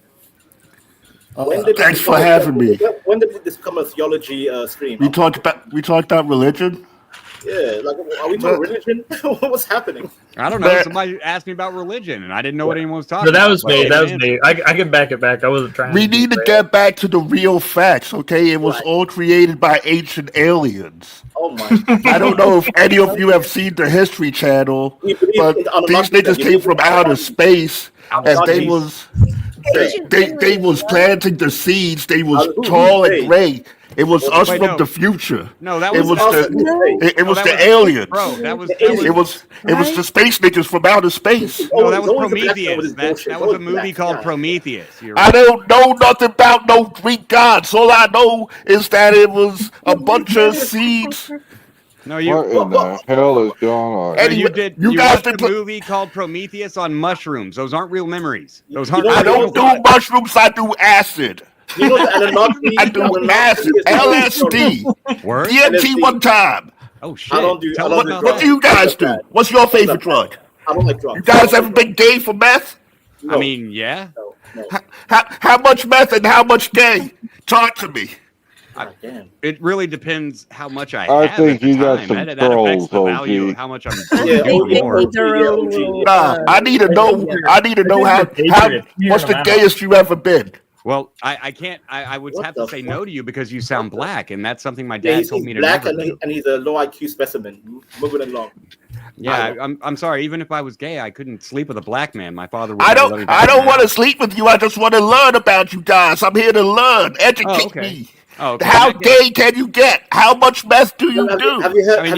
Thanks for having me. When did this become a theology stream? We talked about religion. Yeah, like, are we talking religion? What's happening? I don't know. Somebody asked me about religion, and I didn't know what anyone was talking No, about. that was me. But That was man, me. I can back it back. I wasn't trying. We need to get back to the real facts, okay? It was all created by ancient aliens. Oh my! I don't know if any of you have seen the History Channel, but these niggas came from outer space, and they was planting the seeds. They was tall and gray. It was us from the future. No, that it was the aliens. Bro, that was the space niggas from outer space. No, that was Prometheus. That was a movie called Prometheus. You're I don't know nothing about no Greek gods. All I know is that it was a bunch of seeds. No, you. What in the hell is going on? And you guys watched a movie called Prometheus on mushrooms. Those aren't real memories. Those aren't. I don't do mushrooms. I do acid. You know the Anunnaki? I do acid, LSD, Word? DMT one time. Oh shit! I don't do. What do you guys do? What's your favorite drug? I don't like drugs. You guys ever been gay for meth? I mean, yeah. How much meth and how much gay? Talk to me. It really depends how much I I have think at the you got time. some That affects the trolls, value OG. of how much I'm more. Nah, I need to know how what's the gayest you ever been? Well, I can't. I would have to say no to you because you sound black, and that's something my Yeah, dad he's told me to black never do. and he's a low IQ specimen. Moving along. Yeah, I'm sorry. Even if I was gay, I couldn't sleep with a black man. My father would I never let me don't back in the want to sleep with you. I just want to learn about you guys. I'm here to learn. Educate me. Oh, okay. How gay can you get? How much meth do you do?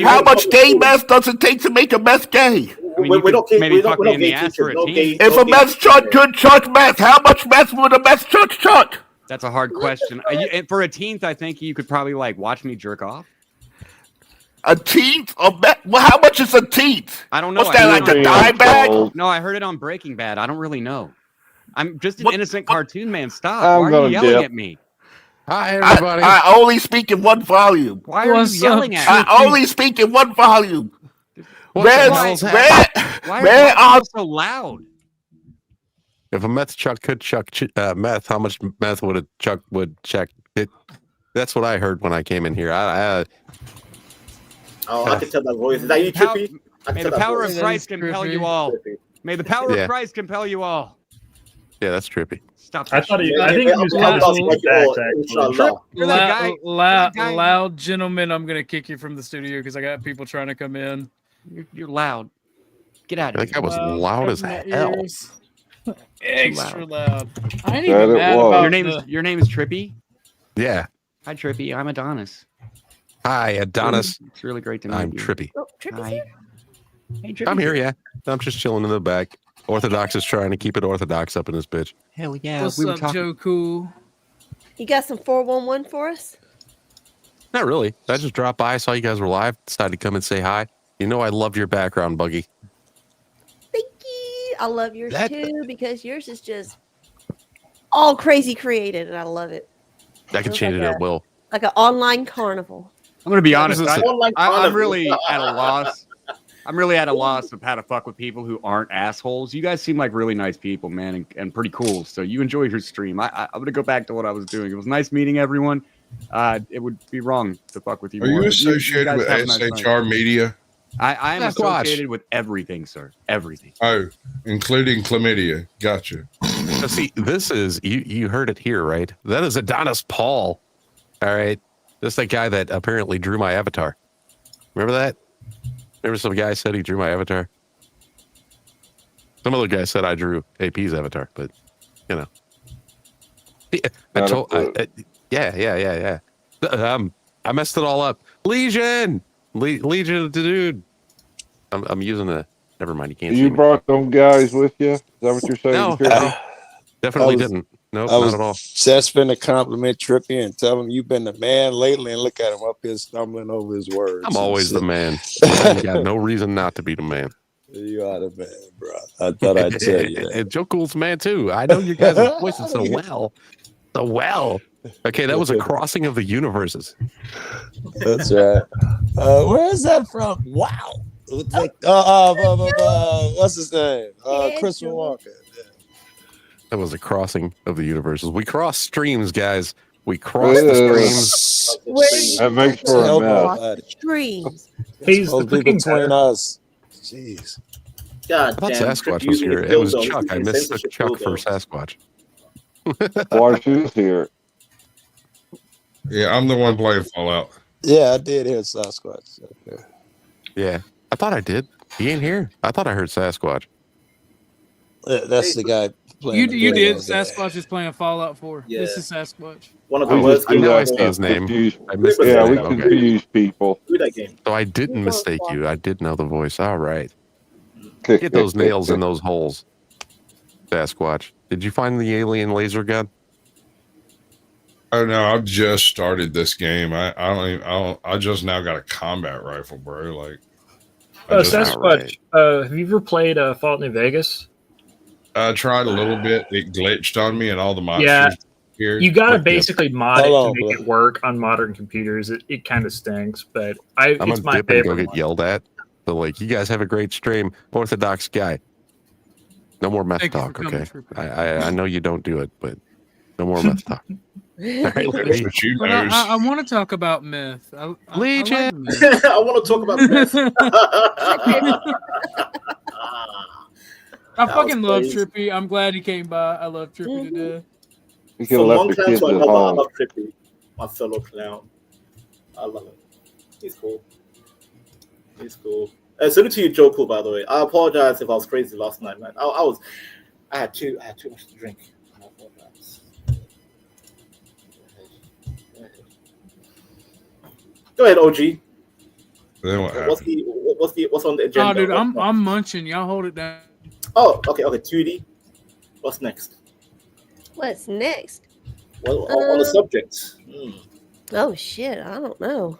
How much gay meth does it take to make a meth gay? I mean, you could maybe fuck me in the ass for a teen. If a meth chuck could chuck meth, how much meth would a meth chuck? That's a hard question. And for a teenth, I think you could probably like watch me jerk off. A teenth of meth? Well, how much is a teenth? I don't know. What's that, like a dime bag? No, I heard it on Breaking Bad. I don't really know. I'm just an innocent cartoon man. Stop. I'm Why are gonna you yelling dip. at me? Hi, everybody. I only speak in one volume. Why are you yelling at me? I only speak in one volume. Why are you so loud? If a meth chuck could chuck meth, how much meth would a chuck check? That's what I heard when I came in here. Oh, I can tell that voice. Is that you, Trippy? May the power of Christ compel you all. May the power Yeah. of Christ compel you all. Yeah, that's trippy. Stop. I thought I think he was Loud gentlemen, I'm gonna kick you from the studio because I got people trying to come in. You're loud. Get out of here. That guy was loud as hell. Extra loud. I ain't That even it mad was. about Your name is Trippy? Yeah. Hi, Trippy. I'm Adonis. Hi, Adonis. It's really great to meet I'm you. Trippy. Hi. Hey, Trippy. I'm here, yeah. I'm just chilling in the back. Orthodox is trying to keep it orthodox up in this bitch. Hell yeah. What's up, Joe Cool? You got some 411 for us? Not really. I just dropped by, saw you guys were live, decided to come and say hi. You know I love your background, Buggy. Thank you. I love yours too because yours is just all crazy created and I love it. I can change it at will. Like an online carnival. I'm gonna be honest. Online I'm carnival. really at a loss. I'm really at a loss of how to fuck with people who aren't assholes. You guys seem like really nice people, man, and pretty cool. So you enjoy your stream. I'm gonna go back to what I was doing. It was nice meeting everyone. It would be wrong to fuck with you. Are more. you associated guys with have a nice night. SHR Media? I am Sasquatch. associated with everything, sir. Everything. Oh, including chlamydia. Gotcha. So see, this is you heard it here, right? That is Adonis Paul. All right. This is the guy that apparently drew my avatar. Remember that? Remember some guy said he drew my avatar? Some other guy said I drew AP's avatar, but you know. Yeah. I messed it all up. Legion, dude. I'm using the. Never mind. You can't. You see me. brought them guys with you? Is that what you're saying? No, Trippy? definitely didn't. Nope, I was not at all. just finna compliment Trippy and tell him you've been the man lately, and look at him up here stumbling over his words. I'm always the man. You got no reason not to be the man. You are the man, bro. I thought I'd tell you that. And Joe Cool's the man too. I know you guys' voices so well. So well. Okay, that was a crossing of the universes. That's right. Where is that from? Wow. What's his name? Christopher Walker. That was a crossing of the universes. We cross streams, guys. We cross the streams. That makes for a mess. Streams. He's supposed to be between us. Jeez. God I thought damn, Sasquatch was using here. his It was dildo. Chuck. He's I using mistook censorship Chuck for dildos. Sasquatch. Watch who's here. Yeah, I'm the one playing Fallout. Yeah, I did hear Sasquatch. Okay. Yeah, I thought I did. He ain't here. I thought I heard Sasquatch. That's the guy playing. You the did. video game. Sasquatch is playing Fallout 4. Yeah. This is Sasquatch. One of Oh, the worst I games know I I've see ever his name. Confused. I missed his Yeah, name. we Okay. confuse people. Do that game. So I didn't mistake you. I did know the voice. All right. Get those nails in those holes, Sasquatch. Did you find the alien laser gun? Oh no, I've just started this game. I just now got a combat rifle, bro. Like, Sasquatch, have you ever played Fallout New Vegas? I tried a little bit. It glitched on me, and all the monsters. Yeah, appeared. you gotta Like, basically mod it to make it work on modern computers. It kind of stinks, but I'm it's gonna my dip and go favorite get one. yelled at. So like, you guys have a great stream, Orthodox Guy. No more meth Thank you for talk, coming, okay? Trooper. I know you don't do it, but no more meth talk. All right, That's Larry. what you But knows. I want to talk about myth. I Legion. like myth. I want to talk about this. I That fucking was love crazy. Trippy. I'm glad he came by. I love Trippy to death. You could have From left one the clown kids to at another, I home. love Trippy, my fellow clown. I love him. He's cool. He's cool. Salute to you, Joe Cool, by the way. I apologize if I was crazy last night, man. I had too much to drink. I apologize. Go ahead, OG. Then what happened? What's on the agenda? Oh, dude, What's I'm next? munching. Y'all hold it down. Oh, okay, 2D. What's next? What's next? Well, on the subject. Oh shit, I don't know.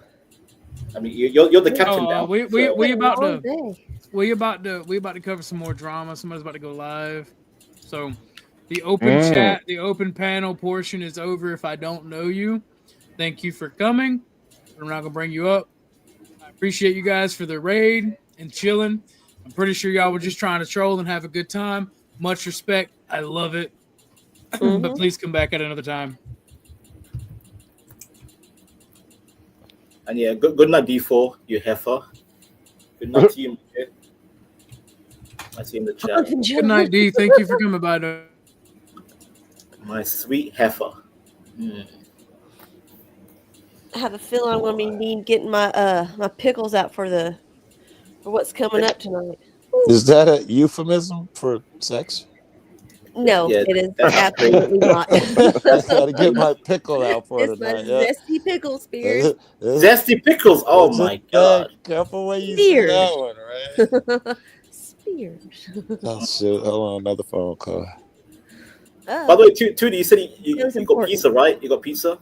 I mean, you're the captain Oh, now. we Been a about long to day. we about to cover some more drama. Somebody's about to go live. So the open chat, the open panel portion is over. If I don't know you, thank you for coming. I'm not gonna bring you up. I appreciate you guys for the raid and chilling. I'm pretty sure y'all were just trying to troll and have a good time. Much respect. I love it. But please come back at another time. And yeah, good night, D4, you heifer. Good night to you, kid. I see in the chat. Good night, D. Thank you for coming by. My sweet heifer. Mm. I have a feeling I'm going to be getting my my pickles out for what's coming up tonight. Is that a euphemism for sex? No, Yeah, it is that's absolutely not. Gotta get my pickle out for It's my tonight. Yeah. zesty pickle, Spears. Zesty pickles. Oh my god. Careful where you say that one, right? Spears. Oh shit! Hold on, another phone call. Oh. By the way, Tootie, you said you It was got important. pizza, right? You got pizza?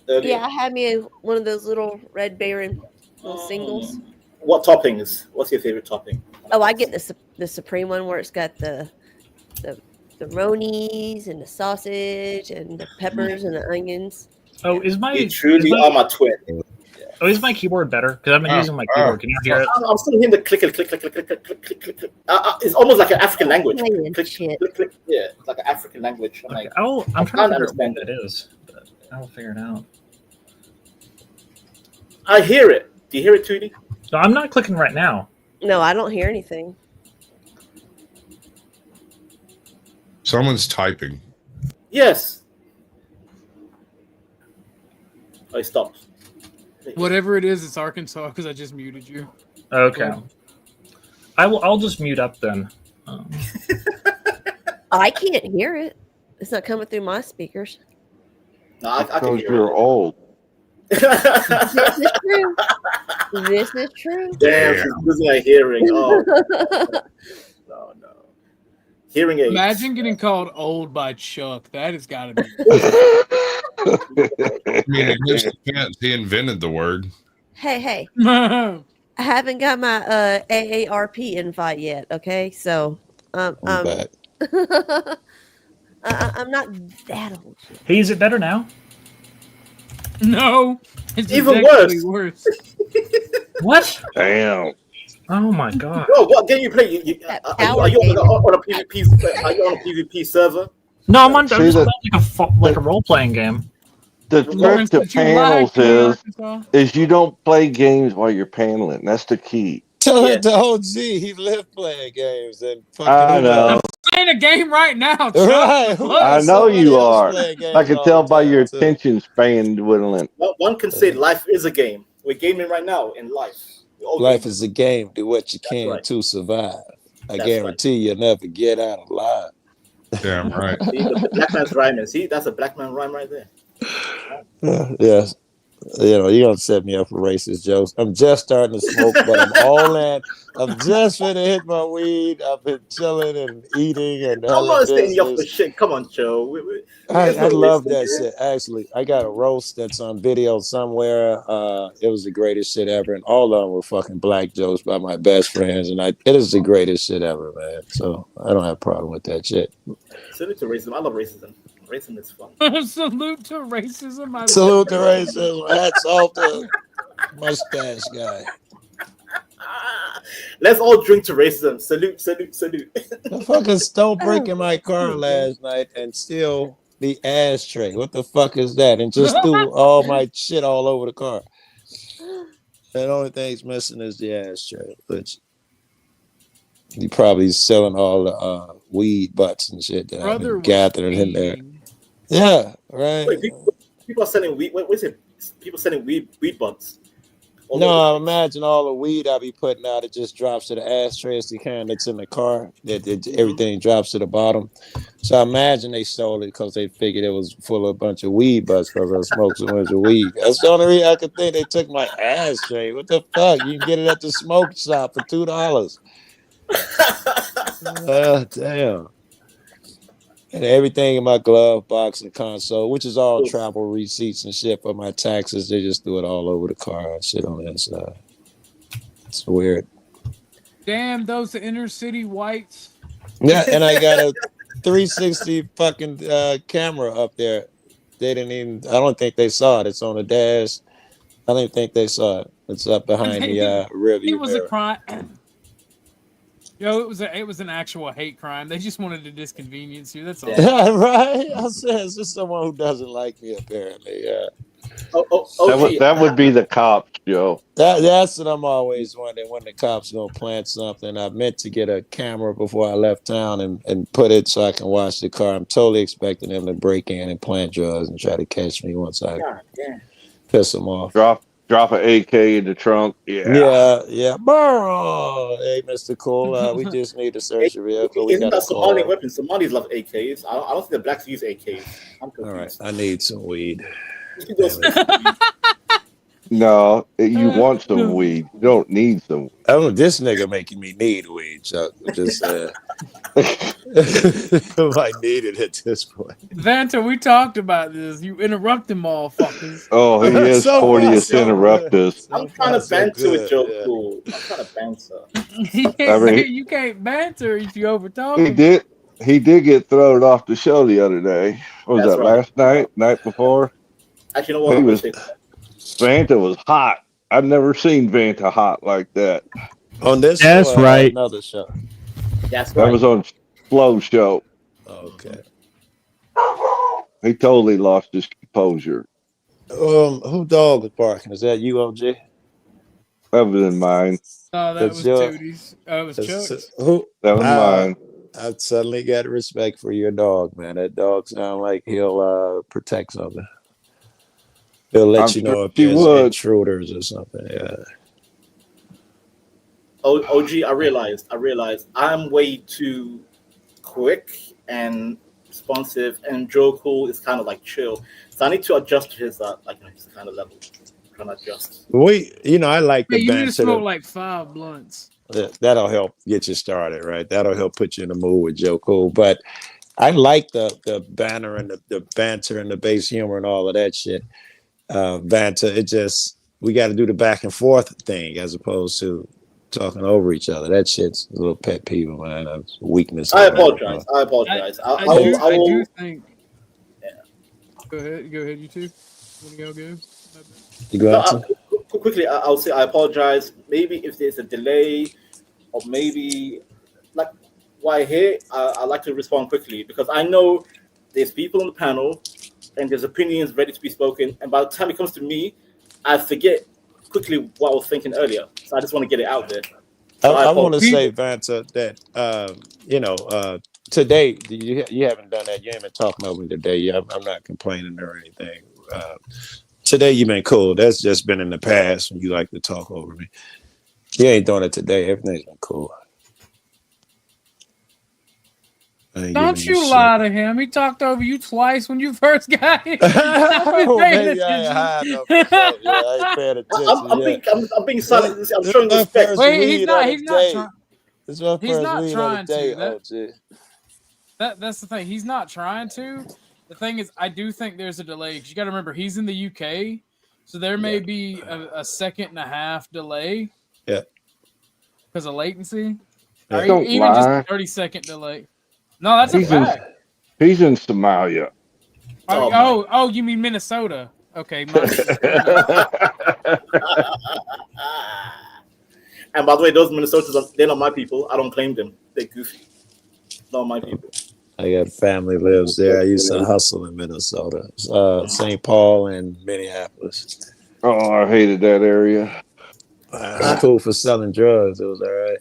Earlier. Yeah, I had me one of those little Red Baron little singles. What toppings? What's your favorite topping? Oh, I get the supreme one where it's got the ronies and the sausage and the peppers and the onions. Oh, is my You truly is my- are my twin. Oh, is my keyboard better? Because I've been using my keyboard. Can you hear it? I'm still hearing the click, click, click, click, click, click, click, click, click, click. It's almost like an African language. Playing Click, shit. click, click. Yeah, it's like an African language. I'm like, I'm trying to figure out understand what that is. But I'll figure it out. I hear it. Do you hear it, Tootie? No, I'm not clicking right now. No, I don't hear anything. Someone's typing. Yes. Oh, he stopped. Whatever it is, it's Arkansas because I just muted you. Okay. I'll just mute up then. I can't hear it. It's not coming through my speakers. No, I can Because hear you're old. This is true. This is true. Damn, she's losing her hearing. Oh, no. Hearing aids. Imagine getting called old by Chuck. That has got to be. I mean, it just depends. He invented the word. Hey. I haven't got my AARP invite yet, okay? So back. I'm not that old. Hey, is it better now? No, it's Even exactly worse. What? Damn. Oh my god. Bro, what game you play? Are you on a PvP? Are you on a PvP server? No, I'm just See, playing like a role playing game. The trick Lawrence, to did you lie, panels Arkansas? is you don't play games while you're paneling. That's the key. Tell Yeah. it to OG. He lived playing games and fucking. I know. Playing a game right now, Chuck. Right. Who Look. I else? know Somebody you else are. playing games I can all tell the by your time, too. attention span dwindling. One can say life is a game. We're gaming right now in life. We're all Life gaming. is a game. Do what you That's can right. to survive. I That's guarantee you'll never get out alive. Damn right. See, the black man's rhyming. See, that's a black man rhyme right there. Yes. You know, you're gonna set me up for racist jokes. I'm just starting to smoke, but I'm all in. I'm just finna hit my weed. I've been chilling and eating and I'm handling not setting you up for business. shit. Come on, Joe. I There's no love racism that here. shit. Actually, I got a roast that's on video somewhere. It was the greatest shit ever, and all of them were fucking black jokes by my best friends, and it is the greatest shit ever, man. So I don't have a problem with that shit. Salute to racism. I love racism. Racism is fun. Salute to racism. I Salute to racism. Hats off to mustache guy. Let's all drink to racism. Salute, salute, salute. The fucking stole break in my car last night and steal the ashtray. What the fuck is that? And just threw all my shit all over the car. The only thing's missing is the ashtray, which he probably selling all the weed butts and shit that I've been gathering in there. Yeah, right. Wait, people are selling weed. What is it? People selling weed butts. No, imagine all the weed I be putting out. It just drops to the ashtray. It's the kind that's in the car. Everything drops to the bottom. So I imagine they stole it because they figured it was full of a bunch of weed butts because I smoked so much of weed. That's the only reason I could think they took my ashtray. What the fuck? You can get it at the smoke shop for $2. Damn. And everything in my glove box and console, which is all travel receipts and shit for my taxes, they just threw it all over the car and shit on the inside. It's weird. Damn, those inner city whites. Yeah, and I got a 360 fucking camera up there. They didn't even, I don't think they saw it. It's on the dash. I don't think they saw it. It's up behind the rear view It was mirror. a crime. Yo, it was an actual hate crime. They just wanted to disconvenience you. That's all. Right? I said it's just someone who doesn't like me, apparently. Yeah. That would be the cops, Joe. That's what I'm always wondering, when the cops gonna plant something. I meant to get a camera before I left town and put it so I can watch the car. I'm totally expecting them to break in and plant drugs and try to catch me once I piss them off. Drop an AK in the trunk. Yeah. Burr! Hey, Mr. Cool, we just need to search your vehicle. We Isn't got a that Somali call. weapon? Somalis love AKs. I don't think the blacks use AKs. I'm confused. All right, I need some weed. No, you want some weed. You don't need some. Oh, this nigga making me need weed, Chuck. Just I need it at this point. Vanta, we talked about this. You interrupt them all, fuckers. Oh, he is So 40th far, so interruptus. I'm trying to banter with Joe yeah. Cool. I'm trying to banter. I mean, You can't banter if you overtalk He him. did get thrown off the show the other day. What was That's that, right. last night before? Actually, you know what? He was, Vanta was hot. I've never seen Vanta hot like that. On this That's show or right. another show? That's That right. was on Flow Show. Okay. He totally lost his composure. Who dog was barking? Is that you, OG? That was in mine. Oh, that That's was your- Tootie's. It was Chuck's. Who? That was mine. I suddenly got respect for your dog, man. That dog sounds like he'll protect something. He'll let I'm you know sure if he there's would. intruders or something. Yeah. OG, I realized I'm way too quick and responsive, and Joe Cool is kind of like chill. So I need to adjust to his his kind of level. Trying to adjust. I like Hey, the you need to banter. smoke like 5 blunts. That'll help get you started, right? That'll help put you in the mood with Joe Cool. But I like the banter and the banter and the base humor and all of that shit. Banter, we got to do the back and forth thing as opposed to talking over each other. That shit's a little pet peeve of mine. A weakness. I apologize. I apologize. I will, do think. Yeah. Go ahead, you two. Want to go? You go out to? Quickly, I'll say I apologize. Maybe if there's a delay, or maybe like why here, I like to respond quickly because I know there's people on the panel and there's opinions ready to be spoken. And by the time it comes to me, I forget quickly what I was thinking earlier. So I just want to get it out there. So I want to apologize. say, Vanta, that today you haven't done that. You haven't been talking over me today. I'm not complaining or anything. Today you've been cool. That's just been in the past when you like to talk over me. You ain't doing it today. Everything's been cool. Don't you lie to him. He talked over you twice when you first got here. Maybe I ain't high enough. I ain't paying attention. I'm being silent. I'm showing respect. Wait, he's not trying. It's my He's first not weed trying of the day, to. That's the thing. He's not trying to. The thing is, I do think there's a delay because you got to remember he's in the UK, so there may be a second and a half delay. Yeah. Because of latency, Yeah. or Don't even just lie. a 30-second delay. No, that's a He's fact. He's in Somalia. Oh, you mean Minnesota? Okay. And by the way, those Minnesotans, they're not my people. I don't claim them. They're goofy. Not my people. I got family lives there. I used to hustle in Minnesota, St. Paul and Minneapolis. Oh, I hated that area. It's cool for selling drugs. It was all right.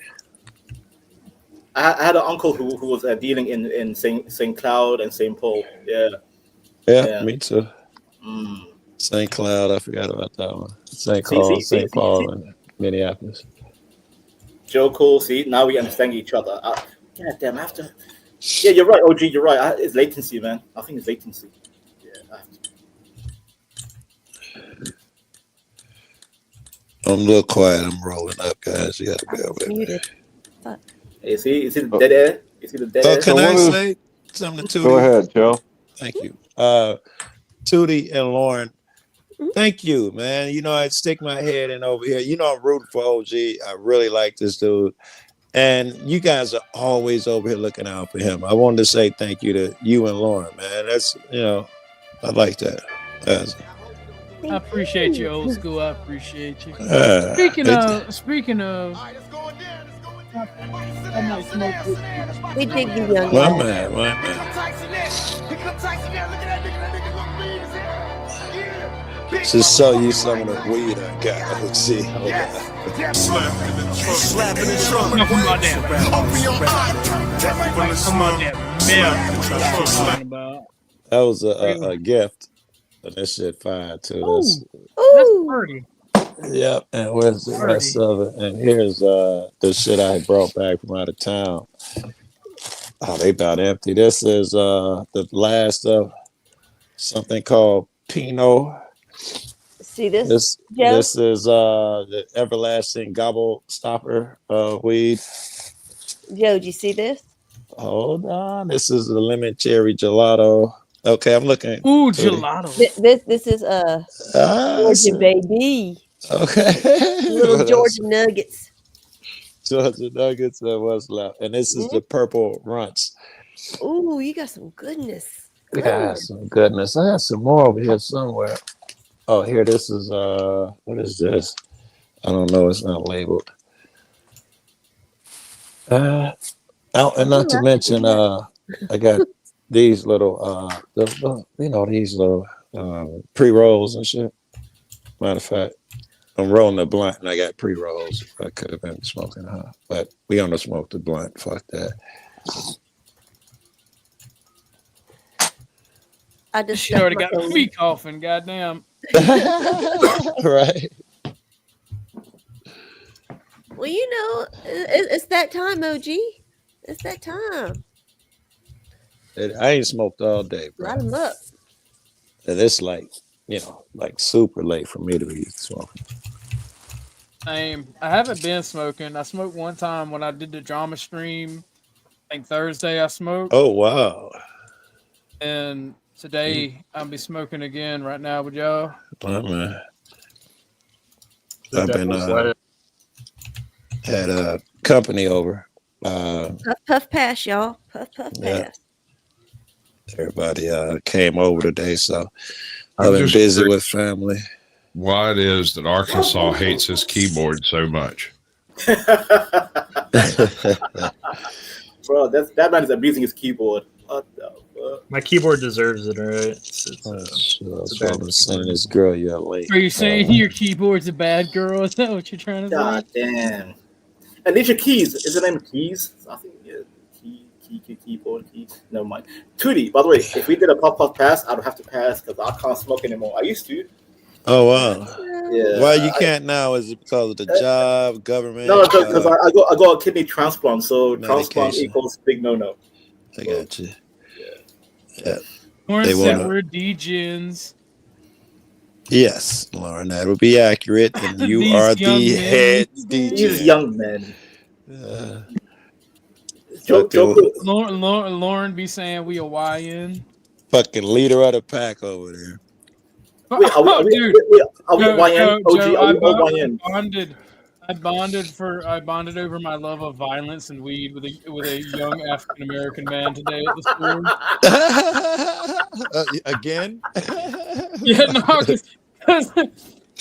I had an uncle who was dealing in St. Cloud and St. Paul. Yeah, me too. St. Cloud, I forgot about that one. St. Paul, and Minneapolis. Joe Cole, see, now we understand each other. God damn, after. Yeah, you're right, OG, you're right. It's latency, man. I think it's latency. Yeah. I'm a little quiet. I'm rolling up, guys. You got to be over there. Is he the dead air? Is he the dead air? Can I say something to Tootie? Go ahead, Joe. Thank you. Tootie and Lauren, thank you, man. I stick my head in over here. I'm rooting for OG. I really like this dude. And you guys are always over here looking out for him. I wanted to say thank you to you and Lauren, man. That's, I like that. I appreciate you, old school. I appreciate you. Speaking of, I might smoke with you. We dig the young My man. Just show you some of the weed I got. Let's see. That was a gift. But that shit fire too. That's pretty. Yep. And where's the rest of it? And here's the shit I brought back from out of town. Oh, they about empty. This is the last of something called Pinot. See this? This is the everlasting gobble stopper weed. Joe, do you see this? Hold on. This is the lemon cherry gelato. Okay, I'm looking. Ooh, gelato. This is Georgia baby. Okay. Little Georgia nuggets. Georgia nuggets and what's left. And this is the purple runts. Ooh, you got some goodness. Yeah, some goodness. I have some more over here somewhere. Oh, here, this is what is this? I don't know, it's not labeled. And not to mention I got these little these little pre-rolls and shit. Matter of fact, I'm rolling a blunt and I got pre-rolls. I could have been smoking but we gonna smoke the blunt. Fuck that. I just She already got me coughing, goddamn. Right. Well, it's that time, OG. It's that time. I ain't smoked all day, bro. Light them up. And it's like super late for me to be smoking. I haven't been smoking. I smoked one time when I did the drama stream. I think Thursday I smoked. Oh wow. And today I'll be smoking again right now with y'all. Oh, man. I've been had a company over. Puff pass, y'all. Puff pass. Everybody came over today, so I've been busy with family. Why it is that Arkansas hates his keyboard so much? Bro, that man is abusing his keyboard. What the My keyboard deserves it, all right? It's That's why I'm sending this girl your link. Are you saying your keyboard's a bad girl? Is that what you're trying to God say? damn. And these are keys. Is the name Keys? I think yeah. Keyboard, keys. Never mind. Tootie, by the way, if we did a puff pass, I would have to pass because I can't smoke anymore. I used to. Oh wow. Yeah. Why you can't now? Is it because of the job, government? No, because I got a kidney transplant, so transplant medication. equals big no. I got you. Yeah. Lauren They said wanna- we're degens. Yes, Lauren, that would be accurate. And you These are young the men. head DJ. These young men. Lauren be saying we a YN. Fucking leader of the pack over there. Wait, are we Dude, YN? OG, Joe, are we all YN? I bonded over my love of violence and weed with a young African American man today at the store. Again? Yeah, no, because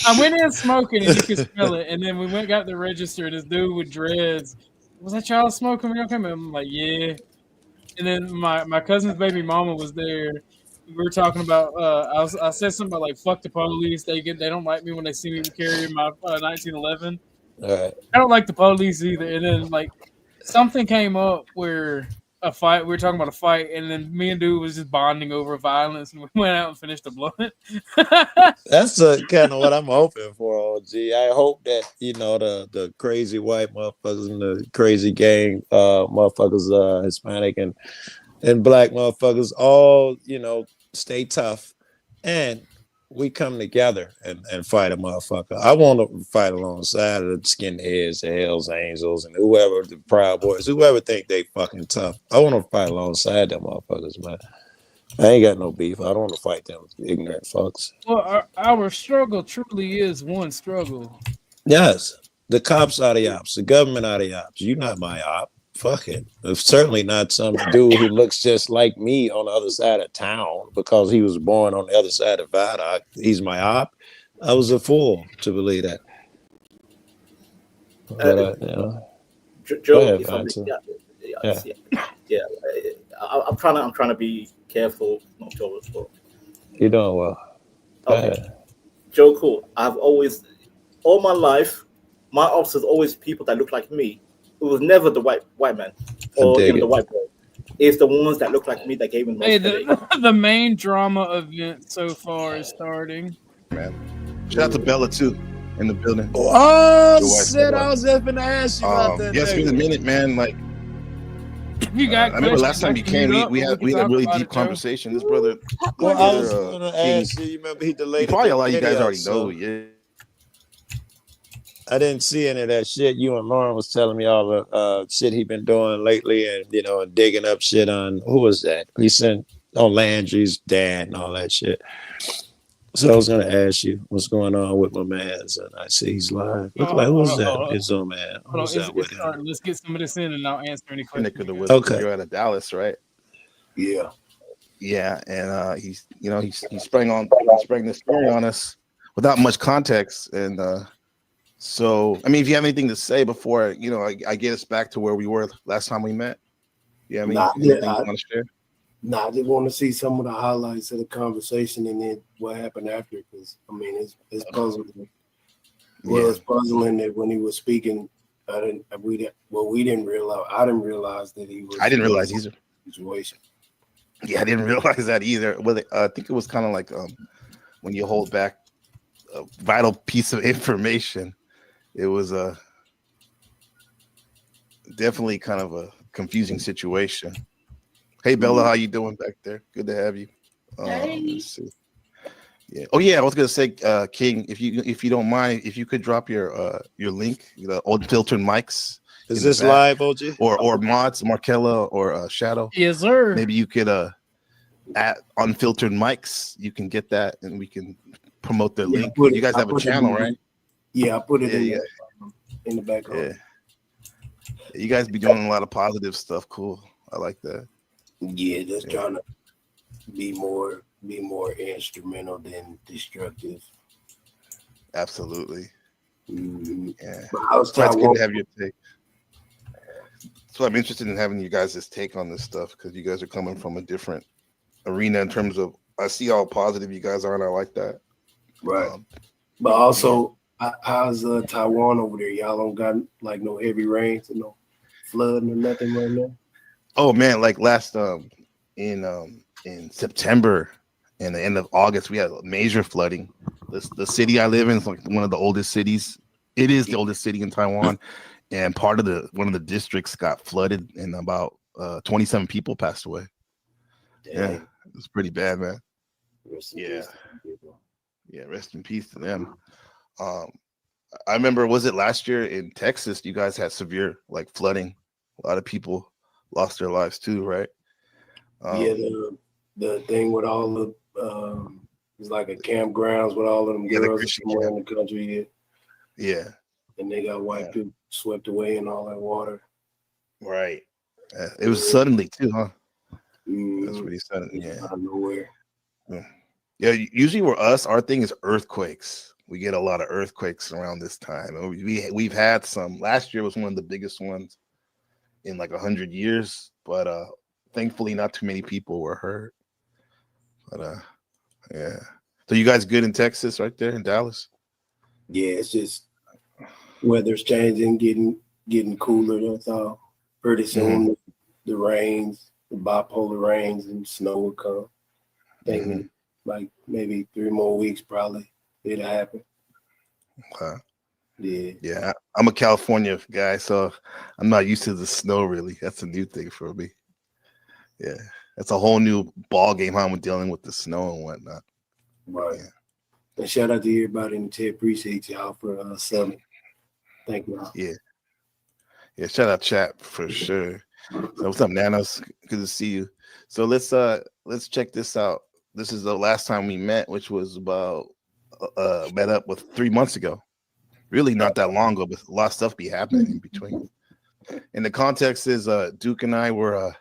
I went in smoking and you could smell it, and then we got the register. This dude with dreads, was that y'all smoking? I'm like, yeah. And then my cousin's baby mama was there. We were talking about. I said something about like fuck the police. They don't like me when they see me carrying my 1911. All right. I don't like the police either. And then like something came up where a fight. We were talking about a fight, and then me and dude was just bonding over violence, and we went out and finished the blunt. That's kind of what I'm hoping for, OG. I hope that the crazy white motherfuckers and the crazy gang motherfuckers, Hispanic and black motherfuckers, all stay tough, and we come together and fight a motherfucker. I want to fight alongside of the skinheads, the Hells Angels, and whoever, the Proud Boys, whoever think they fucking tough. I want to fight alongside them motherfuckers, man. I ain't got no beef. I don't want to fight them ignorant fucks. Well, our struggle truly is one struggle. Yes, the cops are the ops. The government are the ops. You're not my op. Fuck it. It's certainly not some dude who looks just like me on the other side of town because he was born on the other side of Viaduct. He's my op. I was a fool to believe that. But, Joe, ahead, if I'm, Vincent. I'm trying to be careful not to overspoil. You're doing well. Go Okay. ahead. Joe, cool. I've always, all my life, my ops is always people that look like me. It was never the white man or dig even the it. white boy. It's the ones that look like me that gave him most Hey, headache. the main drama event so far is starting. Man, shout out to Bella too in the building. Oh, Your wife, shit. your I wife. was just going to ask you about that. Yes, for a minute, man. Like, If you got I remember questions, last time you I can came, mute up, we but had can a talk really about deep it, Joe. conversation. This brother, Well, I was going to King, ask you remember he delayed probably a the lot of you guys video, already so know. Yeah. I didn't see any of that shit. You and Lauren was telling me all the shit he been doing lately, and and digging up shit on who was that? He sent on Landry's dad and all that shit. So I was gonna ask you what's going on with my man's, and I see he's live. Look like who's that? His own man. Hold on, Who's that with it's him? starting. Let's get some of this in, and I'll answer any questions. Nick of the you Woods. got. Okay. You're out of Dallas, right? Yeah. Yeah, and he sprang this story on us without much context, and so I mean, if you have anything to say before I get us back to where we were last time we met, anything you want to share? I just want to see some of the highlights of the conversation and then what happened after, because I mean it's puzzling. Well, it's puzzling that when he was speaking, we didn't realize. I didn't realize that he was. I didn't realize either. Situation. Yeah, I didn't realize that either. Well, I think it was kind of like when you hold back a vital piece of information. It was definitely kind of a confusing situation. Hey, Bella, how you doing back there? Good to have you. Let's see. Yeah. Oh yeah, I was gonna say, King, if you don't mind, if you could drop your link, unfiltered mics. Is this live, OG? Or mods, Markella or Shadow? Yes, sir. Maybe you could at unfiltered mics. You can get that, and we can promote the link. You guys have a channel, right? Yeah, I put it in the background. Yeah. You guys be doing a lot of positive stuff. Cool. I like that. Yeah, just trying to be more instrumental than destructive. Absolutely. Mm-hmm. Yeah. That's good to have your take. So I'm interested in having you guys' take on this stuff because you guys are coming from a different arena in terms of I see how positive you guys are, and I like that. Right. But also, how's Taiwan over there? Y'all don't got like no heavy rains and no flooding or nothing right now? Oh man, like last in September and the end of August, we had major flooding. The city I live in is like one of the oldest cities. It is the oldest city in Taiwan, and part of one of the districts got flooded, and about 27 people passed away. Dang. Yeah, it was pretty bad, man. Yeah. Yeah, rest in peace to them. I remember, was it last year in Texas? You guys had severe like flooding. A lot of people lost their lives too, right? Yeah, the thing with all the it's like a campgrounds with all of them girls somewhere in the country. Yeah. And they got wiped, swept away in all that water. Right. It was suddenly too, huh? That's pretty sudden. Yeah. Out of nowhere. Yeah. Usually, our thing is earthquakes. We get a lot of earthquakes around this time. We've had some. Last year was one of the biggest ones in like 100 years, but thankfully, not too many people were hurt. But yeah. So you guys good in Texas, right there in Dallas? Yeah, it's just weather's changing, getting cooler. That's all. Pretty soon, the rains, the bipolar rains, and snow will come. I think like maybe 3 more weeks, probably it'll happen. Okay. Yeah. I'm a California guy, so I'm not used to the snow. Really, that's a new thing for me. Yeah, that's a whole new ball game. How I'm dealing with the snow and whatnot. Right. Yeah. And shout out to everybody in the chat. Appreciate y'all for subbing. Thank you. Yeah. Shout out chat for sure. So what's up, Nanos? Good to see you. So let's check this out. This is the last time we met, which was about met up with 3 months ago. Really not that long ago, but a lot of stuff be happening in between. And the context is Duke and I were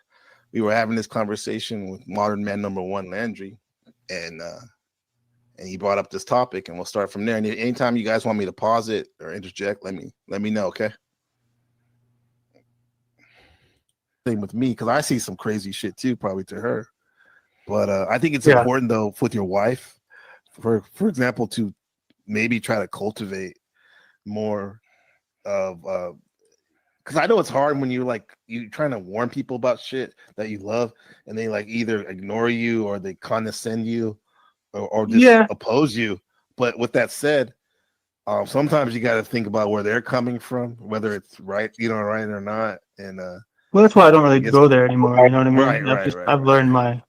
having this conversation with modern man number one, Landry, and he brought up this topic, and we'll start from there. And anytime you guys want me to pause it or interject, let me know, okay? Same with me, because I see some crazy shit too, probably to her. But I think it's important though with your wife, for example, to maybe try to cultivate more of because I know it's hard when you're trying to warn people about shit that you love, and they like either ignore you or they condescend you or just oppose you. But with that said, sometimes you got to think about where they're coming from, whether it's right or not. And well, that's why I don't really go there anymore. You know what I mean? Right. I've learned my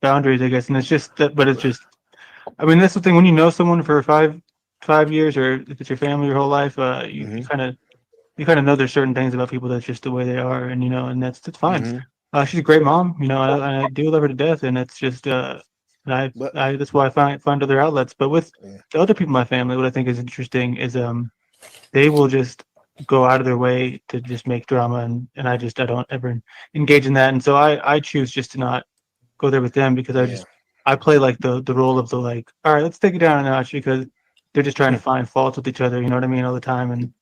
boundaries, I guess, and it's just that. But it's just, I mean, that's the thing. When you know someone for 5 years, or if it's your family your whole life, you kind of know there's certain things about people that's just the way they are, and and that's fine. She's a great mom. I do love her to death, and it's just I that's why I find other outlets. But with the other people in my family, what I think is interesting is they will just go out of their way to just make drama, and I don't ever engage in that, and so I choose just to not go there with them, because I play like the role of the like, all right, let's take it down a notch, because they're just trying to find faults with each other, you know what I mean, all the time, and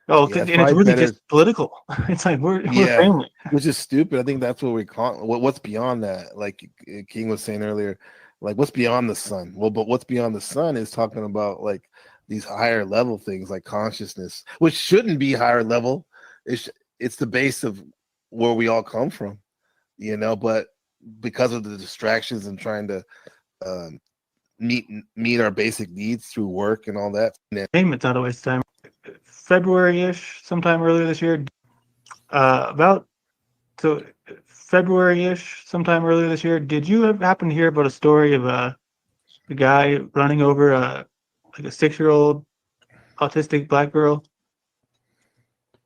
and it's really just political. It's like we're family, which is stupid. I think that's what we call what's beyond that. Like King was saying earlier, like what's beyond the sun. Well, but what's beyond the sun is talking about like these higher level things like consciousness, which shouldn't be higher level. It's the base of where we all come from, but because of the distractions and trying to meet our basic needs through work and all that. It's not a waste of time. February-ish, sometime earlier this year, February-ish, sometime earlier this year, did you happen to hear about a story of a guy running over like a 6-year-old autistic black girl?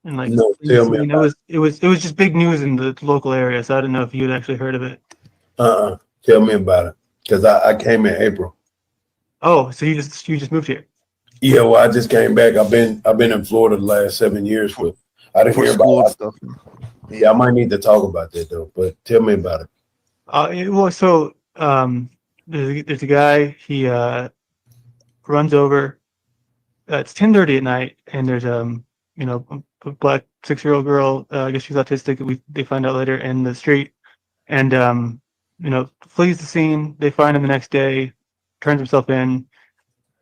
And like, no, tell me it was just big news in the local area, so I didn't know if you'd actually heard of it. Tell me about it, because I came in April. Oh, so you just moved here? Yeah, well, I just came back. I've been in Florida the last 7 years, but I didn't hear about stuff. Yeah, I might need to talk about that though. But tell me about it. There's a guy. He runs over. It's 10:30 at night, and there's a black 6-year-old girl. I guess she's autistic. They find out later in the street, and flees the scene. They find him the next day, turns himself in.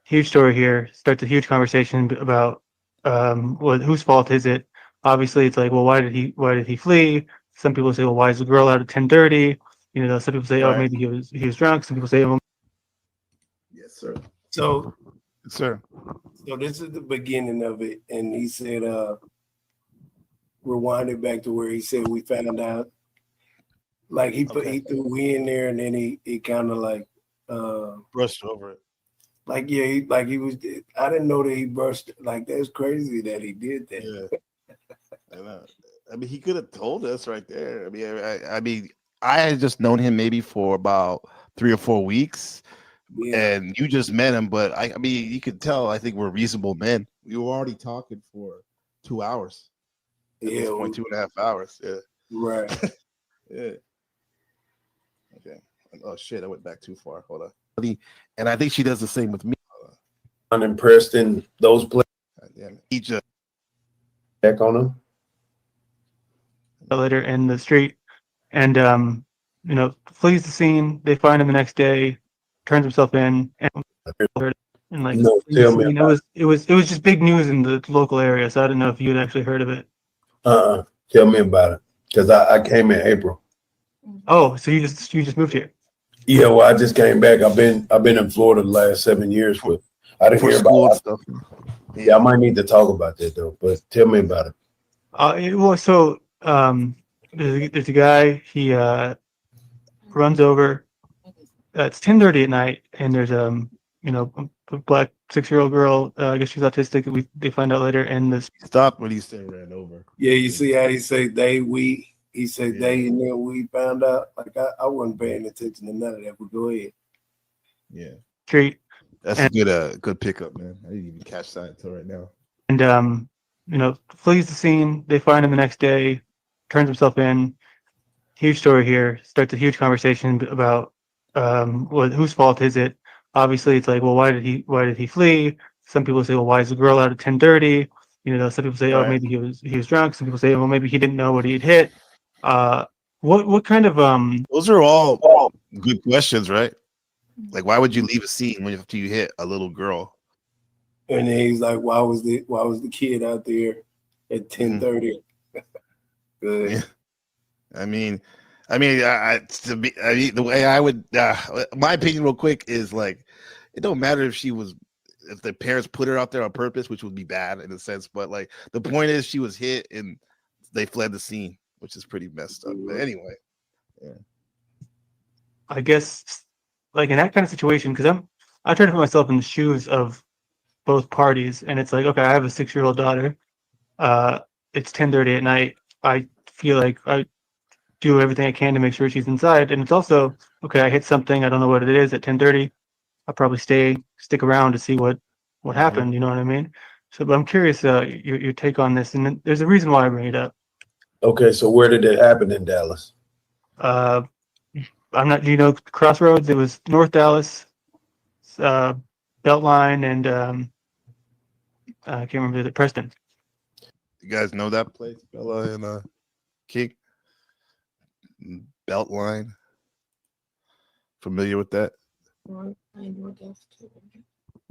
Huge story here. Starts a huge conversation about whose fault is it? Obviously, it's like, well, why did he flee? Some people say, well, why is the girl out at 10:30? Some people say, oh, Right. maybe he was drunk. Some people say, well, Yes, sir. So, Sir. so this is the beginning of it, and he said, rewind it back to where he said we found out. Like he threw we in there, and then he kind of like brushed over it. Like he was. I didn't know that he brushed. Like that's crazy that he did that. Yeah. I mean, he could have told us right there. I mean, I had just known him maybe for about 3 or 4 weeks, and you just met him. But I mean, you could tell. I think we're reasonable men. We were already talking for 2 hours. At this point, 2.5 hours. Yeah. Right. Yeah. Okay. Oh shit! I went back too far. Hold on. And I think she does the same with me. Unimpressed in those places. He just back on him. later in the street, and flees the scene. They find him the next day, turns himself in, and like No, tell me it was just big news in the local area. So I don't know if you had actually heard of it. Tell me about it, because I came in April. Oh, so you just moved here? Yeah, well, I just came back. I've been in Florida the last 7 years, but I didn't for hear school about and stuff. Yeah, I might need to talk about that though. But tell me about it. Well, so there's a guy. He runs over. It's 10:30 at night, and there's a black 6-year-old girl. I guess she's autistic. They find out later, and this Stop when he said ran over. Yeah, you see how he say they, we. He said they, and then we found out. Like I wasn't paying attention to none of that. But go ahead. Yeah. street. That's and, a good pickup, man. I didn't even catch that until right now. And flees the scene. They find him the next day, turns himself in. Huge story here. Starts a huge conversation about whose fault is it? Obviously, it's like, well, why did he flee? Some people say, well, why is the girl out at 10:30? Some people say, oh, maybe he was drunk. Some people say, well, maybe he didn't know what he had hit. What kind of Those are all good questions, right? Like, why would you leave a scene after you hit a little girl? And then he's like, why was the kid out there at 10:30? Good. Yeah. I mean, the way I would, my opinion, real quick, is like, it don't matter if the parents put her out there on purpose, which would be bad in a sense, but like the point is she was hit and they fled the scene, which is pretty messed up. But anyway, yeah. I guess like in that kind of situation, because I try to put myself in the shoes of both parties, and it's like, okay, I have a 6-year-old daughter. It's 10:30 at night. I feel like I do everything I can to make sure she's inside, and it's also okay. I hit something. I don't know what it is at 10:30. I'll probably stick around to see what happened. You know what I mean? So, but I'm curious your take on this, and there's a reason why I bring it up. Okay, so where did it happen in Dallas? I'm not. Do you know Crossroads? It was North Dallas, Beltline, and I can't remember the Preston. You guys know that place, Bella and King? Beltline. Familiar with that?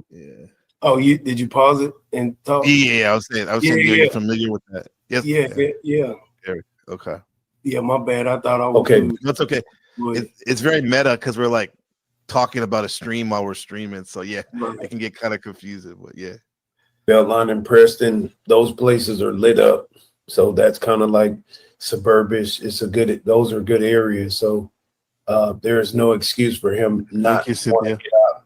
Yeah. Oh, did you pause it and talk? Yeah, I was saying, you're familiar with that. Yes. Yeah. Okay. Yeah, my bad. I thought I was okay. That's okay. It's very meta because we're like talking about a stream while we're streaming. So yeah, it can get kind of confusing, but yeah. Beltline and Preston, those places are lit up. So that's kind of like suburbish. Those are good areas. So there is no excuse for him not to want to get out.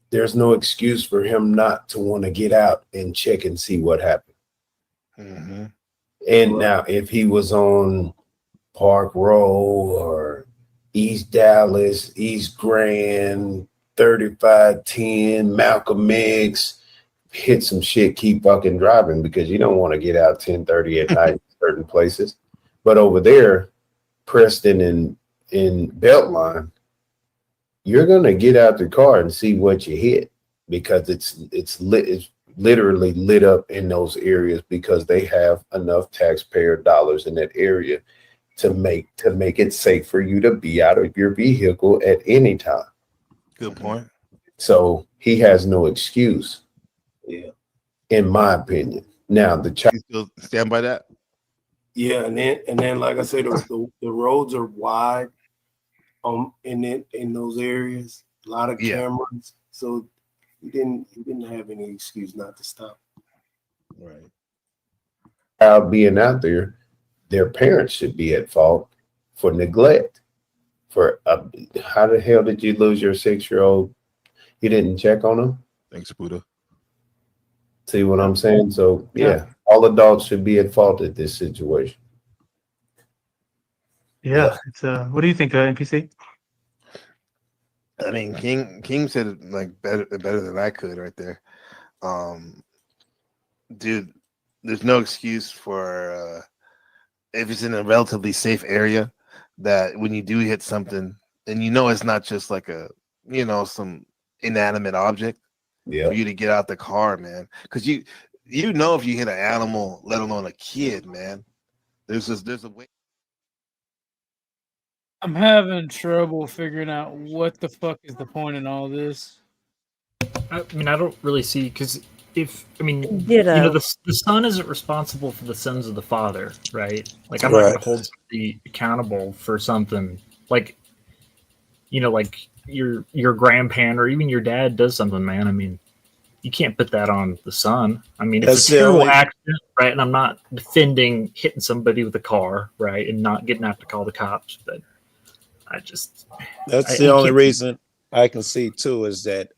There's no excuse for him not to want to get out and check and see what happened. Mm-hmm. And now if he was on Park Row or East Dallas, East Grand, 3510, Malcolm X, hit some shit, keep fucking driving because you don't want to get out 10:30 at night in certain places. But over there, Preston and in Beltline, you're gonna get out the car and see what you hit because it's literally lit up in those areas because they have enough taxpayer dollars in that area to make it safe for you to be out of your vehicle at any time. Good point. So he has no excuse. Yeah, in my opinion. Now the child still stand by that. Yeah, and then like I said, the roads are wide in those areas. A lot of cameras, so he didn't have any excuse not to stop. Right. Being out there, their parents should be at fault for neglect. For how the hell did you lose your 6-year-old? You didn't check on him. Thanks, Buddha. See what I'm saying? So yeah, all adults should be at fault at this situation. Yeah, it's what do you think, NPC? I mean, King said it like better than I could right there. Dude, there's no excuse for if it's in a relatively safe area that when you do hit something and it's not just like some inanimate object, for you to get out the car, man. Because if you hit an animal, let alone a kid, man, there's a way. I'm having trouble figuring out what the fuck is the point in all this. I mean, I don't really see, because the son isn't responsible for the sins of the father, right? Like, I'm not going to hold somebody accountable for something like, like your grandparent or even your dad does something, man. I mean, you can't put that on the son. I mean, it's a terrible accident, right? And I'm not defending hitting somebody with a car, right, and not getting out to call the cops, but that's the only reason I can see too is that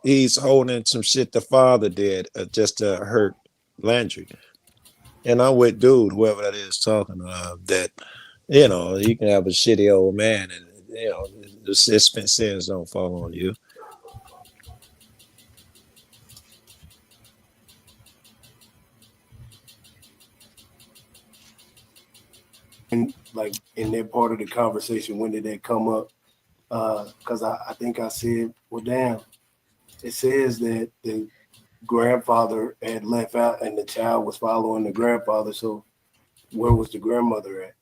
he's holding some shit the father did just to hurt Landry. And I'm with dude, whoever that is talking that, you can have a shitty old man and, the sins don't fall on you. And like in that part of the conversation, when did that come up? Because I think I said, well, damn, it says that the grandfather had left out and the child was following the grandfather. So where was the grandmother at?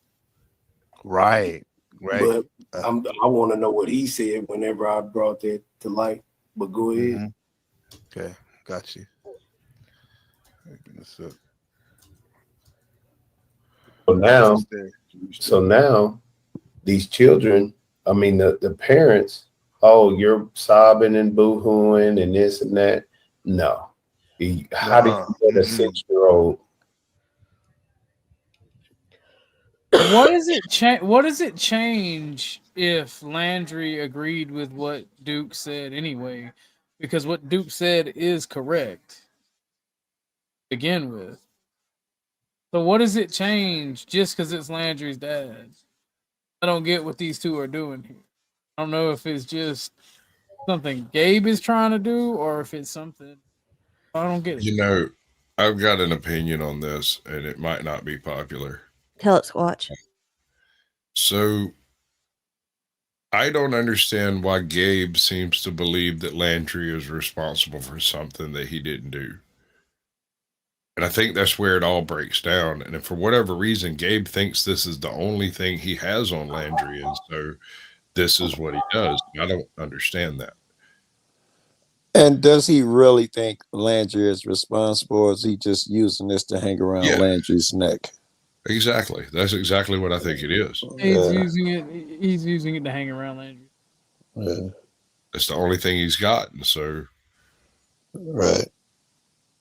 Right. But I want to know what he said whenever I brought that to light. But go ahead. Okay, got you. So now these children, I mean, the parents, oh, you're sobbing and boo-hooing and this and that. No. How do you get a 6-year-old? What does it change if Landry agreed with what Duke said anyway? Because what Duke said is correct to begin with. So what does it change just because it's Landry's dad? I don't get what these two are doing here. I don't know if it's just something Gabe is trying to do or if it's something I don't get it. I've got an opinion on this, and it might not be popular. Tell it, Squatch. So I don't understand why Gabe seems to believe that Landry is responsible for something that he didn't do. And I think that's where it all breaks down. And if for whatever reason, Gabe thinks this is the only thing he has on Landry, and so this is what he does. I don't understand that. And does he really think Landry is responsible, or is he just using this to hang around Landry's neck? Exactly. That's exactly what I think it is. He's using it to hang around Landry. Yeah. That's the only thing he's got. And so right.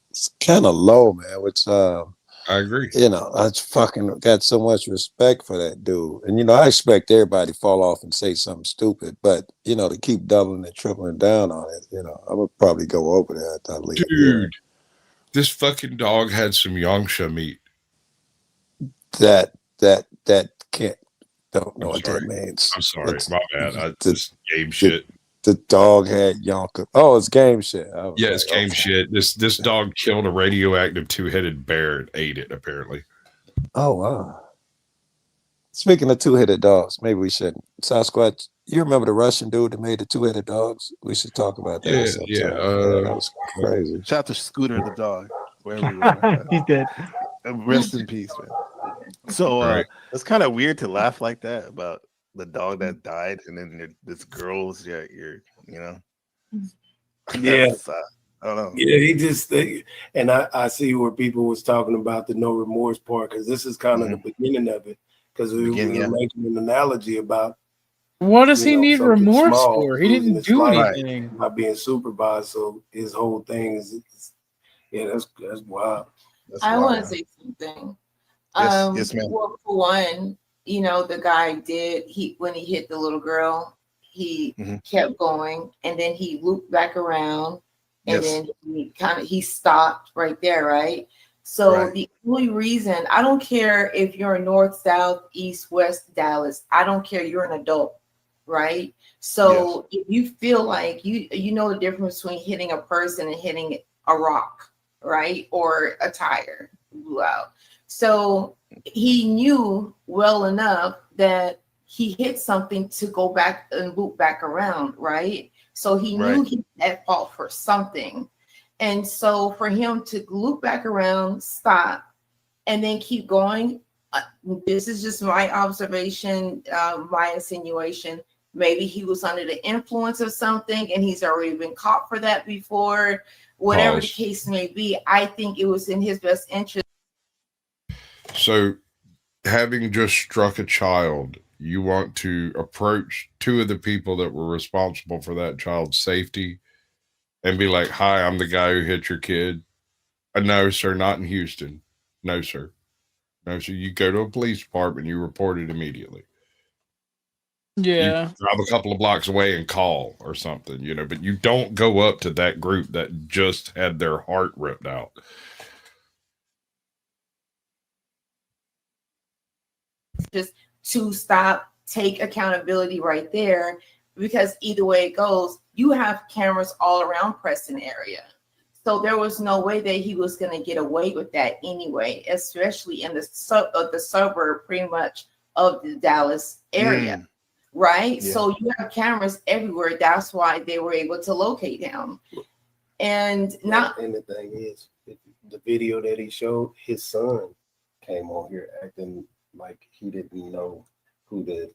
It's kind of low, man, which I agree. I fucking got so much respect for that dude. And I expect everybody to fall off and say something stupid, but to keep doubling and tripling down on it, I would probably go over that. Dude, this fucking dog had some Yangsha meat. That can't don't know what that means. I'm sorry, my bad. Just game shit. The dog had Yonka. Oh, it's game shit. Yeah, it's game shit. This dog killed a radioactive 2-headed bear and ate it, apparently. Oh, wow. Speaking of 2-headed dogs, maybe we shouldn't. Sasquatch, you remember the Russian dude that made the 2-headed dogs? We should talk about that. Yeah. That was crazy. Shout out to Scooter the dog. Wherever you are. He's dead. Rest in peace, man. So Right. it's kind of weird to laugh like that about the dog that died, and then this girl's you know. Yeah. I don't know. Yeah, he just and I see where people was talking about the no remorse part, because this is kind of the beginning of it, because we were making an analogy about What does he need something remorse small for? He losing didn't its do life, anything. not being supervised. So his whole thing is, that's wild. I want to say something. Yes, ma'am. Well, for one, the guy when he hit the little girl, he kept going, and then he looped back around, and then he stopped right there, right? So the only reason, I don't care if you're in north, south, east, west, Dallas, I don't care, you're an adult, right? So if you feel like you know the difference between hitting a person and hitting a rock, right? Or a tire blew out. So he knew well enough that he hit something to go back and loop back around, right? So he knew he was at fault for something. And so for him to loop back around, stop, and then keep going, this is just my observation, my insinuation. Maybe he was under the influence of something and he's already been caught for that before. Whatever the case may be, I think it was in his best interest. So, having just struck a child, you want to approach two of the people that were responsible for that child's safety and be like, "Hi, I'm the guy who hit your kid." No, sir, not in Houston. No, sir. No, sir. You go to a police department, you report it immediately. Yeah. You drive a couple of blocks away and call or something, but you don't go up to that group that just had their heart ripped out. Just to stop, take accountability right there, because either way it goes, you have cameras all around Preston area. So there was no way that he was going to get away with that anyway, especially in the suburb pretty much of the Dallas area. Right? Yeah. So you have cameras everywhere. That's why they were able to locate him. And the thing is, the video that he showed, his son came on here acting like he didn't know who the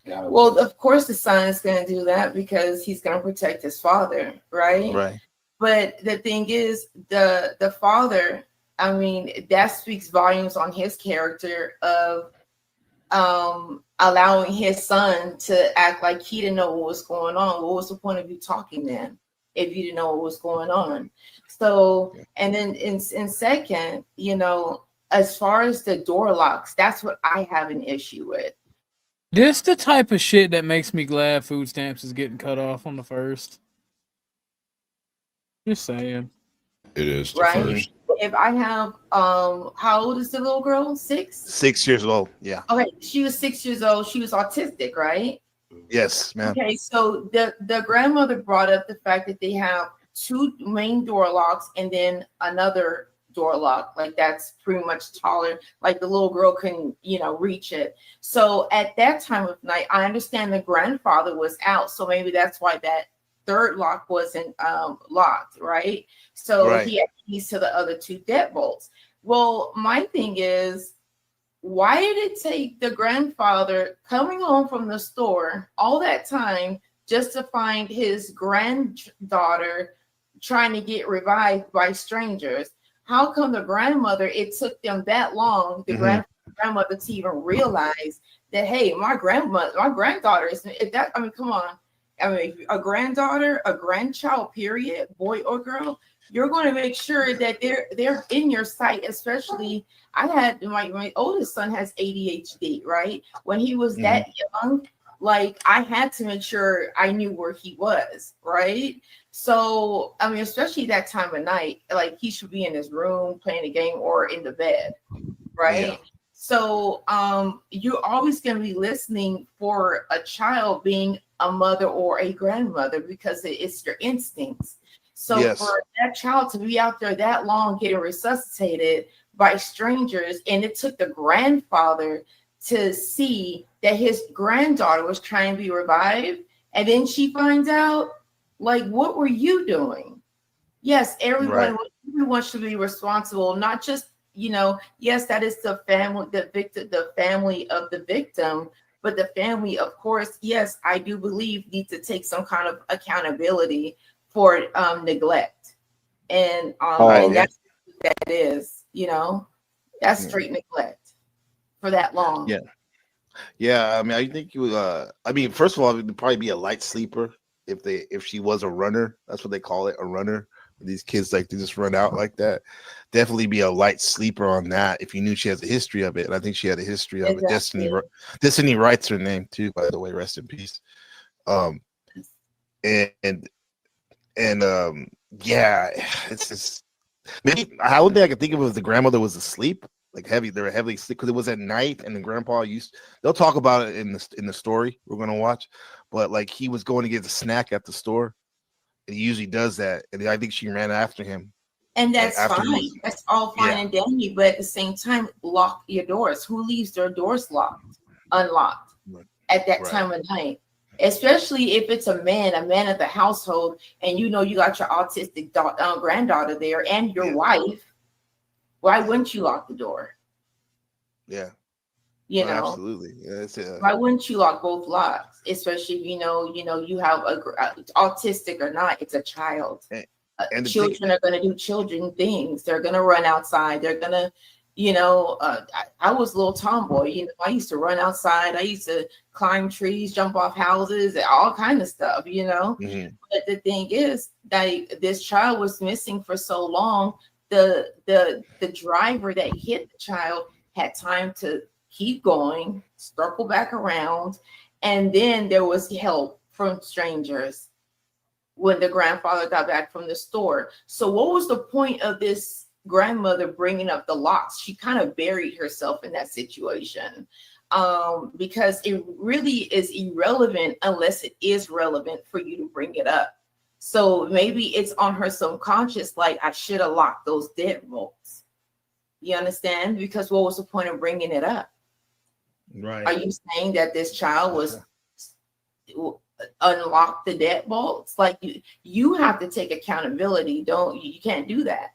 guy was. Well, of course the son is going to do that because he's going to protect his father, right? Right. But the thing is, the father, I mean, that speaks volumes on his character of allowing his son to act like he didn't know what was going on. What was the point of you talking then if you didn't know what was going on? So, and then in second, as far as the door locks, that's what I have an issue with. This the type of shit that makes me glad food stamps is getting cut off on the 1st. Just saying. It is the right. 1st. If I have how old is the little girl? 6? 6 years old. Yeah. Okay, she was 6 years old. She was autistic, right? Yes, ma'am. Okay, so the grandmother brought up the fact that they have 2 main door locks and then another door lock, like that's pretty much taller, like the little girl couldn't reach it. So at that time of night, I understand the grandfather was out, so maybe that's why that 3rd lock wasn't locked, right? So he had keys to the other 2 deadbolts. Well, my thing is, why did it take the grandfather coming home from the store all that time just to find his granddaughter trying to get revived by strangers? How come the grandmother, it took them that long, the grandmother to even realize that, hey, my granddaughter is, come on. I mean, a granddaughter, a grandchild, period, boy or girl, you're going to make sure that they're in your sight. Especially, I had my oldest son has ADHD, right? When he was that young, like I had to make sure I knew where he was, right? So, I mean, especially that time of night, like he should be in his room playing a game or in the bed, right? Yeah. So, you're always going to be listening for a child being a mother or a grandmother because it's your instincts. So for that child to be out there that long getting resuscitated by strangers, and it took the grandfather to see that his granddaughter was trying to be revived, and then she finds out, like, what were you doing? Yes, everyone should be responsible, not just yes, that is the family, the family of the victim, but the family, of course, yes, I do believe need to take some kind of accountability for neglect. And that's what that is, that's straight neglect for that long. Yeah. I mean, I think you. I mean, first of all, it would probably be a light sleeper if she was a runner. That's what they call it, a runner. These kids like to just run out like that. Definitely be a light sleeper on that if you knew she has a history of it. And I think she had a history of it. Destiny Wright's her name too, by the way. Rest in peace. Yeah, it's just maybe I don't think I could think of it as the grandmother was asleep, like heavy. They were heavily asleep because it was at night, and the grandpa they'll talk about it in the story we're gonna watch, but like he was going to get a snack at the store, and he usually does that, and I think she ran after him. And that's fine. That's all fine and dandy, but at the same time, lock your doors. Who leaves their doors unlocked at that time of night? Especially if it's a man of the household, and you got your autistic granddaughter there and your wife. Why wouldn't you lock the door? Yeah. Absolutely. Yeah, why wouldn't you lock both locks? Especially if you have a autistic or not, it's a child. And children are going to do children things. They're going to run outside. They're going to, I was a little tomboy. I used to run outside. I used to climb trees, jump off houses, all kind of stuff. Mm-hmm. But the thing is that this child was missing for so long. The driver that hit the child had time to keep going, circle back around, and then there was help from strangers when the grandfather got back from the store. So what was the point of this grandmother bringing up the locks? She kind of buried herself in that situation, because it really is irrelevant unless it is relevant for you to bring it up. So maybe it's on her subconscious, like, I should have locked those deadbolts. You understand? Because what was the point of bringing it up? Right. Are you saying that this child was unlock the deadbolts? Like, you have to take accountability. You can't do that.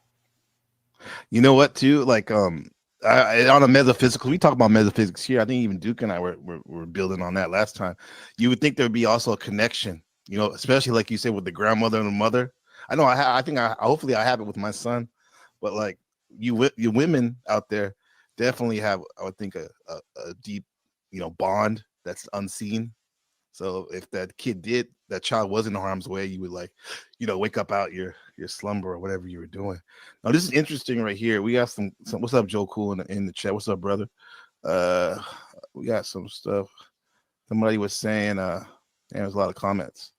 You know what, too? Like, on a metaphysical, we talk about metaphysics here. I think even Duke and I were building on that last time. You would think there would be also a connection, especially like you said with the grandmother and the mother. I know hopefully I have it with my son, but like you women out there definitely have, I would think, a deep, bond that's unseen. So if that child was in harm's way, you would wake up out your slumber or whatever you were doing. Now this is interesting right here. We got some what's up, Joe Cool in the chat? What's up, brother? We got some stuff. Somebody was saying, there's a lot of comments.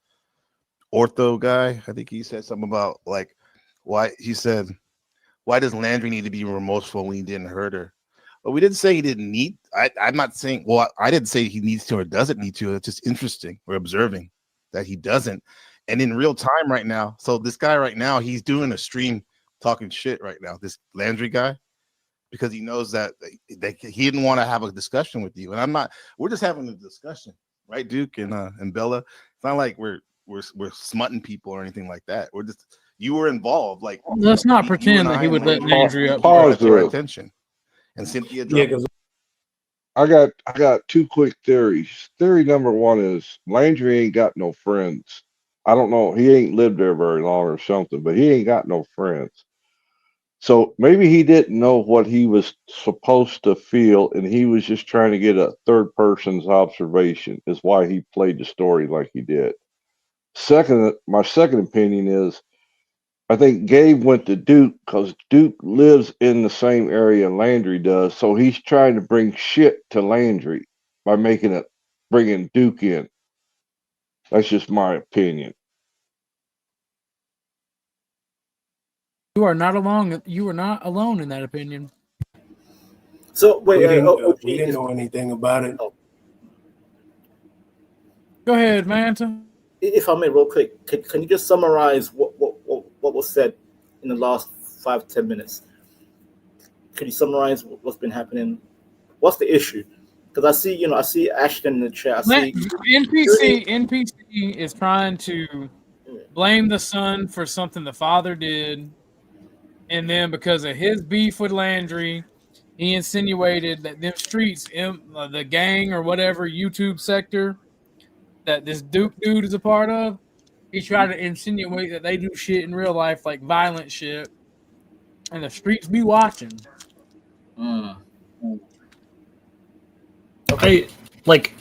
Ortho guy, I think he said something about why does Landry need to be remorseful when he didn't hurt her? But we didn't say he didn't need. I'm not saying. Well, I didn't say he needs to or doesn't need to. It's just interesting. We're observing that he doesn't, and in real time right now. So this guy right now, he's doing a stream talking shit right now. This Landry guy, because he knows that he didn't want to have a discussion with you, and I'm not. We're just having a discussion, right, Duke and Bella? It's not like we're smutting people or anything like that. We're just you were involved. Like, let's not pretend that he would let Landry up. Pause your attention. And Cynthia, I got two quick theories. Theory number one is Landry ain't got no friends. I don't know, he ain't lived there very long or something, but he ain't got no friends. So maybe he didn't know what he was supposed to feel, and he was just trying to get a third person's observation. Is why he played the story like he did. My second opinion is, I think Gabe went to Duke because Duke lives in the same area Landry does, so he's trying to bring shit to Landry by bringing Duke in. That's just my opinion. You are not alone. You are not alone in that opinion. So wait, we didn't know anything about it. Go ahead, Manta. If I may, real quick, can you just summarize what was said in the last 5-10 minutes? Could you summarize what's been happening? What's the issue? Because I see Ashton in the chat. NPC is trying to blame the son for something the father did, And then because of his beef with Landry, he insinuated that them streets, the gang or whatever YouTube sector that this Duke dude is a part of, he tried to insinuate that they do shit in real life, like violent shit, and the streets be watching. Okay, like,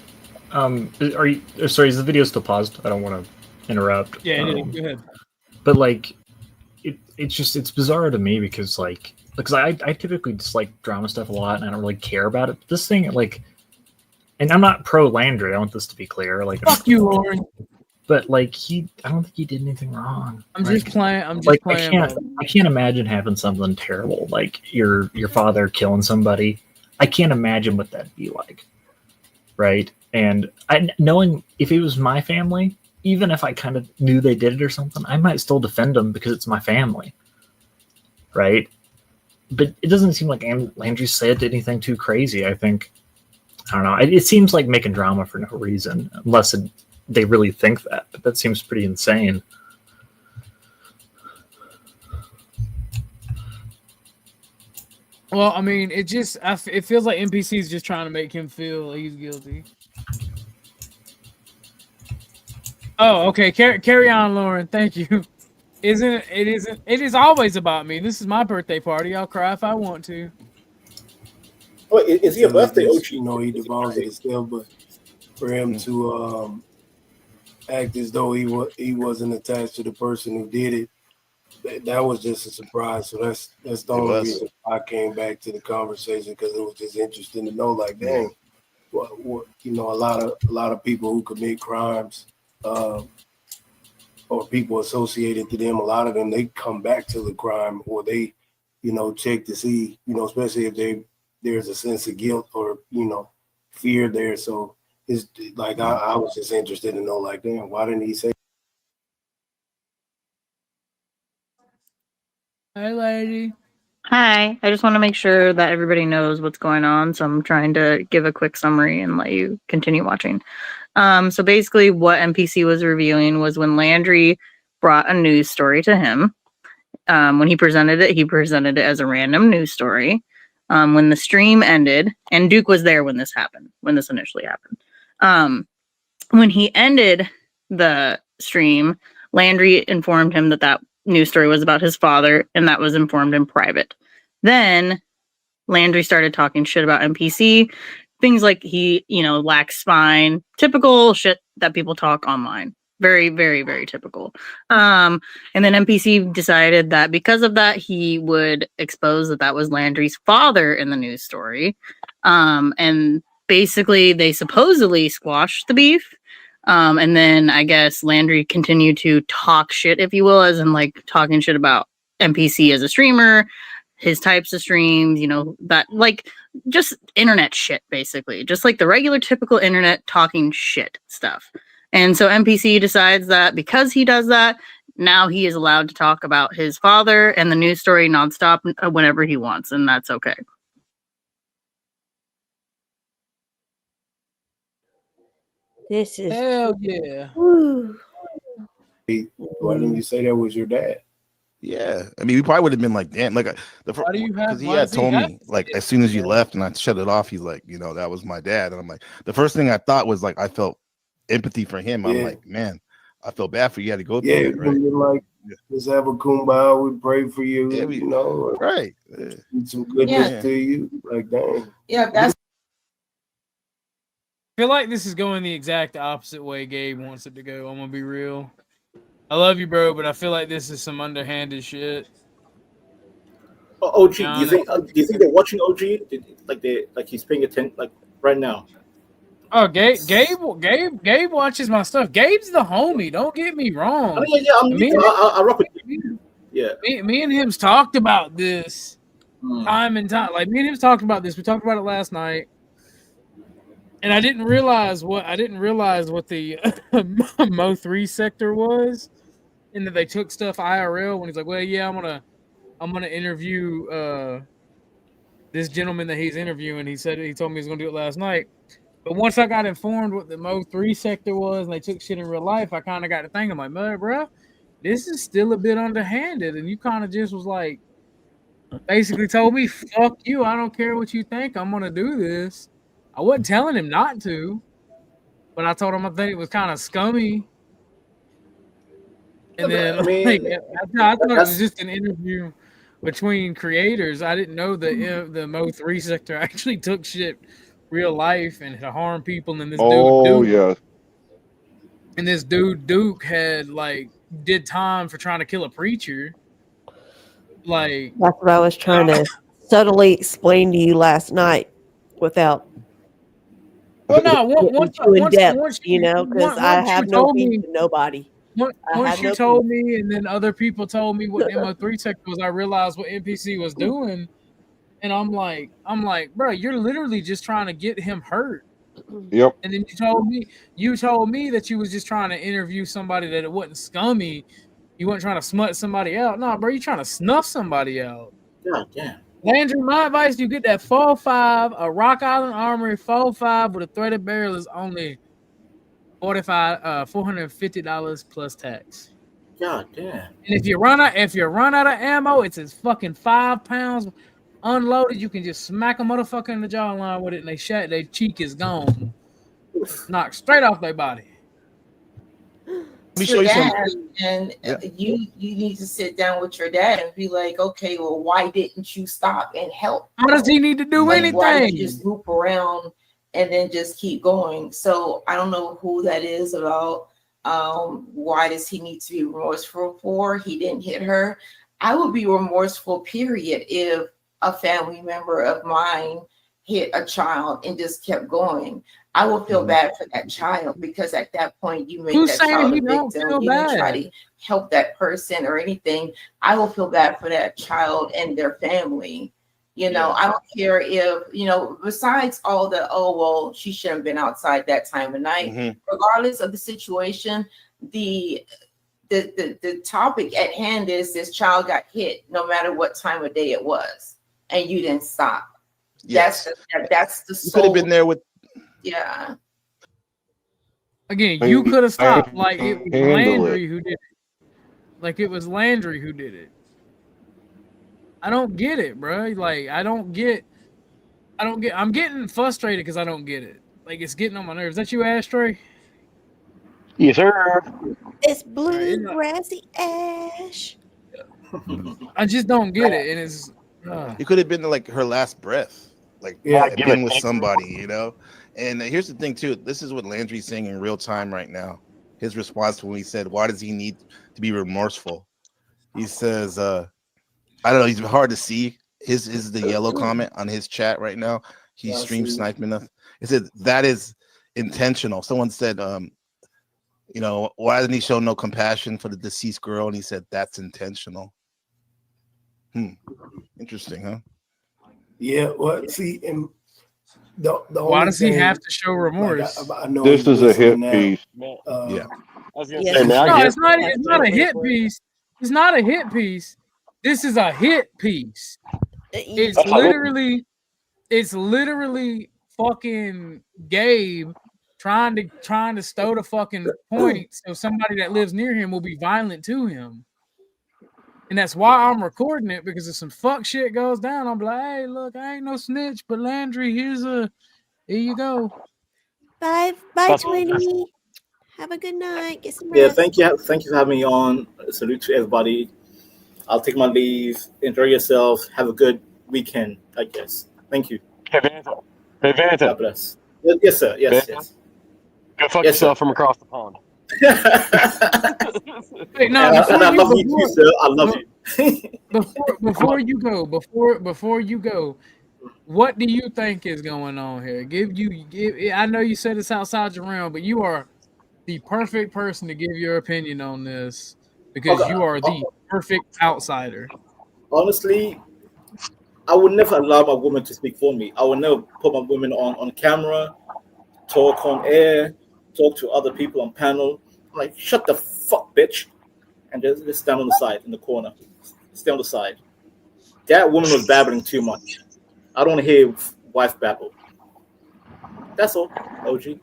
are you sorry? Is the video still paused? I don't want to interrupt. Yeah, go ahead. But like, it's bizarre to me because I typically dislike drama stuff a lot and I don't really care about it. But this thing, like, and I'm not pro Landry. I want this to be clear. Like, fuck you, Lauren. But like, I don't think he did anything wrong. I'm just playing. I can't imagine having something terrible like your father killing somebody. I can't imagine what that'd be like, right? And knowing if it was my family, even if I kind of knew they did it or something, I might still defend them because it's my family, right? But it doesn't seem like Landry said anything too crazy. I don't know. It seems like making drama for no reason, unless they really think that. But that seems pretty insane. Well, I mean, it feels like NPC is just trying to make him feel he's guilty. Oh, okay. Carry on, Lauren. Thank you. It is always about me. This is my birthday party. I'll cry if I want to. Oh, is he a birthday OG? You know, he divulged it himself, but for him to act as though he wasn't attached to the person who did it, that was just a surprise. So that's the only reason I came back to the conversation, because it was just interesting to know, like, dang, what you know, a lot of people who commit crimes, or people associated to them, a lot of them, they come back to the crime, or they, you know, check to see, you know, especially if there's a sense of guilt or, you know, fear there. So it's like, I was just interested to know, like, damn, why didn't he say? Hi, lady. Hi, I just want to make sure that everybody knows what's going on, so I'm trying to give a quick summary and let you continue watching. So basically what NPC was reviewing was when Landry brought a news story to him. When he presented it as a random news story. When the stream ended, and Duke was there when this initially happened. When he ended the stream, Landry informed him that news story was about his father, and that was informed in private. Then Landry started talking shit about NPC, things like he, you know, lacks spine, typical shit that people talk online. Very, very, very typical. And then NPC decided that because of that, he would expose that was Landry's father in the news story. And basically, they supposedly squashed the beef. And then I guess Landry continued to talk shit, if you will, as in like talking shit about NPC as a streamer, his types of streams, you know, that like just internet shit, basically, just like the regular typical internet talking shit stuff. And so NPC decides that because he does that, now he is allowed to talk about his father and the news story nonstop whenever he wants, and that's okay. This is hell yeah. Why didn't you say that was your dad? Yeah, I mean, we probably would have been like, damn, like because he had told me like as soon as you left and I shut it off, he's like, you know, that was my dad, and I'm like, the first thing I thought was like, I felt empathy for him. I'm like, man, I feel bad for you. Had to go through it, right? Like, let's have a kumbaya. We pray for you. Yeah, you know, right? Some goodness to you. Like, dang. Yeah, that's. I feel like this is going the exact opposite way Gabe wants it to go. I'm gonna be real. I love you, bro, but I feel like this is some underhanded shit. OG, do you think they're watching OG? Like he's paying attention, like right now? Oh, Gabe watches my stuff. Gabe's the homie. Don't get me wrong. I rock with you. Yeah. Me and him's talked about this time and time. Like me and him's talked about this. We talked about it last night. And I didn't realize what the Mo 3 sector was, and that they took stuff IRL when he's like, well, yeah, I'm gonna interview this gentleman that he's interviewing. He told me he was gonna do it last night. But once I got informed what the Mo 3 sector was and they took shit in real life, I kind of got to thinking, I'm like, bro, this is still a bit underhanded. And you kind of just was like, basically told me, "Fuck you! I don't care what you think. I'm gonna do this." I wasn't telling him not to, but I told him I think it was kind of scummy. And then, I mean, like, I thought it was that's just an interview between creators. I didn't know the Mo3 sector actually took shit real life and had harmed people. And this Oh yeah. dude Duke had like did time for trying to kill a preacher. Like, That's what I was trying to subtly explain to you last night without well, no, getting too in depth, once you know, because I once you have no told beef me. with nobody. I Once have you no told beef. me, and then other people told me what MO3 sector was, I realized what NPC was doing, and I'm like, bro, you're literally just trying to get him hurt. Yep. And then you told me that you was just trying to interview somebody that it wasn't scummy. You weren't trying to smut somebody out. No, bro, you trying to snuff somebody out. God damn. Landry, my advice: you get that 4.5, a Rock Island Armory 4.5 with a threaded barrel is only $450 plus tax. God damn. And if you run out of ammo, it's as fucking 5 pounds unloaded. You can just smack a motherfucker in the jawline with it, and their cheek is gone, knocked straight off their body. Let me show you dad, something. and Yeah. you need to sit down with your dad and be like, okay, well, why didn't you stop and help? How does he need to do Like, why did anything? you just loop around and then just keep going? So I don't know who that is about. Why does he need to be remorseful for? He didn't hit her. I would be remorseful, period, if a family member of mine hit a child and just kept going. I will feel bad for that child, because at that point you make Who's that saying child he a don't victim. feel You didn't try bad? to help that person or anything. I will feel bad for that child and their family. You know, I don't care if, you know, besides all the, oh, well, she shouldn't have been outside that time of night. Regardless of the situation, the topic at hand is this child got hit no matter what time of day it was, and you didn't stop. Yes. That's the You could have been there with. Yeah. Again, you could have stopped. Like, it was Handle Landry it. who did it. Like, it was Landry who did it. I don't get it, bro. Like, I'm getting frustrated because I don't get it. Like, it's getting on my nerves. Is that you, Ashtray? Yes, sir. It's blue grassy ash. I just don't get it, and it's. It could have been like her last breath, like been with somebody, you know. And here's the thing too. This is what Landry's saying in real time right now. His response when he said, "Why does he need to be remorseful?" He says, "I don't know. He's hard to see. His is the yellow comment on his chat right now. He's stream sniping us. It said that is intentional. Someone said, you know, why doesn't he show no compassion for the deceased girl? And he said that's intentional. Interesting, huh? Yeah. Well, see, and the Why only does he thing, have to show remorse? like, I know This he's is a hit listening now. piece. Yeah. I was gonna say, man, No, I it's not a hit piece. It's not a hit piece. This is a hit piece. It's literally fucking Gabe trying to stow the fucking point so somebody that lives near him will be violent to him. And that's why I'm recording it, because if some fuck shit goes down, I'm like, hey, look, I ain't no snitch, but Landry, here you go. Bye, Twinny. Have a good night. Get some Yeah, rest. thank you for having me on. Salute to everybody. I'll take my leave. Enjoy yourself. Have a good weekend, I guess. Thank you. Hey, Vanta. Hey, Vanta. God bless. Yes, sir. Yes, Vanta? yes. Go fuck Yes, yourself sir. from across the pond. Hey, no, And I love you too, sir. I love you. Before you go, what do you think is going on here? I know you said it's outside your realm, but you are the perfect person to give your opinion on this, because you are the perfect outsider. Honestly, I would never allow my woman to speak for me. I would never put my women on camera, talk on air, talk to other people on panel. I'm like, shut the fuck, bitch. And just stand on the side, in the corner. Stay on the side. That woman was babbling too much. I don't want to hear wife babble. That's all, OG.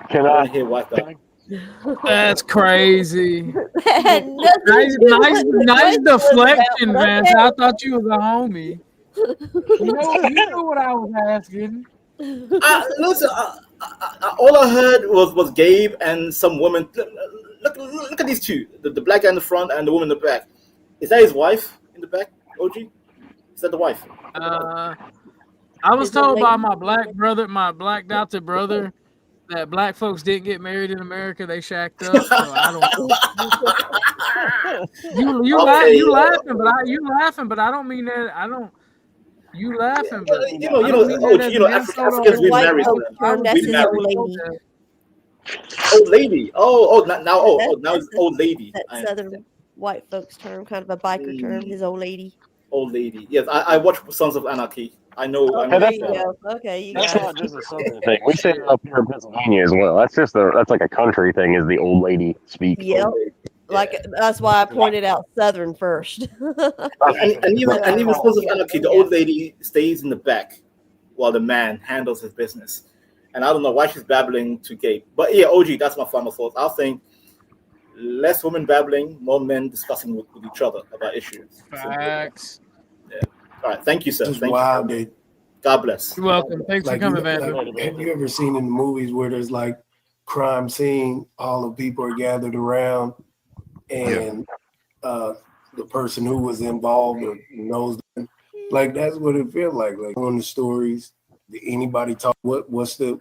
Can I I want to hear wife babble. That's crazy. That had nothing Nice, to do nice, with what the nice question was deflection, about, Vance. okay? I thought you was a homie. You know what I was asking. Listen, all I heard was Gabe and some woman. Look at these two, the black guy in the front and the woman in the back. Is that his wife in the back, OG? Is that the wife? I was told by my black brother, my black adopted brother, that black folks didn't get married in America. They shacked up. So I don't. You laughing, but I don't mean that. I don't. You laughing, but You know, OG, Africans we marry them. That's We his marry old lady. old lady. Now it's old lady. That southern white folks term, kind of a biker term. His old lady. Old lady. Yes, I watch Sons of Anarchy. I know. Oh, I know. there you go. Okay, you That's got not it. just a southern thing. We say it up here in Pennsylvania as well. That's like a country thing. Is the old lady speak? Yep. Like that's why I pointed out southern first. and even Sons of Anarchy, the old lady stays in the back while the man handles his business. And I don't know why she's babbling to Gabe. But yeah, OG, that's my final thoughts. I'll think less women babbling, more men discussing with each other about issues. Facts. Yeah. All right. Thank you, sir. It's Thank wild you. that God bless. You're welcome. Thanks for coming, man. Have you ever seen in the movies where there's like crime scene, all the people are gathered around, and the person who was involved or knows them, like that's what it feels like. Like on the stories, did anybody talk? What's the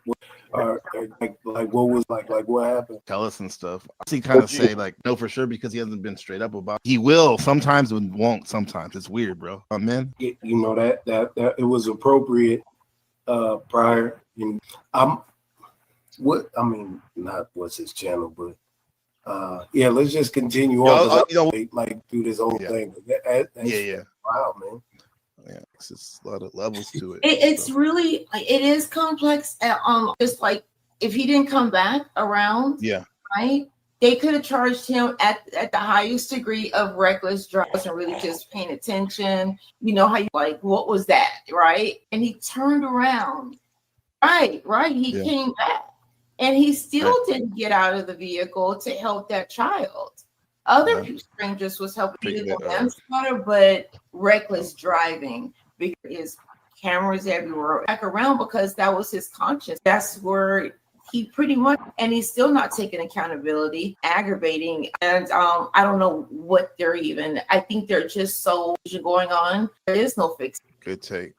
like what was like what happened? Tell us and stuff. He kind of say like no for sure because he hasn't been straight up about. He will sometimes and won't sometimes. It's weird, bro. Man, You know that it was appropriate prior. And not what's his channel, but yeah, let's just continue on. Like do this whole thing. That's wow, man. Yeah, it's just a lot of levels to it. It's really it is complex. Just like if he didn't come back around, right? They could have charged him at the highest degree of reckless drives and really just paying attention. You know how you like what was that, right? And he turned around, right? He came back, and he still didn't get out of the vehicle to help that child. Other strangers was helping the manslaughter, but reckless driving because his cameras everywhere back around because that was his conscience. That's where he pretty much, and he's still not taking accountability, aggravating. And I don't know what they're even. I think they're just so going on. There is no fix. Good take.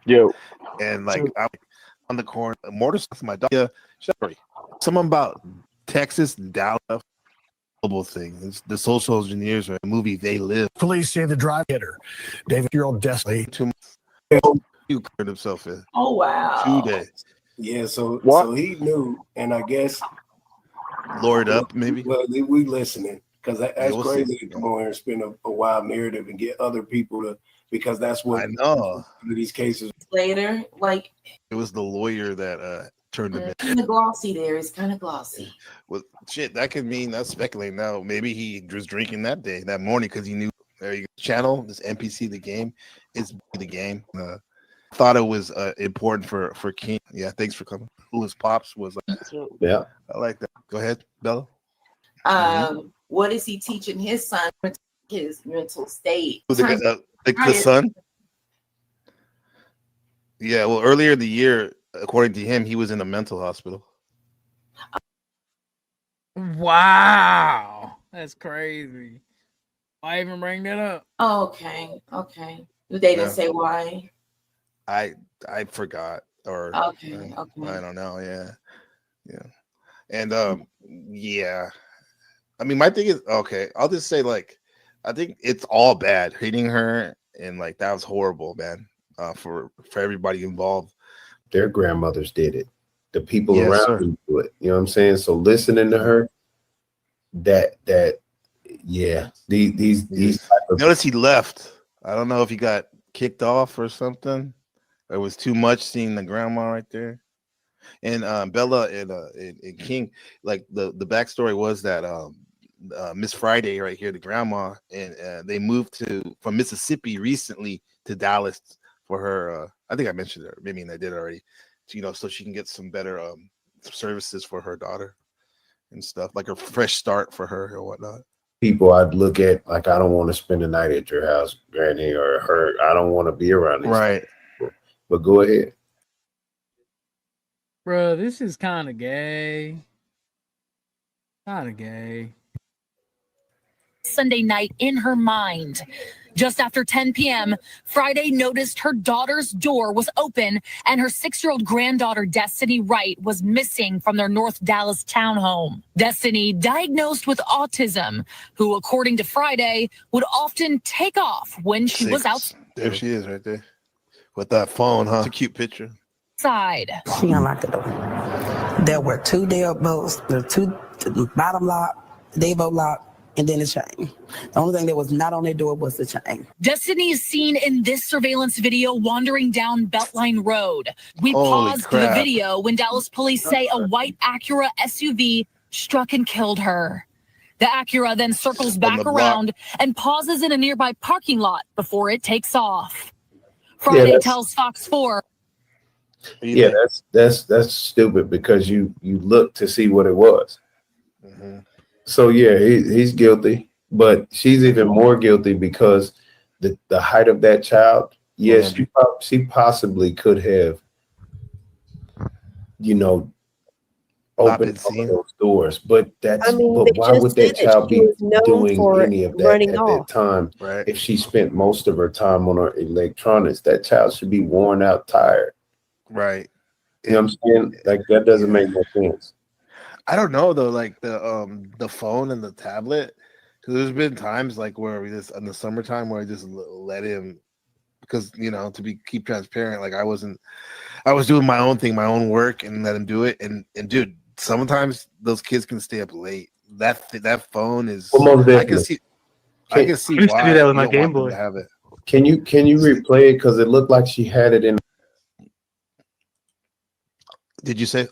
Yo, and like I'm on the corner, motorcycle. My dog. Yeah, sorry. Something about Texas, Dallas. Thing. It's the social engineers or the movie They Live. Police say the driver hit her. David-year-old Desley. He cleared himself in. Oh wow. 2 days. Yeah, so he knew, and I guess lured up maybe. Well, we listening because that's we'll crazy see. to come on here and spin a wild narrative and get other people to because that's what I know. These cases Later, like it was the lawyer that turned him in. kind of glossy. There, it's kind of glossy. Well, shit, that could mean that's speculating now. Maybe he was drinking that day, that morning, because he knew there you go. Channel, this NPC, the game, is the game. Thought it was important for King. Yeah, thanks for coming. Who his pops was like. Yeah, I like that. Go ahead, Bella. What is he teaching his son? His mental state. The son. Yeah, well, earlier in the year, according to him, he was in a mental hospital. Wow, that's crazy. Why even bring that up? Okay. They didn't say why. I forgot or okay. I don't know. Yeah, and yeah. I mean, my thing is okay. I'll just say like, I think it's all bad hitting her and like that was horrible, man. For everybody involved. Their grandmothers did it. The people around them do it. You know what I'm saying? So listening to her, these type of Notice he left. I don't know if he got kicked off or something. It was too much seeing the grandma right there. And Bella and King, like the backstory was that Miss Friday right here, the grandma, and they moved from Mississippi recently to Dallas for her. I think I mentioned it. Maybe I did already. So she can get some better services for her daughter. and stuff, like a fresh start for her or whatnot. People I'd look at like, I don't want to spend the night at your house, Granny, or her. I don't want to be around these Right. people. But go ahead. Bro, this is kind of gay. Kind of gay. Sunday night in her mind. Just after 10 p.m., Friday noticed her daughter's door was open and her 6-year-old granddaughter, Destiny Wright, was missing from their North Dallas townhome. Destiny, diagnosed with autism, who, according to Friday, would often take off when she was There she is right there. With that phone, huh? It's a cute picture. outside. She unlocked the door. There were 2 deadbolts, the bottom lock, the deadbolt lock, and then the chain. The only thing that was not on their door was the chain. Destiny is seen in this surveillance video wandering down Beltline Road. We Holy paused the crap. video when Dallas police say a white Acura SUV struck and killed her. The Acura then circles back the block. around and pauses in a nearby parking lot before it takes off. Friday tells Fox 4. Yeah, that's stupid because you look to see what it was. So yeah, he's guilty, but she's even more guilty because the height of that child. Yes, she possibly could have, opened some of those doors, but but why would that child be doing any of that at that time? Right. If she spent most of her time on her electronics, that child should be worn out, tired. Right. You know what I'm saying? Like that doesn't make no sense. I don't know though, like the phone and the tablet. Because there's been times like where we just in the summertime where I just let him, because keep transparent. Like I was doing my own thing, my own work, and let him do it. And dude, sometimes those kids can stay up late. That phone is. Well, most I can definitely. see I used to why do that with you my don't Game want them Boy. to have it. Can you replay it because it looked like she had it in. Did you say?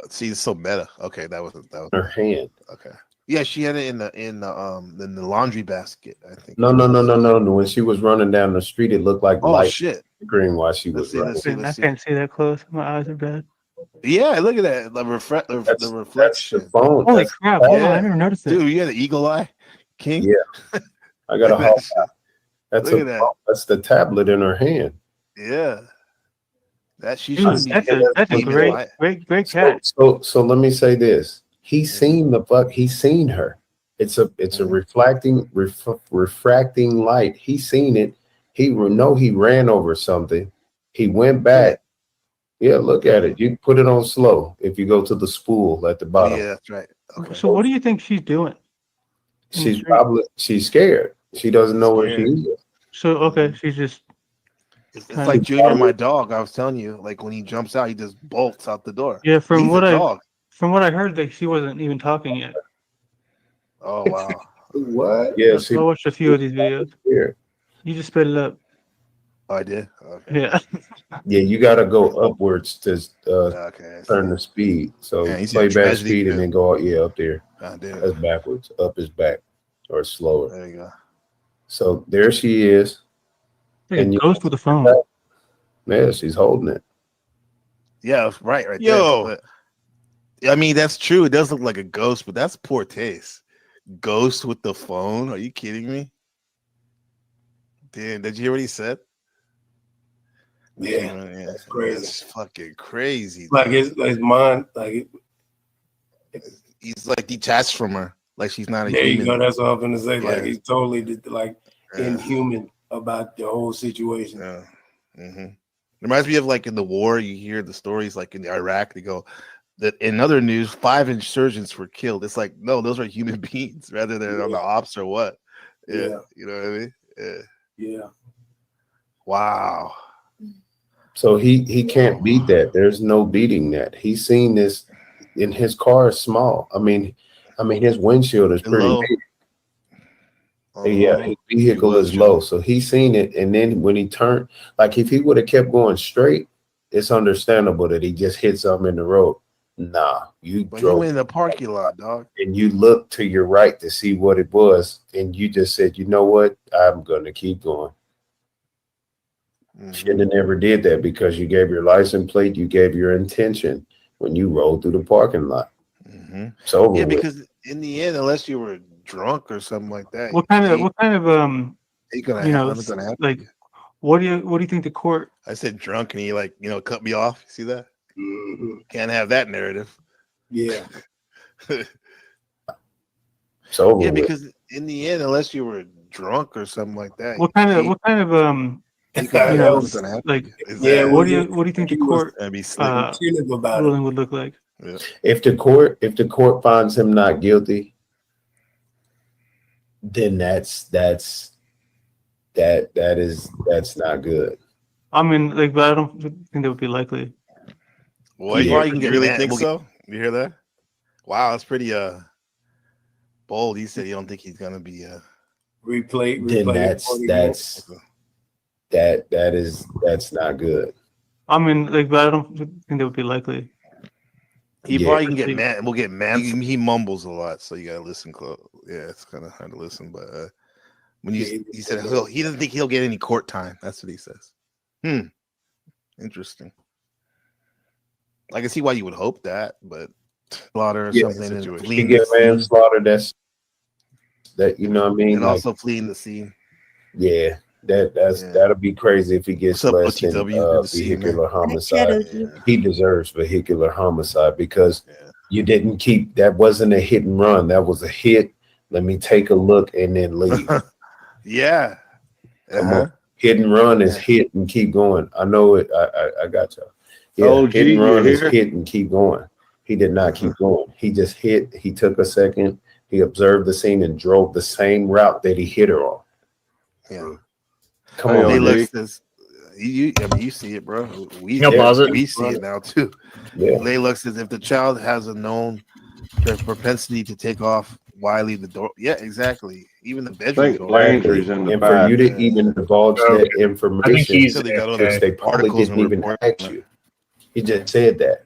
See, it's so meta. Okay, that was her hand. Okay, yeah, she had it in the laundry basket. I think. No. When she was running down the street, it looked like light shit. green while she was running. I can't see that close. My eyes are bad. Yeah, look at that. The reflection. That's the phone. Holy That's crap! the Hold on, phone. I never noticed it. Dude, you had an eagle eye, King. Yeah, I got a whole. That's Look at that. That's the tablet in her hand. Yeah, that she Dude, should be. that's a great catch. So let me say this. He's seen he's seen her. It's a refracting light. He's seen it. He ran over something. He went back. Yeah, look at it. You put it on slow if you go to the spool at the bottom. Yeah, that's right. Okay. So what do you think she's doing? She's scared. She doesn't know where she is. So okay, she's just. It's like Junior, my dog. I was telling you, like when he jumps out, he just bolts out the door. Yeah, from He's what a dog. I heard, that she wasn't even talking yet. Oh wow. What? Yeah, I watched a few of these videos. Weird. You just sped it up. Oh, I did. Okay. Yeah. Yeah, you got to go upwards to turn the speed. So Yeah, he's play a back tragedy speed and too. then go up there. God damn. That's backwards. Up is back or slower. There you go. So there she is. Like a ghost with a phone. Yeah, she's holding it. Yeah, right Yo. there. But, I mean, that's true. It does look like a ghost, but that's poor taste. Ghost with the phone? Are you kidding me? Damn, did you hear what he said? Yeah, that's crazy. That's fucking crazy. Like dude. it's mine. Like he's like detached from her, like she's not a there you human. go. That's what I'm gonna say. Like Yeah. he's totally like inhuman about the whole situation. Yeah. Reminds me of like in the war, you hear the stories like in Iraq, they go that in other news, 5 insurgents were killed. It's like, no, those are human beings rather than on the ops or what. Yeah. You know what I mean? Yeah. Yeah. Wow. So he can't beat that. There's no beating that. He's seen this, and his car is small. I mean his windshield is pretty Low. big. Yeah, his vehicle is low, so he's seen it. And then when he turned, like if he would have kept going straight, it's understandable that he just hit something in the road. Nah, you But drove you went in the parking lot, dog. and you looked to your right to see what it was, and you just said, you know what, I'm gonna keep going. Should have never did that because you gave your license plate, you gave your intention when you rolled through the parking lot. So Yeah, because in the end, unless you were drunk or something like that, What kind of ain't gonna nothing's gonna happen. like what do you think the court? I said drunk, and he cut me off. See that? Can't have that narrative. Yeah. So yeah, because in the end, unless you were drunk or something like that, What kind of ain't gonna happen. like Yeah, what do you think the court That'd be slick. about it. ruling would look like? Yeah. if the court finds him not guilty, then that's not good. I mean, like, but I don't think that would be likely. Well, you can get really think so. You hear that? Wow, that's pretty bold. He said you don't think he's gonna be replay. Then that's not good. I mean, like, but I don't think that would be likely. He probably can get mad. We'll get mad. He mumbles a lot, so you gotta listen close. Yeah, it's kind of hard to listen. But when he said he doesn't think he'll get any court time. That's what he says. Interesting. I can see why you would hope that, but slaughter or something and fleeing get the manslaughter. That you know what I mean, and also fleeing the scene. Yeah, that'll be crazy if he gets less than vehicular homicide. He deserves vehicular homicide because you didn't keep. That wasn't a hit and run. That was a hit. Let me take a look and then leave. Yeah. Come on. Hit and run is hit and keep going. I know it. I got you. Yeah, hit and run is hit and keep going. He did not keep going. He just hit. He took a second. He observed the scene and drove the same route that he hit her on. Yeah. Come on, Layla says, you see it, bro. We see it now too. Yeah. Layla says if the child has a known propensity to take off, why leave the door? Yeah, exactly. Even the bedroom door. Landry's in the for you to even divulge that information, they probably didn't even ask you. He just said that.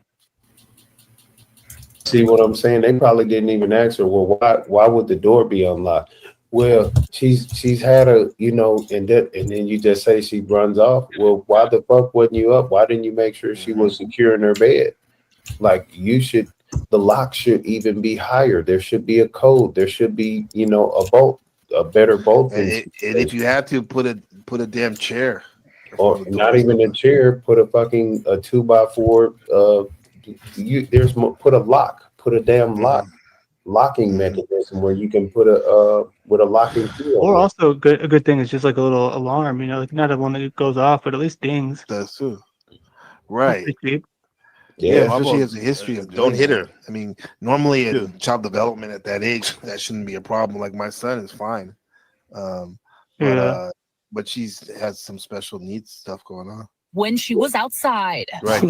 See what I'm saying? They probably didn't even ask her. Well, why would the door be unlocked? Well, she's had a, and then you just say she runs off. Well, why the fuck wasn't you up? Why didn't you make sure she was secure in her bed? Like the lock should even be higher. There should be a code. There should be, a better bolt. And if you have to put a damn chair, or not even a chair, put a fucking 2x4. Put a lock. Put a damn locking mechanism where you can put with a locking key. Or also a good thing is just like a little alarm, like not a one that goes off, but at least dings. That's true. Right. Yeah, especially has a history of don't hit her. I mean, normally in child development at that age, that shouldn't be a problem. Like my son is fine. But she's has some special needs stuff going on. When she was outside. Right.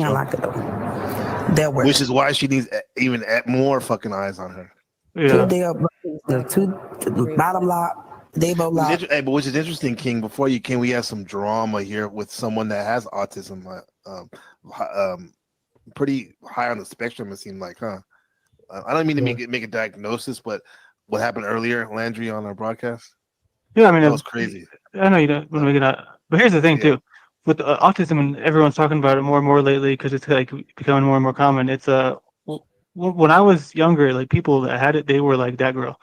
Which is why she needs even more fucking eyes on her. Yeah. The bottom lock, they both lock. But which is interesting, King. Before you came, we have some drama here with someone that has autism. Pretty high on the spectrum, it seemed like, huh? I don't mean to make a diagnosis, but what happened earlier, Landry, on our broadcast? Yeah, I mean, that was crazy. I know you don't want to make it out, but here's the thing too, with autism, and everyone's talking about it more and more lately because it's like becoming more and more common. It's when I was younger, like people that had it, they were like that girl.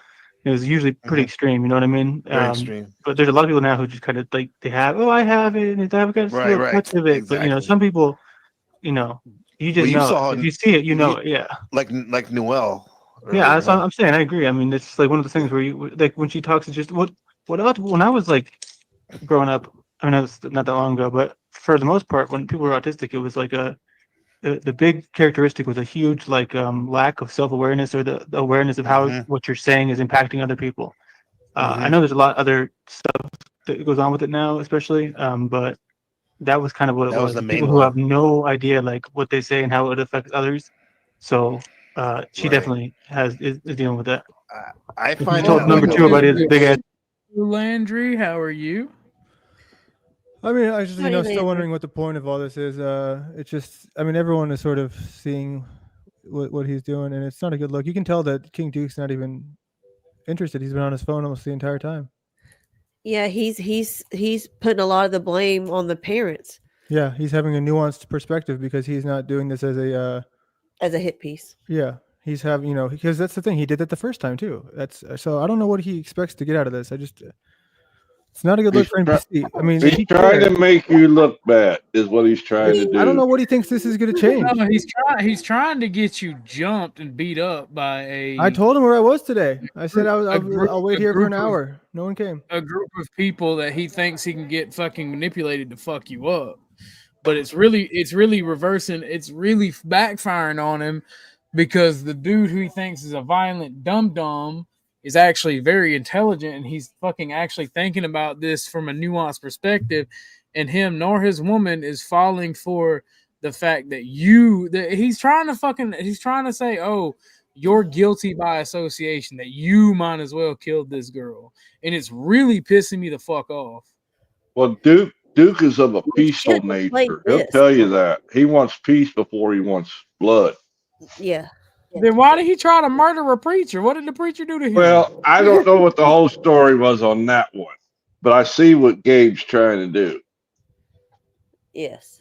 It was usually pretty extreme, you know what I mean? Very extreme. But there's a lot of people now who just kind of like I have it, and I haven't got much of it. Exactly. But some people, you just know. If you see it, you know it. Yeah. Like Noelle. Yeah, that's what I'm saying. I agree. I mean, it's like one of the things where you like when she talks, it's just what else? When I was like growing up, I mean, it was not that long ago, but for the most part, when people were autistic, it was like the big characteristic was a huge like lack of self-awareness or the awareness of how what you're saying is impacting other people. I know there's a lot of other stuff that goes on with it now, especially, but that was kind of what it was. The main people who have no idea like what they say and how it affects others. So she definitely is dealing with that. I find told number two about his big ass. Landry, how are you? I mean, I just still wondering what the point of all this is. It's just, I mean, everyone is sort of seeing what he's doing, and it's not a good look. You can tell that King Duke's not even interested. He's been on his phone almost the entire time. Yeah, he's putting a lot of the blame on the parents. Yeah, he's having a nuanced perspective because he's not doing this as a hit piece. Yeah, He's having, you know, because that's the thing. He did that the first time too. That's so I don't know what he expects to get out of this. It's not a good look for NPC. I mean, he's trying to make you look bad, is what he's trying to do. I don't know what he thinks this is going to change. No, he's trying to get you jumped and beat up by a. I told him where I was today. I said I'll wait here for an hour. No one came. A group of people that he thinks he can get fucking manipulated to fuck you up, but it's really reversing. It's really backfiring on him because the dude who he thinks is a violent dum-dum is actually very intelligent, and he's fucking actually thinking about this from a nuanced perspective, and him nor his woman is falling for the fact that he's trying to say, oh, you're guilty by association, that you might as well kill this girl, and it's really pissing me the fuck off. Well, Duke is of a peaceful nature. He'll tell you that. He wants peace before he wants blood. Yeah. Then why did he try to murder a preacher? What did the preacher do to him? Well, I don't know what the whole story was on that one, but I see what Gabe's trying to do. Yes.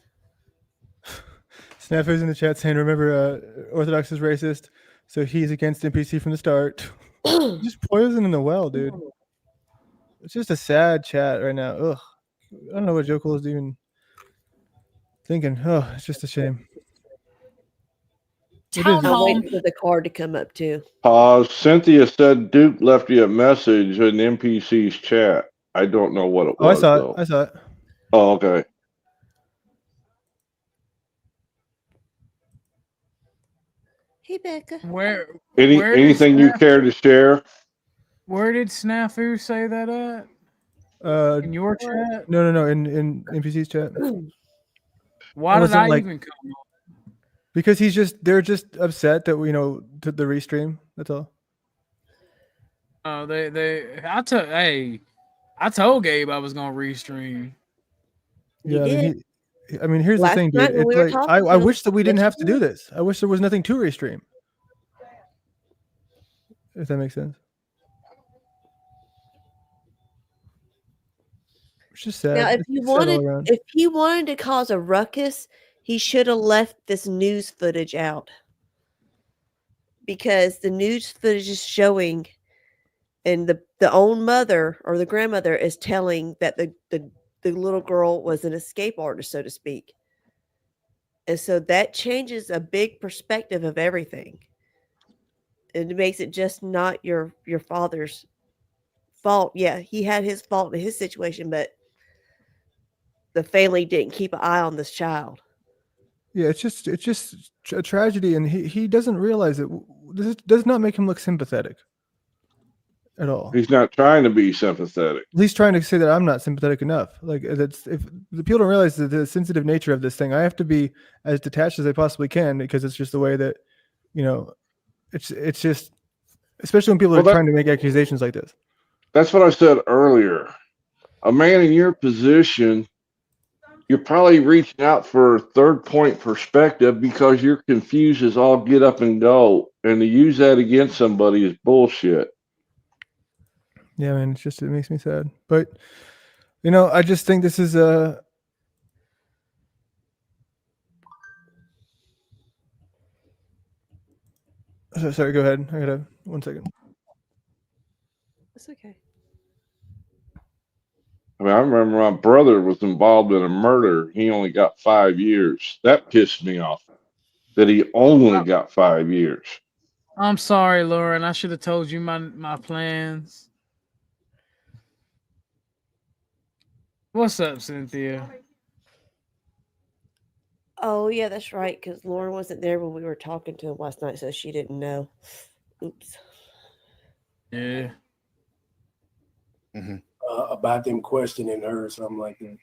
Snafu's in the chat saying, remember, Orthodox is racist, so he's against NPC from the start. Just poison in the well, dude. It's just a sad chat right now. Ugh. I don't know what Joe Cole is even thinking. Oh, it's just a shame. I'm waiting for the card to come up too. Cynthia said Duke left you a message in NPC's chat. I don't know what it was. I saw it. Oh, okay. Hey, Becca. Anything you care to share? Where did Snafu say that at? In your chat? No. In NPC's chat. Why did I even come up? Because they're just upset that to the restream. That's all. Oh, I told Gabe I was gonna restream. Yeah, I mean, here's the thing, dude. It's like I wish that we didn't have to do this. I wish there was nothing to restream. If that makes sense. It's just sad. Now, if he wanted to cause a ruckus, he should have left this news footage out, because the news footage is showing, and the own mother or the grandmother is telling that the little girl was an escape artist, so to speak. And so that changes a big perspective of everything. It makes it just not your father's fault. Yeah, he had his fault in his situation, but the family didn't keep an eye on this child. Yeah, it's just a tragedy, and he doesn't realize it. This does not make him look sympathetic at all. He's not trying to be sympathetic. He's trying to say that I'm not sympathetic enough. Like, if the people don't realize the sensitive nature of this thing, I have to be as detached as I possibly can, because it's just the way that, it's just, especially when people are trying to make accusations like this. That's what I said earlier. A man in your position, you're probably reaching out for a third point perspective because you're confused as all get up and go. And to use that against somebody is bullshit. Yeah, man, it makes me sad. But, I just think this is a... Sorry, go ahead. I gotta... 1 second. It's okay. I mean, I remember my brother was involved in a murder. He only got 5 years. That pissed me off, that he only got 5 years. I'm sorry, Lauren. I should have told you my plans. What's up, Cynthia? Oh, yeah, that's right, because Lauren wasn't there when we were talking to him last night, so she didn't know. Oops. Yeah. Mm-hmm. About them questioning her or something like that.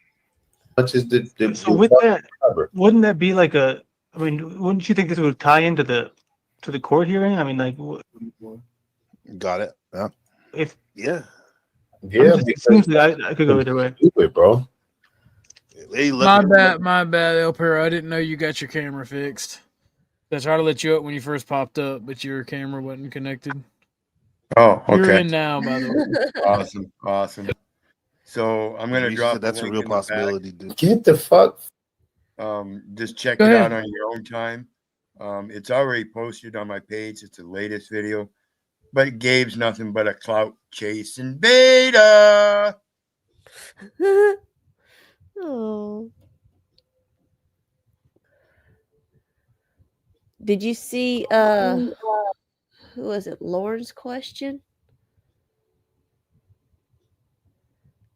So with that, wouldn't that be like wouldn't you think this would tie into the court hearing? I mean, like, got it. Yeah. It seems like I could go either way. Bro. My bad, El Perro. I didn't know you got your camera fixed. I tried to let you up when you first popped up, but your camera wasn't connected. Oh, okay. You're in now, by the way. Awesome. So I'm gonna drop. That's a real possibility, dude. Get the fuck. Just check it out on your own time. It's already posted on my page. It's the latest video. But Gabe's nothing but a clout chasing beta. Oh. Did you see who was it? Lauren's question?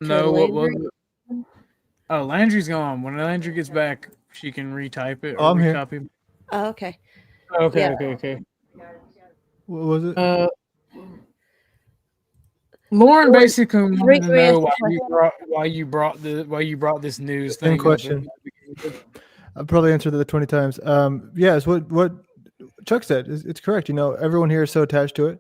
No, what was it? Oh, Landry's gone. When Landry gets back, she can retype it or I'm here. recopy. Oh, okay. Okay, Yeah. okay. What was it? Lauren basically wanted to know Re-ask why you brought this news Same thing question. I've probably answered it 20 times. Yes, what Chuck said it's correct. You know, everyone here is so attached to it.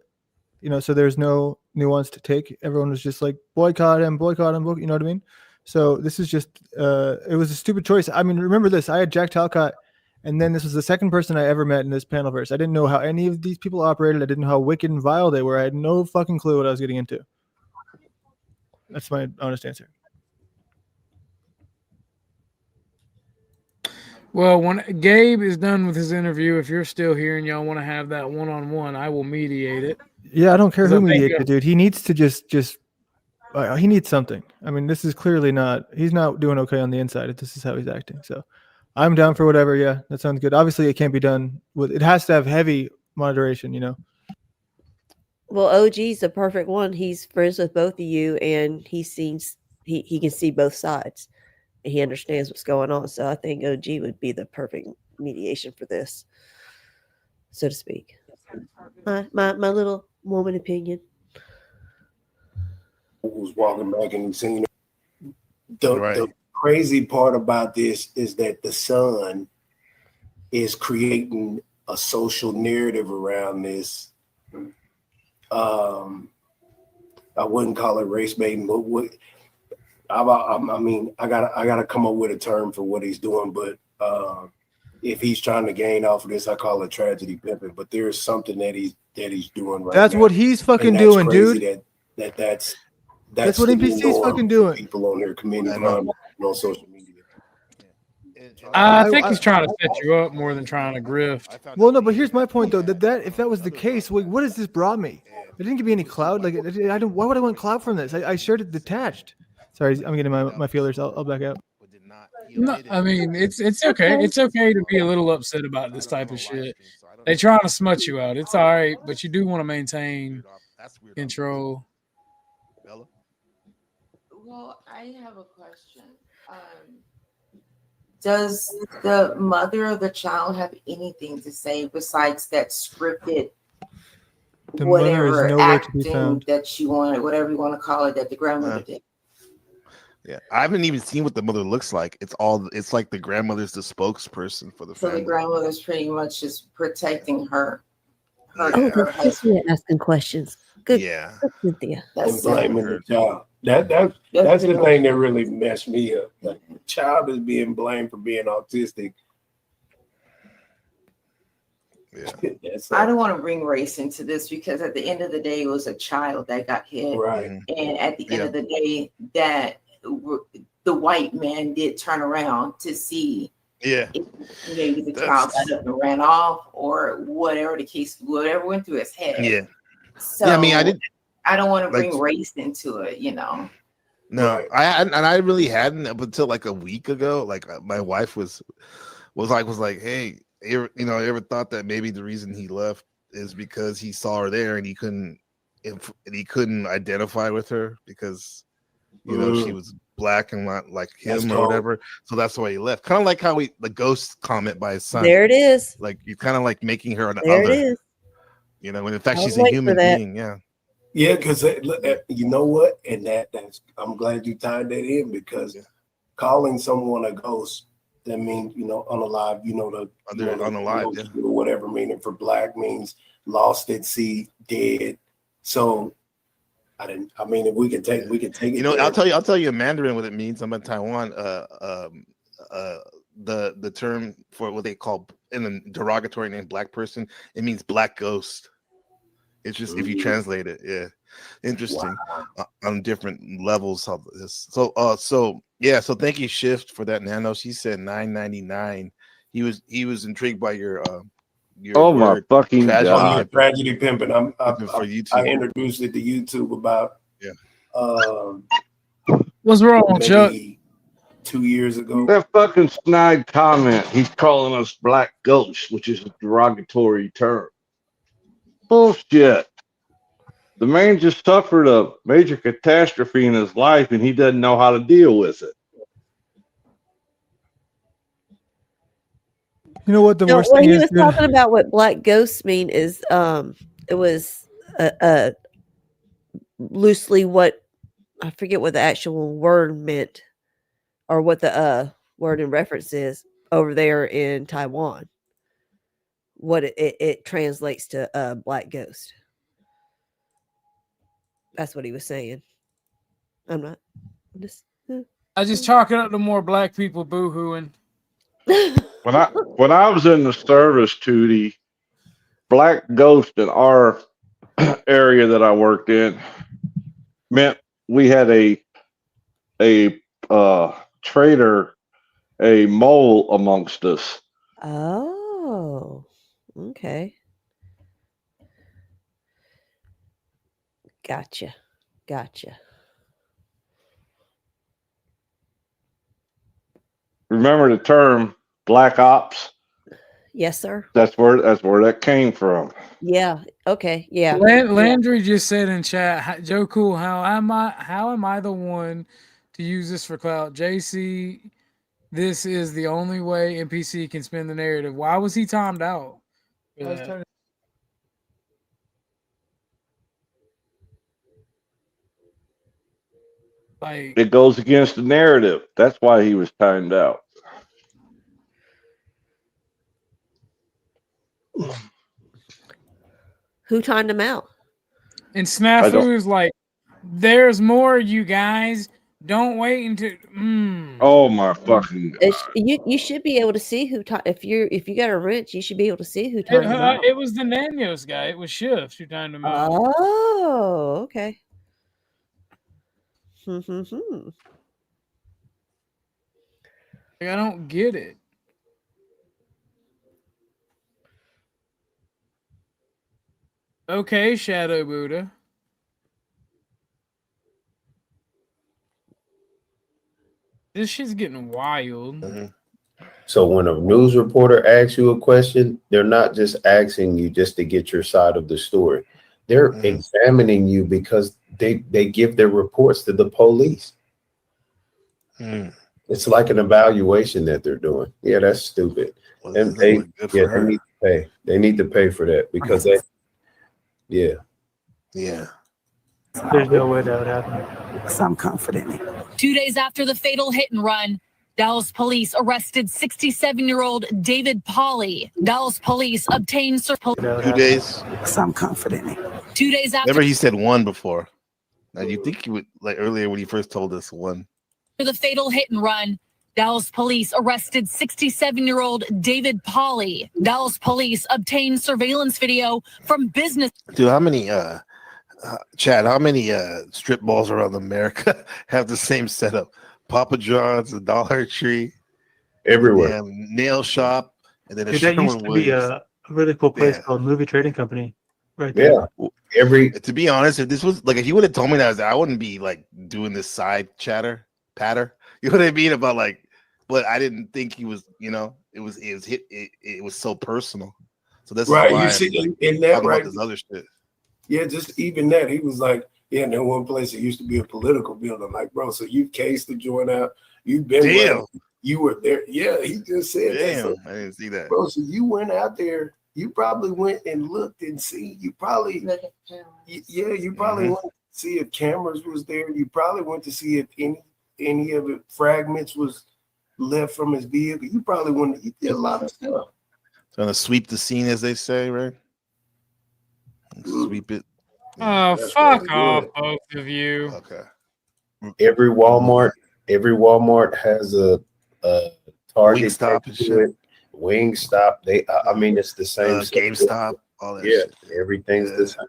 You know, so there's no nuance to take. Everyone was just like boycott him. You know what I mean? So this is just it was a stupid choice. I mean, remember this? I had Jack Talcott, and then this was the second person I ever met in this panelverse. I didn't know how any of these people operated. I didn't know how wicked and vile they were. I had no fucking clue what I was getting into. That's my honest answer. Well, when Gabe is done with his interview, if you're still here and y'all want to have that one-on-one, I will mediate it. Yeah, I don't care who 'Cause I think, mediates it, dude. He needs to just he needs something. I mean, this is clearly not. He's not doing okay on the inside. This is how he's acting. So, I'm down for whatever. Yeah, that sounds good. Obviously, it can't be done with. It has to have heavy moderation. You know. Well, OG's the perfect one. He's friends with both of you, and he can see both sides, and he understands what's going on. So I think OG would be the perfect mediation for this, so to speak. My little woman opinion. Was walking back and he seen it. The crazy part about this is that the son is creating a social narrative around this. I wouldn't call it race baiting, but I mean, I gotta come up with a term for what he's doing. But if he's trying to gain off of this, I call it tragedy pimping. But there's something that he's doing right now. That's what he's fucking doing, dude. That's what NPC's fucking doing. People on their community on social media. I think he's trying to set you up more than trying to grift. Well, no, but here's my point though. That if that was the case, what has this brought me? It didn't give me any cloud. Like I don't. Why would I want cloud from this? I shared it detached. Sorry, I'm getting my feelers. I'll back out. No, I mean it's okay. It's okay to be a little upset about this type of shit. They trying to smut you out. It's all right, but you do want to maintain control. Well, I have a question. Does the mother of the child have anything to say besides that scripted The mother whatever is nowhere to be acting found. that she wanted, whatever you want to call it, that the grandmother did? Yeah, I haven't even seen what the mother looks like. It's like the grandmother's the spokesperson for the So family. the grandmother's pretty much just protecting her. Oh, that's Cynthia asking questions. Good. Yeah. Good, Cynthia. And blaming the child. That's the thing that really messed me up. Like, the child is being blamed for being autistic. Yeah. I don't want to bring race into this because at the end of the day, it was a child that got hit. Right. And at the end of the day, that the white man did turn around to see if maybe the child got up and ran off or whatever the case, whatever went through his head. Yeah. So Yeah, I mean, I don't want to like- bring race into it, you know. No, I really hadn't up until like a week ago. Like my wife was like, hey, you ever thought that maybe the reason he left is because he saw her there and he couldn't identify with her because she was black and not like him or whatever. So that's why he left. Kind of like how the ghost comment by his son. There it is. Like you're kind of like making her an There other. it is. When in fact I she's was a waiting human for that. being. Yeah. Yeah, because you know what, and that's I'm glad you tied that in because calling someone a ghost, that means unalive. Unalive, or whatever meaning for black means lost at sea, dead. So I mean, if we can take it. I'll tell you in Mandarin what it means. I'm in Taiwan. The term for what they call in a derogatory name black person, it means black ghost. It's just if you translate it, yeah, interesting. On different levels of this. So thank you, Shift, for that nano. She said $9.99. He was intrigued by your Oh my fucking Yeah, god! tragedy pimping. I YouTube. introduced it to YouTube about What's wrong, Chuck? maybe 2 years ago. That fucking snide comment. He's calling us black ghosts, which is a derogatory term. Bullshit. The man just suffered a major catastrophe in his life, and he doesn't know how to deal with it. You know what the worst what thing he is? was talking about, what black ghosts mean, is it was loosely what, I forget what the actual word meant, or what the word in reference is over there in Taiwan. What it translates to black ghost. That's what he was saying. I'm not. I just chalk it up to more black people boo-hooing. When I was in the service, Tootie, black ghost in our area that I worked in meant we had a traitor, a mole amongst us. Oh, okay. Gotcha. Remember the term black ops? Yes, sir. That's where that came from. Yeah. Okay. Yeah. Landry just said in chat, Joe Cool, how am I the one to use this for clout? JC, this is the only way NPC can spin the narrative. Why was he timed out? Like, it goes against the narrative. That's why he was timed out. Who timed him out? And Snafu is like, there's more, you guys. Don't wait until. Oh my fucking god! You should be able to see who if you got a wrench, you should be able to see who timed him out. It was the Nanos guy. It was Shift who timed him out. Oh, okay. I don't get it. Okay, Shadow Buddha. This shit's getting wild. So when a news reporter asks you a question, they're not just asking you just to get your side of the story. They're examining you because they give their reports to the police. It's like an evaluation that they're doing. Yeah, that's stupid. And they need to pay. They need to pay for that because they. Yeah. There's no way that would happen. Because I'm confident. 2 days after the fatal hit and run, Dallas police arrested 67-year-old David Pauly. Dallas police obtained 2 days. Because I'm confident. 2 days after. Remember, he said one before. Now you think he would, like earlier when he first told us one. After the fatal hit and run, Dallas police arrested 67-year-old David Pauly. Dallas police obtained surveillance video from business. Dude, how many Chad, how many strip malls around America have the same setup? Papa John's, the Dollar Tree, everywhere, nail shop, and then Dude, that used to be a really cool place called Movie Trading Company, right there. Yeah, to be honest, if this was like, if you would have told me that, I wouldn't be like doing this side patter. You know what I mean? About like, but I didn't think he was. You know, it was so personal. So that's right. Why You see in that right. About this other shit. Yeah, just even that. He was like, yeah, in that one place it used to be a political building. Like, bro, so you cased the joint out. You've been Damn. You were there. Yeah, he just said that. Damn, So, I didn't see that. bro, so you went out there. You probably went and looked and see. You probably, you probably went to see if cameras was there. You probably went to see if any of the fragments was left from his vehicle. You probably went. You did a lot of stuff. Trying to sweep the scene, as they say, right? Sweep it. Oh, fuck off, both of you. Okay. Every Walmart has a Target Wingstop and shit. Wingstop. I mean, it's the same. GameStop, all that. Yeah, shit. everything's the same.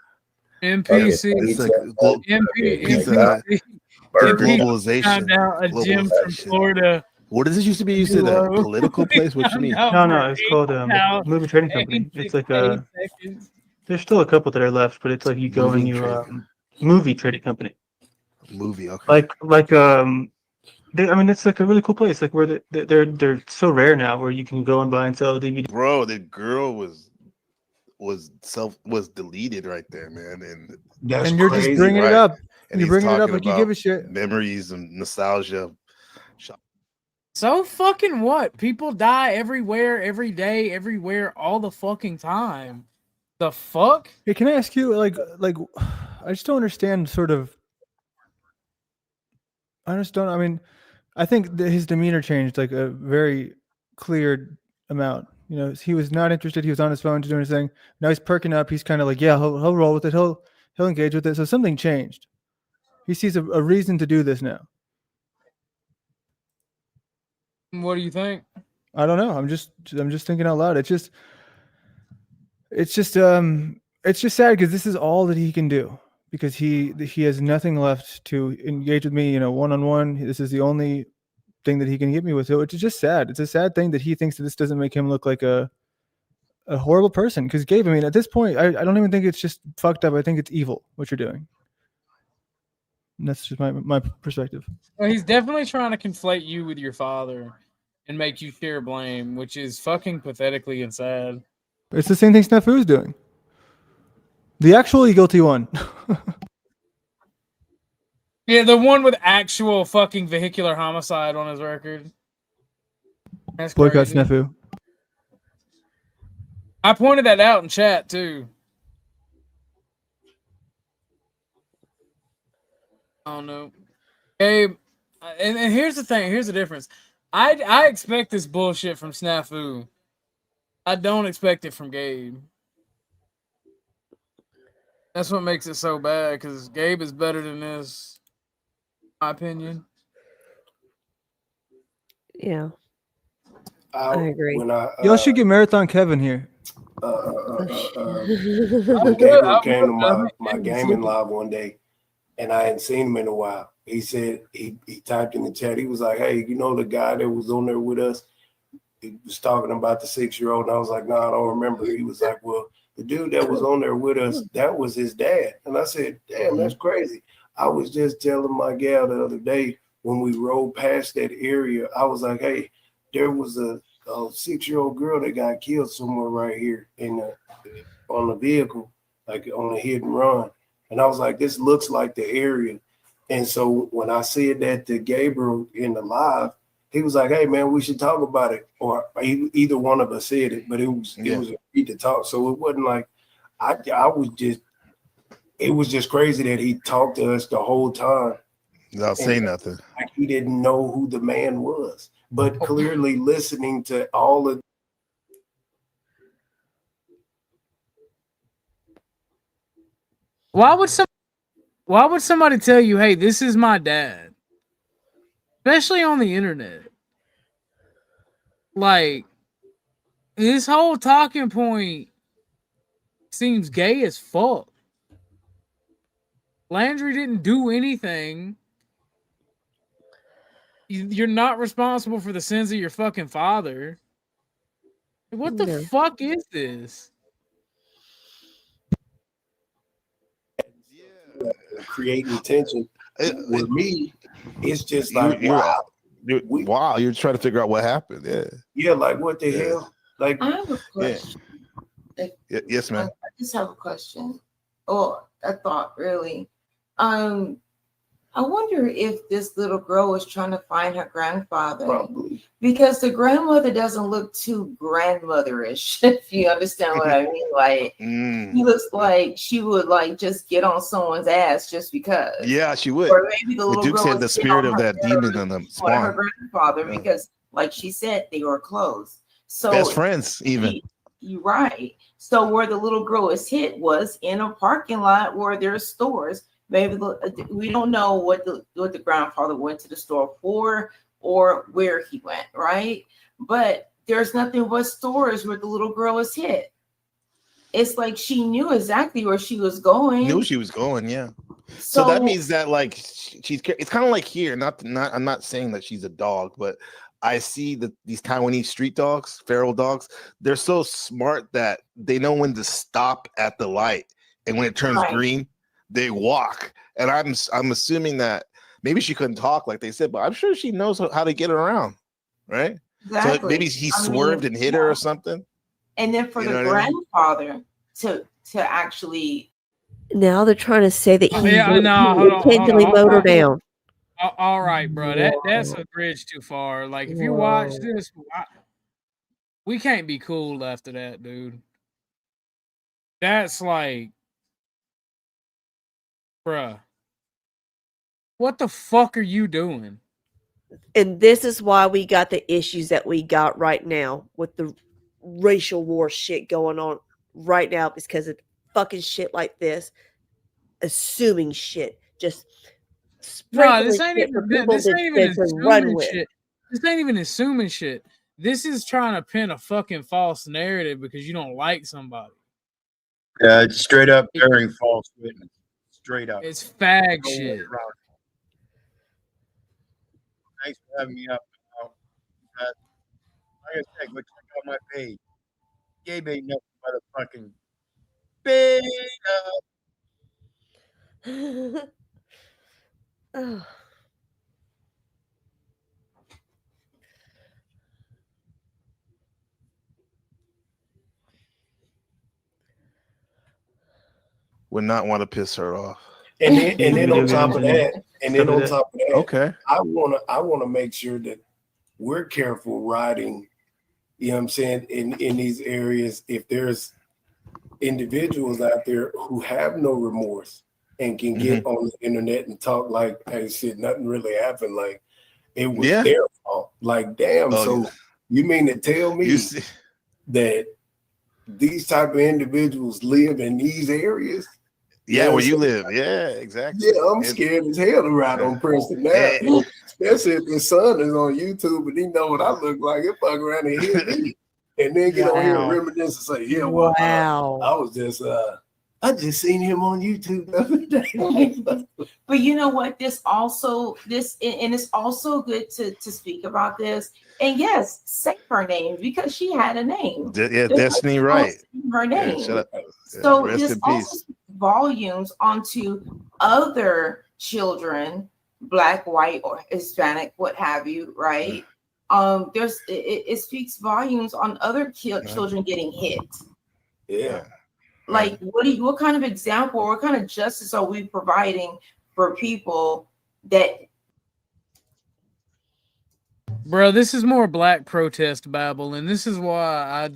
NPC. It's like globalization. Found out a gym from Florida What does this used to be? Used to the political place? What you mean? No, it's called Movie Trading Company. It's like there's still a couple that are left, but it's like you go and you movie trading company. Movie, okay. It's like a really cool place, like where they're so rare now, where you can go and buy and sell DVD. Bro, the girl was deleted right there, man, and you're just bringing it up. And you're bringing it up like you give a shit. Memories and nostalgia. So fucking what? People die everywhere, every day, everywhere, all the fucking time. The fuck? Hey, can I ask you, like, I just don't understand. Sort of. I just don't. I mean, I think that his demeanor changed like a very clear amount. You know, he was not interested. He was on his phone doing his thing. Now he's perking up. He's kind of like, yeah, he'll roll with it. He'll engage with it. So something changed. He sees a reason to do this now. What do you think? I don't know. I'm just thinking out loud. It's just sad because this is all that he can do, because he has nothing left to engage with me, one-on-one. This is the only thing that he can get me with. So it's just sad. It's a sad thing that he thinks that this doesn't make him look like a horrible person. Because Gabe, I mean, at this point, I don't even think it's just fucked up. I think it's evil what you're doing. And that's just my perspective. Well, he's definitely trying to conflate you with your father and make you share blame, which is fucking pathetically and sad. It's the same thing Snafu's doing. The actually guilty one. Yeah, the one with actual fucking vehicular homicide on his record. That's Boycott crazy. Snafu. I pointed that out in chat too. I don't know. Gabe, and here's the thing. Here's the difference. I expect this bullshit from Snafu. I don't expect it from Gabe. That's what makes it so bad, because Gabe is better than this, in my opinion. Yeah. I agree. Y'all should get Marathon Kevin here. Gabriel came to my gaming live one day, and I hadn't seen him in a while. He said, he typed in the chat, he was like, hey, the guy that was on there with us, he was talking about the 6-year-old, and I was like, no, I don't remember. He was like, well, the dude that was on there with us, that was his dad. And I said, damn, that's crazy. I was just telling my gal the other day when we rode past that area, I was like, hey, there was a 6-year-old girl that got killed somewhere right here on the vehicle, like on a hit and run. And I was like, this looks like the area. And so when I said that to Gabriel in the live, he was like, hey, man, we should talk about it. Or either one of us said it, but it was agreed to talk. So it wasn't like it was just crazy that he talked to us the whole time. Without saying nothing. Like he didn't know who the man was, but clearly listening to all of. Why would somebody tell you, hey, this is my dad? Especially on the internet. Like, this whole talking point seems gay as fuck. Landry didn't do anything. You're not responsible for the sins of your fucking father. What the fuck is this? Creating tension with me, it's just like wow. You're trying to figure out what happened. Yeah, like what the hell? Like, I have a question. Yes, ma'am. I just have a question. Oh, a thought, really. I wonder if this little girl was trying to find her grandfather. Probably. Because the grandmother doesn't look too grandmotherish, if you understand what I mean. Like, he looks like she would just get on someone's ass just because. Yeah, she would. Or maybe the little Duke girl said the spirit of that demon in them. Her grandfather, because like she said, they were close. So best friends, even. You're right. So where the little girl was hit was in a parking lot where there's stores. Maybe we don't know what the grandfather went to the store for or where he went, right? But there's nothing but stores where the little girl was hit. It's like she knew exactly where she was going. Knew she was going, yeah. So that means that like she's it's kind of like here. I'm not saying that she's a dog, but I see that these Taiwanese street dogs, feral dogs, they're so smart that they know when to stop at the light, and when it turns green, they walk. And I'm assuming that maybe she couldn't talk like they said, but I'm sure she knows how to get around, right? Exactly. So maybe he swerved and hit her or something. And then for the grandfather to actually. Now they're trying to say that he hold intentionally mowed her down. All right, bro. That's a bridge too far. Like, if you watch this, we can't be cool after that, dude. That's like, bruh, what the fuck are you doing? And this is why we got the issues that we got right now with the racial war shit going on right now, because of fucking shit like this, assuming shit, just no, this ain't even assuming shit. This ain't even assuming shit. This is trying to pin a fucking false narrative because you don't like somebody. Yeah, it's straight up bearing false witness. Straight up. It's fag shit. Thanks for having me up. Like I said, go check out my page. Gabe ain't nothing but a fucking beta. Oh. Would not want to piss her off. And then on top of that, okay, I wanna make sure that we're careful riding, you know what I'm saying, in these areas. If there's individuals out there who have no remorse and can get on the internet and talk like, hey, shit, nothing really happened, like it was their fault. Like, damn, you mean to tell me that these type of individuals live in these areas? Yeah, where you live. Yeah, exactly. Yeah, I'm scared as hell to ride on Princeton now. Especially if his son is on YouTube and he know what I look like. He'll fuck around and hit me. And then get on here and reminisce and say, yeah, well, I was just I just seen him on YouTube the other day. But you know what? This and it's also good to speak about this. And yes, say her name because she had a name. Destiny, right? Her name. Yeah, shut up. So rest this in also peace. speaks volumes onto other children, Black, white, or Hispanic, what have you, right? It speaks volumes on other children getting hit. Yeah. Like, what kind of example, what kind of justice are we providing for people that? Bro, this is more black protest babble, and this is why I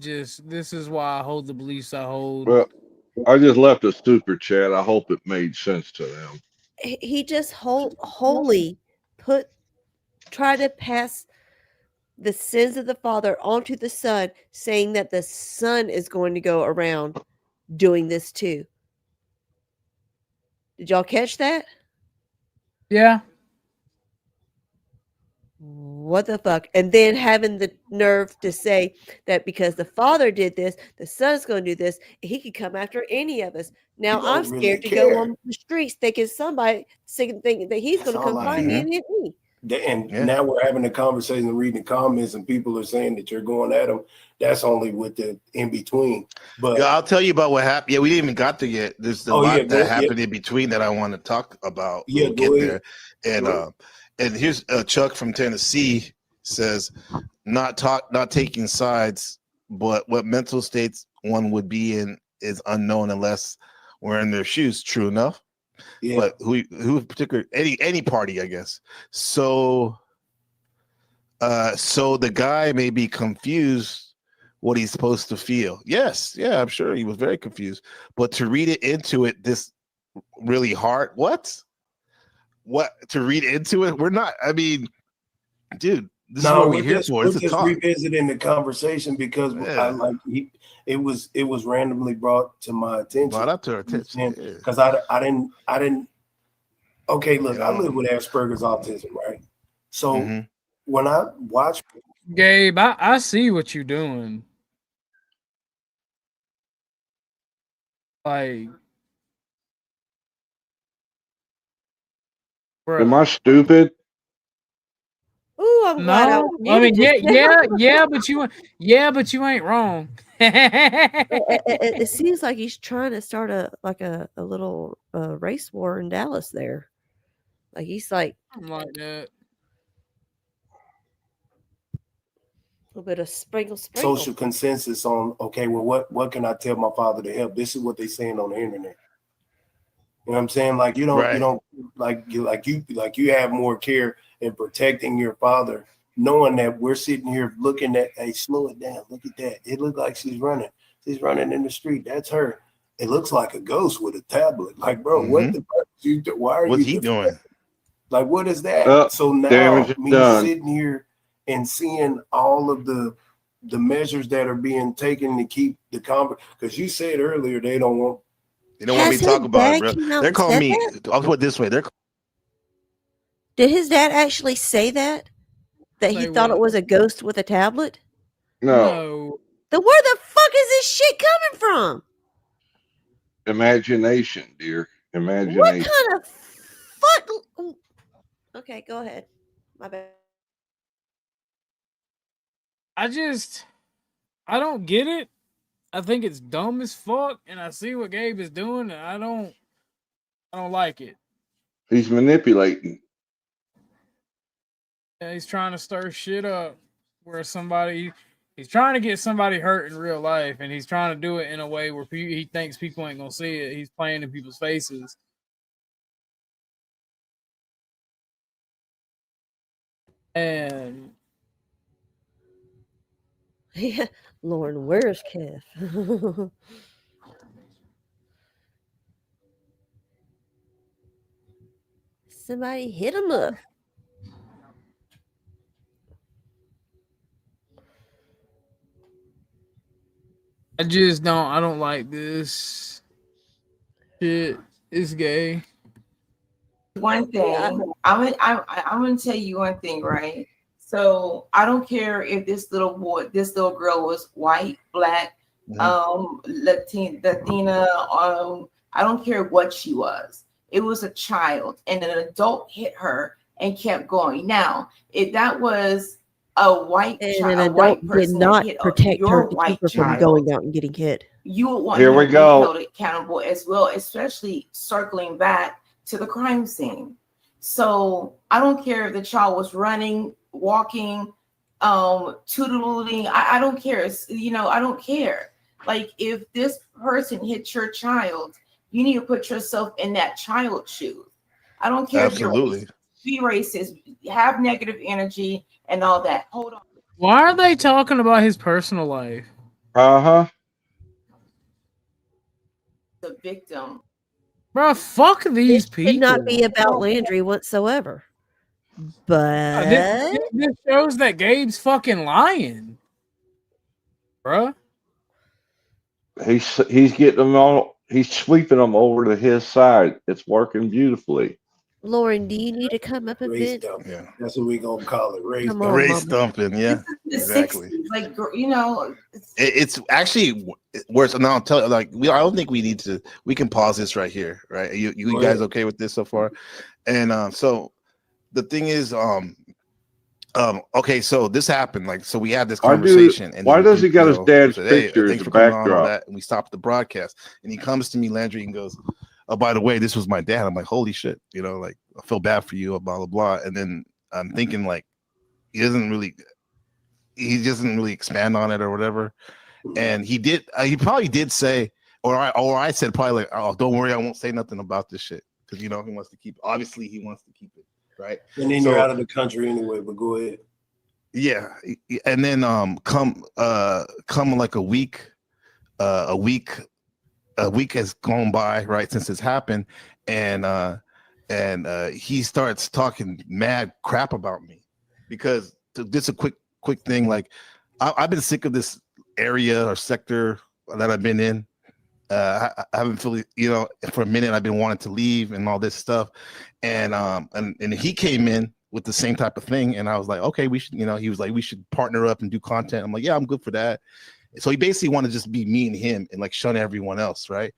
hold the beliefs I hold. Well, I just left a super chat. I hope it made sense to them. He just wholly try to pass the sins of the father onto the son, saying that the son is going to go around doing this too. Did y'all catch that? Yeah. What the fuck? And then having the nerve to say that because the father did this, the son's going to do this, he could come after any of us. Now I'm scared to go on the streets thinking thinking that he's going to come find me and hit me. And now we're having a conversation and reading the comments, and people are saying that you're going at them. That's only with the in between. But I'll tell you about what happened. Yeah, we didn't even got there yet. There's a lot that happened in between that I want to talk about. Yeah, we'll get there. And here's Chuck from Tennessee says, not taking sides, but what mental states one would be in is unknown unless we're in their shoes. True enough. Yeah. But who particular any party, I guess. So the guy may be confused what he's supposed to feel. Yes, yeah, I'm sure he was very confused. But to read it into it this really hard, what to read into it? We're not. I mean, dude, this is what we're here for. It's a talk. Revisiting the conversation because it was randomly brought to my attention. Brought up to our attention because I didn't. Okay, look, I live with Asperger's autism, right? So when I watch, Gabe, I see what you're doing. Like, Am I stupid? Ooh, I'm glad I was No, I mean, muted. but you ain't wrong. It seems like he's trying to start a little race war in Dallas there. Like he's like Something like that. a little bit of sprinkle. Social consensus on, okay, well, what can I tell my father to help? This is what they're saying on the internet. You know what I'm saying? Like you don't like you have more care in protecting your father, knowing that we're sitting here looking at, hey, slow it down. Look at that. It looks like she's running. She's running in the street. That's her. It looks like a ghost with a tablet. Like, bro, what the fuck? What's he doing? Like, what is that? So now me sitting here and seeing all of the measures that are being taken to keep the conversation, because you said earlier they don't want me to talk about it, bro. They're calling me. I'll put it this way. Did his dad actually say that? That he thought it was a ghost with a tablet? No. Then where the fuck is this shit coming from? Imagination, dear. Imagination. What kind of fuck? Okay, go ahead. My bad. I don't get it. I think it's dumb as fuck, and I see what Gabe is doing, and I don't like it. He's manipulating. Yeah, he's trying to stir shit up where he's trying to get somebody hurt in real life, and he's trying to do it in a way where he thinks people ain't gonna see it. He's playing in people's faces. And yeah, Lauren, where's Kev? Somebody hit him up. I don't like this shit. It's gay. One thing, I'm gonna tell you one thing, right? So I don't care if this little girl was white, black, Latina, I don't care what she was. It was a child, and an adult hit her and kept going. Now, if that was a white child, an a white adult person did not hit protect your her to white keep her from child, going out and getting hit. you would want Here him we to go. be held accountable as well, especially circling back to the crime scene. So I don't care if the child was running, walking, tootling. I don't care. I don't care. Like, if this person hit your child, you need to put yourself in that child's shoes. I don't care Absolutely. if you're racist, have negative energy and all that. Hold on. Why are they talking about his personal life? The victim. Bro, fuck these This people. should not be about Landry whatsoever. But this shows that Gabe's fucking lying, bro. He's getting them all. He's sweeping them over to his side. It's working beautifully. Lauren, do you need to come up a bit? Yeah, that's what we're gonna call it. Race thumping. Yeah, exactly. Like, it's actually worse. Now I'll tell you, like, I don't think we need to. We can pause this right here, right? You guys okay with this so far? And so the thing is, okay, so this happened. Like, so we had this conversation. Why does he got his dad's picture as thanks the for coming on, all backdrop? that, and we stopped the broadcast. And he comes to me, Landry, and goes, "Oh, by the way, this was my dad." I'm like, "Holy shit!" Like, I feel bad for you, blah blah blah. And then I'm thinking, like, he doesn't really expand on it or whatever. And he did. He probably did say, or I said probably like, "Oh, don't worry, I won't say nothing about this shit," because he wants to keep. Obviously, he wants to keep it, right? And then you're out of the country anyway. But go ahead. Yeah, and then come like a week has gone by, right, since it's happened, and he starts talking mad crap about me, because just a quick thing, like, I've been sick of this area or sector that I've been in. I haven't really, for a minute I've been wanting to leave and all this stuff, and he came in with the same type of thing, and I was like, okay, we should, he was like, we should partner up and do content. I'm like, yeah, I'm good for that. So he basically wanted to just be me and him and like shun everyone else, right?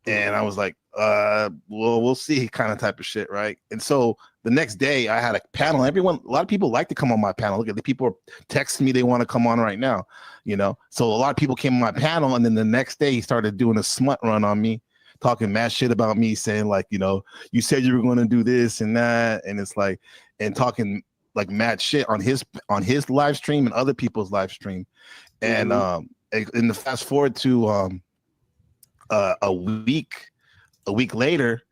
And I was like, well, we'll see, kind of type of shit, right? And so the next day I had a panel. A lot of people like to come on my panel. Look at the people are texting me they want to come on right now, you know. So a lot of people came on my panel, and then the next day he started doing a smut run on me, talking mad shit about me, saying like, you know, you said you were going to do this and that, and it's like, and talking like mad shit on his live stream and other people's live stream. And in the fast forward to a week later,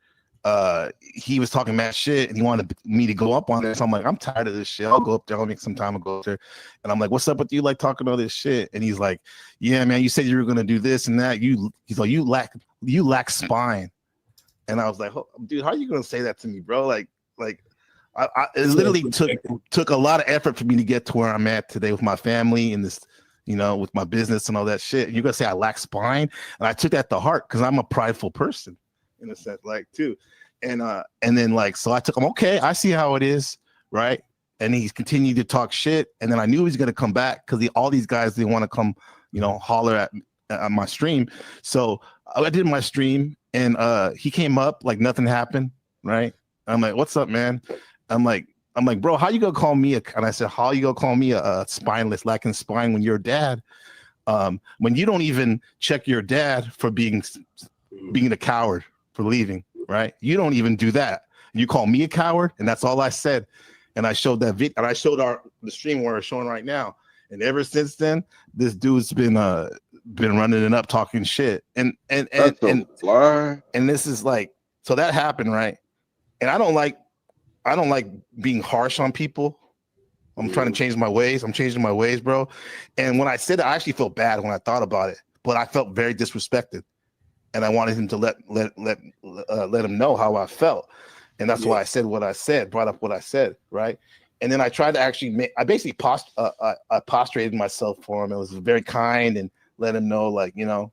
he was talking mad shit and he wanted me to go up on it. So I'm like, I'm tired of this shit. I'll go up there. I'll make some time to go up there. And I'm like, what's up with you like talking all this shit? And he's like, yeah, man, you said you were gonna do this and that. He's like, you lack spine. And I was like, oh, dude, how are you gonna say that to me, bro? Like it literally took a lot of effort for me to get to where I'm at today with my family and this, you know, with my business and all that shit. And you're gonna say I lack spine? And I took that to heart because I'm a prideful person in a sense, like too. And then like, so I took him, okay, I see how it is, right? And he's continued to talk shit. And then I knew he was gonna come back because all these guys, they want to come, you know, holler at my stream. So I did my stream and he came up like nothing happened, right? I'm like, what's up, man? I'm like, bro, how you gonna call me and I said, how you gonna call me a spineless, lacking spine when you're dad? When you don't even check your dad for being a coward for leaving, right? You don't even do that. You call me a coward, and that's all I said. And I showed that video, and I showed the stream we're showing right now. And ever since then, this dude's been running it up, talking shit. And this is like, so that happened, right? And I don't like being harsh on people. I'm trying to change my ways. I'm changing my ways, bro. And when I said it, I actually felt bad when I thought about it, but I felt very disrespected. And I wanted him to let him know how I felt. And that's why I said what I said, brought up what I said, right? And then I tried to actually I basically I prostrated myself for him. It was very kind and let him know, like, you know,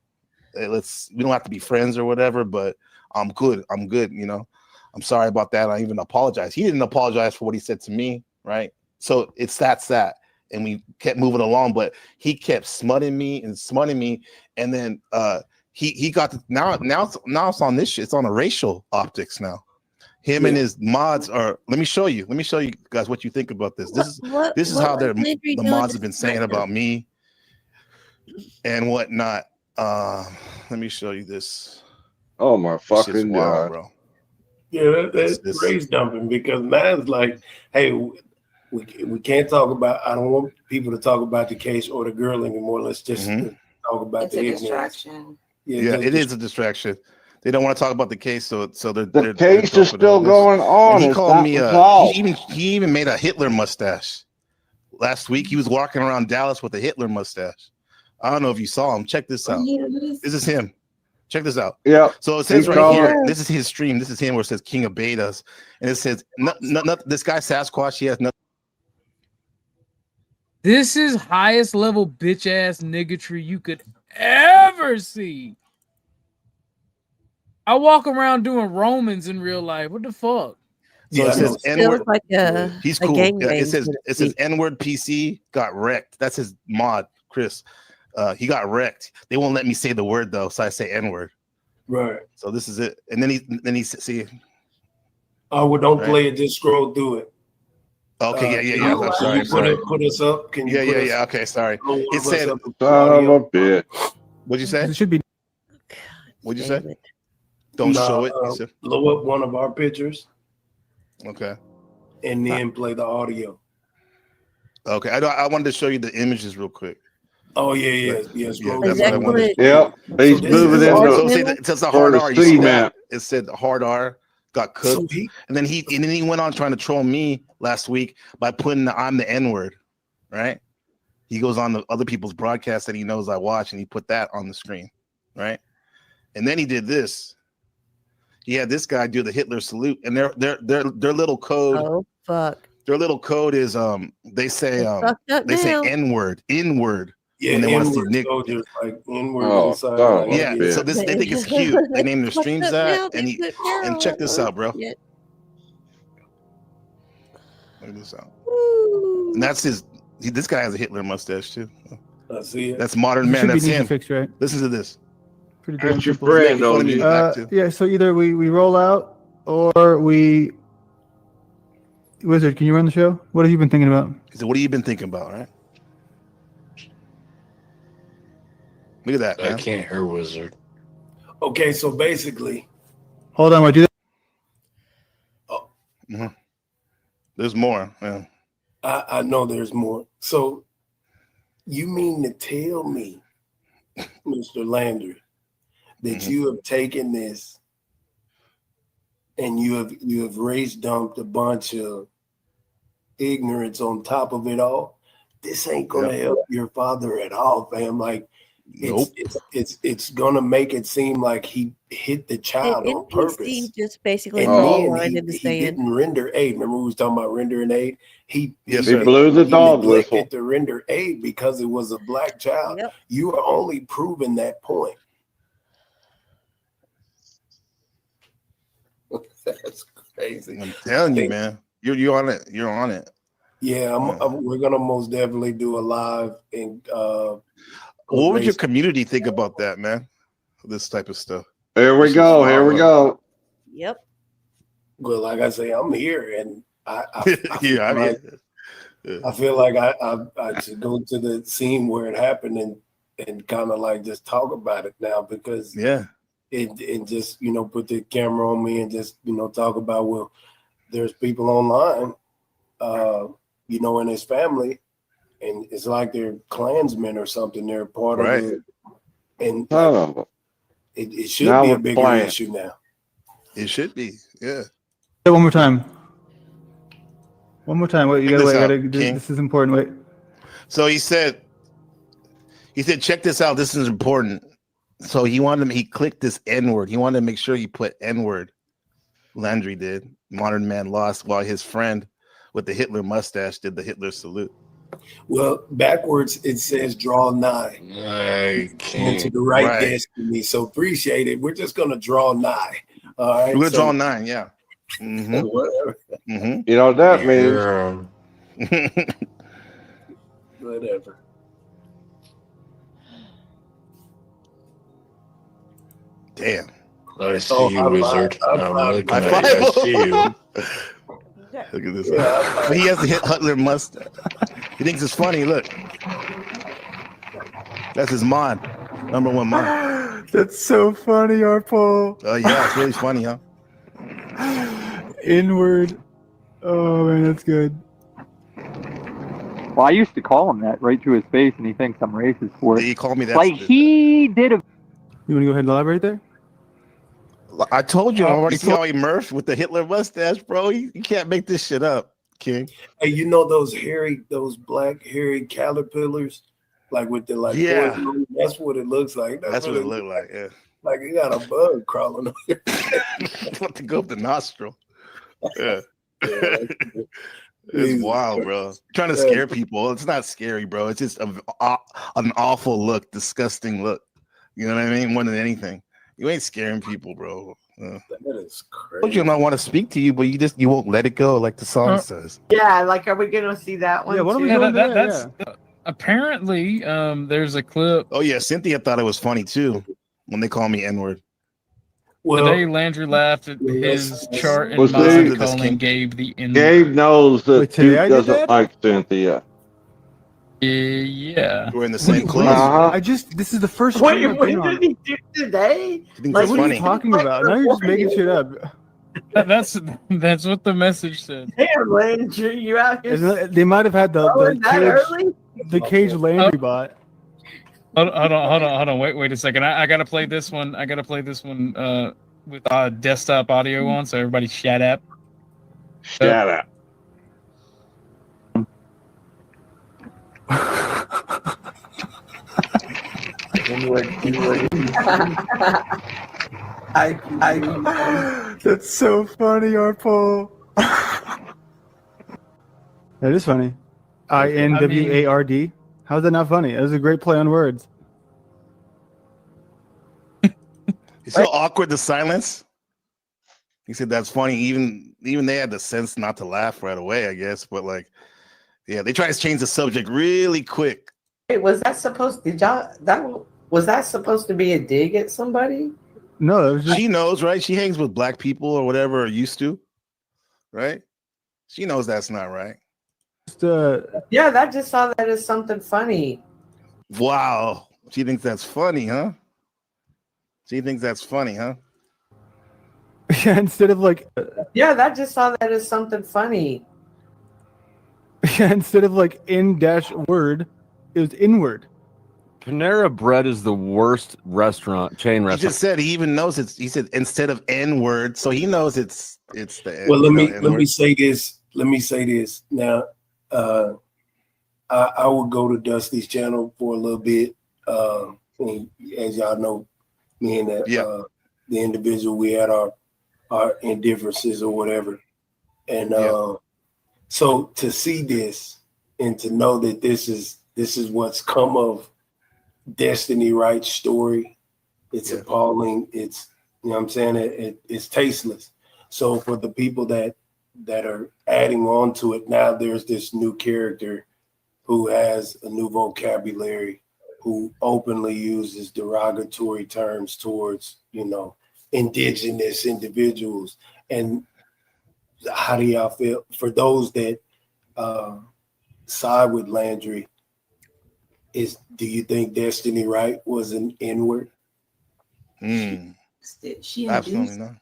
we don't have to be friends or whatever, but I'm good, you know. I'm sorry about that. I even apologize. He didn't apologize for what he said to me, right? So it's that. And we kept moving along, but he kept smutting me, and then he got now it's on this shit. It's on a racial optics now. Him and his mods are. Let me show you guys what you think about this. This is how the mods have been saying about me and whatnot. Let me show you this. Oh my fucking god, bro. Yeah, that's race dumping, because man's like, hey, we can't talk about. I don't want people to talk about the case or the girl anymore. Let's just talk about the distraction. Yeah, it is a distraction. They don't want to talk about the case, so the case is still going on. And he called me he even made a Hitler mustache. Last week he was walking around Dallas with a Hitler mustache. I don't know if you saw him. Check this out. This is him. Check this out. Yeah. So it says right here, this is his stream. This is him where it says King of Betas. And it says, this guy Sasquatch, he has nothing. This is highest level bitch ass niggatry you could ever see. I walk around doing Romans in real life. What the fuck? So it says N-word. Like he's cool. Yeah, it says N-word PC got wrecked. That's his mod, Chris. He got wrecked. They won't let me say the word though, so I say N-word. Right. So this is it. And then he see. Oh, well, don't play it. Just scroll through it. Okay, yeah. I'm sorry. Put us up. Can you? Yeah. Okay, sorry. It said. What'd you say? It should be. What'd you say? Don't show it. Blow up one of our pictures. Okay. And then play the audio. Okay. I wanted to show you the images real quick. Oh yeah. That's what I wanted. Yeah. He's moving in. It says the hard R. You see that? It said the hard R got cooked. And then he went on trying to troll me last week by putting I'm the N-word, right? He goes on the other people's broadcasts that he knows I watch, and he put that on the screen, right? And then he did this. He had this guy do the Hitler salute, and their little code. Oh fuck! Their little code is they say N-word, N-word. Yeah, when they want to see Nick. Like N-word inside. Yeah, so they think it's cute. They name their streams that, and check this out, bro. Yeah. Look this out. And that's this guy has a Hitler mustache too. I see it. That's modern man. That's him. Fix, right? Listen to this. Pretty your friend, yeah, so either we roll out or we Wizard, can you run the show? What have you been thinking about? He said, "What have you been thinking about?" Right? Look at that, man. I can't hear Wizard. Okay, so basically, Hold on, what do that? Mm-hmm. There's more. Yeah. I know there's more. So you mean to tell me, Mr. Landry, that you have taken this and you have race dumped a bunch of ignorance on top of it all? This ain't gonna help your father at all, fam. Like it's gonna make it seem like he hit the child on purpose. Just basically And then in the he stand. didn't render aid. Remember we was talking about rendering aid? He blew the dog whistle. neglected to render aid because it was a black child. Yep. You are only proving that point. That's crazy. I'm telling you, man. You're on it. You're on it. Yeah, we're gonna most definitely do a live and what would your community think about that, man? This type of stuff. Here we go. Here we go. Yep. Well, like I say, I'm here, and I I feel like I should go to the scene where it happened and kind of like just talk about it now, because and just put the camera on me and just talk about, well, there's people online, in his family, and it's like they're Klansmen or something. They're part of it, and it should be a bigger issue now. It should be, yeah. Say one more time. One more time. Wait, you gotta Check wait. this out, King. This is important. Wait. So he said, check this out. This is important. So he clicked this N-word. He wanted to make sure he put N-word. Landry did. Modern man lost, while his friend with the Hitler mustache did the Hitler salute. Well, backwards it says draw nigh. To the right destiny. So appreciate it. We're just gonna draw nigh. All right. We're gonna draw 9, yeah. Mm-hmm. Whatever. Mm-hmm. You know what that means? Whatever. Damn. I see you, Wizard. I'm looking at you. I see you. Look at this. But he has the Hitler mustache. He thinks it's funny. Look. That's his mod. Number 1 mod. That's so funny, Arpo. Oh, yeah. It's really funny, huh? Inward. Oh, man, that's good. Well, I used to call him that right to his face, and he thinks I'm racist for it. He called me that. Like, he did a... You want to go ahead and elaborate there? I told you, I already saw him Murph with the Hitler mustache, bro. You can't make this shit up, King. Hey, those black hairy caterpillars, like with the yeah, that's what it looks like. That's what it looked like. Yeah, like you got a bug crawling on your want to go up the nostril. Yeah. It's wild, bro. Trying to scare people. It's not scary, bro. It's just an awful look, disgusting look. You know what I mean? More than anything. You ain't scaring people, bro. That is crazy. I told you I want to speak to you, but you won't let it go, like the song says. Yeah, like are we gonna see that one? Yeah, what are we too? doing? That's apparently there's a clip. Oh yeah, Cynthia thought it was funny too when they call me N-word. Well, today Landry laughed at his chart and Was mind they- calling Gabe the N-word. Gabe knows that Wait, today Duke I did doesn't that? like Cynthia. Yeah. We're in the same clothes. This is the first Wait, stream I've what been did on. he do today? Like, What are you talking about? Now you're just making shit up. That's what the message said. Damn, Landry, you out here? They might have had Oh, is that early? the cage Landry bot. Hold on. Wait a second. I gotta play this one. I gotta play this one with desktop audio on, so everybody shut up. Shut up. That's so funny, Arpo. That is funny. INWARD. How's that not funny? That was a great play on words. It's so awkward, the silence. He said that's funny. Even they had the sense not to laugh right away, I guess. But like, yeah, they try to change the subject really quick. Wait, was that supposed to be a dig at somebody? No, it was just... She knows, right? She hangs with black people or whatever, or used to, right? She knows that's not right. Yeah, that just saw that as something funny. Wow. She thinks that's funny, huh? She thinks that's funny, huh? Yeah, instead of like Yeah, that just saw that as something funny. yeah, instead of like in dash word, it was inward. Panera Bread is the worst restaurant chain He restaurant. just said he even knows it's. He said instead of N word, so he knows it's the. Well, let me N-word. say this. Let me say this now. I would go to Dusty's channel for a little bit. And as y'all know, me and the individual, we had our indifferences or whatever, and so to see this and to know that this is what's come of Destiny Wright's story, it's appalling. It's, you know what I'm saying, it's tasteless. So for the people that are adding on to it now, there's this new character who has a new vocabulary, who openly uses derogatory terms towards, you know, indigenous individuals. And how do y'all feel for those that side with Landry? Do you think Destiny Wright was an N-word? Absolutely not.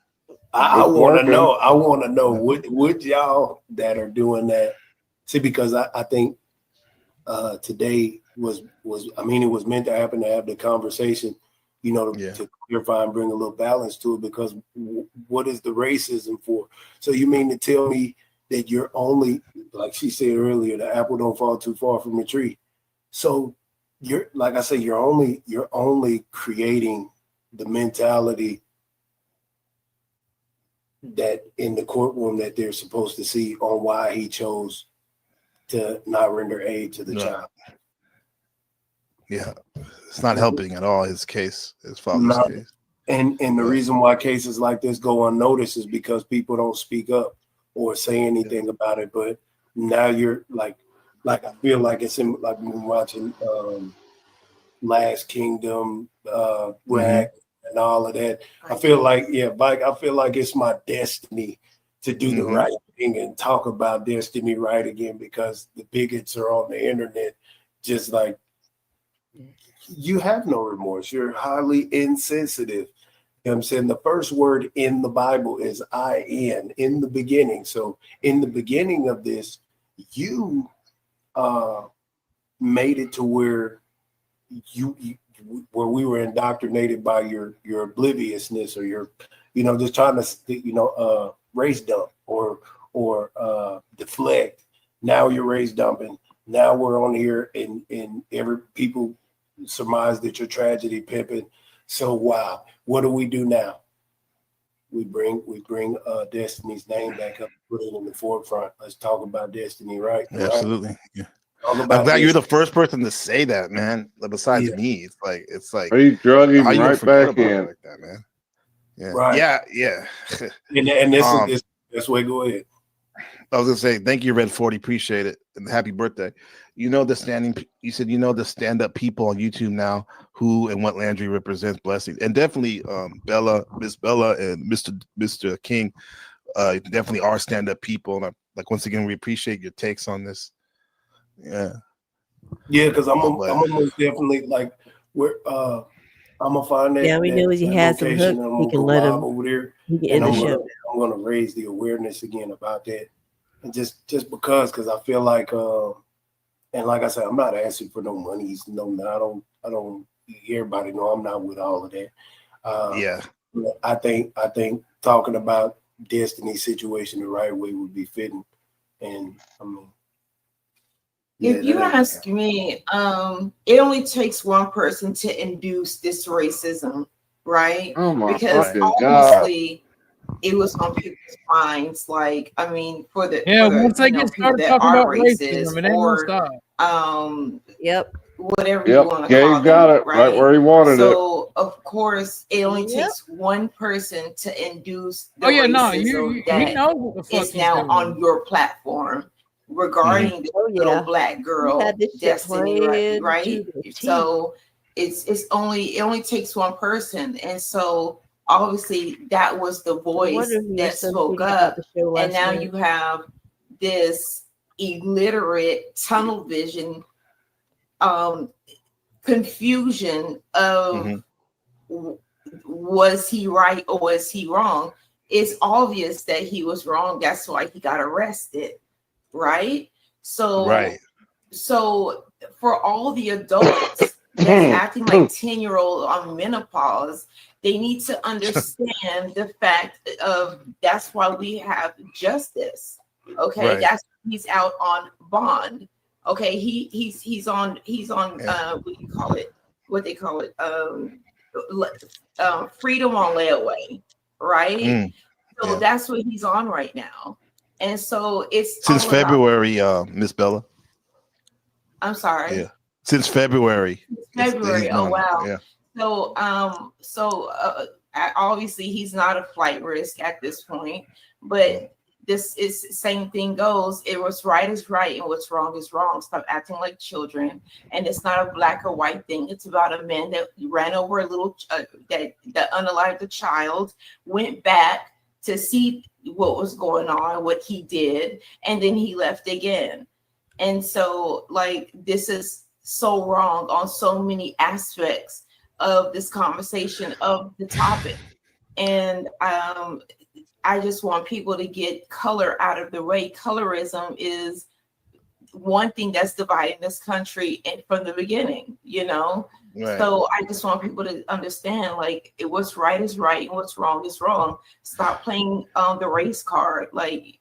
I want to know. I want to know what y'all that are doing that. See, because I think today was I mean, it was meant to happen to have the conversation, you know, to clarify and bring a little balance to it. Because what is the racism for? So you mean to tell me that you're only, like she said earlier, the apple don't fall too far from the tree. So you're, like I say, you're only creating the mentality that in the courtroom that they're supposed to see on why he chose to not render aid to the child. Yeah, it's not helping at all his case, his father's case. And the reason why cases like this go unnoticed is because people don't speak up or say anything about it. But now you're like I feel like it's in, like when watching Last Kingdom, Rack, and all of that. I feel like, Mike, I feel like it's my destiny to do the right thing and talk about Destiny Right again, because the bigots are on the internet just like, you have no remorse. You're highly insensitive. You know what I'm saying? The first word in the Bible is I-N, in the beginning. So in the beginning of this, you made it to where where we were indoctrinated by your obliviousness, or your, you know, just trying to, you know, race dump or deflect. Now you're race dumping. Now we're on here and every people surmise that you're tragedy pimping. So wow, what do we do now? We bring Destiny's name back up, put it in the forefront. Let's talk about Destiny, right? Absolutely. Yeah. I'm glad you're the first person to say that, man. Besides me, it's like he drug him how you right forget back about it in. like that, man. Yeah, Right. yeah. And this way, go ahead. I was gonna say thank you, Red 40. Appreciate it, and happy birthday. You know you said the stand-up people on YouTube now who and what Landry represents. Blessings, and definitely Bella, Miss Bella, and Mr. King, definitely are stand-up people. And once again, we appreciate your takes on this. Yeah, because I'm almost definitely like we're I'm gonna find that. Yeah, we knew he had some hook. We can let him over there. He can end the show. I'm gonna raise the awareness again about that, and just because I feel like and like I said, I'm not asking for no money. No, I don't. Everybody know I'm not with all of that. I think talking about Destiny's situation the right way would be fitting, and I mean. If you ask me, it only takes one person to induce this racism, right? Oh my because fucking obviously it was on people's minds. Like, I mean, once they get started talking about racism, it ain't gonna stop. Whatever you want to Gabe call got them, it right where he wanted it. So of course it only takes one person to induce the racism that is now on your platform regarding the little black girl Destiny, right? So it only takes one person, and so obviously that was the voice that spoke up, and now you have this illiterate tunnel vision confusion of was he right or was he wrong? It's obvious that he was wrong. That's why he got arrested, right? So, so for all the adults that's acting like 10-year-old on menopause, they need to understand the fact of that's why we have justice. Okay, that's he's out on bond. Okay, he's on what do you call it? What they call it? Freedom on layaway, right? So that's what he's on right now, and so it's since February, Miss Bella. I'm sorry. Yeah, since February. February. Oh wow. Yeah. So obviously he's not a flight risk at this point, but this is same thing goes. It was right is right and what's wrong is wrong. Stop acting like children. And it's not a black or white thing. It's about a man that ran over a little that unalived a child, went back to see what was going on, what he did, and then he left again. And so like this is so wrong on so many aspects of this conversation of the topic. And I just want people to get color out of the way. Colorism is one thing that's dividing this country and from the beginning, you know? Right. So I just want people to understand, like, what's right is right and what's wrong is wrong. Stop playing the race card. Like,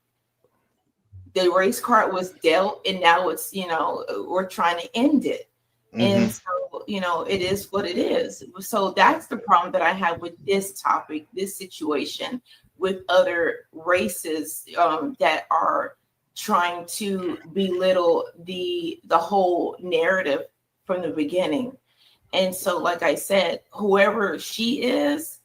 the race card was dealt and now it's, you know, we're trying to end it. And so, you know, it is what it is. So that's the problem that I have with this topic, this situation, with other races that are trying to belittle the whole narrative from the beginning. And so, like I said, whoever she is,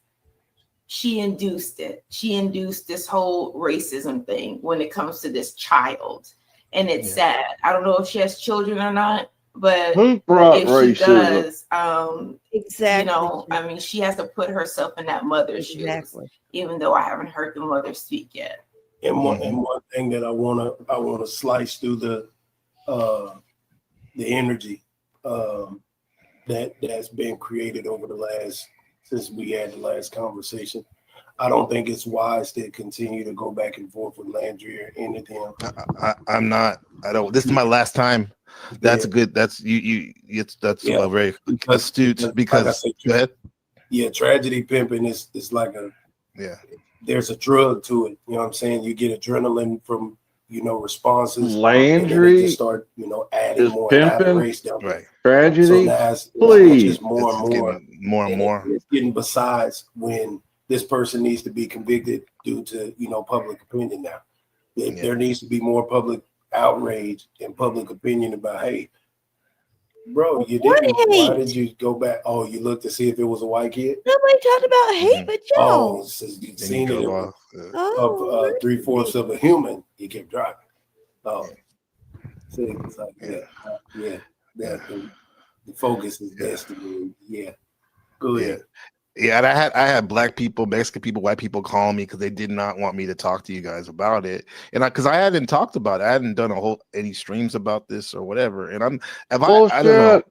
she induced it. She induced this whole racism thing when it comes to this child. And it's sad. I don't know if she has children or not, but if she does, exactly. You know, I mean, she has to put herself in that mother's shoes, even though I haven't heard the mother speak yet. And one thing that I wanna slice through the energy that's been created over the last, since we had the last conversation. I don't think it's wise to continue to go back and forth with Landry or anything. I'm not. I don't. This is my last time. That's a good. That's you. That's a very astute. Because like said, go ahead. Yeah, tragedy pimping is like a. Yeah. There's a drug to it. You know what I'm saying? You get adrenaline from, you know, responses. Landry just start, you know, adding more race down. Right. Tragedy. So now it's just more and more. It's getting besides when this person needs to be convicted due to, you know, public opinion now. There needs to be more public outrage and public opinion about, hey, bro, you didn't. Why did you go back? Oh, you looked to see if it was a white kid? Nobody talked about hate, but y'all. Oh, so you've seen it of 3/4 of a human, you kept driving. Oh, see, it's like, the focus is destiny. Yeah, go ahead. Yeah, and I had black people, Mexican people, white people calling me because they did not want me to talk to you guys about it, and because I hadn't talked about it, I hadn't done any streams about this or whatever. And I don't know.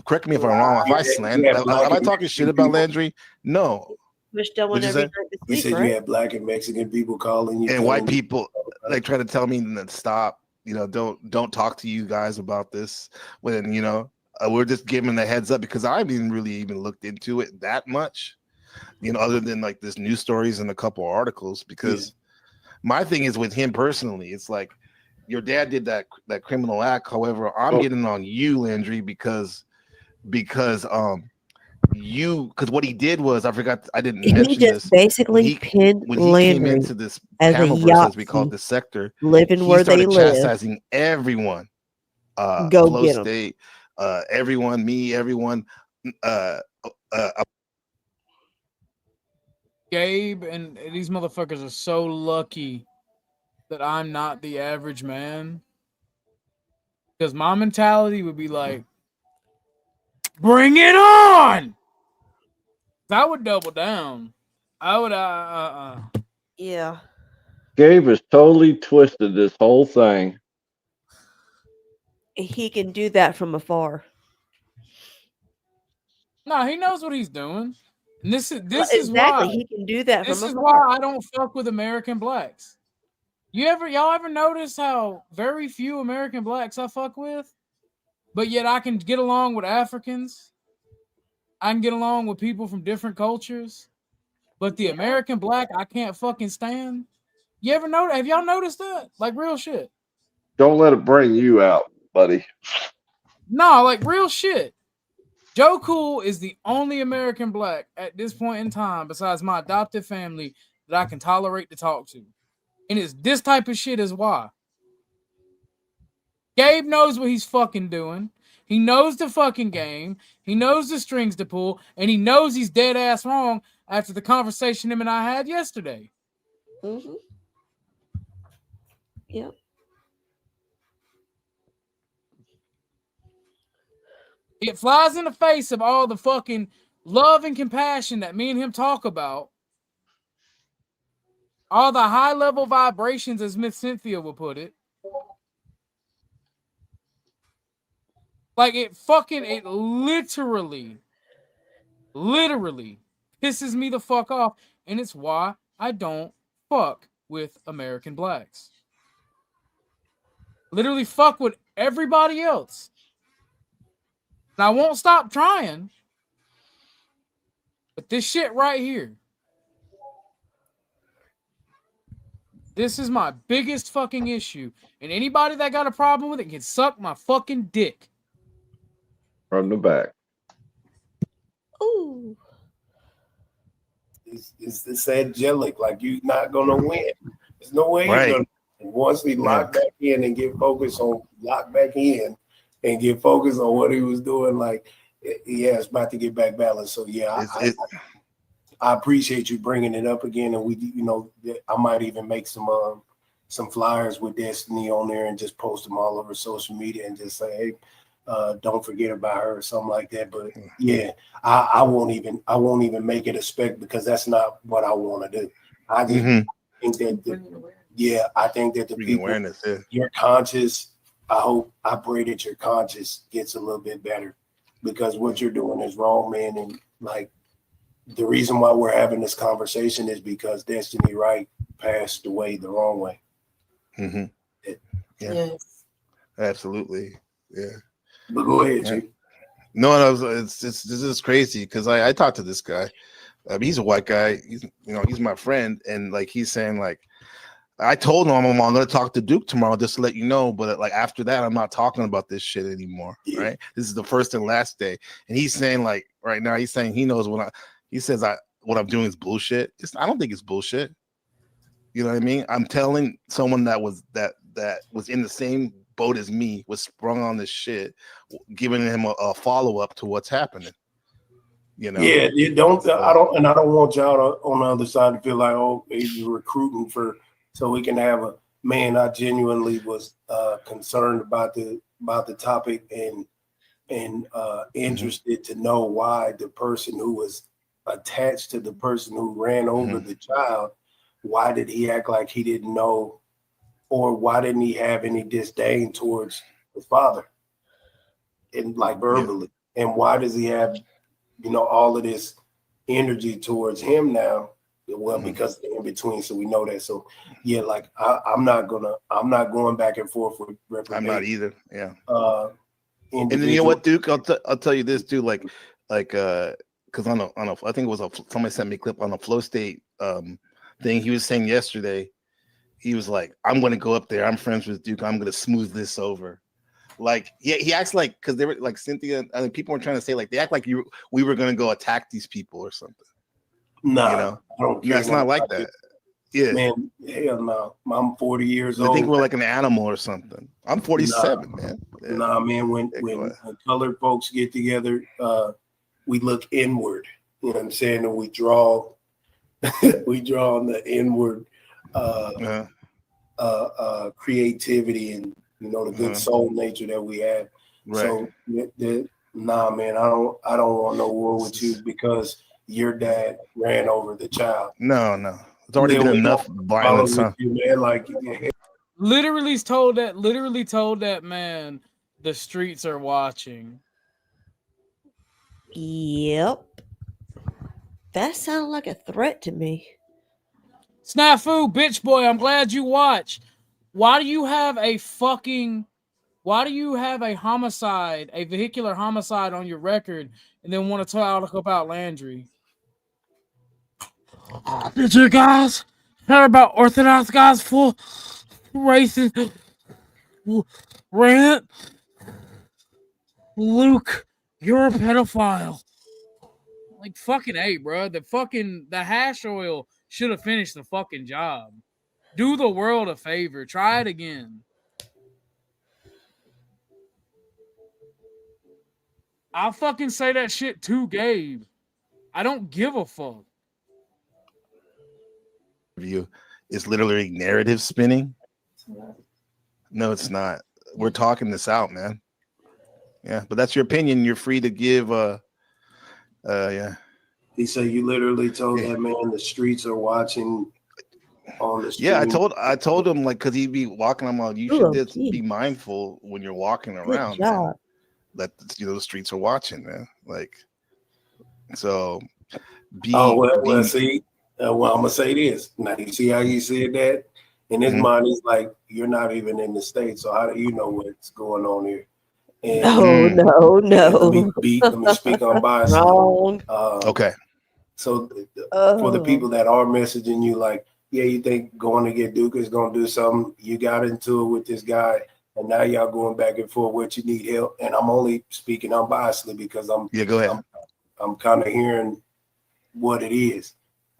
Correct me if I'm wrong. If I slander, am I talking shit about Landry? No. You said you had black and Mexican people calling you, and white people like trying to tell me to stop. You know, don't talk to you guys about this when, you know, we're just giving the heads up because I haven't really even looked into it that much. You know, other than like this news stories and a couple articles, because my thing is with him personally, it's like your dad did that criminal act. However, I'm getting on you, Landry, because what he did was, I forgot, I didn't mention this. Basically pinned when he came Landry into this as panel, as we call it, this sector, living where they live, chastising everyone. Go Flow get 'em. State, everyone, me, everyone. Gabe and these motherfuckers are so lucky that I'm not the average man. Because my mentality would be like, bring it on! I would double down. I would, Yeah. Gabe has totally twisted this whole thing. He can do that from afar. No, he knows what he's doing. And this is Exactly, why he can do that this from is afar. why I don't fuck with American blacks. Y'all ever notice how very few American blacks I fuck with, but yet I can get along with Africans? I can get along with people from different cultures, but the American black I can't fucking stand. You ever notice? Have y'all noticed that? Like real shit. Don't let it bring you out, buddy. No, like real shit. Joe Cool is the only American black at this point in time, besides my adopted family, that I can tolerate to talk to. And it's this type of shit is why. Gabe knows what he's fucking doing. He knows the fucking game. He knows the strings to pull. And he knows he's dead ass wrong after the conversation him and I had yesterday. Mm-hmm. Yep. It flies in the face of all the fucking love and compassion that me and him talk about. All the high-level vibrations, as Miss Cynthia would put it. Like, it literally pisses me the fuck off. And it's why I don't fuck with American blacks. Literally fuck with everybody else. And I won't stop trying. But this shit right here. This is my biggest fucking issue. And anybody that got a problem with it can suck my fucking dick. From the back. Ooh. It's angelic. Like you're not gonna win. There's no way Right. you're gonna. And once we lock back in and get focused on what he was doing, like it's about to get back balanced. So yeah, I appreciate you bringing it up again, and I might even make some flyers with Destiny on there and just post them all over social media and just say, hey, don't forget about her or something like that. But yeah, I won't even make it a spec because that's not what I want to do. I just think that I think that the people, awareness, your conscious, I pray that your conscious gets a little bit better because what you're doing is wrong, man. And like the reason why we're having this conversation is because Destiny Wright passed away the wrong way. Mm-hmm. Yeah. Yes. Absolutely. Yeah. But go ahead, Jake. No, this is crazy because I talked to this guy. He's a white guy. He's my friend, and like he's saying like, I told him I'm going to talk to Duke tomorrow just to let you know, but like after that I'm not talking about this shit anymore. Right? This is the first and last day, and he's saying like right now he's saying he knows what I'm doing is bullshit. I don't think it's bullshit. You know what I mean? I'm telling someone that was in the same boat as me, was sprung on this shit, giving him a follow up to what's happening. You know? Yeah, I don't want y'all on the other side to feel like, oh, he's recruiting so we can have a man. I genuinely was concerned about the topic and interested to know why the person who was attached to the person who ran over the child, why did he act like he didn't know, or why didn't he have any disdain towards his father and like verbally, and why does he have all of this energy towards him now? Well, because of the in between, so we know that. So yeah, like I'm not going back and forth with reprobate. I'm not either. Yeah. And then you know what, Duke? I'll tell you this, dude. Like, because on a I think it was somebody sent me a clip on a Flow State thing. He was saying yesterday, he was like, I'm going to go up there. I'm friends with Duke. I'm going to smooth this over. Like, yeah, he acts like, because they were like Cynthia. I mean, people were trying to say like they act like we were going to go attack these people or something. No, I don't care. It's not like that. Yeah, man. Hell no. I'm 40 years old. I think we're like an animal or something. I'm 47, man. Yeah. Nah, man. When colored folks get together, we look inward. You know what I'm saying? And we draw on the inward creativity and the good soul nature that we have. Right. So nah, man. I don't want no war with you because your dad ran over the child. No. It's already been enough violence, huh? Literally told that man the streets are watching. Yep. That sounded like a threat to me. Snafu, bitch boy, I'm glad you watched. Why do you have a homicide, a vehicular homicide on your record, and then want to talk about Landry? Did you guys hear about Orthodox Guy's full racist rant? Luke, you're a pedophile. Like fucking A, bro. The hash oil should have finished the fucking job. Do the world a favor. Try it again. I'll fucking say that shit to Gabe. I don't give a fuck. View is literally narrative spinning. No, it's not. We're talking this out, man. Yeah, but that's your opinion. You're free to give. Yeah. He said you literally told that man the streets are watching on the street. Yeah, I told him, like, because he'd be walking. I'm like, you should just be mindful when you're walking around. Man. That the streets are watching, man. Like, so. See. Well, I'm gonna say this. Now you see how you said that in his mind. He's like, you're not even in the States, so how do you know what's going on here? And No. Let me speak on bias. Wrong. Okay. So for the people that are messaging you, like, yeah, you think going to get Duke is gonna do something? You got into it with this guy, and now y'all going back and forth. What you need help? And I'm only speaking unbiasedly because go ahead. I'm kind of hearing what it is.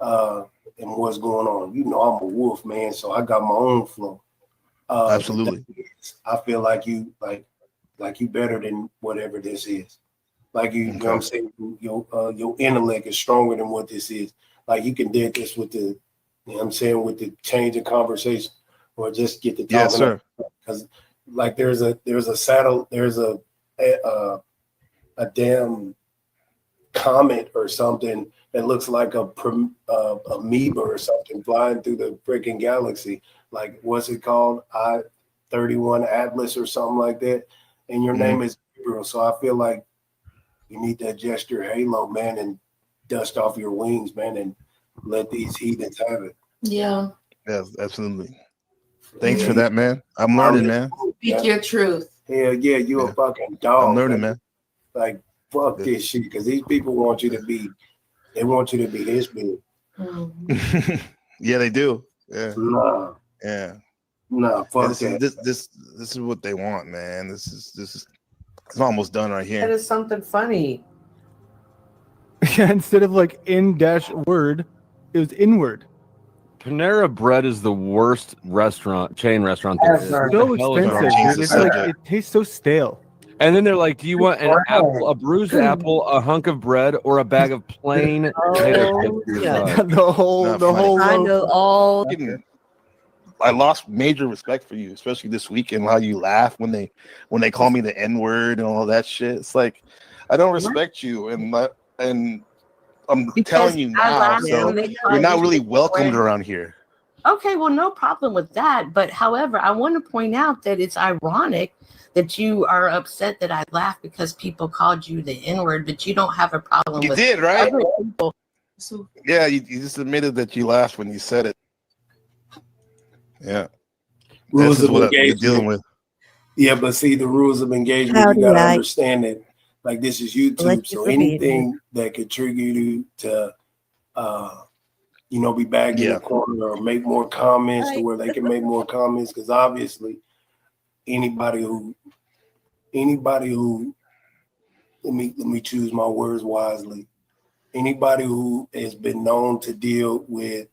And what's going on. You know, I'm a wolf, man, so I got my own flow. Absolutely. I feel like you better than whatever this is. Like you know what I'm saying? Your intellect is stronger than what this is. Like you can did this with the, you know what I'm saying, with the change of conversation, or just get the talking. Yes, sir. Because like there's a damn comet or something that looks like a amoeba or something flying through the freaking galaxy. Like, what's it called? I-31 Atlas or something like that. And your name is Gabriel. So I feel like you need to adjust your halo, man, and dust off your wings, man, and let these heathens have it. Yeah. Yes, absolutely. Thanks for that, man. I'm learning, man. Speak your truth. Hell yeah, you a fucking dog. I'm learning, man. Like, fuck this shit, because these people want you to be, they want you to be his big. Yeah, they do. Yeah. Nah. Yeah. Nah, fuck that. that. This is what they want, man. This is it's almost done right here. That is something funny. Yeah, instead of like in dash word, it was inward. Panera Bread is the worst chain restaurant there is. So expensive, dude. It's like it tastes so stale. And then they're like, "Do you want an apple, a bruised apple, a hunk of bread, or a bag of plain potato chips?" The whole. I know all. I lost major respect for you, especially this weekend. How you laugh when they call me the N-word and all that shit. It's like I don't respect you, and I'm telling you now, so you're not really welcomed around here. Okay, well, no problem with that. But however, I want to point out that it's ironic that you are upset that I laughed because people called you the N-word, but you don't have a problem with did, right? other people. Yeah, you just admitted that you laughed when you said it. Yeah. Rules this is of what engagement. you're dealing with. Yeah, but see, the rules of engagement, you got to understand that, like, this is YouTube, so anything that could trigger you to, be back in the corner or make more comments to where they can make more comments, because obviously anybody who let me choose my words wisely. Anybody who has been known to deal with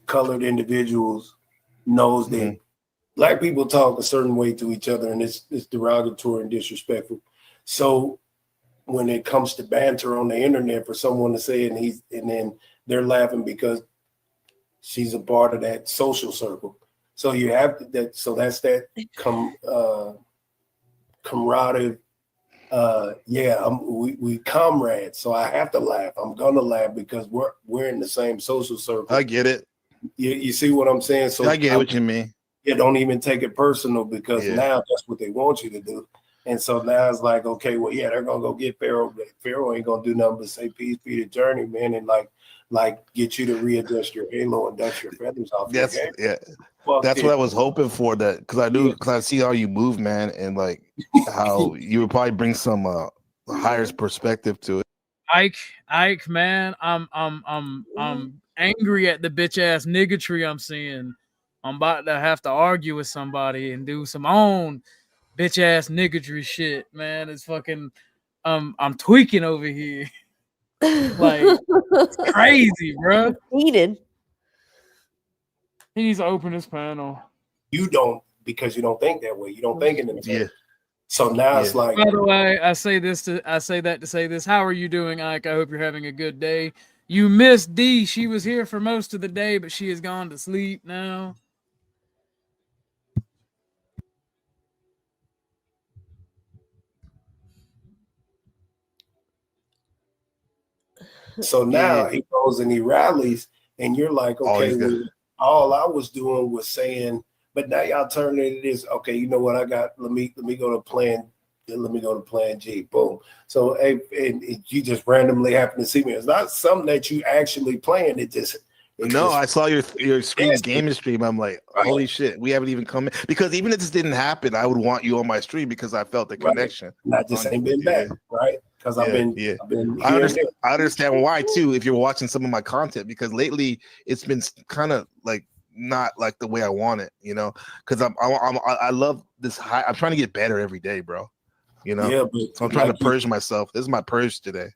colored individuals knows that Black people talk a certain way to each other, and it's derogatory and disrespectful. So when it comes to banter on the internet, for someone to say it and then they're laughing because she's a part of that social circle. So you have that's that camaraderie yeah, we comrades, so I have to laugh. I'm gonna laugh because we're in the same social circle. I get it. You see what I'm saying? So I get what you mean. Yeah, don't even take it personal because Yeah. now that's what they want you to do. And so now it's like, okay, well, yeah, they're gonna go get Pharaoh, but Pharaoh ain't gonna do nothing but say peace be the journey, man, and like get you to readjust your halo and dust your feathers off your That's game. yeah. Fuck That's it. what I was hoping for. That because I knew because I see how you move, man, and like how you would probably bring some higher perspective to it. Ike, man, I'm angry at the bitch ass niggatry I'm seeing. I'm about to have to argue with somebody and do some own bitch ass niggatry shit, man. It's fucking I'm tweaking over here. Like it's crazy, bro. Heated. He needs to open his panel. You don't because you don't think that way. You don't think in the Yeah. So now it's like, by the way, I say that to say this. How are you doing, Ike? I hope you're having a good day. You missed D. She was here for most of the day, but she has gone to sleep now. so now he goes and he rallies, and you're like, okay, well, all I was doing was saying, but now y'all turn it is okay. You know what I got? Let me go to plan. Let me go to plan G. Boom. So and you just randomly happen to see me. It's not something that you actually playing. I saw your gaming stream. I'm like, holy shit, we haven't even come in. Because even if this didn't happen, I would want you on my stream because I felt the connection. And I just ain't been back, right? Because I've been I understand why too. If you're watching some of my content, because lately it's been kind of like not like the way I want it, you know. Because I love this high. I'm trying to get better every day, bro. You know. Yeah, but so I'm trying to purge myself. This is my purge today.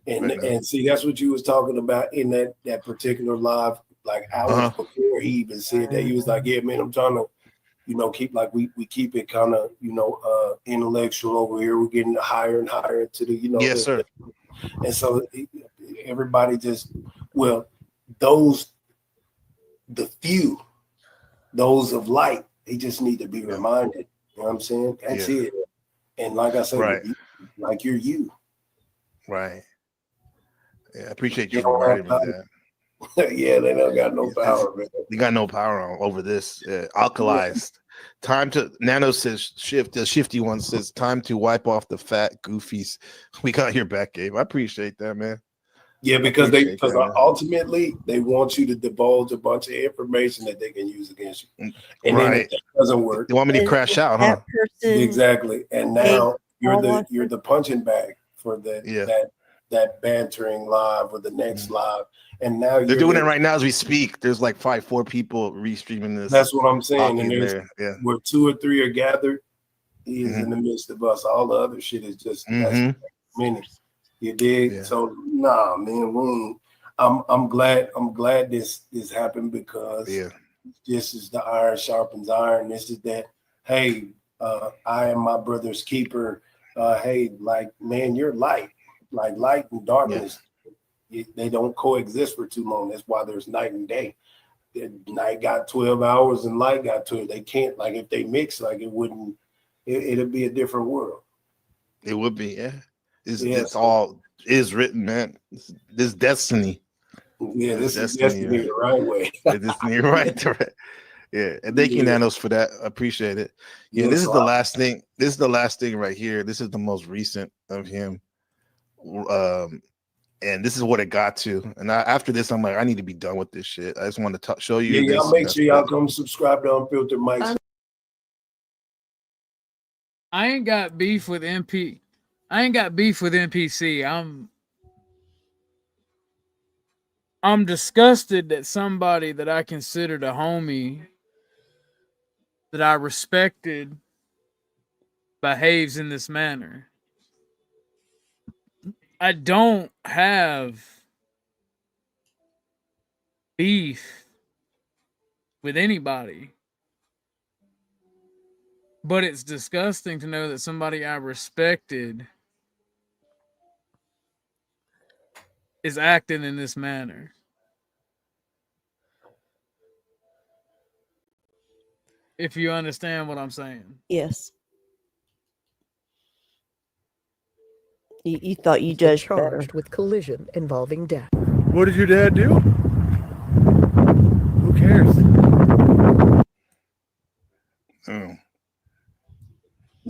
And see, that's what you was talking about in that particular live, like hours before he even said that. He was like, "Yeah, man, I'm trying to, keep like we keep it kind of, intellectual over here. We're getting higher and higher into the, Yes, sir. And so everybody just, the few, those of light, they just need to be reminded. You know what I'm saying? That's it. And like I said, like you're you. Right. Yeah, I appreciate you reminding me that. Yeah, they don't got no power, man. You got no power over this. Alkalized. Time to Nano says the shifty one says time to wipe off the fat goofies. We got your back, Gabe. I appreciate that, man. Yeah, because ultimately they want you to divulge a bunch of information that they can use against you. And then if that doesn't work, they want me to crash out, huh? Exactly. And now you're the punching bag for that bantering live or the next live. And now they're doing it right now as we speak. There's like 4 people restreaming this. That's what I'm saying. And where 2 or 3 are gathered, he is in the midst of us. All the other shit is just minutes. You dig? Yeah. So nah, man. I'm glad this happened because this is the iron sharpens iron. This is that. Hey, I am my brother's keeper. Hey, like man, you're light. Like light and darkness, they don't coexist for too long. That's why there's night and day. The night got 12 hours and light got 12. They can't, like if they mix, like it'd be a different world. It would be, yeah. It's all is written, man. This destiny. Yeah, this is destiny the right way. Destiny, right. Yeah, and thank you, Nanos, for that. I appreciate it. Yeah, this is the last thing. This is the last thing right here. This is the most recent of him. And this is what it got to. And after this, I'm like, I need to be done with this shit. I just want to show you. Yeah, y'all make sure y'all come subscribe to Unfiltered Mike's. I ain't got beef with MP. I ain't got beef with NPC. I'm disgusted that somebody that I considered a homie, that I respected, behaves in this manner. I don't have beef with anybody, but it's disgusting to know that somebody I respected is acting in this manner. If you understand what I'm saying. Yes. You thought you judged better. Charged with collision involving death. What did your dad do? Who cares?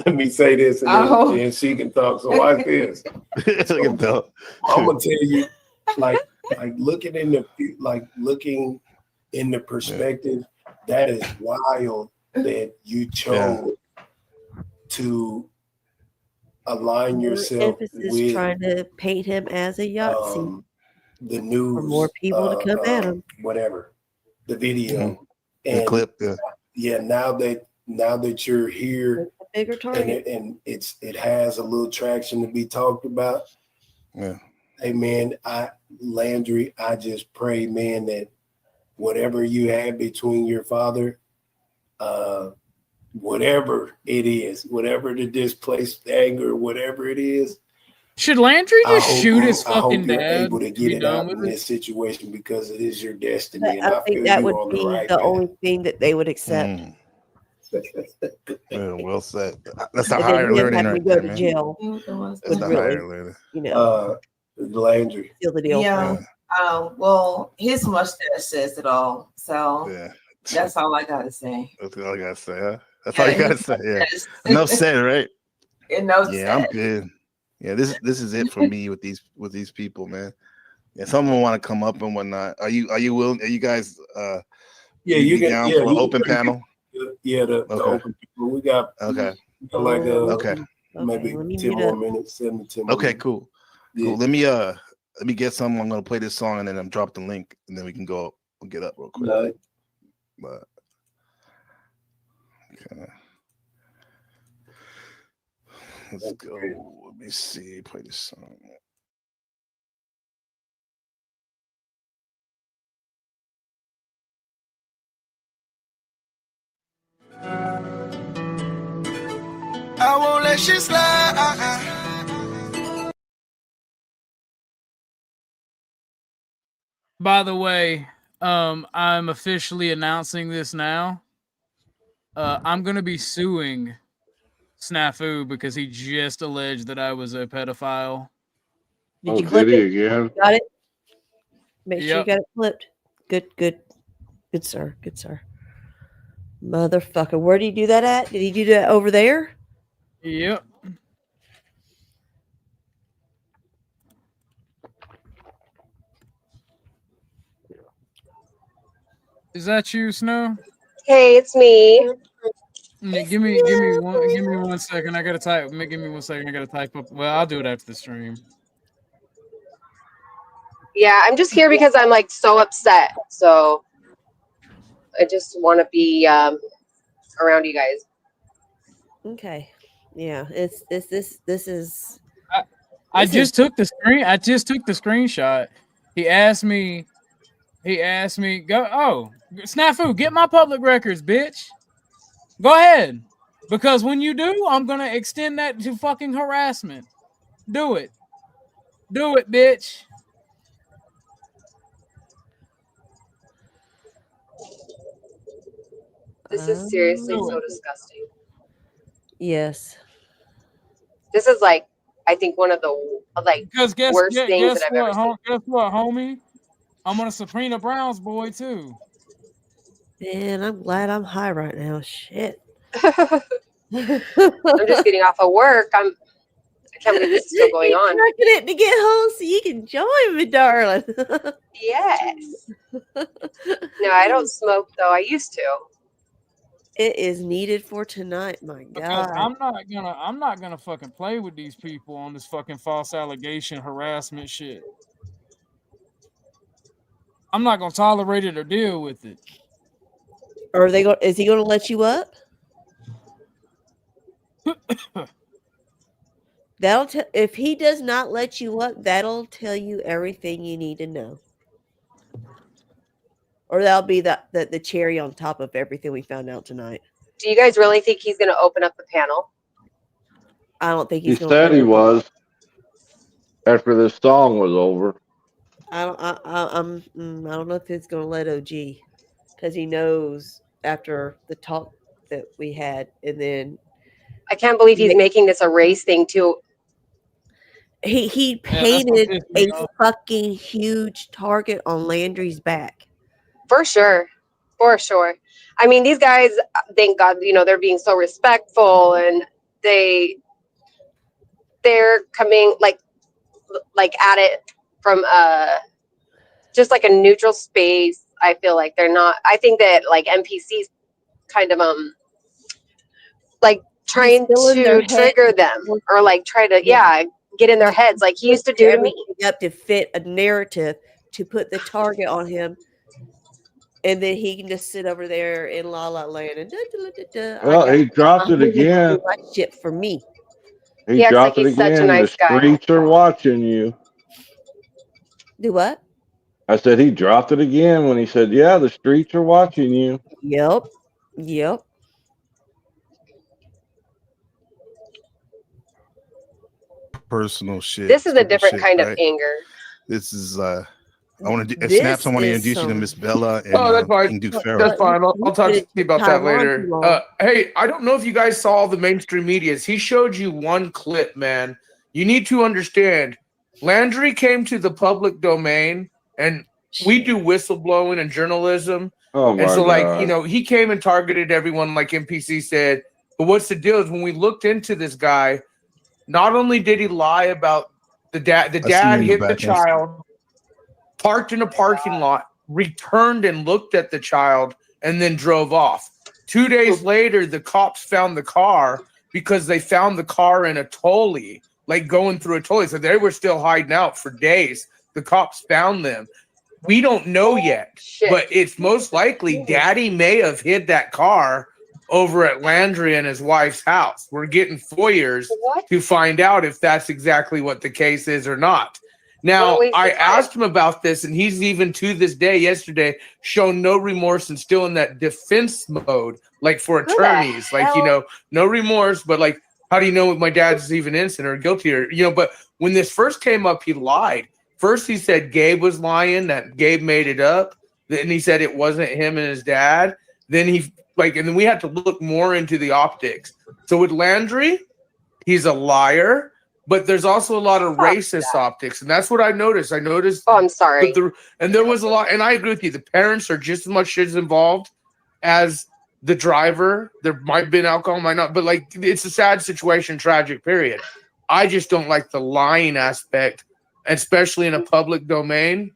Let me say this, and then she can talk. So watch this. I'm gonna tell you, like looking in the perspective, that is wild that you chose to align yourself with trying to paint him as a Yahtzee. The news, for more people to come at him. Whatever, the video, and the clip. Now that you're here, bigger target, and it has a little traction to be talked about. Yeah. Hey man, Landry, I just pray, man, that whatever you had between your father, whatever it is, whatever the displaced anger, whatever it is. Should Landry just shoot his I hope fucking you're dad? able to get it out in this situation because it is your destiny. And I think that would be the only thing that they would accept. Well said. That's the higher learning right go there, to man. jail. That's the higher learning. Landry. Seal the deal. Yeah. Well, his mustache says it all. So that's all I gotta say. That's all I gotta say, huh? That's all you gotta say. Yeah. Enough said, right? Enough yeah, said. I'm good. Yeah, this is it for me with these people, man. Yeah, some of them want to come up and whatnot. Are you willing? Are you guys you can down for an open panel? The open people. We got okay. Maybe 10 more minutes, 7 to 10 more Okay, minutes. cool. Yeah. Let me get some. I'm gonna play this song and then I'm drop the link and then we can go and get up real quick. Right. But okay. Let's go. Let me see. Play this song. I won't let shit slide. By the way, I'm officially announcing this now. I'm gonna be suing Snafu because he just alleged that I was a pedophile. Did you clip it? Again? Got it? Make sure you Yep. got it clipped. Good, sir. Good, sir. Motherfucker. Where did he do that at? Did he do that over there? Yep. Is that you, Snow? Hey, it's me. Yeah, give me 1 second. I gotta type. Give me 1 second. I gotta type up. Well, I'll do it after the stream. Yeah, I'm just here because I'm like so upset. So I just want to be around you guys. Okay. Yeah, this is. I just took the screen. I just took the screenshot. He asked me. Go. Oh, Snafu, get my public records, bitch. Go ahead, because when you do, I'm gonna extend that to fucking harassment. Do it, bitch. This is seriously so disgusting. Yes. This is like, I think one of the Because worst things that I've ever seen. Guess what, homie? I'm gonna subpoena Brown's boy too. Man, I'm glad I'm high right now. Shit. I'm just getting off of work. I can't believe this is still going on. You're tracking it to get home so you can join me, darling. Yes. No, I don't smoke though. I used to. It is needed for tonight, my Because God. I'm not gonna fucking play with these people on this fucking false allegation harassment shit. I'm not gonna tolerate it or deal with it. Are they going? Is he going to let you up? If he does not let you up, that'll tell you everything you need to know. Or that'll be the cherry on top of everything we found out tonight. Do you guys really think he's going to open up the panel? I don't think He he's going said he was after this song was over. I don't know if he's going to let OG, because he knows after the talk that we had, and then I can't believe he's making this a race thing too. He painted a fucking huge target on Landry's back. For sure. For sure. I mean, these guys, thank God, they're being so respectful, and they're coming like at it from just like a neutral space. I feel like they're not. I think that like NPCs kind of like trying to trigger them or like try to get in their heads like he used to do to me. Up to fit a narrative to put the target on him, and then he can just sit over there in La La Land and Well, he dropped it again. Shit for me. He dropped it again. The streets are watching you. Do what? I said he dropped it again when he said, "Yeah, the streets are watching you." Yep. Personal shit. This is a different shit, kind right? of anger. This is I want to do Snaps. I want to introduce you to Miss Bella and that's fine. King Duke Pharaoh. That's fine. I'll talk to you about that later. Hey, I don't know if you guys saw the mainstream medias. He showed you one clip, man. You need to understand. Landry came to the public domain, and we do whistleblowing and journalism. Oh my and so, God. like, he came and targeted everyone, like NPC said. But what's the deal is when we looked into this guy, not only did he lie about the dad hit the child, parked in a parking lot, returned and looked at the child, and then drove off. 2 days later, the cops found the car because they found the car in a tolly, like going through a tolly. So they were still hiding out for days. The cops found them. We don't know yet, but it's most likely Daddy may have hid that car over at Landry and his wife's house. We're getting FOIAs to find out if that's exactly what the case is or not. Now, I asked him about this, and he's even to this day, yesterday, shown no remorse and still in that defense mode, like for attorneys, like, no remorse, but like, how do you know if my dad's even innocent or guilty or, but when this first came up, he lied. First, he said Gabe was lying, that Gabe made it up. Then he said it wasn't him and his dad. Then and then we had to look more into the optics. So with Landry, he's a liar, but there's also a lot of racist optics. And that's what I noticed. I'm sorry. And there was a lot, and I agree with you. The parents are just as much shit involved as the driver. There might have been alcohol, might not, but like, it's a sad situation, tragic period. I just don't like the lying aspect, especially in a public domain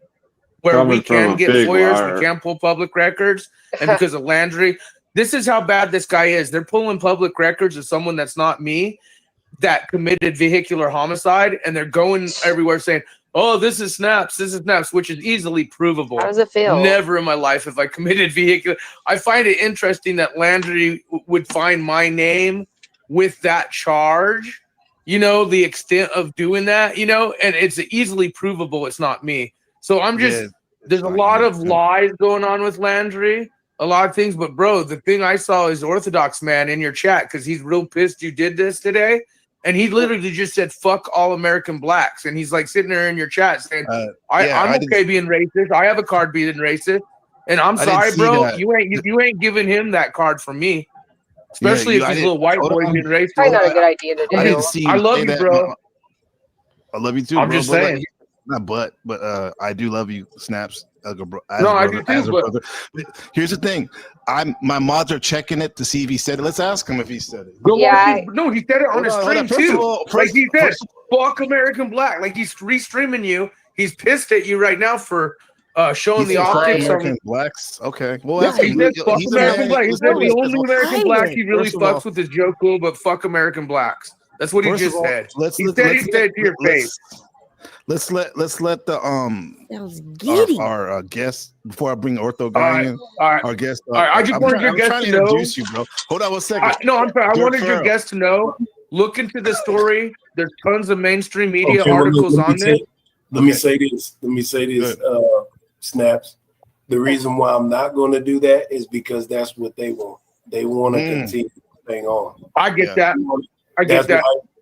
where we can get FOIAs, we can pull public records. And because of Landry, this is how bad this guy is. They're pulling public records of someone that's not me that committed vehicular homicide, and they're going everywhere saying, "Oh, this is Snaps, which is easily provable." How does it feel? Never in my life have I committed vehicular. I find it interesting that Landry would find my name with that charge, the extent of doing that, and it's easily provable it's not me. So I'm just, there's a lot of lies going on with Landry. A lot of things, but bro, the thing I saw is Orthodox man in your chat because he's real pissed you did this today, and he literally just said "fuck all American blacks," and he's like sitting there in your chat saying, "I'm okay being racist. I have a card being racist, and I'm sorry, bro. You ain't giving him that card from me, especially if he's a little white boy being racist." Probably not a good idea to do. I didn't see. I love you, bro. I love you too. I'm bro, just saying. But I do love you, Snaps. I do too. But here's the thing: my mods are checking it to see if he said it. Let's ask him if he said it. No, he said it on his stream too. He said, "Fuck American black." Like he's restreaming you. He's pissed at you right now for showing the optics of American blacks. Okay, well, he said, "Fuck American black." He said the only American black he really fucks with is Joe Cool, but fuck American blacks. That's what he just said. He said to your face. Let's let the our guest before I bring OrthoGuy in. Our guest. I just wanted your guest to know. Introduce you, bro. Hold on one second. I'm sorry. I wanted your guest to know. Look into the story. There's tons of mainstream media articles on this. Let me say this. Snaps. The reason why I'm not going to do that is because that's what they want. They want to continue the thing on. I get that.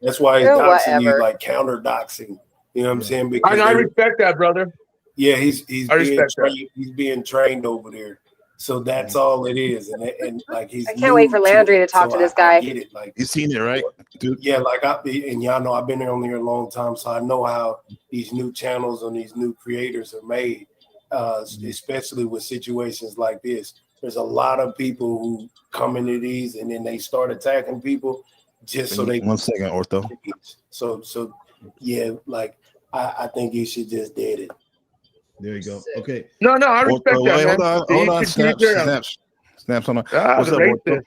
That's why he's doxing you, like counter doxing. You know what I'm saying? Because I respect that, brother. Yeah, he's being trained over there So that's all it is, and like he's. I can't wait for Landry to talk to this guy. I get it, like you seen it, right, dude? Yeah, like and y'all know I've been on here a long time, so I know how these new channels and these new creators are made, especially with situations like this. There's a lot of people who come into these and then they start attacking people just so they. 1 second, Ortho. So yeah, like I think you should just dead it. There you go. Okay. No, I respect that, wait, man. Hold on. Snaps. Hold on. What's up, Ortho?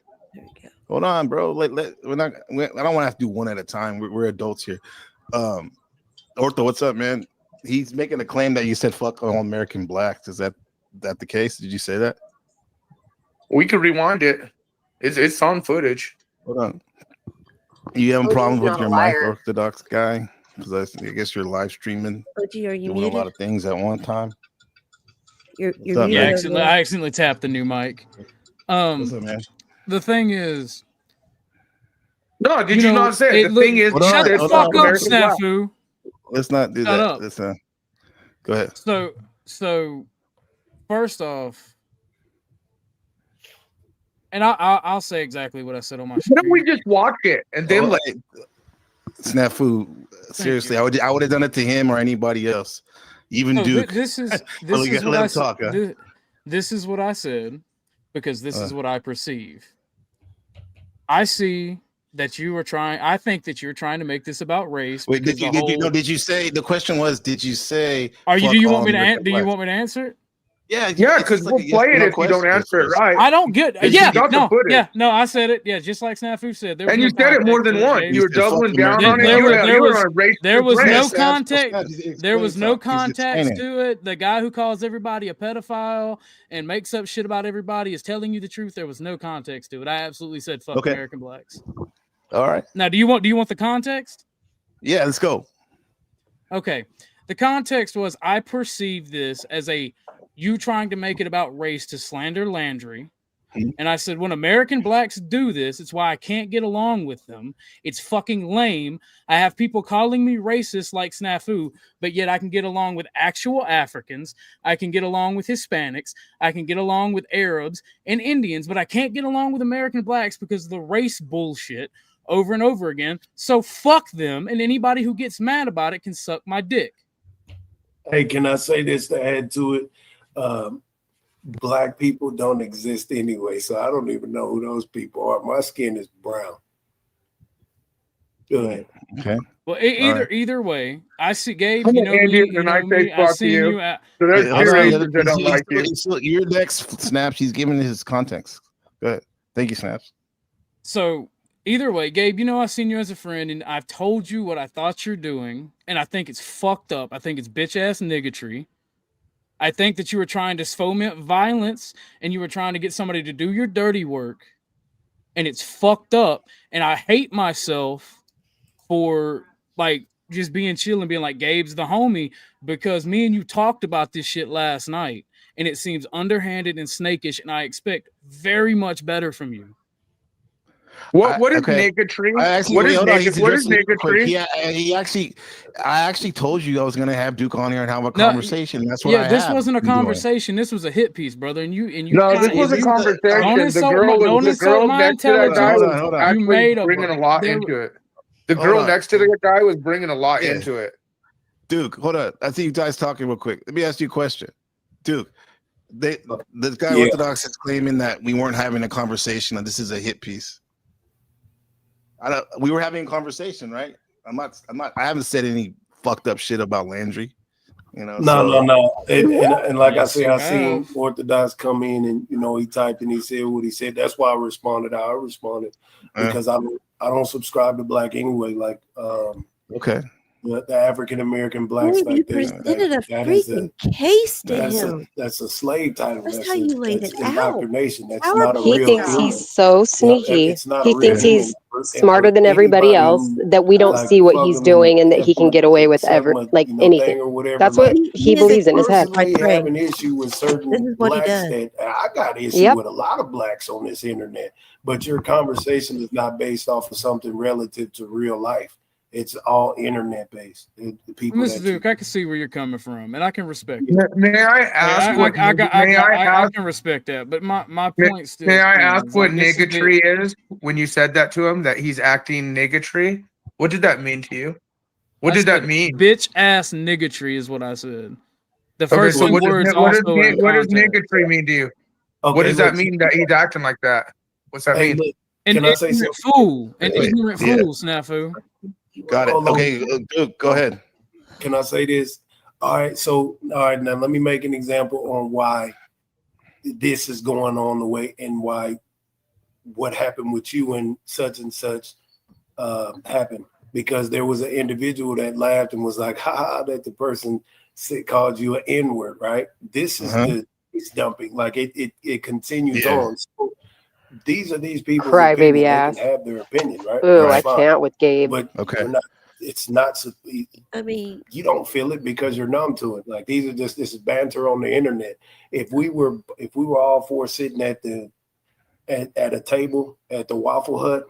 Hold on, bro. I don't want to have to do one at a time. We're adults here. Ortho, what's up, man? He's making a claim that you said fuck all American blacks. Is that the case? Did you say that? We could rewind it. It's on footage. Hold on. You having problems with your mic, Orthodox guy? Because I guess you're live streaming. OG, are you doing muted? a lot of things at one time. You're yeah, I accidentally tapped the new mic. What's up, man? The thing is, no, did you not say it? The thing is, shut the fuck up, Snafu. Let's not do Shut that. up. Let's go ahead. So first off, and I'll say exactly what I said on my stream. Why don't we just watch it and then Snafu, seriously, I would have done it to him or anybody else, even Duke. This is what I said. This is what I said because this is what I perceive. I see that you are trying. I think that you're trying to make this about race. Wait, did you say? The question was, did you say? Do you want me to answer it? Yeah, because we'll play it if you don't answer it right. I don't get. No, I said it. Yeah, just like Snafu said. And you said it more than once. You were doubling down on it. There was no context. There was no context to it. The guy who calls everybody a pedophile and makes up shit about everybody is telling you the truth. There was no context to it. I absolutely said fuck American blacks. All right. Now, do you want the context? Yeah, let's go. Okay. The context was I perceived this as you trying to make it about race to slander Landry. And I said, when American blacks do this, it's why I can't get along with them. It's fucking lame. I have people calling me racist like Snafu, but yet I can get along with actual Africans. I can get along with Hispanics. I can get along with Arabs and Indians, but I can't get along with American blacks because of the race bullshit over and over again. So fuck them, and anybody who gets mad about it can suck my dick. Hey, can I say this to add to it? Black people don't exist anyway, so I don't even know who those people are. My skin is brown. Go ahead. Okay. Well, either way, I see Gabe. You know me. I see you. So there's two reasons I don't like you. Your next Snaps. He's giving his context. Go ahead. Thank you, Snaps. So either way, Gabe, I've seen you as a friend, and I've told you what I thought you're doing, and I think it's fucked up. I think it's bitch ass niggatry. I think that you were trying to foment violence and you were trying to get somebody to do your dirty work, and it's fucked up. And I hate myself for just being chill and being like, Gabe's the homie, because me and you talked about this shit last night and it seems underhanded and snakish. And I expect very much better from you. What is niggatry? What is niggatry? I actually told you I was gonna have Duke on here and have a conversation. That's what. This wasn't a conversation. This was a hit piece, brother. And you. No, this was a conversation. The girl next to that guy was actually bringing a lot into it. The girl next to the guy was bringing a lot into it. Duke, hold on. I see you guys talking real quick. Let me ask you a question, Duke. This guy Orthodox is claiming that we weren't having a conversation and this is a hit piece. We were having a conversation, right? I haven't said any fucked up shit about Landry. No. And like I said, I seen Orthodox come in and he typed and he said what he said. That's why I responded how I responded. Because I don't subscribe to black anyway. Okay. The African American blacks you presented a freaking case to him. That's a slave title. That's how you laid it out. Indoctrination. That's not a real. He thinks he's so sneaky. He thinks he's smarter than everybody else. That we don't see what he's doing and that he can get away with anything. That's what he believes in his head. I have an issue with certain blacks that I got an issue with a lot of blacks on this internet. But your conversation is not based off of something relative to real life. It's all internet based. The people Mr. that Duke, I can see where you're coming from, and I can respect it. May I ask what? I can respect that, but my point still. May I ask stands. what Like, this is niggatry is when you said that to him? That he's acting niggatry. What did that mean to you? What I did that said mean? Bitch ass niggatry is what I said. The Okay, first so two words also in what does context. niggatry mean to you? Okay, What does that look, mean that he's acting like that? What's that mean? look, An can I say ignorant something? fool. An Wait, ignorant yeah. fool, Snafu. Got it. Hold on. Okay, Duke, go ahead. Can I say this? All right, so all right, now let me make an example on why this is going on the way and why what happened with you and such happened. Because there was an individual that laughed and was like, ha, that the person called you an N-word, right? This is it's dumping. Like it continues on. So these are these people's Crybaby opinion. ass. They can have their opinion, right? Ooh, That's I fine. can't with Gabe. But okay, it's not. I mean, you don't feel it because you're numb to it. Like this is banter on the internet. If we were all four sitting at a table at the Waffle Hut,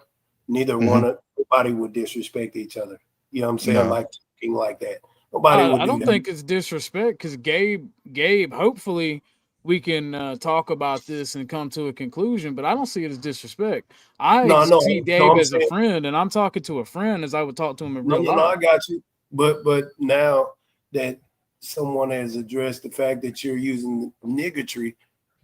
nobody would disrespect each other. You know what I'm saying? No. Like talking like that. Nobody would. I don't that. think it's disrespect because Gabe, hopefully we can talk about this and come to a conclusion, but I don't see it as disrespect. I see Gabe as a friend, and I'm talking to a friend as I would talk to him in real life. No, I got you. But now that someone has addressed the fact that you're using niggatry,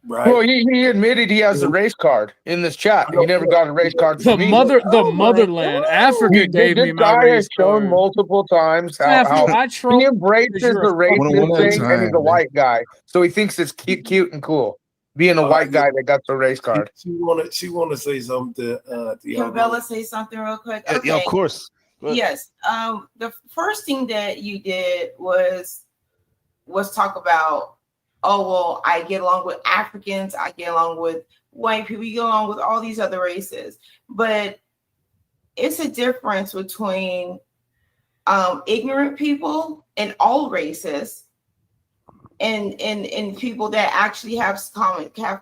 right? Well, he admitted he has a race card in this chat. He never got a race card from me. The motherland, Africa gave me my guy race has shown card. multiple times how he embraces the racist thing, and he's a white guy, so he thinks it's cute and cool being a white guy that got the race card. She wanna say something to Can Bella say something real quick? Yeah, of course. Yes. The first thing that you did was talk about, oh, well, I get along with Africans, I get along with white people, you get along with all these other races. But it's a difference between ignorant people and all races and people that actually have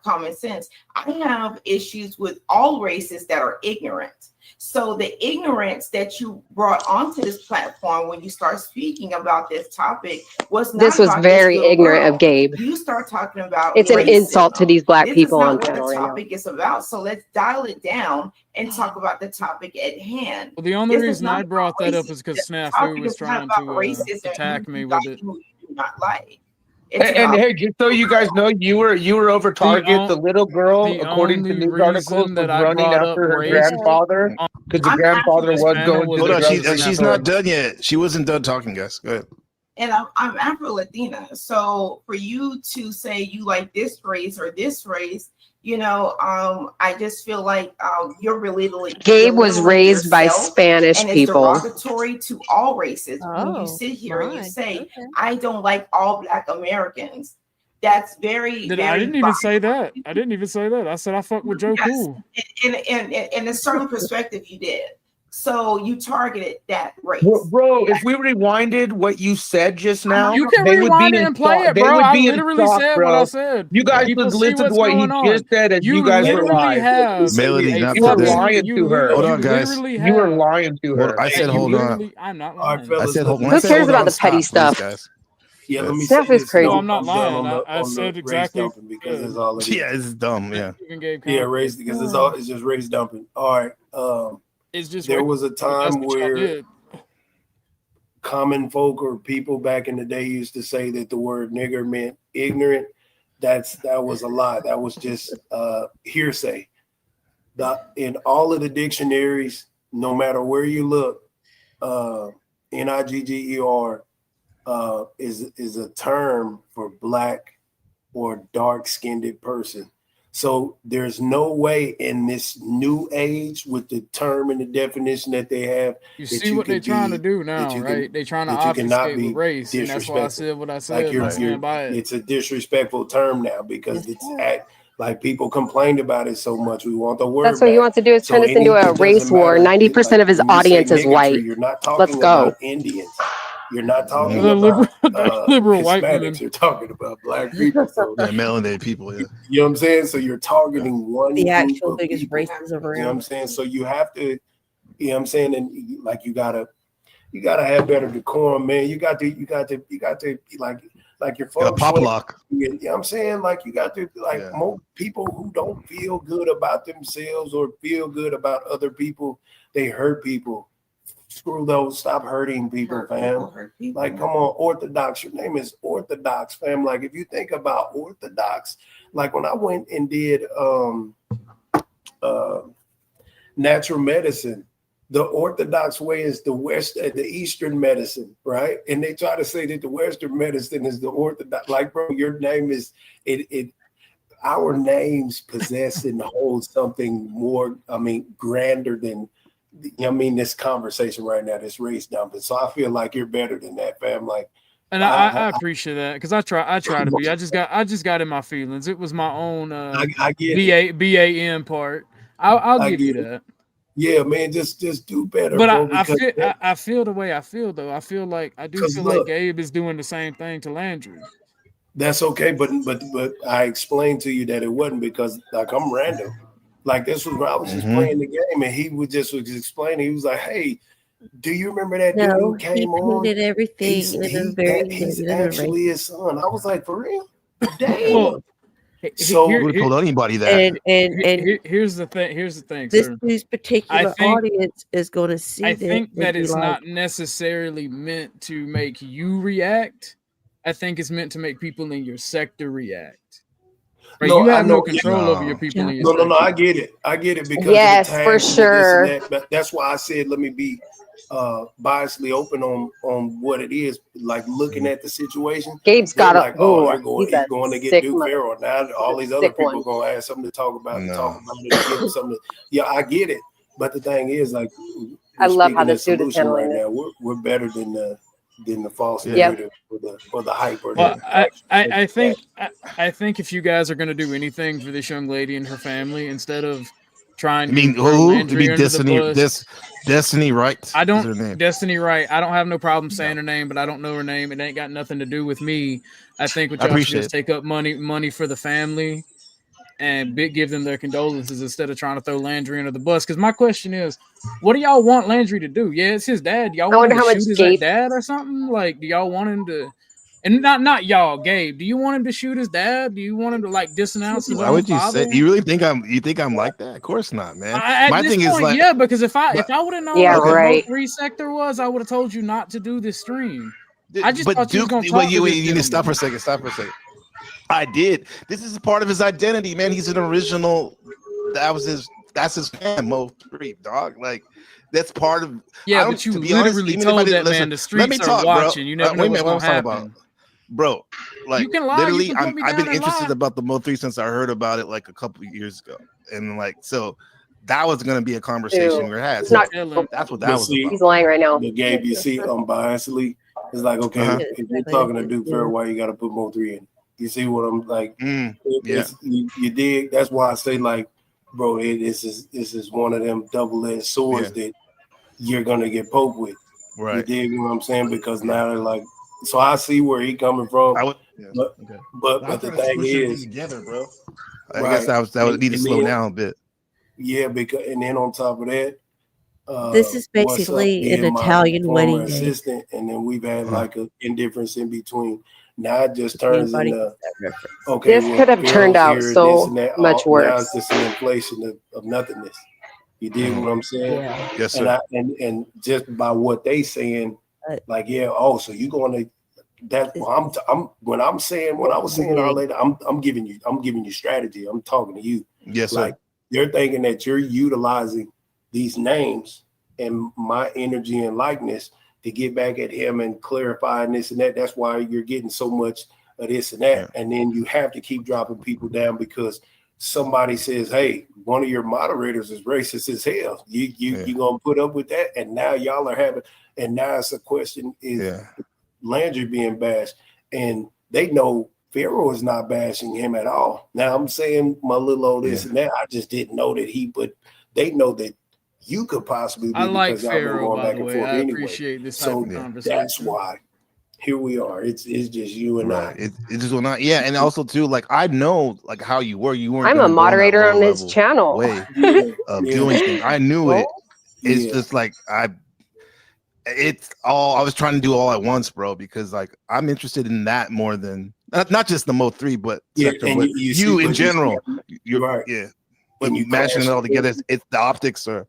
common sense. I have issues with all races that are ignorant. So the ignorance that you brought onto this platform when you start speaking about this topic was not. This was very ignorant of Gabe. You start talking about it's racism. an insult to these black people on channel. channel This is right not what the topic is about. So let's dial it down and talk about the topic at hand. Well, the only This is reason not I brought that up racism. is because The Snafu topic was is not trying about to racism. attack me You with like it. who you do not like. And hey, just so you guys know, you were over Target. The little girl, according to news articles, was running after her grandfather because the grandfather was going to Hold the on, grocery she's store. not done yet. She wasn't done talking, guys. Go ahead. And I'm Afro-Latina. So for you to say you like this race or this race, I just feel like you're belittling. Gabe was raised by Spanish and people. It's derogatory to all races. When you sit here and you say, I don't like all Black Americans, that's very, very I didn't even say that. I didn't even say that. I said I fuck with Joe Cool. In a certain perspective, you did. So you targeted that race. Bro, if we rewinded what you said just now, you can they would rewind be it in and play shock. it, They bro. would I be in literally shock, said bro. what I said. You guys People would see listen to what's what he going on. just said as you guys were literally lying. have Melody, not you for were this. lying to her. Hold on, guys. You were lying to her. I said, hold on. I'm not lying. I said, hold on. Who cares about the petty stuff? Guys. Yeah, let me Stuff say is this. crazy. No, I'm not lying. On I said the exactly. race dumping because it's all it is. Yeah, it's dumb. Yeah. Yeah, race because it's just race dumping. All right. It's just there was a that's time what y'all where did. common folk or people back in the day used to say that the word nigger meant ignorant. That was a lie. That was just hearsay. In all of the dictionaries, no matter where you look, nigger is a term for black or dark-skinned person. So there's no way in this new age with the term and the definition that they have. You see what they're trying to do now, right? They're trying to obfuscate with race, and that's why I said what I said. Like I stand by it. It's a disrespectful term now because it's like people complained about it so much. We want the word. That's what he wants to do is turn us into a race war. 90% of his audience is white. You're not talking Let's go. about Indians. You're not talking liberal about white Hispanics. women. You're talking about black people. So, Yeah, melanated people. Yeah. you know what I'm saying? So you're targeting one the group actual of biggest people. races around. You know what I'm saying? So you have to, you know what I'm saying? And like you gotta, you gotta have better decorum, man. You got to like your folks. Pop lock. You know what I'm saying? Like you got to most people who don't feel good about themselves or feel good about other people, they hurt people. Screw those. Stop hurting people, fam. Like, come on, Orthodox. Your name is Orthodox, fam. Like, if you think about Orthodox, like when I went and did natural medicine, the Orthodox way is the Eastern medicine, right? And they try to say that the Western medicine is the Orthodox. Like, bro, your name is it. Our names possess and hold something more. I mean, grander than. This conversation right now, this race dumping. So I feel like you're better than that, fam. Like, and I appreciate that because I try to be. I just got in my feelings. It was my own I get BAM part. I'll give you that. Yeah, man, just do better. But bro, I feel the way I feel though. I feel like like Gabe is doing the same thing to Landry. That's okay, but I explained to you that it wasn't because like I'm random. Like this was when I was just playing the game, and he was explaining. He was like, "Hey, do you remember that dude who came on? He everything he's actually his son." I was like, "For real? Damn." Well, so would have told anybody that. And here's the thing. Here's the thing. This particular audience is going to see. I think that it's not necessarily meant to make you react. I think it's meant to make people in your sector react. Right, you have no control over your people. No, I get it. Because yes, for sure. But that's why I said let me be biasly open on what it is. Like looking at the situation. Gabe's got like, he's going to get Duke Pharaoh. Now all these other people are going to have something to talk about. Talk about it. Give something. Yeah, I get it. But the thing is, like, I love how this dude is handling right now. We're better than the false narrative or the hype. Well, I think if you guys are going to do anything for this young lady and her family, instead of trying to Destiny Wright. I don't Destiny Wright. I don't have no problem saying her name, but I don't know her name. It ain't got nothing to do with me. I think what y'all should just take up money for the family and give them their condolences instead of trying to throw Landry under the bus. Because my question is, what do y'all want Landry to do? Yeah, it's his dad. Y'all want him to shoot his dad or something? Like, do y'all want him to? And not y'all, Gabe. Do you want him to shoot his dad? Do you want him to like disenounce his Why own would you father? say? You really think I'm like that? Of course not, man. My thing is like, yeah, because if I would have known what the 3 sector was, I would have told you not to do this stream. I just thought you was gonna talk you need to stop for a second. I did. This is a part of his identity, man. He's an original. That's his fan, Mo3, dog. Like that's part of. Yeah, but you literally told that man the streets are watching. Bro. You never know what's gonna happen. Bro, like you can lie, literally, I've been interested about the Mo3 since I heard about it like a couple of years ago, and like so. That was going to be a conversation we had. So that's what that was about. He's lying right now. The Gabe, you see, unbiasedly, it's like, okay, if you're talking to Duke Fair, why you got to put Mo3 in? You see what I'm like? You dig? That's why I say, like, bro, this is one of them double-edged swords that you're going to get poked with. Right. You dig what I'm saying? Because now they're like, so I see where he coming from. But the thing is, together, bro. I guess that would need to slow down a bit. Yeah, because and then on top of that, this is basically an Italian wedding assistant, and then we've had like an indifference in between. Now it just turns into okay. This could have turned out so much worse. Now it's just an inflation of nothingness. You dig what I'm saying? Yeah. Yes, sir. And just by what they saying, like so you going to that? When I was saying all later, I'm giving you strategy. I'm talking to you. Yes, like, sir. They're thinking that you're utilizing these names and my energy and likeness to get back at him and clarify this and that. That's why you're getting so much of this and that. And then you have to keep dropping people down because somebody says, hey, one of your moderators is racist as hell. You gonna put up with that? And now y'all are having, and now it's a question is Landry being bashed, and they know Pharaoh is not bashing him at all. Now I'm saying my little old this and that. I just didn't know that but they know that you could possibly be. I like because Pharaoh, going by back the and way. forth I anyway. appreciate this type of conversation. That's why here we are. It's just you and I. It just will not. Yeah, and also too, like I know like how you were. You weren't. I'm a moderator on this channel. Way of doing things. I knew it. It's just like it's all I was trying to do all at once, bro, because like I'm interested in that more than not just the Mo 3, but sector, and but you you see, in but you see, general. You're right. yeah. But And you mashing it clash all together, together. it's the optics are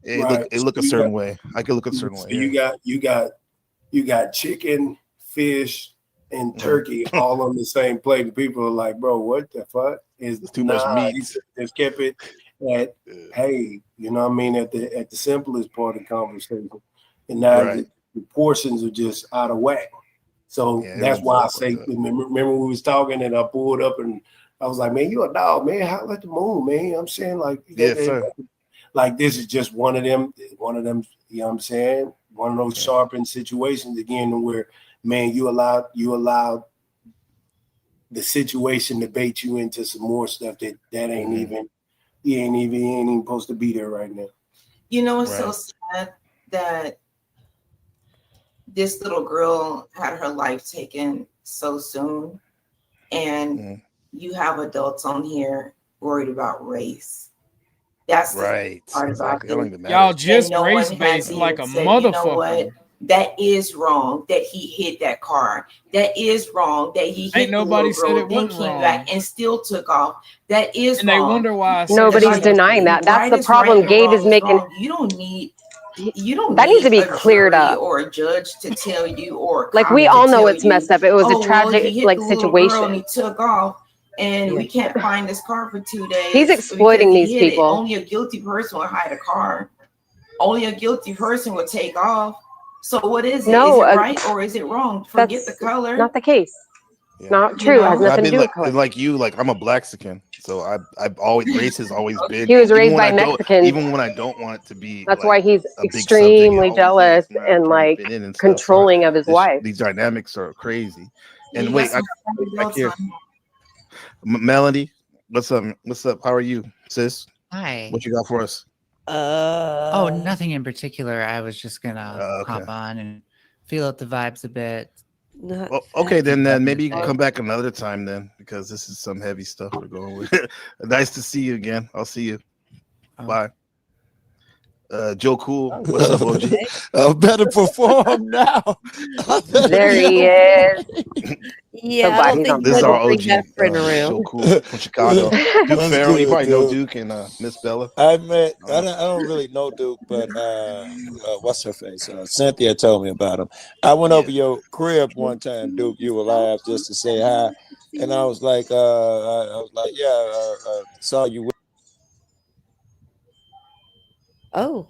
Right. it look a So certain way. I could look a certain so way. Yeah. you got chicken, fish, and turkey all on the same plate. And people are like, bro, what the fuck? Is It's too much meat. He just kept it at hey, you know what I mean, at the simplest part of the conversation. And now Right. the portions are just out of whack. So Yeah, that's everyone's why I all say, fucked up. remember we was talking and I pulled up and I was like, man, you a dog, man. How let the moon, man? You know what I'm saying, like, Yes, sir. like this is just one of them, you know what I'm saying? One of those sharpened situations again where, man, you allowed the situation to bait you into some more stuff that ain't even, he ain't even supposed to be there right now. You know, it's so sad that this little girl had her life taken so soon, and you have adults on here worried about race. That's the part about it. Y'all just And no race one based has like a even said, you know what? motherfucker. That is wrong that he hit that car. That is wrong that he hit Ain't the nobody little said girl, it then wasn't came wrong. back and still took off. That is And wrong. they wonder why I said Nobody's denying that. That's the problem. Gabe is making. You don't need That needs to be cleared jury up. or a judge to tell you, or a Like, cop we to all know tell it's you, messed up. It was a oh, well, tragic, he hit like, the little girl situation. and he took off, and we can't find this car for 2 days. He's exploiting because he these hit it. people. Only a guilty person would hide a car. Only a guilty person would take off. So what is it? No, Is it right or is it wrong? Forget the that's color. not the case. Yeah. Not true. It has I've nothing to been do with like, color. like you, like I'm a Blaxican, so I've always race has always been. He was even raised when by I don't, Mexicans. even when I don't want it to be. That's like, why he's a big subject, it extremely always jealous is, and trying to like fit in and stuff. controlling of his wife. These dynamics are crazy. And You wait, got I some got back adults here. on Melody, what's up? What's up? How are you, sis? Hi. What you got for us? Oh, nothing in particular. I was just gonna okay. hop on and feel out the vibes a bit. Well, okay, then maybe you can come back another time then, because this is some heavy stuff we're going with. Nice to see you again. I'll see you. Bye. Joe Cool, what's up, OG? I better perform now. There he is. Yeah, So I glad don't he's think on. This is Bud our will bring OG, that friend around. Joe Cool from Chicago. Duke What's Farrell, you good, probably know dude? Duke and Miss Bella. I don't really know Duke, but what's her face? Cynthia told me about him. I went over your crib one time, Duke. You were live just to say hi, and I was like, saw you. Oh.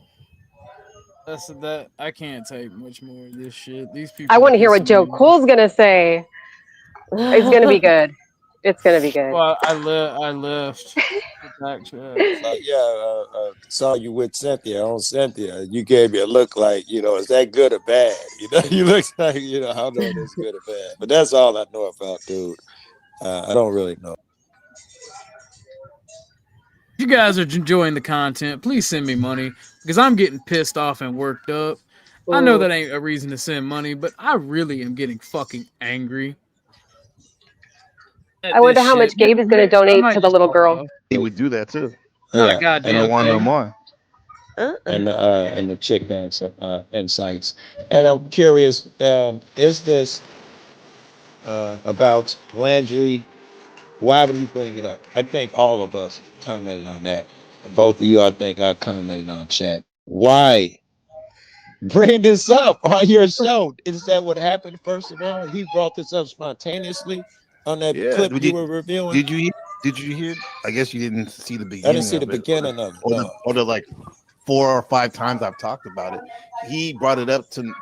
That's that. I can't take much more of this shit. These people. I want to hear pissing what Joe me off. Cool's gonna say. It's gonna be good. It's gonna be good. Well, I left. The backtrack. Saw you with Cynthia on Cynthia. You gave me a look like, is that good or bad? You look like, I don't know if it's good or bad. But that's all I know about, dude. I don't really know. If you guys are enjoying the content, please send me money because I'm getting pissed off and worked up. I know that ain't a reason to send money, but I really am getting fucking angry. I wonder how much Gabe is gonna donate to the little girl. He would do that too. Yeah, goddamn and I want no thing. more. And the chick dance insights. And I'm curious, is this about Landry? Why would you bring it up? I think all of us commented on that. Both of you, I think, I commented on chat. Why bring this up on your show? Is that what happened? First of all, he brought this up spontaneously on that clip you were reviewing. Did you hear? Did you hear? I guess you didn't see the beginning. I didn't see the beginning of it. No. Or the like 4 or 5 times I've talked about it. He brought it up to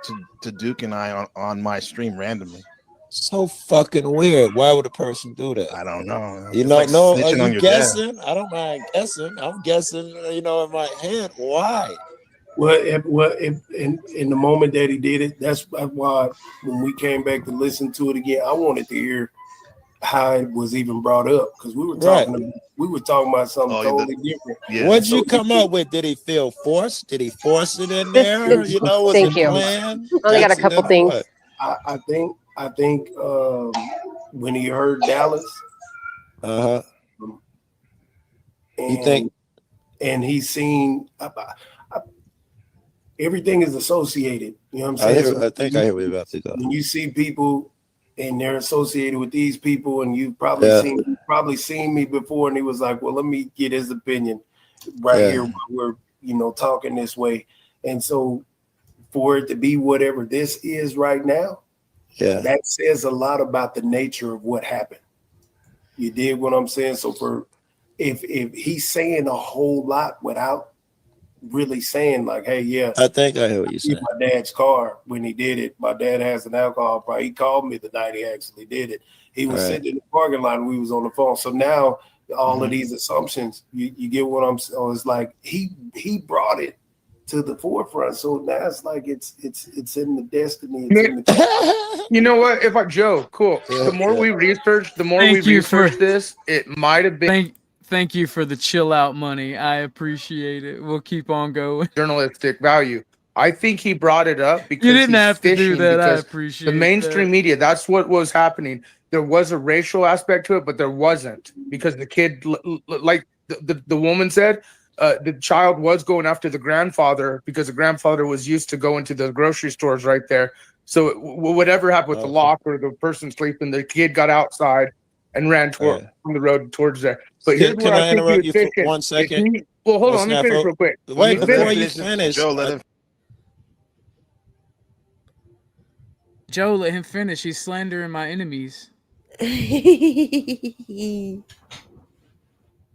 Duke and I on my stream randomly. So fucking weird. Why would a person do that? I don't know. You It's know, like no, are snitching on you your guessing? I don't mind guessing. I'm guessing, in my head. Why? Well, in the moment that he did it, that's why when we came back to listen to it again, I wanted to hear how it was even brought up because we were talking about something totally different. Yeah. What'd you come up with? Did he feel forced? Did he force it in there? Was Thank it you. planned? Only got a couple things. What? I think when he heard Dallas, You and think? And he's seen everything is associated. You know what I'm saying? I think I hear where you're about to go. When you see people and they're associated with these people, and you've probably seen me before, and he was like, well, let me get his opinion here while we're, you know, talking this way. And so for it to be whatever this is right now, that says a lot about the nature of what happened. You dig what I'm saying? So for if he's saying a whole lot without really saying like, hey, I think I hear what you're saying. My dad's car when he did it. My dad has an alcohol problem. He called me the night he actually did it. He was sitting in the parking lot and we was on the phone. So now all of these assumptions, you get what I'm saying? It's like he brought it to the forefront. So now it's like it's in the destiny. It's in the you know what? Joe, cool. The more we research, this, it might have been. Thank you for the chill out money. I appreciate it. We'll keep on going. Journalistic value. I think he brought it up because you didn't have to do that. I appreciate the mainstream media. That's what was happening. There was a racial aspect to it, but there wasn't because the kid, like the woman said, the child was going after the grandfather because the grandfather was used to going to the grocery stores right there. So whatever happened with the lock or the person sleeping, the kid got outside and ran from the road towards there. But here's Can I interrupt you for 1 second? Well, hold on. Let me finish real quick. Wait, before you finish. Joe, let him. Joe, let him finish. He's slandering my enemies.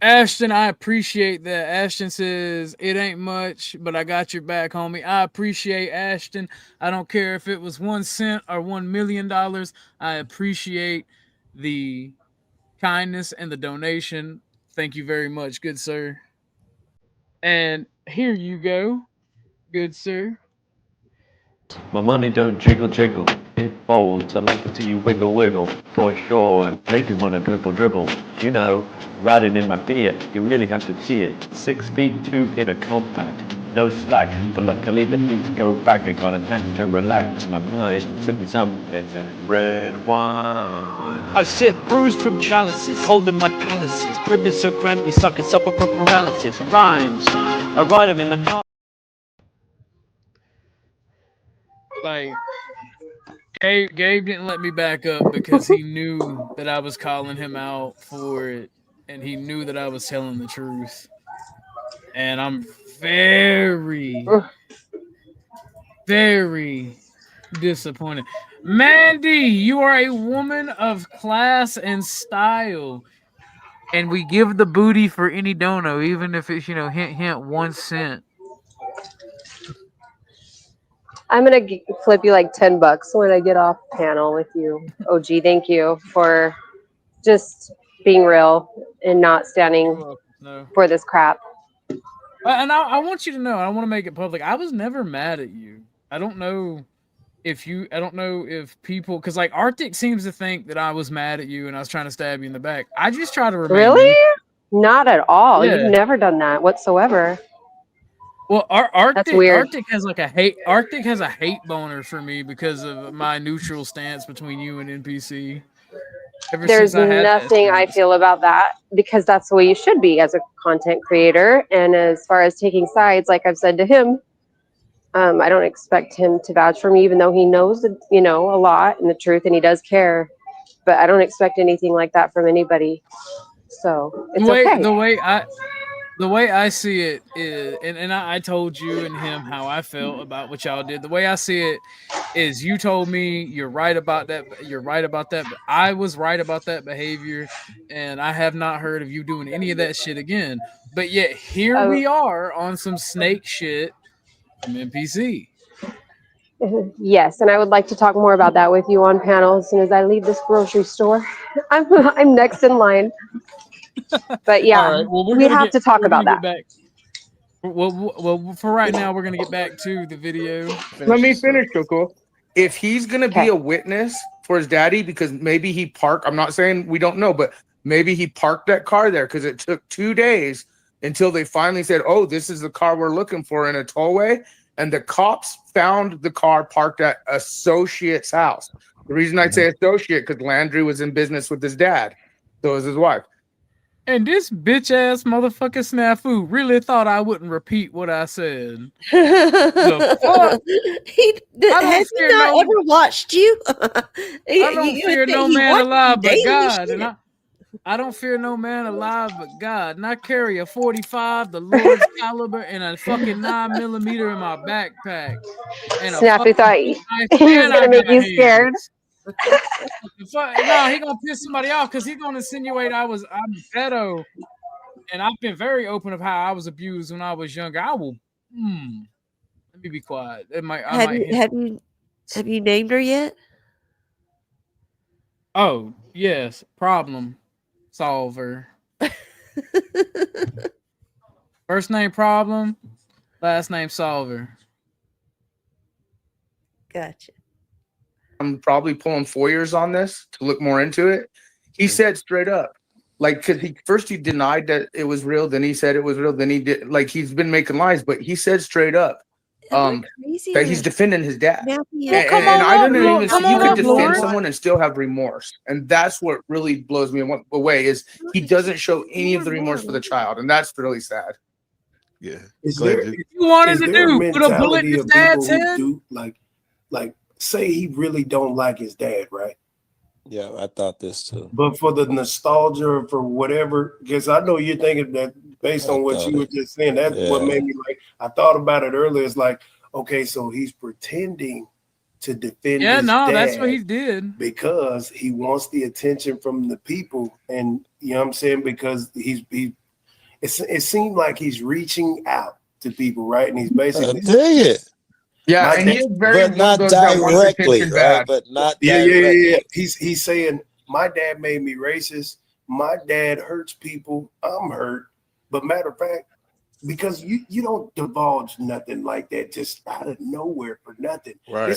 Ashton, I appreciate that. Ashton says, it ain't much, but I got your back, homie. I appreciate Ashton. I don't care if it was 1 cent or $1 million. I appreciate the kindness and the donation. Thank you very much, good sir. And here you go, good sir. My money don't jiggle jiggle, it folds. I like to see you wiggle wiggle, for sure. And make you wanna dribble dribble. You know, riding in my beer, you really have to see it. 6'2" in a compact, no slack. But luckily the things go back. I got a time to relax my mind. Sipping some red wine. I sit bruised from chalices, holding my palaces. Gripping so grandly, sucking supper for paralysis. Rhymes, I write them in the car. Like, Gabe didn't let me back up because he knew that I was calling him out for it, and he knew that I was telling the truth. And I'm very, very disappointed. Mandy, you are a woman of class and style, and we give the booty for any dono, even if it's, hint, hint, 1 cent. I'm gonna flip you like $10 when I get off panel with you. OG, thank you for just being real and not standing for this crap. And I want you to know, I want to make it public. I was never mad at you. I don't know if people, because like Arctic seems to think that I was mad at you and I was trying to stab you in the back. I just try to remain. Really? Not at all. Yeah. You've never done that whatsoever. Well, Arctic, That's weird. Arctic has a hate boner for me because of my neutral stance between you and NPC. There's nothing I feel about that because that's the way you should be as a content creator. And as far as taking sides, like I've said to him, I don't expect him to vouch for me, even though he knows, a lot and the truth, and he does care. But I don't expect anything like that from anybody. So it's okay. The way I see it is, and I told you and him how I felt about what y'all did. The way I see it is, you told me you're right about that. You're right about that. But I was right about that behavior, and I have not heard of you doing any of that shit again. But yet here we are on some snake shit from NPC. Yes, and I would like to talk more about that with you on panel as soon as I leave this grocery store. I'm next in line. But yeah, right, well, we have to talk about that. Well, for right now, we're going to get back to the video. Let me finish, Coco. If he's going to be a witness for his daddy, because maybe he parked, I'm not saying we don't know, but maybe he parked that car there because it took 2 days until they finally said, oh, this is the car we're looking for in a tollway. And the cops found the car parked at Associate's house. The reason I say associate, because Landry was in business with his dad. So was his wife. And this bitch ass motherfucking snafu really thought I wouldn't repeat what I said. The fuck? Has he not ever watched you? I don't fear no man alive but God, and I don't fear no man alive but God. And I carry a 45, the Lord's caliber, and a fucking 9mm in my backpack. And a Snappy thought he was gonna make you scared. No, he gonna piss somebody off because he's gonna insinuate I'm pedo, and I've been very open of how I was abused when I was younger. I will. Let me be quiet. Have you named her yet? Oh yes, problem solver. First name problem, last name solver. Gotcha. I'm probably pulling 4 years on this to look more into it. He said straight up, like, because he denied that it was real, then he said it was real, then he did, like, he's been making lies, but he said straight up that he's defending his dad. And I don't even see you could defend someone and still have remorse, and that's what really blows me away is he doesn't show any of the remorse for the child, and that's really sad. Yeah, you wanted to do put a bullet in his dad's head? Like, say he really don't like his dad, right? Yeah, I thought this too. But for the nostalgia, for whatever, because I know you're thinking that based on what you were just saying, that's what made me like. I thought about it earlier. It's like, okay, so he's pretending to defend. Yeah, his no, dad that's what he did because he wants the attention from the people, and you know what I'm saying, because it seemed like he's reaching out to people, right? And he's basically dang it. Yeah, and he's very but not directly, right? But not directly. Yeah. He's saying my dad made me racist. My dad hurts people. I'm hurt. But matter of fact, because you don't divulge nothing like that just out of nowhere for nothing. Right.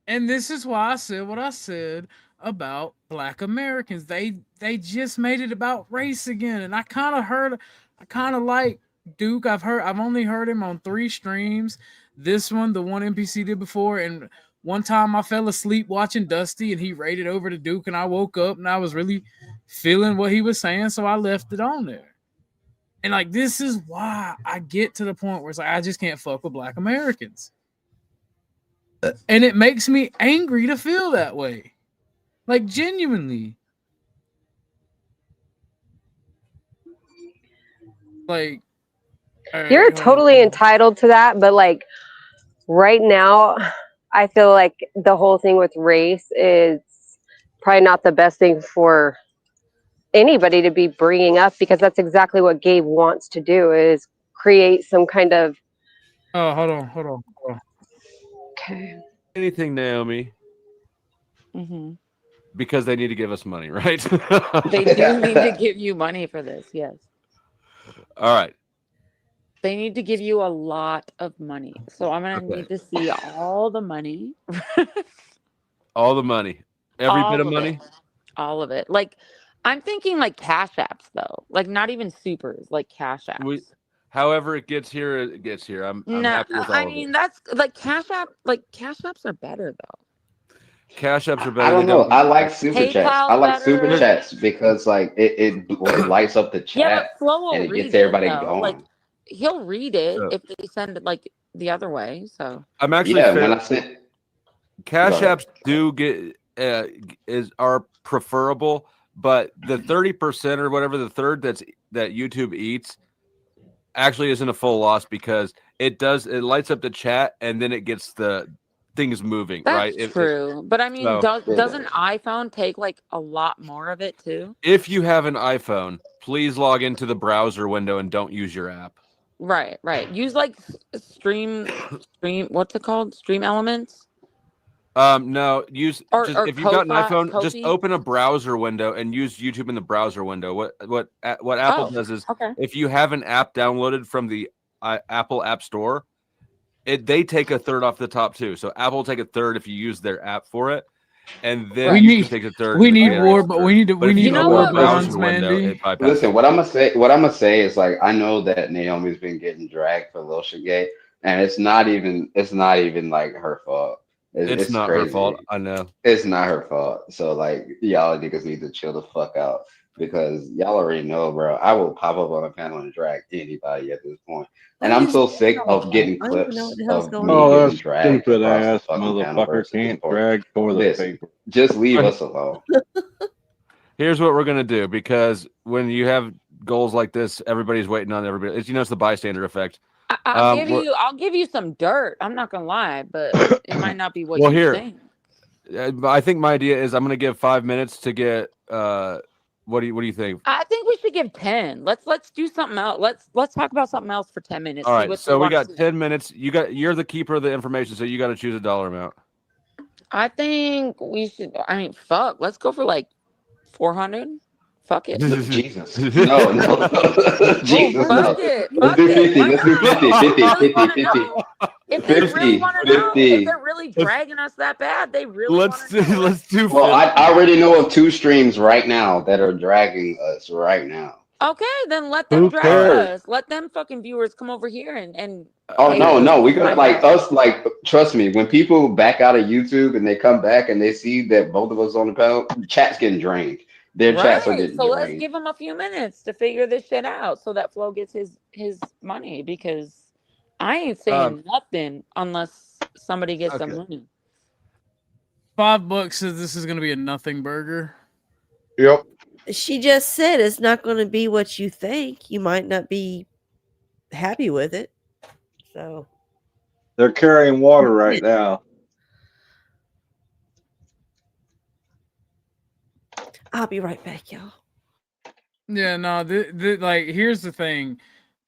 This is why I said what I said about Black Americans. They just made it about race again, and I kind of like Duke. I've only heard him on 3 streams. This one, the one NPC did before, and one time I fell asleep watching Dusty, and he raided over to Duke, and I woke up and I was really feeling what he was saying, so I left it on there. And like, this is why I get to the point where it's like I just can't fuck with Black Americans, and it makes me angry to feel that way, like genuinely. Like, you're totally entitled to that, but like right now, I feel like the whole thing with race is probably not the best thing for anybody to be bringing up, because that's exactly what Gabe wants to do, is create some kind of. Oh, hold on. Okay. Anything, Naomi? Mm-hmm. Because they need to give us money, right? They do need to give you money for this, yes. All right. They need to give you a lot of money. So I'm going to need to see all the money. All the money. Every All bit of of money? it. All of it. Like, I'm thinking like Cash Apps, though. Like, not even supers, like Cash Apps. However it gets here, it gets here. I'm happy with all I of mean, it. that's like Cash Apps are better, though. Cash Apps are better. I don't know. I like super chats. I like PayPal's super better. chats because like it lights up the Yeah, chat but Flo will and it read gets everybody it, though. going. Like, he'll read it So- if they send it like the other way. So I'm actually when I sent Cash Go ahead. Apps do get are preferable, but the 30% or whatever, the third that YouTube eats actually isn't a full loss, because it lights up the chat and then it gets the things moving. that's right? true. But I mean, So- doesn't iPhone take like a lot more of it too? If you have an iPhone, please log into the browser window and don't use your app. Right. Use like stream. What's it called? Stream Elements. No, use Or if you've got an Ko-fi- iPhone, just Ko-fi? open a browser window and use YouTube in the browser window. What Apple Oh, does is, okay. if you have an app downloaded from the Apple App Store, they take a third off the top too. So Apple will take a third if you use their app for it, and then YouTube takes a third. We if need they war, use but third. we need But if you war open a browser bonds, window, Mandy. it bypasses. Listen, what I'm gonna say is like I know that Naomi's been getting dragged for Lil Shigay, and it's not even like her fault. It's not crazy. her fault. I know. It's not her fault. So like y'all niggas need to chill the fuck out. because y'all already know, bro. I will pop up on a panel and drag anybody at this point. And I'm so sick of getting I don't even know what clips the hell's of going me on. getting that dragged stupid across the ass fucking panel motherfucker versus can't Discord. drag toilet Listen, paper. just leave us alone. Here's what we're gonna do, because when you have goals like this, everybody's waiting on everybody. It's, it's the bystander effect. I'll give you some dirt. I'm not gonna lie, but it might not be what Well, you here, think. I think my idea is I'm gonna give 5 minutes to get. What do you think? I think we should give 10. Let's do something else. Let's talk about something else for 10 minutes. All See right, what so we wanna got see. 10 minutes. You're the keeper of the information, so you got to choose a dollar amount. I think we should. I mean, fuck. Let's go for like 400. Fuck it. Jesus. No. Jesus, Fuck no. it. Let's Fuck do it. 50. Why Let's do not? 50. If 50. they really 50. want to 50. know, if they really 50. want to know, if 50. they're really dragging us that bad, they really want Let's to know. let's do. Well, I already know of 2 streams right now that are dragging us right now. Okay, then let them Who drag cares? us. Let them fucking viewers come over here and Oh hate us. no, we got like us. Like, trust me, when people back out of YouTube and they come back and they see that both of us on the panel, chat's getting drained. Their chats are Right. getting So let's drained. give him a few minutes to figure this shit out so that Flo gets his money, because I ain't saying nothing unless somebody gets some money. $5 says this is gonna be a nothing burger. Yep. She just said it's not going to be what you think. You might not be happy with it. So They're carrying water right now. I'll be right back, y'all. Yeah, no, like here's the thing.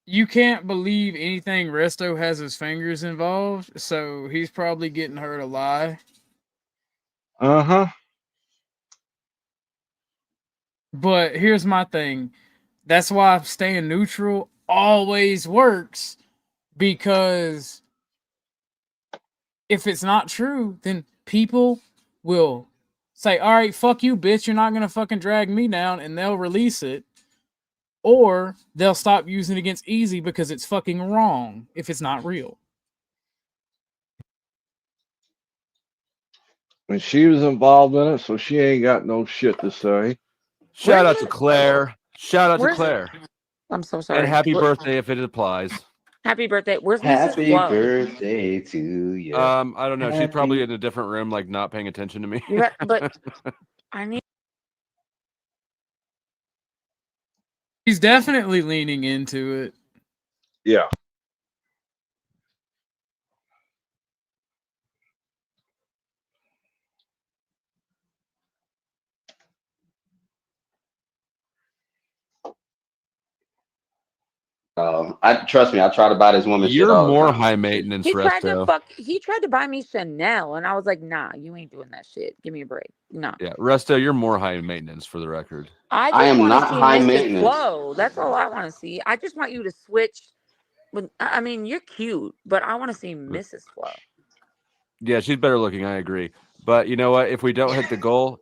You can't believe anything Resto has his fingers involved, so he's probably getting her to lie. Uh-huh. But here's my thing. That's why staying neutral always works, because if it's not true, then people will say, all right, fuck you, bitch, you're not gonna fucking drag me down, and they'll release it. Or they'll stop using it against Easy because it's fucking wrong if it's not real. And she was involved in it, so she ain't got no shit to say. Shout out to Claire. Shout out to Where's- Claire. I'm so sorry. And happy What- birthday if it applies. Happy birthday. Where's Mrs. Happy Flo? birthday to you. I don't know. She's Happy- probably in a different room, like not paying attention to me. You're right, but I need. He's definitely leaning into it. Yeah. I trust me. I try to buy this woman shit You're all the more time. high maintenance, He tried to Resto. He tried to buy me Chanel, and I was like, "Nah, you ain't doing that shit. Give me a break." Nah. Yeah, Resto, you're more high maintenance for the record. I I just am want not to see high Mrs. maintenance. Flo. That's all I want to see. I just want you to switch. I mean, you're cute, but I want to see Mrs. Flo. Yeah, she's better looking. I agree. But you know what? If we don't hit the goal,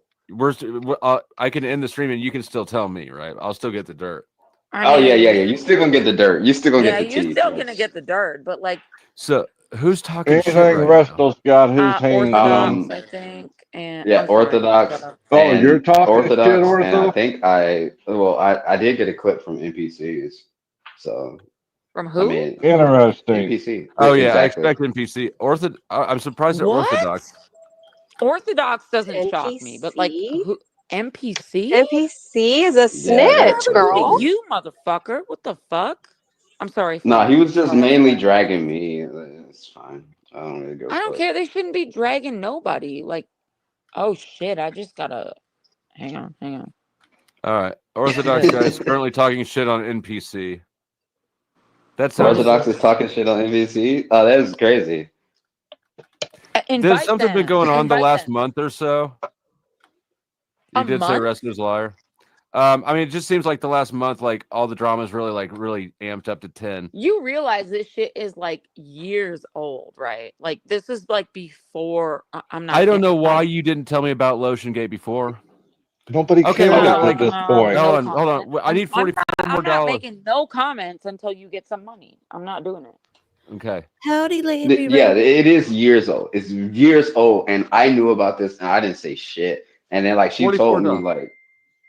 I can end the stream and you can still tell me, right? I'll still get the dirt. Oh yeah. You still gonna get the dirt. You still gonna Yeah, get the you're tea. still gonna get the dirt, but like So who's talking Anything shit right Resto's got his hands Orthodox, in. I think, and Yeah, I'm sorry, Orthodox. Oh, and you're talking Orthodox, shit, and I Ortho? think I did get a clip from NPCs. So from I who? mean, Interesting. NPC. Oh yeah, exactly. I expect NPC. I'm surprised at What? Orthodox. Orthodox doesn't shock me, but like NPC? who? NPC? NPC is a Yeah, snitch, that's what it girl. is. You motherfucker! What the fuck? I'm sorry. No, Flo. he was just mainly dragging me. It's fine. I don't really go. I don't care. They shouldn't be dragging nobody. Like, oh shit! I just gotta. Hang on. All right, Orthodox guys currently talking shit on NPC. That sounds. Orthodox is talking shit on NPC. Oh, that is crazy. There's something been going on the Invite last them. month or so. You A did say month? Resto's liar. I mean, it just seems like the last month, like all the drama is really amped up to 10. You realize this shit is like years old, right? Like this is like before. I'm not. I don't know why you didn't tell me about Lotion Gate before. Nobody Okay, we cares got at like this point. Hold on. I need $44 I'm more not dollars. making no comments until you get some money. I'm not doing it. Okay. Howdy, Landry. Yeah, it is years old. It's years old, and I knew about this, and I didn't say shit. And then like she told me $44. like,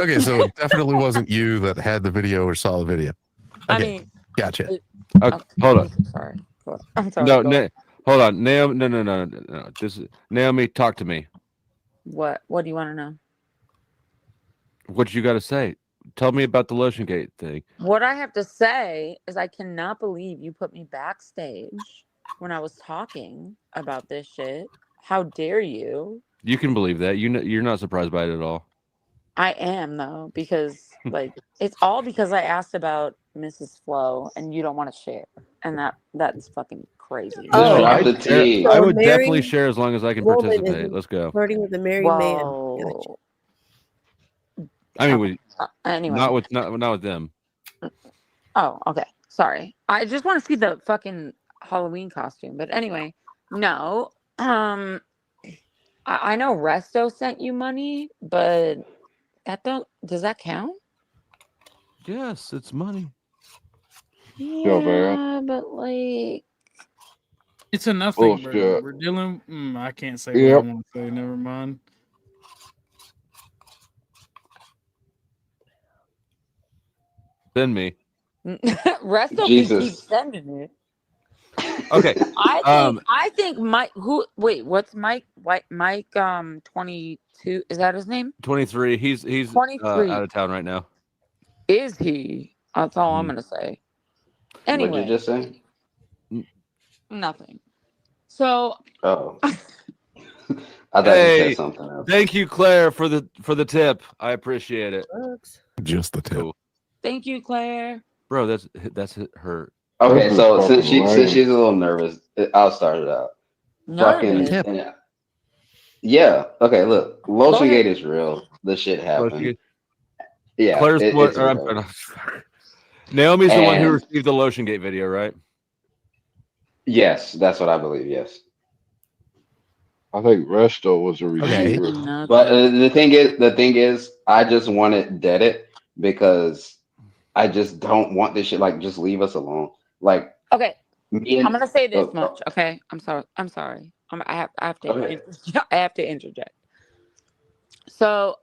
Okay, so it definitely wasn't you that had the video or saw the video. Okay, I mean, gotcha. Okay, hold on. Sorry. I'm sorry. No, go ahead. hold on. Naomi, no. This is Naomi. Talk to me. What do you want to know? What you got to say? Tell me about the Lotion Gate thing. What I have to say is I cannot believe you put me backstage when I was talking about this shit. How dare you? You can believe that. You're not surprised by it at all. I am though, because like it's all because I asked about Mrs. Flo and you don't want to share. And that's fucking crazy. No, Oh, I would definitely share as long as I can woman is participate. Let's go. flirting with a married man. Gotcha. I mean, anyway. not with them. Oh, okay. Sorry. I just want to see the fucking Halloween costume. But anyway, no. I know Resto sent you money, but does that count? Yes, it's money. Yeah, but like It's a nothing, bro. Bullshit. We're dealing. I can't say Yep. what I want to say. Never mind. Send me. Resto can Jesus. keep sending it. Okay. I think Mike. What's Mike? Mike 22. Is that his name? 23. He's 23. out of town right now. Is he? That's all I'm gonna say. Anyway, What did you just say? nothing. So Oh. I thought you Hey, said something else. thank you, Claire, for the tip. I appreciate it. Just the tip. thank you, Claire. Bro, that's her. Okay, That's so fucking since lame. she's a little nervous, I'll start it out. Nervous? Yeah. Okay. Look, Go Lotion ahead. Gate is real. This shit happened. Gate? Yeah. Claire's the one. It's Or, I'm real. sorry. Naomi's the one who And- received the Lotion Gate video, right? Yes, that's what I believe. Yes. I think Resto was a receiver. But the thing is, I just want it deaded because I just don't want this shit. Like, just leave us alone. Like, Okay. me and I'm gonna say this oh, much. Okay. I'm sorry. I have to. Okay. I have to interject. So,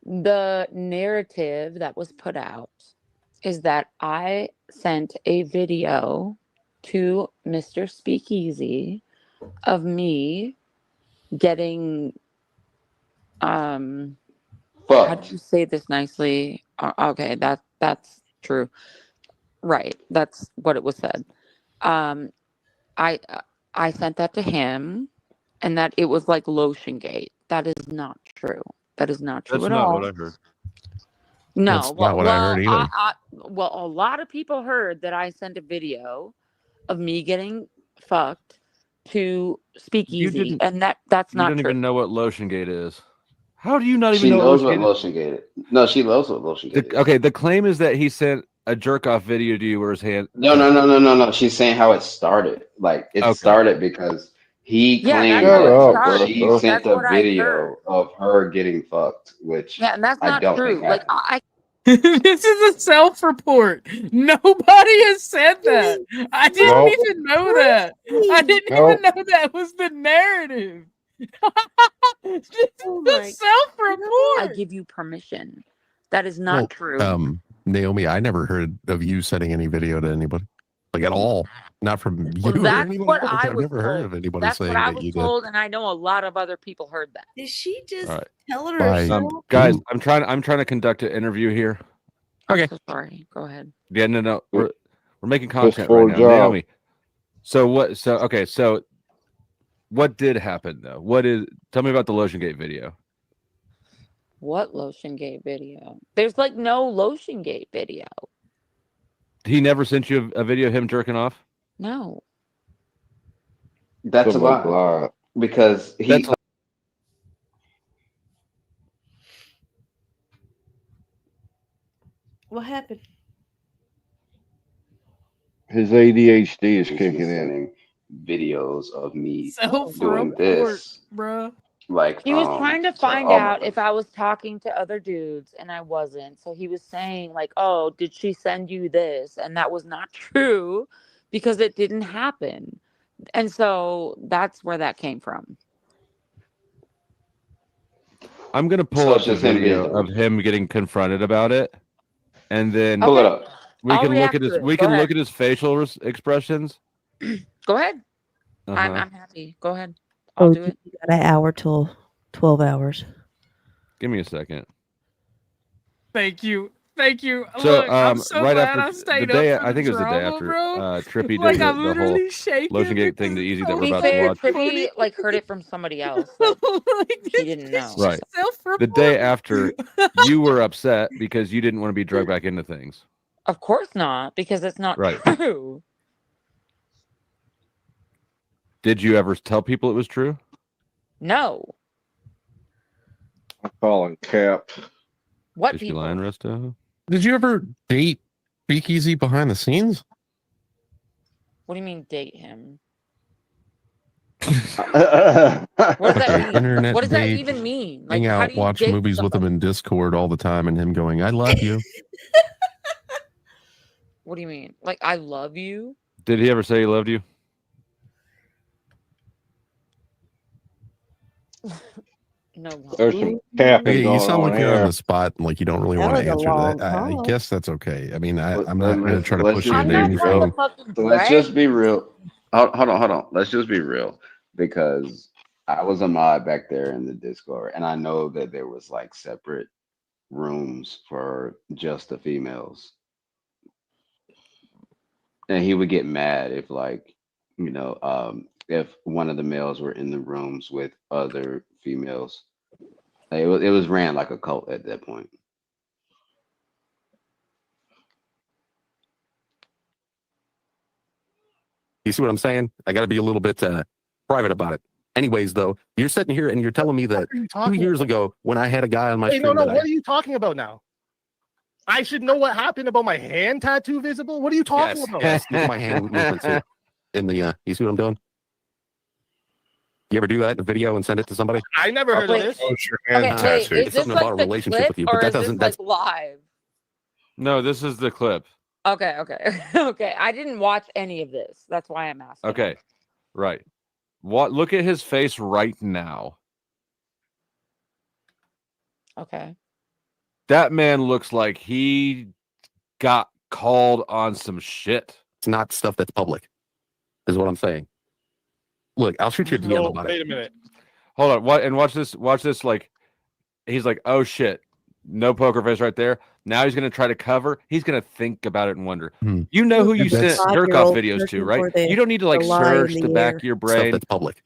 the narrative that was put out is that I sent a video to Mr. Speakeasy of me getting how do you say this nicely? Okay, that's true. Right, that's what it was said. I sent that to him, and that it was like Lotion Gate. That is not true. That is not true That's at not all. what I heard. No, That's not what I heard either. Well, a lot of people heard that I sent a video of me getting fucked to Speakeasy, and that's You not don't true. even know what Lotion Gate is. How do you not even she know knows what what Lotion Gate is. No, she knows what Lotion Gate is. Okay, the claim is that he sent a jerk off video to you where his hand. No. She's saying how it started. Like, it Okay. started because he Yeah, claimed that's how it that started. she That's sent what a I video heard. of her getting fucked, which Yeah, and that's I not don't true. think Like happened. This is a self-report. Nobody has said that. I didn't Nope. even know that. I didn't even know that was the narrative. This is a self-report. I give you permission. That is not Well, true. Naomi, I never heard of you sending any video to anybody, like at all. Not from you Well, or that's anybody what else. I I've was never heard told. of anybody That's what saying I that was you did. told, and I know a lot of other people heard that. Did she just All right. tell it Bye. herself? Guys, I'm trying to conduct an interview here. I'm so sorry. Go ahead. Yeah, no. We're making Just content for right a now. job. Naomi. So what did happen though? Tell me about the Lotion Gate video. What Lotion Gate video? There's like no Lotion Gate video. He never sent you a video of him jerking off? No. That's a Somebody lie. lied. Because he. That's What happened? His ADHD is He's kicking in. sending videos of me doing Self-report, this. bruh. Like, He was trying to find oh my out if I was talking to other dudes, and I wasn't. So he was saying, like, oh, did she send you this? And that was not true because it didn't happen. And so that's where that came from. I'm gonna pull So up it's the just him being video of him getting confronted about it, and then Pull it up. we I'll can look react at his to it. we Go can ahead. look at his facial expressions. Go ahead. Uh-huh. I'm happy. Go ahead. I'll do it. You got an hour till 12 hours. Give me a second. Thank you. Thank you. So, Look, I'm so right glad after I stayed the day, up for I think the it was the day drama, after bro. Trippy Like, did I'm the whole literally shaking Lotion Gate because thing to Easy that To we're be about to fair, watch. Trippy like heard it from somebody else that like, he didn't know. Right. The day after, you were upset because you didn't want to be drugged back into things. Of course not, because it's not Right. true. Did you ever tell people it was true? No. I'm calling Cap. What Is she people? lying, Resto? Did you ever date Speakeasy behind the scenes? What do you mean date him? What What does that mean? Internet What does that date, even mean? Like, hang how out, do you watch date movies with him somebody? in Discord all the time, and him going, "I love you." What do you mean? Like, I love you? Did he ever say he loved you? No. There's some capping Hey, you going sound on like you're on here. the spot and like you don't really That want to was a answer long that. I call. guess that's okay. I mean, I'm Let- not going to try to let's push just you I'm into not be trying to real. anything. fucking Let's drag just be you. real. Hold on. Let's just be real, because I was a mod back there in the Discord, and I know that there was like separate rooms for just the females, and he would get mad if like if one of the males were in the rooms with other females. Like, it was ran like a cult at that point. You see what I'm saying? I got to be a little bit private about it. Anyways, though, you're sitting here and you're telling me that What are you 2 talking years about? ago when I had a guy on my Hey, no, stream no. that What are you talking about now? I should know what happened about my hand tattoo visible. What are you talking about? yes, look at my hand movements here in the you see what I'm doing? You ever do that in a video and send it to somebody? I never heard Wait. of this. Okay, wait, is It's this something about like a the relationship clip with you, or but that is this doesn't. like That's live? No, this is the clip. Okay. Okay. I didn't watch any of this. That's why I'm asking. Okay. Right. What? Look at his face right now. Okay. That man looks like he got called on some shit. it's not stuff that's public, is what I'm saying. Look, I'll shoot you a DM No, about wait it. a minute. Hold on. What? And watch this. Watch this. Like, he's like, oh shit, no poker face right there. Now he's gonna try to cover. He's gonna think about it and wonder. You know who you sent jerk off videos to, right? You don't need to like search the back of your Stuff brain. that's public,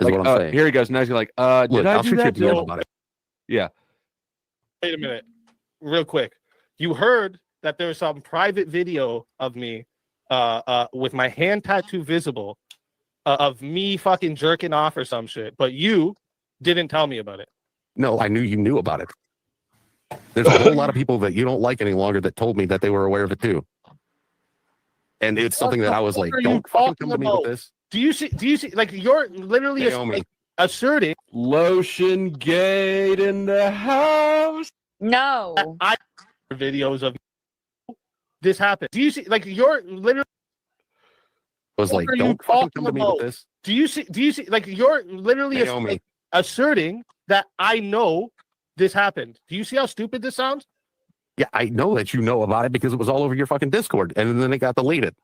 is Like, what I'm saying. here he goes. Now he's like, Look, did I I'll do shoot you a that? DM about it. Yeah. Wait a minute. Real quick. You heard that there was some private video of me with my hand tattoo visible of me fucking jerking off or some shit, but you didn't tell me about it. No, I knew you knew about it. There's a whole lot of people that you don't like any longer that told me that they were aware of it too. And it's something that I was like, What are you don't fucking talking come to me with about? this. Do you see like you're literally Naomi. asserting Lotion Gate in the house. No. I videos of this happened. Do you see like you're literally I was like, what are you don't fucking talking come to me about? with this. Do you see like you're literally Naomi. asserting that I know this happened? Do you see how stupid this sounds? Yeah, I know that you know about it because it was all over your fucking Discord and then it got deleted.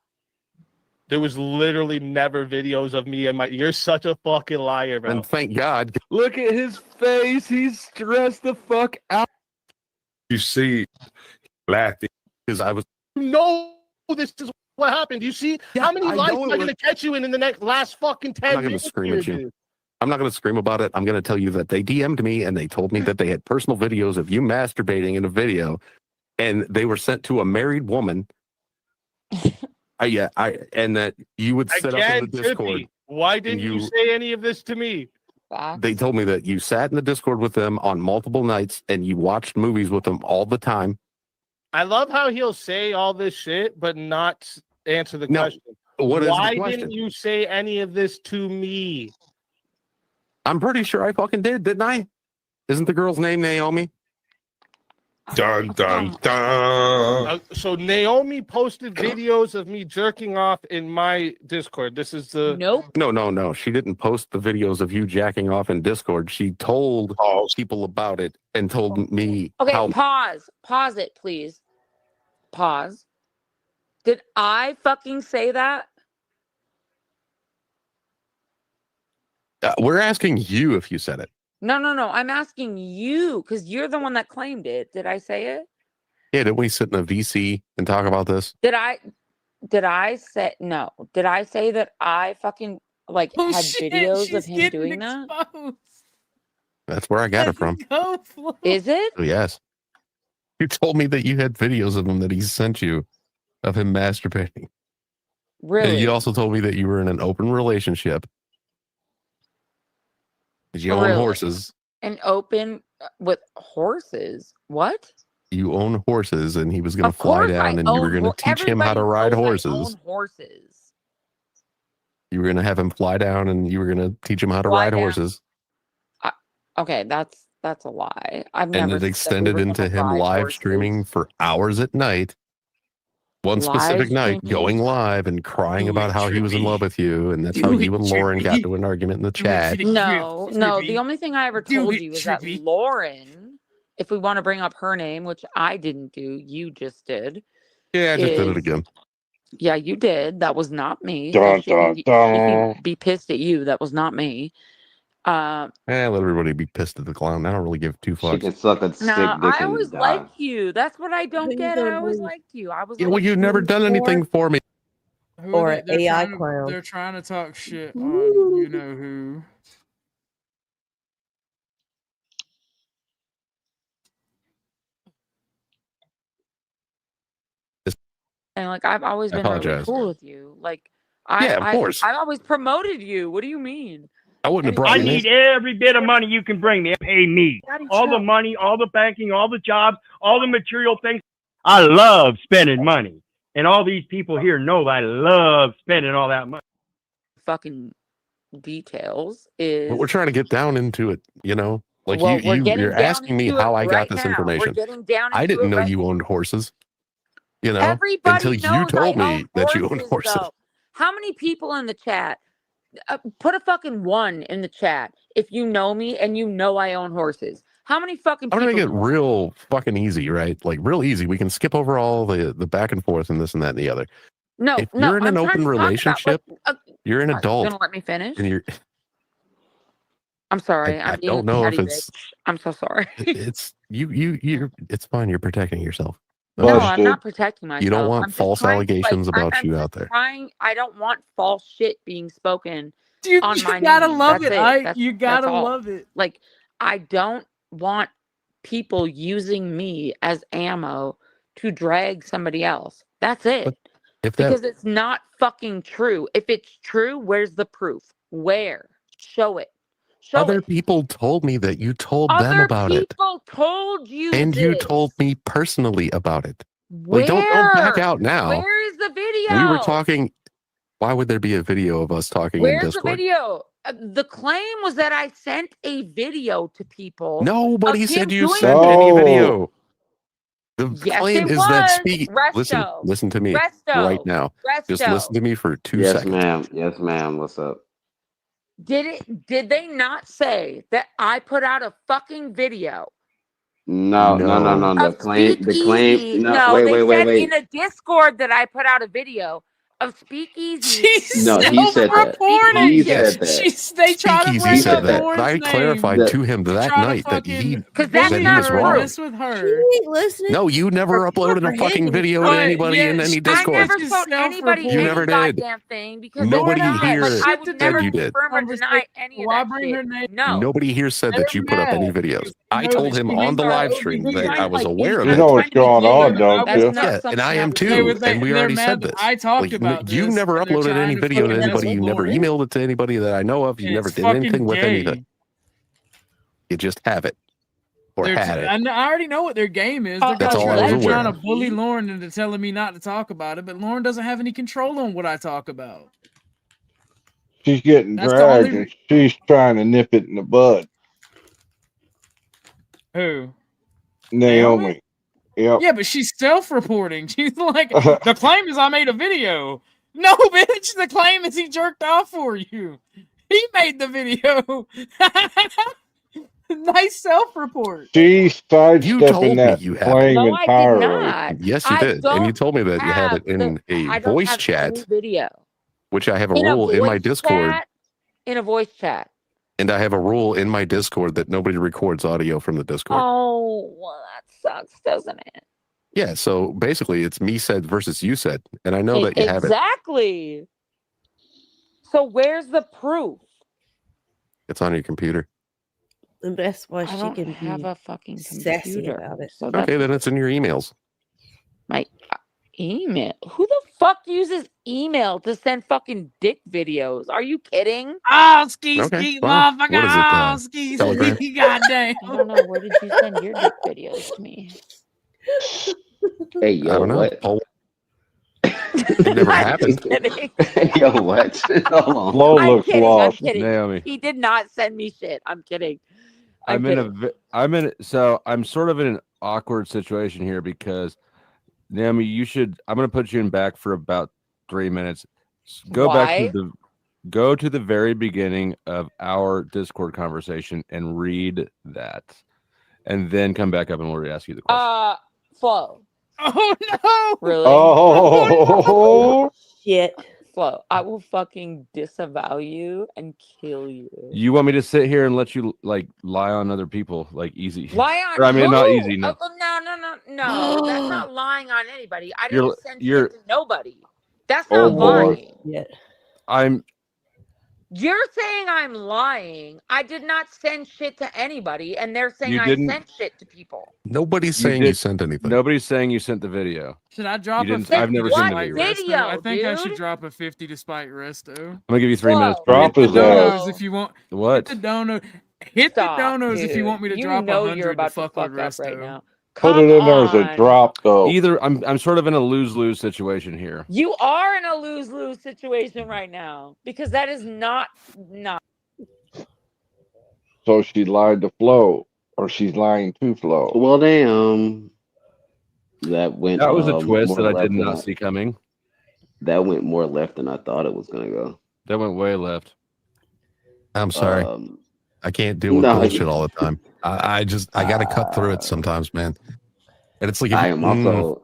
There was literally never videos of me and my. You're such a fucking liar, bro. And thank God. Look at his face. He's stressed the fuck out. You see, laughing because I was. No, this is what happened. Do you see how many I lives know am it I going to catch you in the next last fucking 10 I'm not going to minutes? scream here, at you. dude? I'm not going to scream about it. I'm going to tell you that they DM'd me and they told me that they had personal videos of you masturbating in a video, and they were sent to a married woman. And that you would sit up in the Discord. Trippy, why didn't you say any of this to me? They told me that you sat in the Discord with them on multiple nights and you watched movies with them all the time. I love how he'll say all this shit, but not answer the question. What is the Why question? didn't you say any of this to me? I'm pretty sure I fucking did, didn't I? Isn't the girl's name Naomi? Dun dun dun. So Naomi posted videos of me jerking off in my Discord. This is the No. She didn't post the videos of you jacking off in Discord. She told people about it and told me Okay, how. pause it, please. Pause. Did I fucking say that? We're asking you if you said it. No. I'm asking you because you're the one that claimed it. Did I say it? Yeah, didn't we sit in a VC and talk about this? Did I say no? Did I say that I fucking had videos of him doing that? That's where I got it from. Is it? Oh, yes. You told me that you had videos of him that he sent you of him masturbating. Really? And you also told me that you were in an open relationship. Did you own horses? And open with horses? What? You own horses, and he was going to fly down, and you were going to teach him how to ride horses. Horses. You were going to have him fly down, and you were going to teach him how to ride horses. Okay, that's a lie. And it extended into him live streaming for hours at night. One specific night, going live and crying about how he was in love with you, and that's how you and Lauren got into an argument in the chat. No. The only thing I ever told you was that Lauren, if we want to bring up her name, which I didn't do, you just did. Yeah, I just did it again. Yeah, you did. That was not me. Dun, So dun, she dun. can be pissed at you. That was not me. Let everybody be pissed at the clown. I don't really give two fucks. She can suck a sick dick I and always die. liked you. That's what I don't get. I always liked you. I was. Yeah, well, you've never done anything for me. Or AI trying clown. They're trying to talk shit on you know who. And I've always been really apologize. cool with you. Yeah, of course. I've always promoted you. What do you mean? I wouldn't have brought I you need every bit of money you can bring me. Pay me. All the money, all the banking, all the jobs, all the material things. I love spending money. And all these people here know that I love spending all that money. Fucking details is. But we're trying to get down into it, you know? Well, You're asking me how I got this information. I didn't know you owned horses, you know, Everybody until you knows told I me own that you own horses. though. How many people in the chat? Put a fucking 1 in the chat if you know me and you know I own horses. How many fucking I'm people? gonna make it real fucking easy, right? Like real easy. We can skip over all the back and forth and this and that and the other. No, if you're in an open relationship, you're an adult. You gonna let me finish? And you're. I'm sorry. I I'm being don't know if petty it's. bitch. I'm so sorry. It's you. It's fine. You're protecting yourself. No, I'm not protecting myself. You don't want I'm just false trying to, allegations about I'm you just out there. I don't want false shit being spoken Dude, on you my gotta name. love That's it. You gotta that's all. love it. I don't want people using me as ammo to drag somebody else. That's it. Because it's not fucking true. If it's true, where's the proof? Where? Show it. Other people told me that you told them about it. Other people told you And you this. told me personally about it. Where? Don't back out now. Where is the video? We were talking. Why would there be a video of us talking in Where's the Discord? video? The claim was that I sent a video to people. Nobody of said him you doing sent it. any video. The Yes, claim it is that was. listen to me Resto. right now. Just Resto. listen to me for 2 Yes, seconds. ma'am. Yes, ma'am. What's up? Did they not say that I put out a fucking video? No. The claim. No, They said wait. in a Discord that I put out a video of Speakeasy. No, he said that. He said that. They try to Speakeasy bring said up that. Lauren's I name. clarified to him that night that he that's he was wrong. Mess with her. No, you never uploaded a fucking video to anybody in any Discord. I never told anybody You any never did. goddamn thing because Nobody here I would never said you did. confirm or deny any of that shit. No. Nobody here said that you put up any videos. I told him on the live stream that I was aware of You it. know what's going on, don't you? Yeah, and I am too. And we already said this. I talked about you this, never and they're uploaded any trying to video to fucking anybody. mess You with never Lauren. emailed it to anybody that I know of. You never It's did anything fucking with gay. anything. You just have it. Or They're had it. I already know what their game is. They're, That's all I was they're aware trying of. to bully Lauren into telling me not to talk about it, but Lauren doesn't have any control on what I talk about. She's getting That's the dragged only- and she's trying to nip it in the bud. Who? Naomi. Yep. Yeah, but she's self-reporting. She's like, the claim is I made a video. No, bitch. The claim is he jerked off for you. He made the video. Nice self-report. She's sidestepping that you have it. claim No, I did entirely. not. Yes, you I did. And you don't told me that you have it in I a don't voice have chat, any video. which I have a In a rule in my voice Discord. chat? In a voice chat. And I have a rule in my Discord that nobody records audio from the Discord. Oh, well, that sucks, doesn't it? Yeah, so basically it's me said versus you said. And I know that you have it. Exactly. So where's the proof? It's on your computer. And that's why I she don't can have be a fucking sassy computer. about it. So that's Okay, then it's in your emails. my email. Who the fuck uses email to send fucking dick videos? Are you kidding? Oh, ski, Okay, ski, fine. motherfucker. What is it, Oh, ski, Telegram? ski, goddamn. I don't know. Where did you send your dick videos to me? Hey, I yo, don't know. what? It never happened. Kidding. Yo, what? Hold on. Flo I'm looks kidding. lost. I'm kidding. Naomi. He did not send me shit. I'm kidding. So I'm sort of in an awkward situation here because Naomi, I'm going to put you in back for about 3 minutes. Why? Go to the very beginning of our Discord conversation and read that, and then come back up and we'll ask you the question. Flo. Oh no! Really? Oh, shit. Flo, I will fucking disavow you and kill you. You want me to sit here and let you like lie on other people like easy? Lie on Or, I mean, who? not easy. No. Oh, no. That's not lying on anybody. I You're- didn't send you're- shit to nobody. That's Oh, not boy. lying. I'm. You're saying I'm lying. I did not send shit to anybody, and they're saying You I didn't- sent shit to people. Nobody's saying you sent anything. Nobody's saying you sent the video. Should I drop You a didn't- 50 I've never to seen the spite video. Resto? I think I should dude. drop a 50 to spite Resto. I'm gonna give you 3 minutes. Drop Hit his the donos ass. if you want. What? Hit the dono. Hit Stop, the donos if you dude. want me to You drop know 100 you're about to to fuck with fuck up Resto. right now. Put Come it in there as a on. drop, though. Either I'm sort of in a lose-lose situation here. You are in a lose-lose situation right now because that is not. So she lied to Flo, or she's lying to Flo. Well, damn. That went. That was a twist more that I left did than not see coming. That went more left than I thought it was gonna go. That went way left. I'm sorry. I can't deal with no, bullshit all the time. I got to cut through it sometimes, man. And it's like if I you-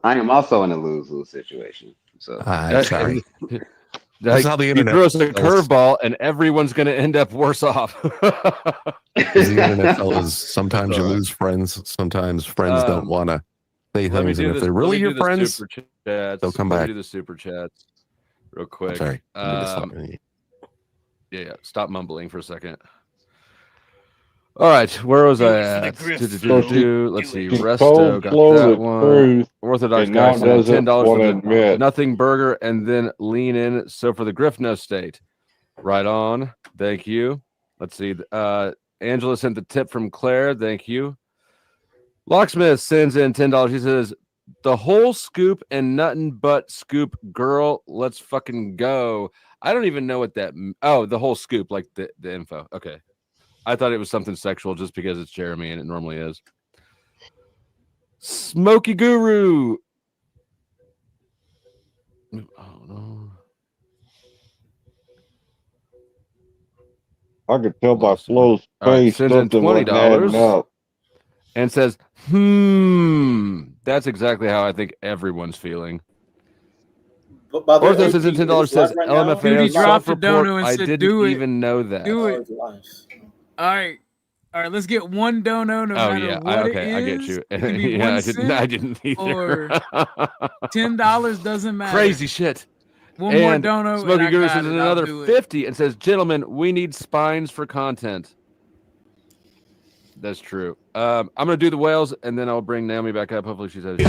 am also in a lose-lose situation. So I'm sorry. Like, That's how the he internet throws a tells- curveball, and everyone's going to end up worse off. As the internet tells, sometimes you lose friends. Sometimes friends don't want to say Let me things, do and if this. they're Let really me your do the friends, super chats. they'll come Let me back. do the super chats real quick. Sorry. I need to stop. Yeah. Stop mumbling for a second. All right, where was I at? So Let's see. she Resto told got Flo that the one. truth, Orthodox and now guy doesn't $10 wanna for the admit. nothing burger, and then lean in. So for the Griffno State, right on. Thank you. Let's see. Angela sent the tip from Claire. Thank you. Locksmith sends in $10. He says, "The whole scoop and nothing but scoop, girl. Let's fucking go." I don't even know what that. Oh, the whole scoop, like the info. Okay. I thought it was something sexual just because it's Jeremy and it normally is. Smoky Guru. Oh no. I could tell by Flo's All right, face sends in something wasn't adding $20 up. and says, That's exactly how I think everyone's feeling. Ortho says in $10 says LMFAO Dude, he dropped a self-report. dono and I said, didn't "Do it. even know that. Do it." All right. Let's get one dono no Oh matter yeah, what it I get is. you. It can be Yeah, 1 I cent didn't either. or $10 doesn't matter. Crazy shit. One more And dono and Smoky I Guru got sends it. in I'll another do it. 50 and says, "Gentlemen, we need spines for content." That's true. I'm gonna do the whales and then I'll bring Naomi back up. Hopefully she's had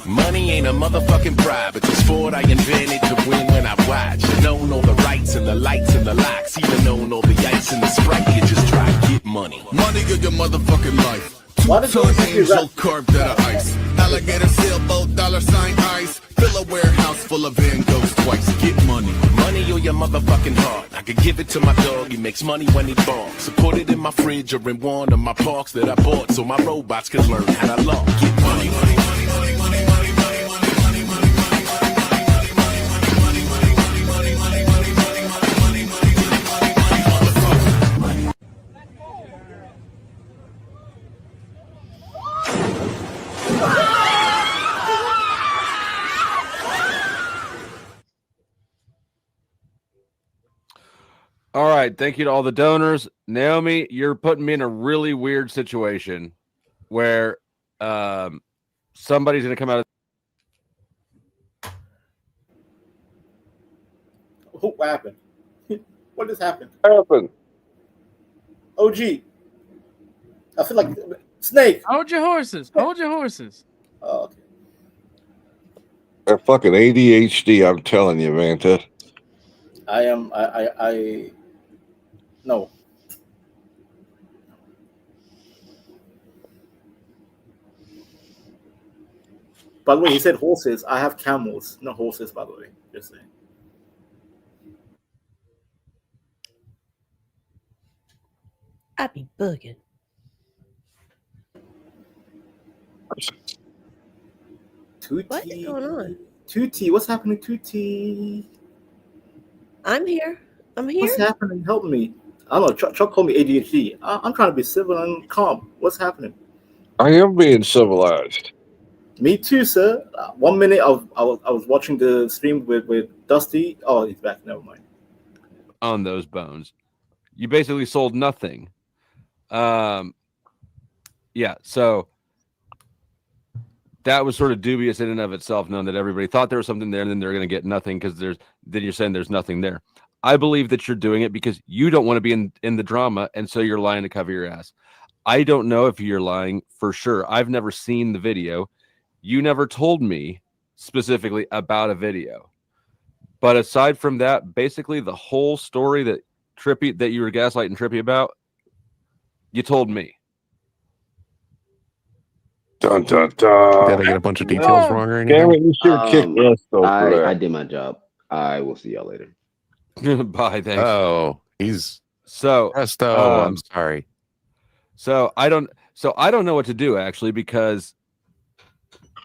Money ain't a motherfucking bribe. It's a sport I invented to win when I watch. You don't know the rights and the lights and the locks. Even don't know the ice and the sprite. You just try to get money. Money of your motherfucking life. Two-ton angel carved out of ice. Alligator sailboat, $ ice. Fill a warehouse full of Van Goghs twice. Get money. Money or your motherfucking heart. I could give it to my dog. He makes money when he barks. So put it in my fridge or in one of my parks that I bought so my robots can learn how to log. Get money, money, money, money. right. Thank you to all the donors. Naomi, you're putting me in a really weird situation where somebody's going to come out of. What happened? What just happened? What happened? OG. I feel like Snake. Hold your horses. Hold your horses. Oh, okay. That fucking ADHD, I'm telling you, Vanta. I no. By the way, he said horses. I have camels, not horses, by the way. Just saying. I be bugging. What is going on? Tutti, what's happening, Tutti? I'm here. I'm here. What's happening? Help me. I don't know. Chuck called me ADHD. I'm trying to be civil and calm. What's happening? I am being civilized. Me too, sir. 1 minute I was watching the stream with Dusty. Oh, he's back. Never mind. On those bones, you basically sold nothing. Yeah, so that was sort of dubious in and of itself, knowing that everybody thought there was something there, and then they're going to get nothing because then you're saying there's nothing there. I believe that you're doing it because you don't want to be in the drama, and so you're lying to cover your ass. I don't know if you're lying for sure. I've never seen the video. You never told me specifically about a video. But aside from that, basically the whole story that you were gaslighting Trippy about, you told me. Dun, dun, dun. Did I get a bunch of details wrong or anything? Cameron, you should kick us for that. I did my job. I will see y'all later. Bye, thanks. Oh, he's so presto. I'm sorry. So I don't know what to do actually, because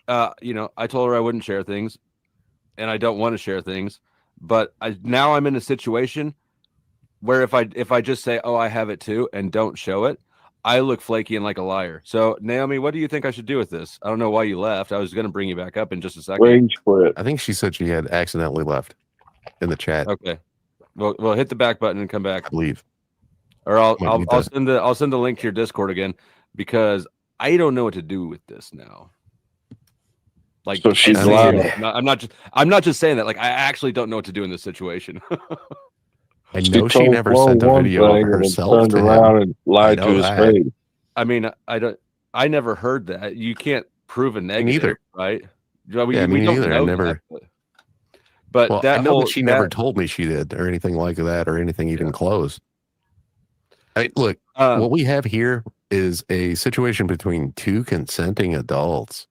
I told her I wouldn't share things, and I don't want to share things, but now I'm in a situation where if I just say, oh, I have it too, and don't show it, I look flaky and like a liar. So Naomi, what do you think I should do with this? I don't know why you left. I was going to bring you back up in just a second. Range quit. I think she said she had accidentally left in the chat. Okay. Well, hit the back button and come back. Leave. Or I'll send the link to your Discord again, because I don't know what to do with this now. Like, so she's lying. I'm not just saying that. Like, I actually don't know what to do in this situation. I know she never sent a video of herself turned to around him. and lied to his face. I mean, I never heard that. You can't prove a negative, neither. Right? Me neither. I never. But well, that I know that she never told me she did, or anything like that, or anything even close. Look, what we have here is a situation between two consenting adults.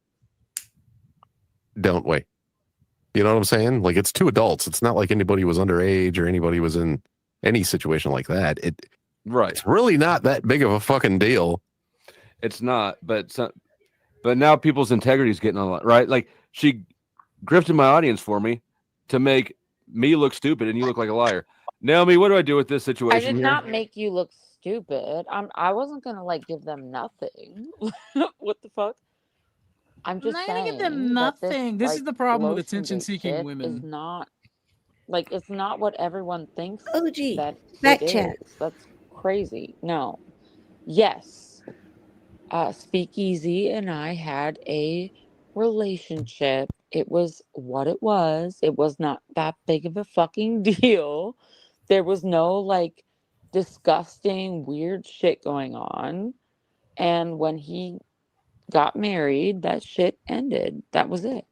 Don't we? You know what I'm saying? Like, it's two adults. It's not like anybody was underage or anybody was in any situation like that. It's really not that big of a fucking deal. It's not, but now people's integrity is getting a lot, right? Like, she grifted my audience for me to make me look stupid and you look like a liar. Naomi, what do I do with this situation? I did here? not make you look stupid. I wasn't gonna give them nothing. What the fuck? I'm just not saying. gonna give them nothing. This is the problem with lotion-based attention-seeking shit women. Is not it's not what everyone thinks. OG, that back it chat. is. That's crazy. No. Yes. Speakeasy and I had a relationship. It was what it was. It was not that big of a fucking deal. There was no disgusting weird shit going on. And when he got married, that shit ended. That was it.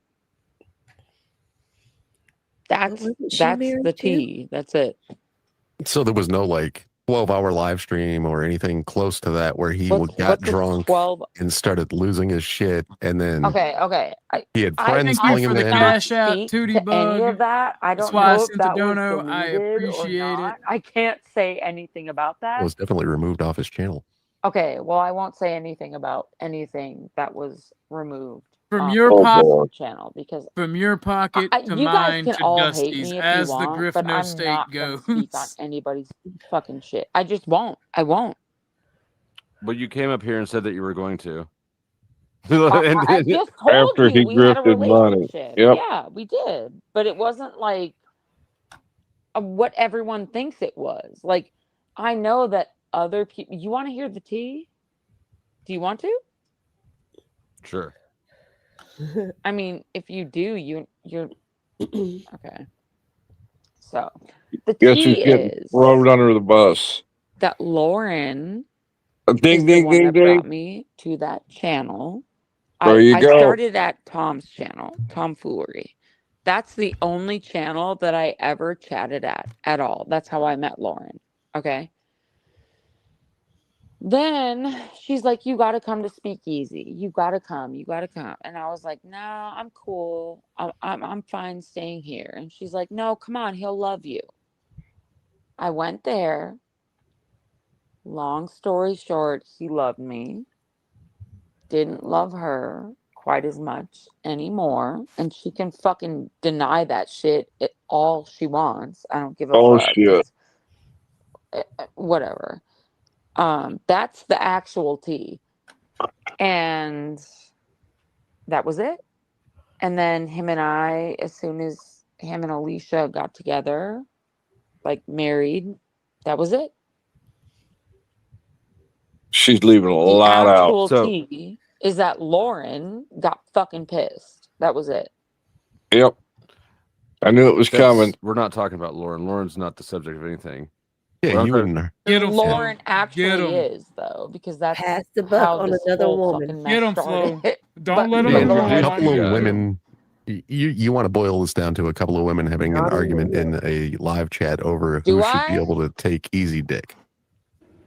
That's the tea. That's it. So there was no 12-hour live stream or anything close to that where he What's got a drunk 12 and started losing his shit, and then Okay. he had friends telling him to end it. Cashapp, Tootie Any Bug. of that, I That's don't why I know if sent that the was dono. I deleted or appreciate not. it. I can't say anything about that. It was definitely removed off his channel. Okay, well, I won't say anything about anything that was removed From your pocket channel, because from your pocket to you guys mine can to all hate Dusty's, me if as you the want, but Griffno I'm state not gonna goes. speak on anybody's fucking shit. I just won't. I won't. But you came up here and said that you were going to. I just told After you he we had a grifted money. relationship. Yep. Yeah, we did, but it wasn't what everyone thinks it was. I know that other people. You want to hear the tea? Do you want to? Sure. I mean, if you do, you're okay. So the Guess tea who's getting is thrown under the bus? that Lauren Ding, is the ding, one ding, that ding. brought me to that channel. There you I go. started at Tom's channel, Tomfoolery. That's the only channel that I ever chatted at all. That's how I met Lauren. Okay. Then she's like, you got to come to Speakeasy. You got to come. You got to come. And I was like, no, I'm cool. I'm fine staying here. And she's like, no, come on. He'll love you. I went there. Long story short, he loved me. Didn't love her quite as much anymore. And she can fucking deny that shit all she wants. I don't give a Oh fuck. shit. Whatever. That's the actual tea. And that was it. And then him and I, as soon as him and Alicia got together, like married, that was it. She's leaving a The lot actual out. So, tea is that Lauren got fucking pissed. That was it. yep. I knew it was coming. We're not talking about Lauren. Lauren's not the subject of anything. Yeah, We're you not- and her. Get him, Lauren Flo. actually Get him. is, though, because that's Pass the buck how on this another whole woman. fucking Get mess him, Flo. started. Don't let him Man, go a on couple you. of women. You want to boil this down to a couple of women having an argument in a live chat over Do who should be I? able to take easy dick.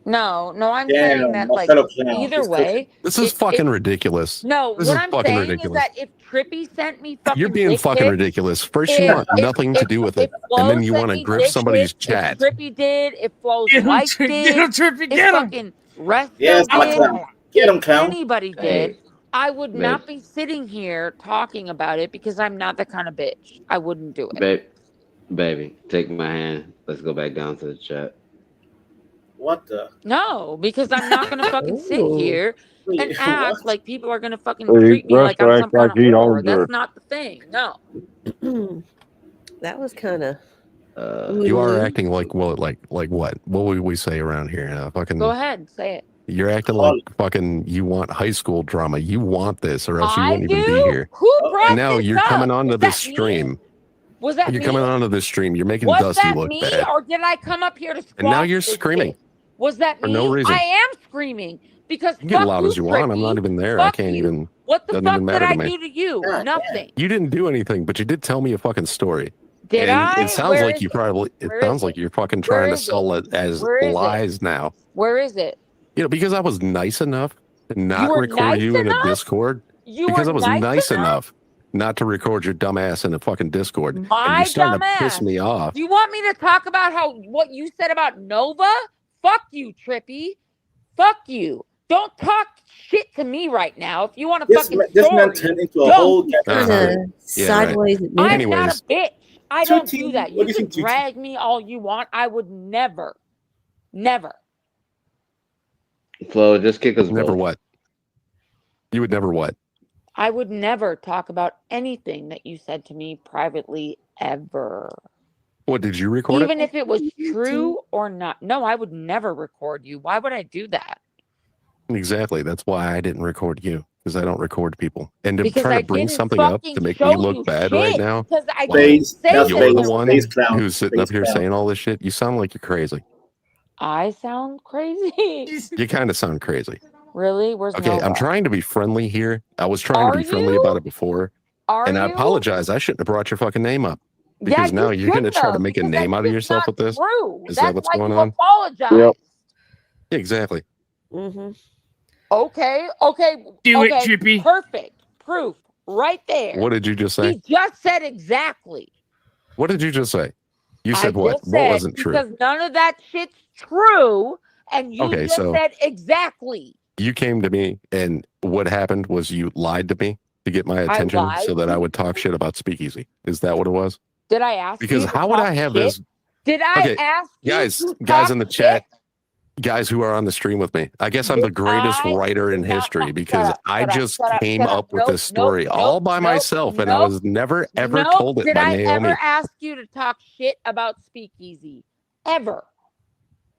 No, I'm Damn, saying that, my like, fellow clown. either He's way. This is fucking ridiculous. No, This what is I'm fucking saying ridiculous. is that if Trippy sent me fucking You're being dick fucking pics, ridiculous. First, you want nothing to do with it, and then you want to grip somebody's chat. If Trippy did, if Flo's Get him, wife Trippy, did, get him, Trippy, if get him. fucking Resto Yes, my did, clown. Get him, if clown. anybody did, I would not be sitting here talking about it because I'm not the kind of bitch. I wouldn't do it. Baby, take my hand. Let's go back down to the chat. What the? No, because I'm not gonna fucking sit here and Wait, act what? like people are gonna fucking Hey, treat me like I'm Resto some act kind like of he whore. owns her. That's not the thing. No. That was kind of. You are acting like what? Like what? What would we say around here? Fucking. Go ahead, say it. You're acting like fucking. You want high school drama. You want this, or else you wouldn't even be here. Who brought And now this you're up? coming onto Was this that me? stream. Was that You're me? coming onto this stream. You're making Was Dusty that look me, bad. or did I come up here to squash And now you're this screaming shit? Was that for me? no reason. I am screaming because You get fuck loud you, as you want. I'm Trippy. not even there. I Fuck can't you. even. What the Doesn't fuck even did matter I to me. do to you? Nothing. You didn't do anything, but you did tell me a fucking story. Did and I? It sounds Where like is you it? probably. It Where is sounds like it? you're fucking Where trying to is sell it? it as Where is it? lies now. Where is it? You know, because I was nice enough to not were record nice you in a enough? Discord. You Because were I was nice nice enough? enough not to record your dumb ass in a fucking Discord. and My you're starting dumb to piss ass. me off. Do you want me to talk about what you said about Nova? Fuck you, Trippy. Fuck you. Don't talk shit to me right now. If you want to fucking This man story, turned into a don't. whole. Sideways. I'm not a bitch. I don't Tutti, do that. what You do you can think, Tutti? drag me all you want. I would never. Flo, just kick us Never both. what? You would never what? I would never talk about anything that you said to me privately ever. What, did you record Even it? if it was true or not. No, I would never record you. Why would I do that? Exactly. That's why I didn't record you. Because I don't record people. And to Because try I to bring didn't something up fucking to make show me you look bad right shit, now. because I while didn't say you're this the to one you. who's sitting up here saying all this shit. You sound like you're crazy. I sound crazy. You kind of sound crazy. Really? Where's Okay, Nova? I'm trying to be friendly here. I was trying to Are be friendly you? about it before. And I you? apologize. I shouldn't have brought your fucking name up. Yeah, Because now you're going to shouldn't try to have, make a because name that out of shit's yourself not with this? true. Is That's that what's why going you on? apologize. Yeah, exactly. Mm-hmm. Okay. Do it, okay, Trippy. Perfect. Proof right there. What did you just say? He just said exactly. What did you just say? You I said what? just What said, wasn't true? because none of that shit's true, and you Okay, just so- said exactly. You came to me, and what happened was you lied to me to get my I attention lied so that to I would talk shit about Speakeasy. Is that what it was? Did I ask Because you to how would talk I have shit? this? Did I Okay, ask you guys, to guys talk in the shit? chat, guys who are on the stream with me. I guess I'm the Did greatest I writer in not history talk- because shut up, I shut up, just shut up, came shut up. up with Nope, this story nope, all by nope, myself, and I nope, was never ever nope. told it Did by I Naomi. ever ask you to talk shit about Speakeasy? Ever?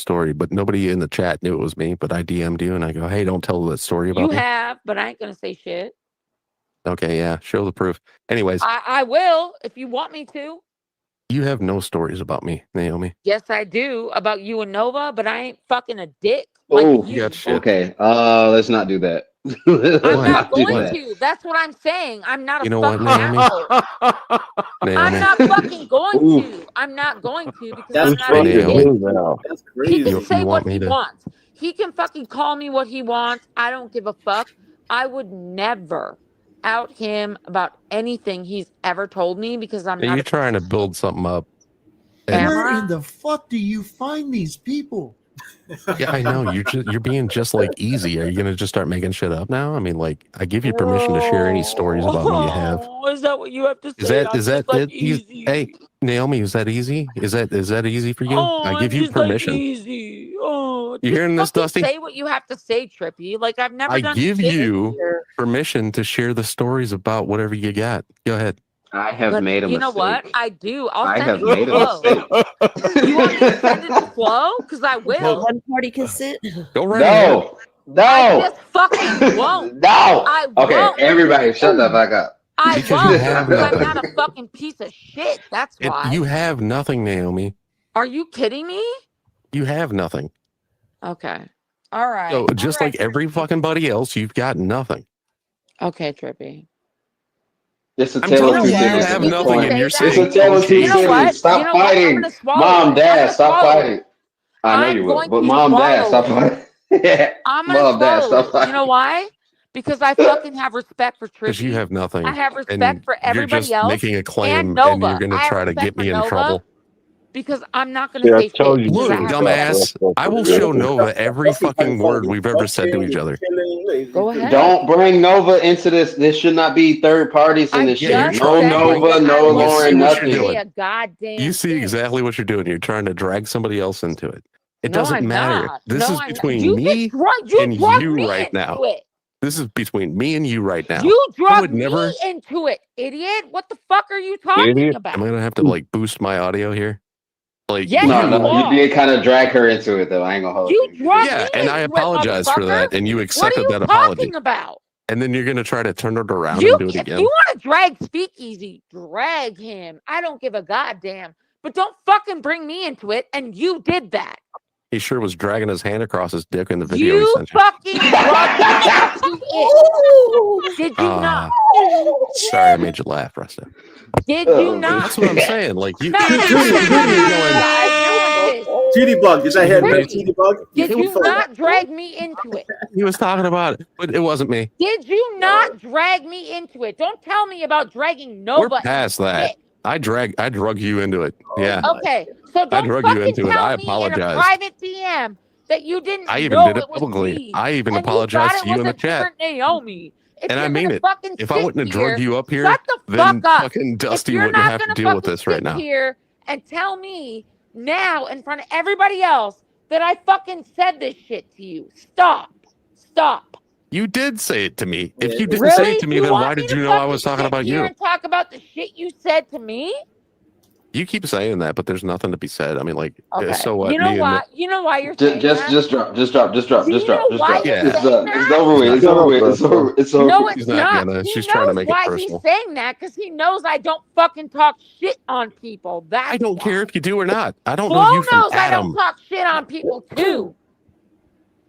story, but nobody in the chat knew it was me. But I DM'd you and I go, hey, don't tell the story about You me. have, but I ain't gonna say shit. Okay, yeah, show the proof. Anyways, I will if you want me to. you have no stories about me, Naomi. Yes, I do about you and Nova, but I ain't fucking a dick Oh, like you. got shit. okay. Let's not do that. I'm not going to. That's what I'm saying. I'm not a fucking asshole. I'm not fucking going to. I'm not going to because I'm not a bitch. That's He crazy. can say what he wants. He can fucking call me what he wants. I don't give a fuck. I would never out him about anything he's ever told me because I'm not. You're trying to build something up. Where in the fuck do you find these people? Yeah, I know. You're being just like easy. Are you gonna just start making shit up now? I mean, like, I give you permission to share any stories about me you have. Is that what you have to say? Is that it? Hey, Naomi, is that easy? Is that easy for you? I give you permission. Easy. Oh, You hearing this, Dusty? Say what you have to say, Trippy. Like I've never I done. give shit you here. permission to share the stories about whatever you got. Go ahead. I have But made a you mistake. know what? I do. I'll I send have it made to a Flo. mistake. You want me to send it to Flo? Because I will. One party consent. Go right No, no, I just fucking won't. no. I Okay, won't. everybody, shut the fuck up. I Because you won't. have Because I'm nothing. not a fucking piece of shit. That's why. You have nothing, Naomi. Are you kidding me? You have nothing. Okay. All right. So just like every fucking buddy else, you've got nothing. Okay, Trippy. It's a I'm tale of telling two you, you cities. have at this nothing, point. and you're It's saying, a tale of two You know what? cities. Stop You know what? I'm fighting. gonna swallow Mom, it. I'm Dad, gonna stop swallow fighting. it. I know I'm you will. going But to Mom, Dad, swallow stop fighting. I'm gonna Mom, Dad, swallow stop it. fighting. You know why? Because I fucking have respect for because Trippy. you have nothing. I have respect and for you're everybody just else making a and claim, Nova. and you're going to I have try to respect get for me in Nova trouble. because I'm not gonna say shit. Look, because I have dumbass, I will show Nova every fucking word we've ever said to each other. Go ahead. Don't bring Nova into this. This should not be third parties in I this Yeah, shit. just No said Nova, that no I Lauren, wasn't what gonna you're nothing. doing. say a goddamn You see thing. exactly what you're doing. You're trying to drag somebody else into it. It No, doesn't I'm matter. not. This No, is I'm not. between You me just drug and you me right into now. it. This is between me and you right now. You I drug would me never. into it, idiot. What the fuck are you talking about? I'm gonna have to like boost my audio here. Like Yes, No, you no, you are. did kind of drag her into it though. I ain't gonna hold You you. drug Yeah, me and I into it, apologize for motherfucker. that, and you What are accepted you that apology. talking about? And then you're gonna try to turn it around You, and do it if again. you want to drag Speakeasy, drag him. I don't give a goddamn. But don't fucking bring me into it. And you did that. He sure was dragging his hand across his dick in the video he You sent you. fucking drugged me into it. Did you not? Sorry, I made you laugh, Resta. Did you not? That's what I'm saying. Like you, No, you're guys doing this. Judy bug, is that head Trippy. Judy bug? Did you not drag me into it? He was talking about it, but it wasn't me. Did you not drag me into it? Don't tell me about dragging Nova. We're past that. I drug you into it. Yeah. Okay, so I don't drug you fucking into it. tell I me in a apologize. private DM that you didn't I even know did it it was publicly. me. I even and apologized you to thought you it in was the a chat. different Naomi. If And you're I mean gonna it. fucking If I sit wouldn't have here, drugged you up here, shut the then fuck up. fucking Dusty If you're wouldn't not have to gonna deal with fucking this right sit now. here and tell me now in front of everybody else that I fucking said this shit to you. Stop. You did say it to me. If you didn't Really? say it to me, You then want why me did to you know I fucking was talking sit about here you? and talk about the shit you said to me? You keep saying that, but there's nothing to be said. I mean, like, Okay. so what? You know Me and why? You know why you're saying that? Just drop. Do you know why you're It's saying done. that? It's over with. It's over with. It's over. It's over. No, it's She's not gonna. He She's trying to knows make it why personal. he's saying that because he knows I don't fucking talk shit on people. That's I don't care if you do or not. I don't Flo know you from knows I don't Adam. talk shit on people too.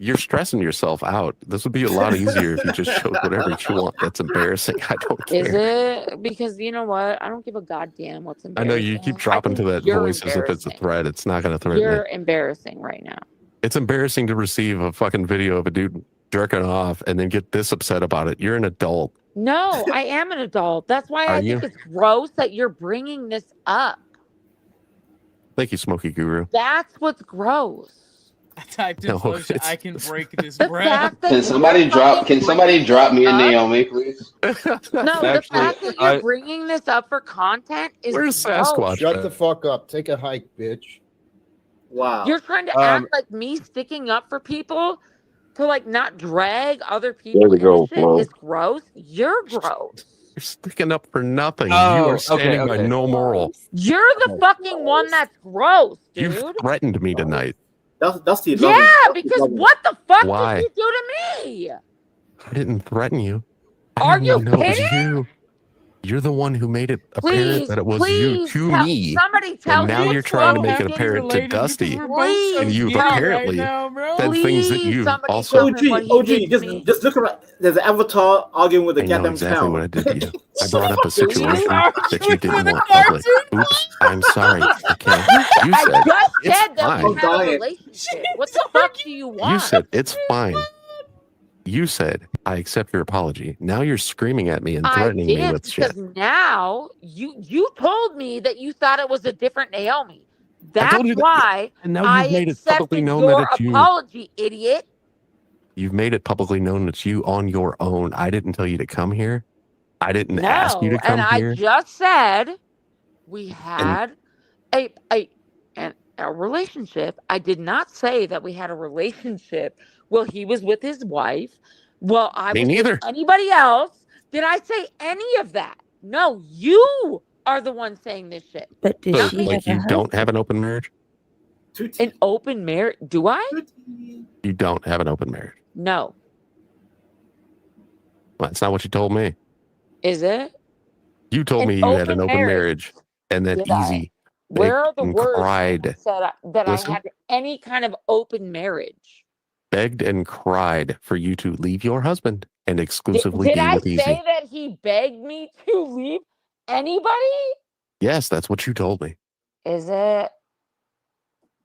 You're stressing yourself out. This would be a lot easier if you just showed whatever you want. That's embarrassing. I don't care. Is it? Because you know what? I don't give a goddamn what's I embarrassing. know you keep dropping to that you're voice as if it's a threat. It's not going to threaten You're me. embarrassing right now. It's embarrassing to receive a fucking video of a dude jerking off and then get this upset about it. You're an adult. No, I am an adult. That's why Are I you? think it's gross that you're bringing this up. Thank you, Smokey Guru. That's what's gross. I typed in No, Flo, it's- I can break this The bread. fact that Can somebody you're drop? fucking Can somebody drop me and bringing this Naomi, please? No, the Actually, fact that you're bringing this up for content is Where's gross. Sasquatch? Shut the fuck up. Take a hike, bitch. Wow. You're trying to act like me sticking up for people to like not drag other people There we into go, shit Flo. is gross. You're gross. You're sticking up for nothing. You Oh, are standing by okay. no moral. You're the fucking one that's gross, dude. You threatened me tonight. Dusty, Yeah, because what the fuck Why? did you do to me? I didn't threaten you. I Are didn't you even know it was kidding? you. You're the one who made it apparent Please, that it was you please, to tell, me. somebody tell And me now what's you're trying to so make it giddy apparent to related Dusty. because we're both so And you've giddy right apparently now, bro. said things that Please, you've somebody also. tell him what he did to me. Just look around. There's an avatar arguing with a I know goddamn exactly cow. what I did to you. I brought up a Fuck you. situation that you Arguing didn't with a want public. cartoon Oops, I'm sorry. Okay. You I said just it's said that we fine. had a dying. relationship. What the fuck do you You want? said it's fine. You said I accept your apology. Now you're screaming at me and I threatening me did with because shit. now you told me that you thought it was a different Naomi. I told That's you that, why and now I you've made it publicly accepted known that your it's you. apology, idiot. You've made it publicly known it's you on your own. I didn't tell you to come here. I didn't ask you No, to and come I here. just said we And had a relationship. I did not say that we had a relationship while he was with his wife. Well, I me was with neither. anybody else. Did I say any of that? No, you are the one saying this shit. But does So, Not she me. have like, a you don't husband? have an open marriage? An open marriage? Do I? You don't have an open marriage. No. Well, that's not what you told me. Is it? You told An me you had an open open marriage. marriage and that Did I? Easy Where are begged the and words that I cried. said that I Listen, had any kind of open marriage? begged and cried for you to leave your husband and exclusively Did be I with say Easy. that he begged me to leave anybody? Yes, that's what you told me. Is it?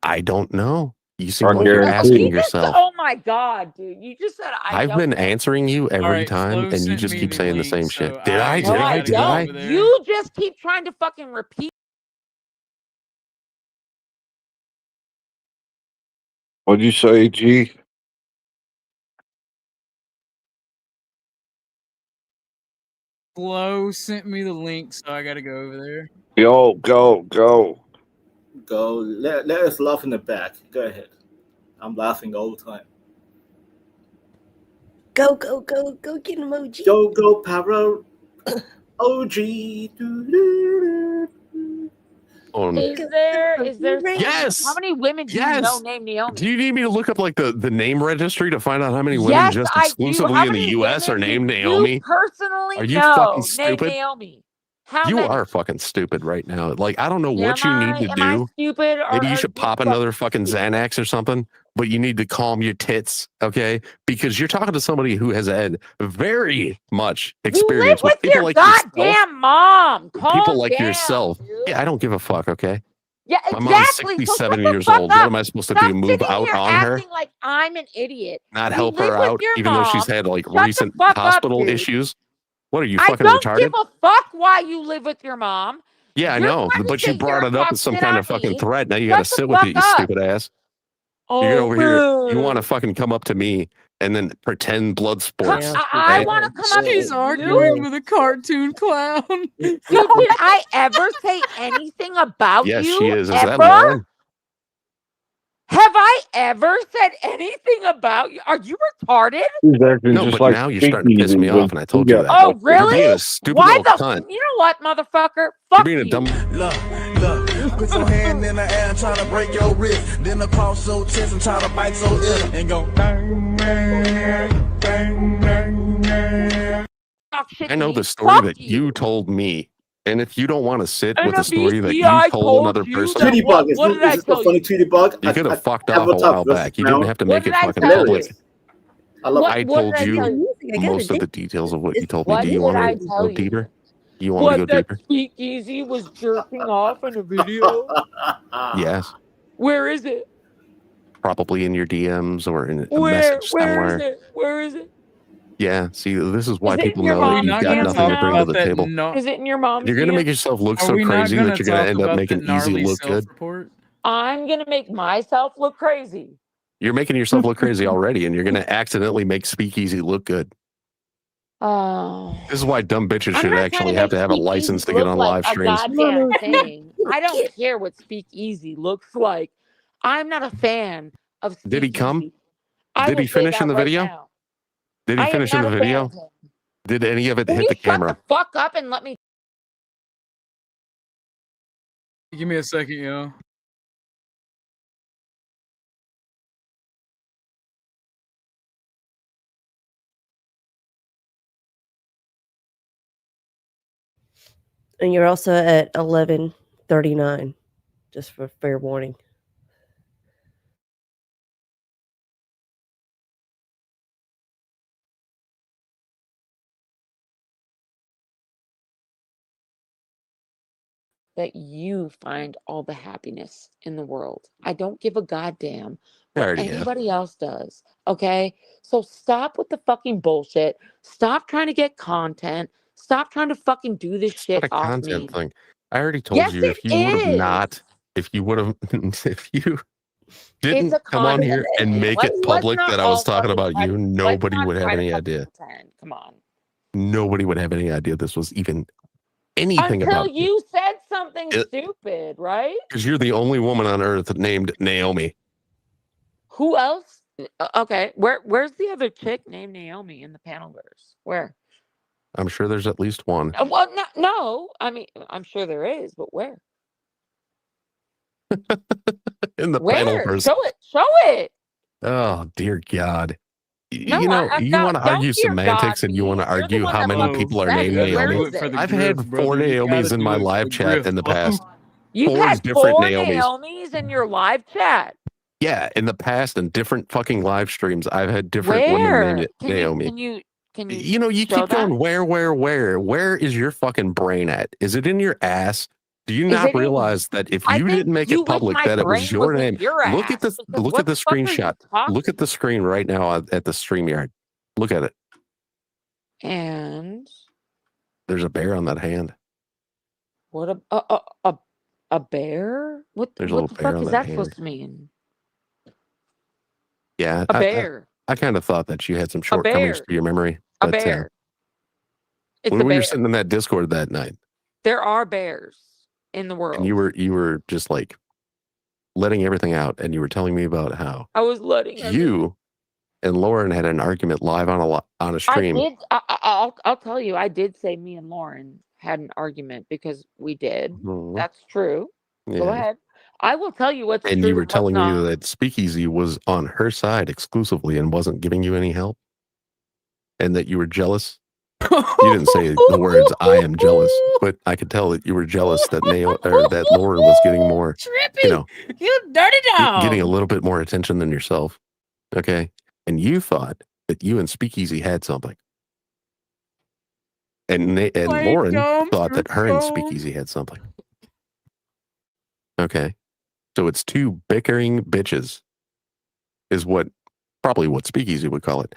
I don't know. You seem I like you're asking You just, yourself. oh my God, dude. You just said I I've don't been know. answering you All every right, time, Flo and you sent just me keep the saying the link, same so shit. Did I? No, Did I? I Did go I? don't. over there. You just keep trying to fucking repeat. What'd you say, G? Flo sent me the link, so I gotta go over there. Yo, go. Go. Let us laugh in the back. Go ahead. I'm laughing all the time. Go, go, go, go get him, OG. Go, Paro. OG. Is there Yes. how many women do you know Yes. named Naomi? Do you need me to look up like the name registry to find out how many women Yes, just I do. exclusively How in the many U.S. are women do named you Naomi? personally Are you fucking know named stupid? Naomi? How You many? are fucking stupid right now. Like, I don't know what Am you need to I? Am I do. stupid or Maybe you are should you pop fucking another fucking Xanax or something, but you need to calm your tits, okay? Because you're talking to somebody who has had very much You live experience with with people your like yourself. goddamn mom. People Calm like down, yourself. dude. Yeah, I don't give a fuck, okay? Yeah, My mom's exactly. So 67 shut the years fuck old. What up. am I supposed to Stop do? Move sitting out here on her? acting like I'm an idiot. Not You help live her with out, your even though she's mom. had like Shut recent the fuck up, hospital dude. issues? What are you I fucking don't retarded? give a fuck why you live with your mom. Yeah, I You're know, trying to but you sit here brought and it up talk as some shit kind on of fucking me. threat. Now you got to Shut the sit with it, fuck you up. stupid ass. You get Oh, over here. You want to man. fucking come up to me and then pretend blood sports. I want to come up to She's arguing with a cartoon clown. Dude, did I ever say anything about Yes, you? she is. Is that Ever? Lauren? Have I ever said anything about you? Are you retarded? He's acting No, just but like now you're starting to piss Speakeasy me when off, and I he told you got that. Oh, busted. You're being really? a stupid Why little the? cunt. You know what, motherfucker? You're Fuck being a you. dumb. Look, put your hand in the air and try to break your wrist. Then across your chest and try to bite your ear and go bang, bang, bang, bang, bang. Talk shit I to know me. the story Fuck that you told me, and if you don't want to sit And with a story that BC, you I told told another you person, that Tweety Bug. what did I Is this the tell funny you? Tweety Bug? you could have fucked off a Avatar while versus back. You didn't Mount. have to What make did it I fucking tell public. you? I love I What did told I tell you you? I got most a of the dick. details of what you told me. What Do you did want I to tell go you? deeper? You want to What, go that deeper? Speakeasy was jerking off in a video? Yes. Where is it? Probably in your DMs or in a Where message is somewhere. it? Where is it? Yeah. See, this is why Is it in people your know that We're mom's you've not got gonna DMs nothing to talk bring to now? about the that. table. No, Is it in your mom's You're gonna make DMs? yourself look are so we not crazy gonna that you're gonna talk end up about making that Easy gnarly look good. self-report? I'm gonna make myself look crazy. You're making yourself look crazy already, and you're gonna accidentally make Speakeasy look good. Oh. This is why dumb bitches I'm should not trying actually to have make to have a Speakeasy license to get look on like live a streams. goddamn thing. I don't care what Speakeasy looks like. I'm not a fan of Did he come? Speakeasy. I Did will he say finish in that the right video? now. Did he I am finish in not the a fan video? of him. Did any of it Will hit you the shut the camera? fuck up and let me? Give me a second, yo. And you're also at 11:39, just for fair warning. That you find all the happiness in the world. I don't give a goddamn I what already have. anybody else does. Okay? So stop with the fucking bullshit. Stop trying to get content. Stop trying to fucking do this It's shit not a off content me. thing. I already told Yes, you it is. if you would have, if you It's didn't a come on content here and thing. make it Let's public not that I was all talking fucking about you, let's nobody not would have try to any fucking idea. pretend. Come on. Nobody would have any idea this was even anything Until about you. you said something It, stupid, right? because you're the only woman on earth named Naomi. Who else? Okay, where's the other chick named Naomi in the panelverse? Where? I'm sure there's at least one. Well, no. I mean, I'm sure there is, but where? In the panel Where? verse. Show it. Oh dear God. No, You know, you want to don't argue dear God semantics and you me. want to You're the argue one how that many fucking people are said named it. Where Naomi. is it? I've had 4 Naomis in my live chat in the past. You've 4 had different 4 Naomis. Naomis in your live chat. Yeah, in the past in different fucking live streams, I've had different women Where? named Naomi. Can you You know, you show keep that? going, where? Where is your fucking brain at? Is it in your ass? Do you Is not it in- realize that if I you think didn't make you it wish public my that it was brain your was in name? your Look at ass, this. because Look what at the the fuck are you screenshot. talking Look at the screen right now at the StreamYard. Look at it. And There's a bear on that hand. what a bear? What There's a what little the bear fuck on is that that supposed hand. to mean? Yeah, A bear. I kind of thought that you had some A shortcomings bear. to your memory, A but bear. It's when a we were bear. sitting in that Discord that night, There are bears in the world. and you were just like letting everything out, and you were telling me about how I was letting you and Lauren had an argument live on a I stream. did. I'll tell you. I did say me and Lauren had an argument because we did. Mhm. That's true. Go Yeah. ahead. I will tell you what's And true you were and what's telling me not. that Speakeasy was on her side exclusively and wasn't giving you any help, and that you were jealous. You didn't say the words "I am jealous," but I could tell that you were jealous that that Lauren was getting more, you know, You dirty dog. getting a little bit more attention than yourself. Okay, and you thought that you and Speakeasy had something, and Lauren thought that her and Speakeasy had something. Okay, so it's 2 bickering bitches, is probably what Speakeasy would call it,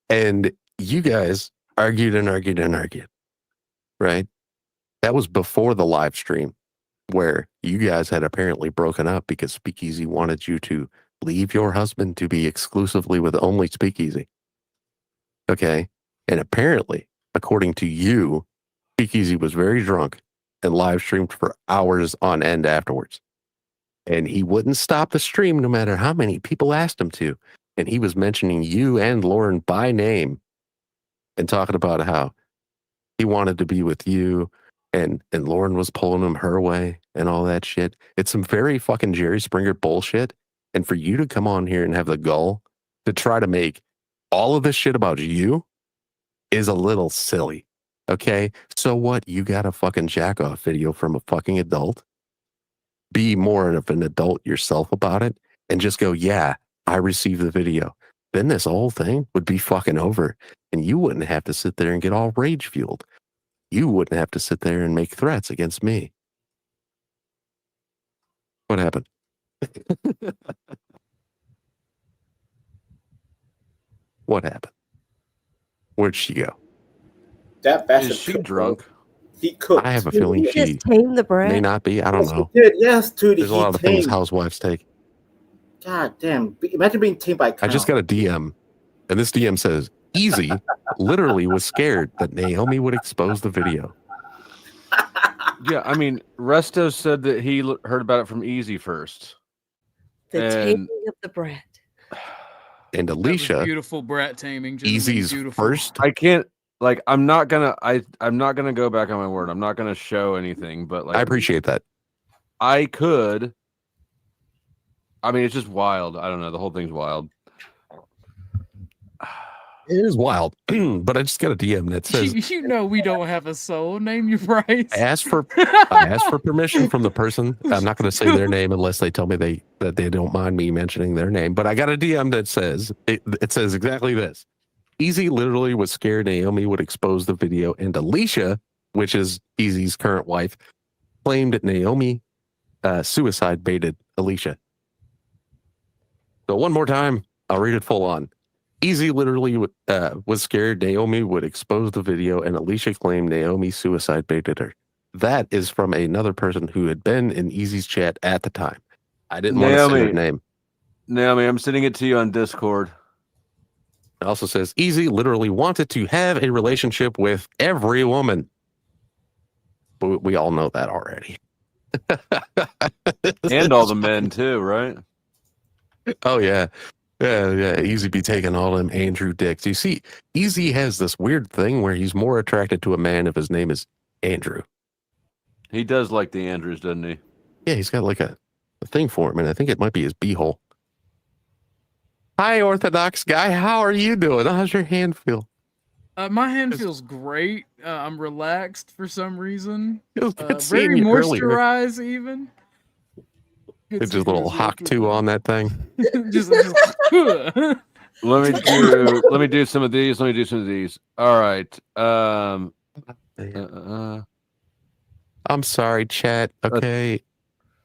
and you guys argued and argued and argued, right? That was before the live stream, where you guys had apparently broken up because Speakeasy wanted you to leave your husband to be exclusively with only Speakeasy. Okay, and apparently, according to you, Speakeasy was very drunk and live streamed for hours on end afterwards. And he wouldn't stop the stream no matter how many people asked him to. And he was mentioning you and Lauren by name and talking about how he wanted to be with you and Lauren was pulling him her way and all that shit. It's some very fucking Jerry Springer bullshit. And for you to come on here and have the gall to try to make all of this shit about you is a little silly. Okay? So what? You got a fucking jack off video from a fucking adult? Be more of an adult yourself about it and just go, yeah, I received the video. Then this whole thing would be fucking over and you wouldn't have to sit there and get all rage fueled. You wouldn't have to sit there and make threats against me. What happened? What happened? Where'd she go? That bastard. Is she drunk? He cooked. I have a feeling He she just tamed the brat. may not be. I don't know. He did. Yes, dude. There's a he lot of things tamed. housewives take. God damn. Imagine being tamed by a cow. I just got a DM, and this DM says, Easy literally was scared that Naomi would expose the video. Yeah, I mean, Resto said that he heard about it from Easy first. The And- taming of the brat. And That was Alicia, beautiful brat taming. gentlemen, Easy's beautiful. first. I can't, like, I'm not gonna go back on my word. I'm not gonna show anything, but like, I appreciate that. I could. I mean, it's just wild. I don't know. The whole thing's wild. It is wild, but I just got a DM that says You know we don't have a soul. Name your price. I asked for permission from the person. I'm not going to say their name unless they tell me that they don't mind me mentioning their name. But I got a DM that says it says exactly this. Easy literally was scared Naomi would expose the video, and Alicia, which is Easy's current wife, claimed that Naomi suicide baited Alicia. So one more time, I'll read it full on. Easy literally was scared Naomi would expose the video, and Alicia claimed Naomi suicide baited her. That is from another person who had been in Easy's chat at the time. I didn't want to say her name. Naomi, I'm sending it to you on Discord. It also says Easy literally wanted to have a relationship with every woman. But we all know that already. And all the men too, right? Oh yeah. Yeah. Easy be taking all them Andrew dicks. You see, Easy has this weird thing where he's more attracted to a man if his name is Andrew. He does like the Andrews, doesn't he? Yeah, he's got like a thing for him, and I think it might be his beehole. Hi, Orthodox guy. How are you doing? How's your hand feel? My hand feels great. I'm relaxed for some reason. Good Very seeing you earlier. moisturized, even. It's just a little Hawk 2 on that thing. just Let me do some of these. All right. I'm sorry, chat. Okay.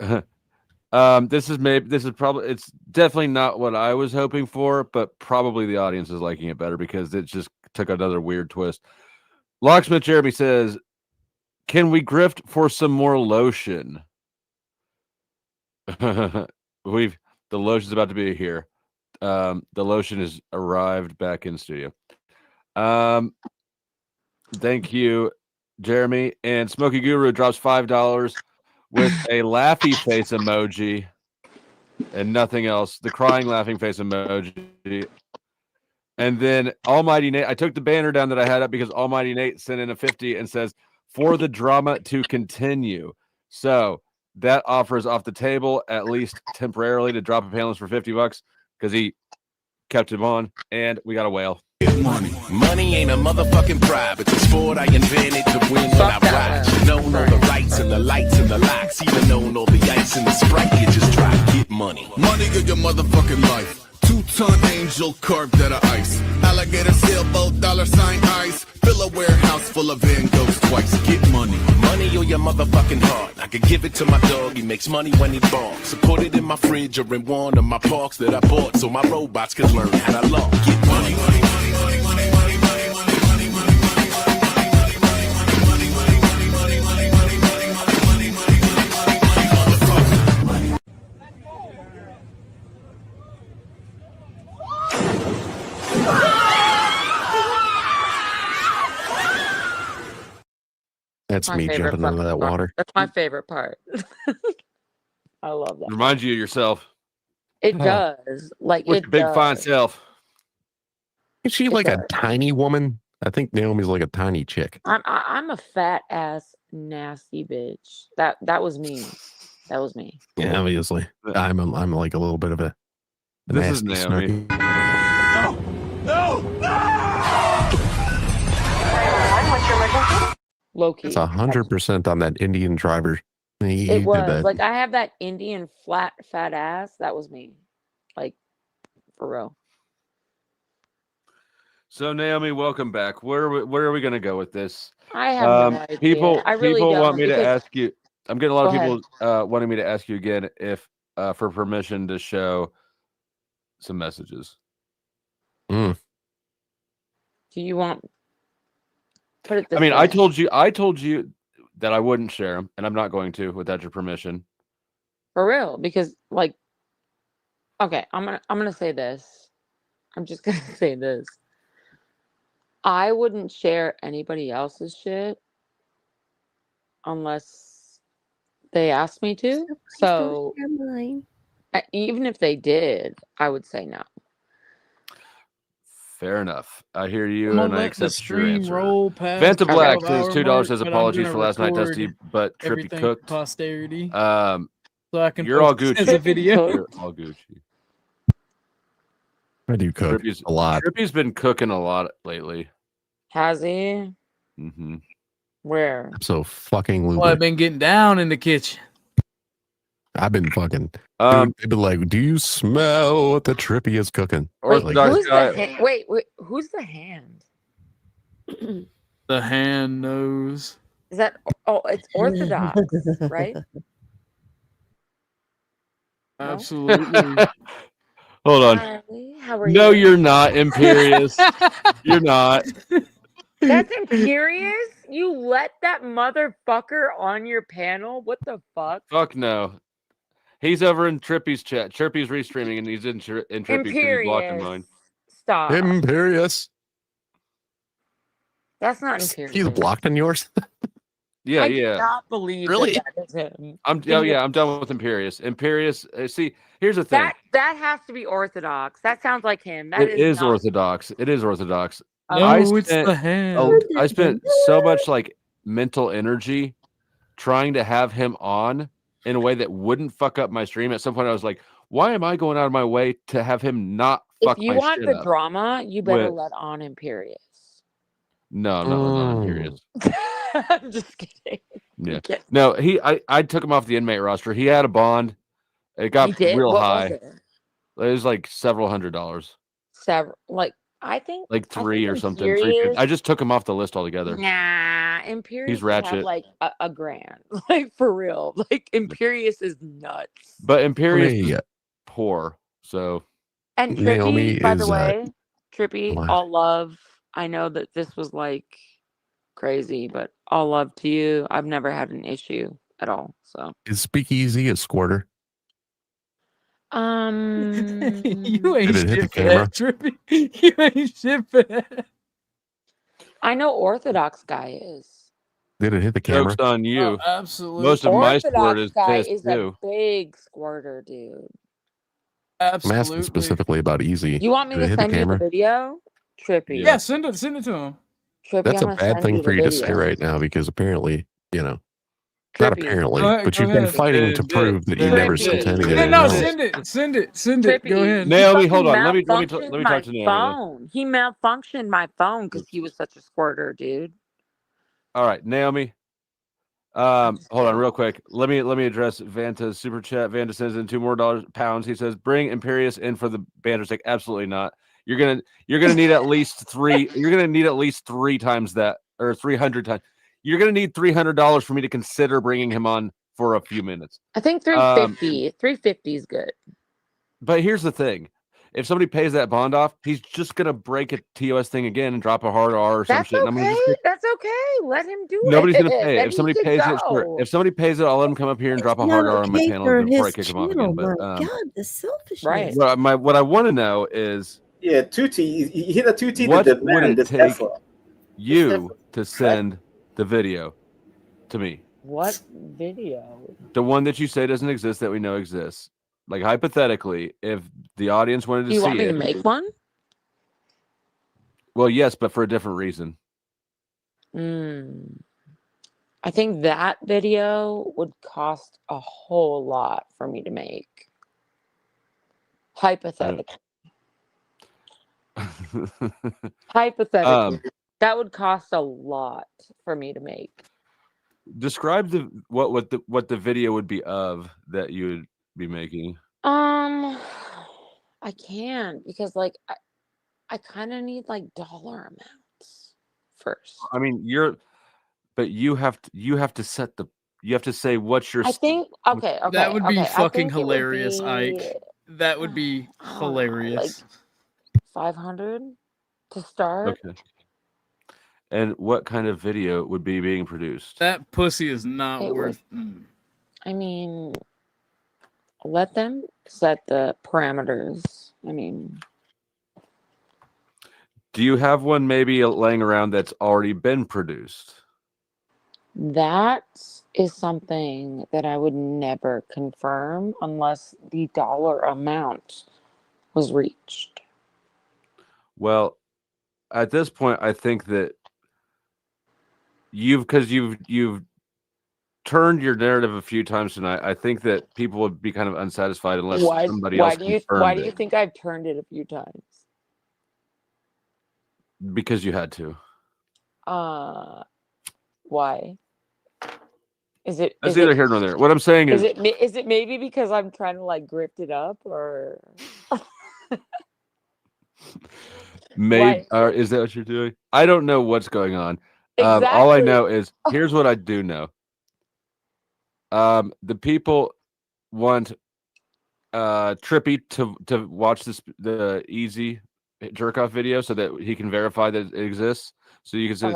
This is probably, it's definitely not what I was hoping for, but probably the audience is liking it better because it just took another weird twist. Locksmith Jeremy says, "Can we grift for some more lotion?" The lotion's about to be here. The lotion has arrived back in studio. Thank you, Jeremy. And Smoky Guru drops $5 with a laughy face emoji and nothing else. The crying laughing face emoji. And then Almighty Nate, I took the banner down that I had up because Almighty Nate sent in a 50 and says, "For the drama to continue." So that offer is off the table, at least temporarily, to drop a panelist for $50 because he kept him on, and we got a whale. Money ain't a motherfucking bribe. It's a sport I invented to win when I ride. You know all the rights and the lights and the locks. Even know all the ice and the Sprite. You just try to get money. Money of your motherfucking life. 2-ton angel carved out of ice. Alligator sailboat, $ ice. Fill a warehouse full of Van Goghs twice. Get money. Money or your motherfucking heart. I could give it to my dog. He makes money when he barks. So put it in my fridge or in one of my parks that I bought so my robots could learn how to log. Get money. That's me jumping into that water. That's my favorite part. I love that. Reminds you of yourself. It does. Like With it your big does. fine self. Is she like a tiny woman? I think Naomi's like a tiny chick. I'm a fat ass nasty bitch. That was me. That was me. Yeah, obviously. I'm like a little bit of a This is nasty Naomi. snarky. Low-key. It's 100% on that Indian driver. He It did was that. like I have that Indian fat ass. That was me. Like for real. So Naomi, welcome back. Where are we going to go with this? I have no idea. People I really want don't, me to because- ask you. I'm getting a lot of Go people wanting me to ask you again if for permission to show some messages. Do you want? Put it this I mean, way. I told you that I wouldn't share them, and I'm not going to without your permission. For real, because like, okay, I'm gonna say this. I'm just gonna say this. I wouldn't share anybody else's shit unless they asked me to. So even if they did, I would say no. Fair enough. I hear you, I'm gonna and I let the accept your stream answer. roll past Vanta the Black 12-hour says $2 mark, says but I'm apologies gonna for last night, record Dusty, but Trippy everything cooked. for posterity. So I can you're all post Gucci. this as a video. You're all Gucci. I do cook Trippy's a lot. Trippy's been cooking a lot lately. Has he? Mm-hmm. Where? So fucking Well, I've loopy. been getting down in the kitchen. I've been fucking. Dude, they've been like, "Do you smell what the Trippy is cooking?" Wait, Like, who's the wait, who's the hand? The hand knows. Is that it's Orthodox, right? Absolutely. Hold on. Charlie, how are No, you? you're not, Imperious. You're not. That's Imperious? You let that motherfucker on your panel? What the fuck? Fuck no. He's over in Trippy's chat. Trippy's restreaming, and he's in Trippy's because he's blocking Imperious. mine. Stop. Imperious. That's not Imperious. He's blocked in yours. Yeah, I yeah. cannot believe Really? that is him. I'm done with Imperious. Imperious. See, here's the thing. That has to be Orthodox. That sounds like him. That It is not- Orthodox. It is Orthodox. No, it's the hand. I spent so much like mental energy trying to have him on in a way that wouldn't fuck up my stream. At some point, I was like, "Why am I going out of my way to have him not fuck If you my want shit the up?" drama, you better With- let on Imperious. No, I'm not letting on Imperious. I'm just kidding. Yeah. Okay. No, I took him off the inmate roster. He had a bond. It got You did? real What high. was it? It was like several $100s. Several, like I think Like I three think or something. Imperious- I just took him off the list altogether. Nah, Imperious He's should have ratchet. like a grand, like for real. Like Imperious is nuts. But Imperious Hey, is poor, so And Trippy, Naomi by the is, way, Trippy, what? all love. I know that this was like crazy, but all love to you. I've never had an issue at all. So, Is Speakeasy a squirter? You ain't Did it hit the shit for camera? that, Trippy. You ain't shit for that. I know Orthodox Guy is. Did it hit the camera? joke's on you. Absolutely. Most of my squirt Orthodox is Guy pissed is too. a big squirter, dude. I'm asking Absolutely. specifically about Easy. You want me Did to it hit the send you the camera? video? Trippy. Yeah, send it to him. Trippy, That's I'm a gonna bad send thing you for the you to video. say right now because apparently, not apparently, Go ahead, but go you've been ahead. fighting to prove that you never sent any of Yeah, it. no, else. send it. Send it. Go ahead. Naomi, He hold on. Let me malfunctioned talk my to Naomi. phone. He malfunctioned my phone because he was such a squirter, dude. All right, Naomi. Hold on, real quick. Let me address Vanta's super chat. Vanta sends in $2 more pounds. He says, "Bring Imperious in for the banter sake." Absolutely not. You're gonna need at least three. You're gonna need at least 3 times that, or 300 times. You're gonna need $300 for me to consider bringing him on for a few minutes. I think 350. 350 is good. But here's the thing: if somebody pays that bond off, he's just gonna break a TOS thing again and drop a hard R or some That's shit. And I'm okay. gonna just That's okay. Let him do Nobody's it. gonna pay it. Then If he somebody can pays it, sure. go. If somebody pays it, I'll let him come up here and drop a hard R on my Okay panel for before I his kick him off channel. again. But My God, the selfishness. Right. what I want to know is, Yeah, Tutti. He hit a Tutti. what the would man, it this take Tesla. you to send the video to me? What video? The one that you say doesn't exist that we know exists. Like hypothetically, if the audience wanted to Do you see want me it, to make one? well, yes, but for a different reason. I think that video would cost a whole lot for me to make. Hypothetically. Hypothetically. That would cost a lot for me to make. Describe what the video would be of that you would be making. I can't because like I kind of need like dollar amounts first. I mean, you have to set the. You have to say what's your. I think okay. That would be I fucking think it would hilarious, be, Ike. That would be hilarious. 500 to start. Okay. And what kind of video would be being produced? That pussy is not It worth. I mean, let them set the parameters. I mean, Do you have one maybe laying around that's already been produced? that is something that I would never confirm unless the dollar amount was reached. Well, at this point, I think that you've turned your narrative a few times tonight. I think that people would be kind of unsatisfied unless somebody else confirmed why do you it. think I've turned it a few times? Because you had to. Why? Is it? That's Is neither it? here nor there. What I'm saying Is is, it? Is it maybe because I'm trying to like grift it up, or? maybe is that what you're doing? I don't know what's going on. Exactly. All I know is here's what I do know. The people want Trippy to watch the easy jerk off video so that he can verify that it exists. So you can